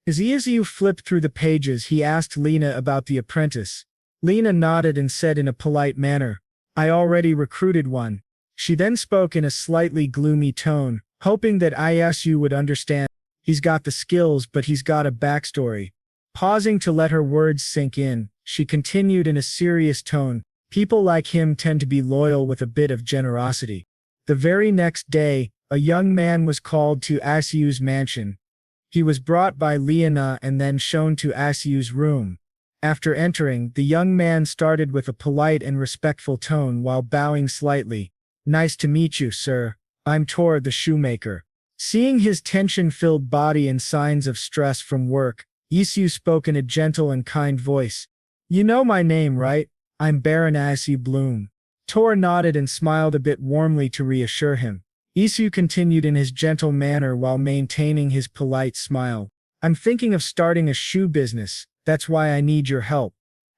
As Isu flipped through the pages, he asked Lena about the apprentice. Lena nodded and said in a polite manner, I already recruited one. She then spoke in a slightly gloomy tone, hoping that Isu would understand. He's got the skills, but he's got a backstory. Pausing to let her words sink in, she continued in a serious tone. People like him tend to be loyal with a bit of generosity. The very next day, a young man was called to Asu's mansion. He was brought by Liana and then shown to Asu's room. After entering, the young man started with a polite and respectful tone while bowing slightly. "Nice to meet you, sir. I'm Tor the shoemaker." Seeing his tension-filled body and signs of stress from work, Isu spoke in a gentle and kind voice. "You know my name, right? I'm Baron Isu Bloom." Tor nodded and smiled a bit warmly to reassure him. Isu continued in his gentle manner while maintaining his polite smile. "I'm thinking of starting a shoe business. That's why I need your help."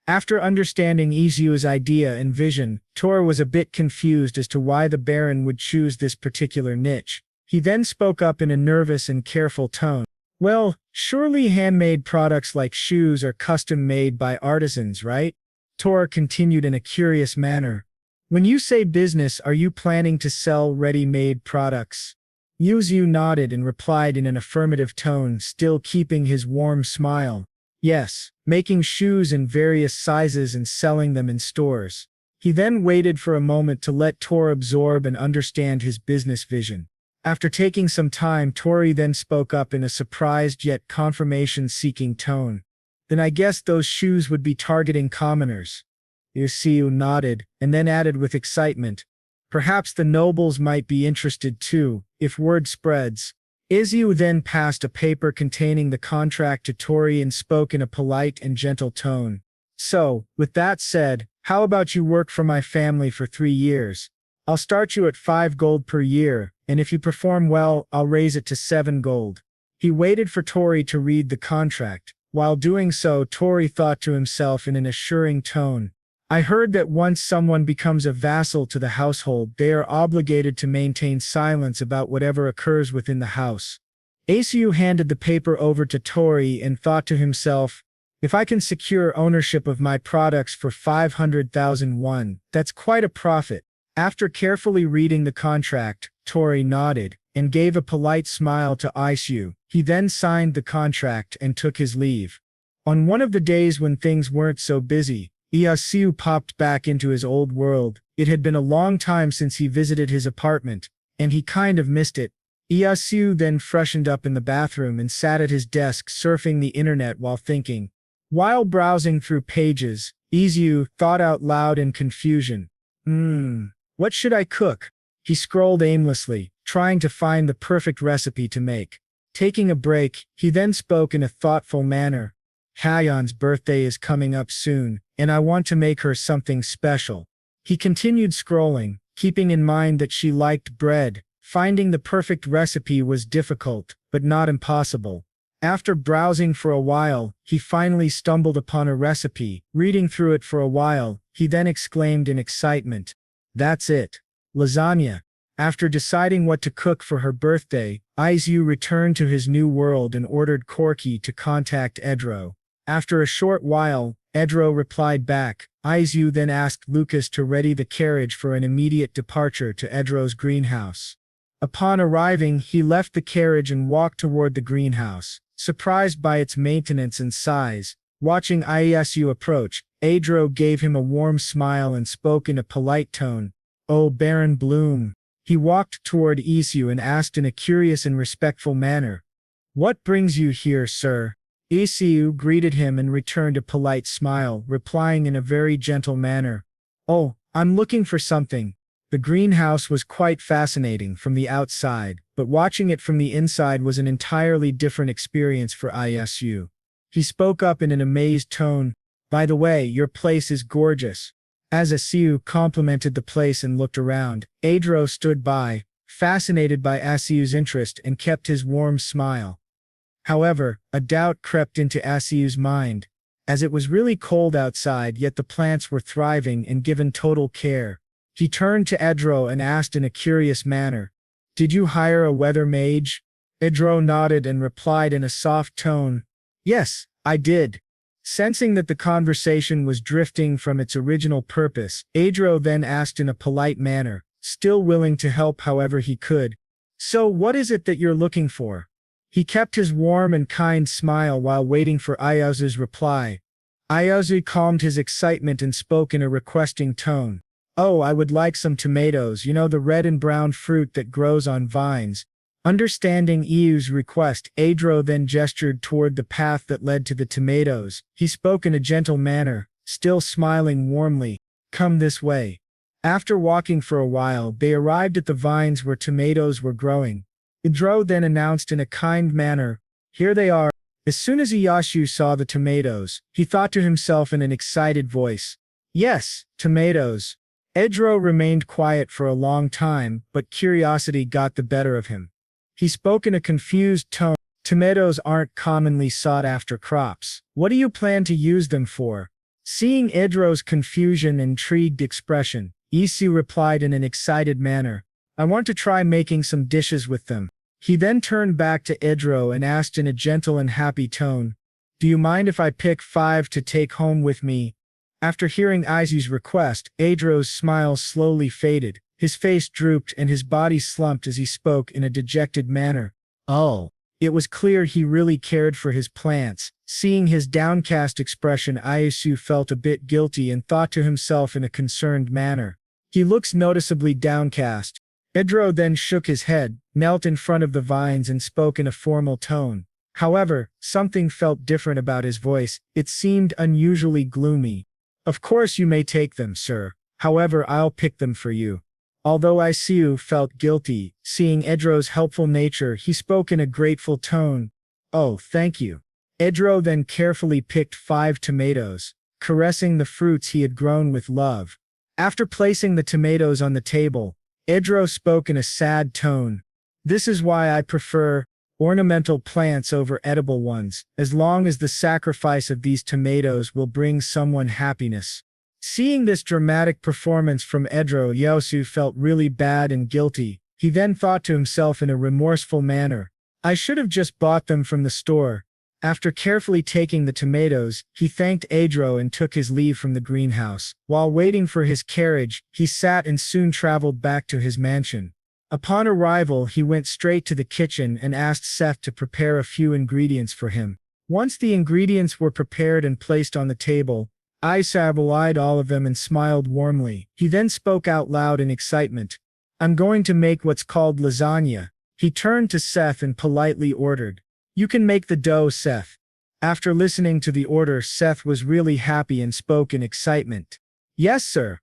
After understanding Isu's idea and vision, Tor was a bit confused as to why the Baron would choose this particular niche. He then spoke up in a nervous and careful tone. "Well, surely handmade products like shoes are custom made by artisans, right?" Tor continued in a curious manner. "When you say business, are you planning to sell ready-made products?" Isu nodded and replied in an affirmative tone, still keeping his warm smile. "Yes, making shoes in various sizes and selling them in stores." He then waited for a moment to let Tor absorb and understand his business vision. After taking some time, Tori then spoke up in a surprised yet confirmation-seeking tone. "Then I guess those shoes would be targeting commoners." Isu nodded, and then added with excitement, "Perhaps the nobles might be interested too, if word spreads." Isu then passed a paper containing the contract to Tori and spoke in a polite and gentle tone. "So, with that said, how about you work for my family for 3 years? I'll start you at 5 gold per year, and if you perform well, I'll raise it to 7 gold. He waited for Tori to read the contract. While doing so, Tori thought to himself in an assuring tone, "I heard that once someone becomes a vassal to the household, they are obligated to maintain silence about whatever occurs within the house." Isu handed the paper over to Tori and thought to himself, "If I can secure ownership of my products for 500,000 won, that's quite a profit." After carefully reading the contract, Tori nodded and gave a polite smile to Isu. He then signed the contract and took his leave. On one of the days when things weren't so busy, Isu popped back into his old world. It had been a long time since he visited his apartment, and he kind of missed it. Isu then freshened up in the bathroom and sat at his desk surfing the internet while thinking. While browsing through pages, Isu thought out loud in confusion. What should I cook?" He scrolled aimlessly, trying to find the perfect recipe to make. Taking a break, he then spoke in a thoughtful manner. "Hayeon's birthday is coming up soon, and I want to make her something special." He continued scrolling, keeping in mind that she liked bread. Finding the perfect recipe was difficult, but not impossible. After browsing for a while, he finally stumbled upon a recipe. Reading through it for a while, he then exclaimed in excitement, "That's it! Lasagna!" After deciding what to cook for her birthday, Isu returned to his new world and ordered Corky to contact Edro. After a short while, Edro replied back. Isu then asked Lucas to ready the carriage for an immediate departure to Edro's greenhouse. Upon arriving, he left the carriage and walked toward the greenhouse. Surprised by its maintenance and size, watching Isu approach, Edro gave him a warm smile and spoke in a polite tone. "Oh, Baron Bloom." He walked toward Isu and asked in a curious and respectful manner, "What brings you here, sir?" Isu greeted him and returned a polite smile, replying in a very gentle manner, "Oh, I'm looking for something." The greenhouse was quite fascinating from the outside, but watching it from the inside was an entirely different experience for Isu. He spoke up in an amazed tone, "By the way, your place is gorgeous." As Isu complimented the place and looked around, Edro stood by, fascinated by Isu's interest and kept his warm smile. However, a doubt crept into Isu's mind, as it was really cold outside yet the plants were thriving and given total care. He turned to Edro and asked in a curious manner, "Did you hire a weather mage?" Edro nodded and replied in a soft tone, "Yes, I did." Sensing that the conversation was drifting from its original purpose, Edro then asked in a polite manner, still willing to help however he could. So what is it that you're looking for? He kept his warm and kind smile while waiting for Ayazu's reply. Ayazu calmed his excitement and spoke in a requesting tone. Oh, I would like some tomatoes, the red and brown fruit that grows on vines. Understanding Iyu's request, Adro then gestured toward the path that led to the tomatoes. He spoke in a gentle manner, still smiling warmly. Come this way. After walking for a while, they arrived at the vines where tomatoes were growing. Adro then announced in a kind manner, here they are. As soon as Iyashu saw the tomatoes, he thought to himself in an excited voice, yes, tomatoes. Edro remained quiet for a long time, but curiosity got the better of him. He spoke in a confused tone. Tomatoes aren't commonly sought-after crops. What do you plan to use them for? Seeing Edro's confusion and intrigued expression, Isu replied in an excited manner, I want to try making some dishes with them. He then turned back to Edro and asked in a gentle and happy tone, do you mind if I pick 5 to take home with me? After hearing Isu's request, Edro's smile slowly faded. His face drooped and his body slumped as he spoke in a dejected manner. Oh. It was clear he really cared for his plants. Seeing his downcast expression, Isu felt a bit guilty and thought to himself in a concerned manner. He looks noticeably downcast. Edro then shook his head, knelt in front of the vines and spoke in a formal tone. However, something felt different about his voice. It seemed unusually gloomy. Of course you may take them, sir. However, I'll pick them for you. Although Isu felt guilty, seeing Edro's helpful nature, he spoke in a grateful tone. Oh, thank you. Edro then carefully picked 5 tomatoes, caressing the fruits he had grown with love. After placing the tomatoes on the table, Edro spoke in a sad tone. This is why I prefer ornamental plants over edible ones, as long as the sacrifice of these tomatoes will bring someone happiness. Seeing this dramatic performance from Edro, Yosu felt really bad and guilty. He then thought to himself in a remorseful manner, I should have just bought them from the store. After carefully taking the tomatoes, he thanked Edro and took his leave from the greenhouse. While waiting for his carriage, he sat and soon traveled back to his mansion. Upon arrival, he went straight to the kitchen and asked Seth to prepare a few ingredients for him. Once the ingredients were prepared and placed on the table, Isab eyed all of them and smiled warmly. He then spoke out loud in excitement. I'm going to make what's called lasagna. He turned to Seth and politely ordered. You can make the dough, Seth. After listening to the order, Seth was really happy and spoke in excitement. Yes, sir.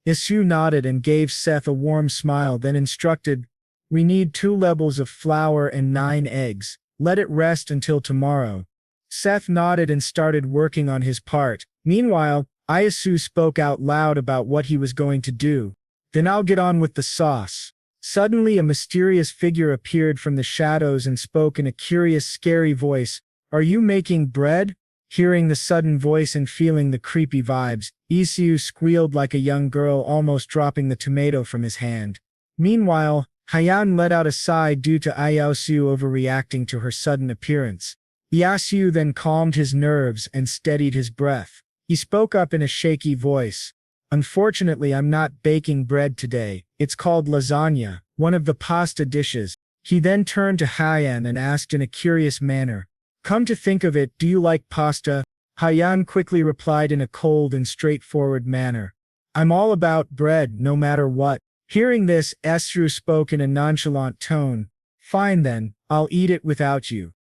Isu nodded and gave Seth a warm smile, then instructed, we need 2 levels of flour and 9 eggs. Let it rest until tomorrow. Seth nodded and started working on his part. Meanwhile, Isu spoke out loud about what he was going to do. Then I'll get on with the sauce. Suddenly a mysterious figure appeared from the shadows and spoke in a curious, scary voice. Are you making bread? Hearing the sudden voice and feeling the creepy vibes, Isu squealed like a young girl, almost dropping the tomato from his hand. Meanwhile, Hayan let out a sigh due to Ayasu overreacting to her sudden appearance. Yasu then calmed his nerves and steadied his breath. He spoke up in a shaky voice. Unfortunately, I'm not baking bread today. It's called lasagna, one of the pasta dishes. He then turned to Hayan and asked in a curious manner, come to think of it, do you like pasta? Hayan quickly replied in a cold and straightforward manner. I'm all about bread, no matter what. Hearing this, Esru spoke in a nonchalant tone. Fine then, I'll eat it without you.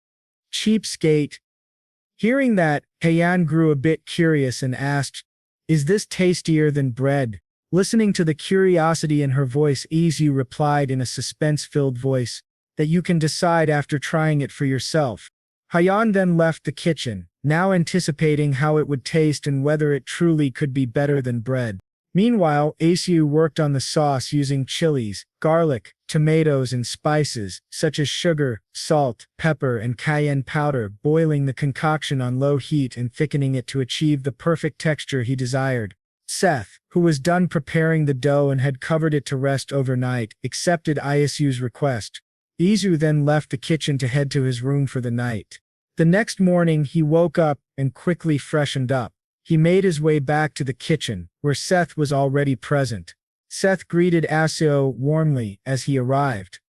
Cheapskate. Hearing that, Hayan grew a bit curious and asked, is this tastier than bread? Listening to the curiosity in her voice, Izu replied in a suspense-filled voice, that you can decide after trying it for yourself. Hayan then left the kitchen, now anticipating how it would taste and whether it truly could be better than bread. Meanwhile, Isu worked on the sauce using chilies, garlic, tomatoes and spices, such as sugar, salt, pepper and cayenne powder, boiling the concoction on low heat and thickening it to achieve the perfect texture he desired. Seth, who was done preparing the dough and had covered it to rest overnight, accepted Isu's request. Isu then left the kitchen to head to his room for the night. The next morning he woke up and quickly freshened up. He made his way back to the kitchen, where Seth was already present. Seth greeted Asio warmly as he arrived.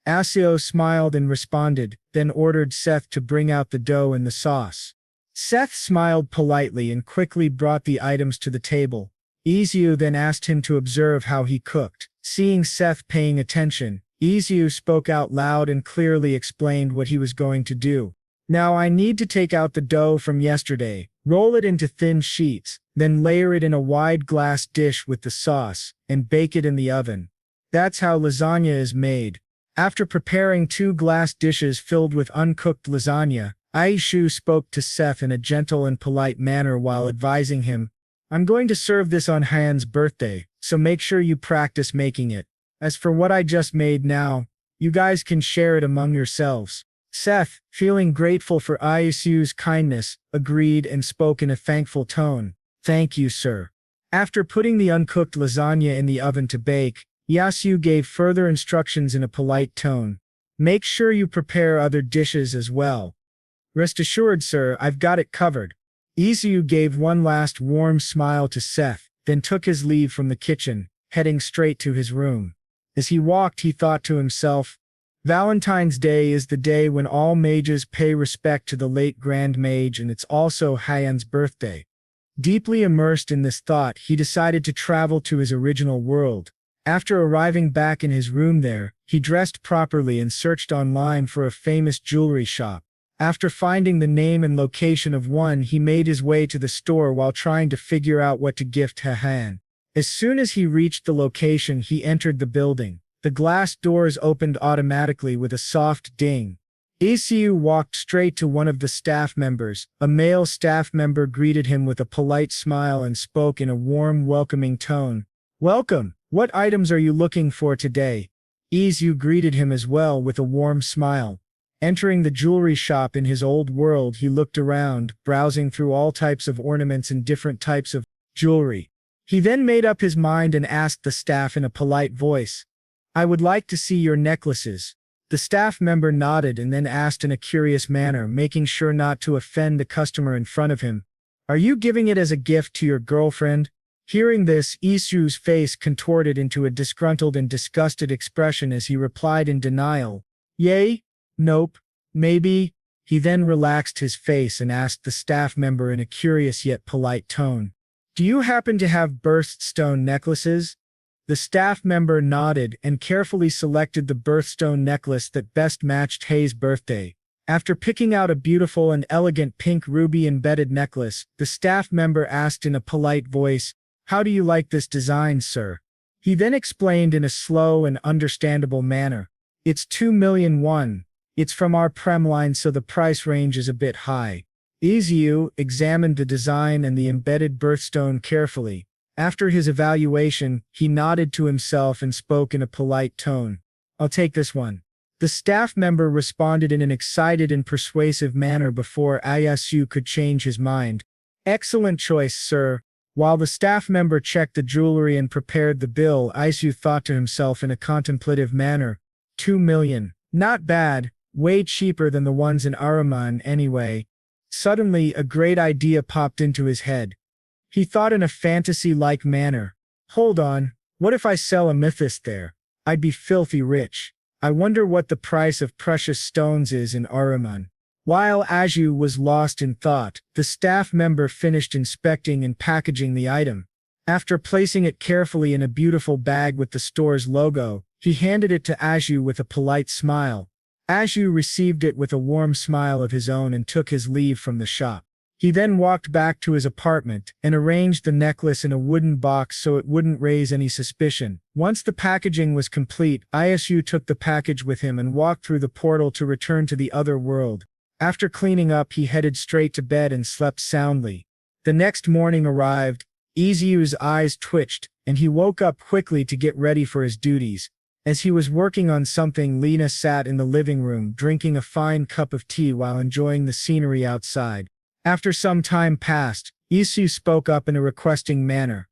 Asio smiled and responded, then ordered Seth to bring out the dough and the sauce. Seth smiled politely and quickly brought the items to the table. Isu then asked him to observe how he cooked. Seeing Seth paying attention, Isu spoke out loud and clearly explained what he was going to do. Now I need to take out the dough from yesterday, roll it into thin sheets, then layer it in a wide glass dish with the sauce, and bake it in the oven. That's how lasagna is made. After preparing 2 glass dishes filled with uncooked lasagna, Aishu spoke to Seth in a gentle and polite manner while advising him, I'm going to serve this on Han's birthday, so make sure you practice making it. As for what I just made now, you guys can share it among yourselves. Seth, feeling grateful for Aisu's kindness, agreed and spoke in a thankful tone. Thank you, sir. After putting the uncooked lasagna in the oven to bake, Yasu gave further instructions in a polite tone. Make sure you prepare other dishes as well. Rest assured, sir, I've got it covered. Isu gave one last warm smile to Seth, then took his leave from the kitchen, heading straight to his room. As he walked, he thought to himself, Valentine's Day is the day when all mages pay respect to the late Grand Mage, and it's also Hyan's birthday. Deeply immersed in this thought, he decided to travel to his original world. After arriving back in his room there, he dressed properly and searched online for a famous jewelry shop. After finding the name and location of one, he made his way to the store while trying to figure out what to gift Hyan. As soon as he reached the location, he entered the building. The glass doors opened automatically with a soft ding. Isu walked straight to one of the staff members. A male staff member greeted him with a polite smile and spoke in a warm, welcoming tone. Welcome. What items are you looking for today? Isu greeted him as well with a warm smile. Entering the jewelry shop in his old world, he looked around, browsing through all types of ornaments and different types of jewelry. He then made up his mind and asked the staff in a polite voice, I would like to see your necklaces. The staff member nodded and then asked in a curious manner, making sure not to offend the customer in front of him, Are you giving it as a gift to your girlfriend? Hearing this, Isu's face contorted into a disgruntled and disgusted expression as he replied in denial, Yay? Nope. Maybe. He then relaxed his face and asked the staff member in a curious yet polite tone, Do you happen to have birthstone necklaces? The staff member nodded and carefully selected the birthstone necklace that best matched Hei's birthday. After picking out a beautiful and elegant pink ruby-embedded necklace, the staff member asked in a polite voice, How do you like this design, sir? He then explained in a slow and understandable manner, It's 2,000,000 won. It's from our Prem line, so the price range is a bit high. Izu examined the design and the embedded birthstone carefully. After his evaluation, he nodded to himself and spoke in a polite tone. I'll take this one. The staff member responded in an excited and persuasive manner before Ayasu could change his mind. Excellent choice, sir. While the staff member checked the jewelry and prepared the bill, Ayasu thought to himself in a contemplative manner, 2 million. Not bad, way cheaper than the ones in Araman anyway. Suddenly, a great idea popped into his head. He thought in a fantasy-like manner. Hold on, what if I sell amethyst there? I'd be filthy rich. I wonder what the price of precious stones is in Araman. While Aju was lost in thought, the staff member finished inspecting and packaging the item. After placing it carefully in a beautiful bag with the store's logo, he handed it to Aju with a polite smile. Aju received it with a warm smile of his own and took his leave from the shop. He then walked back to his apartment and arranged the necklace in a wooden box so it wouldn't raise any suspicion. Once the packaging was complete, Isu took the package with him and walked through the portal to return to the other world. After cleaning up, he headed straight to bed and slept soundly. The next morning arrived. Izu's eyes twitched, and he woke up quickly to get ready for his duties. As he was working on something, Lena sat in the living room drinking a fine cup of tea while enjoying the scenery outside. After some time passed, Isu spoke up in a requesting manner.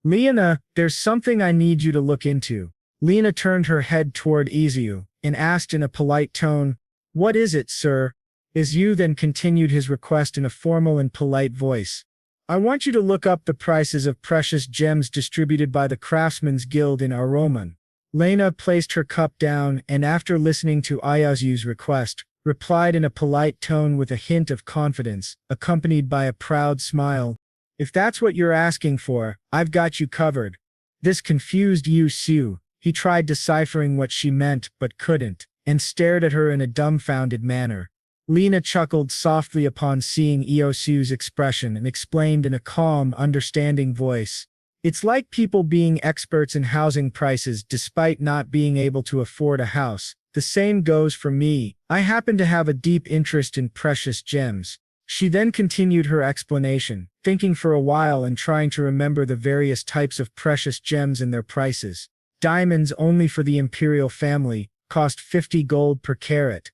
Lena, there's something I need you to look into. Lena turned her head toward Isu and asked in a polite tone, What is it, sir? Isu then continued his request in a formal and polite voice. I want you to look up the prices of precious gems distributed by the Craftsmen's Guild in Aroman. Lena placed her cup down and after listening to Ayasu's request, replied in a polite tone with a hint of confidence, accompanied by a proud smile. If that's what you're asking for, I've got you covered. This confused Isu. He tried deciphering what she meant but couldn't, and stared at her in a dumbfounded manner. Lena chuckled softly upon seeing Iosu's expression and explained in a calm, understanding voice. It's like people being experts in housing prices despite not being able to afford a house. The same goes for me. I happen to have a deep interest in precious gems. She then continued her explanation, thinking for a while and trying to remember the various types of precious gems and their prices. Diamonds only for the imperial family cost 50 gold per carat.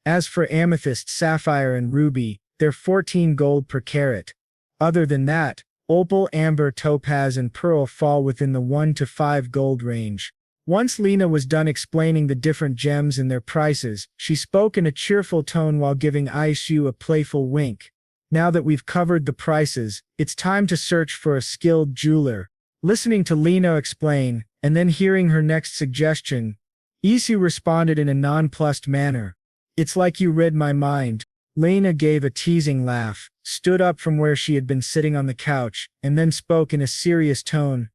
As for amethyst, sapphire and ruby, they're 14 gold per carat. Other than that, opal, amber, topaz and pearl fall within the 1 to 5 gold range. Once Lena was done explaining the different gems and their prices, she spoke in a cheerful tone while giving Isu a playful wink. Now that we've covered the prices, it's time to search for a skilled jeweler. Listening to Lena explain, and then hearing her next suggestion, Isu responded in a nonplussed manner. It's like you read my mind. Lena gave a teasing laugh, stood up from where she had been sitting on the couch, and then spoke in a serious tone.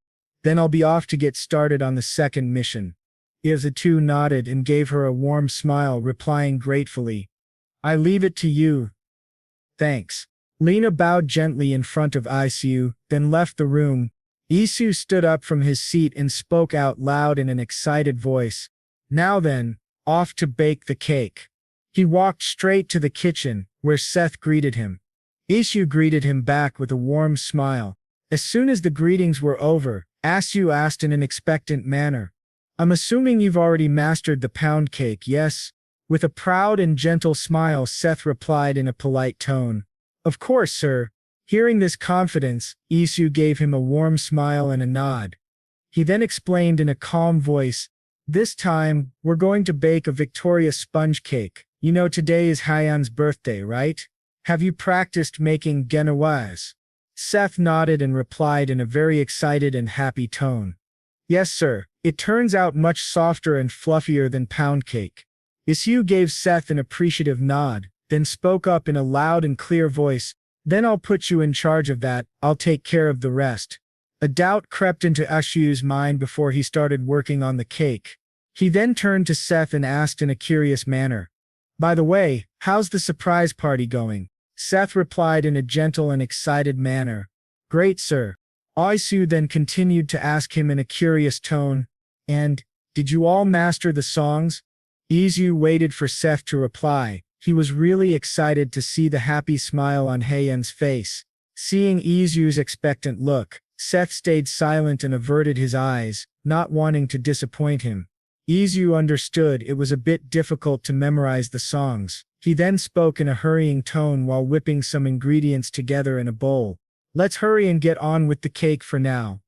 Then I'll be off to get started on the second mission. Isu nodded and gave her a warm smile, replying gratefully. I leave it to you. Thanks. Lena bowed gently in front of Isu, then left the room. Isu stood up from his seat and spoke out loud in an excited voice. Now then, off to bake the cake. He walked straight to the kitchen, where Seth greeted him. Isu greeted him back with a warm smile. As soon as the greetings were over, Isu asked in an expectant manner, I'm assuming you've already mastered the pound cake, yes? With a proud and gentle smile, Seth replied in a polite tone. Of course, sir. Hearing this confidence, Isu gave him a warm smile and a nod. He then explained in a calm voice, this time, we're going to bake a victorious sponge cake. You know today is Haiyan's birthday, right? Have you practiced making genoise? Seth nodded and replied in a very excited and happy tone. Yes, sir. It turns out much softer and fluffier than pound cake. Isu gave Seth an appreciative nod, then spoke up in a loud and clear voice. Then I'll put you in charge of that, I'll take care of the rest. A doubt crept into Isu's mind before he started working on the cake. He then turned to Seth and asked in a curious manner. By the way, how's the surprise party going? Seth replied in a gentle and excited manner. Great, sir. Isu then continued to ask him in a curious tone. And, did you all master the songs? Isu waited for Seth to reply. He was really excited to see the happy smile on Haiyan's face. Seeing Isu's expectant look, Seth stayed silent and averted his eyes, not wanting to disappoint him. Isu understood it was a bit difficult to memorize the songs. He then spoke in a hurrying tone while whipping some ingredients together in a bowl. Let's hurry and get on with the cake for now.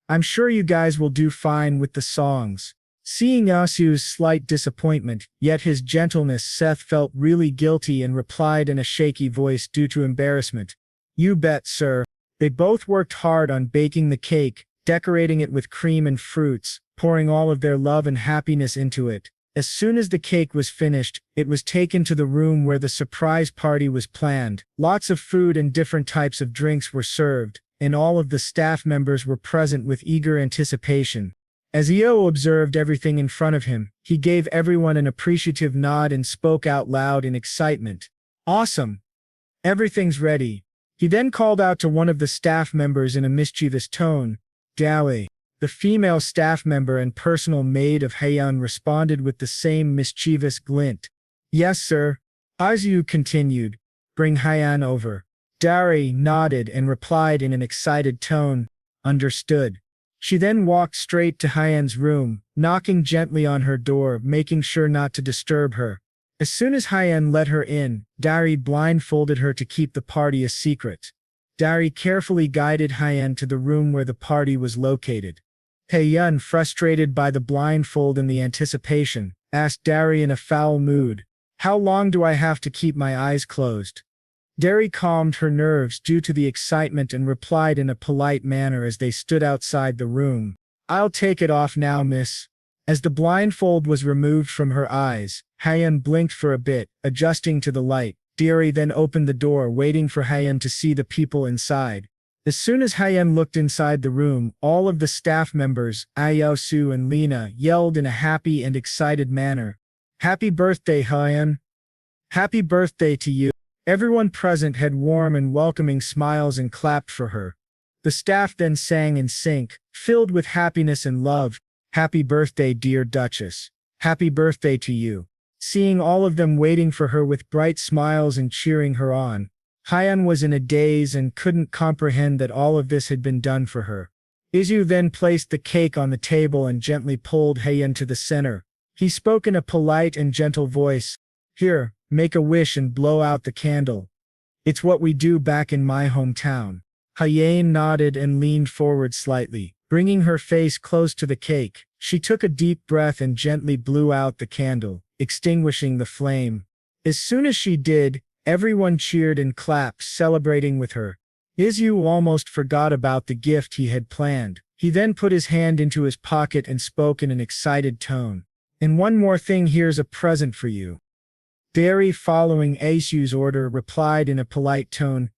I'm sure you guys will do fine with the songs. Seeing Isu's slight disappointment, yet his gentleness, Seth felt really guilty and replied in a shaky voice due to embarrassment. You bet, sir. They both worked hard on baking the cake, decorating it with cream and fruits, pouring all of their love and happiness into it. As soon as the cake was finished, it was taken to the room where the surprise party was planned. Lots of food and different types of drinks were served, and all of the staff members were present with eager anticipation. As Io observed everything in front of him, he gave everyone an appreciative nod and spoke out loud in excitement. Awesome! Everything's ready. He then called out to one of the staff members in a mischievous tone. Dawe. The female staff member and personal maid of Haiyan responded with the same mischievous glint. Yes, sir. Isu continued. Bring Haiyan over. Dawe nodded and replied in an excited tone. Understood. She then walked straight to Haiyan's room, knocking gently on her door, making sure not to disturb her. As soon as Haiyan let her in, Dawe blindfolded her to keep the party a secret. Dawe carefully guided Haiyan to the room where the party was located. Haiyan, frustrated by the blindfold and the anticipation, asked Dawe in a foul mood, How long do I have to keep my eyes closed? Derry calmed her nerves due to the excitement and replied in a polite manner as they stood outside the room. "I'll take it off now, miss." As the blindfold was removed from her eyes, Hyeon blinked for a bit, adjusting to the light. Derry then opened the door, waiting for Hyeon to see the people inside. As soon as Hyeon looked inside the room, all of the staff members, Su and Lena, yelled in a happy and excited manner. "Happy birthday, Hyeon! Happy birthday to you!" Everyone present had warm and welcoming smiles and clapped for her. The staff then sang in sync, filled with happiness and love. "Happy birthday, dear Duchess. Happy birthday to you." Seeing all of them waiting for her with bright smiles and cheering her on, Hyeon was in a daze and couldn't comprehend that all of this had been done for her. Isu then placed the cake on the table and gently pulled Hyeon to the center. He spoke in a polite and gentle voice. "Here, make a wish and blow out the candle. It's what we do back in my hometown." Hyeon nodded and leaned forward slightly, bringing her face close to the cake. She took a deep breath and gently blew out the candle, extinguishing the flame. As soon as she did, everyone cheered and clapped, celebrating with her. Isu almost forgot about the gift he had planned. He then put his hand into his pocket and spoke in an excited tone. "And one more thing, here's a present for you." Derry, following Isu's order, replied in a polite tone,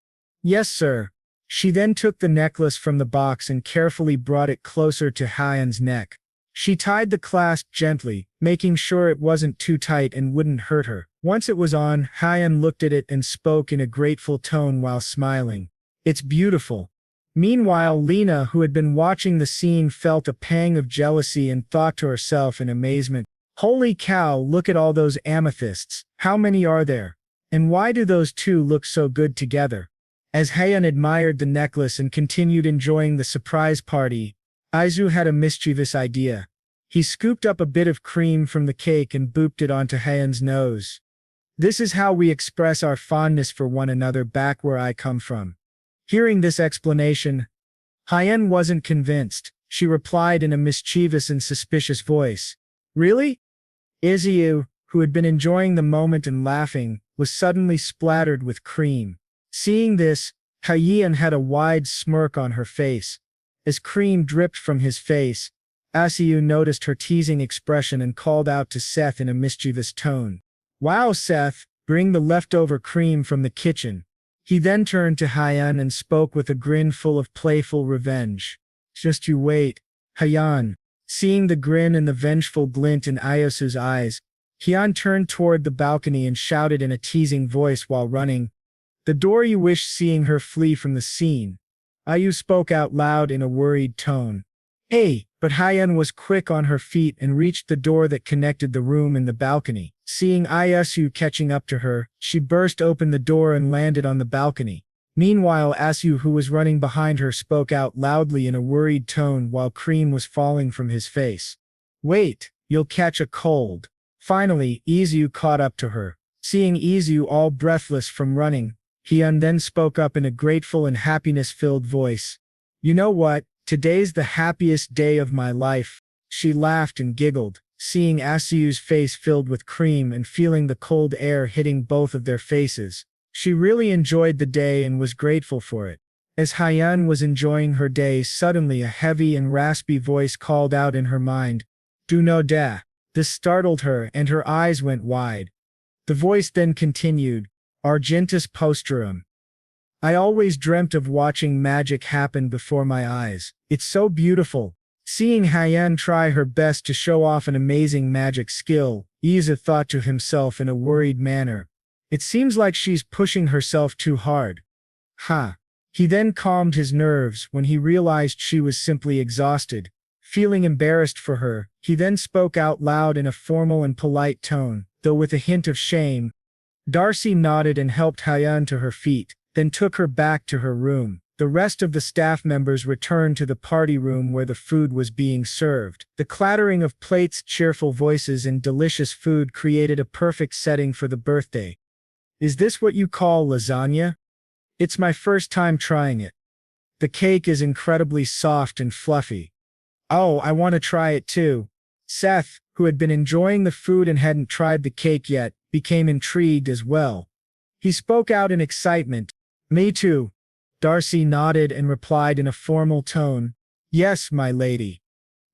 "Yes, sir." She then took the necklace from the box and carefully brought it closer to Hyeon's neck. She tied the clasp gently, making sure it wasn't too tight and wouldn't hurt her. Once it was on, Hyeon looked at it and spoke in a grateful tone while smiling. "It's beautiful." Meanwhile, Lena, who had been watching the scene, felt a pang of jealousy and thought to herself in amazement, "Holy cow, look at all those amethysts. How many are there? And why do those two look so good together?" As Hyeon admired the necklace and continued enjoying the surprise party, Isu had a mischievous idea. He scooped up a bit of cream from the cake and booped it onto Hyeon's nose. "This is how we express our fondness for one another back where I come from." Hearing this explanation, Hyeon wasn't convinced. She replied in a mischievous and suspicious voice, "Really?" Isu, who had been enjoying the moment and laughing, was suddenly splattered with cream. Seeing this, Hyeon had a wide smirk on her face. As cream dripped from his face, Isu noticed her teasing expression and called out to Seth in a mischievous tone, "Wow, Seth, bring the leftover cream from the kitchen." He then turned to Hyeon and spoke with a grin full of playful revenge. "Just you wait, Hyeon." Seeing the grin and the vengeful glint in Isu's eyes, Hyeon turned toward the balcony and shouted in a teasing voice while running, "The door you wish," seeing her flee from the scene. Isu spoke out loud in a worried tone, "Hey!" But Hyeon was quick on her feet and reached the door that connected the room and the balcony. Seeing Isu catching up to her, she burst open the door and landed on the balcony. Meanwhile, Isu, who was running behind her, spoke out loudly in a worried tone while cream was falling from his face. "Wait, you'll catch a cold." Finally, Isu caught up to her. Seeing Isu all breathless from running, Hyeon then spoke up in a grateful and happiness-filled voice. "You know what? Today's the happiest day of my life." She laughed and giggled, seeing Isu's face filled with cream and feeling the cold air hitting both of their faces. She really enjoyed the day and was grateful for it. As Hyeon was enjoying her day, suddenly a heavy and raspy voice called out in her mind, "Do no da." This startled her and her eyes went wide. The voice then continued, "Argentus posturum. I always dreamt of watching magic happen before my eyes. It's so beautiful." Seeing Hyeon try her best to show off an amazing magic skill, Isu thought to himself in a worried manner, "It seems like she's pushing herself too hard." He then calmed his nerves when he realized she was simply exhausted. Feeling embarrassed for her, he then spoke out loud in a formal and polite tone, though with a hint of shame. Darcy nodded and helped Hyeon to her feet, then took her back to her room. The rest of the staff members returned to the party room where the food was being served. The clattering of plates, cheerful voices, and delicious food created a perfect setting for the birthday. "Is this what you call lasagna? It's my first time trying it. The cake is incredibly soft and fluffy. Oh, I want to try it too." Seth, who had been enjoying the food and hadn't tried the cake yet, became intrigued as well. He spoke out in excitement. Me too. Darcy nodded and replied in a formal tone. Yes, my lady.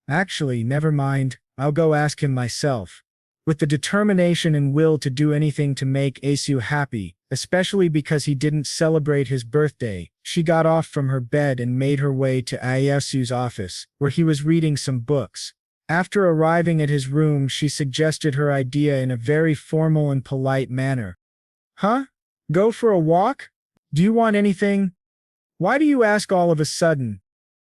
Actually, never mind, I'll go ask him myself. With the determination and will to do anything to make Isu happy, especially because he didn't celebrate his birthday, she got off from her bed and made her way to Iesu's office, where he was reading some books. After arriving at his room, she suggested her idea in a very formal and polite manner. Huh? Go for a walk? Do you want anything? Why do you ask all of a sudden?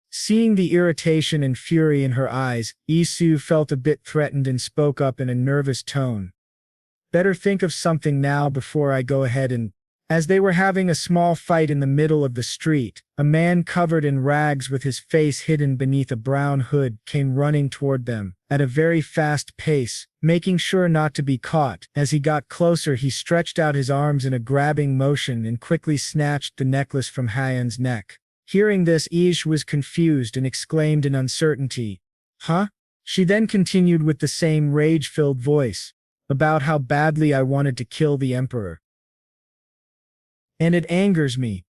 Seeing the irritation and fury in her eyes, Isu felt a bit threatened and spoke up in a nervous tone. Better think of something now before I go ahead and… As they were having a small fight in the middle of the street, a man covered in rags with his face hidden beneath a brown hood came running toward them, at a very fast pace, making sure not to be caught. As he got closer, he stretched out his arms in a grabbing motion and quickly snatched the necklace from Hyan's neck. Hearing this, Ish was confused and exclaimed in uncertainty, Huh? She then continued with the same rage-filled voice, about how badly I wanted to kill the emperor. And it angers me.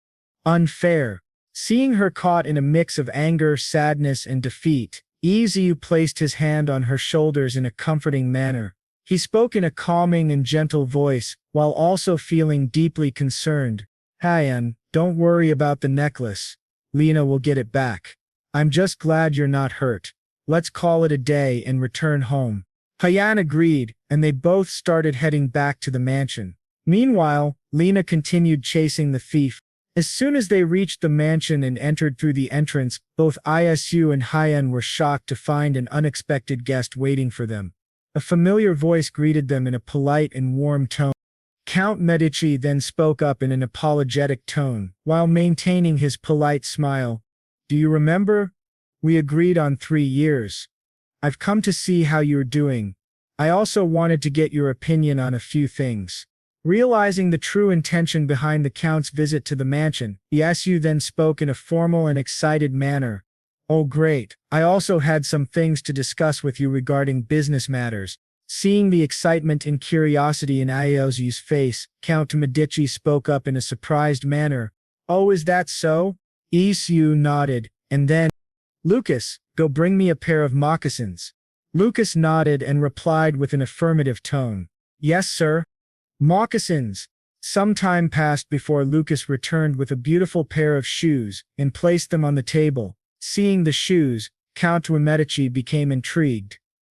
Unfair. Seeing her caught in a mix of anger, sadness, and defeat, Izu placed his hand on her shoulders in a comforting manner. He spoke in a calming and gentle voice, while also feeling deeply concerned. Hyan, don't worry about the necklace. Lena will get it back. I'm just glad you're not hurt. Let's call it a day and return home. Hyan agreed, and they both started heading back to the mansion. Meanwhile, Lena continued chasing the thief. As soon as they reached the mansion and entered through the entrance, both Isu and Hyan were shocked to find an unexpected guest waiting for them. A familiar voice greeted them in a polite and warm tone. Count Medici then spoke up in an apologetic tone, while maintaining his polite smile. Do you remember? We agreed on 3 years. I've come to see how you're doing. I also wanted to get your opinion on a few things. Realizing the true intention behind the Count's visit to the mansion, Isu then spoke in a formal and excited manner. Oh great, I also had some things to discuss with you regarding business matters. Seeing the excitement and curiosity in Iosu's face, Count Medici spoke up in a surprised manner. Oh, is that so? Isu nodded, and then, Lucas, go bring me a pair of moccasins. Lucas nodded and replied with an affirmative tone. Yes, sir. Moccasins. Some time passed before Lucas returned with a beautiful pair of shoes and placed them on the table. Seeing the shoes, Count Medici became intrigued.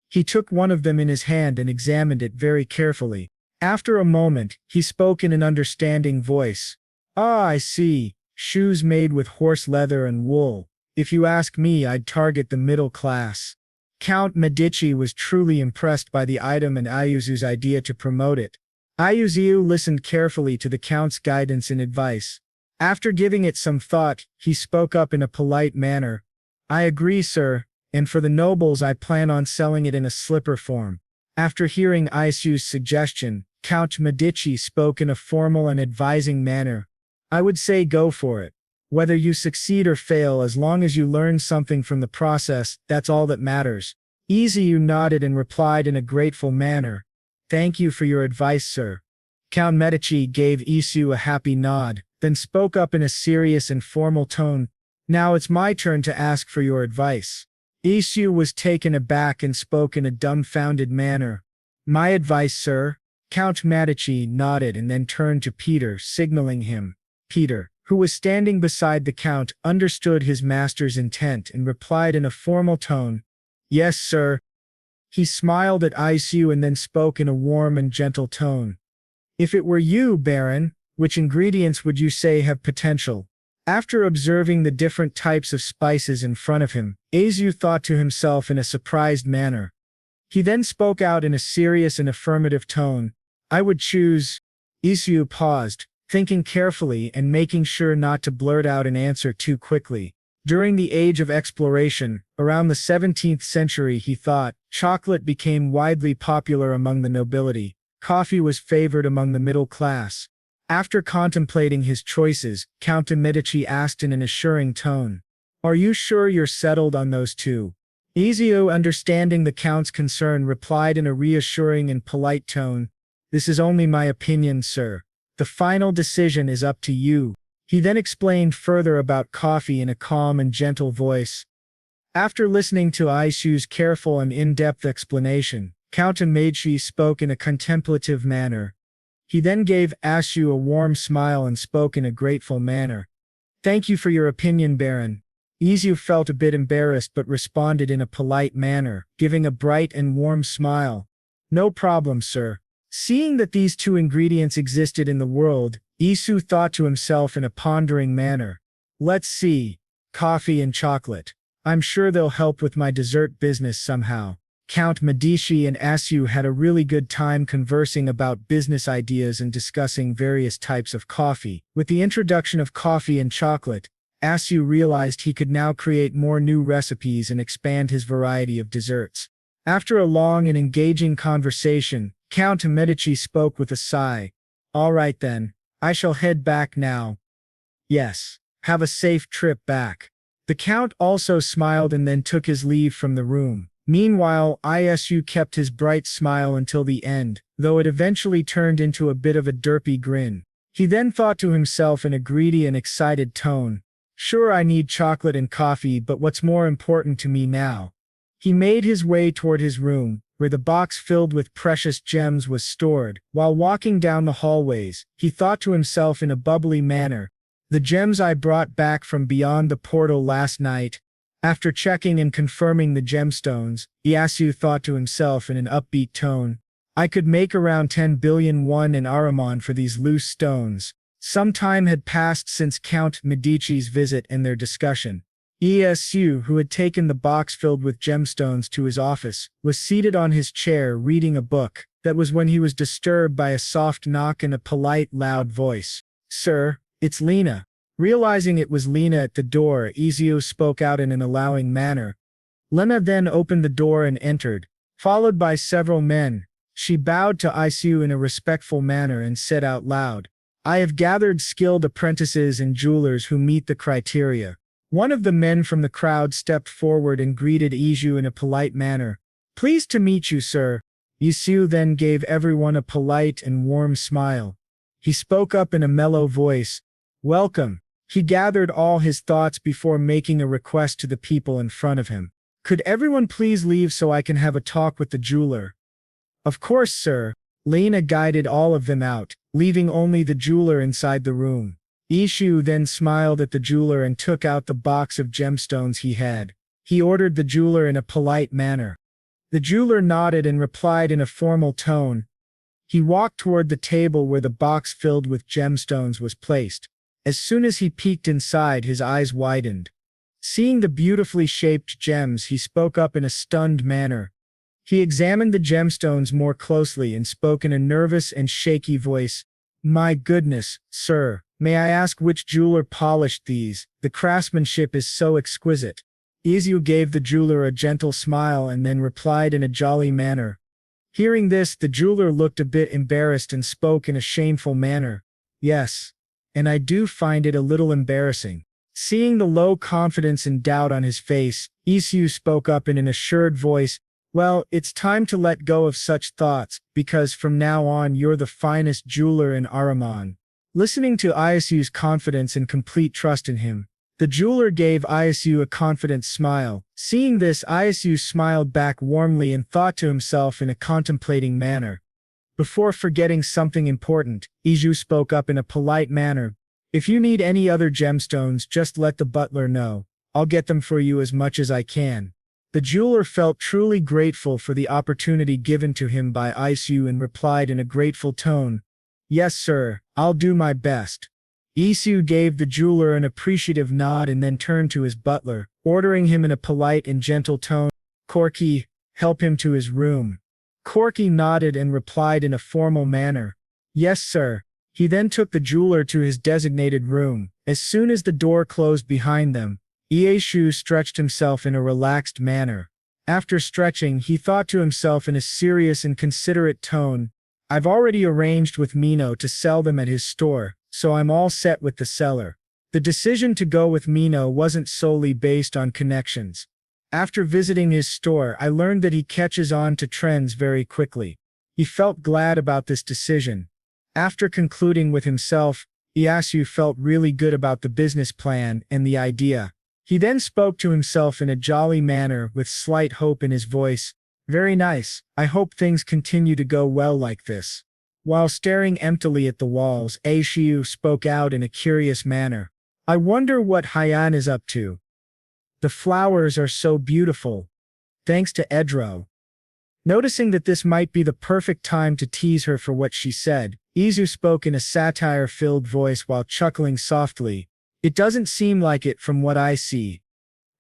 He took one of them in his hand and examined it very carefully. After a moment, he spoke in an understanding voice. Ah, I see. Shoes made with horse leather and wool. If you ask me, I'd target the middle class. Count Medici was truly impressed by the item and Iosu's idea to promote it. Iosu listened carefully to the Count's guidance and advice. After giving it some thought, he spoke up in a polite manner. I agree, sir, and for the nobles I plan on selling it in a slipper form. After hearing Iosu's suggestion, Count Medici spoke in a formal and advising manner. I would say go for it. Whether you succeed or fail, as long as you learn something from the process, that's all that matters. Izu nodded and replied in a grateful manner. Thank you for your advice, sir. Count Medici gave Isu a happy nod, then spoke up in a serious and formal tone. Now it's my turn to ask for your advice. Isu was taken aback and spoke in a dumbfounded manner. My advice, sir? Count Medici nodded and then turned to Peter, signaling him. Peter, who was standing beside the Count, understood his master's intent and replied in a formal tone. Yes, sir. He smiled at Isu and then spoke in a warm and gentle tone. If it were you, Baron, which ingredients would you say have potential? After observing the different types of spices in front of him, Isu thought to himself in a surprised manner. He then spoke out in a serious and affirmative tone. I would choose… Isu paused, thinking carefully and making sure not to blurt out an answer too quickly. During the age of exploration, around the 17th century, he thought, chocolate became widely popular among the nobility. Coffee was favored among the middle class. After contemplating his choices, Count Medici asked in an assuring tone. Are you sure you're settled on those two? Izu, understanding the Count's concern, replied in a reassuring and polite tone. This is only my opinion, sir. The final decision is up to you. He then explained further about coffee in a calm and gentle voice. After listening to Isu's careful and in-depth explanation, Count Meiji spoke in a contemplative manner. He then gave Isu a warm smile and spoke in a grateful manner. Thank you for your opinion, Baron. Isu felt a bit embarrassed but responded in a polite manner, giving a bright and warm smile. No problem, sir. Seeing that these two ingredients existed in the world, Isu thought to himself in a pondering manner. Let's see. Coffee and chocolate. I'm sure they'll help with my dessert business somehow. Count Medici and Isu had a really good time conversing about business ideas and discussing various types of coffee. With the introduction of coffee and chocolate, Isu realized he could now create more new recipes and expand his variety of desserts. After a long and engaging conversation, Count Medici spoke with a sigh. All right then, I shall head back now. Yes, have a safe trip back. The Count also smiled and then took his leave from the room. Meanwhile, Isu kept his bright smile until the end, though it eventually turned into a bit of a derpy grin. He then thought to himself in a greedy and excited tone, sure, I need chocolate and coffee, but what's more important to me now? He made his way toward his room, where the box filled with precious gems was stored. While walking down the hallways, he thought to himself in a bubbly manner, the gems I brought back from beyond the portal last night. After checking and confirming the gemstones, Isu thought to himself in an upbeat tone, I could make around 10 billion won in Aramon for these loose stones. Some time had passed since Count Medici's visit and their discussion. Isu, who had taken the box filled with gemstones to his office, was seated on his chair reading a book. That was when he was disturbed by a soft knock and a polite, loud voice. Sir, it's Lena. Realizing it was Lena at the door, Isu spoke out in an allowing manner. Lena then opened the door and entered, followed by several men. She bowed to Isu in a respectful manner and said out loud, I have gathered skilled apprentices and jewelers who meet the criteria. One of the men from the crowd stepped forward and greeted Isu in a polite manner. Pleased to meet you, sir. Isu then gave everyone a polite and warm smile. He spoke up in a mellow voice. Welcome. He gathered all his thoughts before making a request to the people in front of him. Could everyone please leave so I can have a talk with the jeweler? Of course, sir. Lena guided all of them out, leaving only the jeweler inside the room. Isu then smiled at the jeweler and took out the box of gemstones he had. He ordered the jeweler in a polite manner. The jeweler nodded and replied in a formal tone. He walked toward the table where the box filled with gemstones was placed. As soon as he peeked inside, his eyes widened. Seeing the beautifully shaped gems, he spoke up in a stunned manner. He examined the gemstones more closely and spoke in a nervous and shaky voice. My goodness, sir, may I ask which jeweler polished these? The craftsmanship is so exquisite. Isu gave the jeweler a gentle smile and then replied in a jolly manner. Hearing this, the jeweler looked a bit embarrassed and spoke in a shameful manner. Yes. And I do find it a little embarrassing. Seeing the low confidence and doubt on his face, Isu spoke up in an assured voice. Well, it's time to let go of such thoughts, because from now on you're the finest jeweler in Aramon. Listening to Isu's confidence and complete trust in him, the jeweler gave Isu a confident smile. Seeing this, Isu smiled back warmly and thought to himself in a contemplating manner. Before forgetting something important, Isu spoke up in a polite manner. If you need any other gemstones, just let the butler know. I'll get them for you as much as I can. The jeweler felt truly grateful for the opportunity given to him by Isu and replied in a grateful tone. Yes, sir, I'll do my best. Isu gave the jeweler an appreciative nod and then turned to his butler, ordering him in a polite and gentle tone. Corky, help him to his room. Corky nodded and replied in a formal manner. Yes, sir. He then took the jeweler to his designated room. As soon as the door closed behind them, Isu stretched himself in a relaxed manner. After stretching, he thought to himself in a serious and considerate tone, I've already arranged with Mino to sell them at his store, so I'm all set with the seller. The decision to go with Mino wasn't solely based on connections. After visiting his store, I learned that he catches on to trends very quickly. He felt glad about this decision. After concluding with himself, Iyasu felt really good about the business plan and the idea. He then spoke to himself in a jolly manner with slight hope in his voice. Very nice. I hope things continue to go well like this. While staring emptily at the walls, Aishiu spoke out in a curious manner. I wonder what Haiyan is up to. The flowers are so beautiful. Thanks to Edro. Noticing that this might be the perfect time to tease her for what she said, Izu spoke in a satire-filled voice while chuckling softly. It doesn't seem like it from what I see.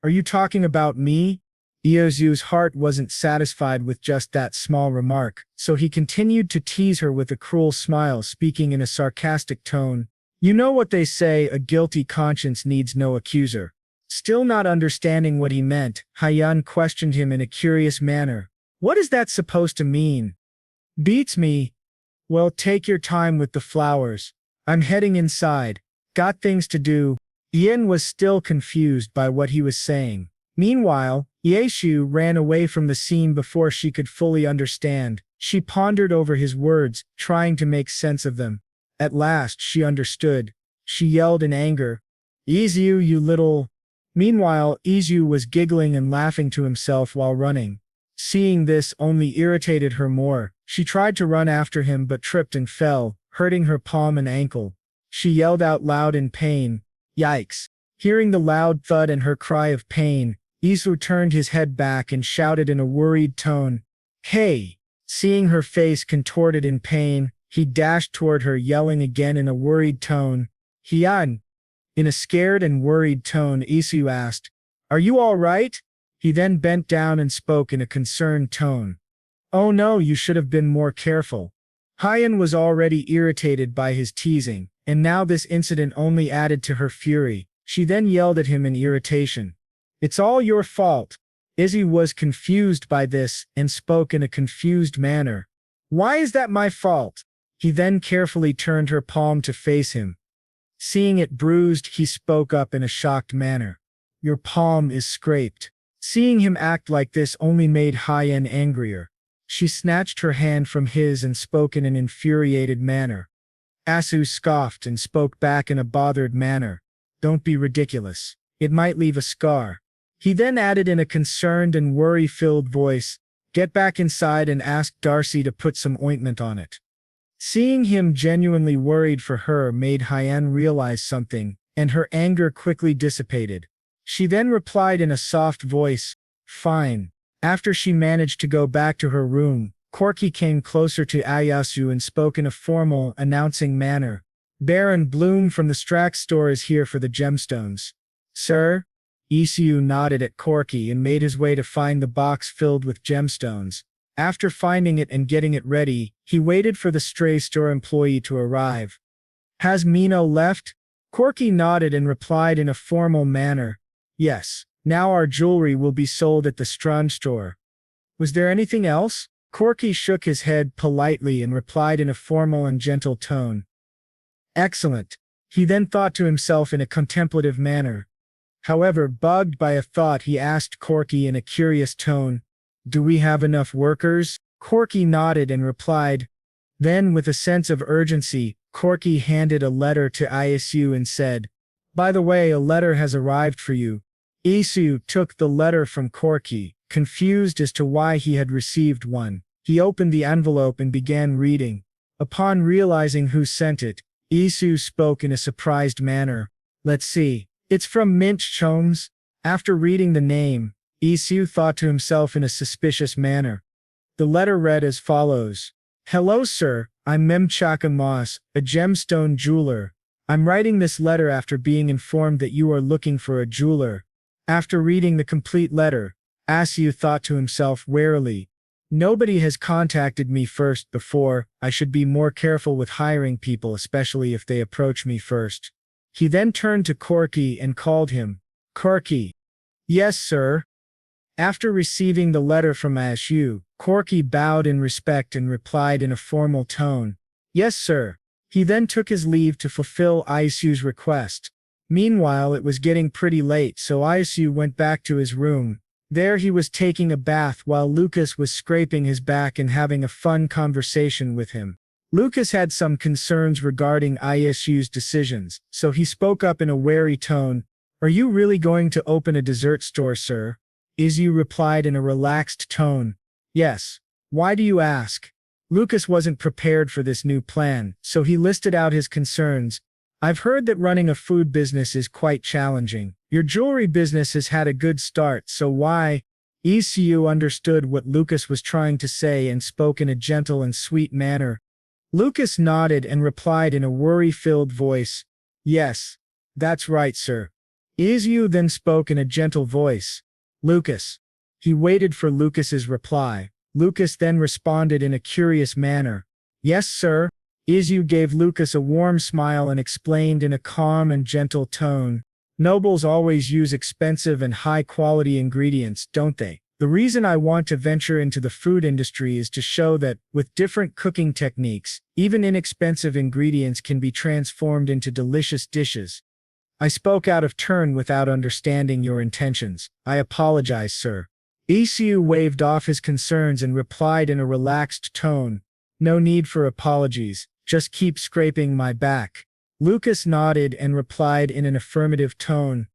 Are you talking about me? Izu's heart wasn't satisfied with just that small remark, so he continued to tease her with a cruel smile, speaking in a sarcastic tone. You know what they say, a guilty conscience needs no accuser. Still not understanding what he meant, Haiyan questioned him in a curious manner. What is that supposed to mean? Beats me. Well, take your time with the flowers. I'm heading inside. Got things to do. Yen was still confused by what he was saying. Meanwhile, Ieshu ran away from the scene before she could fully understand. She pondered over his words, trying to make sense of them. At last she understood. She yelled in anger. Izu, you little... Meanwhile, Izu was giggling and laughing to himself while running. Seeing this only irritated her more. She tried to run after him but tripped and fell, hurting her palm and ankle. She yelled out loud in pain. Yikes. Hearing the loud thud and her cry of pain, Izu turned his head back and shouted in a worried tone. Hey! Seeing her face contorted in pain, he dashed toward her, yelling again in a worried tone. Haiyan! In a scared and worried tone, Isu asked, Are you all right? He then bent down and spoke in a concerned tone. Oh no, you should have been more careful. Haiyan was already irritated by his teasing, and now this incident only added to her fury. She then yelled at him in irritation. It's all your fault. Izzy was confused by this and spoke in a confused manner. Why is that my fault? He then carefully turned her palm to face him. Seeing it bruised, he spoke up in a shocked manner. Your palm is scraped. Seeing him act like this only made Haiyan angrier. She snatched her hand from his and spoke in an infuriated manner. Asu scoffed and spoke back in a bothered manner. Don't be ridiculous. It might leave a scar. He then added in a concerned and worry-filled voice, Get back inside and ask Darcy to put some ointment on it. Seeing him genuinely worried for her made Haiyan realize something, and her anger quickly dissipated. She then replied in a soft voice, Fine. After she managed to go back to her room, Corky came closer to Ayasu and spoke in a formal, announcing manner. Baron Bloom from the Strax store is here for the gemstones. Sir? Isu nodded at Corky and made his way to find the box filled with gemstones. After finding it and getting it ready, he waited for the stray store employee to arrive. Has Mino left? Corky nodded and replied in a formal manner. Yes. Now our jewelry will be sold at the Strand store. Was there anything else? Corky shook his head politely and replied in a formal and gentle tone. Excellent. He then thought to himself in a contemplative manner. However, bugged by a thought, he asked Corky in a curious tone, Do we have enough workers? Corky nodded and replied. Then, with a sense of urgency, Corky handed a letter to Isu and said, By the way, a letter has arrived for you. Isu took the letter from Corky, confused as to why he had received one. He opened the envelope and began reading. Upon realizing who sent it, Isu spoke in a surprised manner. Let's see. It's from Mint Chomes. After reading the name, Isu thought to himself in a suspicious manner. The letter read as follows. Hello sir, I'm Memchaka Moss, a gemstone jeweler. I'm writing this letter after being informed that you are looking for a jeweler. After reading the complete letter, Asu thought to himself warily. Nobody has contacted me first before. I should be more careful with hiring people, especially if they approach me first. He then turned to Corky and called him. Corky. Yes, sir. After receiving the letter from Asu, Corky bowed in respect and replied in a formal tone. Yes, sir. He then took his leave to fulfill Isu's request. Meanwhile, it was getting pretty late, so Isu went back to his room. There he was taking a bath while Lucas was scraping his back and having a fun conversation with him. Lucas had some concerns regarding Isu's decisions, so he spoke up in a wary tone. Are you really going to open a dessert store, sir? Isu replied in a relaxed tone. Yes. Why do you ask? Lucas wasn't prepared for this new plan, so he listed out his concerns. I've heard that running a food business is quite challenging. Your jewelry business has had a good start, so why? Isu understood what Lucas was trying to say and spoke in a gentle and sweet manner. Lucas nodded and replied in a worry-filled voice. Yes, that's right, sir. Isu then spoke in a gentle voice. Lucas. He waited for Lucas's reply. Lucas then responded in a curious manner. Yes, sir. Isu gave Lucas a warm smile and explained in a calm and gentle tone. Nobles always use expensive and high-quality ingredients, don't they? The reason I want to venture into the food industry is to show that, with different cooking techniques, even inexpensive ingredients can be transformed into delicious dishes. I spoke out of turn without understanding your intentions. I apologize, sir. Isu waved off his concerns and replied in a relaxed tone. No need for apologies, just keep scraping my back. Lucas nodded and replied in an affirmative tone.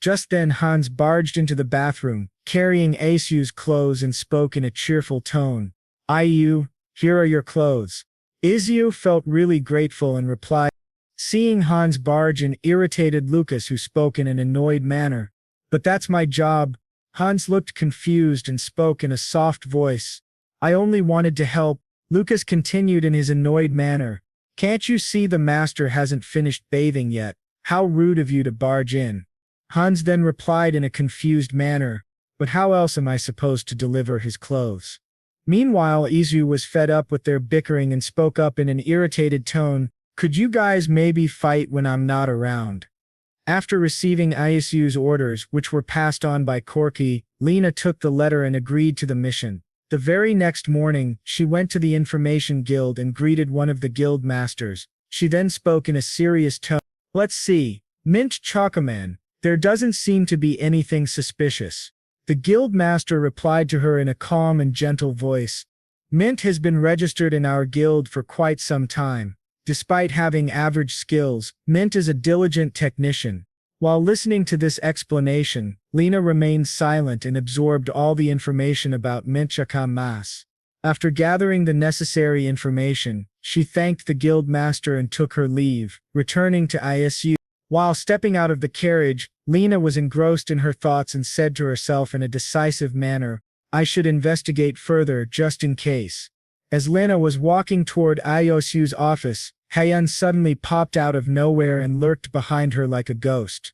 Just then Hans barged into the bathroom, carrying Isu's clothes and spoke in a cheerful tone. Isu, here are your clothes. Isu felt really grateful and replied. Seeing Hans barge in irritated Lucas, who spoke in an annoyed manner. But that's my job. Hans looked confused and spoke in a soft voice. I only wanted to help. Lucas continued in his annoyed manner. Can't you see the master hasn't finished bathing yet? How rude of you to barge in. Hans then replied in a confused manner. But how else am I supposed to deliver his clothes? Meanwhile, Isu was fed up with their bickering and spoke up in an irritated tone. Could you guys maybe fight when I'm not around? After receiving Isu's orders, which were passed on by Corky, Lena took the letter and agreed to the mission. The very next morning, she went to the Information Guild and greeted one of the guild masters. She then spoke in a serious tone. Let's see. Mint Chocoman. There doesn't seem to be anything suspicious. The guild master replied to her in a calm and gentle voice. Mint has been registered in our guild for quite some time. Despite having average skills, Mint is a diligent technician. While listening to this explanation, Lena remained silent and absorbed all the information about Mint Chakamas. After gathering the necessary information, she thanked the guild master and took her leave, returning to Isu. While stepping out of the carriage, Lena was engrossed in her thoughts and said to herself in a decisive manner, I should investigate further just in case. As Lena was walking toward Isu's office, Haeun suddenly popped out of nowhere and lurked behind her like a ghost.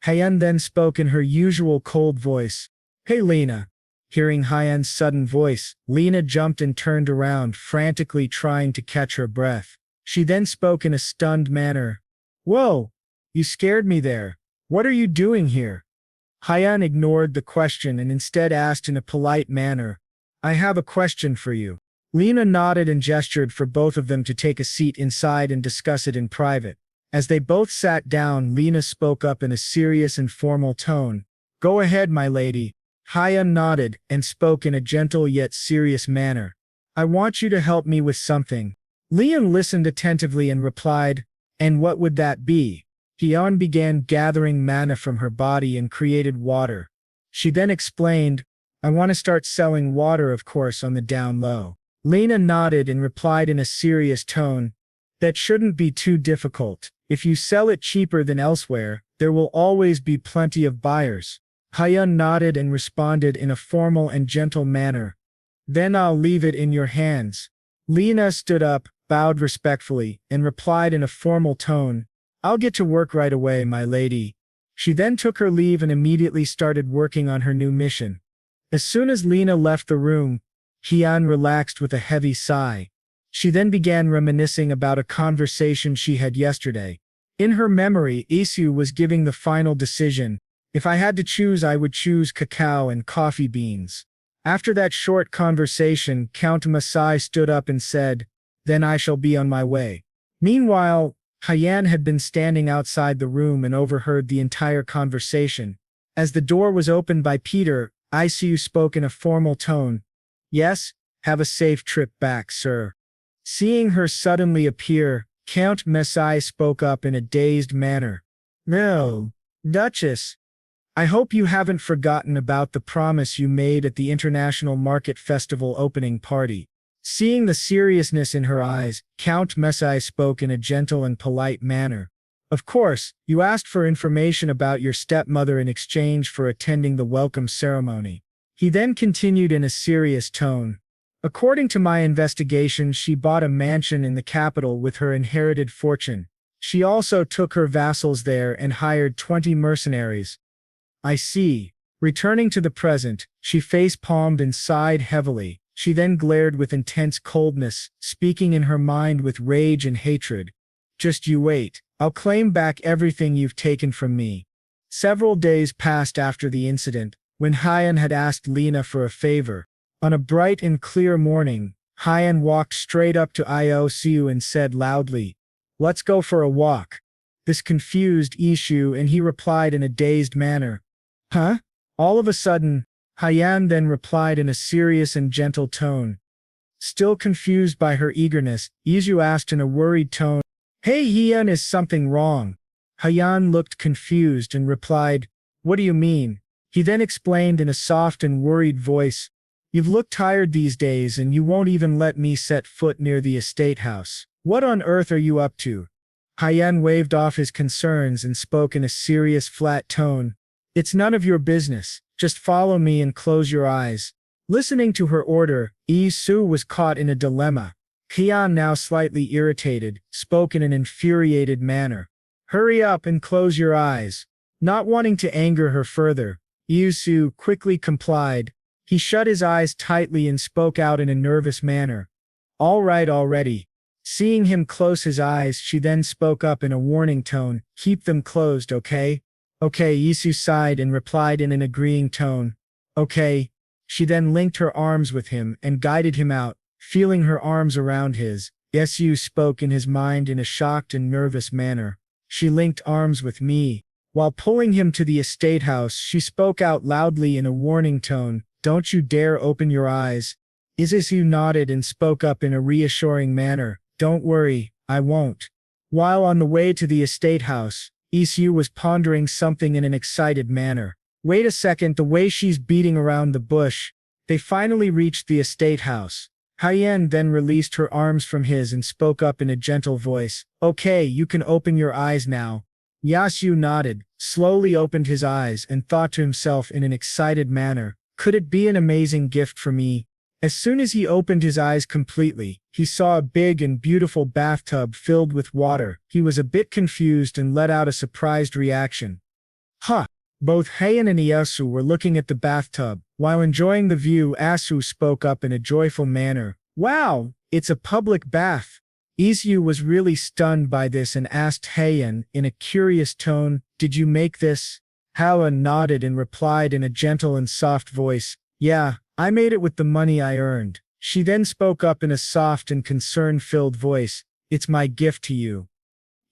Haeun then spoke in her usual cold voice. Hey Lena. Hearing Haeun's sudden voice, Lena jumped and turned around, frantically trying to catch her breath. She then spoke in a stunned manner. Whoa! You scared me there. What are you doing here? Haeun ignored the question and instead asked in a polite manner. I have a question for you. Lena nodded and gestured for both of them to take a seat inside and discuss it in private. As they both sat down, Lena spoke up in a serious and formal tone. Go ahead, my lady. Haeun nodded and spoke in a gentle yet serious manner. I want you to help me with something. Leon listened attentively and replied, and what would that be? Haeun began gathering mana from her body and created water. She then explained, I want to start selling water, of course, on the down low. Lena nodded and replied in a serious tone, that shouldn't be too difficult. If you sell it cheaper than elsewhere, there will always be plenty of buyers. Haeun nodded and responded in a formal and gentle manner. Then I'll leave it in your hands. Lena stood up, bowed respectfully, and replied in a formal tone, I'll get to work right away, my lady. She then took her leave and immediately started working on her new mission. As soon as Lena left the room, Haeun relaxed with a heavy sigh. She then began reminiscing about a conversation she had yesterday. In her memory, Isu was giving the final decision. If I had to choose, I would choose cacao and coffee beans. After that short conversation, Count Masai stood up and said, Then I shall be on my way. Meanwhile, Haeun had been standing outside the room and overheard the entire conversation. As the door was opened by Peter, Isu spoke in a formal tone. Yes, have a safe trip back, sir. Seeing her suddenly appear, Count Mesai spoke up in a dazed manner. No, Duchess. I hope you haven't forgotten about the promise you made at the International Market Festival opening party. Seeing the seriousness in her eyes, Count Mesai spoke in a gentle and polite manner. Of course, you asked for information about your stepmother in exchange for attending the welcome ceremony. He then continued in a serious tone. According to my investigation, she bought a mansion in the capital with her inherited fortune. She also took her vassals there and hired 20 mercenaries. I see. Returning to the present, she face-palmed and sighed heavily. She then glared with intense coldness, speaking in her mind with rage and hatred. Just you wait. I'll claim back everything you've taken from me. Several days passed after the incident, when Hyan had asked Lena for a favor. On a bright and clear morning, Hyan walked straight up to Isu and said loudly, "Let's go for a walk." This confused Isu and he replied in a dazed manner, "Huh?" All of a sudden, Hyan then replied in a serious and gentle tone. Still confused by her eagerness, Isu asked in a worried tone, "Hey Hyan, is something wrong?" Hyan looked confused and replied, "What do you mean?" He then explained in a soft and worried voice, "You've looked tired these days and you won't even let me set foot near the estate house. What on earth are you up to?" Hyan waved off his concerns and spoke in a serious flat tone, "It's none of your business. Just follow me and close your eyes." Listening to her order, Isu was caught in a dilemma. Hyan, now slightly irritated, spoke in an infuriated manner. "Hurry up and close your eyes." Not wanting to anger her further, Isu quickly complied. He shut his eyes tightly and spoke out in a nervous manner. "All right already." Seeing him close his eyes, she then spoke up in a warning tone, "Keep them closed, okay?" "Okay," Isu sighed and replied in an agreeing tone. "Okay." She then linked her arms with him and guided him out. Feeling her arms around his, Isu spoke in his mind in a shocked and nervous manner. "She linked arms with me." While pulling him to the estate house, she spoke out loudly in a warning tone, "Don't you dare open your eyes." Isu nodded and spoke up in a reassuring manner, "Don't worry, I won't." While on the way to the estate house, Isu was pondering something in an excited manner. "Wait a second, the way she's beating around the bush." They finally reached the estate house. Hyan then released her arms from his and spoke up in a gentle voice, "Okay, you can open your eyes now." Yasu nodded, slowly opened his eyes and thought to himself in an excited manner, "Could it be an amazing gift for me?" As soon as he opened his eyes completely, he saw a big and beautiful bathtub filled with water. He was a bit confused and let out a surprised reaction. "Huh!" Both Hyan and Yasu were looking at the bathtub. While enjoying the view, Asu spoke up in a joyful manner, "Wow, it's a public bath." Isu was really stunned by this and asked Hyan in a curious tone, "Did you make this?" Hala nodded and replied in a gentle and soft voice, "Yeah, I made it with the money I earned." She then spoke up in a soft and concern-filled voice, "It's my gift to you.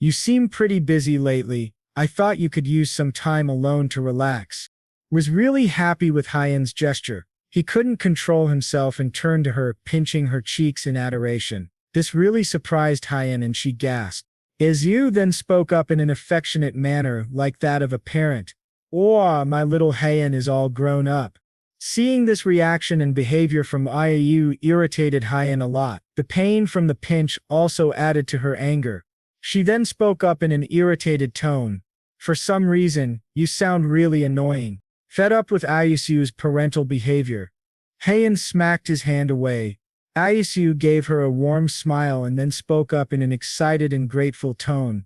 You seem pretty busy lately. I thought you could use some time alone to relax." Was really happy with Hyan's gesture. He couldn't control himself and turned to her, pinching her cheeks in adoration. This really surprised Hyan and she gasped. Isu then spoke up in an affectionate manner like that of a parent. "Oh, my little Hyan is all grown up." Seeing this reaction and behavior from Iu irritated Hyan a lot. The pain from the pinch also added to her anger. She then spoke up in an irritated tone. "For some reason, you sound really annoying." Fed up with Isu's parental behavior, Hyan smacked his hand away. Isu gave her a warm smile and then spoke up in an excited and grateful tone.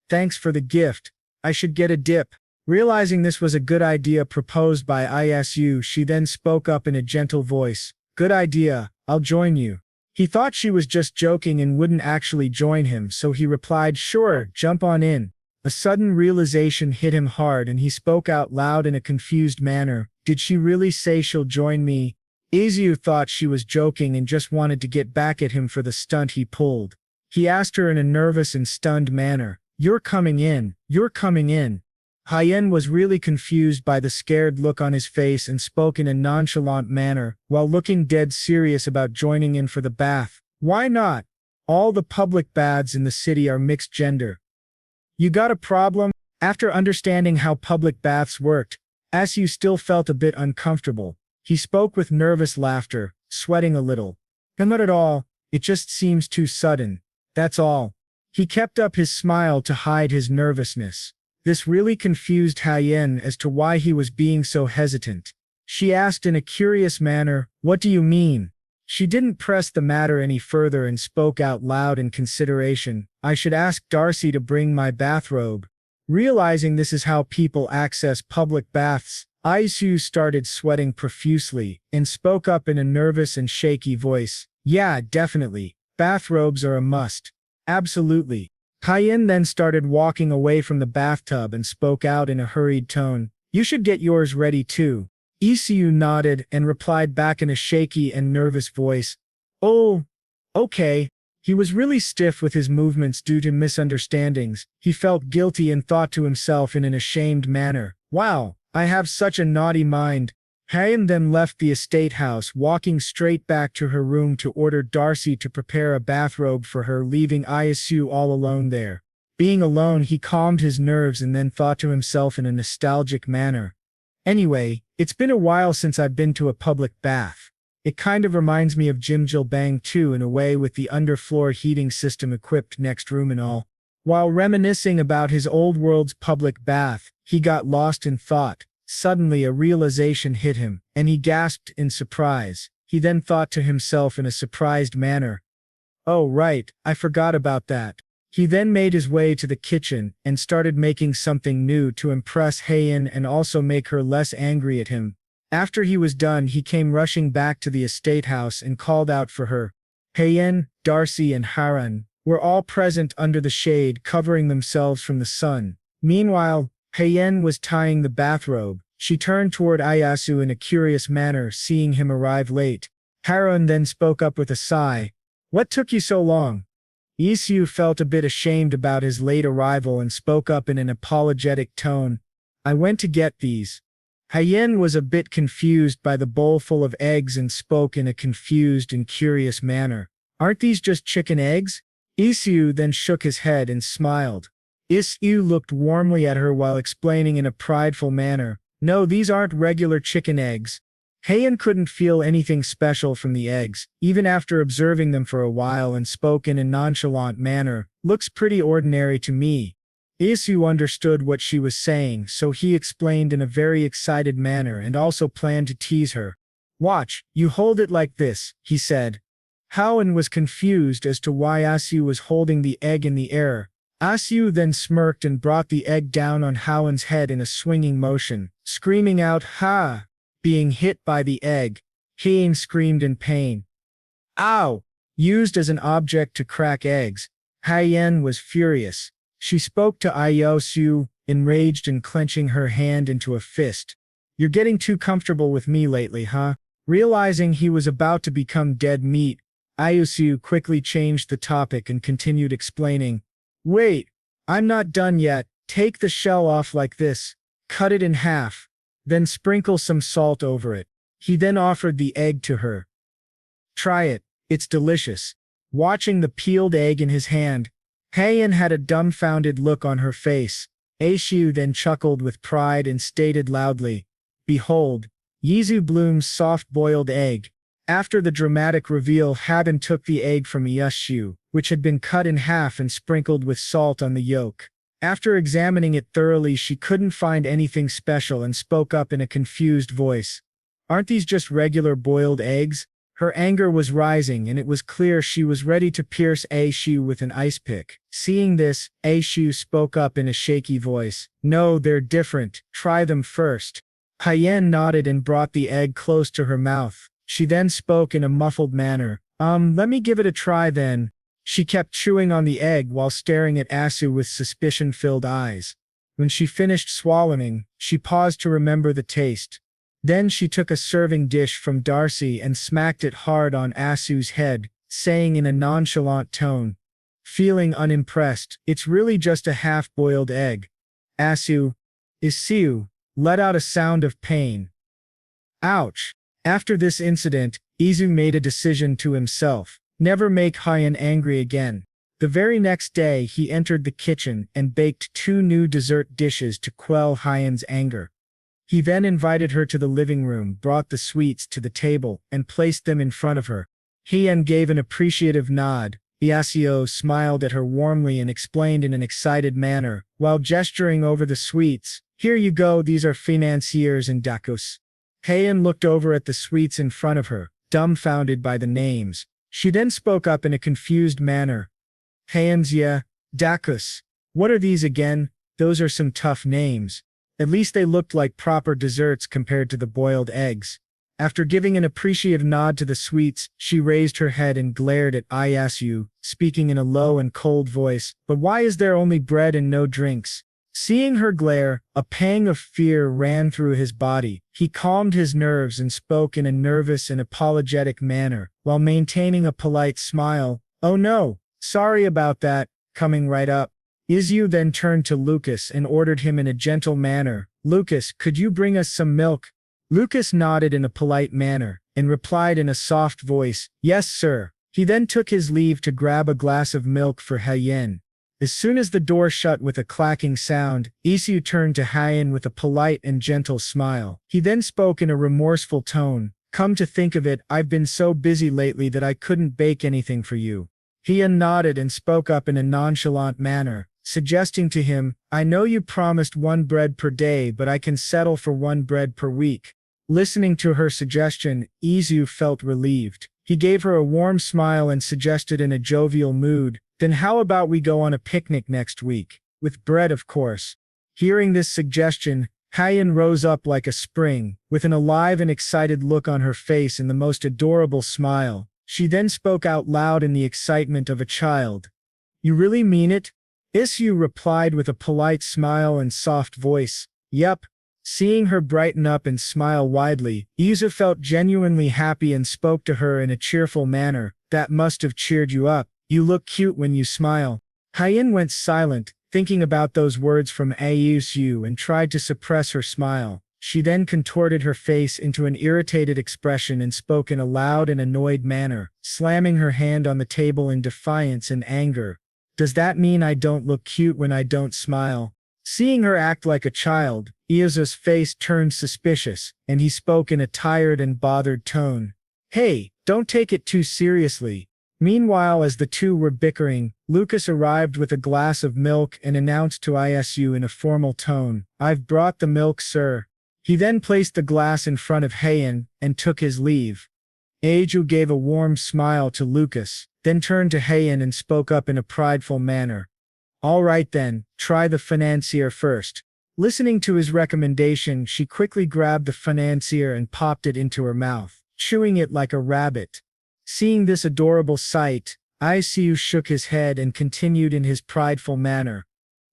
"Thanks for the gift. I should get a dip." Realizing this was a good idea proposed by Isu, she then spoke up in a gentle voice. "Good idea, I'll join you." He thought she was just joking and wouldn't actually join him, so he replied, "Sure, jump on in." A sudden realization hit him hard and he spoke out loud in a confused manner, "Did she really say she'll join me?" Isu thought she was joking and just wanted to get back at him for the stunt he pulled. He asked her in a nervous and stunned manner, "You're coming in, you're coming in." Hyan was really confused by the scared look on his face and spoke in a nonchalant manner, while looking dead serious about joining in for the bath. "Why not? All the public baths in the city are mixed gender. You got a problem? After understanding how public baths worked, Asu still felt a bit uncomfortable. He spoke with nervous laughter, sweating a little. Not at all, it just seems too sudden. That's all. He kept up his smile to hide his nervousness. This really confused Haiyan as to why he was being so hesitant. She asked in a curious manner, "What do you mean?" She didn't press the matter any further and spoke out loud in consideration, "I should ask Darcy to bring my bathrobe." Realizing this is how people access public baths, Isu started sweating profusely and spoke up in a nervous and shaky voice, "Yeah, definitely. Bathrobes are a must. Absolutely." Haiyan then started walking away from the bathtub and spoke out in a hurried tone, "You should get yours ready too." Isu nodded and replied back in a shaky and nervous voice, "Oh, okay." He was really stiff with his movements due to misunderstandings. He felt guilty and thought to himself in an ashamed manner, "Wow, I have such a naughty mind." Haiyan then left the estate house, walking straight back to her room to order Darcy to prepare a bathrobe for her, leaving Isu all alone there. Being alone, he calmed his nerves and then thought to himself in a nostalgic manner, "Anyway, it's been a while since I've been to a public bath. It kind of reminds me of Jimjilbang too in a way, with the underfloor heating system equipped next room and all." While reminiscing about his old world's public bath, he got lost in thought. Suddenly a realization hit him, and he gasped in surprise. He then thought to himself in a surprised manner, "Oh right, I forgot about that." He then made his way to the kitchen and started making something new to impress Haiyan and also make her less angry at him. After he was done, he came rushing back to the estate house and called out for her. Haiyan, Darcy and Haran were all present under the shade, covering themselves from the sun. Meanwhile, Haiyan was tying the bathrobe. She turned toward Ayasu in a curious manner, seeing him arrive late. Haran then spoke up with a sigh, "What took you so long?" Isu felt a bit ashamed about his late arrival and spoke up in an apologetic tone, "I went to get these." Haiyan was a bit confused by the bowl full of eggs and spoke in a confused and curious manner, "Aren't these just chicken eggs?" Isu then shook his head and smiled. Isu looked warmly at her while explaining in a prideful manner, "No, these aren't regular chicken eggs." Haiyan couldn't feel anything special from the eggs, even after observing them for a while, and spoke in a nonchalant manner, "Looks pretty ordinary to me." Isu understood what she was saying, so he explained in a very excited manner and also planned to tease her. "Watch, you hold it like this," he said. Haiyan was confused as to why Asu was holding the egg in the air. Asu then smirked and brought the egg down on Haiyan's head in a swinging motion, screaming out, "Ha!" Being hit by the egg, Haiyan screamed in pain. "Ow!" Used as an object to crack eggs, Haiyan was furious. She spoke to Ayasu, enraged and clenching her hand into a fist. "You're getting too comfortable with me lately, huh?" Realizing he was about to become dead meat, Ayasu quickly changed the topic and continued explaining, "Wait, I'm not done yet. Take the shell off like this, cut it in half, then sprinkle some salt over it." He then offered the egg to her. "Try it, it's delicious." Watching the peeled egg in his hand, Haiyan had a dumbfounded look on her face. Aishu then chuckled with pride and stated loudly, "Behold, Yizu Bloom's soft-boiled egg." After the dramatic reveal, Haben took the egg from Yushu, which had been cut in half and sprinkled with salt on the yolk. After examining it thoroughly, she couldn't find anything special and spoke up in a confused voice, "Aren't these just regular boiled eggs?" Her anger was rising and it was clear she was ready to pierce Aishu with an ice pick. Seeing this, Aishu spoke up in a shaky voice, "No, they're different. Try them first." Haiyan nodded and brought the egg close to her mouth. She then spoke in a muffled manner, Let me give it a try then." She kept chewing on the egg while staring at Asu with suspicion-filled eyes. When she finished swallowing, she paused to remember the taste. Then she took a serving dish from Darcy and smacked it hard on Asu's head, saying in a nonchalant tone, feeling unimpressed, "It's really just a half-boiled egg." Isu let out a sound of pain. Ouch! After this incident, Izu made a decision to himself. Never make Hyan angry again. The very next day he entered the kitchen and baked 2 new dessert dishes to quell Hyan's anger. He then invited her to the living room, brought the sweets to the table, and placed them in front of her. Hyan gave an appreciative nod. Iasio smiled at her warmly and explained in an excited manner, while gesturing over the sweets, "Here you go, these are financiers and dakos." Hyan looked over at the sweets in front of her, dumbfounded by the names. She then spoke up in a confused manner. "Hyan's, yeah, dakos. What are these again? Those are some tough names. At least they looked like proper desserts compared to the boiled eggs." After giving an appreciative nod to the sweets, she raised her head and glared at Iyasu, speaking in a low and cold voice, "But why is there only bread and no drinks?" Seeing her glare, a pang of fear ran through his body. He calmed his nerves and spoke in a nervous and apologetic manner, while maintaining a polite smile. "Oh no, sorry about that, coming right up." Izu then turned to Lucas and ordered him in a gentle manner, "Lucas, could you bring us some milk?" Lucas nodded in a polite manner, and replied in a soft voice, "Yes, sir." He then took his leave to grab a glass of milk for Hyan. As soon as the door shut with a clacking sound, Isu turned to Hyan with a polite and gentle smile. He then spoke in a remorseful tone, "Come to think of it, I've been so busy lately that I couldn't bake anything for you." Hyan nodded and spoke up in a nonchalant manner, suggesting to him, "I know you promised 1 bread per day, but I can settle for 1 bread per week." Listening to her suggestion, Izu felt relieved. He gave her a warm smile and suggested in a jovial mood, "Then how about we go on a picnic next week? With bread, of course." Hearing this suggestion, Hyan rose up like a spring, with an alive and excited look on her face and the most adorable smile. She then spoke out loud in the excitement of a child. "You really mean it?" Isu replied with a polite smile and soft voice, "Yep." Seeing her brighten up and smile widely, Izu felt genuinely happy and spoke to her in a cheerful manner, "That must have cheered you up. You look cute when you smile." Hyan went silent, thinking about those words from Isu and tried to suppress her smile. She then contorted her face into an irritated expression and spoke in a loud and annoyed manner, slamming her hand on the table in defiance and anger. "Does that mean I don't look cute when I don't smile?" Seeing her act like a child, Izu's face turned suspicious, and he spoke in a tired and bothered tone. "Hey, don't take it too seriously." Meanwhile, as the two were bickering, Lucas arrived with a glass of milk and announced to Isu in a formal tone, "I've brought the milk, sir." He then placed the glass in front of Hyan and took his leave. Eiju gave a warm smile to Lucas, then turned to Hyan and spoke up in a prideful manner. "All right then, try the financier first." Listening to his recommendation, she quickly grabbed the financier and popped it into her mouth, chewing it like a rabbit. Seeing this adorable sight, Isu shook his head and continued in his prideful manner,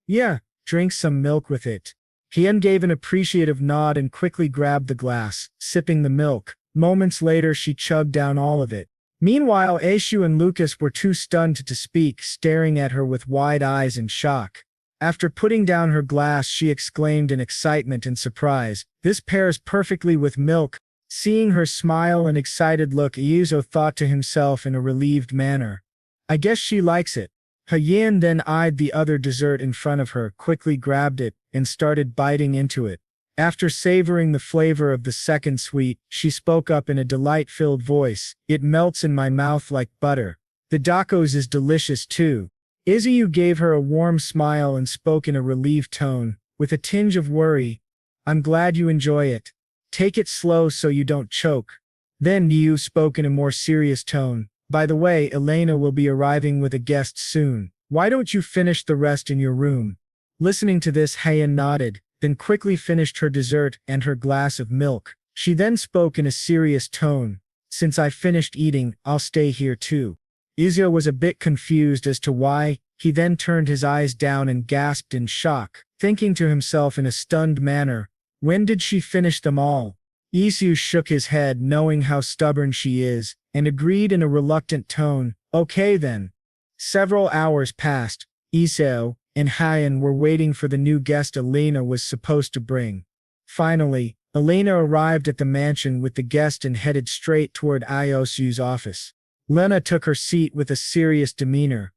"Yeah, drink some milk with it." Hyan gave an appreciative nod and quickly grabbed the glass, sipping the milk. Moments later she chugged down all of it. Meanwhile, Aishu and Lucas were too stunned to speak, staring at her with wide eyes in shock. After putting down her glass, she exclaimed in excitement and surprise, "This pairs perfectly with milk." Seeing her smile and excited look, Iuzo thought to himself in a relieved manner, "I guess she likes it." Hyan then eyed the other dessert in front of her, quickly grabbed it, and started biting into it. After savoring the flavor of the second sweet, she spoke up in a delight-filled voice, "It melts in my mouth like butter. The dakos is delicious too." Izu gave her a warm smile and spoke in a relieved tone, with a tinge of worry, "I'm glad you enjoy it. Take it slow so you don't choke." Then Yu spoke in a more serious tone, "By the way, Elena will be arriving with a guest soon. Why don't you finish the rest in your room?" Listening to this, Hyan nodded, then quickly finished her dessert and her glass of milk. She then spoke in a serious tone, "Since I finished eating, I'll stay here too." Izu was a bit confused as to why. He then turned his eyes down and gasped in shock, thinking to himself in a stunned manner, "When did she finish them all?" Isu shook his head, knowing how stubborn she is, and agreed in a reluctant tone, "Okay then." Several hours passed. Isu and Hyan were waiting for the new guest Elena was supposed to bring. Finally, Elena arrived at the mansion with the guest and headed straight toward Iosu's office. Lena took her seat with a serious demeanor.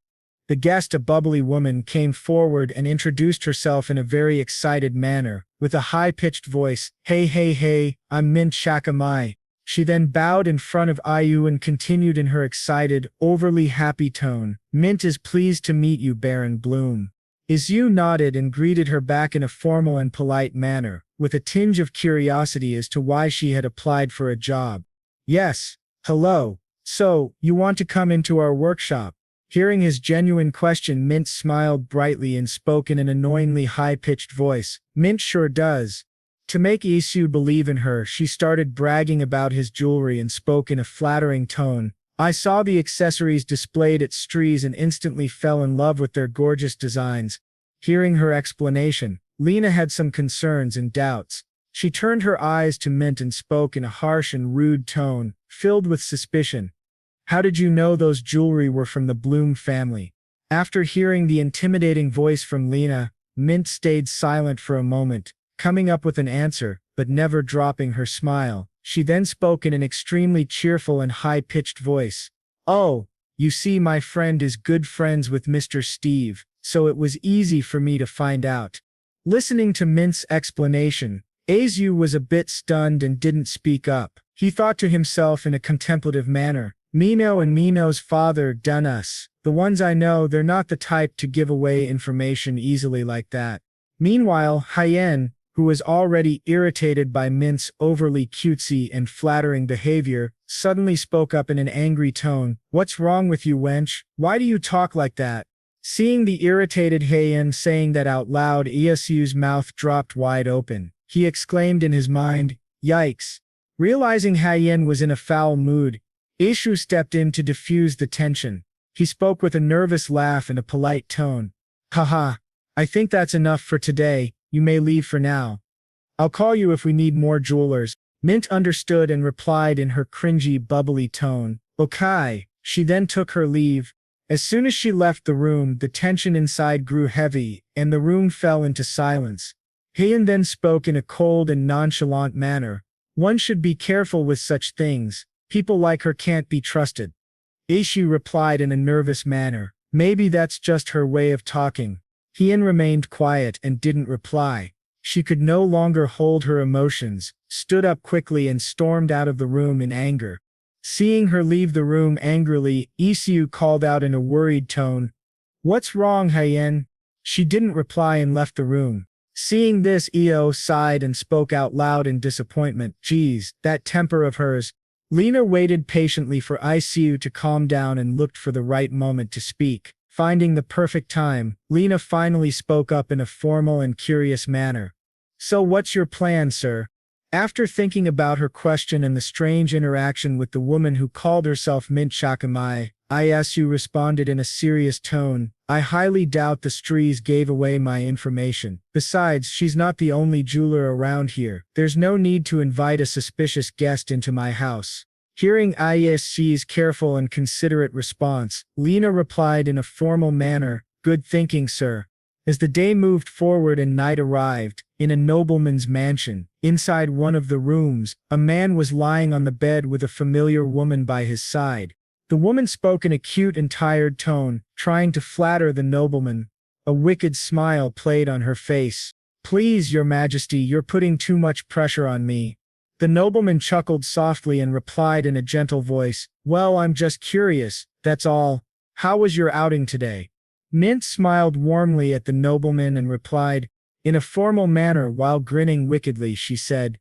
The guest, a bubbly woman, came forward and introduced herself in a very excited manner, with a high-pitched voice. Hey, hey, hey, I'm Mint Shakamai. She then bowed in front of Isu and continued in her excited, overly happy tone. Mint is pleased to meet you, Baron Bloom. Isu nodded and greeted her back in a formal and polite manner, with a tinge of curiosity as to why she had applied for a job. Yes, hello. So, you want to come into our workshop? Hearing his genuine question, Mint smiled brightly and spoke in an annoyingly high-pitched voice. Mint sure does. To make Isu believe in her, she started bragging about his jewelry and spoke in a flattering tone. I saw the accessories displayed at Strees and instantly fell in love with their gorgeous designs. Hearing her explanation, Lena had some concerns and doubts. She turned her eyes to Mint and spoke in a harsh and rude tone, filled with suspicion. How did you know those jewelry were from the Bloom family? After hearing the intimidating voice from Lena, Mint stayed silent for a moment, coming up with an answer, but never dropping her smile. She then spoke in an extremely cheerful and high-pitched voice. Oh, you see, my friend is good friends with Mr. Steve, so it was easy for me to find out. Listening to Mint's explanation, Isu was a bit stunned and didn't speak up. He thought to himself in a contemplative manner, Mino and Mino's father done us. The ones I know, they're not the type to give away information easily like that. Meanwhile, Hyen, who was already irritated by Mint's overly cutesy and flattering behavior, suddenly spoke up in an angry tone. What's wrong with you, wench? Why do you talk like that? Seeing the irritated Hyen saying that out loud, Isu's mouth dropped wide open. He exclaimed in his mind, Yikes. Realizing Hyen was in a foul mood, Isu stepped in to diffuse the tension. He spoke with a nervous laugh and a polite tone. Haha, I think that's enough for today, you may leave for now. I'll call you if we need more jewelers. Mint understood and replied in her cringy, bubbly tone. Okay. She then took her leave. As soon as she left the room, the tension inside grew heavy, and the room fell into silence. Hyen then spoke in a cold and nonchalant manner. One should be careful with such things. People like her can't be trusted. Isu replied in a nervous manner. Maybe that's just her way of talking. Hyen remained quiet and didn't reply. She could no longer hold her emotions, stood up quickly and stormed out of the room in anger. Seeing her leave the room angrily, Isu called out in a worried tone, What's wrong, Hyen? She didn't reply and left the room. Seeing this, Eo sighed and spoke out loud in disappointment. Geez, that temper of hers. Lena waited patiently for Isu to calm down and looked for the right moment to speak. Finding the perfect time, Lena finally spoke up in a formal and curious manner. So what's your plan, sir? After thinking about her question and the strange interaction with the woman who called herself Mint Shakamai, Isu responded in a serious tone. I highly doubt the Strees gave away my information. Besides, she's not the only jeweler around here. There's no need to invite a suspicious guest into my house. Hearing Isu's careful and considerate response, Lena replied in a formal manner, Good thinking, sir. As the day moved forward and night arrived, in a nobleman's mansion, inside one of the rooms, a man was lying on the bed with a familiar woman by his side. The woman spoke in a cute and tired tone, trying to flatter the nobleman. A wicked smile played on her face. Please, your majesty, you're putting too much pressure on me. The nobleman chuckled softly and replied in a gentle voice, Well, I'm just curious, that's all. How was your outing today? Mint smiled warmly at the nobleman and replied, in a formal manner while grinning wickedly, she said,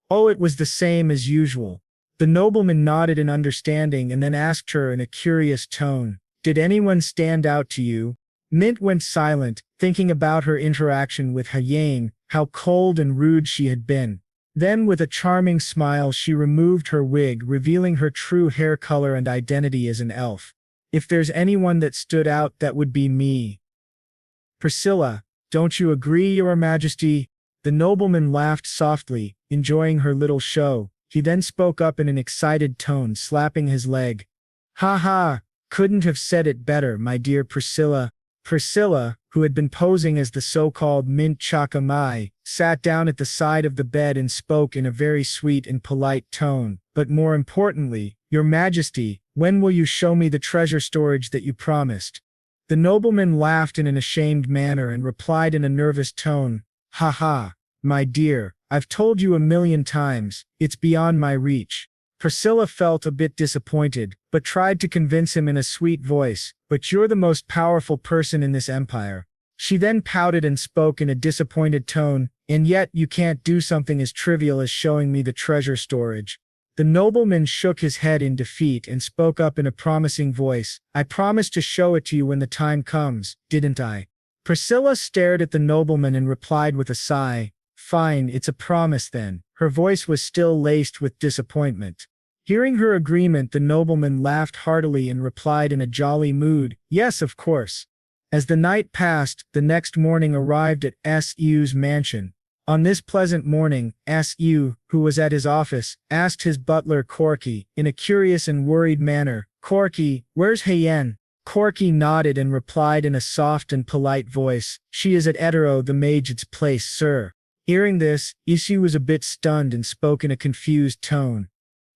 Oh, it was the same as usual. The nobleman nodded in understanding and then asked her in a curious tone, Did anyone stand out to you? Mint went silent, thinking about her interaction with Hyen, how cold and rude she had been. Then with a charming smile she removed her wig, revealing her true hair color and identity as an elf. If there's anyone that stood out, that would be me. Priscilla, don't you agree, your majesty? The nobleman laughed softly, enjoying her little show. He then spoke up in an excited tone, slapping his leg. Ha ha, couldn't have said it better, my dear Priscilla. Priscilla, who had been posing as the so-called Mint Chakamai, sat down at the side of the bed and spoke in a very sweet and polite tone. But more importantly, your majesty, When will you show me the treasure storage that you promised? The nobleman laughed in an ashamed manner and replied in a nervous tone, "Ha ha, my dear, I've told you 1,000,000 times, it's beyond my reach." Priscilla felt a bit disappointed, but tried to convince him in a sweet voice, "But you're the most powerful person in this empire." She then pouted and spoke in a disappointed tone, "And yet you can't do something as trivial as showing me the treasure storage." The nobleman shook his head in defeat and spoke up in a promising voice, "I promised to show it to you when the time comes, didn't I?" Priscilla stared at the nobleman and replied with a sigh, "Fine, it's a promise then." Her voice was still laced with disappointment. Hearing her agreement, the nobleman laughed heartily and replied in a jolly mood, "Yes, of course." As the night passed, the next morning arrived at Su's mansion. On this pleasant morning, Su, who was at his office, asked his butler Corky, in a curious and worried manner, "Corky, where's Hyen?" Corky nodded and replied in a soft and polite voice, "She is at Etero the maid's place, sir." Hearing this, Isu was a bit stunned and spoke in a confused tone.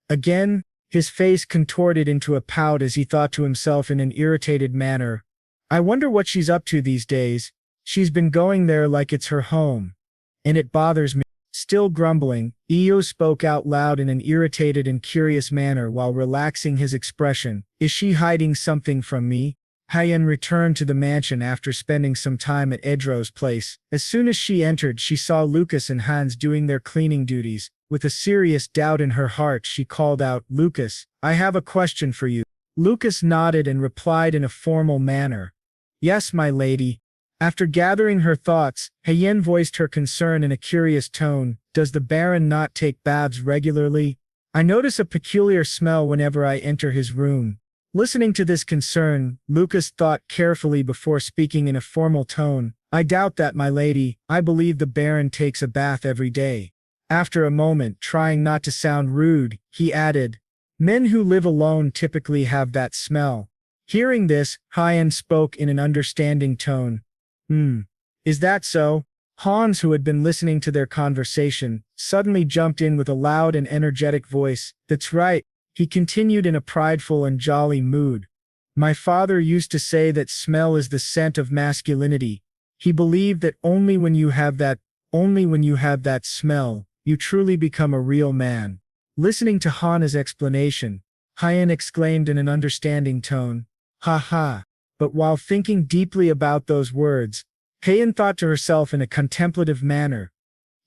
Again, his face contorted into a pout as he thought to himself in an irritated manner, "I wonder what she's up to these days. She's been going there like it's her home. And it bothers me." Still grumbling, Iyo spoke out loud in an irritated and curious manner while relaxing his expression, "Is she hiding something from me?" Hyen returned to the mansion after spending some time at Edro's place. As soon as she entered, she saw Lucas and Hans doing their cleaning duties. With a serious doubt in her heart, she called out, "Lucas, I have a question for you." Lucas nodded and replied in a formal manner, "Yes, my lady." After gathering her thoughts, Hyen voiced her concern in a curious tone, "Does the Baron not take baths regularly? I notice a peculiar smell whenever I enter his room." Listening to this concern, Lucas thought carefully before speaking in a formal tone, "I doubt that, my lady. I believe the Baron takes a bath every day." After a moment, trying not to sound rude, he added, "Men who live alone typically have that smell." Hearing this, Hyen spoke in an understanding tone, Is that so?" Hans, who had been listening to their conversation, suddenly jumped in with a loud and energetic voice, "That's right," he continued in a prideful and jolly mood. "My father used to say that smell is the scent of masculinity. He believed that only when you have that smell, you truly become a real man." Listening to Hana's explanation, Hyen exclaimed in an understanding tone, "Ha ha." But while thinking deeply about those words, Hyen thought to herself in a contemplative manner,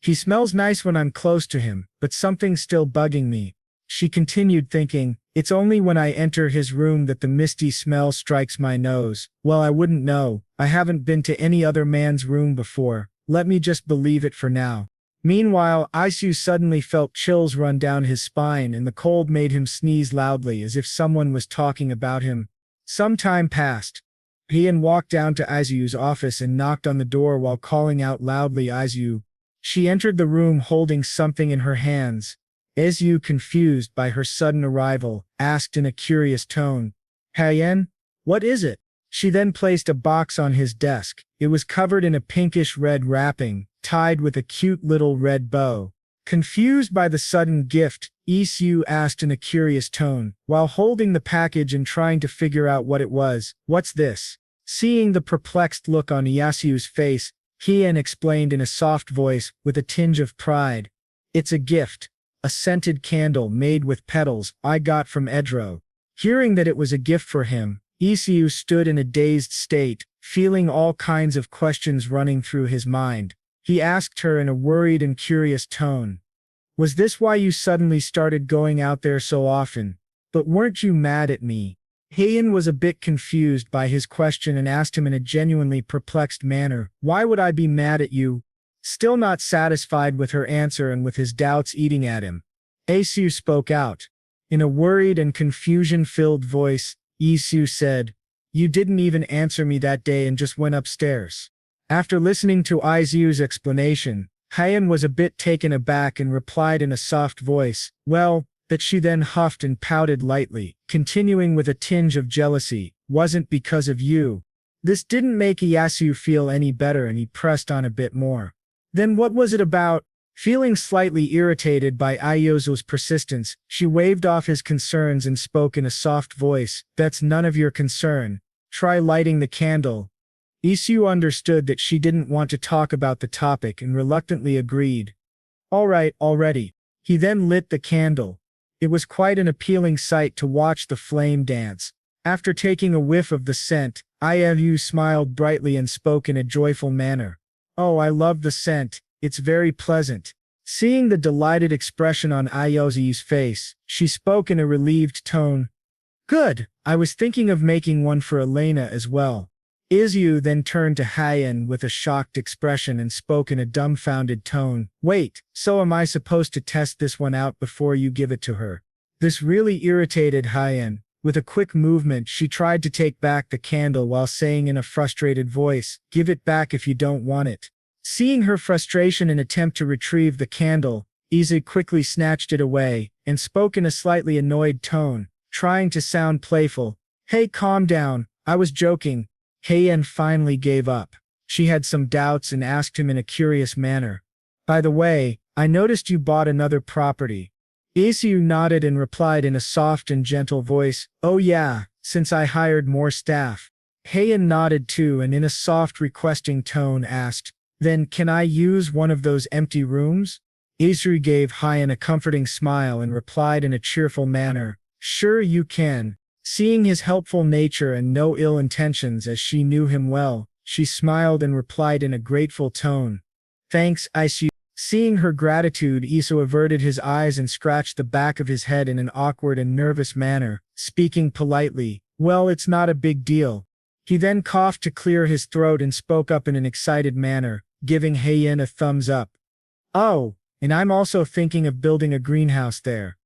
"He smells nice when I'm close to him, but something's still bugging me." She continued thinking, "It's only when I enter his room that the misty smell strikes my nose. Well, I wouldn't know. I haven't been to any other man's room before. Let me just believe it for now." Meanwhile, Isu suddenly felt chills run down his spine and the cold made him sneeze loudly as if someone was talking about him. Some time passed. Hyen walked down to Izu's office and knocked on the door while calling out loudly, "Izu." She entered the room holding something in her hands. Izu, confused by her sudden arrival, asked in a curious tone, "Hyen, what is it?" She then placed a box on his desk. It was covered in a pinkish red wrapping, tied with a cute little red bow. Confused by the sudden gift, Isu asked in a curious tone, while holding the package and trying to figure out what it was, "What's this?" Seeing the perplexed look on Iyasu's face, Hyen explained in a soft voice, with a tinge of pride, "It's a gift. A scented candle made with petals I got from Edro." Hearing that it was a gift for him, Isu stood in a dazed state, feeling all kinds of questions running through his mind. He asked her in a worried and curious tone, "Was this why you suddenly started going out there so often? But weren't you mad at me?" Hyen was a bit confused by his question and asked him in a genuinely perplexed manner, "Why would I be mad at you?" Still not satisfied with her answer and with his doubts eating at him, Isu spoke out. In a worried and confusion-filled voice, Isu said, "You didn't even answer me that day and just went upstairs." After listening to Izu's explanation, Hyen was a bit taken aback and replied in a soft voice, "Well," that she then huffed and pouted lightly, continuing with a tinge of jealousy, "Wasn't because of you." This didn't make Iyasu feel any better and he pressed on a bit more. "Then what was it about?" Feeling slightly irritated by Iozu's persistence, she waved off his concerns and spoke in a soft voice, "That's none of your concern. Try lighting the candle." Isu understood that she didn't want to talk about the topic and reluctantly agreed. "All right, already." He then lit the candle. It was quite an appealing sight to watch the flame dance. After taking a whiff of the scent, Isu smiled brightly and spoke in a joyful manner. "Oh, I love the scent. It's very pleasant." Seeing the delighted expression on Iozu's face, she spoke in a relieved tone. "Good, I was thinking of making one for Elena as well." Izu then turned to Hyen with a shocked expression and spoke in a dumbfounded tone. "Wait, so am I supposed to test this one out before you give it to her?" This really irritated Hyen. With a quick movement, she tried to take back the candle while saying in a frustrated voice, "Give it back if you don't want it." Seeing her frustration and attempt to retrieve the candle, Izu quickly snatched it away and spoke in a slightly annoyed tone, trying to sound playful. "Hey, calm down, I was joking." Heian finally gave up. She had some doubts and asked him in a curious manner, "By the way, I noticed you bought another property." Isu nodded and replied in a soft and gentle voice, "Oh yeah, since I hired more staff." Heian nodded too and in a soft requesting tone asked, "Then can I use one of those empty rooms?" Isu gave Heian a comforting smile and replied in a cheerful manner, "Sure you can." Seeing his helpful nature and no ill intentions as she knew him well, she smiled and replied in a grateful tone, "Thanks, Isu." Seeing her gratitude, Isu averted his eyes and scratched the back of his head in an awkward and nervous manner, speaking politely, "Well, it's not a big deal." He then coughed to clear his throat and spoke up in an excited manner, giving Heian a thumbs up. "Oh, and I'm also thinking of building a greenhouse there."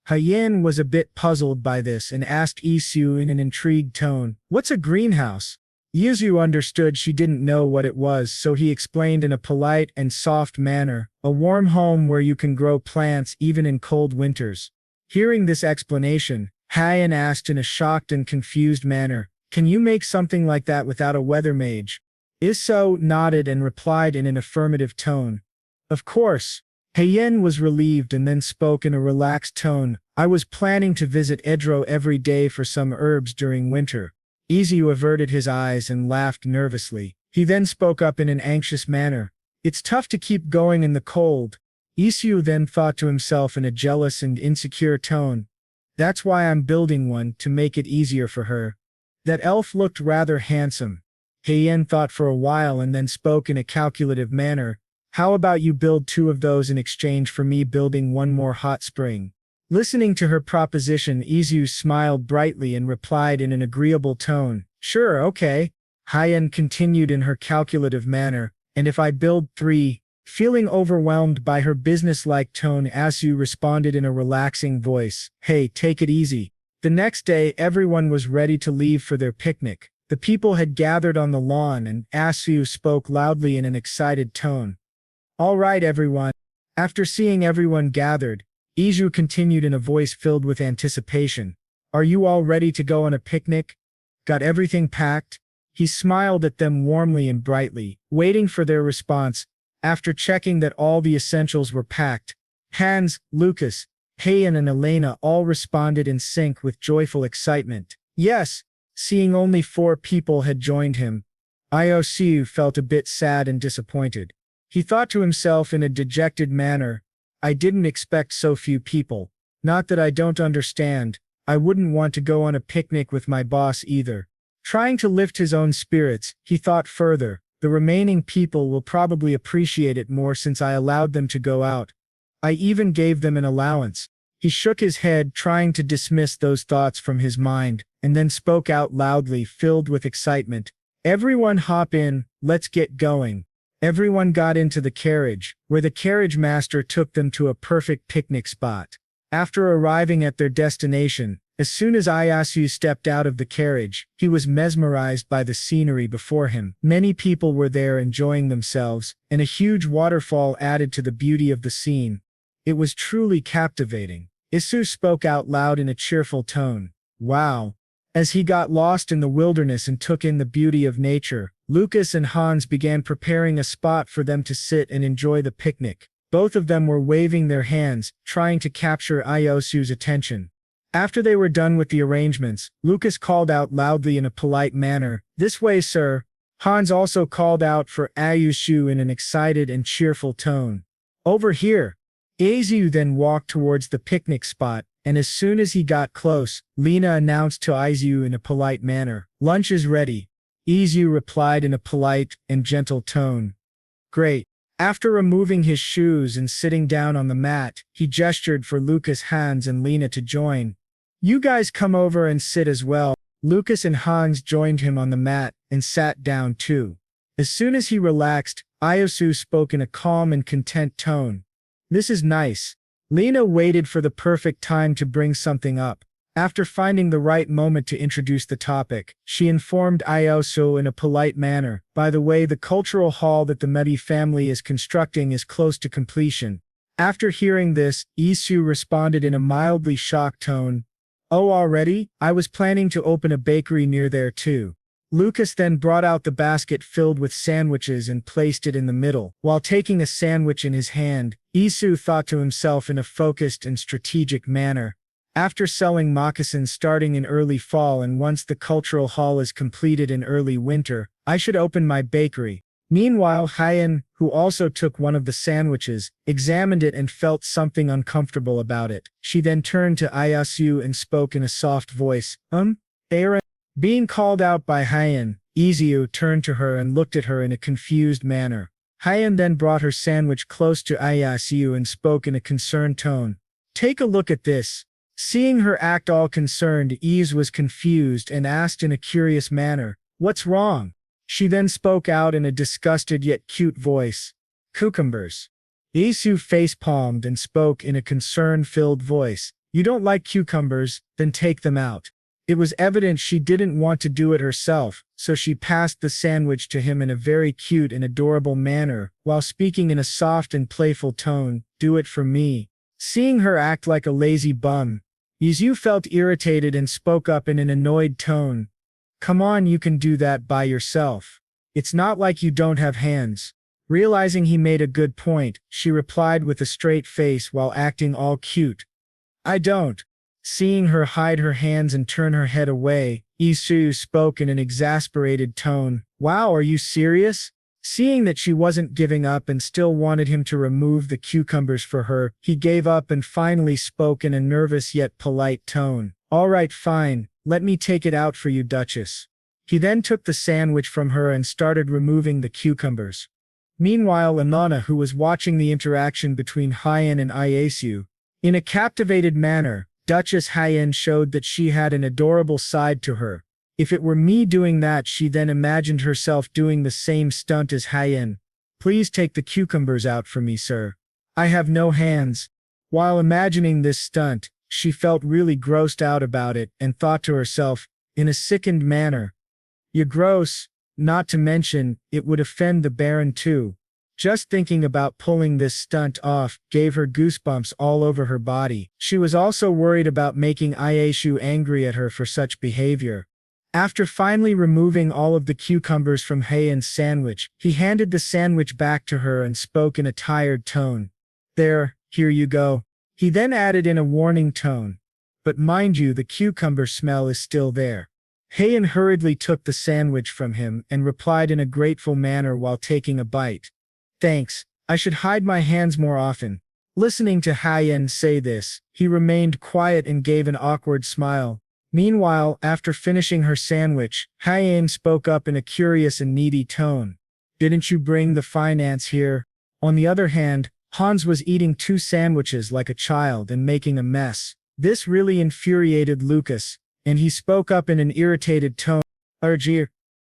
Heian was a bit puzzled by this and asked Isu in an intrigued tone, "What's a greenhouse?" Isu understood she didn't know what it was, so he explained in a polite and soft manner, "A warm home where you can grow plants even in cold winters." Hearing this explanation, Heian asked in a shocked and confused manner, "Can you make something like that without a weather mage?" Isu nodded and replied in an affirmative tone, "Of course." Heian was relieved and then spoke in a relaxed tone, "I was planning to visit Edro every day for some herbs during winter." Izu averted his eyes and laughed nervously. He then spoke up in an anxious manner, "It's tough to keep going in the cold." Isu then thought to himself in a jealous and insecure tone, "That's why I'm building one, to make it easier for her." That elf looked rather handsome. Heian thought for a while and then spoke in a calculative manner, "How about you build 2 of those in exchange for me building one more hot spring?" Listening to her proposition, Izu smiled brightly and replied in an agreeable tone, "Sure, okay." Heian continued in her calculative manner, "And if I build 3? Feeling overwhelmed by her business-like tone, Asu responded in a relaxing voice, "Hey, take it easy." The next day, everyone was ready to leave for their picnic. The people had gathered on the lawn and Asu spoke loudly in an excited tone. "All right, everyone." After seeing everyone gathered, Izu continued in a voice filled with anticipation, "Are you all ready to go on a picnic? Got everything packed?" He smiled at them warmly and brightly, waiting for their response. After checking that all the essentials were packed, Hans, Lucas, Heian and Elena all responded in sync with joyful excitement. "Yes." Seeing only 4 people had joined him, Iosiu felt a bit sad and disappointed. He thought to himself in a dejected manner, "I didn't expect so few people. Not that I don't understand, I wouldn't want to go on a picnic with my boss either." Trying to lift his own spirits, he thought further, "The remaining people will probably appreciate it more since I allowed them to go out. I even gave them an allowance." He shook his head, trying to dismiss those thoughts from his mind, and then spoke out loudly, filled with excitement, "Everyone hop in, let's get going." Everyone got into the carriage, where the carriage master took them to a perfect picnic spot. After arriving at their destination, as soon as Iyasu stepped out of the carriage, he was mesmerized by the scenery before him. Many people were there enjoying themselves, and a huge waterfall added to the beauty of the scene. It was truly captivating. Isu spoke out loud in a cheerful tone, "Wow." As he got lost in the wilderness and took in the beauty of nature, Lucas and Hans began preparing a spot for them to sit and enjoy the picnic. Both of them were waving their hands, trying to capture Iosu's attention. After they were done with the arrangements, Lucas called out loudly in a polite manner, "This way, sir." Hans also called out for Isu in an excited and cheerful tone. "Over here." Isu then walked towards the picnic spot, and as soon as he got close, Lena announced to Isu in a polite manner, "Lunch is ready." Isu replied in a polite and gentle tone, "Great." After removing his shoes and sitting down on the mat, he gestured for Lucas, Hans, and Lena to join. "You guys come over and sit as well." Lucas and Hans joined him on the mat and sat down too. As soon as he relaxed, Iosu spoke in a calm and content tone. "This is nice." Lena waited for the perfect time to bring something up. After finding the right moment to introduce the topic, she informed Iosu in a polite manner, "By the way, the cultural hall that the Medi family is constructing is close to completion." After hearing this, Isu responded in a mildly shocked tone, "Oh, already? I was planning to open a bakery near there too." Lucas then brought out the basket filled with sandwiches and placed it in the middle. While taking a sandwich in his hand, Isu thought to himself in a focused and strategic manner, "After selling moccasins starting in early fall and once the cultural hall is completed in early winter, I should open my bakery." Meanwhile, Hyen, who also took one of the sandwiches, examined it and felt something uncomfortable about it. She then turned to Isu and spoke in a soft voice, Aaron?" Being called out by Hyen, Isu turned to her and looked at her in a confused manner. Hyen then brought her sandwich close to Isu and spoke in a concerned tone, "Take a look at this." Seeing her act all concerned, Isu was confused and asked in a curious manner, "What's wrong?" She then spoke out in a disgusted yet cute voice, "Cucumbers." Isu face-palmed and spoke in a concern-filled voice, "You don't like cucumbers? Then take them out." It was evident she didn't want to do it herself, so she passed the sandwich to him in a very cute and adorable manner, while speaking in a soft and playful tone, "Do it for me." Seeing her act like a lazy bum, Isu felt irritated and spoke up in an annoyed tone, "Come on, you can do that by yourself. It's not like you don't have hands." Realizing he made a good point, she replied with a straight face while acting all cute, "I don't." Seeing her hide her hands and turn her head away, Isu spoke in an exasperated tone, "Wow, are you serious?" Seeing that she wasn't giving up and still wanted him to remove the cucumbers for her, he gave up and finally spoke in a nervous yet polite tone, "All right, fine, let me take it out for you, Duchess." He then took the sandwich from her and started removing the cucumbers. Meanwhile, Anana, who was watching the interaction between Hyen and Iesu, in a captivated manner, Duchess Hyen showed that she had an adorable side to her. "If it were me doing that," she then imagined herself doing the same stunt as Hyen. "Please take the cucumbers out for me, sir. I have no hands." While imagining this stunt, she felt really grossed out about it and thought to herself, in a sickened manner, "You're gross, not to mention, it would offend the Baron too." Just thinking about pulling this stunt off gave her goosebumps all over her body. She was also worried about making Ieshu angry at her for such behavior. After finally removing all of the cucumbers from Hyen's sandwich, he handed the sandwich back to her and spoke in a tired tone, "There, here you go." He then added in a warning tone, "But mind you, the cucumber smell is still there." Hyen hurriedly took the sandwich from him and replied in a grateful manner while taking a bite, "Thanks, I should hide my hands more often." Listening to Hyen say this, he remained quiet and gave an awkward smile. Meanwhile, after finishing her sandwich, Hyen spoke up in a curious and needy tone, "Didn't you bring the finance here?" On the other hand, Hans was eating 2 sandwiches like a child and making a mess. This really infuriated Lucas, and he spoke up in an irritated tone, "Argir,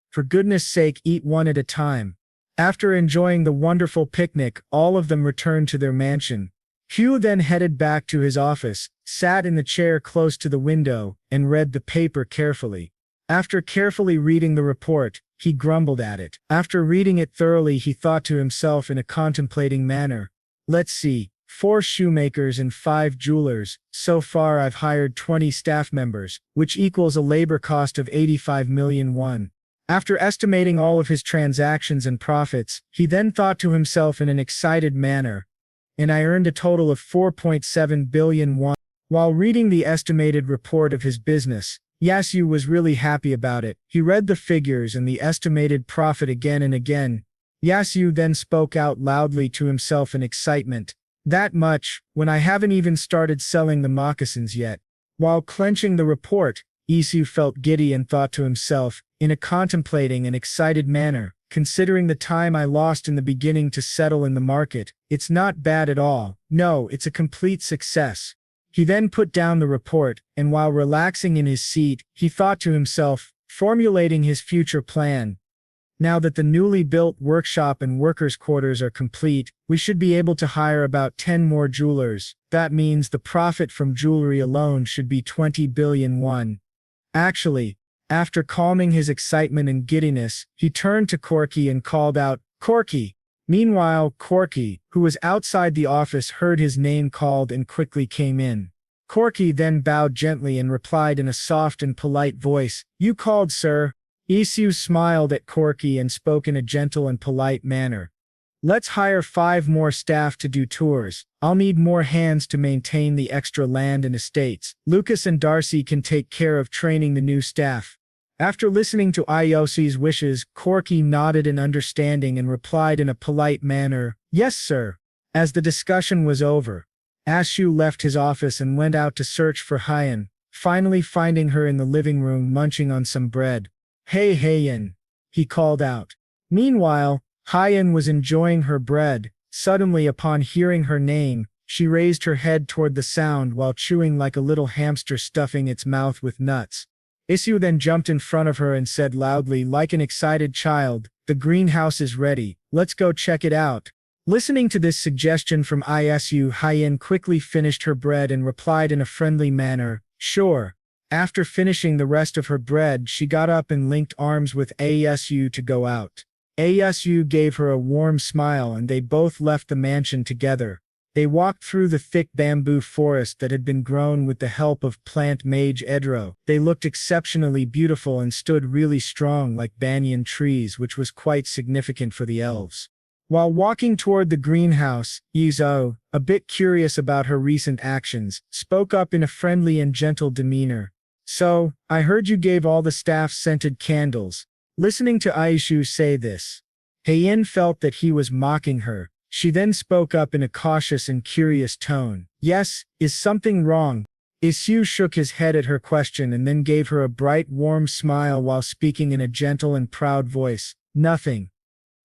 for goodness sake, eat one at a time." After enjoying the wonderful picnic, all of them returned to their mansion. Hugh then headed back to his office, sat in the chair close to the window, and read the paper carefully. After carefully reading the report, he grumbled at it. After reading it thoroughly, he thought to himself in a contemplating manner, "Let's see, 4 shoemakers and 5 jewelers. So far I've hired 20 staff members, which equals a labor cost of 85 million won." After estimating all of his transactions and profits, he then thought to himself in an excited manner, and I earned a total of 4.7 billion won. While reading the estimated report of his business, Yasu was really happy about it. He read the figures and the estimated profit again and again. Yasu then spoke out loudly to himself in excitement. That much, when I haven't even started selling the moccasins yet. While clenching the report, Isu felt giddy and thought to himself, in a contemplating and excited manner, considering the time I lost in the beginning to settle in the market, it's not bad at all. No, it's a complete success. He then put down the report, and while relaxing in his seat, he thought to himself, formulating his future plan. Now that the newly built workshop and workers' quarters are complete, we should be able to hire about 10 more jewelers. That means the profit from jewelry alone should be 20 billion won. Actually, after calming his excitement and giddiness, he turned to Corky and called out, "Corky!" Meanwhile, Corky, who was outside the office, heard his name called and quickly came in. Corky then bowed gently and replied in a soft and polite voice, "You called, sir." Isu smiled at Corky and spoke in a gentle and polite manner. "Let's hire 5 more staff to do tours. I'll need more hands to maintain the extra land and estates. Lucas and Darcy can take care of training the new staff." After listening to Iosi's wishes, Corky nodded in understanding and replied in a polite manner, "Yes, sir." As the discussion was over, Ashu left his office and went out to search for Hyen, finally finding her in the living room munching on some bread. "Hey Hyen," he called out. Meanwhile, Hyen was enjoying her bread. Suddenly, upon hearing her name, she raised her head toward the sound while chewing like a little hamster stuffing its mouth with nuts. Isu then jumped in front of her and said loudly like an excited child, "The greenhouse is ready, let's go check it out." Listening to this suggestion from Isu, Hyen quickly finished her bread and replied in a friendly manner, "Sure." After finishing the rest of her bread, she got up and linked arms with Asu to go out. Asu gave her a warm smile and they both left the mansion together. They walked through the thick bamboo forest that had been grown with the help of plant mage Edro. They looked exceptionally beautiful and stood really strong like banyan trees, which was quite significant for the elves. While walking toward the greenhouse, Izo, a bit curious about her recent actions, spoke up in a friendly and gentle demeanor. "So, I heard you gave all the staff scented candles." Listening to Aishu say this, Hyen felt that he was mocking her. She then spoke up in a cautious and curious tone. "Yes, is something wrong?" Isu shook his head at her question and then gave her a bright, warm smile while speaking in a gentle and proud voice. "Nothing.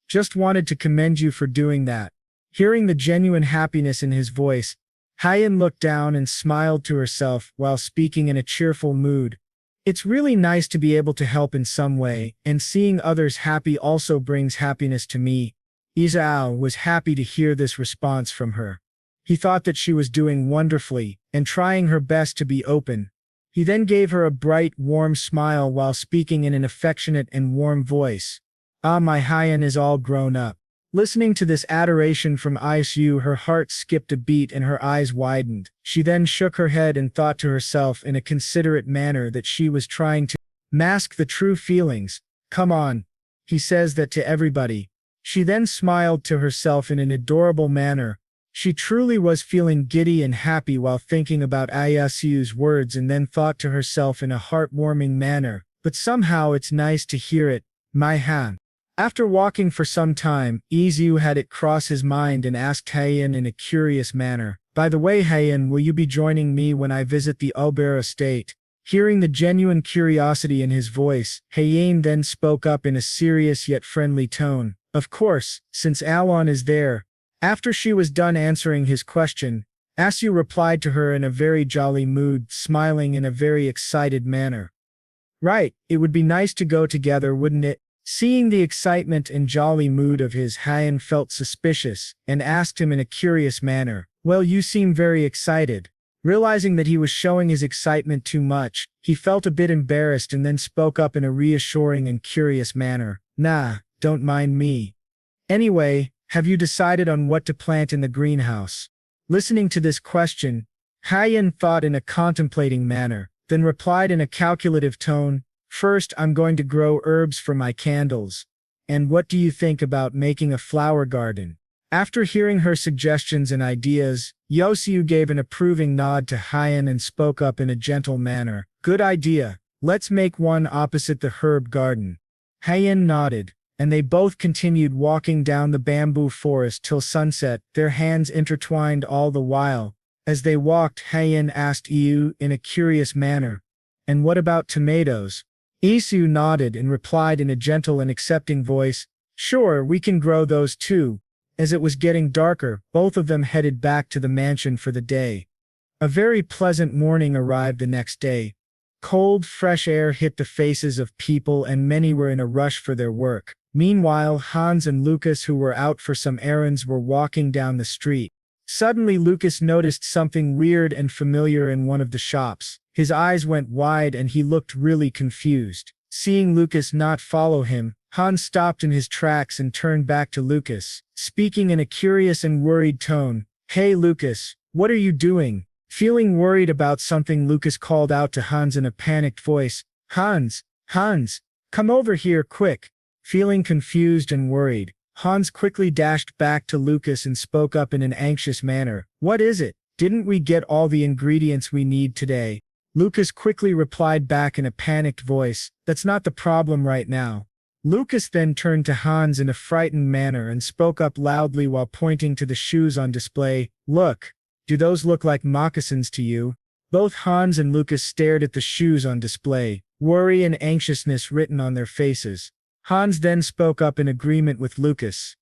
Just wanted to commend you for doing that." Hearing the genuine happiness in his voice, Hyen looked down and smiled to herself while speaking in a cheerful mood. "It's really nice to be able to help in some way, and seeing others happy also brings happiness to me." Izao was happy to hear this response from her. He thought that she was doing wonderfully and trying her best to be open. He then gave her a bright, warm smile while speaking in an affectionate and warm voice. "Ah, my Hyen is all grown up." Listening to this adoration from Isu, her heart skipped a beat and her eyes widened. She then shook her head and thought to herself in a considerate manner that she was trying to mask the true feelings. "Come on. He says that to everybody." She then smiled to herself in an adorable manner. She truly was feeling giddy and happy while thinking about Isu's words and then thought to herself in a heartwarming manner, "But somehow it's nice to hear it, my Han." After walking for some time, Izu had it cross his mind and asked Hyen in a curious manner, "By the way, Hyen, will you be joining me when I visit the Ober estate?" Hearing the genuine curiosity in his voice, Hyen then spoke up in a serious yet friendly tone. "Of course, since Alon is there." After she was done answering his question, Asu replied to her in a very jolly mood, smiling in a very excited manner. "Right, it would be nice to go together, wouldn't it?" Seeing the excitement and jolly mood of his, Hyen felt suspicious and asked him in a curious manner, "Well, you seem very excited." Realizing that he was showing his excitement too much, he felt a bit embarrassed and then spoke up in a reassuring and curious manner. "Nah, don't mind me. Anyway, have you decided on what to plant in the greenhouse?" Listening to this question, Hyen thought in a contemplating manner, then replied in a calculative tone, "First, I'm going to grow herbs for my candles. And what do you think about making a flower garden?" After hearing her suggestions and ideas, Yosiu gave an approving nod to Hyen and spoke up in a gentle manner. Good idea. Let's make one opposite the herb garden. Hyen nodded, and they both continued walking down the bamboo forest till sunset, their hands intertwined all the while. As they walked, Hyen asked Isu in a curious manner, "And what about tomatoes?" Isu nodded and replied in a gentle and accepting voice, "Sure, we can grow those too." As it was getting darker, both of them headed back to the mansion for the day. A very pleasant morning arrived the next day. Cold, fresh air hit the faces of people and many were in a rush for their work. Meanwhile, Hans and Lucas, who were out for some errands, were walking down the street. Suddenly, Lucas noticed something weird and familiar in one of the shops. His eyes went wide and he looked really confused. Seeing Lucas not follow him, Hans stopped in his tracks and turned back to Lucas, speaking in a curious and worried tone. "Hey Lucas, what are you doing?" Feeling worried about something, Lucas called out to Hans in a panicked voice, "Hans, Hans, come over here quick." Feeling confused and worried, Hans quickly dashed back to Lucas and spoke up in an anxious manner. "What is it? Didn't we get all the ingredients we need today?" Lucas quickly replied back in a panicked voice, "That's not the problem right now." Lucas then turned to Hans in a frightened manner and spoke up loudly while pointing to the shoes on display. "Look, do those look like moccasins to you?" Both Hans and Lucas stared at the shoes on display, worry and anxiousness written on their faces. Hans then spoke up in agreement with Lucas.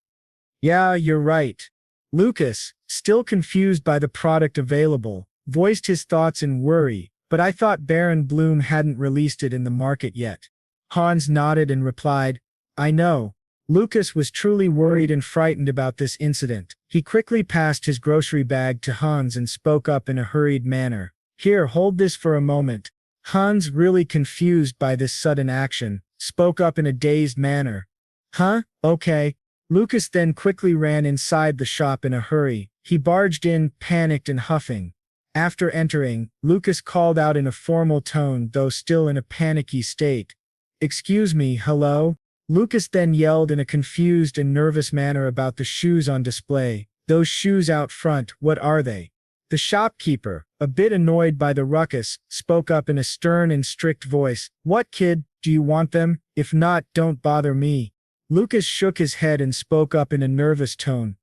"Yeah, you're right." Lucas, still confused by the product available, voiced his thoughts in worry, "But I thought Baron Bloom hadn't released it in the market yet." Hans nodded and replied, "I know." Lucas was truly worried and frightened about this incident. He quickly passed his grocery bag to Hans and spoke up in a hurried manner. "Here, hold this for a moment." Hans, really confused by this sudden action, spoke up in a dazed manner. "Huh? Okay." Lucas then quickly ran inside the shop in a hurry. He barged in, panicked and huffing. After entering, Lucas called out in a formal tone, though still in a panicky state, "Excuse me, hello?" Lucas then yelled in a confused and nervous manner about the shoes on display. "Those shoes out front, what are they?" The shopkeeper, a bit annoyed by the ruckus, spoke up in a stern and strict voice. "What, kid, do you want them? If not, don't bother me." Lucas shook his head and spoke up in a nervous tone.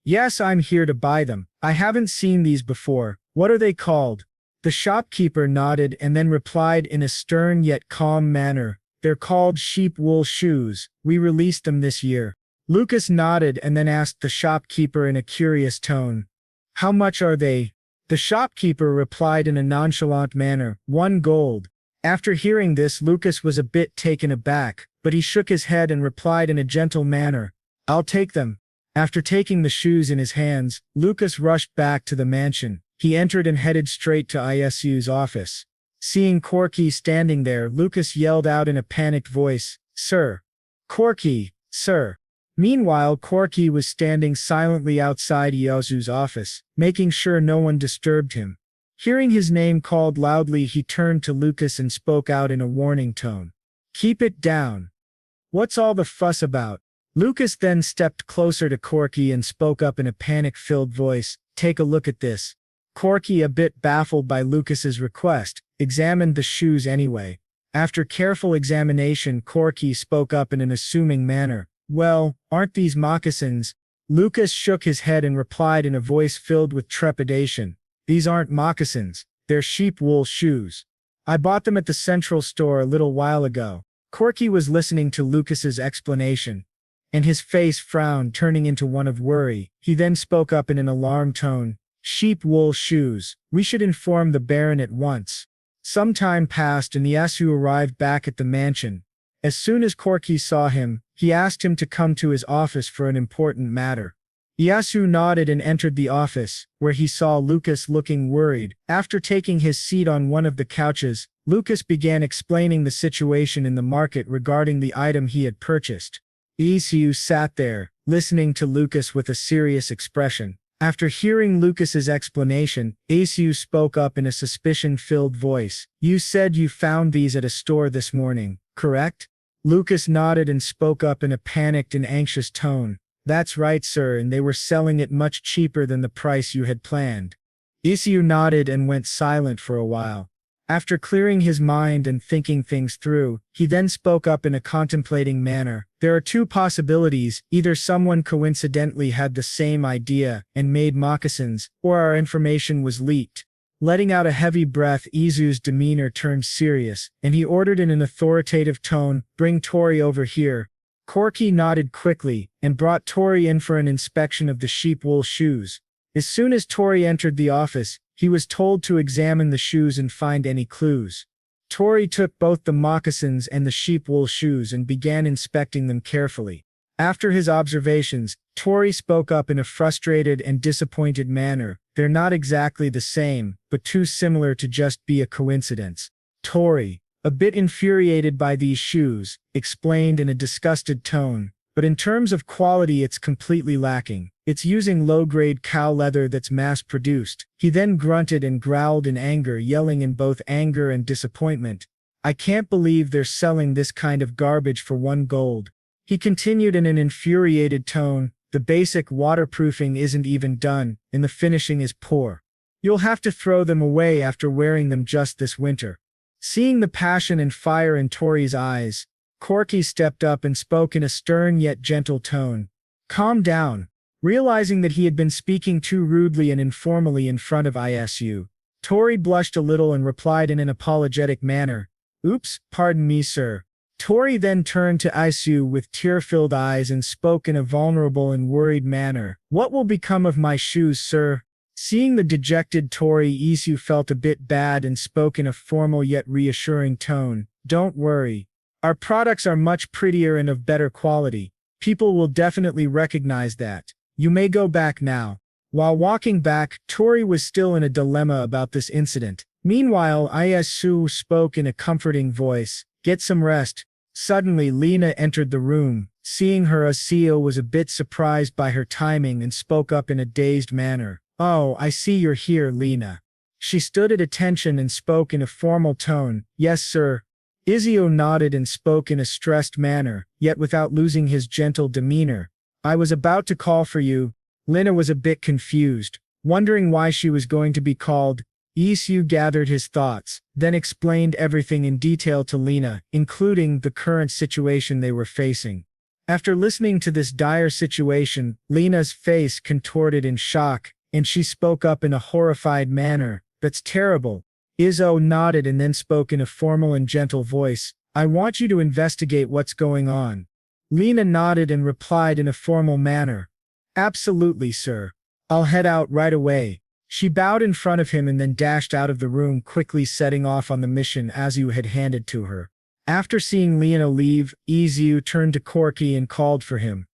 "Yes, I'm here to buy them. I haven't seen these before. What are they called?" The shopkeeper nodded and then replied in a stern yet calm manner, "They're called sheep wool shoes. We released them this year." Lucas nodded and then asked the shopkeeper in a curious tone, "How much are they?" The shopkeeper replied in a nonchalant manner, "1 gold." After hearing this, Lucas was a bit taken aback, but he shook his head and replied in a gentle manner, "I'll take them." After taking the shoes in his hands, Lucas rushed back to the mansion. He entered and headed straight to Isu's office. Seeing Corky standing there, Lucas yelled out in a panicked voice, "Sir! Corky, sir!" Meanwhile, Corky was standing silently outside Isu's office, making sure no one disturbed him. Hearing his name called loudly, he turned to Lucas and spoke out in a warning tone, "Keep it down. What's all the fuss about?" Lucas then stepped closer to Corky and spoke up in a panic-filled voice, "Take a look at this." Corky, a bit baffled by Lucas's request, examined the shoes anyway. After careful examination, Corky spoke up in an assuming manner, "Well, aren't these moccasins?" Lucas shook his head and replied in a voice filled with trepidation, "These aren't moccasins, they're sheep wool shoes. I bought them at the central store a little while ago." Corky was listening to Lucas's explanation, and his face frowned, turning into one of worry. He then spoke up in an alarmed tone, "Sheep wool shoes. We should inform the Baron at once." Some time passed and Isu arrived back at the mansion. As soon as Corky saw him, he asked him to come to his office for an important matter. Isu nodded and entered the office, where he saw Lucas looking worried. After taking his seat on one of the couches, Lucas began explaining the situation in the market regarding the item he had purchased. Isu sat there, listening to Lucas with a serious expression. After hearing Lucas's explanation, Isu spoke up in a suspicion-filled voice, "You said you found these at a store this morning, correct?" Lucas nodded and spoke up in a panicked and anxious tone, That's right, sir, and they were selling it much cheaper than the price you had planned. Isu nodded and went silent for a while. After clearing his mind and thinking things through, he then spoke up in a contemplating manner. There are two possibilities: either someone coincidentally had the same idea and made moccasins, or our information was leaked. Letting out a heavy breath, Isu's demeanor turned serious, and he ordered in an authoritative tone, "Bring Tori over here." Corky nodded quickly, and brought Tori in for an inspection of the sheep wool shoes. As soon as Tori entered the office, he was told to examine the shoes and find any clues. Tori took both the moccasins and the sheep wool shoes and began inspecting them carefully. After his observations, Tori spoke up in a frustrated and disappointed manner. "They're not exactly the same, but too similar to just be a coincidence." Tori, a bit infuriated by these shoes, explained in a disgusted tone, "But in terms of quality it's completely lacking. It's using low-grade cow leather that's mass-produced." He then grunted and growled in anger, yelling in both anger and disappointment, "I can't believe they're selling this kind of garbage for $1. He continued in an infuriated tone, "The basic waterproofing isn't even done, and the finishing is poor. You'll have to throw them away after wearing them just this winter." Seeing the passion and fire in Tori's eyes, Corky stepped up and spoke in a stern yet gentle tone. "Calm down." Realizing that he had been speaking too rudely and informally in front of Isu, Tori blushed a little and replied in an apologetic manner, "Oops, pardon me, sir." Tori then turned to Isu with tear-filled eyes and spoke in a vulnerable and worried manner, "What will become of my shoes, sir?" Seeing the dejected Tori, Isu felt a bit bad and spoke in a formal yet reassuring tone, "Don't worry. Our products are much prettier and of better quality. People will definitely recognize that. You may go back now." While walking back, Tori was still in a dilemma about this incident. Meanwhile, Isu spoke in a comforting voice, "Get some rest." Suddenly, Lena entered the room. Seeing her, Isu was a bit surprised by her timing and spoke up in a dazed manner, "Oh, I see you're here, Lena." She stood at attention and spoke in a formal tone, "Yes, sir." Isu nodded and spoke in a stressed manner, yet without losing his gentle demeanor, "I was about to call for you." Lena was a bit confused, wondering why she was going to be called. Isu gathered his thoughts, then explained everything in detail to Lena, including the current situation they were facing. After listening to this dire situation, Lena's face contorted in shock, and she spoke up in a horrified manner, "That's terrible." Isu nodded and then spoke in a formal and gentle voice, "I want you to investigate what's going on." Lena nodded and replied in a formal manner, "Absolutely, sir. I'll head out right away." She bowed in front of him and then dashed out of the room, quickly setting off on the mission Isu had handed to her. After seeing Lena leave, Isu turned to Corky and called for him.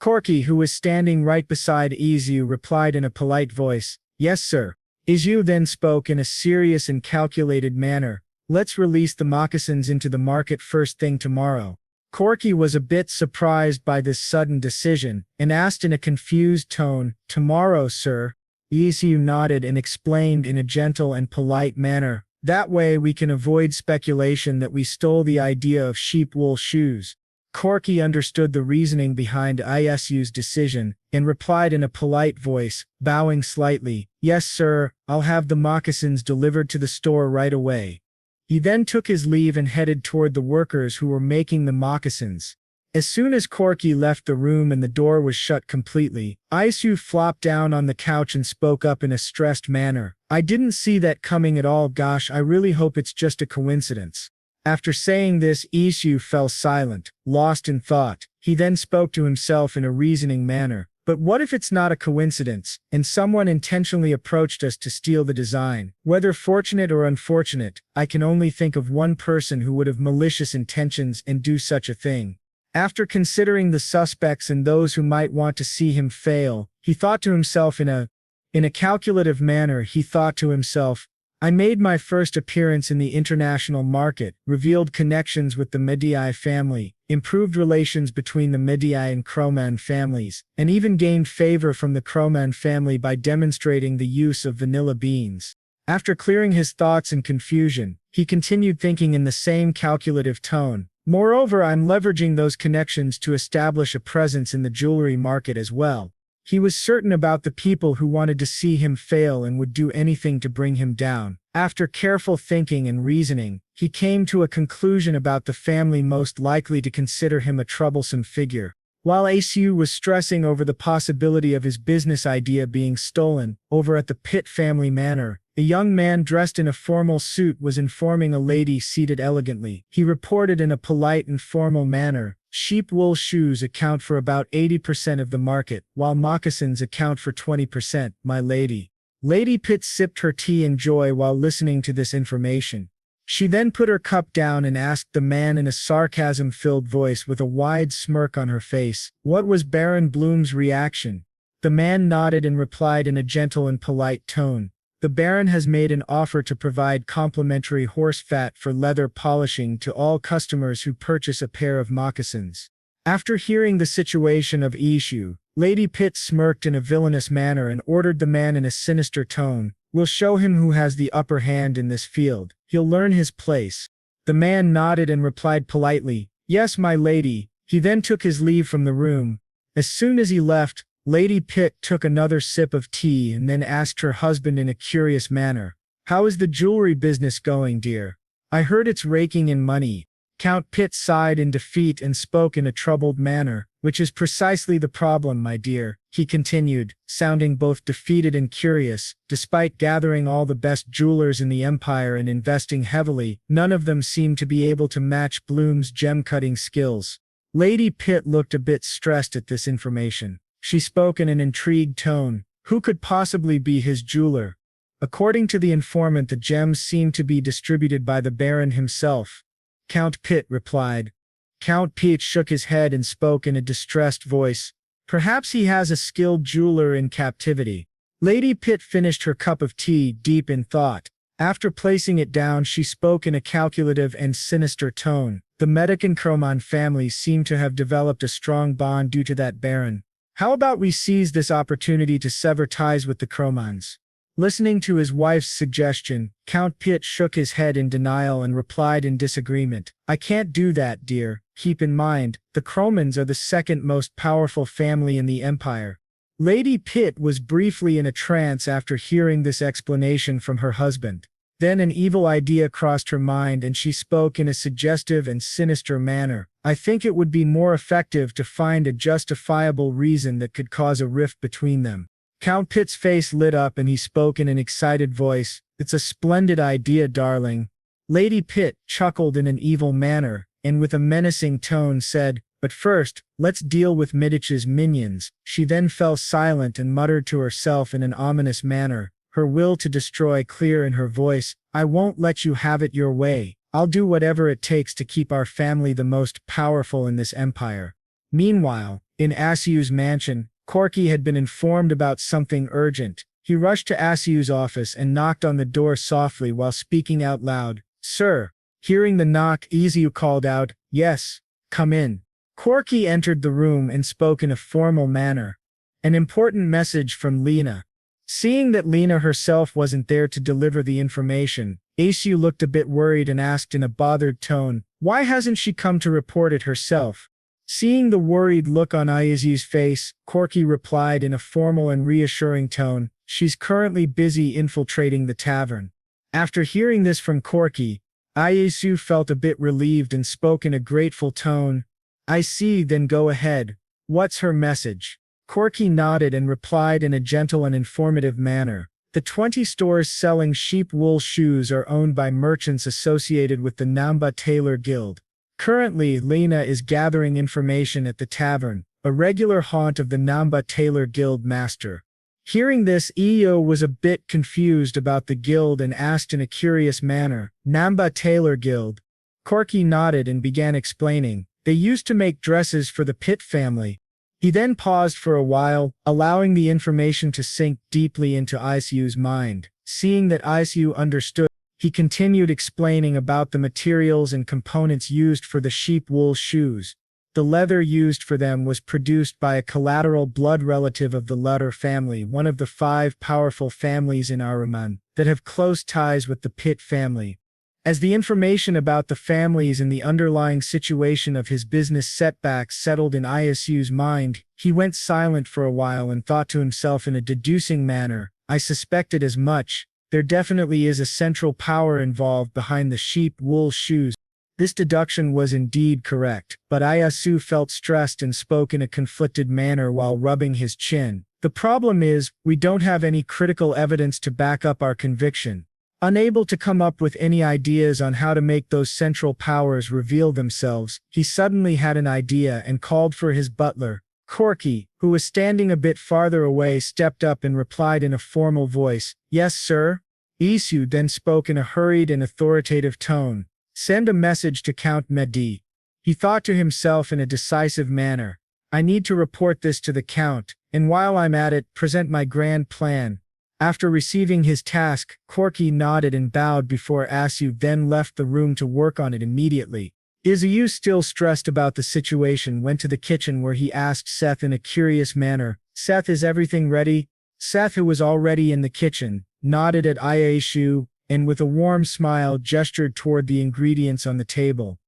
Corky, who was standing right beside Isu, replied in a polite voice, "Yes, sir." Isu then spoke in a serious and calculated manner, "Let's release the moccasins into the market first thing tomorrow." Corky was a bit surprised by this sudden decision, and asked in a confused tone, "Tomorrow, sir?" Isu nodded and explained in a gentle and polite manner, "That way we can avoid speculation that we stole the idea of sheep wool shoes." Corky understood the reasoning behind Isu's decision, and replied in a polite voice, bowing slightly, "Yes, sir, I'll have the moccasins delivered to the store right away." He then took his leave and headed toward the workers who were making the moccasins. As soon as Corky left the room and the door was shut completely, Isu flopped down on the couch and spoke up in a stressed manner, "I didn't see that coming at all. Gosh, I really hope it's just a coincidence." After saying this, Isu fell silent, lost in thought. He then spoke to himself in a reasoning manner, "But what if it's not a coincidence, and someone intentionally approached us to steal the design? Whether fortunate or unfortunate, I can only think of one person who would have malicious intentions and do such a thing." After considering the suspects and those who might want to see him fail, he thought to himself in a calculative manner, he thought to himself, "I made my first appearance in the international market, revealed connections with the Medii family, improved relations between the Medii and Croman families, and even gained favor from the Croman family by demonstrating the use of vanilla beans." After clearing his thoughts and confusion, he continued thinking in the same calculative tone, Moreover, I'm leveraging those connections to establish a presence in the jewelry market as well. He was certain about the people who wanted to see him fail and would do anything to bring him down. After careful thinking and reasoning, he came to a conclusion about the family most likely to consider him a troublesome figure. While Isu was stressing over the possibility of his business idea being stolen, over at the Pitt family manor, a young man dressed in a formal suit was informing a lady seated elegantly. He reported in a polite and formal manner, "Sheep wool shoes account for about 80% of the market, while moccasins account for 20%, my lady." Lady Pitt sipped her tea in joy while listening to this information. She then put her cup down and asked the man in a sarcasm-filled voice with a wide smirk on her face, "What was Baron Bloom's reaction?" The man nodded and replied in a gentle and polite tone, "The Baron has made an offer to provide complimentary horse fat for leather polishing to all customers who purchase a pair of moccasins." After hearing the situation of Isu, Lady Pitt smirked in a villainous manner and ordered the man in a sinister tone, "We'll show him who has the upper hand in this field. He'll learn his place." The man nodded and replied politely, "Yes, my lady." He then took his leave from the room. As soon as he left, Lady Pitt took another sip of tea and then asked her husband in a curious manner, "How is the jewelry business going, dear? I heard it's raking in money." Count Pitt sighed in defeat and spoke in a troubled manner, "Which is precisely the problem, my dear," he continued, sounding both defeated and curious. "Despite gathering all the best jewelers in the empire and investing heavily, none of them seem to be able to match Bloom's gem-cutting skills." Lady Pitt looked a bit stressed at this information. She spoke in an intrigued tone, "Who could possibly be his jeweler?" According to the informant, the gems seemed to be distributed by the Baron himself. Count Pitt replied. Count Pitt shook his head and spoke in a distressed voice, "Perhaps he has a skilled jeweler in captivity." Lady Pitt finished her cup of tea, deep in thought. After placing it down, she spoke in a calculative and sinister tone, "The Medic and Croman families seem to have developed a strong bond due to that Baron. How about we seize this opportunity to sever ties with the Cromans?" Listening to his wife's suggestion, Count Pitt shook his head in denial and replied in disagreement, "I can't do that, dear. Keep in mind, the Cromans are the second most powerful family in the empire." Lady Pitt was briefly in a trance after hearing this explanation from her husband. Then an evil idea crossed her mind and she spoke in a suggestive and sinister manner, "I think it would be more effective to find a justifiable reason that could cause a rift between them." Count Pitt's face lit up and he spoke in an excited voice, "It's a splendid idea, darling." Lady Pitt chuckled in an evil manner, and with a menacing tone said, "But first, let's deal with Middich's minions." She then fell silent and muttered to herself in an ominous manner, her will to destroy clear in her voice, "I won't let you have it your way. I'll do whatever it takes to keep our family the most powerful in this empire." Meanwhile, in Asiu's mansion, Corky had been informed about something urgent. He rushed to Asiu's office and knocked on the door softly while speaking out loud, "Sir." Hearing the knock, Asiu called out, "Yes, come in." Corky entered the room and spoke in a formal manner. "An important message from Lena." Seeing that Lena herself wasn't there to deliver the information, Asiu looked a bit worried and asked in a bothered tone, "Why hasn't she come to report it herself?" Seeing the worried look on Ayazi's face, Corky replied in a formal and reassuring tone, "She's currently busy infiltrating the tavern." After hearing this from Corky, Ayazu felt a bit relieved and spoke in a grateful tone, "I see, then go ahead. What's her message?" Corky nodded and replied in a gentle and informative manner, "The 20 stores selling sheep wool shoes are owned by merchants associated with the Namba Tailor Guild. Currently, Lena is gathering information at the tavern, a regular haunt of the Namba Tailor Guild master." Hearing this, Iyo was a bit confused about the guild and asked in a curious manner, "Namba Tailor Guild?" Corky nodded and began explaining, "They used to make dresses for the Pitt family." He then paused for a while, allowing the information to sink deeply into Isiu's mind. Seeing that Isiu understood, he continued explaining about the materials and components used for the sheep wool shoes. The leather used for them was produced by a collateral blood relative of the Lutter family, one of the 5 powerful families in Aruman that have close ties with the Pitt family. As the information about the families and the underlying situation of his business setbacks settled in Isu's mind, he went silent for a while and thought to himself in a deducing manner, I suspected as much. There definitely is a central power involved behind the sheep wool shoes. This deduction was indeed correct, but Isu felt stressed and spoke in a conflicted manner while rubbing his chin. The problem is, we don't have any critical evidence to back up our conviction. Unable to come up with any ideas on how to make those central powers reveal themselves, he suddenly had an idea and called for his butler. Corky, who was standing a bit farther away, stepped up and replied in a formal voice, "Yes, sir." Isu then spoke in a hurried and authoritative tone. "Send a message to Count Mehdi." He thought to himself in a decisive manner, I need to report this to the Count, and while I'm at it, present my grand plan. After receiving his task, Corky nodded and bowed before Isu then left the room to work on it immediately. Isu, still stressed about the situation, went to the kitchen where he asked Seth in a curious manner, "Seth, is everything ready?" Seth, who was already in the kitchen, nodded at Isu, and with a warm smile gestured toward the ingredients on the table.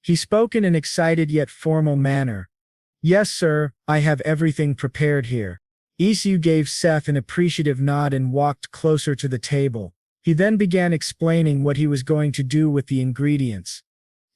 He spoke in an excited yet formal manner. "Yes, sir, I have everything prepared here." Isu gave Seth an appreciative nod and walked closer to the table. He then began explaining what he was going to do with the ingredients.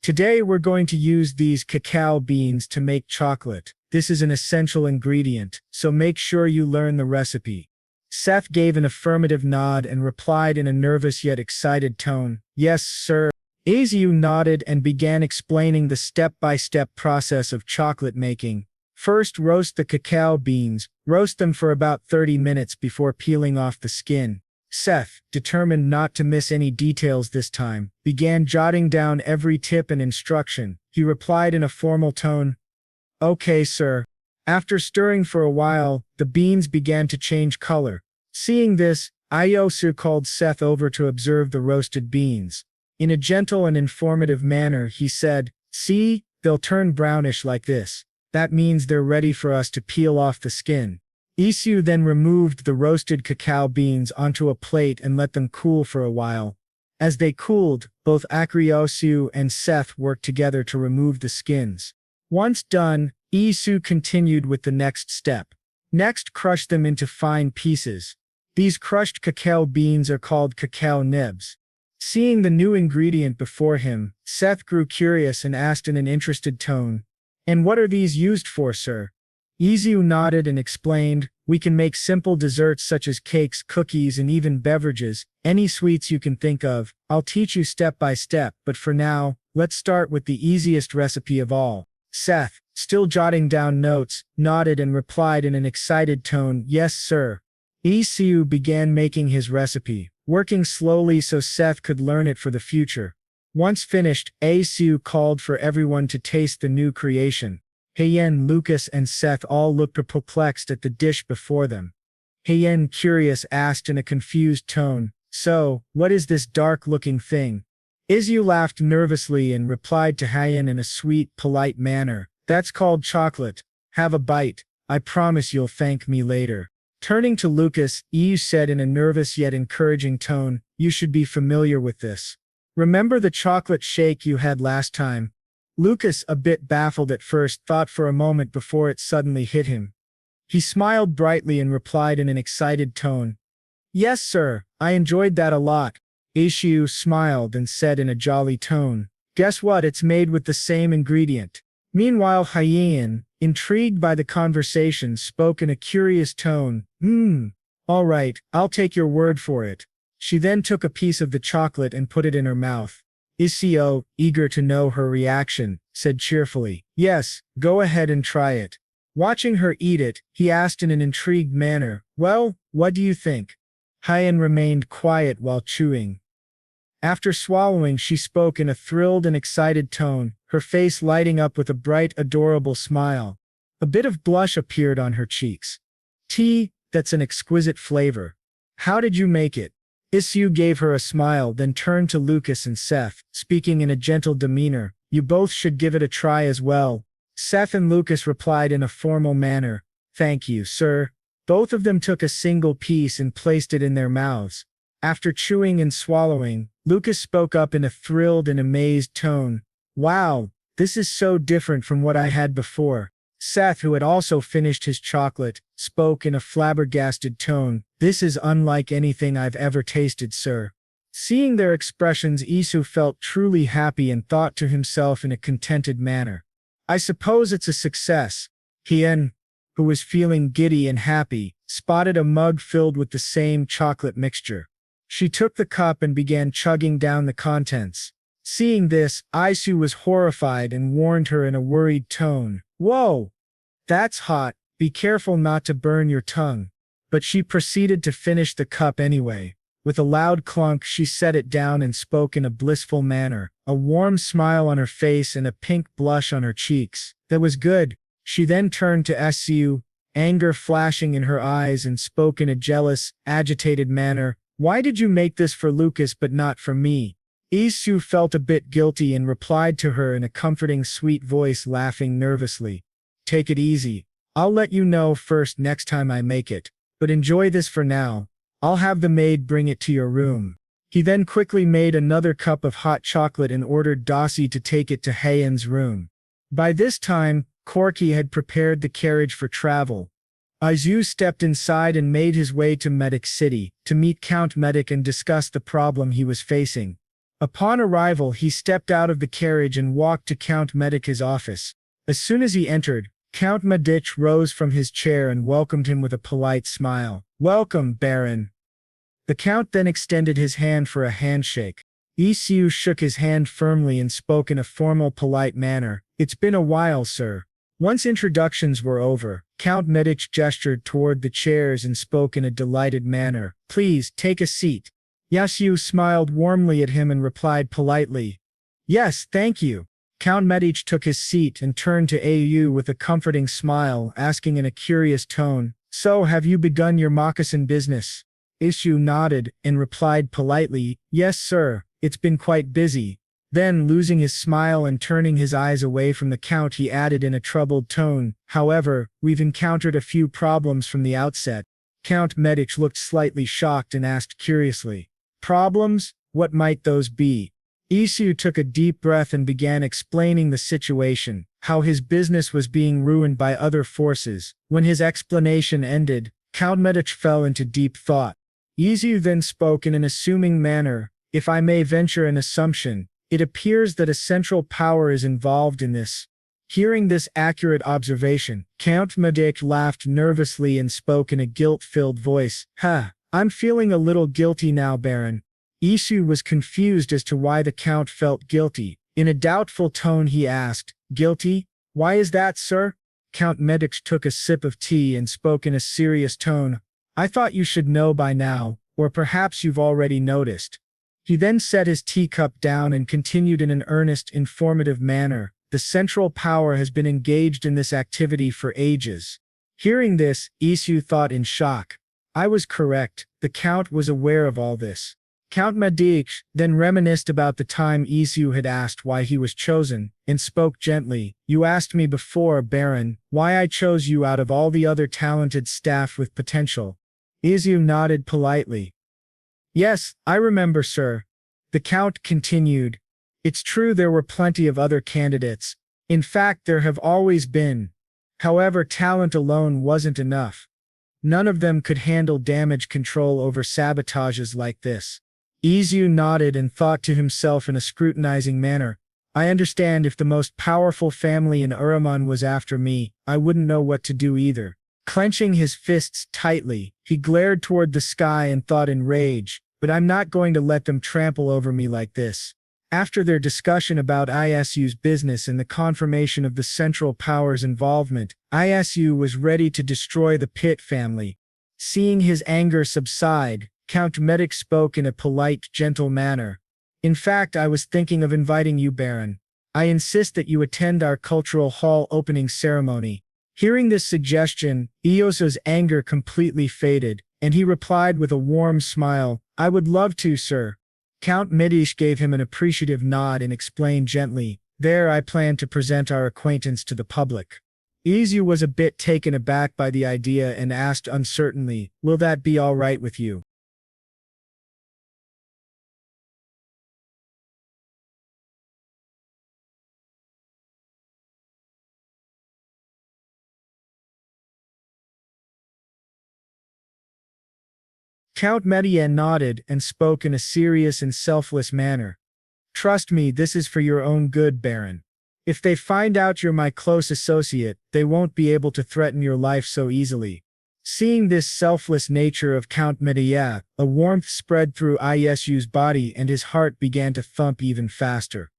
"Today we're going to use these cacao beans to make chocolate. This is an essential ingredient, so make sure you learn the recipe." Seth gave an affirmative nod and replied in a nervous yet excited tone, "Yes, sir." Isu nodded and began explaining the step-by-step process of chocolate making. First, roast the cacao beans. Roast them for about 30 minutes before peeling off the skin. Seth, determined not to miss any details this time, began jotting down every tip and instruction. He replied in a formal tone, "Okay, sir." After stirring for a while, the beans began to change color. Seeing this, Isu called Seth over to observe the roasted beans. In a gentle and informative manner, he said, "See, they'll turn brownish like this. That means they're ready for us to peel off the skin." Isu then removed the roasted cacao beans onto a plate and let them cool for a while. As they cooled, both Isu and Seth worked together to remove the skins. Once done, Isu continued with the next step. Next, crush them into fine pieces. These crushed cacao beans are called cacao nibs. Seeing the new ingredient before him, Seth grew curious and asked in an interested tone, "And what are these used for, sir?" Isu nodded and explained, "We can make simple desserts such as cakes, cookies, and even beverages, any sweets you can think of. I'll teach you step by step, but for now, let's start with the easiest recipe of all." Seth, still jotting down notes, nodded and replied in an excited tone, "Yes, sir." Isu began making his recipe, working slowly so Seth could learn it for the future. Once finished, Isu called for everyone to taste the new creation. Heian, Lucas, and Seth all looked perplexed at the dish before them. Heian, curious, asked in a confused tone, "So, what is this dark-looking thing?" Isu laughed nervously and replied to Heian in a sweet, polite manner, "That's called chocolate. Have a bite. I promise you'll thank me later." Turning to Lucas, Isu said in a nervous yet encouraging tone, "You should be familiar with this. Remember the chocolate shake you had last time?" Lucas, a bit baffled at first, thought for a moment before it suddenly hit him. He smiled brightly and replied in an excited tone, "Yes, sir, I enjoyed that a lot." Isu smiled and said in a jolly tone, "Guess what, it's made with the same ingredient." Meanwhile, Heian, intrigued by the conversation, spoke in a curious tone, All right, I'll take your word for it." She then took a piece of the chocolate and put it in her mouth. Isu, eager to know her reaction, said cheerfully, "Yes, go ahead and try it." Watching her eat it, he asked in an intrigued manner, "Well, what do you think?" Heian remained quiet while chewing. After swallowing, she spoke in a thrilled and excited tone, her face lighting up with a bright, adorable smile. A bit of blush appeared on her cheeks. That's an exquisite flavor. How did you make it?" Isu gave her a smile, then turned to Lucas and Seth, speaking in a gentle demeanor, "You both should give it a try as well." Seth and Lucas replied in a formal manner, "Thank you, sir." Both of them took a single piece and placed it in their mouths. After chewing and swallowing, Lucas spoke up in a thrilled and amazed tone. Wow, this is so different from what I had before. Seth, who had also finished his chocolate, spoke in a flabbergasted tone. This is unlike anything I've ever tasted, sir. Seeing their expressions, Isu felt truly happy and thought to himself in a contented manner. I suppose it's a success. Hien, who was feeling giddy and happy, spotted a mug filled with the same chocolate mixture. She took the cup and began chugging down the contents. Seeing this, Isu was horrified and warned her in a worried tone. Whoa! That's hot, be careful not to burn your tongue. But she proceeded to finish the cup anyway. With a loud clunk, she set it down and spoke in a blissful manner, a warm smile on her face and a pink blush on her cheeks. That was good. She then turned to Su, anger flashing in her eyes, and spoke in a jealous, agitated manner. Why did you make this for Lucas but not for me? Isu felt a bit guilty and replied to her in a comforting, sweet voice, laughing nervously. Take it easy. I'll let you know first next time I make it. But enjoy this for now. I'll have the maid bring it to your room. He then quickly made another cup of hot chocolate and ordered Dossie to take it to Heian's room. By this time, Corky had prepared the carriage for travel. Isu stepped inside and made his way to Medic City to meet Count Medic and discuss the problem he was facing. Upon arrival, he stepped out of the carriage and walked to Count Medic's office. As soon as he entered, Count Medic rose from his chair and welcomed him with a polite smile. Welcome, Baron. The Count then extended his hand for a handshake. Isu shook his hand firmly and spoke in a formal, polite manner. It's been a while, sir. Once introductions were over, Count Medic gestured toward the chairs and spoke in a delighted manner. Please, take a seat. Yasu smiled warmly at him and replied politely. Yes, thank you. Count Medic took his seat and turned to Au with a comforting smile, asking in a curious tone, So have you begun your moccasin business? Isu nodded and replied politely, Yes, sir, it's been quite busy. Then, losing his smile and turning his eyes away from the Count, he added in a troubled tone, However, we've encountered a few problems from the outset. Count Medic looked slightly shocked and asked curiously, Problems? What might those be? Isu took a deep breath and began explaining the situation, how his business was being ruined by other forces. When his explanation ended, Count Medic fell into deep thought. Isu then spoke in an assuming manner, If I may venture an assumption, it appears that a central power is involved in this. Hearing this accurate observation, Count Medic laughed nervously and spoke in a guilt-filled voice. I'm feeling a little guilty now, Baron. Isu was confused as to why the Count felt guilty. In a doubtful tone he asked, Guilty? Why is that, sir? Count Medic took a sip of tea and spoke in a serious tone. I thought you should know by now, or perhaps you've already noticed. He then set his teacup down and continued in an earnest, informative manner. The central power has been engaged in this activity for ages. Hearing this, Isu thought in shock. I was correct, the Count was aware of all this. Count Medic then reminisced about the time Isu had asked why he was chosen, and spoke gently. You asked me before, Baron, why I chose you out of all the other talented staff with potential. Isu nodded politely. Yes, I remember, sir. The Count continued. It's true there were plenty of other candidates. In fact, there have always been. However, talent alone wasn't enough. None of them could handle damage control over sabotages like this. Isu nodded and thought to himself in a scrutinizing manner. I understand if the most powerful family in Uraman was after me, I wouldn't know what to do either. Clenching his fists tightly, he glared toward the sky and thought in rage, but I'm not going to let them trample over me like this. After their discussion about Isu's business and the confirmation of the Central Power's involvement, Isu was ready to destroy the Pitt family. Seeing his anger subside, Count Medic spoke in a polite, gentle manner. In fact, I was thinking of inviting you, Baron. I insist that you attend our cultural hall opening ceremony. Hearing this suggestion, Ioso's anger completely faded, and he replied with a warm smile, I would love to, sir. Count Medic gave him an appreciative nod and explained gently, There I plan to present our acquaintance to the public. Isu was a bit taken aback by the idea and asked uncertainly, Will that be all right with you? Count Medea nodded and spoke in a serious and selfless manner. Trust me, this is for your own good, Baron. If they find out you're my close associate, they won't be able to threaten your life so easily. Seeing this selfless nature of Count Medea, a warmth spread through Isu's body and his heart began to thump even faster.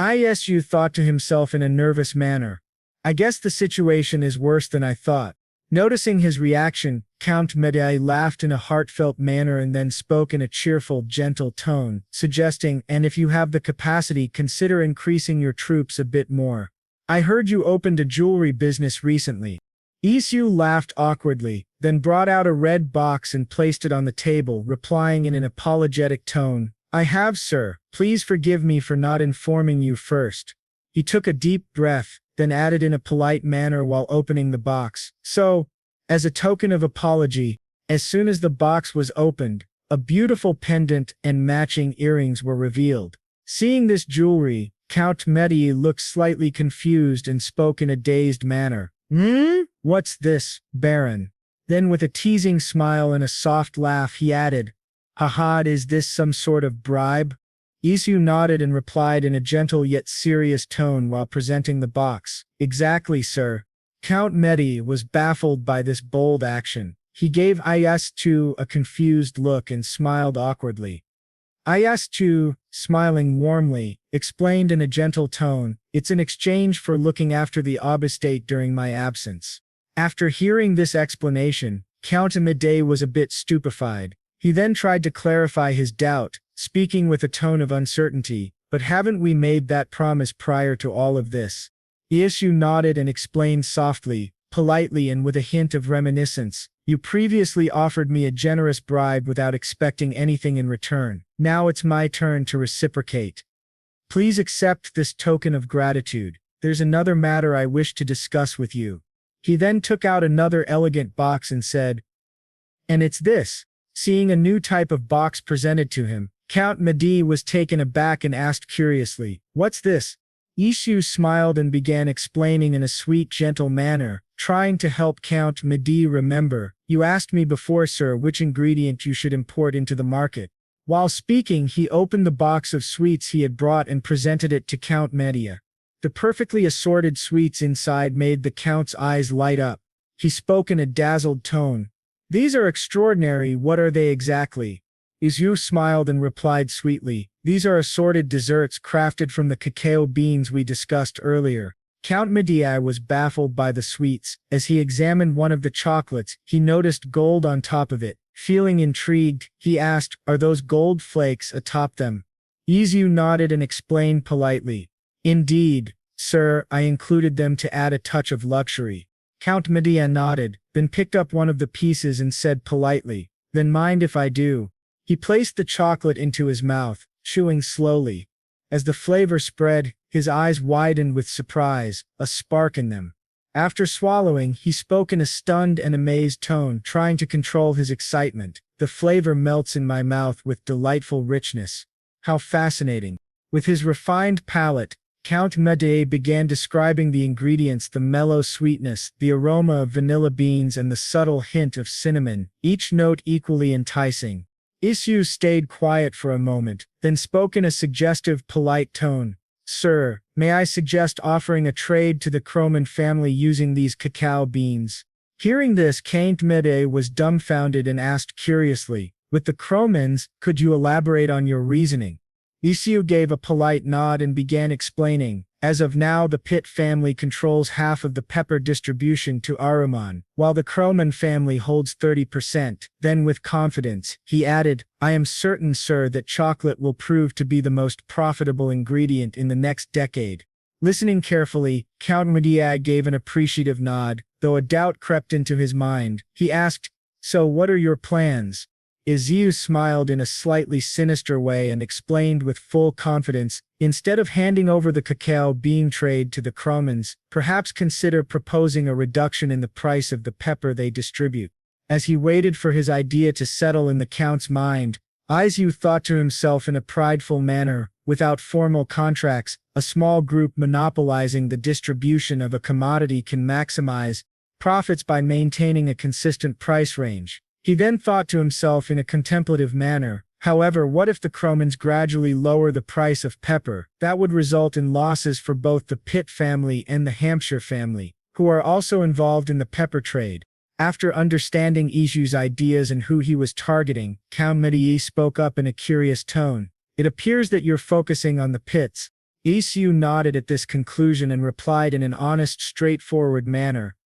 Isu thought to himself in a nervous manner, I guess the situation is worse than I thought. Noticing his reaction, Count Medea laughed in a heartfelt manner and then spoke in a cheerful, gentle tone, suggesting, and if you have the capacity, consider increasing your troops a bit more. I heard you opened a jewelry business recently. Isu laughed awkwardly, then brought out a red box and placed it on the table, replying in an apologetic tone, I have, sir. Please forgive me for not informing you first. He took a deep breath, then added in a polite manner while opening the box. So, as a token of apology, as soon as the box was opened, a beautiful pendant and matching earrings were revealed. Seeing this jewelry, Count Medea looked slightly confused and spoke in a dazed manner. What's this, Baron? Then with a teasing smile and a soft laugh he added, Haha, is this some sort of bribe? Isu nodded and replied in a gentle yet serious tone while presenting the box. Exactly, sir. Count Medea was baffled by this bold action. He gave Isu a confused look and smiled awkwardly. Isu, smiling warmly, explained in a gentle tone, It's in exchange for looking after the obestate during my absence. After hearing this explanation, Count Medea was a bit stupefied. He then tried to clarify his doubt, speaking with a tone of uncertainty, but haven't we made that promise prior to all of this? Isu nodded and explained softly, politely and with a hint of reminiscence, You previously offered me a generous bribe without expecting anything in return. Now it's my turn to reciprocate. Please accept this token of gratitude. There's another matter I wish to discuss with you. He then took out another elegant box and said, And it's this. Seeing a new type of box presented to him, Count Medea was taken aback and asked curiously, What's this? Isu smiled and began explaining in a sweet, gentle manner, trying to help Count Medea remember, You asked me before, sir, which ingredient you should import into the market. While speaking, he opened the box of sweets he had brought and presented it to Count Medea. The perfectly assorted sweets inside made the Count's eyes light up. He spoke in a dazzled tone. These are extraordinary, what are they exactly? Isu smiled and replied sweetly, These are assorted desserts crafted from the cacao beans we discussed earlier. Count Medea was baffled by the sweets. As he examined one of the chocolates, he noticed gold on top of it. Feeling intrigued, he asked, Are those gold flakes atop them? Isu nodded and explained politely, Indeed, sir, I included them to add a touch of luxury. Count Medea nodded, then picked up one of the pieces and said politely, Then mind if I do. He placed the chocolate into his mouth, chewing slowly. As the flavor spread, his eyes widened with surprise, a spark in them. After swallowing, he spoke in a stunned and amazed tone, trying to control his excitement. The flavor melts in my mouth with delightful richness. How fascinating. With his refined palate, Count Medea began describing the ingredients: the mellow sweetness, the aroma of vanilla beans and the subtle hint of cinnamon, each note equally enticing. Isu stayed quiet for a moment, then spoke in a suggestive, polite tone. Sir, may I suggest offering a trade to the Croman family using these cacao beans? Hearing this, Count Medea was dumbfounded and asked curiously, With the Cromans, could you elaborate on your reasoning? Isu gave a polite nod and began explaining, As of now the Pitt family controls half of the pepper distribution to Aruman, while the Croman family holds 30%. Then with confidence, he added, I am certain, sir, that chocolate will prove to be the most profitable ingredient in the next decade. Listening carefully, Count Medea gave an appreciative nod, though a doubt crept into his mind. He asked, So what are your plans? Isu smiled in a slightly sinister way and explained with full confidence, Instead of handing over the cacao bean trade to the Cromans, perhaps consider proposing a reduction in the price of the pepper they distribute. As he waited for his idea to settle in the Count's mind, Isu thought to himself in a prideful manner, Without formal contracts, a small group monopolizing the distribution of a commodity can maximize profits by maintaining a consistent price range. He then thought to himself in a contemplative manner, however, what if the Cromans gradually lower the price of pepper? That would result in losses for both the Pitt family and the Hampshire family, who are also involved in the pepper trade. After understanding Isu's ideas and who he was targeting, Count Medii spoke up in a curious tone. It appears that you're focusing on the Pitts. Isu nodded at this conclusion and replied in an honest, straightforward manner.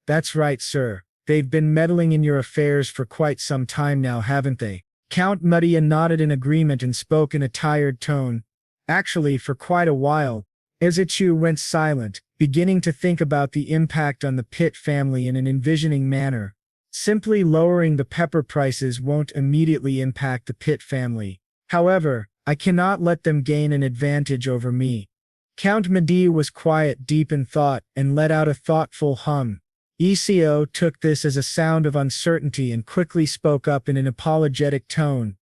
That's right, sir. They've been meddling in your affairs for quite some time now, haven't they? Count Medii nodded in agreement and spoke in a tired tone. Actually, for quite a while. Isu went silent, beginning to think about the impact on the Pitt family in an envisioning manner. Simply lowering the pepper prices won't immediately impact the Pitt family. However, I cannot let them gain an advantage over me. Count Medii was quiet, deep in thought, and let out a thoughtful hum. Isu took this as a sound of uncertainty and quickly spoke up in an apologetic tone.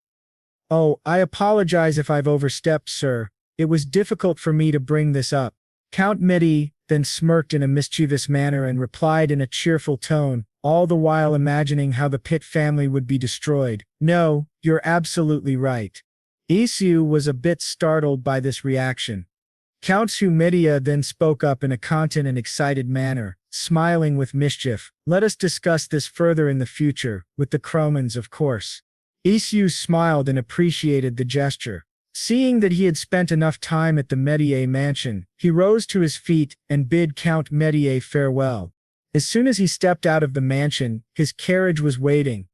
Oh, I apologize if I've overstepped, sir. It was difficult for me to bring this up. Count Medii then smirked in a mischievous manner and replied in a cheerful tone, all the while imagining how the Pitt family would be destroyed. No, you're absolutely right. Isu was a bit startled by this reaction. Count Medii then spoke up in a content and excited manner, smiling with mischief. Let us discuss this further in the future, with the Cromans, of course. Isu smiled and appreciated the gesture. Seeing that he had spent enough time at the Medii mansion, he rose to his feet and bid Count Medii farewell. As soon as he stepped out of the mansion, his carriage was waiting.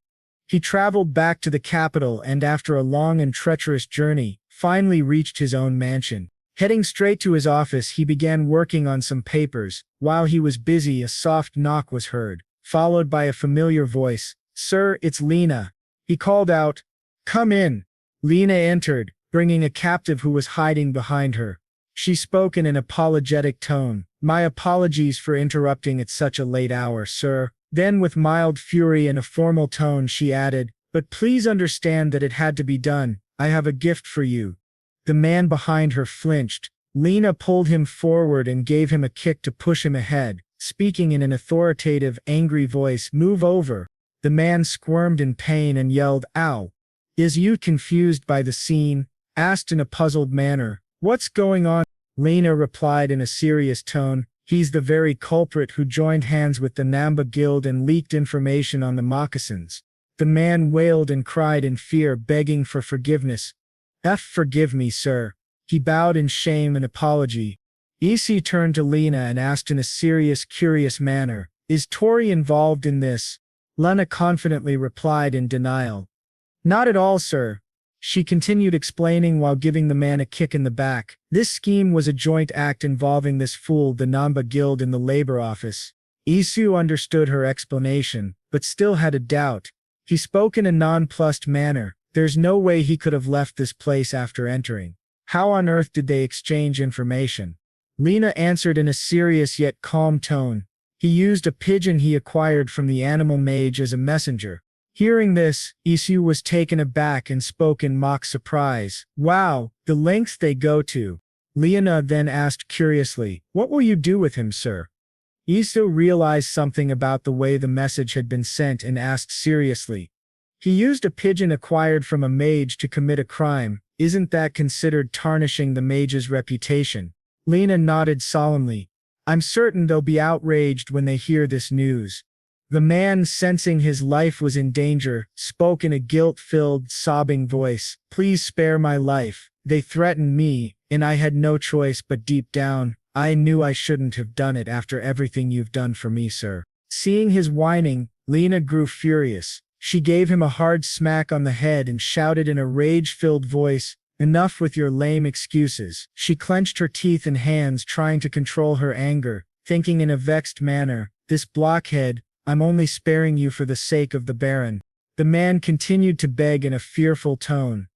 He traveled back to the capital and after a long and treacherous journey, finally reached his own mansion. Heading straight to his office, he began working on some papers. While he was busy, a soft knock was heard, followed by a familiar voice. "Sir, it's Lena." He called out. "Come in." Lena entered, bringing a captive who was hiding behind her. She spoke in an apologetic tone. "My apologies for interrupting at such a late hour, sir." Then with mild fury and a formal tone she added, "But please understand that it had to be done. I have a gift for you." The man behind her flinched. Lena pulled him forward and gave him a kick to push him ahead, speaking in an authoritative, angry voice, "Move over." The man squirmed in pain and yelled, "Ow." Isu, confused by the scene, asked in a puzzled manner, "What's going on?" Lena replied in a serious tone, "He's the very culprit who joined hands with the Namba Guild and leaked information on the moccasins." The man wailed and cried in fear, begging for forgiveness. Forgive me, sir." He bowed in shame and apology. Isu turned to Lena and asked in a serious, curious manner, "Is Tori involved in this?" Lena confidently replied in denial. "Not at all, sir." She continued explaining while giving the man a kick in the back. This scheme was a joint act involving this fool, the Namba Guild, in the labor office. Isu understood her explanation, but still had a doubt. He spoke in a nonplussed manner. There's no way he could have left this place after entering. How on earth did they exchange information? Lena answered in a serious yet calm tone. He used a pigeon he acquired from the animal mage as a messenger. Hearing this, Isu was taken aback and spoke in mock surprise. "Wow, the lengths they go to." Lena then asked curiously, "What will you do with him, sir?" Isu realized something about the way the message had been sent and asked seriously. "He used a pigeon acquired from a mage to commit a crime. Isn't that considered tarnishing the mage's reputation?" Lena nodded solemnly. "I'm certain they'll be outraged when they hear this news." The man, sensing his life was in danger, spoke in a guilt-filled, sobbing voice. "Please spare my life. They threatened me, and I had no choice, but deep down, I knew I shouldn't have done it after everything you've done for me, sir." Seeing his whining, Lena grew furious. She gave him a hard smack on the head and shouted in a rage-filled voice, "Enough with your lame excuses." She clenched her teeth and hands, trying to control her anger, thinking in a vexed manner, "This blockhead, I'm only sparing you for the sake of the Baron." The man continued to beg in a fearful tone,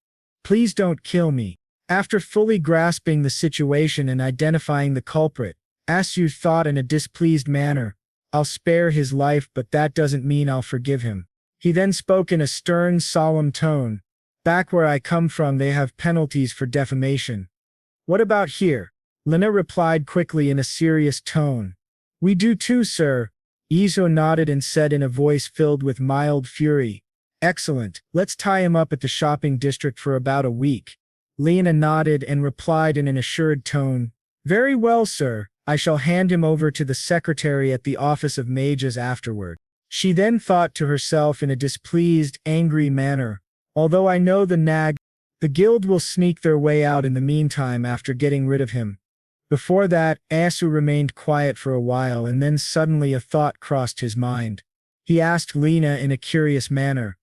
"Please don't kill me." After fully grasping the situation and identifying the culprit, Isu thought in a displeased manner, "I'll spare his life, but that doesn't mean I'll forgive him." He then spoke in a stern, solemn tone. "Back where I come from, they have penalties for defamation." "What about here?" Lena replied quickly in a serious tone. "We do too, sir." Isu nodded and said in a voice filled with mild fury, Excellent. Let's tie him up at the shopping district for about a week. Lena nodded and replied in an assured tone, Very well, sir. I shall hand him over to the secretary at the office of mages afterward. She then thought to herself in a displeased, angry manner, Although I know the guild will sneak their way out in the meantime after getting rid of him. Before that, Asu remained quiet for a while and then suddenly a thought crossed his mind. He asked Lena in a curious manner,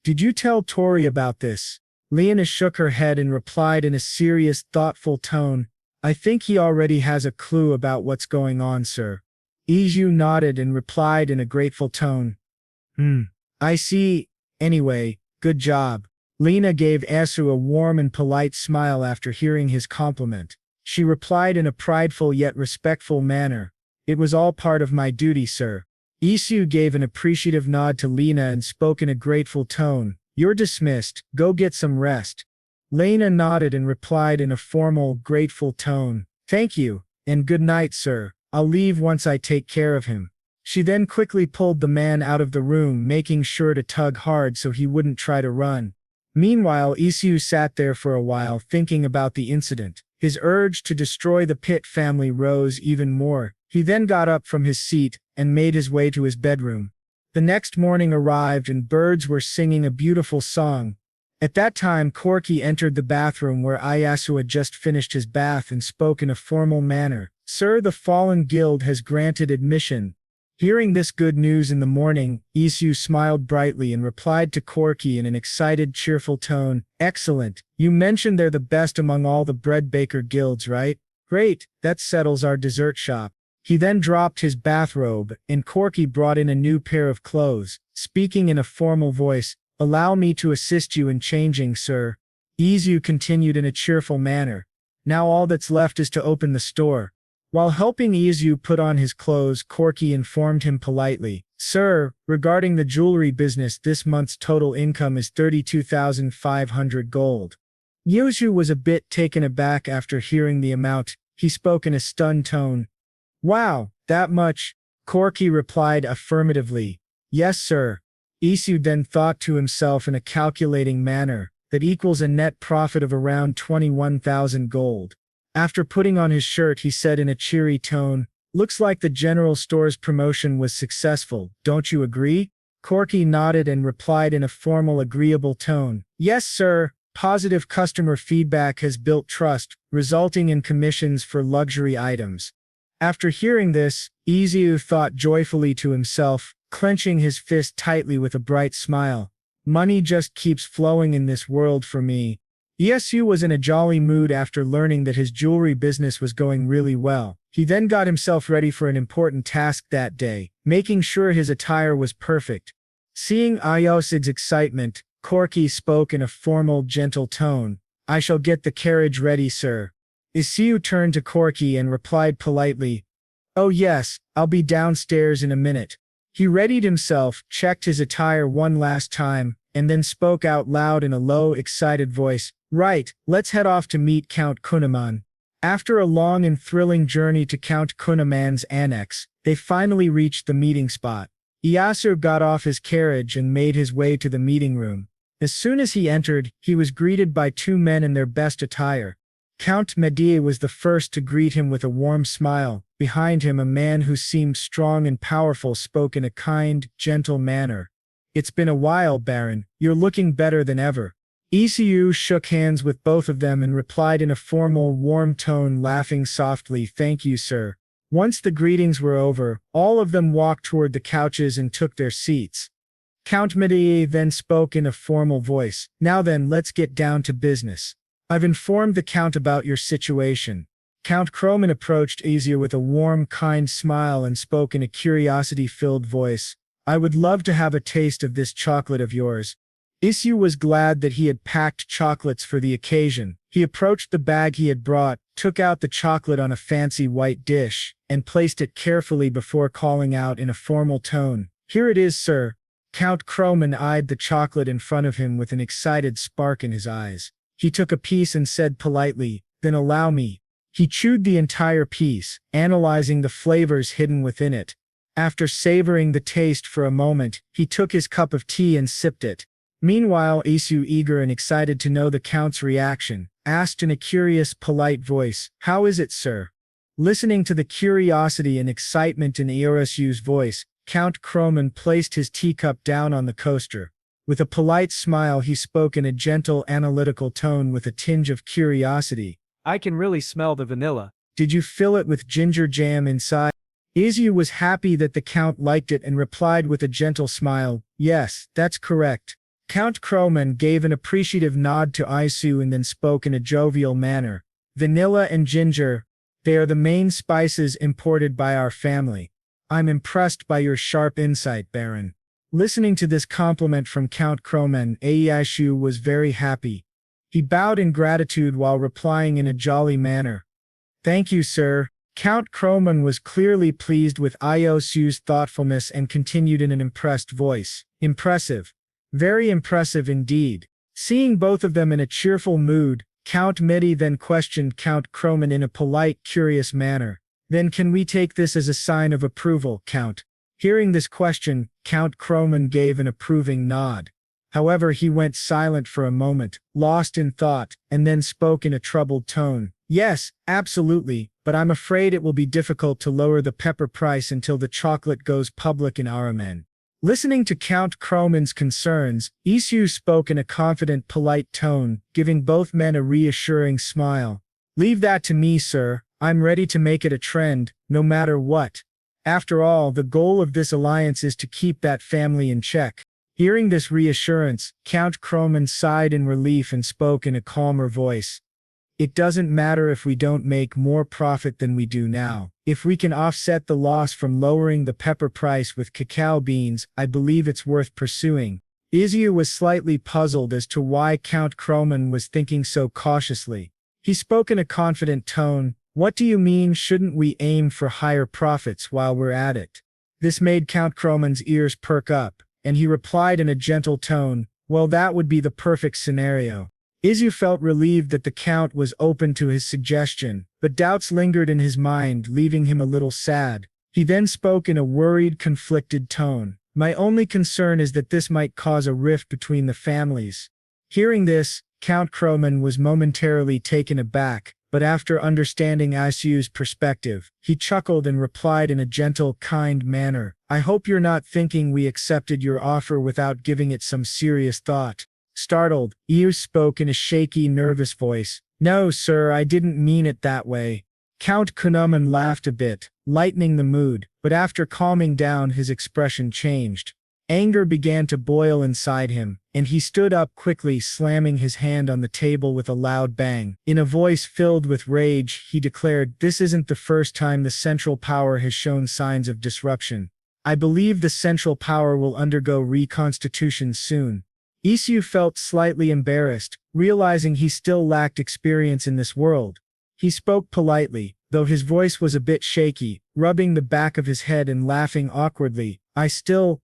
Did you tell Tori about this? Lena shook her head and replied in a serious, thoughtful tone, I think he already has a clue about what's going on, sir. Isu nodded and replied in a grateful tone, I see. Anyway, good job. Lena gave Asu a warm and polite smile after hearing his compliment. She replied in a prideful yet respectful manner, It was all part of my duty, sir. Isu gave an appreciative nod to Lena and spoke in a grateful tone, You're dismissed, go get some rest. Lena nodded and replied in a formal, grateful tone, Thank you, and good night, sir. I'll leave once I take care of him. She then quickly pulled the man out of the room, making sure to tug hard so he wouldn't try to run. Meanwhile, Isu sat there for a while thinking about the incident. His urge to destroy the Pitt family rose even more. He then got up from his seat and made his way to his bedroom. The next morning arrived and birds were singing a beautiful song. At that time, Corky entered the bathroom where Iyasu had just finished his bath and spoke in a formal manner. Sir, the Fallen Guild has granted admission. Hearing this good news in the morning, Isu smiled brightly and replied to Corky in an excited, cheerful tone, Excellent. You mentioned they're the best among all the bread baker guilds, right? Great, that settles our dessert shop. He then dropped his bathrobe, and Corky brought in a new pair of clothes, speaking in a formal voice, Allow me to assist you in changing, sir. Isu continued in a cheerful manner. Now all that's left is to open the store. While helping Isu put on his clothes, Corky informed him politely, Sir, regarding the jewelry business, this month's total income is 32,500 gold. Isu was a bit taken aback after hearing the amount. He spoke in a stunned tone. Wow, that much? Corky replied affirmatively. Yes, sir. Isu then thought to himself in a calculating manner, that equals a net profit of around 21,000 gold. After putting on his shirt, he said in a cheery tone, Looks like the general store's promotion was successful, don't you agree? Corky nodded and replied in a formal, agreeable tone, Yes, sir. Positive customer feedback has built trust, resulting in commissions for luxury items. After hearing this, Isu thought joyfully to himself, clenching his fist tightly with a bright smile, Money just keeps flowing in this world for me. Isu was in a jolly mood after learning that his jewelry business was going really well. He then got himself ready for an important task that day, making sure his attire was perfect. Seeing Iosig's excitement, Corky spoke in a formal, gentle tone, I shall get the carriage ready, sir. Isu turned to Corky and replied politely, Oh yes, I'll be downstairs in a minute. He readied himself, checked his attire one last time, and then spoke out loud in a low, excited voice, Right, let's head off to meet Count Kunaman. After a long and thrilling journey to Count Kunaman's annex, they finally reached the meeting spot. Iyasu got off his carriage and made his way to the meeting room. As soon as he entered, he was greeted by two men in their best attire. Count Medea was the first to greet him with a warm smile. Behind him, a man who seemed strong and powerful spoke in a kind, gentle manner. It's been a while, Baron. You're looking better than ever. Isu shook hands with both of them and replied in a formal, warm tone, laughing softly, Thank you, sir. Once the greetings were over, all of them walked toward the couches and took their seats. Count Medea then spoke in a formal voice, Now then, let's get down to business. I've informed the Count about your situation. Count Croman approached Isu with a warm, kind smile and spoke in a curiosity-filled voice, I would love to have a taste of this chocolate of yours. Isu was glad that he had packed chocolates for the occasion. He approached the bag he had brought, took out the chocolate on a fancy white dish, and placed it carefully before calling out in a formal tone, Here it is, sir. Count Croman eyed the chocolate in front of him with an excited spark in his eyes. He took a piece and said politely, Then allow me. He chewed the entire piece, analyzing the flavors hidden within it. After savoring the taste for a moment, he took his cup of tea and sipped it. Meanwhile, Isu, eager and excited to know the Count's reaction, asked in a curious, polite voice, "How is it, sir?" Listening to the curiosity and excitement in Isu's voice, Count Croman placed his teacup down on the coaster. With a polite smile, he spoke in a gentle, analytical tone with a tinge of curiosity. I can really smell the vanilla. Did you fill it with ginger jam inside? Isu was happy that the Count liked it and replied with a gentle smile, "Yes, that's correct." Count Croman gave an appreciative nod to Isu and then spoke in a jovial manner. "Vanilla and ginger, they are the main spices imported by our family. I'm impressed by your sharp insight, Baron." Listening to this compliment from Count Croman, Isu was very happy. He bowed in gratitude while replying in a jolly manner, "Thank you, sir." Count Croman was clearly pleased with Isu's thoughtfulness and continued in an impressed voice, "Impressive. Very impressive indeed." Seeing both of them in a cheerful mood, Count Medi then questioned Count Croman in a polite, curious manner. "Then can we take this as a sign of approval, Count?" Hearing this question, Count Croman gave an approving nod. However, he went silent for a moment, lost in thought, and then spoke in a troubled tone. "Yes, absolutely, but I'm afraid it will be difficult to lower the pepper price until the chocolate goes public in Aramen." Listening to Count Croman's concerns, Isu spoke in a confident, polite tone, giving both men a reassuring smile. "Leave that to me, sir. I'm ready to make it a trend, no matter what. After all, the goal of this alliance is to keep that family in check." Hearing this reassurance, Count Croman sighed in relief and spoke in a calmer voice. "It doesn't matter if we don't make more profit than we do now. If we can offset the loss from lowering the pepper price with cacao beans, I believe it's worth pursuing." Isu was slightly puzzled as to why Count Croman was thinking so cautiously. He spoke in a confident tone, "What do you mean, shouldn't we aim for higher profits while we're at it?" This made Count Croman's ears perk up, and he replied in a gentle tone, "Well, that would be the perfect scenario." Isu felt relieved that the Count was open to his suggestion, but doubts lingered in his mind, leaving him a little sad. He then spoke in a worried, conflicted tone. "My only concern is that this might cause a rift between the families." Hearing this, Count Croman was momentarily taken aback, but after understanding Isu's perspective, he chuckled and replied in a gentle, kind manner, "I hope you're not thinking we accepted your offer without giving it some serious thought." Startled, Isu spoke in a shaky, nervous voice, "No, sir, I didn't mean it that way." Count Croman laughed a bit, lightening the mood, but after calming down his expression changed. Anger began to boil inside him, and he stood up quickly, slamming his hand on the table with a loud bang. In a voice filled with rage, he declared, "This isn't the first time the Central Power has shown signs of disruption. I believe the Central Power will undergo reconstitution soon." Isu felt slightly embarrassed, realizing he still lacked experience in this world. He spoke politely, though his voice was a bit shaky, rubbing the back of his head and laughing awkwardly. "I still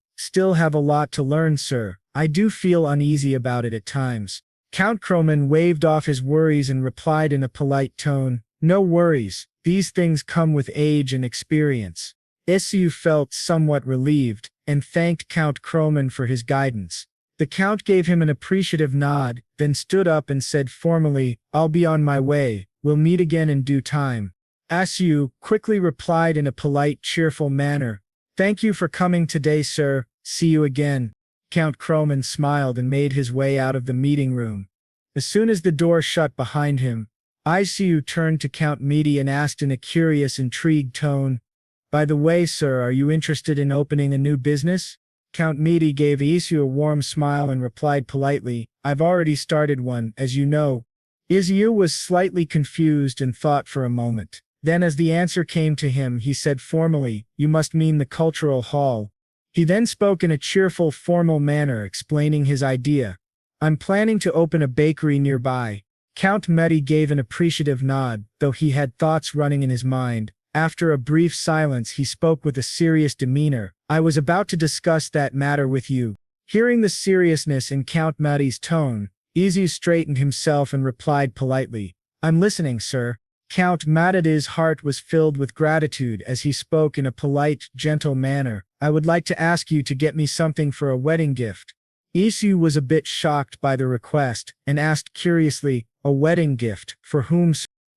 have a lot to learn, sir. I do feel uneasy about it at times." Count Croman waved off his worries and replied in a polite tone, "No worries. These things come with age and experience." Isu felt somewhat relieved, and thanked Count Croman for his guidance. The Count gave him an appreciative nod, then stood up and said formally, "I'll be on my way. We'll meet again in due time." Isu quickly replied in a polite, cheerful manner, "Thank you for coming today, sir. See you again." Count Croman smiled and made his way out of the meeting room. As soon as the door shut behind him, Isu turned to Count Medi and asked in a curious, intrigued tone, "By the way, sir, are you interested in opening a new business?" Count Medi gave Isu a warm smile and replied politely, "I've already started one, as you know." Isu was slightly confused and thought for a moment. Then as the answer came to him, he said formally, "You must mean the cultural hall." He then spoke in a cheerful, formal manner, explaining his idea. "I'm planning to open a bakery nearby." Count Medi gave an appreciative nod, though he had thoughts running in his mind. After a brief silence, he spoke with a serious demeanor, "I was about to discuss that matter with you." Hearing the seriousness in Count Medi's tone, Isu straightened himself and replied politely, "I'm listening, sir." Count Medi's heart was filled with gratitude as he spoke in a polite, gentle manner, "I would like to ask you to get me something for a wedding gift." Isu was a bit shocked by the request, and asked curiously, a wedding gift, for whom?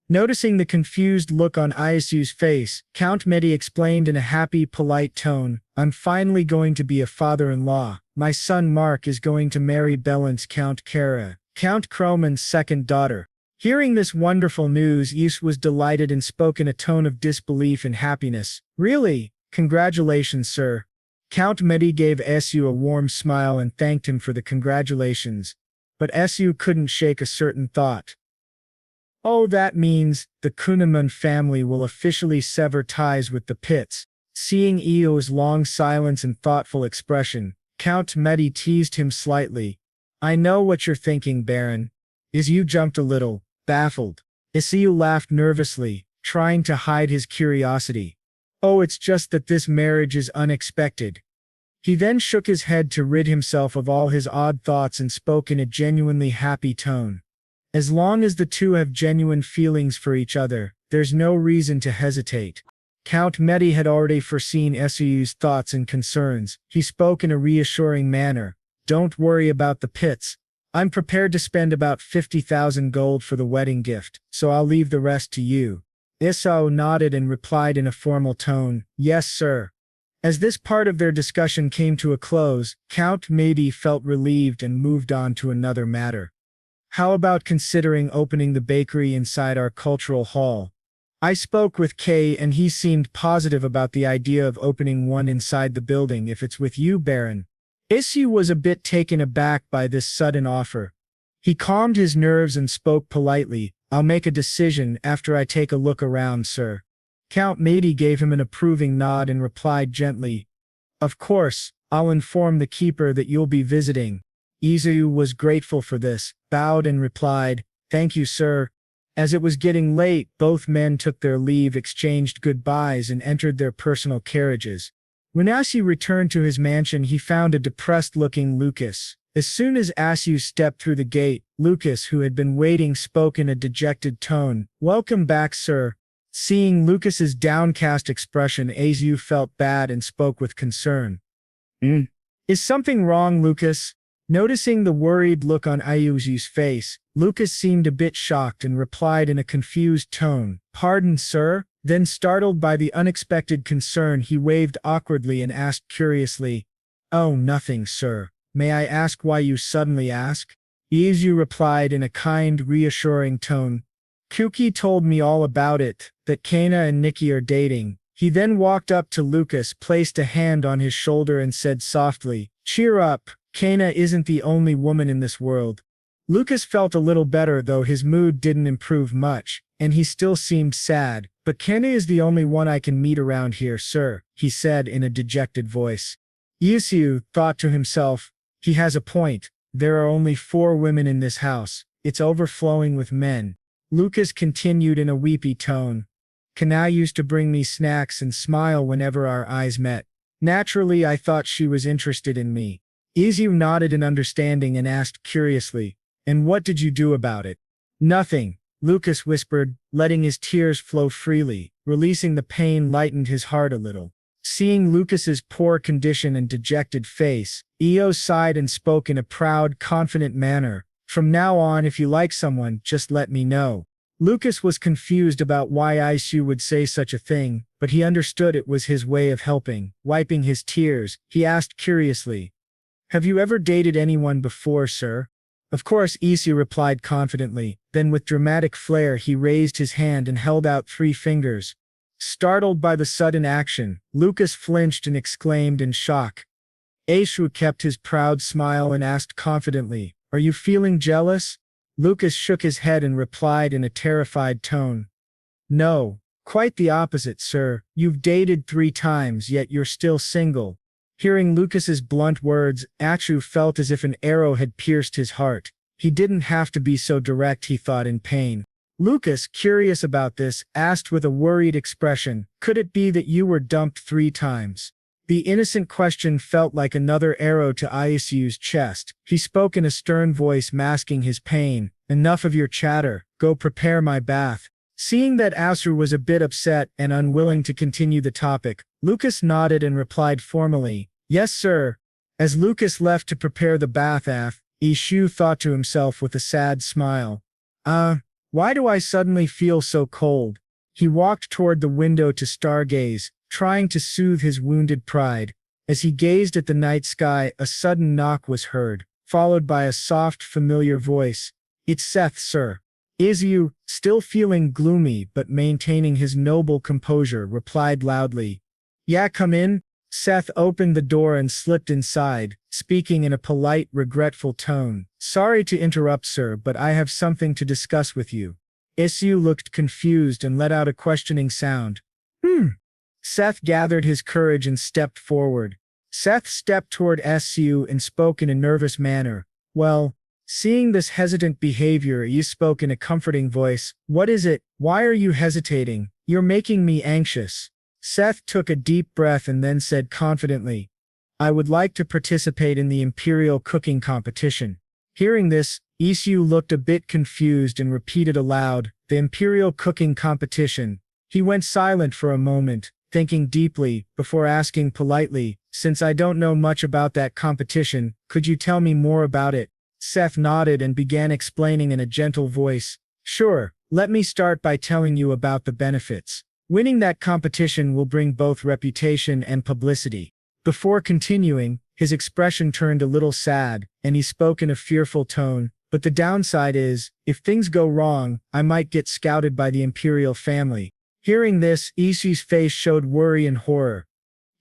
Noticing the confused look on Isu's face, Count Medi explained in a happy, polite tone, I'm finally going to be a father-in-law. My son Mark is going to marry Belen's Count Kara, Count Kroman's second daughter. Hearing this wonderful news, Isu was delighted and spoke in a tone of disbelief and happiness. Really? Congratulations, sir. Count Medi gave Isu a warm smile and thanked him for the congratulations. But Isu couldn't shake a certain thought. Oh, that means the Kunaman family will officially sever ties with the Pits. Seeing Io's long silence and thoughtful expression, Count Medi teased him slightly. I know what you're thinking, Baron. Isu jumped a little, baffled. Isu laughed nervously, trying to hide his curiosity. Oh, it's just that this marriage is unexpected. He then shook his head to rid himself of all his odd thoughts and spoke in a genuinely happy tone. As long as the two have genuine feelings for each other, there's no reason to hesitate. Count Medi had already foreseen Isu's thoughts and concerns. He spoke in a reassuring manner. Don't worry about the Pits. I'm prepared to spend about 50,000 gold for the wedding gift, so I'll leave the rest to you. Isu nodded and replied in a formal tone, yes, sir. As this part of their discussion came to a close, Count Medi felt relieved and moved on to another matter. How about considering opening the bakery inside our cultural hall? I spoke with Kay and he seemed positive about the idea of opening one inside the building if it's with you, Baron. Isu was a bit taken aback by this sudden offer. He calmed his nerves and spoke politely, I'll make a decision after I take a look around, sir. Count Medi gave him an approving nod and replied gently, of course, I'll inform the keeper that you'll be visiting. Isu was grateful for this, bowed and replied, thank you, sir. As it was getting late, both men took their leave, exchanged goodbyes and entered their personal carriages. When Asu returned to his mansion, he found a depressed-looking Lucas. As soon as Asu stepped through the gate, Lucas, who had been waiting, spoke in a dejected tone, welcome back, sir. Seeing Lucas's downcast expression, Asu felt bad and spoke with concern. Is something wrong, Lucas? Noticing the worried look on Isu's face, Lucas seemed a bit shocked and replied in a confused tone, pardon, sir? Then startled by the unexpected concern, he waved awkwardly and asked curiously, oh, nothing, sir. May I ask why you suddenly ask? Isu replied in a kind, reassuring tone. Kuki told me all about it, that Kana and Nikki are dating. He then walked up to Lucas, placed a hand on his shoulder and said softly, cheer up, Kana isn't the only woman in this world. Lucas felt a little better, though his mood didn't improve much, and he still seemed sad. But Kana is the only one I can meet around here, sir, he said in a dejected voice. Isu thought to himself, he has a point. There are only 4 women in this house. It's overflowing with men. Lucas continued in a weepy tone. Kana used to bring me snacks and smile whenever our eyes met. Naturally, I thought she was interested in me. Isu nodded in understanding and asked curiously, and what did you do about it? Nothing, Lucas whispered, letting his tears flow freely. Releasing the pain lightened his heart a little. Seeing Lucas's poor condition and dejected face, Io sighed and spoke in a proud, confident manner. From now on, if you like someone, just let me know. Lucas was confused about why Isu would say such a thing, but he understood it was his way of helping. Wiping his tears, he asked curiously, have you ever dated anyone before, sir? Of course, Isu replied confidently. Then with dramatic flair he raised his hand and held out 3 fingers. Startled by the sudden action, Lucas flinched and exclaimed in shock. Isu kept his proud smile and asked confidently, are you feeling jealous? Lucas shook his head and replied in a terrified tone. No, quite the opposite, sir. You've dated 3 times, yet you're still single. Hearing Lucas's blunt words, Achu felt as if an arrow had pierced his heart. He didn't have to be so direct, he thought in pain. Lucas, curious about this, asked with a worried expression, could it be that you were dumped 3 times? The innocent question felt like another arrow to Isu's chest. He spoke in a stern voice, masking his pain. Enough of your chatter, go prepare my bath. Seeing that Asu was a bit upset and unwilling to continue the topic, Lucas nodded and replied formally, yes, sir. As Lucas left to prepare the bath, Isu thought to himself with a sad smile. Why do I suddenly feel so cold? He walked toward the window to stargaze, trying to soothe his wounded pride. As he gazed at the night sky, a sudden knock was heard, followed by a soft, familiar voice. "It's Seth, sir." Isu, still feeling gloomy but maintaining his noble composure, replied loudly. "Yeah, come in." Seth opened the door and slipped inside, speaking in a polite, regretful tone. "Sorry to interrupt, sir, but I have something to discuss with you." Isu looked confused and let out a questioning sound. Seth gathered his courage and stepped forward. Seth stepped toward Isu and spoke in a nervous manner. "Well," seeing this hesitant behavior, Isu spoke in a comforting voice. "What is it? Why are you hesitating? You're making me anxious." Seth took a deep breath and then said confidently, "I would like to participate in the imperial cooking competition." Hearing this, Isu looked a bit confused and repeated aloud, "The imperial cooking competition." He went silent for a moment, thinking deeply, before asking politely, "Since I don't know much about that competition, could you tell me more about it?" Seth nodded and began explaining in a gentle voice. "Sure, let me start by telling you about the benefits. Winning that competition will bring both reputation and publicity." Before continuing, his expression turned a little sad, and he spoke in a fearful tone. "But the downside is, if things go wrong, I might get scouted by the imperial family." Hearing this, Isu's face showed worry and horror.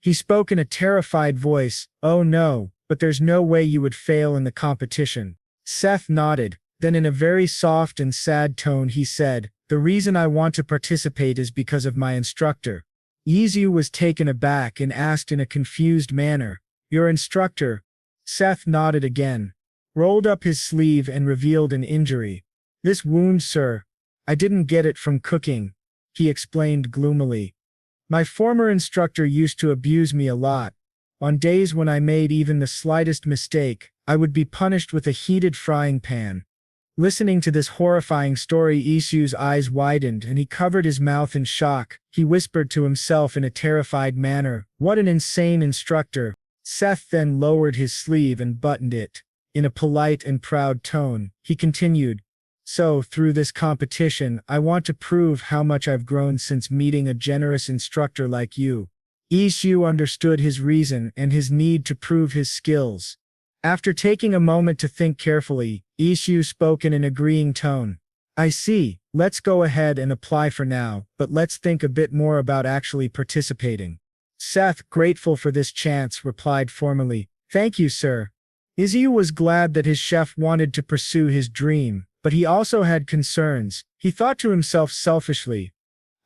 He spoke in a terrified voice. "Oh no, but there's no way you would fail in the competition." Seth nodded. Then in a very soft and sad tone he said, "The reason I want to participate is because of my instructor." Isu was taken aback and asked in a confused manner, "Your instructor?" Seth nodded again, rolled up his sleeve and revealed an injury. "This wound, sir. I didn't get it from cooking," he explained gloomily. "My former instructor used to abuse me a lot. On days when I made even the slightest mistake, I would be punished with a heated frying pan." Listening to this horrifying story, Isu's eyes widened and he covered his mouth in shock. He whispered to himself in a terrified manner, "What an insane instructor." Seth then lowered his sleeve and buttoned it. In a polite and proud tone, he continued, "So, through this competition, I want to prove how much I've grown since meeting a generous instructor like you." Isu understood his reason and his need to prove his skills. After taking a moment to think carefully, Isu spoke in an agreeing tone. "I see, let's go ahead and apply for now, but let's think a bit more about actually participating." Seth, grateful for this chance, replied formally, "Thank you, sir." Isu was glad that his chef wanted to pursue his dream, but he also had concerns. He thought to himself selfishly,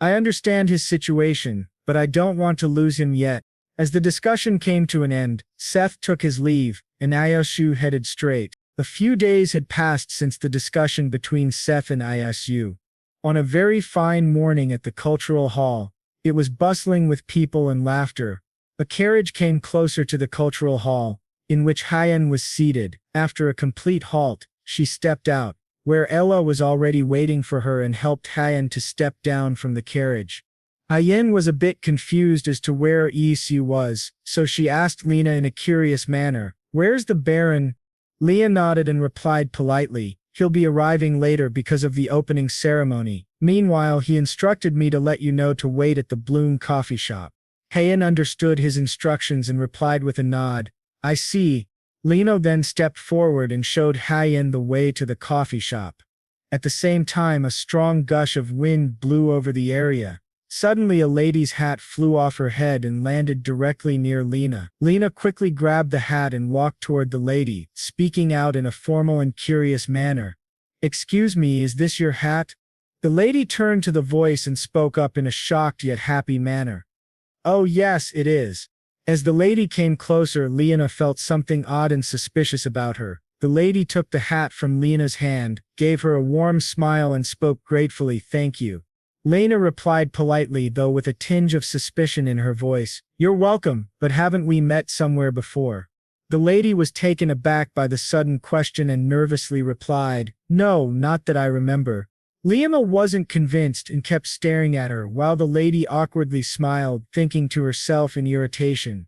"I understand his situation, but I don't want to lose him yet." As the discussion came to an end, Seth took his leave, and Isu headed straight. A few days had passed since the discussion between Seth and Isu. On a very fine morning at the cultural hall, it was bustling with people and laughter. A carriage came closer to the cultural hall, in which Hyen was seated. After a complete halt, she stepped out, where Ella was already waiting for her and helped Hyen to step down from the carriage. Hyen was a bit confused as to where Isu was, so she asked Lena in a curious manner, "Where's the Baron?" Leah nodded and replied politely, "He'll be arriving later because of the opening ceremony. Meanwhile, he instructed me to let you know to wait at the Bloom coffee shop." Hyen understood his instructions and replied with a nod, "I see." Lena then stepped forward and showed Hyen the way to the coffee shop. At the same time, a strong gush of wind blew over the area. Suddenly a lady's hat flew off her head and landed directly near Lena. Lena quickly grabbed the hat and walked toward the lady, speaking out in a formal and curious manner. "Excuse me, is this your hat?" The lady turned to the voice and spoke up in a shocked yet happy manner. "Oh yes, it is." As the lady came closer, Lena felt something odd and suspicious about her. The lady took the hat from Lena's hand, gave her a warm smile and spoke gratefully, "Thank you." Lena replied politely, though with a tinge of suspicion in her voice, "You're welcome, but haven't we met somewhere before?" The lady was taken aback by the sudden question and nervously replied, "No, not that I remember." Lena wasn't convinced and kept staring at her while the lady awkwardly smiled, thinking to herself in irritation,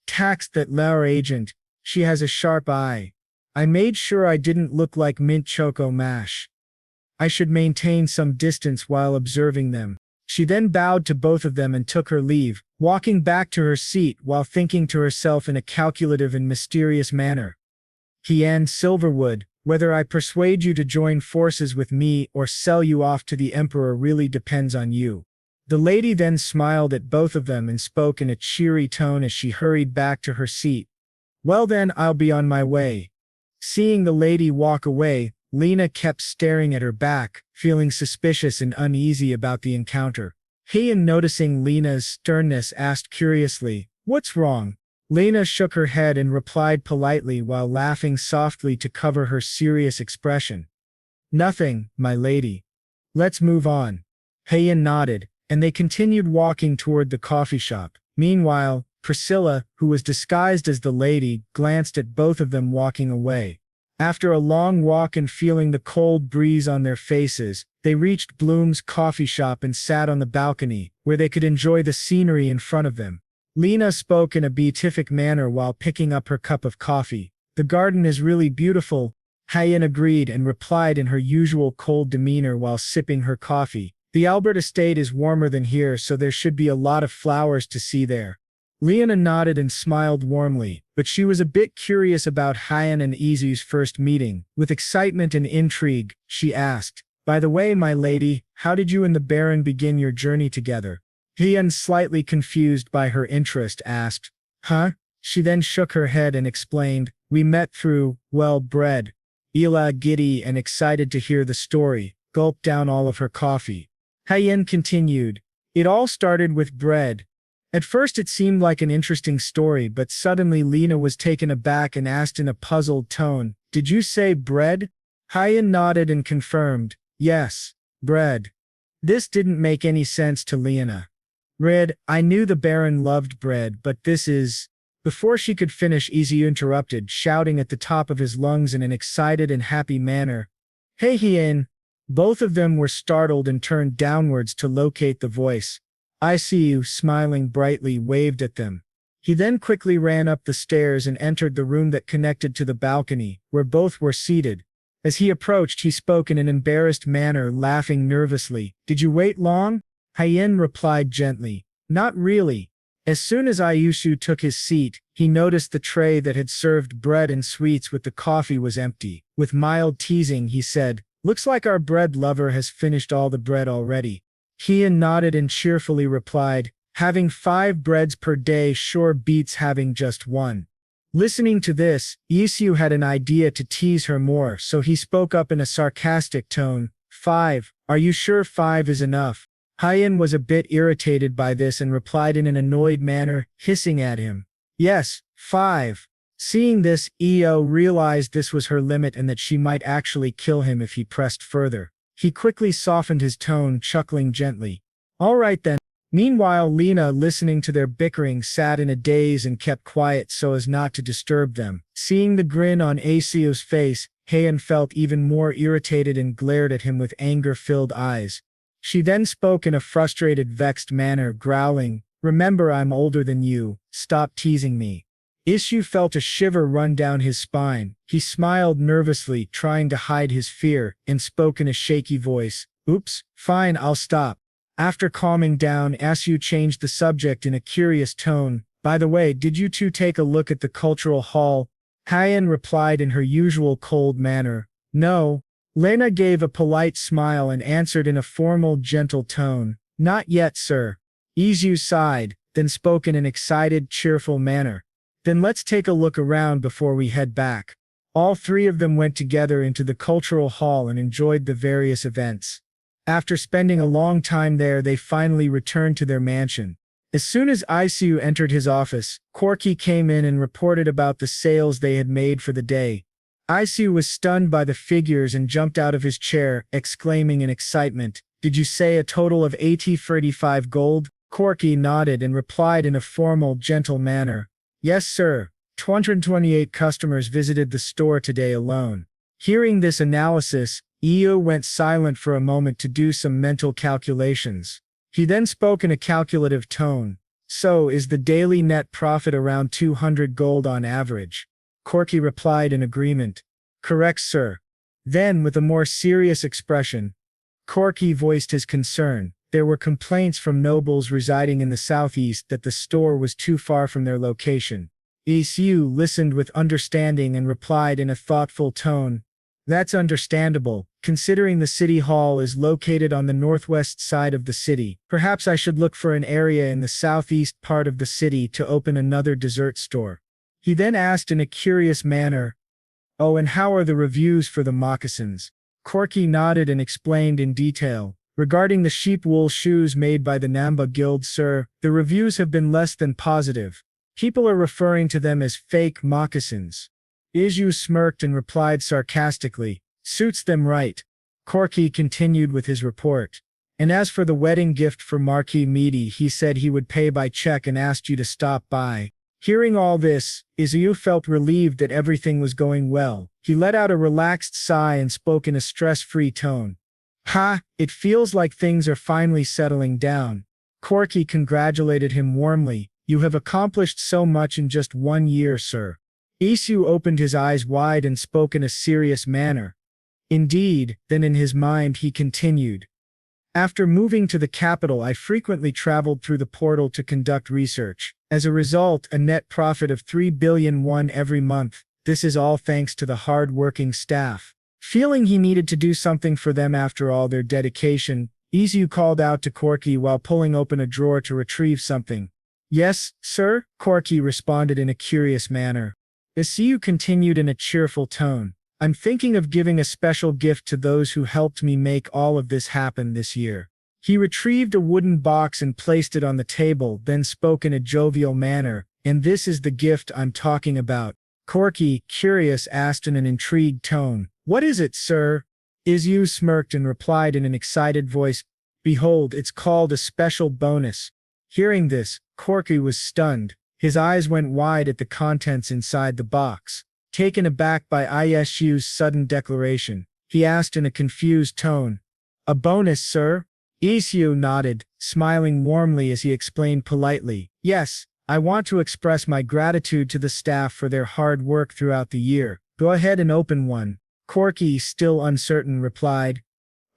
"Taxed that leur agent. She has a sharp eye. I made sure I didn't look like mint choco mash. I should maintain some distance while observing them. She then bowed to both of them and took her leave, walking back to her seat while thinking to herself in a calculative and mysterious manner. Hien Silverwood, whether I persuade you to join forces with me or sell you off to the Emperor really depends on you. The lady then smiled at both of them and spoke in a cheery tone as she hurried back to her seat. Well then, I'll be on my way. Seeing the lady walk away, Lena kept staring at her back, feeling suspicious and uneasy about the encounter. Hien, noticing Lena's sternness, asked curiously, "What's wrong?" Lena shook her head and replied politely while laughing softly to cover her serious expression. "Nothing, my lady. Let's move on." Hien nodded, and they continued walking toward the coffee shop. Meanwhile, Priscilla, who was disguised as the lady, glanced at both of them walking away. After a long walk and feeling the cold breeze on their faces, they reached Bloom's coffee shop and sat on the balcony, where they could enjoy the scenery in front of them. Lena spoke in a beatific manner while picking up her cup of coffee. "The garden is really beautiful," Hien agreed and replied in her usual cold demeanor while sipping her coffee. "The Albert estate is warmer than here, so there should be a lot of flowers to see there." Lena nodded and smiled warmly, but she was a bit curious about Hien and Isu's first meeting. With excitement and intrigue, she asked, "By the way, my lady, how did you and the Baron begin your journey together?" Hien, slightly confused by her interest, asked, "Huh?" She then shook her head and explained, "We met through, well, bread." Ila, giddy and excited to hear the story, gulped down all of her coffee. Hien continued, "It all started with bread. At first it seemed like an interesting story, but suddenly Lena was taken aback and asked in a puzzled tone, 'Did you say bread?' Hien nodded and confirmed, 'Yes, bread.' This didn't make any sense to Lena. "Bread, I knew the Baron loved bread, but this is—" Before she could finish, Isu interrupted, shouting at the top of his lungs in an excited and happy manner, "Hey Hien!" Both of them were startled and turned downwards to locate the voice. Isu, smiling brightly, waved at them. He then quickly ran up the stairs and entered the room that connected to the balcony, where both were seated. As he approached, he spoke in an embarrassed manner, laughing nervously. "Did you wait long?" Hien replied gently, "Not really." As soon as Isu took his seat, he noticed the tray that had served bread and sweets with the coffee was empty. With mild teasing, he said, "Looks like our bread lover has finished all the bread already." Hien nodded and cheerfully replied, "Having 5 breads per day sure beats having just one." Listening to this, Isu had an idea to tease her more, so he spoke up in a sarcastic tone, "5, are you sure 5 is enough?" Hien was a bit irritated by this and replied in an annoyed manner, hissing at him, "Yes, 5. Seeing this, Io realized this was her limit and that she might actually kill him if he pressed further. He quickly softened his tone, chuckling gently. "All right then." Meanwhile, Lena, listening to their bickering, sat in a daze and kept quiet so as not to disturb them. Seeing the grin on Isu's face, Hien felt even more irritated and glared at him with anger-filled eyes. She then spoke in a frustrated, vexed manner, growling, "Remember, I'm older than you, stop teasing me." Isu felt a shiver run down his spine. He smiled nervously, trying to hide his fear, and spoke in a shaky voice, "Oops, fine, I'll stop." After calming down, Isu changed the subject in a curious tone, "By the way, did you two take a look at the cultural hall?" Hien replied in her usual cold manner, "No." Lena gave a polite smile and answered in a formal, gentle tone, "Not yet, sir." Isu sighed, then spoke in an excited, cheerful manner, "Then let's take a look around before we head back." All 3 of them went together into the cultural hall and enjoyed the various events. After spending a long time there, they finally returned to their mansion. As soon as Isu entered his office, Corky came in and reported about the sales they had made for the day. Isu was stunned by the figures and jumped out of his chair, exclaiming in excitement, "Did you say a total of 35 gold?" Corky nodded and replied in a formal, gentle manner, "Yes, sir. 228 customers visited the store today alone." Hearing this analysis, Io went silent for a moment to do some mental calculations. He then spoke in a calculative tone, "So is the daily net profit around 200 gold on average?" Corky replied in agreement. Correct, sir. Then, with a more serious expression, Corky voiced his concern. There were complaints from nobles residing in the southeast that the store was too far from their location. Isu listened with understanding and replied in a thoughtful tone. That's understandable, considering the city hall is located on the northwest side of the city. Perhaps I should look for an area in the southeast part of the city to open another dessert store. He then asked in a curious manner, Oh, and how are the reviews for the moccasins? Corky nodded and explained in detail. Regarding the sheep wool shoes made by the Namba Guild, sir, the reviews have been less than positive. People are referring to them as fake moccasins. Isu smirked and replied sarcastically, Suits them right. Corky continued with his report. And as for the wedding gift for Marquis Meaty, he said he would pay by check and asked you to stop by. Hearing all this, Isu felt relieved that everything was going well. He let out a relaxed sigh and spoke in a stress-free tone. Ha, it feels like things are finally settling down. Corky congratulated him warmly. You have accomplished so much in just 1 year, sir. Isu opened his eyes wide and spoke in a serious manner. Indeed, then in his mind he continued. After moving to the capital, I frequently traveled through the portal to conduct research. As a result, a net profit of 3 billion won every month. This is all thanks to the hard-working staff. Feeling he needed to do something for them after all their dedication, Isu called out to Corky while pulling open a drawer to retrieve something. Yes, sir, Corky responded in a curious manner. Isu continued in a cheerful tone. I'm thinking of giving a special gift to those who helped me make all of this happen this year. He retrieved a wooden box and placed it on the table, then spoke in a jovial manner, and this is the gift I'm talking about. Corky, curious, asked in an intrigued tone, What is it, sir? Isu smirked and replied in an excited voice, Behold, it's called a special bonus. Hearing this, Corky was stunned. His eyes went wide at the contents inside the box. Taken aback by Isu's sudden declaration, he asked in a confused tone, A bonus, sir? Isu nodded, smiling warmly as he explained politely, Yes, I want to express my gratitude to the staff for their hard work throughout the year. Go ahead and open one. Corky, still uncertain, replied,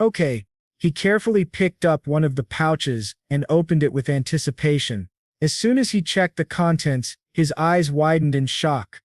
Okay. He carefully picked up one of the pouches and opened it with anticipation. As soon as he checked the contents, his eyes widened in shock.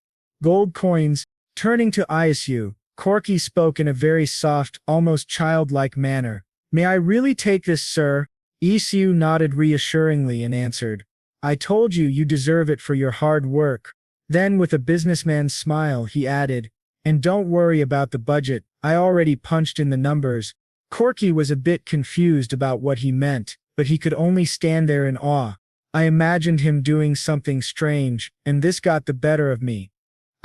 Gold coins. Turning to Isu, Corky spoke in a very soft, almost childlike manner. May I really take this, sir? Isu nodded reassuringly and answered, I told you you deserve it for your hard work. Then with a businessman's smile he added, And don't worry about the budget, I already punched in the numbers. Corky was a bit confused about what he meant, but he could only stand there in awe. I imagined him doing something strange, and this got the better of me.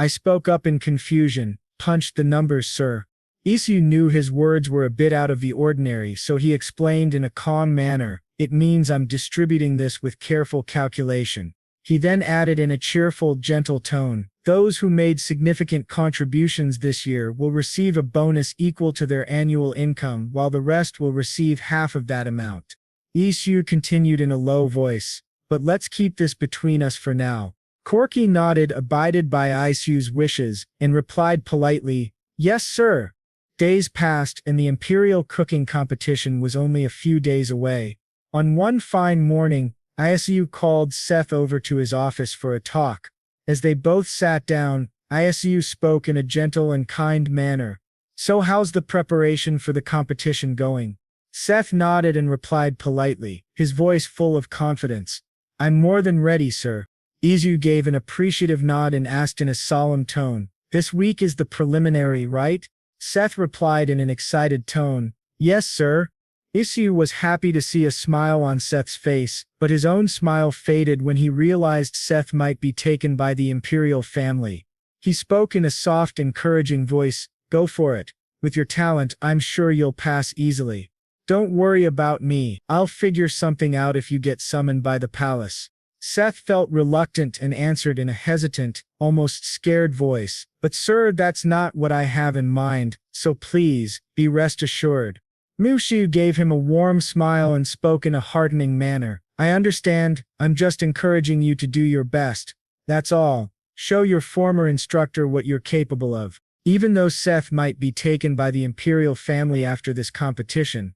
I spoke up in confusion, Punched the numbers, sir. Isu knew his words were a bit out of the ordinary, so he explained in a calm manner, It means I'm distributing this with careful calculation. He then added in a cheerful, gentle tone, Those who made significant contributions this year will receive a bonus equal to their annual income, while the rest will receive half of that amount. Isu continued in a low voice, But let's keep this between us for now. Corky nodded, abided by Isu's wishes, and replied politely, Yes, sir. Days passed, and the imperial cooking competition was only a few days away. On one fine morning, Isu called Seth over to his office for a talk. As they both sat down, Isu spoke in a gentle and kind manner. So how's the preparation for the competition going? Seth nodded and replied politely, his voice full of confidence. I'm more than ready, sir. Isu gave an appreciative nod and asked in a solemn tone, This week is the preliminary, right? Seth replied in an excited tone, Yes, sir. Isu was happy to see a smile on Seth's face, but his own smile faded when he realized Seth might be taken by the imperial family. He spoke in a soft, encouraging voice, Go for it. With your talent, I'm sure you'll pass easily. Don't worry about me, I'll figure something out if you get summoned by the palace. Seth felt reluctant and answered in a hesitant, almost scared voice, But sir, that's not what I have in mind, so please, be rest assured. Mushu gave him a warm smile and spoke in a heartening manner. I understand, I'm just encouraging you to do your best. That's all. Show your former instructor what you're capable of. Even though Seth might be taken by the imperial family after this competition,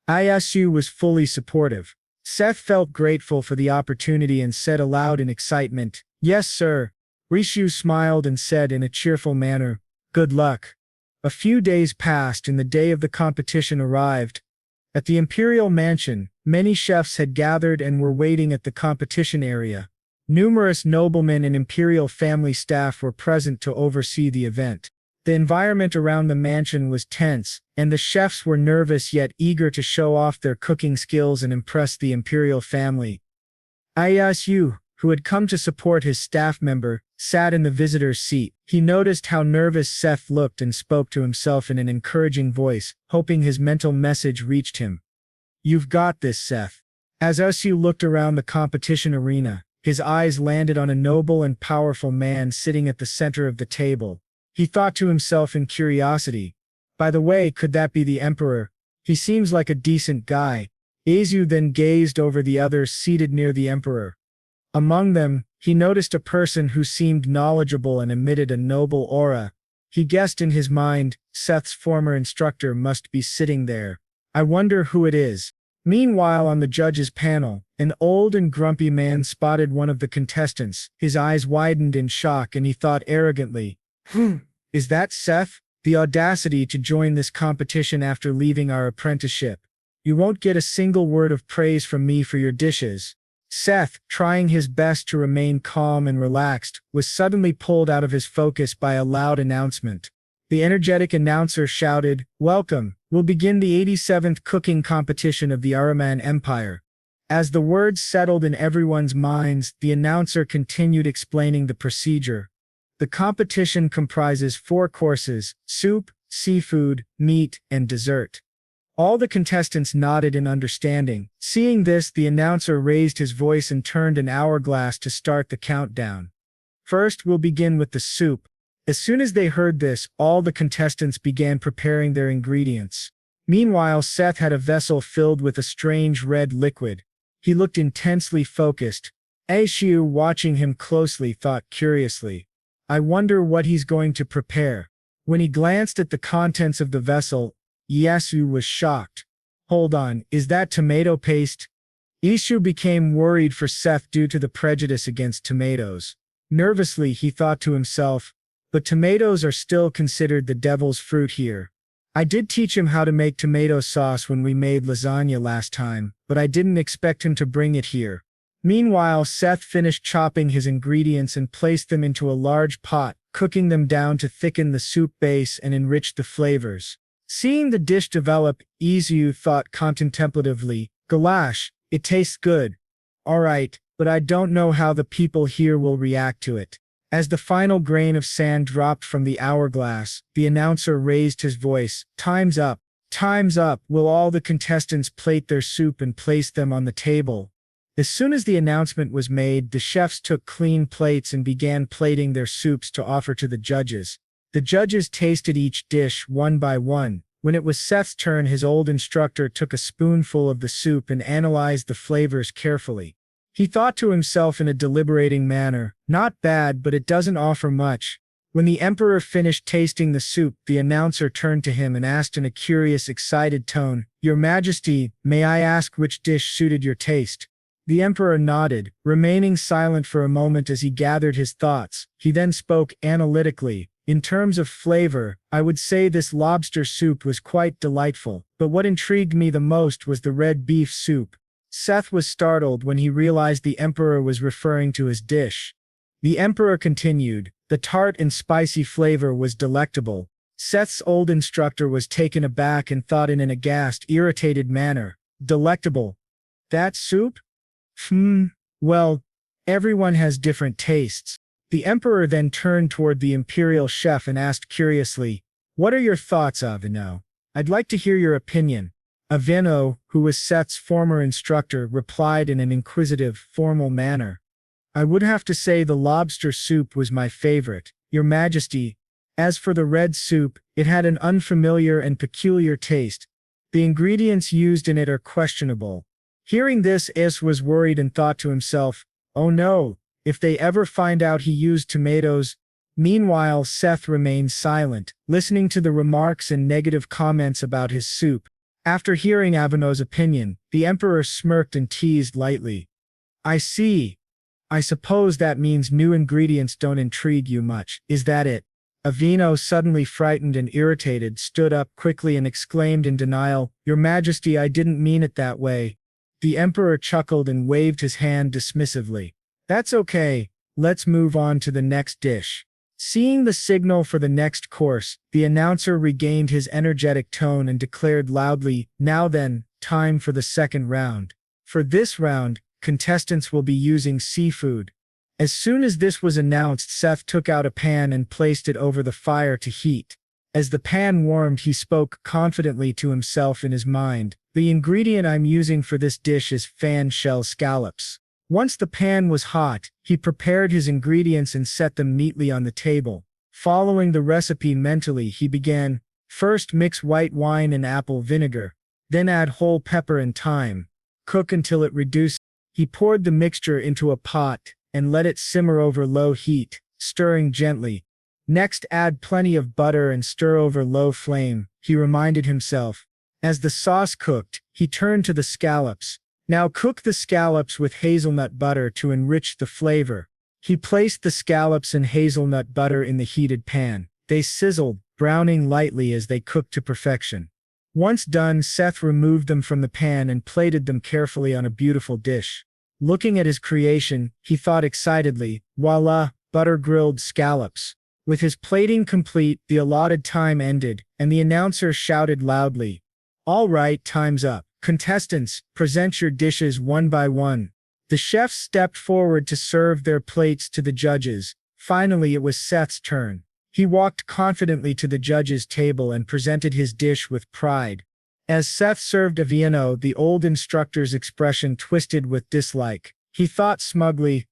Isu was fully supportive. Seth felt grateful for the opportunity and said aloud in excitement, "Yes, sir." Rishu smiled and said in a cheerful manner, "Good luck." A few days passed and the day of the competition arrived. At the imperial mansion, many chefs had gathered and were waiting at the competition area. Numerous noblemen and imperial family staff were present to oversee the event. The environment around the mansion was tense, and the chefs were nervous yet eager to show off their cooking skills and impress the imperial family. Isu, who had come to support his staff member, sat in the visitor's seat. He noticed how nervous Seth looked and spoke to himself in an encouraging voice, hoping his mental message reached him. "You've got this, Seth." As Isu looked around the competition arena, his eyes landed on a noble and powerful man sitting at the center of the table. He thought to himself in curiosity, "By the way, could that be the emperor? He seems like a decent guy." Isu then gazed over the others seated near the emperor. Among them, he noticed a person who seemed knowledgeable and emitted a noble aura. He guessed in his mind, Seth's former instructor must be sitting there. "I wonder who it is." Meanwhile, on the judges' panel, an old and grumpy man spotted one of the contestants. His eyes widened in shock and he thought arrogantly, "Is that Seth? The audacity to join this competition after leaving our apprenticeship. You won't get a single word of praise from me for your dishes." Seth, trying his best to remain calm and relaxed, was suddenly pulled out of his focus by a loud announcement. The energetic announcer shouted, "Welcome, we'll begin the 87th cooking competition of the Araman Empire." As the words settled in everyone's minds, the announcer continued explaining the procedure. The competition comprises 4 courses: soup, seafood, meat, and dessert. All the contestants nodded in understanding. Seeing this, the announcer raised his voice and turned an hourglass to start the countdown. "First, we'll begin with the soup." As soon as they heard this, all the contestants began preparing their ingredients. Meanwhile, Seth had a vessel filled with a strange red liquid. He looked intensely focused. Aishu, watching him closely, thought curiously, "I wonder what he's going to prepare." When he glanced at the contents of the vessel, Yasu was shocked. "Hold on, is that tomato paste?" Ishu became worried for Seth due to the prejudice against tomatoes. Nervously, he thought to himself, "But tomatoes are still considered the devil's fruit here. I did teach him how to make tomato sauce when we made lasagna last time, but I didn't expect him to bring it here." Meanwhile, Seth finished chopping his ingredients and placed them into a large pot, cooking them down to thicken the soup base and enrich the flavors. Seeing the dish develop, Izu thought contemplatively, "Goulash, it tastes good. All right, but I don't know how the people here will react to it." As the final grain of sand dropped from the hourglass, the announcer raised his voice, "Time's up. Time's up." Will all the contestants plate their soup and place them on the table? As soon as the announcement was made, the chefs took clean plates and began plating their soups to offer to the judges. The judges tasted each dish one by one. When it was Seth's turn, his old instructor took a spoonful of the soup and analyzed the flavors carefully. He thought to himself in a deliberating manner, "Not bad, but it doesn't offer much." When the emperor finished tasting the soup, the announcer turned to him and asked in a curious, excited tone, "Your Majesty, may I ask which dish suited your taste?" The emperor nodded, remaining silent for a moment as he gathered his thoughts. He then spoke analytically, "In terms of flavor, I would say this lobster soup was quite delightful, but what intrigued me the most was the red beef soup." Seth was startled when he realized the emperor was referring to his dish. The emperor continued, "The tart and spicy flavor was delectable." Seth's old instructor was taken aback and thought in an aghast, irritated manner, "Delectable? That soup? Well, everyone has different tastes." The emperor then turned toward the imperial chef and asked curiously, "What are your thoughts, Avino? I'd like to hear your opinion." Avino, who was Seth's former instructor, replied in an inquisitive, formal manner, "I would have to say the lobster soup was my favorite, Your Majesty. As for the red soup, it had an unfamiliar and peculiar taste. The ingredients used in it are questionable." Hearing this, Is was worried and thought to himself, "Oh no, if they ever find out he used tomatoes. Meanwhile, Seth remained silent, listening to the remarks and negative comments about his soup. After hearing Avino's opinion, the emperor smirked and teased lightly. I see. I suppose that means new ingredients don't intrigue you much, is that it? Avino, suddenly frightened and irritated, stood up quickly and exclaimed in denial, Your Majesty, I didn't mean it that way. The emperor chuckled and waved his hand dismissively. That's okay, let's move on to the next dish. Seeing the signal for the next course, the announcer regained his energetic tone and declared loudly, Now then, time for the second round. For this round, contestants will be using seafood. As soon as this was announced, Seth took out a pan and placed it over the fire to heat. As the pan warmed, he spoke confidently to himself in his mind. The ingredient I'm using for this dish is fan shell scallops. Once the pan was hot, he prepared his ingredients and set them neatly on the table. Following the recipe mentally, he began, First mix white wine and apple vinegar. Then add whole pepper and thyme. Cook until it reduces. He poured the mixture into a pot and let it simmer over low heat, stirring gently. Next, add plenty of butter and stir over low flame, he reminded himself. As the sauce cooked, he turned to the scallops. Now cook the scallops with hazelnut butter to enrich the flavor. He placed the scallops and hazelnut butter in the heated pan. They sizzled, browning lightly as they cooked to perfection. Once done, Seth removed them from the pan and plated them carefully on a beautiful dish. Looking at his creation, he thought excitedly, Voila, butter-grilled scallops. With his plating complete, the allotted time ended, and the announcer shouted loudly, All right, time's up. Contestants, present your dishes one by one. The chefs stepped forward to serve their plates to the judges. Finally, it was Seth's turn. He walked confidently to the judges' table and presented his dish with pride. As Seth served Avino, the old instructor's expression twisted with dislike. He thought smugly,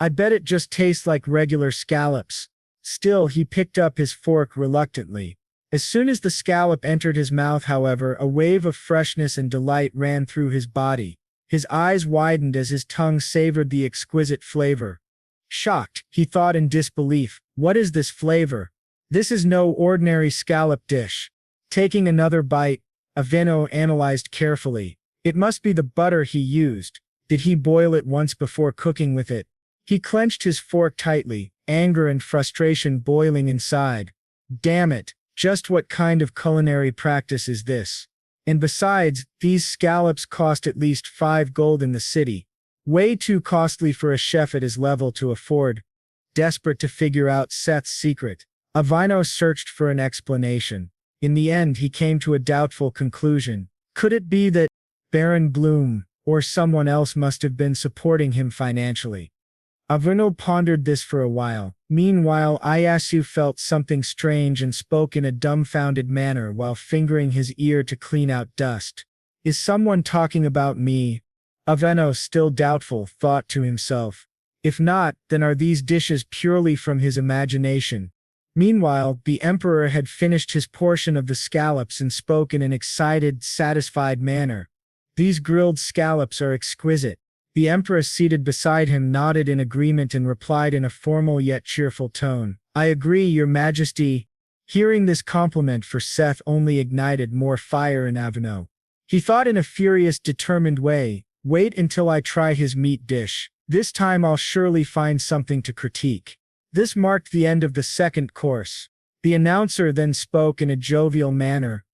I bet it just tastes like regular scallops. Still, he picked up his fork reluctantly. As soon as the scallop entered his mouth, however, a wave of freshness and delight ran through his body. His eyes widened as his tongue savored the exquisite flavor. Shocked, he thought in disbelief, What is this flavor? This is no ordinary scallop dish. Taking another bite, Avino analyzed carefully. It must be the butter he used. Did he boil it once before cooking with it? He clenched his fork tightly, anger and frustration boiling inside. Damn it, just what kind of culinary practice is this? And besides, these scallops cost at least 5 gold in the city. Way too costly for a chef at his level to afford. Desperate to figure out Seth's secret, Avino searched for an explanation. In the end, he came to a doubtful conclusion. Could it be that Baron Bloom or someone else must have been supporting him financially? Avino pondered this for a while. Meanwhile, Iyasu felt something strange and spoke in a dumbfounded manner while fingering his ear to clean out dust. Is someone talking about me? Avino, still doubtful, thought to himself. If not, then are these dishes purely from his imagination? Meanwhile, the emperor had finished his portion of the scallops and spoke in an excited, satisfied manner. These grilled scallops are exquisite. The empress seated beside him nodded in agreement and replied in a formal yet cheerful tone, I agree, Your Majesty. Hearing this compliment for Seth only ignited more fire in Avino. He thought in a furious, determined way, wait until I try his meat dish. This time I'll surely find something to critique. This marked the end of the second course. The announcer then spoke in a jovial manner.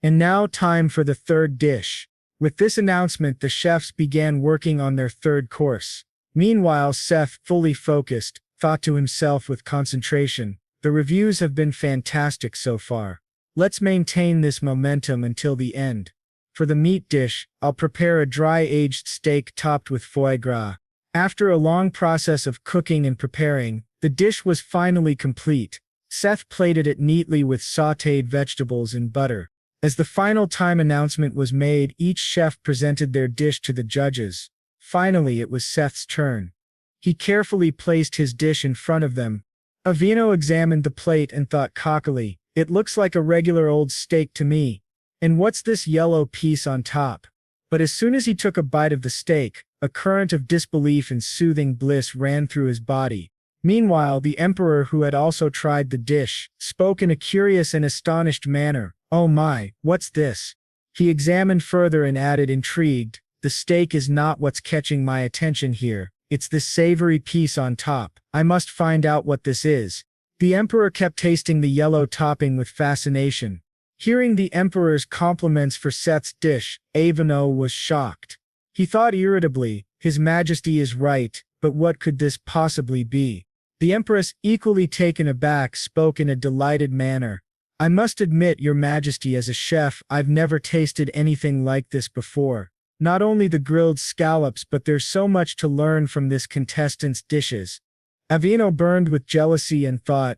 And now time for the third dish. With this announcement, the chefs began working on their third course. Meanwhile, Seth, fully focused, thought to himself with concentration, the reviews have been fantastic so far. Let's maintain this momentum until the end. For the meat dish, I'll prepare a dry-aged steak topped with foie gras. After a long process of cooking and preparing, the dish was finally complete. Seth plated it neatly with sautéed vegetables and butter. As the final time announcement was made, each chef presented their dish to the judges. Finally, it was Seth's turn. He carefully placed his dish in front of them. Avino examined the plate and thought cockily, it looks like a regular old steak to me. And what's this yellow piece on top? But as soon as he took a bite of the steak, A current of disbelief and soothing bliss ran through his body. Meanwhile, the emperor, who had also tried the dish, spoke in a curious and astonished manner. "Oh my, what's this?" He examined further and added, intrigued, "The steak is not what's catching my attention here. It's this savory piece on top. I must find out what this is." The emperor kept tasting the yellow topping with fascination. Hearing the emperor's compliments for Seth's dish, Avino was shocked. He thought irritably, His Majesty is right, but what could this possibly be? The empress, equally taken aback, spoke in a delighted manner. "I must admit, Your Majesty, as a chef, I've never tasted anything like this before. Not only the grilled scallops, but there's so much to learn from this contestant's dishes." Avino burned with jealousy and thought,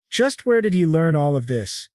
just where did he learn all of this?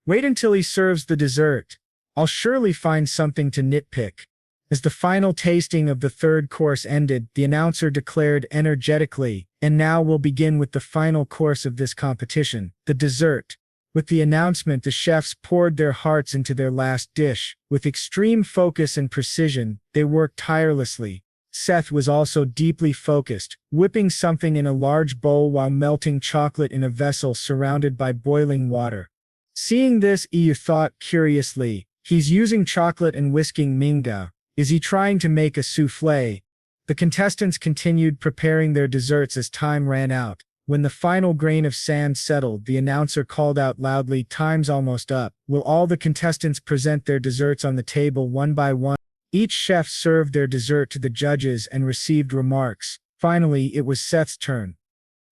Wait until he serves the dessert. I'll surely find something to nitpick. As the final tasting of the third course ended, the announcer declared energetically, "And now we'll begin with the final course of this competition, the dessert." With the announcement, the chefs poured their hearts into their last dish. With extreme focus and precision, they worked tirelessly. Seth was also deeply focused, whipping something in a large bowl while melting chocolate in a vessel surrounded by boiling water. Seeing this, Iyu thought curiously, he's using chocolate and whisking manga. Is he trying to make a souffle? The contestants continued preparing their desserts as time ran out. When the final grain of sand settled, the announcer called out loudly, "Time's almost up. Will all the contestants present their desserts on the table one by one?" Each chef served their dessert to the judges and received remarks. Finally, it was Seth's turn.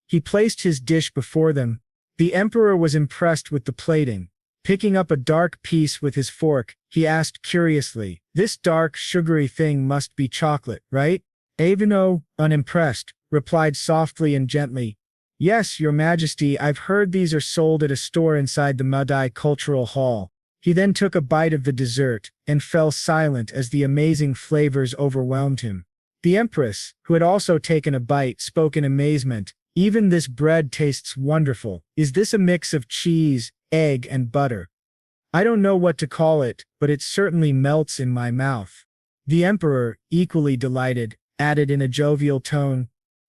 He placed his dish before them. The emperor was impressed with the plating. Picking up a dark piece with his fork, he asked curiously, "This dark, sugary thing must be chocolate, right?" Avino, unimpressed, replied softly and gently, "Yes, Your Majesty, I've heard these are sold at a store inside the Madai Cultural Hall." He then took a bite of the dessert, and fell silent as the amazing flavors overwhelmed him. The empress, who had also taken a bite, spoke in amazement, "Even this bread tastes wonderful. Is this a mix of cheese, egg, and butter? I don't know what to call it, but it certainly melts in my mouth." The emperor, equally delighted, added in a jovial tone,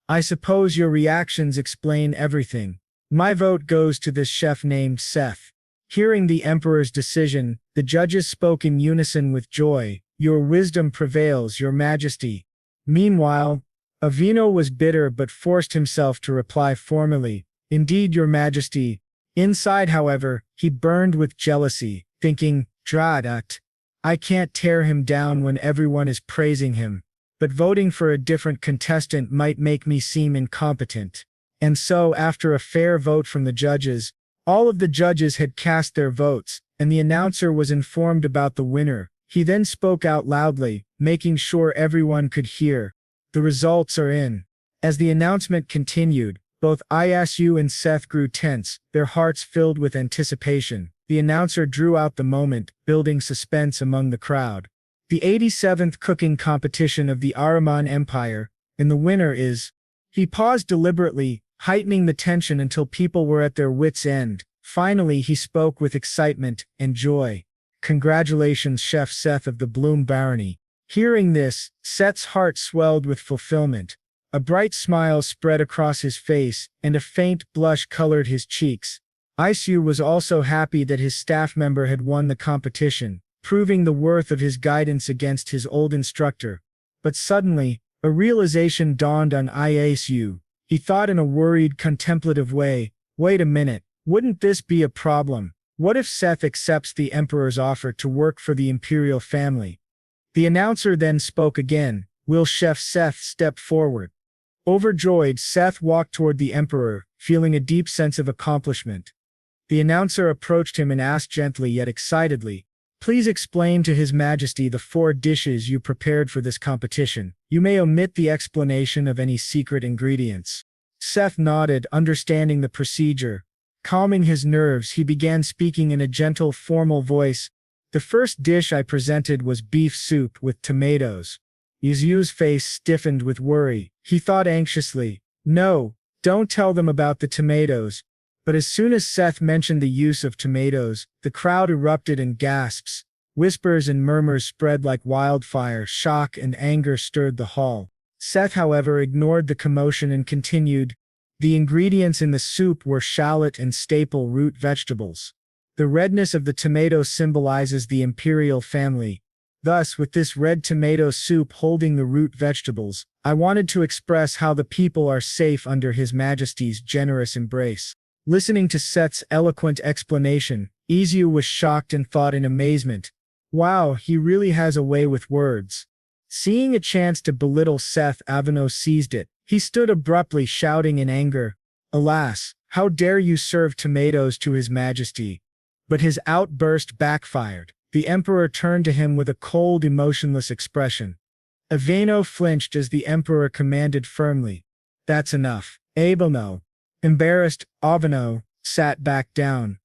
"I suppose your reactions explain everything. My vote goes to this chef named Seth." Hearing the emperor's decision, the judges spoke in unison with joy, "Your wisdom prevails, Your Majesty." Meanwhile, Avino was bitter but forced himself to reply formally, "Indeed, Your Majesty." Inside, however, he burned with jealousy, thinking, "Dradat, I can't tear him down when everyone is praising him. But voting for a different contestant might make me seem incompetent." And so, after a fair vote from the judges, all of the judges had cast their votes, and the announcer was informed about the winner. He then spoke out loudly, making sure everyone could hear, "The results are in." As the announcement continued, both Isu and Seth grew tense, their hearts filled with anticipation. The announcer drew out the moment, building suspense among the crowd. "The 87th cooking competition of the Ahriman Empire, and the winner is..." He paused deliberately, heightening the tension until people were at their wits' end. Finally, he spoke with excitement and joy. "Congratulations, Chef Seth of the Bloom Barony." Hearing this, Seth's heart swelled with fulfillment. A bright smile spread across his face, and a faint blush colored his cheeks. Isu was also happy that his staff member had won the competition, proving the worth of his guidance against his old instructor. But suddenly, a realization dawned on Isu. He thought in a worried, contemplative way, "Wait a minute, wouldn't this be a problem? What if Seth accepts the emperor's offer to work for the imperial family?" The announcer then spoke again, "Will Chef Seth step forward?" Overjoyed, Seth walked toward the emperor, feeling a deep sense of accomplishment. The announcer approached him and asked gently yet excitedly, "Please explain to His Majesty the 4 dishes you prepared for this competition. You may omit the explanation of any secret ingredients." Seth nodded, understanding the procedure. Calming his nerves, he began speaking in a gentle, formal voice. "The first dish I presented was beef soup with tomatoes." Izu's face stiffened with worry. He thought anxiously, "No, don't tell them about the tomatoes." But as soon as Seth mentioned the use of tomatoes, the crowd erupted in gasps. Whispers and murmurs spread like wildfire. Shock and anger stirred the hall. Seth, however, ignored the commotion and continued, "The ingredients in the soup were shallot and staple root vegetables. The redness of the tomato symbolizes the imperial family. Thus, with this red tomato soup holding the root vegetables, I wanted to express how the people are safe under His Majesty's generous embrace." Listening to Seth's eloquent explanation, Isu was shocked and thought in amazement, "Wow, he really has a way with words." Seeing a chance to belittle Seth, Avino seized it. He stood abruptly, shouting in anger, "Alas, how dare you serve tomatoes to His Majesty?" But his outburst backfired. The emperor turned to him with a cold, emotionless expression. Avino flinched as the emperor commanded firmly, "That's enough." Avino, embarrassed, Avino, sat back down.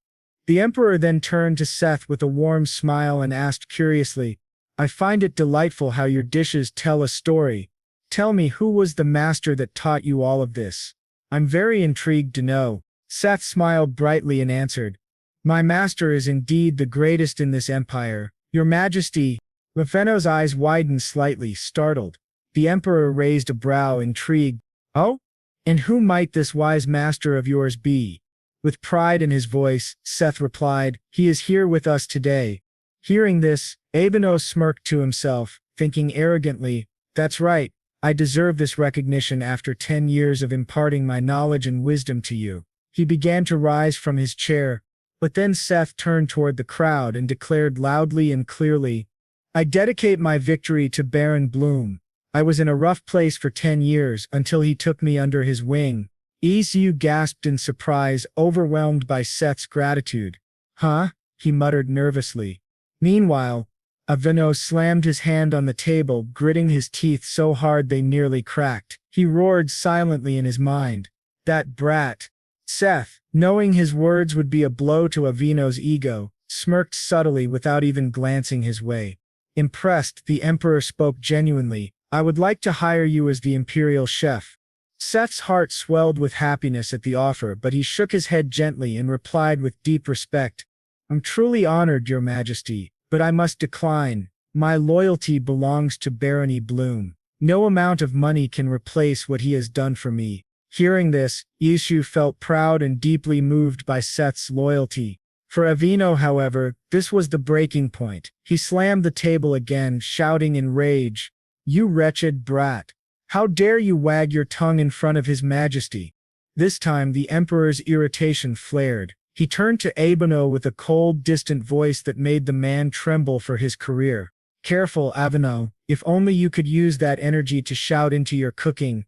The emperor then turned to Seth with a warm smile and asked curiously, "I find it delightful how your dishes tell a story. Tell me, who was the master that taught you all of this? I'm very intrigued to know." Seth smiled brightly and answered, "My master is indeed the greatest in this empire, Your Majesty." Avino's eyes widened slightly, startled. The emperor raised a brow, intrigued. "Oh? And who might this wise master of yours be?" With pride in his voice, Seth replied, "He is here with us today." Hearing this, Avino smirked to himself, thinking arrogantly, "That's right, I deserve this recognition after 10 years of imparting my knowledge and wisdom to you." He began to rise from his chair, but then Seth turned toward the crowd and declared loudly and clearly, "I dedicate my victory to Baron Bloom. I was in a rough place for 10 years until he took me under his wing." Isu gasped in surprise, overwhelmed by Seth's gratitude. "Huh?" he muttered nervously. Meanwhile, Avino slammed his hand on the table, gritting his teeth so hard they nearly cracked. He roared silently in his mind, "That brat!" Seth, knowing his words would be a blow to Avino's ego, smirked subtly without even glancing his way. Impressed, the emperor spoke genuinely, "I would like to hire you as the imperial chef." Seth's heart swelled with happiness at the offer, but he shook his head gently and replied with deep respect, "I'm truly honored, Your Majesty, but I must decline. My loyalty belongs to Barony Bloom. No amount of money can replace what he has done for me." Hearing this, Isu felt proud and deeply moved by Seth's loyalty. For Avino, however, this was the breaking point. He slammed the table again, shouting in rage, "You wretched brat! How dare you wag your tongue in front of His Majesty?" This time the emperor's irritation flared. He turned to Avino with a cold, distant voice that made the man tremble for his career. "Careful, Avino, if only you could use that energy to shout into your cooking."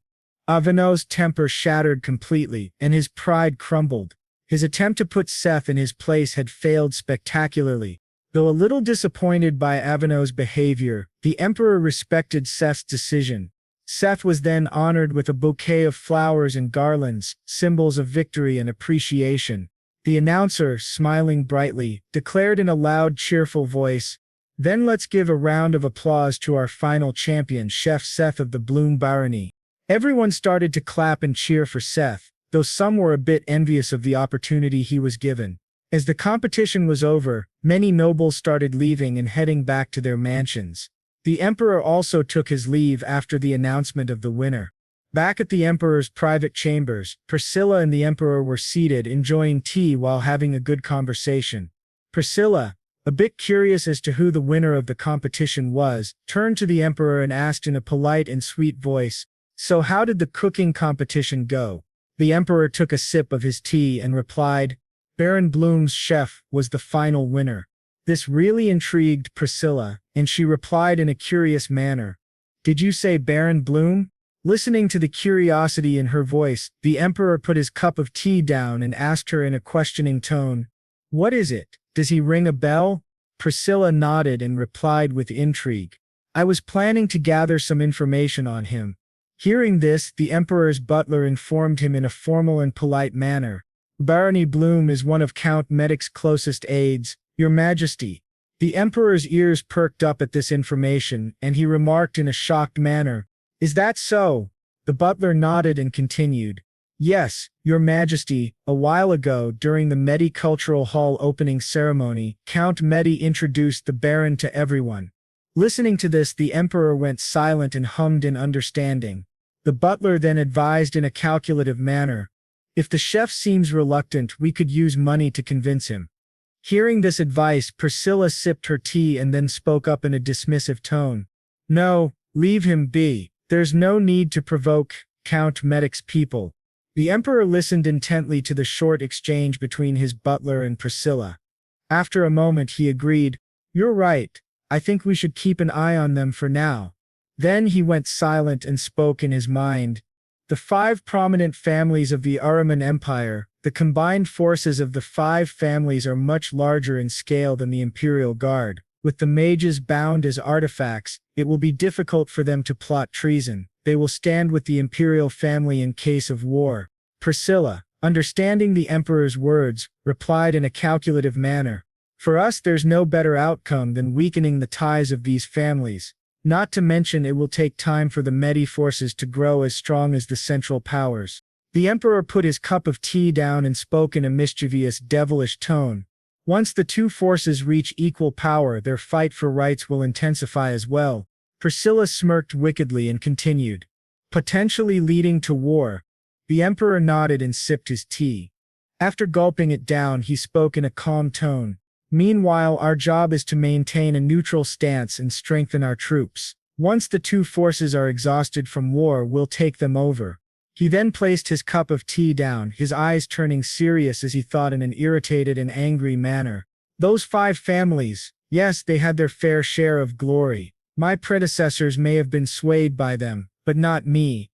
Avino's temper shattered completely, and his pride crumbled. His attempt to put Seth in his place had failed spectacularly. Though a little disappointed by Avino's behavior, the emperor respected Seth's decision. Seth was then honored with a bouquet of flowers and garlands, symbols of victory and appreciation. The announcer, smiling brightly, declared in a loud, cheerful voice, "Then let's give a round of applause to our final champion, Chef Seth of the Bloom Barony." Everyone started to clap and cheer for Seth, though some were a bit envious of the opportunity he was given. As the competition was over, many nobles started leaving and heading back to their mansions. The emperor also took his leave after the announcement of the winner. Back at the emperor's private chambers, Priscilla and the emperor were seated enjoying tea while having a good conversation. Priscilla, a bit curious as to who the winner of the competition was, turned to the emperor and asked in a polite and sweet voice, "So how did the cooking competition go?" The emperor took a sip of his tea and replied, "Baron Bloom's chef was the final winner." This really intrigued Priscilla, and she replied in a curious manner, "Did you say Baron Bloom?" Listening to the curiosity in her voice, the emperor put his cup of tea down and asked her in a questioning tone, "What is it? Does he ring a bell?" Priscilla nodded and replied with intrigue, "I was planning to gather some information on him." Hearing this, the emperor's butler informed him in a formal and polite manner, "Barony Bloom is one of Count Medic's closest aides, Your Majesty." The emperor's ears perked up at this information, and he remarked in a shocked manner, "Is that so?" The butler nodded and continued, Yes, Your Majesty, a while ago during the Medi Cultural Hall opening ceremony, Count Medi introduced the Baron to everyone. Listening to this, the Emperor went silent and hummed in understanding. The butler then advised in a calculative manner, "If the chef seems reluctant, we could use money to convince him." Hearing this advice, Priscilla sipped her tea and then spoke up in a dismissive tone. "No, leave him be. There's no need to provoke Count Medic's people." The Emperor listened intently to the short exchange between his butler and Priscilla. After a moment he agreed, "You're right. I think we should keep an eye on them for now." Then he went silent and spoke in his mind. The 5 prominent families of the Araman Empire, the combined forces of the 5 families are much larger in scale than the Imperial Guard. With the mages bound as artifacts, it will be difficult for them to plot treason. They will stand with the imperial family in case of war. Priscilla, understanding the emperor's words, replied in a calculative manner, "For us there's no better outcome than weakening the ties of these families. Not to mention it will take time for the Medi forces to grow as strong as the Central Powers." The emperor put his cup of tea down and spoke in a mischievous, devilish tone. "Once the 2 forces reach equal power, their fight for rights will intensify as well." Priscilla smirked wickedly and continued, "Potentially leading to war." The emperor nodded and sipped his tea. After gulping it down, he spoke in a calm tone. "Meanwhile, our job is to maintain a neutral stance and strengthen our troops. Once the 2 forces are exhausted from war, we'll take them over." He then placed his cup of tea down, his eyes turning serious as he thought in an irritated and angry manner. "Those 5 families, yes, they had their fair share of glory. My predecessors may have been swayed by them, but not me.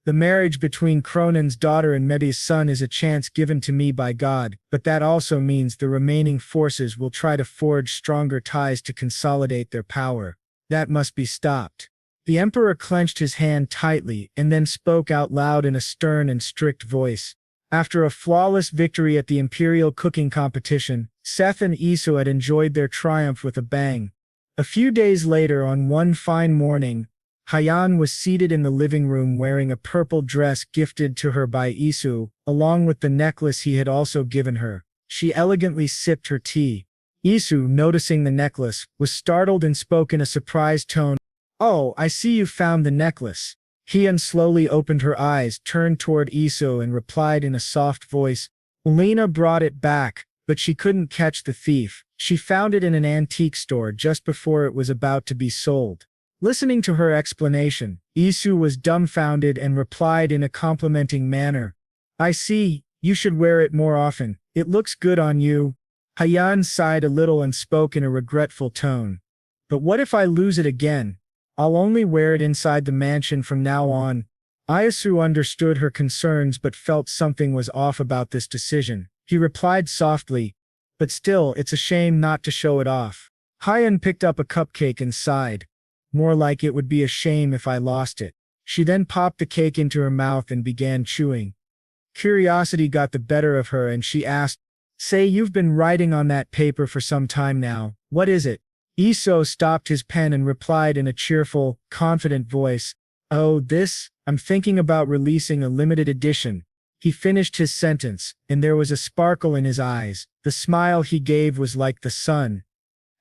The marriage between Cronan's daughter and Medi's son is a chance given to me by God, but that also means the remaining forces will try to forge stronger ties to consolidate their power. That must be stopped." The emperor clenched his hand tightly and then spoke out loud in a stern and strict voice. After a flawless victory at the imperial cooking competition, Seth and Isu had enjoyed their triumph with a bang. A few days later, on one fine morning, Hayan was seated in the living room wearing a purple dress gifted to her by Isu, along with the necklace he had also given her. She elegantly sipped her tea. Isu, noticing the necklace, was startled and spoke in a surprised tone, "Oh, I see you found the necklace." Hayan slowly opened her eyes, turned toward Isu and replied in a soft voice, "Lena brought it back, but she couldn't catch the thief. She found it in an antique store just before it was about to be sold." Listening to her explanation, Isu was dumbfounded and replied in a complimenting manner, "I see, you should wear it more often. It looks good on you." Hayan sighed a little and spoke in a regretful tone, "But what if I lose it again? I'll only wear it inside the mansion from now on." Isu understood her concerns but felt something was off about this decision. He replied softly, "But still, it's a shame not to show it off." Hayan picked up a cupcake and sighed. "More like it would be a shame if I lost it." She then popped the cake into her mouth and began chewing. Curiosity got the better of her and she asked, "Say, you've been writing on that paper for some time now. What is it?" Iso stopped his pen and replied in a cheerful, confident voice, "Oh, this, I'm thinking about releasing a limited edition." He finished his sentence, and there was a sparkle in his eyes. The smile he gave was like the sun.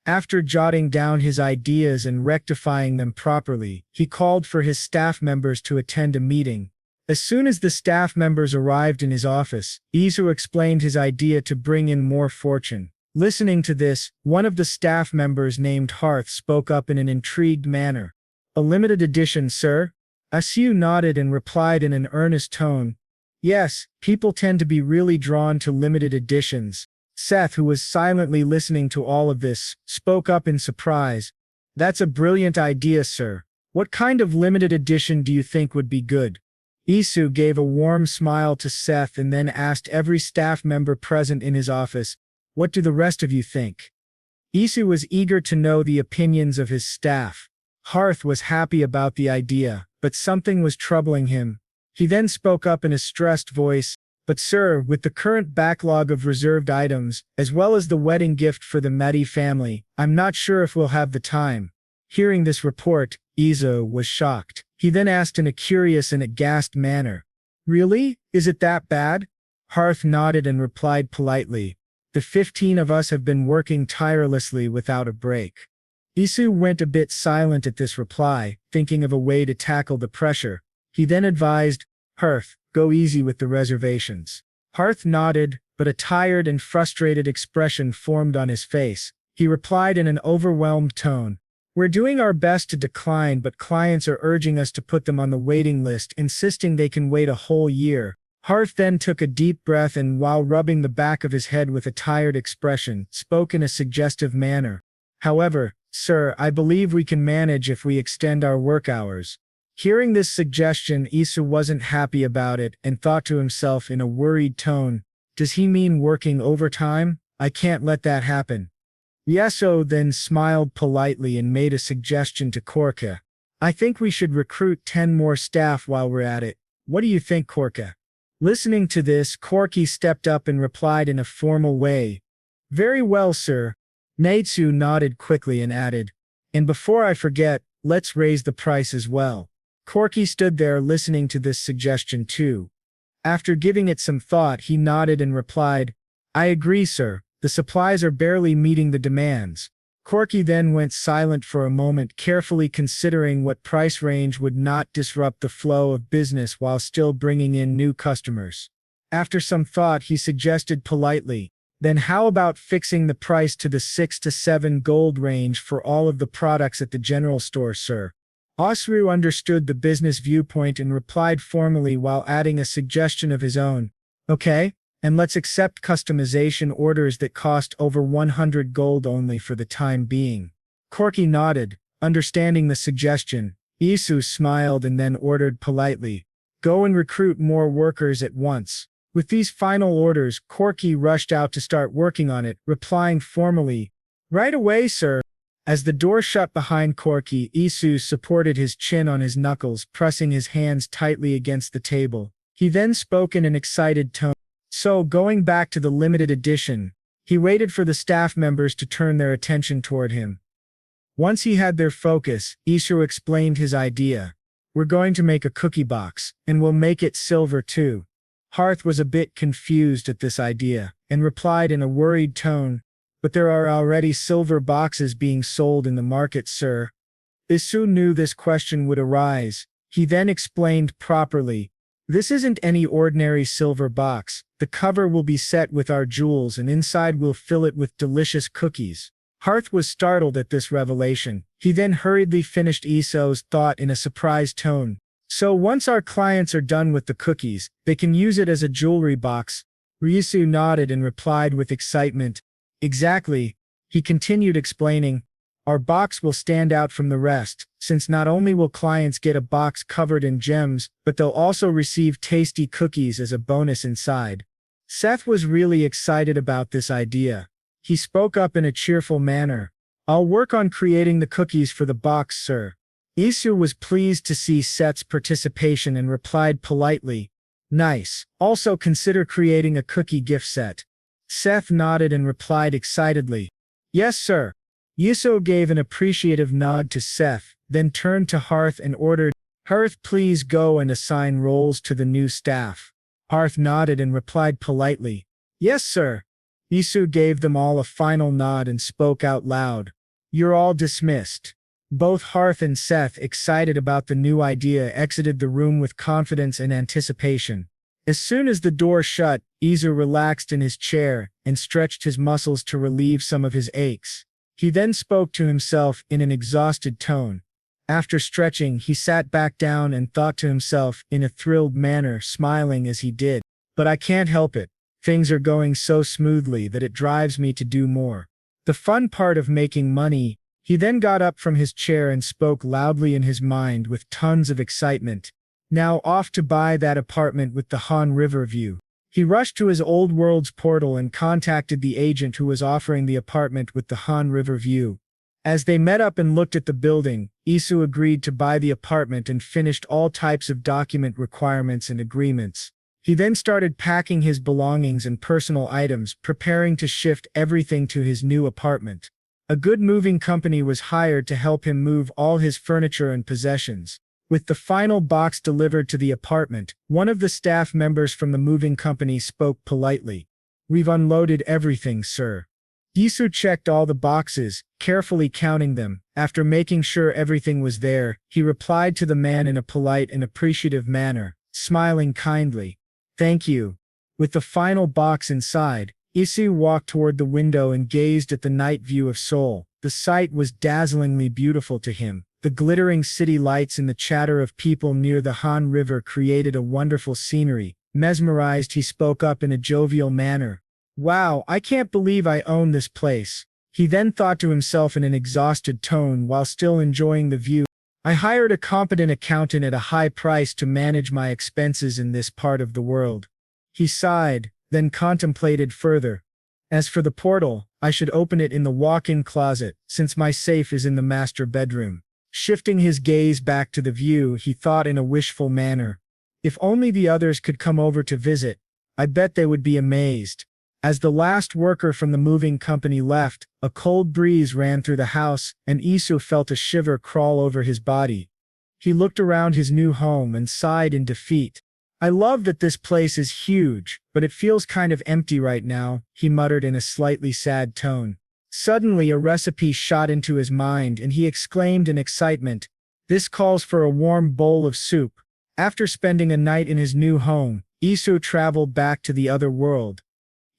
After jotting down his ideas and rectifying them properly, he called for his staff members to attend a meeting. As soon as the staff members arrived in his office, Isu explained his idea to bring in more fortune. Listening to this, one of the staff members named Hearth spoke up in an intrigued manner. "A limited edition, sir?" Isu nodded and replied in an earnest tone, "Yes, people tend to be really drawn to limited editions." Seth, who was silently listening to all of this, spoke up in surprise. "That's a brilliant idea, sir. What kind of limited edition do you think would be good?" Isu gave a warm smile to Seth and then asked every staff member present in his office, "What do the rest of you think?" Isu was eager to know the opinions of his staff. Hearth was happy about the idea, but something was troubling him. He then spoke up in a stressed voice, "But sir, with the current backlog of reserved items, as well as the wedding gift for the Medi family, I'm not sure if we'll have the time." Hearing this report, Iso was shocked. He then asked in a curious and aghast manner, Really? Is it that bad? Harth nodded and replied politely. The 15 of us have been working tirelessly without a break. Isu went a bit silent at this reply, thinking of a way to tackle the pressure. He then advised, Harth, go easy with the reservations. Harth nodded, but a tired and frustrated expression formed on his face. He replied in an overwhelmed tone, we're doing our best to decline, but clients are urging us to put them on the waiting list, insisting they can wait a whole year. Harth then took a deep breath and, while rubbing the back of his head with a tired expression, spoke in a suggestive manner. However, sir, I believe we can manage if we extend our work hours. Hearing this suggestion, Isu wasn't happy about it and thought to himself in a worried tone, does he mean working overtime? I can't let that happen. Yeso then smiled politely and made a suggestion to Korka. I think we should recruit 10 more staff while we're at it. What do you think, Korka? Listening to this, Corky stepped up and replied in a formal way. Very well, sir. Naitsu nodded quickly and added, and before I forget, let's raise the price as well. Corky stood there listening to this suggestion too. After giving it some thought, he nodded and replied, I agree, sir. The supplies are barely meeting the demands. Corky then went silent for a moment, carefully considering what price range would not disrupt the flow of business while still bringing in new customers. After some thought, he suggested politely, then how about fixing the price to the 6 to 7 gold range for all of the products at the general store, sir? Osru understood the business viewpoint and replied formally while adding a suggestion of his own. Okay, and let's accept customization orders that cost over 100 gold only for the time being. Corky nodded, understanding the suggestion. Isu smiled and then ordered politely, go and recruit more workers at once. With these final orders, Corky rushed out to start working on it, replying formally, right away, sir. As the door shut behind Corky, Isu supported his chin on his knuckles, pressing his hands tightly against the table. He then spoke in an excited tone. So, going back to the limited edition, he waited for the staff members to turn their attention toward him. Once he had their focus, Isu explained his idea. We're going to make a cookie box, and we'll make it silver too. Harth was a bit confused at this idea, and replied in a worried tone, but there are already silver boxes being sold in the market, sir. Isu knew this question would arise. He then explained properly, this isn't any ordinary silver box. The cover will be set with our jewels and inside we'll fill it with delicious cookies. Harth was startled at this revelation. He then hurriedly finished Isu's thought in a surprised tone. So once our clients are done with the cookies, they can use it as a jewelry box. Ryusu nodded and replied with excitement. Exactly. He continued explaining, our box will stand out from the rest, since not only will clients get a box covered in gems, but they'll also receive tasty cookies as a bonus inside. Seth was really excited about this idea. He spoke up in a cheerful manner. I'll work on creating the cookies for the box, sir. Isu was pleased to see Seth's participation and replied politely, nice. Also consider creating a cookie gift set. Seth nodded and replied excitedly, yes, sir. Isu gave an appreciative nod to Seth, then turned to Harth and ordered, Harth, please go and assign roles to the new staff. Harth nodded and replied politely, yes, sir. Isu gave them all a final nod and spoke out loud, you're all dismissed. Both Harth and Seth, excited about the new idea, exited the room with confidence and anticipation. As soon as the door shut, Isu relaxed in his chair and stretched his muscles to relieve some of his aches. He then spoke to himself in an exhausted tone. After stretching, he sat back down and thought to himself in a thrilled manner, smiling as he did. But I can't help it. Things are going so smoothly that it drives me to do more. The fun part of making money. He then got up from his chair and spoke loudly in his mind with tons of excitement. Now off to buy that apartment with the Han River view. He rushed to his old world's portal and contacted the agent who was offering the apartment with the Han River view. As they met up and looked at the building, Isu agreed to buy the apartment and finished all types of document requirements and agreements. He then started packing his belongings and personal items, preparing to shift everything to his new apartment. A good moving company was hired to help him move all his furniture and possessions. With the final box delivered to the apartment, one of the staff members from the moving company spoke politely. "We've unloaded everything, sir." Isu checked all the boxes, carefully counting them. After making sure everything was there, he replied to the man in a polite and appreciative manner, smiling kindly. "Thank you." With the final box inside, Isu walked toward the window and gazed at the night view of Seoul. The sight was dazzlingly beautiful to him. The glittering city lights and the chatter of people near the Han River created a wonderful scenery. Mesmerized, he spoke up in a jovial manner. "Wow, I can't believe I own this place." He then thought to himself in an exhausted tone while still enjoying the view. "I hired a competent accountant at a high price to manage my expenses in this part of the world." He sighed, then contemplated further. "As for the portal, I should open it in the walk-in closet, since my safe is in the master bedroom." Shifting his gaze back to the view, he thought in a wishful manner. "If only the others could come over to visit, I bet they would be amazed." As the last worker from the moving company left, a cold breeze ran through the house, and Isu felt a shiver crawl over his body. He looked around his new home and sighed in defeat. "I love that this place is huge, but it feels kind of empty right now," he muttered in a slightly sad tone. Suddenly a recipe shot into his mind and he exclaimed in excitement, "This calls for a warm bowl of soup." After spending a night in his new home, Isu traveled back to the other world.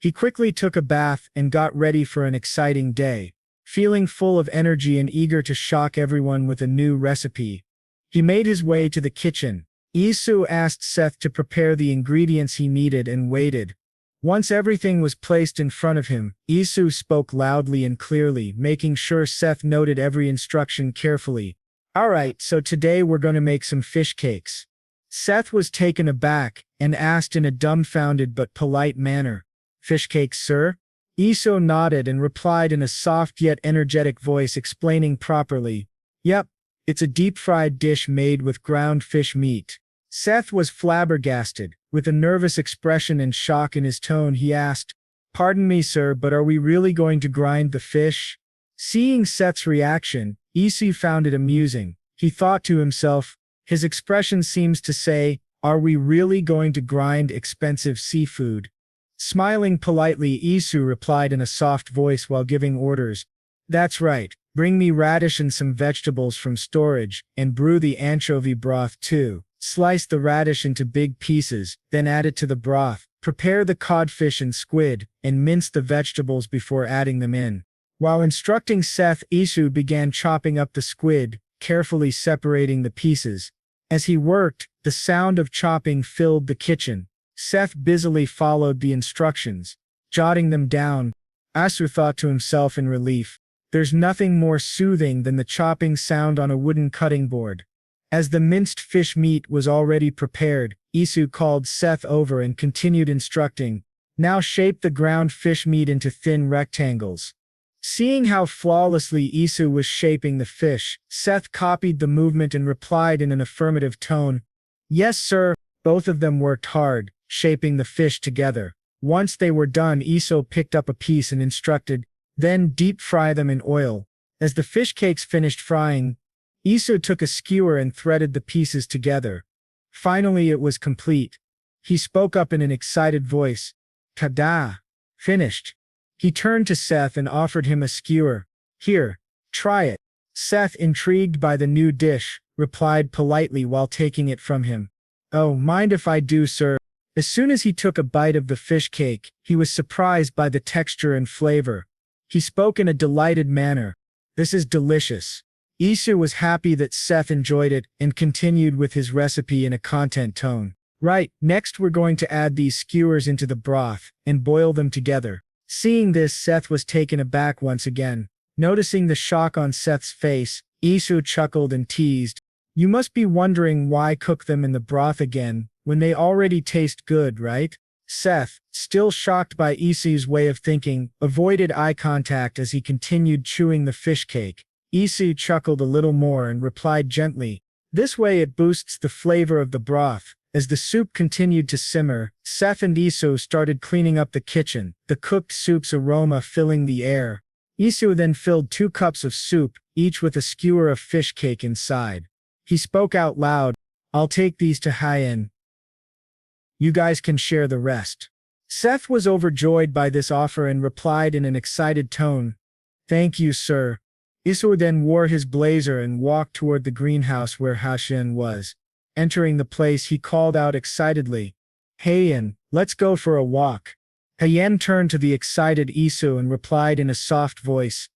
He quickly took a bath and got ready for an exciting day. Feeling full of energy and eager to shock everyone with a new recipe, he made his way to the kitchen. Isu asked Seth to prepare the ingredients he needed and waited. Once everything was placed in front of him, Isu spoke loudly and clearly, making sure Seth noted every instruction carefully. "Alright, so today we're gonna make some fish cakes." Seth was taken aback and asked in a dumbfounded but polite manner, "Fish cakes, sir?" Isu nodded and replied in a soft yet energetic voice, explaining properly, "Yep, it's a deep-fried dish made with ground fish meat." Seth was flabbergasted. With a nervous expression and shock in his tone, he asked, "Pardon me, sir, but are we really going to grind the fish?" Seeing Seth's reaction, Isu found it amusing. He thought to himself, his expression seems to say, "Are we really going to grind expensive seafood?" Smiling politely, Isu replied in a soft voice while giving orders, "That's right, bring me radish and some vegetables from storage, and brew the anchovy broth too. Slice the radish into big pieces, then add it to the broth. Prepare the codfish and squid, and mince the vegetables before adding them in." While instructing Seth, Isu began chopping up the squid, carefully separating the pieces. As he worked, the sound of chopping filled the kitchen. Seth busily followed the instructions, jotting them down. Isu thought to himself in relief, "There's nothing more soothing than the chopping sound on a wooden cutting board." As the minced fish meat was already prepared, Isu called Seth over and continued instructing, "Now shape the ground fish meat into thin rectangles." Seeing how flawlessly Isu was shaping the fish, Seth copied the movement and replied in an affirmative tone, "Yes, sir." Both of them worked hard, shaping the fish together. Once they were done, Isu picked up a piece and instructed, "Then deep fry them in oil." As the fish cakes finished frying, Isu took a skewer and threaded the pieces together. Finally it was complete. He spoke up in an excited voice, "Ta-da! Finished." He turned to Seth and offered him a skewer. "Here, try it." Seth, intrigued by the new dish, replied politely while taking it from him, "Oh, mind if I do, sir." As soon as he took a bite of the fish cake, he was surprised by the texture and flavor. He spoke in a delighted manner, "This is delicious." Isu was happy that Seth enjoyed it and continued with his recipe in a content tone. "Right, next we're going to add these skewers into the broth and boil them together." Seeing this, Seth was taken aback once again. Noticing the shock on Seth's face, Isu chuckled and teased, "You must be wondering why cook them in the broth again, when they already taste good, right?" Seth, still shocked by Isu's way of thinking, avoided eye contact as he continued chewing the fish cake. Isu chuckled a little more and replied gently, "This way it boosts the flavor of the broth." As the soup continued to simmer, Seth and Isu started cleaning up the kitchen, the cooked soup's aroma filling the air. Isu then filled 2 cups of soup, each with a skewer of fish cake inside. He spoke out loud, "I'll take these to Hyen. You guys can share the rest." Seth was overjoyed by this offer and replied in an excited tone, "Thank you, sir." Isu then wore his blazer and walked toward the greenhouse where Hyen was. Entering the place, he called out excitedly, "Hyen, let's go for a walk." Hyen turned to the excited Isu and replied in a soft voice,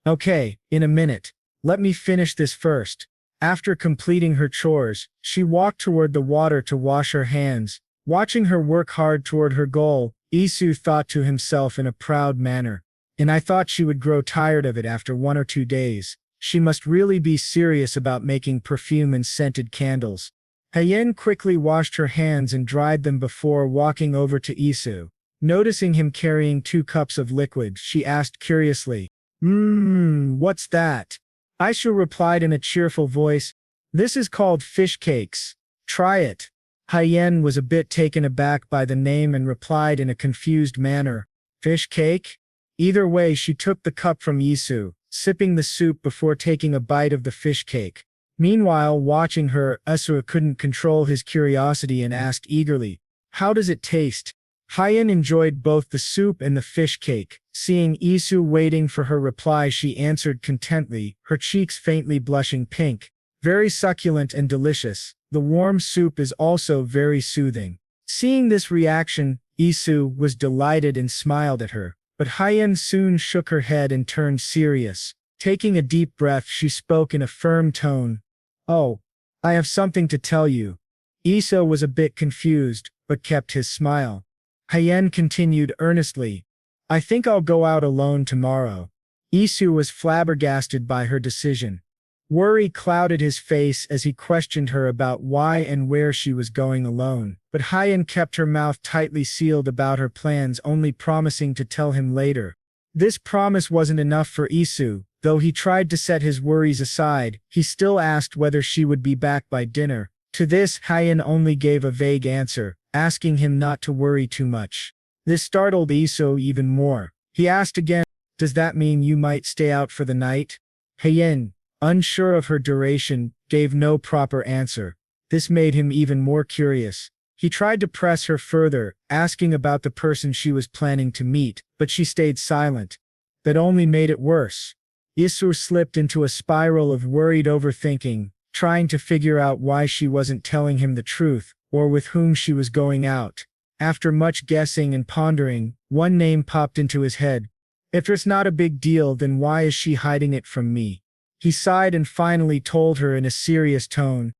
"Okay, in a minute. Let me finish this first." After completing her chores, she walked toward the water to wash her hands. Watching her work hard toward her goal, Isu thought to himself in a proud manner, "And I thought she would grow tired of it after 1 or 2 days. She must really be serious about making perfume and scented candles." Hyen quickly washed her hands and dried them before walking over to Isu. Noticing him carrying 2 cups of liquid, she asked curiously, What's that?" Isu replied in a cheerful voice, "This is called fish cakes. Try it." Hyen was a bit taken aback by the name and replied in a confused manner, "Fish cake?" Either way, she took the cup from Isu, sipping the soup before taking a bite of the fish cake. Meanwhile, watching her, Isu couldn't control his curiosity and asked eagerly, "How does it taste?" Hyen enjoyed both the soup and the fish cake. Seeing Isu waiting for her reply, she answered contentedly, her cheeks faintly blushing pink. "Very succulent and delicious. The warm soup is also very soothing." Seeing this reaction, Isu was delighted and smiled at her. But Hyen soon shook her head and turned serious. Taking a deep breath, she spoke in a firm tone, "Oh, I have something to tell you." Isu was a bit confused, but kept his smile. Hyen continued earnestly, "I think I'll go out alone tomorrow." Isu was flabbergasted by her decision. Worry clouded his face as he questioned her about why and where she was going alone, but Hyen kept her mouth tightly sealed about her plans, only promising to tell him later. This promise wasn't enough for Isu. Though he tried to set his worries aside, he still asked whether she would be back by dinner. To this, Hyen only gave a vague answer, asking him not to worry too much. This startled Isu even more. He asked again, "Does that mean you might stay out for the night?" Hyen, unsure of her duration, gave no proper answer. This made him even more curious. He tried to press her further, asking about the person she was planning to meet, but she stayed silent. That only made it worse. Isu slipped into a spiral of worried overthinking, trying to figure out why she wasn't telling him the truth, or with whom she was going out. After much guessing and pondering, one name popped into his head. "If it's not a big deal, then why is she hiding it from me?" He sighed and finally told her in a serious tone,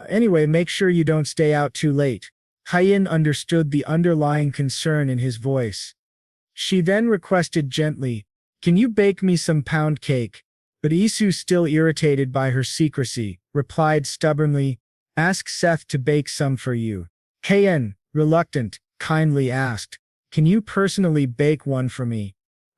Anyway, make sure you don't stay out too late." Hyen understood the underlying concern in his voice. She then requested gently, "Can you bake me some pound cake?" But Isu, still irritated by her secrecy, replied stubbornly, "Ask Seth to bake some for you." Hyen, reluctant, kindly asked, "Can you personally bake one for me?"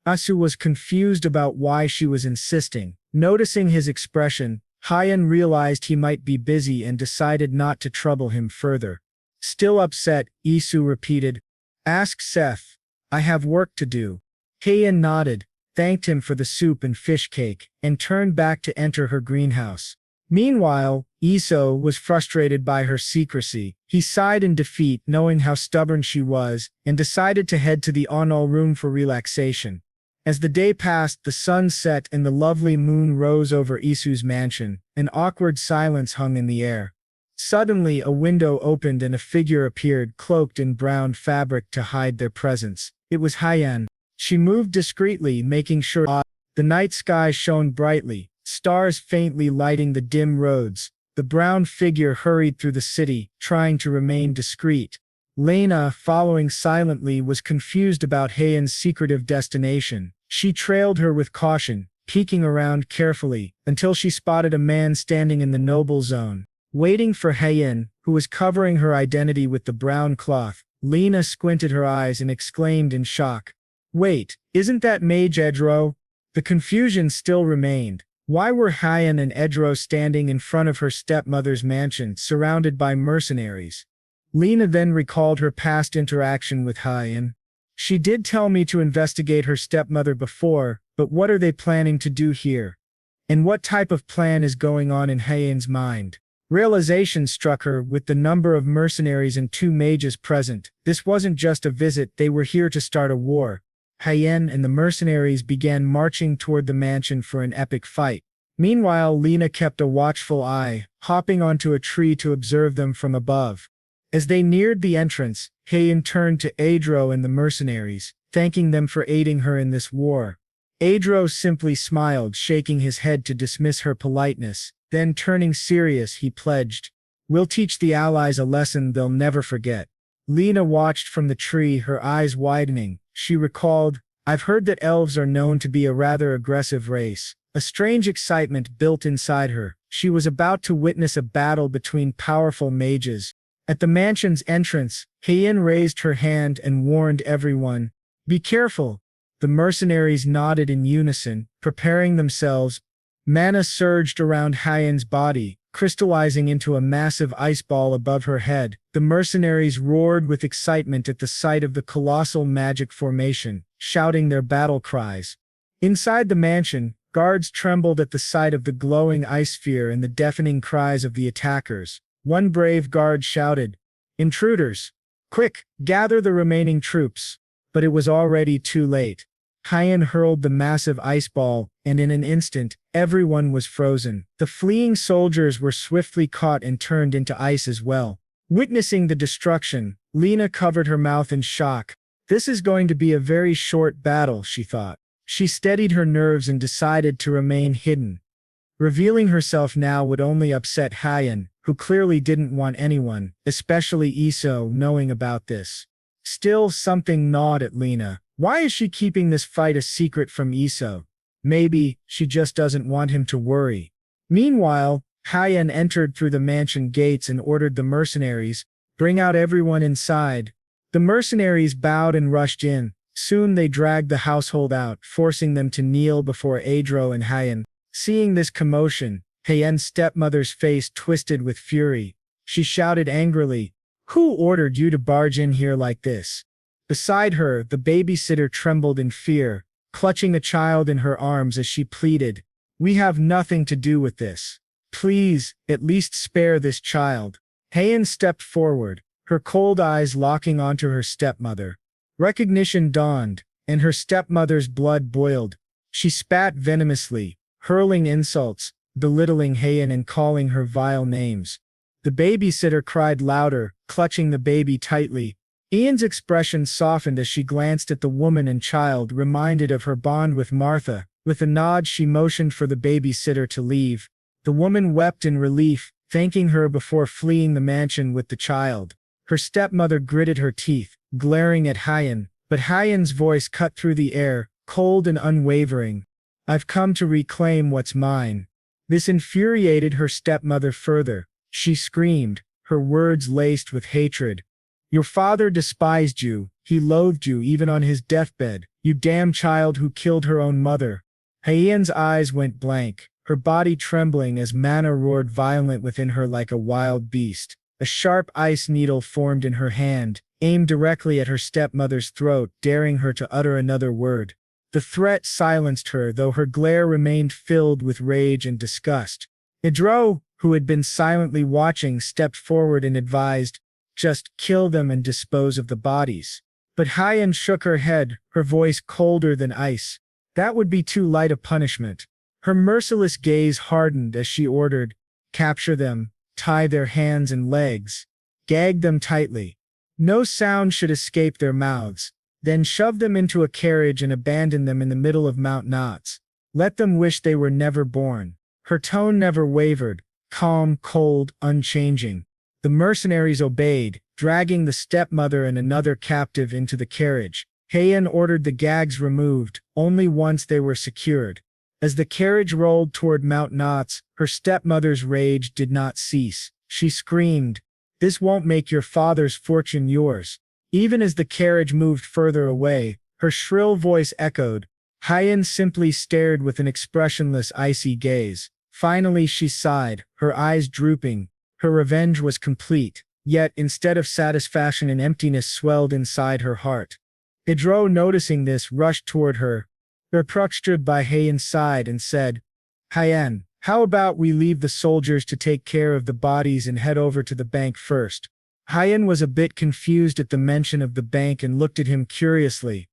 Isu was confused about why she was insisting. Noticing his expression, Hyen realized he might be busy and decided not to trouble him further. Still upset, Isu repeated, "Ask Seth. I have work to do." Hyen nodded, thanked him for the soup and fish cake, and turned back to enter her greenhouse. Meanwhile, Isu was frustrated by her secrecy. He sighed in defeat, knowing how stubborn she was, and decided to head to the Onol room for relaxation. As the day passed, the sun set and the lovely moon rose over Isu's mansion. An awkward silence hung in the air. Suddenly, a window opened and a figure appeared, cloaked in brown fabric to hide their presence. It was Hyen. She moved discreetly, making sure the night sky shone brightly, stars faintly lighting the dim roads. The brown figure hurried through the city, trying to remain discreet. Lena, following silently, was confused about Hyen's secretive destination. She trailed her with caution, peeking around carefully, until she spotted a man standing in the noble zone. Waiting for Hyen, who was covering her identity with the brown cloth, Lena squinted her eyes and exclaimed in shock, "Wait, isn't that Mage Edro?" The confusion still remained. Why were Hyen and Edro standing in front of her stepmother's mansion, surrounded by mercenaries? Lena then recalled her past interaction with Hyen. "She did tell me to investigate her stepmother before, but what are they planning to do here? And what type of plan is going on in Hyen's mind?" Realization struck her with the number of mercenaries and 2 mages present. This wasn't just a visit, they were here to start a war. Hien and the mercenaries began marching toward the mansion for an epic fight. Meanwhile, Lena kept a watchful eye, hopping onto a tree to observe them from above. As they neared the entrance, Hien turned to Adro and the mercenaries, thanking them for aiding her in this war. Adro simply smiled, shaking his head to dismiss her politeness. Then turning serious, he pledged, "We'll teach the allies a lesson they'll never forget." Lena watched from the tree, her eyes widening. She recalled, "I've heard that elves are known to be a rather aggressive race." A strange excitement built inside her. She was about to witness a battle between powerful mages. At the mansion's entrance, Hien raised her hand and warned everyone, "Be careful." The mercenaries nodded in unison, preparing themselves. Mana surged around Hien's body, crystallizing into a massive ice ball above her head. The mercenaries roared with excitement at the sight of the colossal magic formation, shouting their battle cries. Inside the mansion, guards trembled at the sight of the glowing ice sphere and the deafening cries of the attackers. One brave guard shouted, "Intruders! Quick, gather the remaining troops!" But it was already too late. Hien hurled the massive ice ball, and in an instant, everyone was frozen. The fleeing soldiers were swiftly caught and turned into ice as well. Witnessing the destruction, Lena covered her mouth in shock. This is going to be a very short battle, she thought. She steadied her nerves and decided to remain hidden. Revealing herself now would only upset Hien, who clearly didn't want anyone, especially Iso, knowing about this. Still, something gnawed at Lena. Why is she keeping this fight a secret from Iso? Maybe she just doesn't want him to worry. Meanwhile, Hien entered through the mansion gates and ordered the mercenaries, "Bring out everyone inside." The mercenaries bowed and rushed in. Soon they dragged the household out, forcing them to kneel before Adro and Hien. Seeing this commotion, Hien's stepmother's face twisted with fury. She shouted angrily, "Who ordered you to barge in here like this?" Beside her, the babysitter trembled in fear, clutching the child in her arms as she pleaded, "We have nothing to do with this. Please, at least spare this child." Hien stepped forward, her cold eyes locking onto her stepmother. Recognition dawned, and her stepmother's blood boiled. She spat venomously, hurling insults, belittling Hien and calling her vile names. The babysitter cried louder, clutching the baby tightly. Ian's expression softened as she glanced at the woman and child, reminded of her bond with Martha. With a nod, she motioned for the babysitter to leave. The woman wept in relief, thanking her before fleeing the mansion with the child. Her stepmother gritted her teeth, glaring at Hien, but Hien's voice cut through the air, cold and unwavering. "I've come to reclaim what's mine." This infuriated her stepmother further. She screamed, her words laced with hatred. "Your father despised you, he loathed you even on his deathbed, you damn child who killed her own mother." Hien's eyes went blank, her body trembling as Mana roared violent within her like a wild beast. A sharp ice needle formed in her hand, aimed directly at her stepmother's throat, daring her to utter another word. The threat silenced her, though her glare remained filled with rage and disgust. Idro, who had been silently watching, stepped forward and advised, "Just kill them and dispose of the bodies." But Hien shook her head, her voice colder than ice. That would be too light a punishment. Her merciless gaze hardened as she ordered, "Capture them, tie their hands and legs, gag them tightly. No sound should escape their mouths. Then shove them into a carriage and abandon them in the middle of Mount Knots. Let them wish they were never born." Her tone never wavered, calm, cold, unchanging. The mercenaries obeyed, dragging the stepmother and another captive into the carriage. Hien ordered the gags removed, only once they were secured. As the carriage rolled toward Mount Knots, her stepmother's rage did not cease. She screamed, "This won't make your father's fortune yours." Even as the carriage moved further away, her shrill voice echoed. Hien simply stared with an expressionless, icy gaze. Finally she sighed, her eyes drooping. Her revenge was complete, yet instead of satisfaction an emptiness swelled inside her heart. Idro, noticing this, rushed toward her. Reproached by Hien's side and said, "Hien, How about we leave the soldiers to take care of the bodies and head over to the bank first? Hyen was a bit confused at the mention of the bank and looked at him curiously.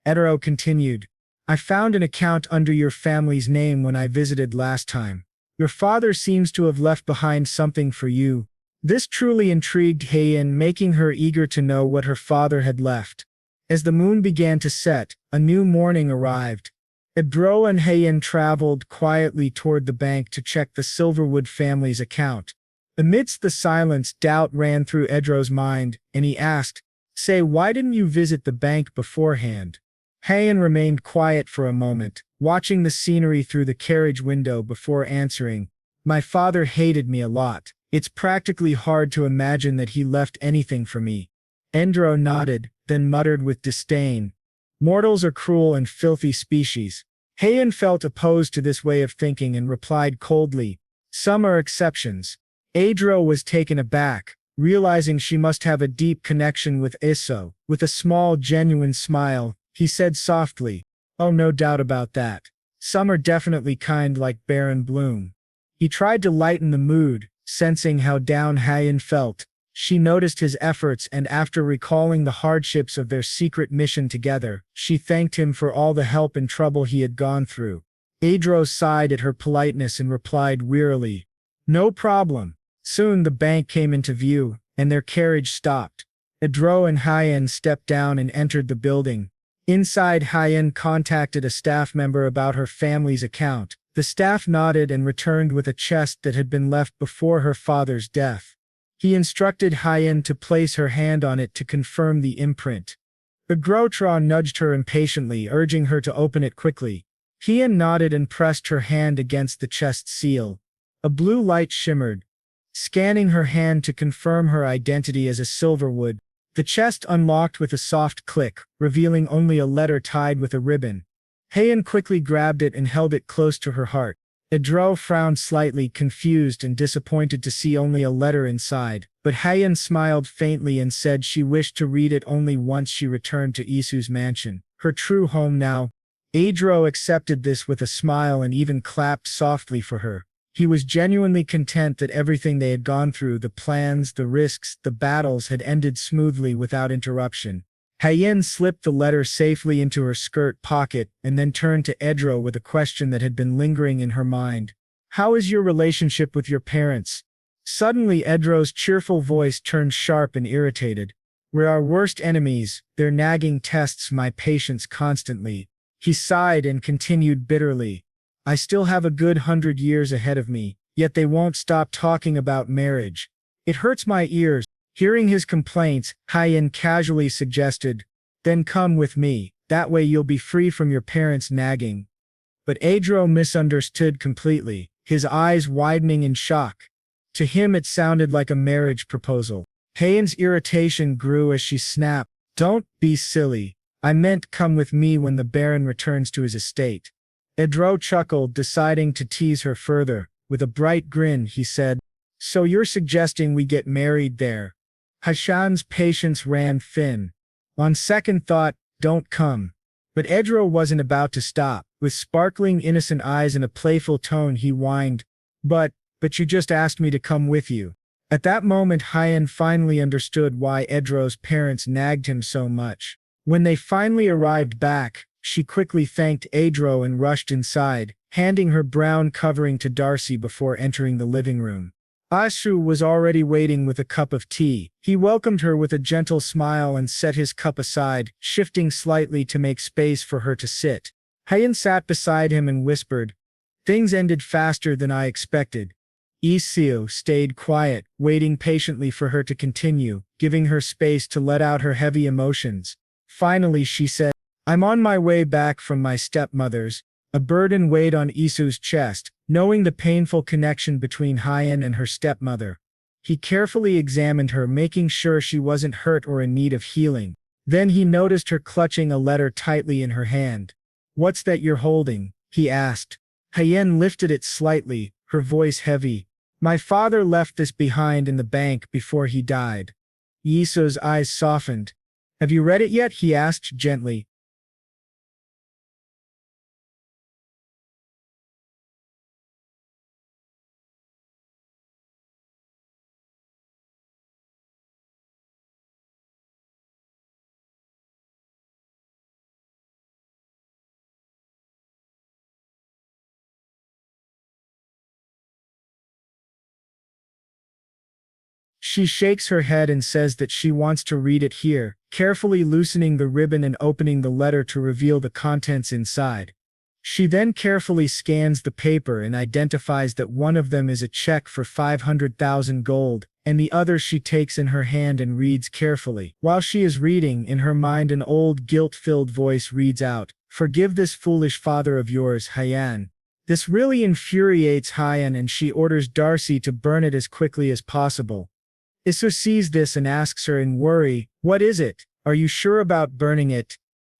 Edro continued. I found an account under your family's name when I visited last time. Your father seems to have left behind something for you. This truly intrigued Hyen, making her eager to know what her father had left. As the moon began to set, a new morning arrived. Edro and Hyen traveled quietly toward the bank to check the Silverwood family's account. Amidst the silence, doubt ran through Edro's mind, and he asked, Say, why didn't you visit the bank beforehand? Hyen remained quiet for a moment, watching the scenery through the carriage window before answering, My father hated me a lot. It's practically hard to imagine that he left anything for me. Edro nodded, then muttered with disdain, Mortals are cruel and filthy species. Hyen felt opposed to this way of thinking and replied coldly, Some are exceptions. Edro was taken aback, realizing she must have a deep connection with Isu. With a small, genuine smile, he said softly, Oh, no doubt about that. Some are definitely kind like Baron Bloom. He tried to lighten the mood, sensing how down Hyen felt. She noticed his efforts, and after recalling the hardships of their secret mission together, she thanked him for all the help and trouble he had gone through. Edro sighed at her politeness and replied wearily, No problem. Soon the bank came into view, and their carriage stopped. Edro and Hyen stepped down and entered the building. Inside, Hyen contacted a staff member about her family's account. The staff nodded and returned with a chest that had been left before her father's death. He instructed Hyen to place her hand on it to confirm the imprint. The Grotra nudged her impatiently, urging her to open it quickly. Hyen nodded and pressed her hand against the chest seal. A blue light shimmered. Scanning her hand to confirm her identity as a Silverwood, the chest unlocked with a soft click, revealing only a letter tied with a ribbon. Hyen quickly grabbed it and held it close to her heart. Edro frowned slightly, confused and disappointed to see only a letter inside, but Hyen smiled faintly and said she wished to read it only once she returned to Isu's mansion, her true home now. Edro accepted this with a smile and even clapped softly for her. He was genuinely content that everything they had gone through, the plans, the risks, the battles, had ended smoothly without interruption. Hyen slipped the letter safely into her skirt pocket and then turned to Edro with a question that had been lingering in her mind. How is your relationship with your parents? Suddenly Edro's cheerful voice turned sharp and irritated. We're our worst enemies, their nagging tests my patience constantly. He sighed and continued bitterly. I still have a good 100 years ahead of me, yet they won't stop talking about marriage. It hurts my ears. Hearing his complaints, Hyen casually suggested, Then come with me, that way you'll be free from your parents' nagging. But Edro misunderstood completely, his eyes widening in shock. To him it sounded like a marriage proposal. Hyen's irritation grew as she snapped, Don't be silly. I meant come with me when the Baron returns to his estate. Edro chuckled, deciding to tease her further. With a bright grin, he said, So you're suggesting we get married there? Hashan's patience ran thin. On second thought, don't come. But Edro wasn't about to stop. With sparkling innocent eyes and a playful tone he whined, But you just asked me to come with you. At that moment Hyen finally understood why Edro's parents nagged him so much. When they finally arrived back, she quickly thanked Edro and rushed inside, handing her brown covering to Darcy before entering the living room. Isu was already waiting with a cup of tea. He welcomed her with a gentle smile and set his cup aside, shifting slightly to make space for her to sit. Hyen sat beside him and whispered, Things ended faster than I expected. Isu stayed quiet, waiting patiently for her to continue, giving her space to let out her heavy emotions. Finally she said, I'm on my way back from my stepmother's. A burden weighed on Isu's chest, knowing the painful connection between Hyen and her stepmother. He carefully examined her, making sure she wasn't hurt or in need of healing. Then he noticed her clutching a letter tightly in her hand. What's that you're holding? He asked. Hyen lifted it slightly, her voice heavy. My father left this behind in the bank before he died. Isu's eyes softened. Have you read it yet? He asked gently. She shakes her head and says that she wants to read it here, carefully loosening the ribbon and opening the letter to reveal the contents inside. She then carefully scans the paper and identifies that one of them is a check for 500,000 gold, and the other she takes in her hand and reads carefully. While she is reading, in her mind an old guilt-filled voice reads out, "Forgive this foolish father of yours, Hyan." This really infuriates Hyan and she orders Darcy to burn it as quickly as possible. Isu sees this and asks her in worry, "What is it? Are you sure about burning it?"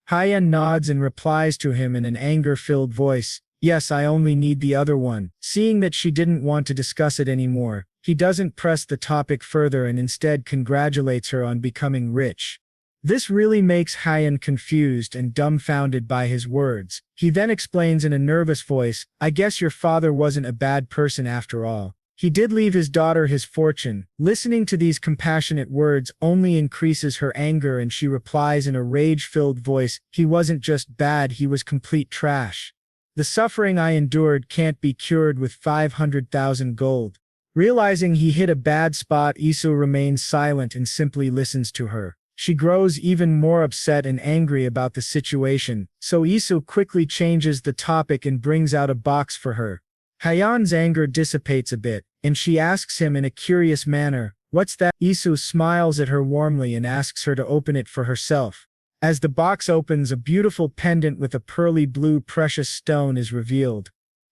Hyan nods and replies to him in an anger-filled voice, "Yes, I only need the other one." Seeing that she didn't want to discuss it anymore, he doesn't press the topic further and instead congratulates her on becoming rich. This really makes Hyan confused and dumbfounded by his words. He then explains in a nervous voice, "I guess your father wasn't a bad person after all. He did leave his daughter his fortune." Listening to these compassionate words only increases her anger and she replies in a rage-filled voice, "He wasn't just bad, he was complete trash. The suffering I endured can't be cured with 500,000 gold." Realizing he hit a bad spot, Isu remains silent and simply listens to her. She grows even more upset and angry about the situation, so Isu quickly changes the topic and brings out a box for her. Hyan's anger dissipates a bit, and she asks him in a curious manner, "What's that?" Isu smiles at her warmly and asks her to open it for herself. As the box opens, a beautiful pendant with a pearly blue precious stone is revealed.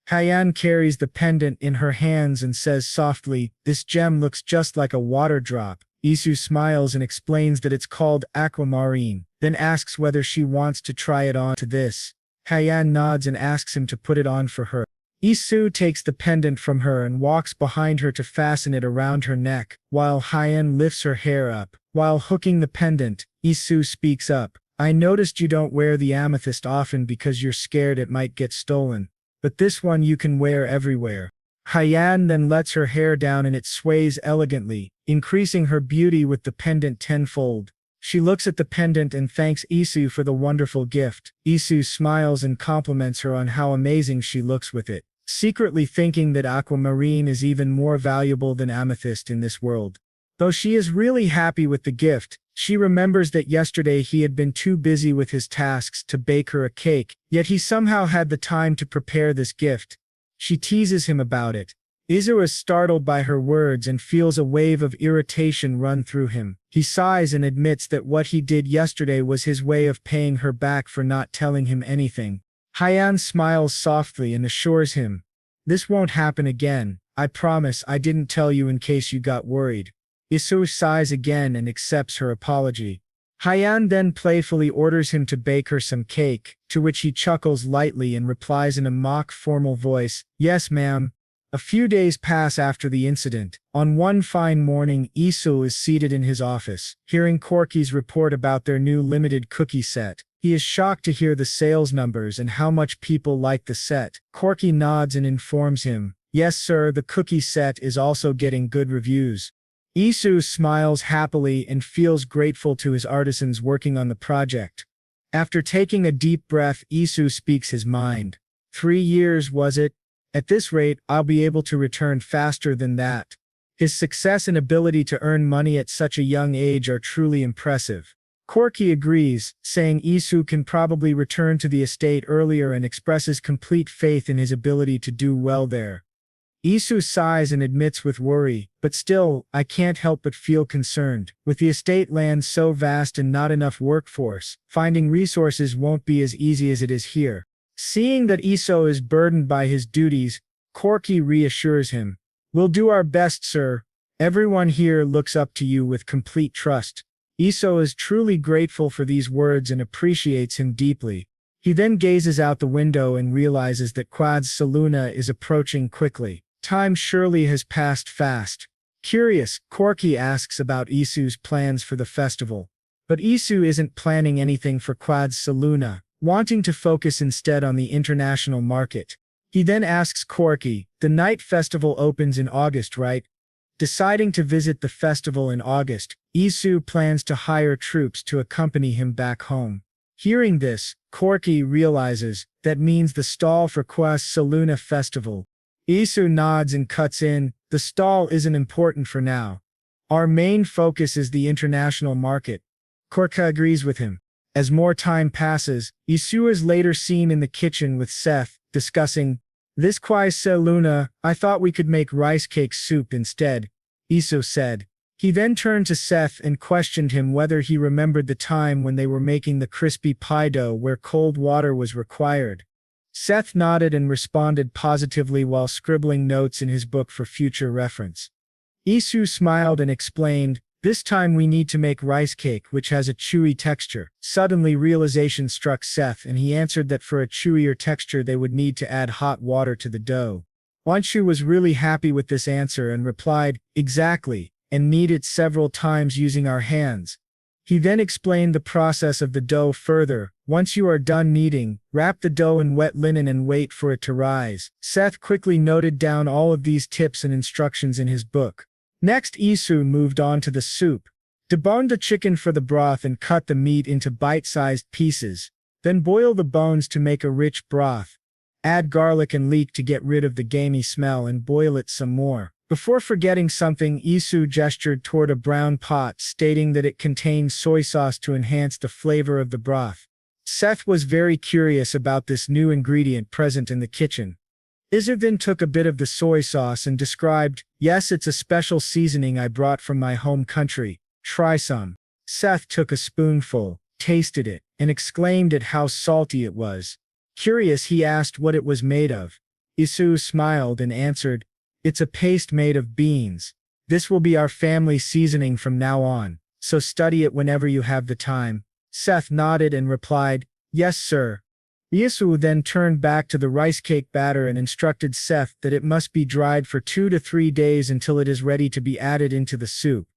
Hyan carries the pendant in her hands and says softly, "This gem looks just like a water drop." Isu smiles and explains that it's called aquamarine, then asks whether she wants to try it on to this. Hyan nods and asks him to put it on for her. Isu takes the pendant from her and walks behind her to fasten it around her neck, while Hyan lifts her hair up. While hooking the pendant, Isu speaks up, "I noticed you don't wear the amethyst often because you're scared it might get stolen. But this one you can wear everywhere." Hyan then lets her hair down and it sways elegantly, increasing her beauty with the pendant tenfold. She looks at the pendant and thanks Isu for the wonderful gift. Isu smiles and compliments her on how amazing she looks with it, secretly thinking that aquamarine is even more valuable than amethyst in this world. Though she is really happy with the gift, she remembers that yesterday he had been too busy with his tasks to bake her a cake, yet he somehow had the time to prepare this gift. She teases him about it. Isu is startled by her words and feels a wave of irritation run through him. He sighs and admits that what he did yesterday was his way of paying her back for not telling him anything. Hyan smiles softly and assures him, "This won't happen again. I promise I didn't tell you in case you got worried." Isu sighs again and accepts her apology. Hyan then playfully orders him to bake her some cake, to which he chuckles lightly and replies in a mock formal voice, "Yes, ma'am." A few days pass after the incident. On one fine morning, Isu is seated in his office, hearing Corky's report about their new limited cookie set. He is shocked to hear the sales numbers and how much people like the set. Corky nods and informs him, "Yes, sir, the cookie set is also getting good reviews." Isu smiles happily and feels grateful to his artisans working on the project. After taking a deep breath, Isu speaks his mind. 3 years, was it? At this rate, I'll be able to return faster than that. His success and ability to earn money at such a young age are truly impressive. Corky agrees, saying Isu can probably return to the estate earlier and expresses complete faith in his ability to do well there. Isu sighs and admits with worry, "But still, I can't help but feel concerned. With the estate land so vast and not enough workforce, finding resources won't be as easy as it is here." Seeing that Isu is burdened by his duties, Corky reassures him, "We'll do our best, sir. Everyone here looks up to you with complete trust." Isu is truly grateful for these words and appreciates him deeply. He then gazes out the window and realizes that Quad's Saluna is approaching quickly. Time surely has passed fast. Curious, Corky asks about Isu's plans for the festival. But Isu isn't planning anything for Quad's Saluna, wanting to focus instead on the international market. He then asks Corky, "The night festival opens in August, right?" Deciding to visit the festival in August, Isu plans to hire troops to accompany him back home. Hearing this, Corky realizes that means the stall for Quad's Saluna festival. Isu nods and cuts in, "The stall isn't important for now. Our main focus is the international market. Korka agrees with him. As more time passes, Isu is later seen in the kitchen with Seth, discussing, "This quise Luna, I thought we could make rice cake soup instead," Isu said. He then turned to Seth and questioned him whether he remembered the time when they were making the crispy pie dough where cold water was required. Seth nodded and responded positively while scribbling notes in his book for future reference. Isu smiled and explained, "This time we need to make rice cake which has a chewy texture." Suddenly realization struck Seth and he answered that for a chewier texture they would need to add hot water to the dough. Wanshu was really happy with this answer and replied, "Exactly, and knead it several times using our hands." He then explained the process of the dough further. "Once you are done kneading, wrap the dough in wet linen and wait for it to rise." Seth quickly noted down all of these tips and instructions in his book. Next, Isu moved on to the soup. Debone the chicken for the broth and cut the meat into bite-sized pieces. Then boil the bones to make a rich broth. Add garlic and leek to get rid of the gamey smell and boil it some more. Before forgetting something, Isu gestured toward a brown pot, stating that it contained soy sauce to enhance the flavor of the broth. Seth was very curious about this new ingredient present in the kitchen. Isu then took a bit of the soy sauce and described, "Yes, it's a special seasoning I brought from my home country. Try some." Seth took a spoonful, tasted it, and exclaimed at how salty it was. Curious, he asked what it was made of. Isu smiled and answered, "It's a paste made of beans. This will be our family seasoning from now on, so study it whenever you have the time." Seth nodded and replied, "Yes, sir." Isu then turned back to the rice cake batter and instructed Seth that it must be dried for 2 to 3 days until it is ready to be added into the soup.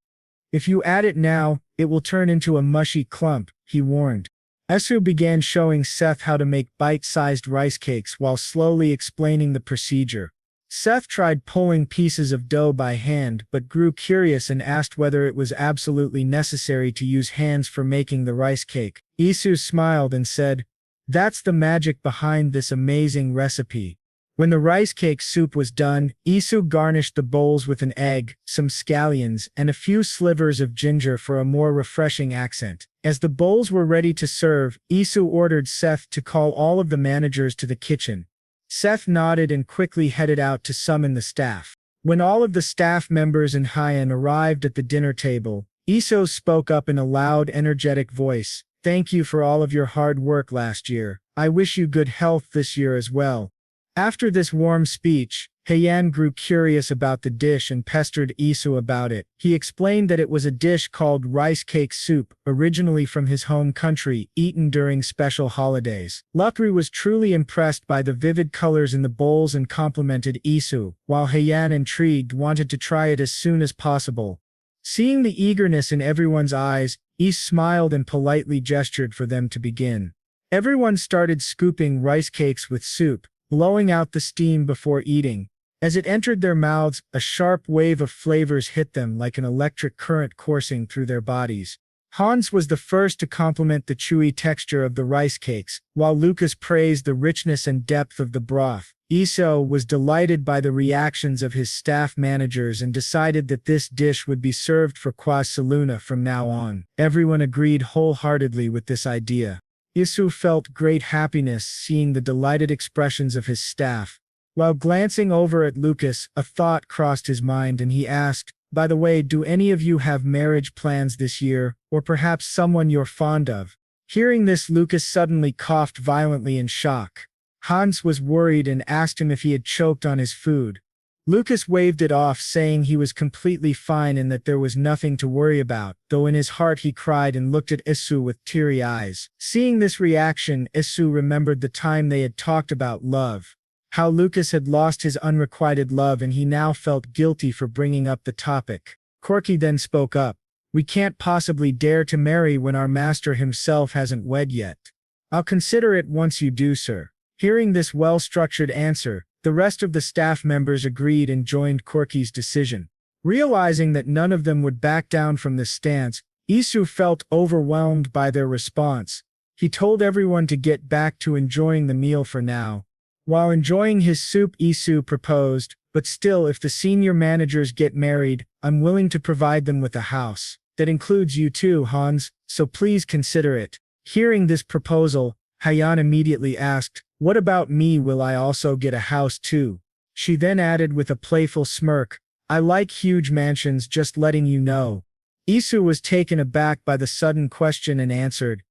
"If you add it now, it will turn into a mushy clump," he warned. Isu began showing Seth how to make bite-sized rice cakes while slowly explaining the procedure. Seth tried pulling pieces of dough by hand but grew curious and asked whether it was absolutely necessary to use hands for making the rice cake. Isu smiled and said, "That's the magic behind this amazing recipe." When the rice cake soup was done, Isu garnished the bowls with an egg, some scallions, and a few slivers of ginger for a more refreshing accent. As the bowls were ready to serve, Isu ordered Seth to call all of the managers to the kitchen. Seth nodded and quickly headed out to summon the staff. When all of the staff members and Hyan arrived at the dinner table, Isu spoke up in a loud, energetic voice, "Thank you for all of your hard work last year. I wish you good health this year as well." After this warm speech, Hyan grew curious about the dish and pestered Isu about it. He explained that it was a dish called rice cake soup, originally from his home country, eaten during special holidays. Lukri was truly impressed by the vivid colors in the bowls and complimented Isu, while Hyan, intrigued, wanted to try it as soon as possible. Seeing the eagerness in everyone's eyes, Isu smiled and politely gestured for them to begin. Everyone started scooping rice cakes with soup, blowing out the steam before eating. As it entered their mouths, a sharp wave of flavors hit them like an electric current coursing through their bodies. Hans was the first to compliment the chewy texture of the rice cakes, while Lucas praised the richness and depth of the broth. Iso was delighted by the reactions of his staff managers and decided that this dish would be served for Kwasaluna from now on. Everyone agreed wholeheartedly with this idea. Isu felt great happiness seeing the delighted expressions of his staff. While glancing over at Lucas, a thought crossed his mind and he asked, "By the way, do any of you have marriage plans this year, or perhaps someone you're fond of?" Hearing this, Lucas suddenly coughed violently in shock. Hans was worried and asked him if he had choked on his food. Lucas waved it off, saying he was completely fine and that there was nothing to worry about, though in his heart he cried and looked at Isu with teary eyes. Seeing this reaction, Isu remembered the time they had talked about love. How Lucas had lost his unrequited love and he now felt guilty for bringing up the topic. Corky then spoke up. "We can't possibly dare to marry when our master himself hasn't wed yet." "I'll consider it once you do, sir." Hearing this well-structured answer, the rest of the staff members agreed and joined Corky's decision. Realizing that none of them would back down from this stance, Isu felt overwhelmed by their response. He told everyone to get back to enjoying the meal for now. While enjoying his soup, Isu proposed, But still, if the senior managers get married, I'm willing to provide them with a house. That includes you too, Hans, so please consider it. Hearing this proposal, Hayan immediately asked, what about me, will I also get a house too? She then added with a playful smirk, I like huge mansions, just letting you know. Isu was taken aback by the sudden question and answered,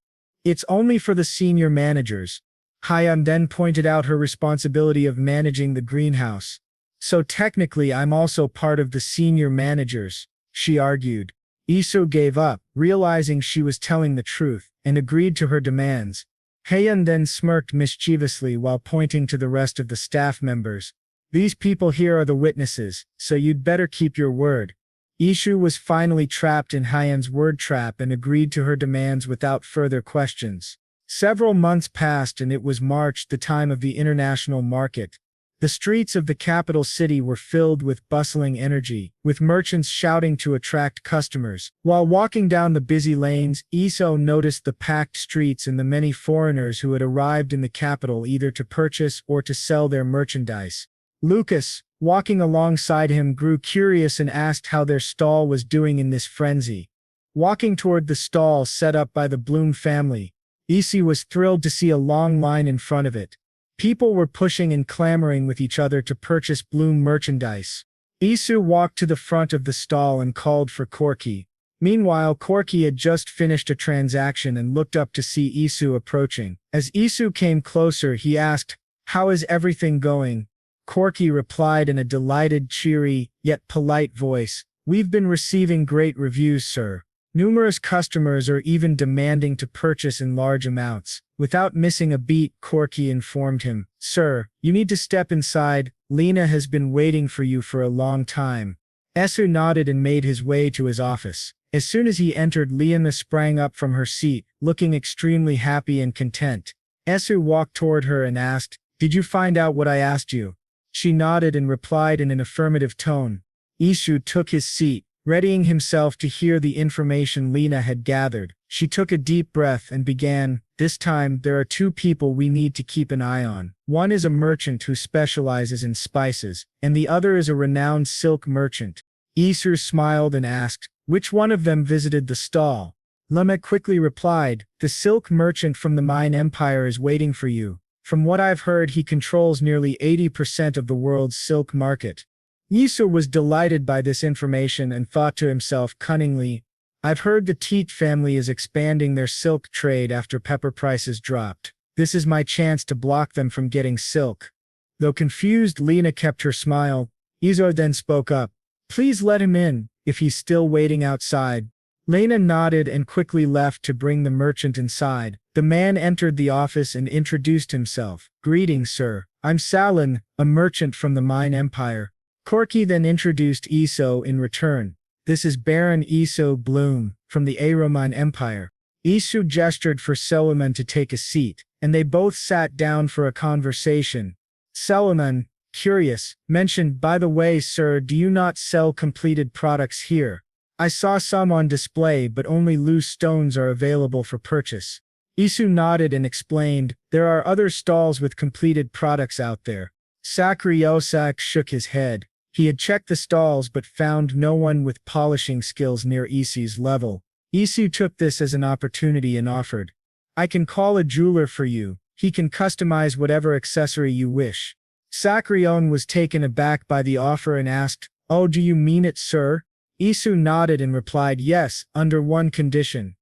it's only for the senior managers. Hayan then pointed out her responsibility of managing the greenhouse. So technically I'm also part of the senior managers, she argued. Isu gave up, realizing she was telling the truth, and agreed to her demands. Hayan then smirked mischievously while pointing to the rest of the staff members. These people here are the witnesses, so you'd better keep your word. Isu was finally trapped in Hayan's word trap and agreed to her demands without further questions. Several months passed and it was March, the time of the international market. The streets of the capital city were filled with bustling energy, with merchants shouting to attract customers. While walking down the busy lanes, Iso noticed the packed streets and the many foreigners who had arrived in the capital either to purchase or to sell their merchandise. Lucas, walking alongside him, grew curious and asked how their stall was doing in this frenzy. Walking toward the stall set up by the Bloom family, Isi was thrilled to see a long line in front of it. People were pushing and clamoring with each other to purchase Bloom merchandise. Isu walked to the front of the stall and called for Corky. Meanwhile, Corky had just finished a transaction and looked up to see Isu approaching. As Isu came closer, he asked, how is everything going? Corky replied in a delighted, cheery, yet polite voice, we've been receiving great reviews, sir. Numerous customers are even demanding to purchase in large amounts. Without missing a beat, Corky informed him, sir, you need to step inside. Lena has been waiting for you for a long time. Esu nodded and made his way to his office. As soon as he entered, Lena sprang up from her seat, looking extremely happy and content. Esu walked toward her and asked, did you find out what I asked you? She nodded and replied in an affirmative tone. Isu took his seat, readying himself to hear the information Lena had gathered. She took a deep breath and began, this time there are two people we need to keep an eye on. One is a merchant who specializes in spices, and the other is a renowned silk merchant. Isu smiled and asked, which one of them visited the stall? Lema quickly replied, the silk merchant from the Mine Empire is waiting for you. From what I've heard, he controls nearly 80% of the world's silk market. Isu was delighted by this information and thought to himself cunningly, I've heard the Teat family is expanding their silk trade after pepper prices dropped. This is my chance to block them from getting silk. Though confused, Lena kept her smile. Isu then spoke up. Please let him in, if he's still waiting outside. Lena nodded and quickly left to bring the merchant inside. The man entered the office and introduced himself. Greetings, sir. I'm Salin, a merchant from the Mine Empire. Corky then introduced Iso in return. This is Baron Iso Bloom, from the Aroman Empire. Isu gestured for Seliman to take a seat, and they both sat down for a conversation. Seliman, curious, mentioned, by the way, sir, do you not sell completed products here? I saw some on display, but only loose stones are available for purchase. Isu nodded and explained, there are other stalls with completed products out there. Sakuriosak shook his head. He had checked the stalls but found no one with polishing skills near Isu's level. Isu took this as an opportunity and offered, I can call a jeweler for you. He can customize whatever accessory you wish. Sakrion was taken aback by the offer and asked, oh, do you mean it, sir? Isu nodded and replied, yes, under one condition.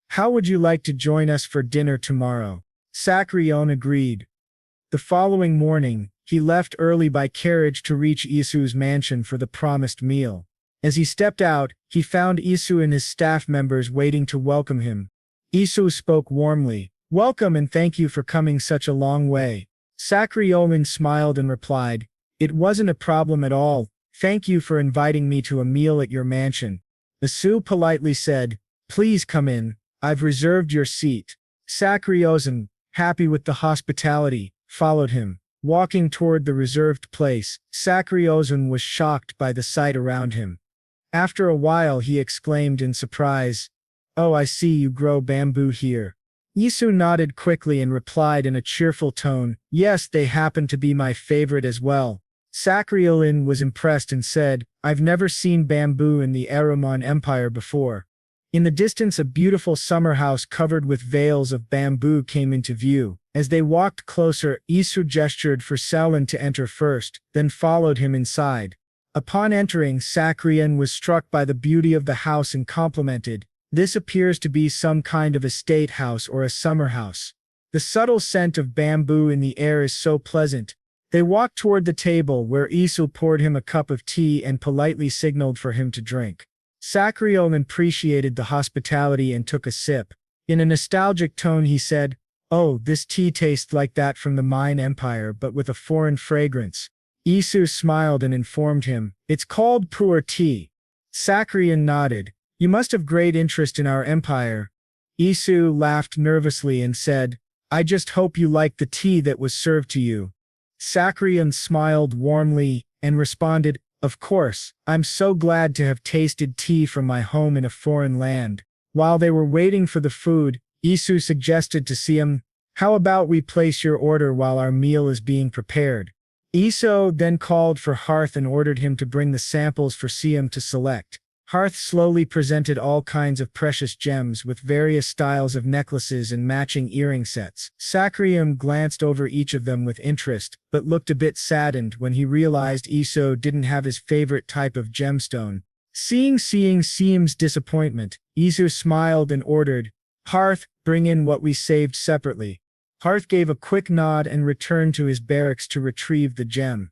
How would you like to join us for dinner tomorrow? Sakrion agreed. The following morning, he left early by carriage to reach Isu's mansion for the promised meal. As he stepped out, he found Isu and his staff members waiting to welcome him. Isu spoke warmly, welcome and thank you for coming such a long way. Sakrioman smiled and replied, it wasn't a problem at all. Thank you for inviting me to a meal at your mansion. Isu politely said, please come in. I've reserved your seat. Sakriozan, happy with the hospitality, followed him. Walking toward the reserved place, Sakriozan was shocked by the sight around him. After a while he exclaimed in surprise, oh, I see you grow bamboo here. Isu nodded quickly and replied in a cheerful tone, yes, they happen to be my favorite as well. Sakriolin was impressed and said, I've never seen bamboo in the Aromon Empire before. In the distance a beautiful summer house covered with veils of bamboo came into view. As they walked closer, Isu gestured for Selin to enter first, then followed him inside. Upon entering, Sakrian was struck by the beauty of the house and complimented, this appears to be some kind of estate house or a summer house. The subtle scent of bamboo in the air is so pleasant. They walked toward the table where Isu poured him a cup of tea and politely signaled for him to drink. Sakrion appreciated the hospitality and took a sip. In a nostalgic tone he said, oh, this tea tastes like that from the Mine Empire but with a foreign fragrance. Isu smiled and informed him, it's called pu'er tea. Sakrion nodded, you must have great interest in our empire. Isu laughed nervously and said, I just hope you like the tea that was served to you. Sakrion smiled warmly and responded, of course, I'm so glad to have tasted tea from my home in a foreign land. While they were waiting for the food, Isu suggested to Siam, how about we place your order while our meal is being prepared? Isu then called for Hearth and ordered him to bring the samples for Siam to select. Hearth slowly presented all kinds of precious gems with various styles of necklaces and matching earring sets. Sakrium glanced over each of them with interest, but looked a bit saddened when he realized Isu didn't have his favorite type of gemstone. Seeing Siam's disappointment, Isu smiled and ordered, Hearth, bring in what we saved separately. Hearth gave a quick nod and returned to his barracks to retrieve the gem.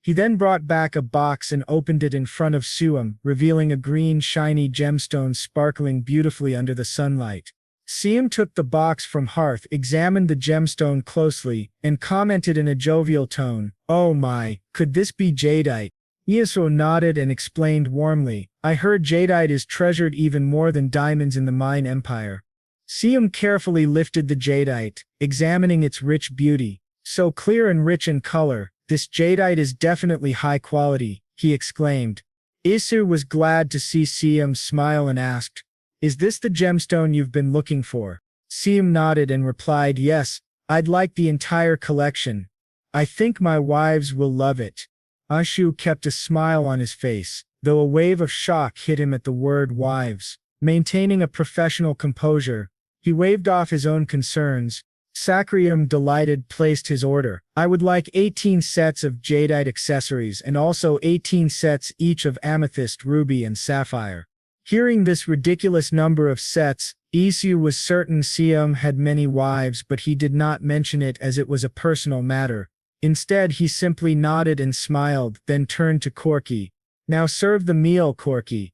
He then brought back a box and opened it in front of Siam, revealing a green shiny gemstone sparkling beautifully under the sunlight. Siam took the box from Hearth, examined the gemstone closely, and commented in a jovial tone, oh my, could this be jadeite? Isu nodded and explained warmly, I heard jadeite is treasured even more than diamonds in the Mine Empire. Siam carefully lifted the jadeite, examining its rich beauty. So clear and rich in color, this jadeite is definitely high quality, he exclaimed. Isu was glad to see Siam smile and asked, is this the gemstone you've been looking for? Siam nodded and replied, yes, I'd like the entire collection. I think my wives will love it. Isu kept a smile on his face, though a wave of shock hit him at the word wives. Maintaining a professional composure, he waved off his own concerns. Sakrium, delighted, placed his order. I would like 18 sets of jadeite accessories and also 18 sets each of amethyst, ruby, and sapphire. Hearing this ridiculous number of sets, Isu was certain Siam had many wives, but he did not mention it as it was a personal matter. Instead, he simply nodded and smiled, then turned to Corky. Now serve the meal, Corky.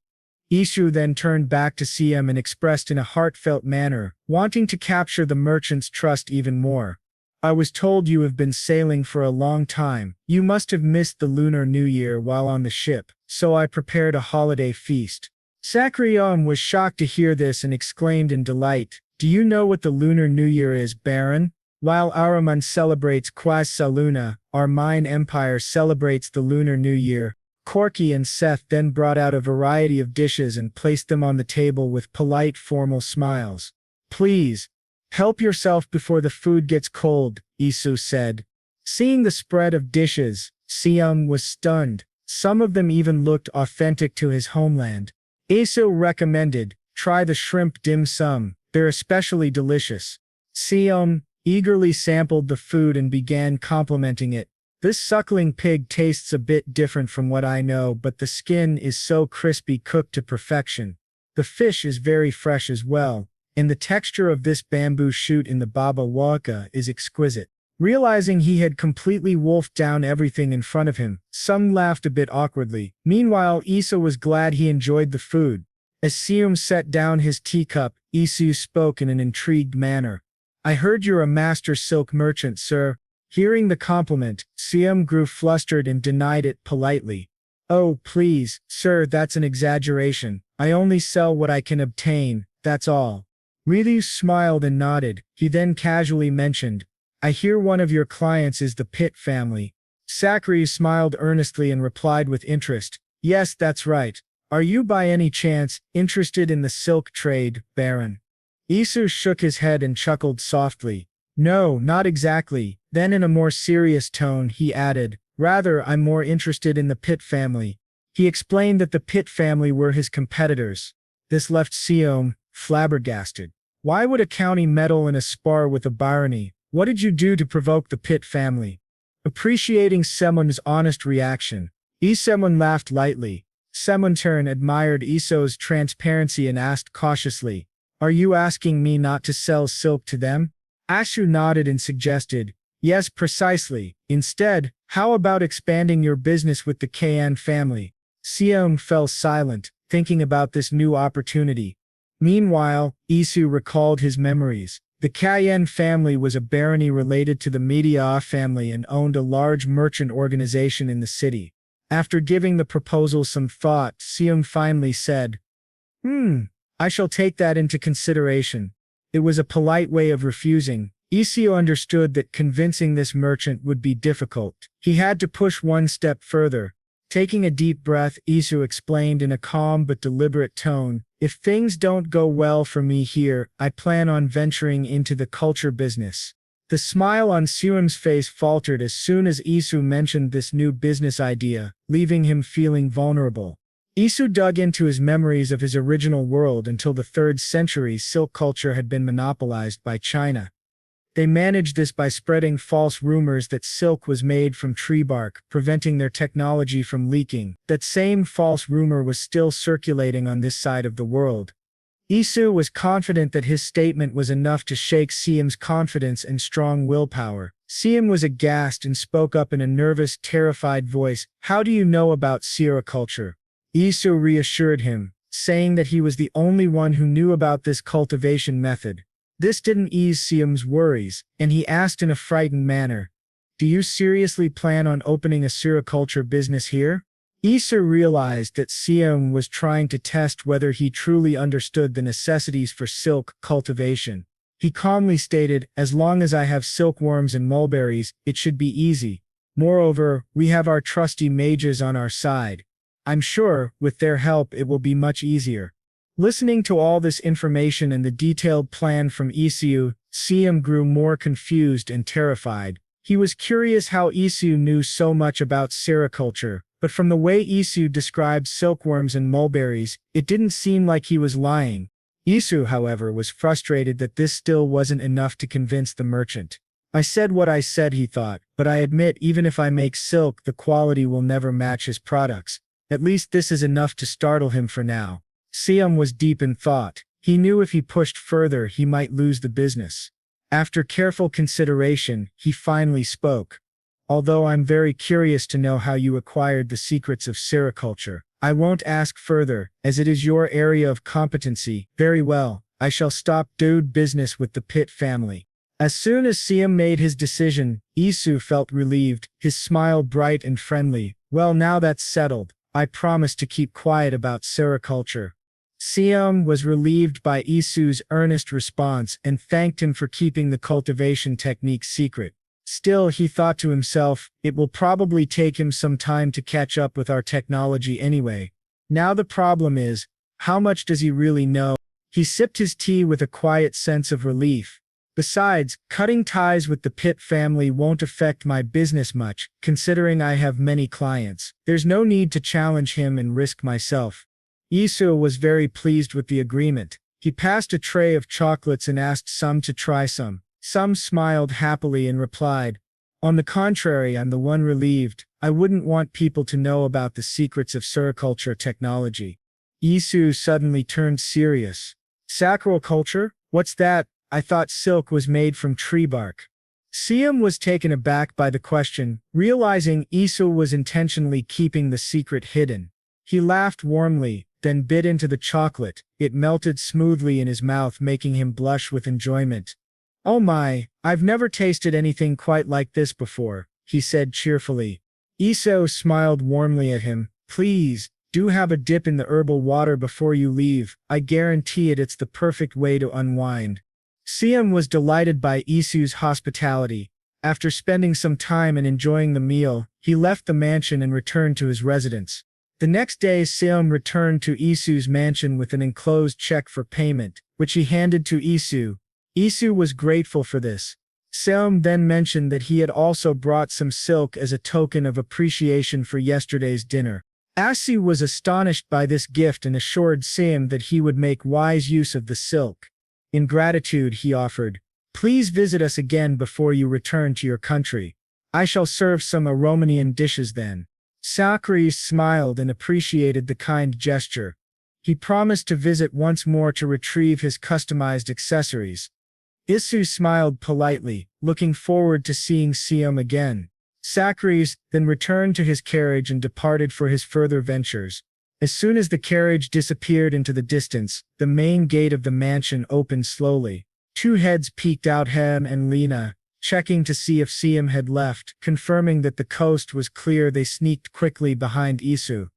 Isu then turned back to Siam and expressed in a heartfelt manner, wanting to capture the merchant's trust even more. I was told you have been sailing for a long time. You must have missed the Lunar New Year while on the ship, so I prepared a holiday feast. Sakrion was shocked to hear this and exclaimed in delight, do you know what the Lunar New Year is, Baron? While Araman celebrates Quas Sa Luna, our Mine Empire celebrates the Lunar New Year. Corky and Seth then brought out a variety of dishes and placed them on the table with polite formal smiles. Please, help yourself before the food gets cold, Isu said. Seeing the spread of dishes, Siam was stunned. Some of them even looked authentic to his homeland. Isu recommended, try the shrimp dim sum, they're especially delicious. Siam eagerly sampled the food and began complimenting it. This suckling pig tastes a bit different from what I know, but the skin is so crispy, cooked to perfection. The fish is very fresh as well, and the texture of this bamboo shoot in the baba waka is exquisite. Realizing he had completely wolfed down everything in front of him, some laughed a bit awkwardly. Meanwhile, Isu was glad he enjoyed the food. As Siam set down his teacup, Isu spoke in an intrigued manner. I heard you're a master silk merchant, sir. Hearing the compliment, Siam grew flustered and denied it politely. Oh, please, sir, that's an exaggeration. I only sell what I can obtain, that's all. Ryu smiled and nodded. He then casually mentioned, I hear one of your clients is the Pitt family. Sakri smiled earnestly and replied with interest, yes, that's right. Are you by any chance interested in the silk trade, Baron? Isu shook his head and chuckled softly. No, not exactly. Then in a more serious tone he added, Rather, I'm more interested in the Pitt family. He explained that the Pitt family were his competitors. This left Seom flabbergasted. Why would a county meddle in a spar with a barony? What did you do to provoke the Pitt family? Appreciating Semun's honest reaction, Semun laughed lightly. Semun turn admired Iso's transparency and asked cautiously, "Are you asking me not to sell silk to them?" Ashu nodded and suggested, "Yes, precisely. Instead, how about expanding your business with the KN family?" Seom fell silent, thinking about this new opportunity. Meanwhile, Isu recalled his memories. The Cayenne family was a barony related to the Media family and owned a large merchant organization in the city. After giving the proposal some thought, Seom finally said, I shall take that into consideration." It was a polite way of refusing. Isu understood that convincing this merchant would be difficult. He had to push one step further. Taking a deep breath, Isu explained in a calm but deliberate tone, "If things don't go well for me here, I plan on venturing into the culture business." The smile on Seom's face faltered as soon as Isu mentioned this new business idea, leaving him feeling vulnerable. Isu dug into his memories of his original world until the 3rd century silk culture had been monopolized by China. They managed this by spreading false rumors that silk was made from tree bark, preventing their technology from leaking. That same false rumor was still circulating on this side of the world. Isu was confident that his statement was enough to shake Seom's confidence and strong willpower. Seom was aghast and spoke up in a nervous, terrified voice, "How do you know about sericulture?" Isu reassured him, saying that he was the only one who knew about this cultivation method. This didn't ease Seom's worries, and he asked in a frightened manner, "Do you seriously plan on opening a sericulture business here?" Isu realized that Seom was trying to test whether he truly understood the necessities for silk cultivation. He calmly stated, "As long as I have silkworms and mulberries, it should be easy. Moreover, we have our trusty mages on our side. I'm sure, with their help, it will be much easier." Listening to all this information and the detailed plan from Isu, Seom grew more confused and terrified. He was curious how Isu knew so much about sericulture, but from the way Isu described silkworms and mulberries, it didn't seem like he was lying. Isu, however, was frustrated that this still wasn't enough to convince the merchant. "I said what I said," he thought, "but I admit even if I make silk, the quality will never match his products. At least this is enough to startle him for now." Seom was deep in thought. He knew if he pushed further, he might lose the business. After careful consideration, he finally spoke. "Although I'm very curious to know how you acquired the secrets of sericulture, I won't ask further, as it is your area of competency. Very well, I shall stop doing business with the Pitt family." As soon as Seom made his decision, Isu felt relieved, his smile bright and friendly. "Well, now that's settled, I promise to keep quiet about sericulture." Seom was relieved by Isu's earnest response and thanked him for keeping the cultivation technique secret. Still, he thought to himself, it will probably take him some time to catch up with our technology anyway. Now the problem is, how much does he really know? He sipped his tea with a quiet sense of relief. Besides, cutting ties with the Pitt family won't affect my business much, considering I have many clients. There's no need to challenge him and risk myself. Isu was very pleased with the agreement. He passed a tray of chocolates and asked some to try some. Some smiled happily and replied, "On the contrary, I'm the one relieved. I wouldn't want people to know about the secrets of sericulture technology." Isu suddenly turned serious. "Sacral-culture? What's that? I thought silk was made from tree bark." Seom was taken aback by the question, realizing Isu was intentionally keeping the secret hidden. He laughed warmly, then bit into the chocolate. It melted smoothly in his mouth, making him blush with enjoyment. "Oh my, I've never tasted anything quite like this before," he said cheerfully. Isu smiled warmly at him. "Please, do have a dip in the herbal water before you leave. I guarantee it's the perfect way to unwind." Seom was delighted by Isu's hospitality. After spending some time and enjoying the meal, he left the mansion and returned to his residence. The next day, Seom returned to Isu's mansion with an enclosed check for payment, which he handed to Isu. Isu was grateful for this. Seom then mentioned that he had also brought some silk as a token of appreciation for yesterday's dinner. Isu was astonished by this gift and assured Seom that he would make wise use of the silk. In gratitude, he offered, "Please visit us again before you return to your country. I shall serve some Aromanian dishes then." Sakris smiled and appreciated the kind gesture. He promised to visit once more to retrieve his customized accessories. Isu smiled politely, looking forward to seeing Seom again. Sakris then returned to his carriage and departed for his further ventures. As soon as the carriage disappeared into the distance, the main gate of the mansion opened slowly. Two heads peeked out, Hem and Lena, checking to see if Seom had left. Confirming that the coast was clear, they sneaked quickly behind Isu.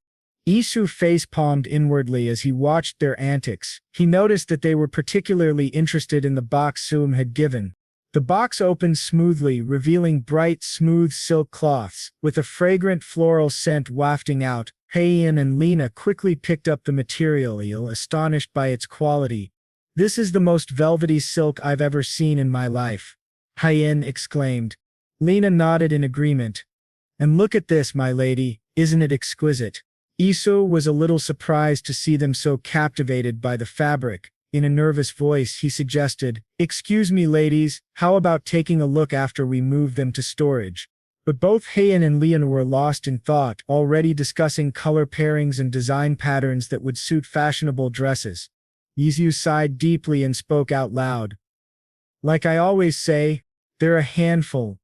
Isu face-palmed inwardly as he watched their antics. He noticed that they were particularly interested in the box Seom had given. The box opened smoothly, revealing bright, smooth silk cloths, with a fragrant floral scent wafting out. Heian and Lena quickly picked up the material, astonished by its quality. "This is the most velvety silk I've ever seen in my life," Heian exclaimed. Lena nodded in agreement. "And look at this, my lady, isn't it exquisite?" Isu was a little surprised to see them so captivated by the fabric. In a nervous voice, he suggested, "Excuse me, ladies, how about taking a look after we move them to storage?" But both Heian and Lena were lost in thought, already discussing color pairings and design patterns that would suit fashionable dresses. Isu sighed deeply and spoke out loud. "Like I always say, they're a handful."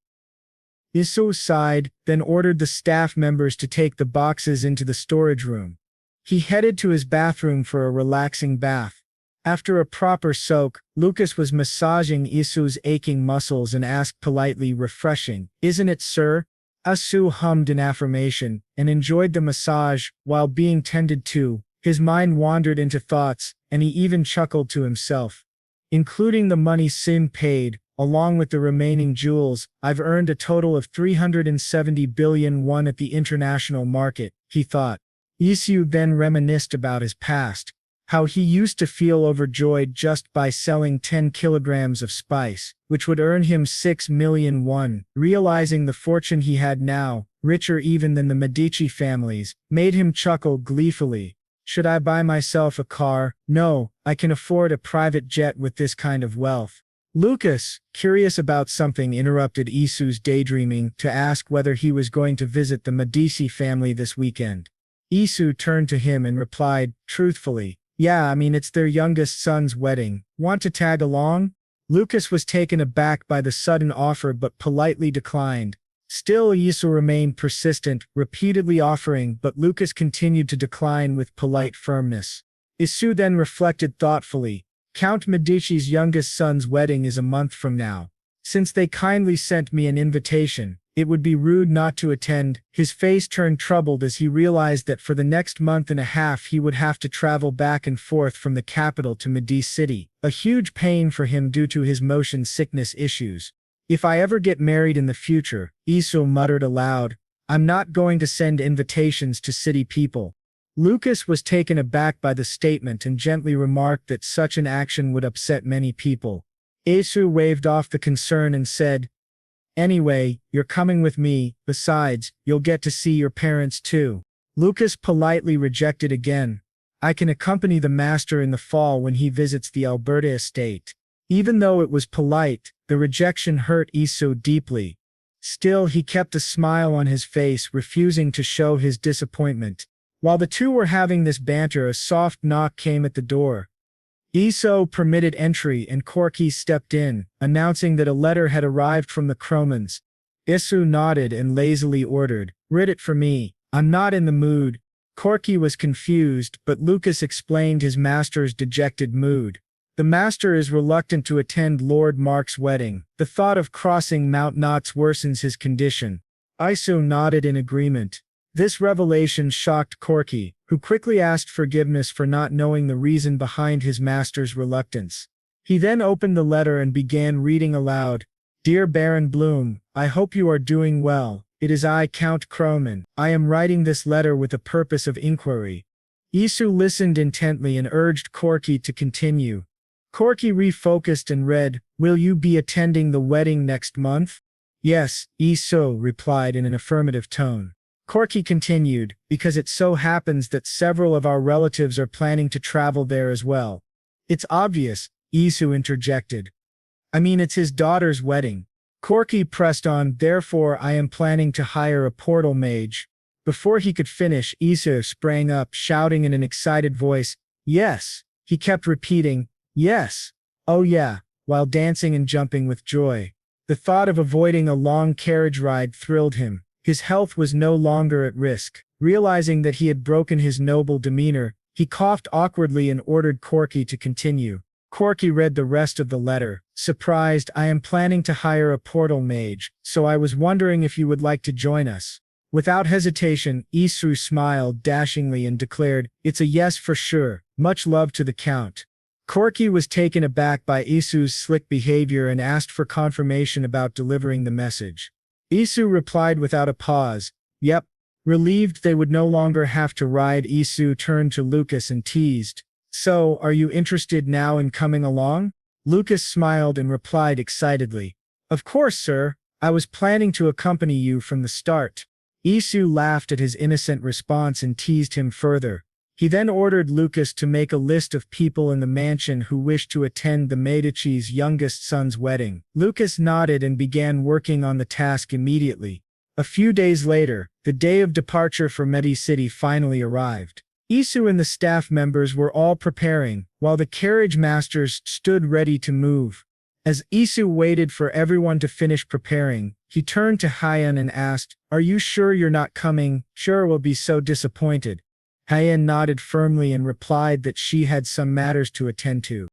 Isu sighed, then ordered the staff members to take the boxes into the storage room. He headed to his bathroom for a relaxing bath. After a proper soak, Lucas was massaging Isu's aching muscles and asked politely, "Refreshing, isn't it, sir?" Isu hummed in affirmation, and enjoyed the massage. While being tended to, his mind wandered into thoughts, and he even chuckled to himself. "Including the money Seom paid, along with the remaining jewels, I've earned a total of 370 billion won at the international market," he thought. Isu then reminisced about his past, how he used to feel overjoyed just by selling 10 kilograms of spice, which would earn him 6 million won. Realizing the fortune he had now, richer even than the Medici families, made him chuckle gleefully. "Should I buy myself a car? No, I can afford a private jet with this kind of wealth." Lucas, curious about something, interrupted Isu's daydreaming to ask whether he was going to visit the Medici family this weekend. Isu turned to him and replied, truthfully, "Yeah, I mean it's their youngest son's wedding. Want to tag along?" Lucas was taken aback by the sudden offer but politely declined. Still, Isu remained persistent, repeatedly offering, but Lucas continued to decline with polite firmness. Isu then reflected thoughtfully. Count Medici's youngest son's wedding is a month from now. Since they kindly sent me an invitation, it would be rude not to attend. His face turned troubled as he realized that for the next month and a half he would have to travel back and forth from the capital to Medici City, a huge pain for him due to his motion sickness issues. "If I ever get married in the future," Isu muttered aloud, "I'm not going to send invitations to city people." Lucas was taken aback by the statement and gently remarked that such an action would upset many people. Isu waved off the concern and said, "Anyway, you're coming with me, besides, you'll get to see your parents too." Lucas politely rejected again. "I can accompany the master in the fall when he visits the Alberta estate." Even though it was polite, the rejection hurt Isu deeply. Still, he kept a smile on his face, refusing to show his disappointment. While the two were having this banter, a soft knock came at the door. Isu permitted entry and Corky stepped in, announcing that a letter had arrived from the Cromans. Isu nodded and lazily ordered, "Read it for me. I'm not in the mood." Corky was confused, but Lucas explained his master's dejected mood. "The master is reluctant to attend Lord Mark's wedding. The thought of crossing Mount Knots worsens his condition." Isu nodded in agreement. This revelation shocked Corky, who quickly asked forgiveness for not knowing the reason behind his master's reluctance. He then opened the letter and began reading aloud. "Dear Baron Bloom, I hope you are doing well. It is I, Count Croman. I am writing this letter with a purpose of inquiry." Isu listened intently and urged Corky to continue. Corky refocused and read, "Will you be attending the wedding next month?" "Yes," Isu replied in an affirmative tone. Corky continued, "Because it so happens that several of our relatives are planning to travel there as well." "It's obvious," Isu interjected. "I mean, it's his daughter's wedding." Corky pressed on, "Therefore I am planning to hire a portal mage." Before he could finish, Isu sprang up, shouting in an excited voice, "Yes!" He kept repeating, "Yes! Oh yeah," while dancing and jumping with joy. The thought of avoiding a long carriage ride thrilled him. His health was no longer at risk. Realizing that he had broken his noble demeanor, he coughed awkwardly and ordered Corky to continue. Corky read the rest of the letter. "Surprised, I am planning to hire a portal mage, so I was wondering if you would like to join us." Without hesitation, Isu smiled dashingly and declared, "It's a yes for sure. Much love to the Count." Corky was taken aback by Isu's slick behavior and asked for confirmation about delivering the message. Isu replied without a pause, "Yep." Relieved they would no longer have to ride, Isu turned to Lucas and teased, "So, are you interested now in coming along?" Lucas smiled and replied excitedly, "Of course, sir. I was planning to accompany you from the start." Isu laughed at his innocent response and teased him further. He then ordered Lucas to make a list of people in the mansion who wished to attend the Medici's youngest son's wedding. Lucas nodded and began working on the task immediately. A few days later, the day of departure for Medicity finally arrived. Isu and the staff members were all preparing, while the carriage masters stood ready to move. As Isu waited for everyone to finish preparing, he turned to Hyen and asked, "Are you sure you're not coming? Sure will be so disappointed." Hyen nodded firmly and replied that she had some matters to attend to.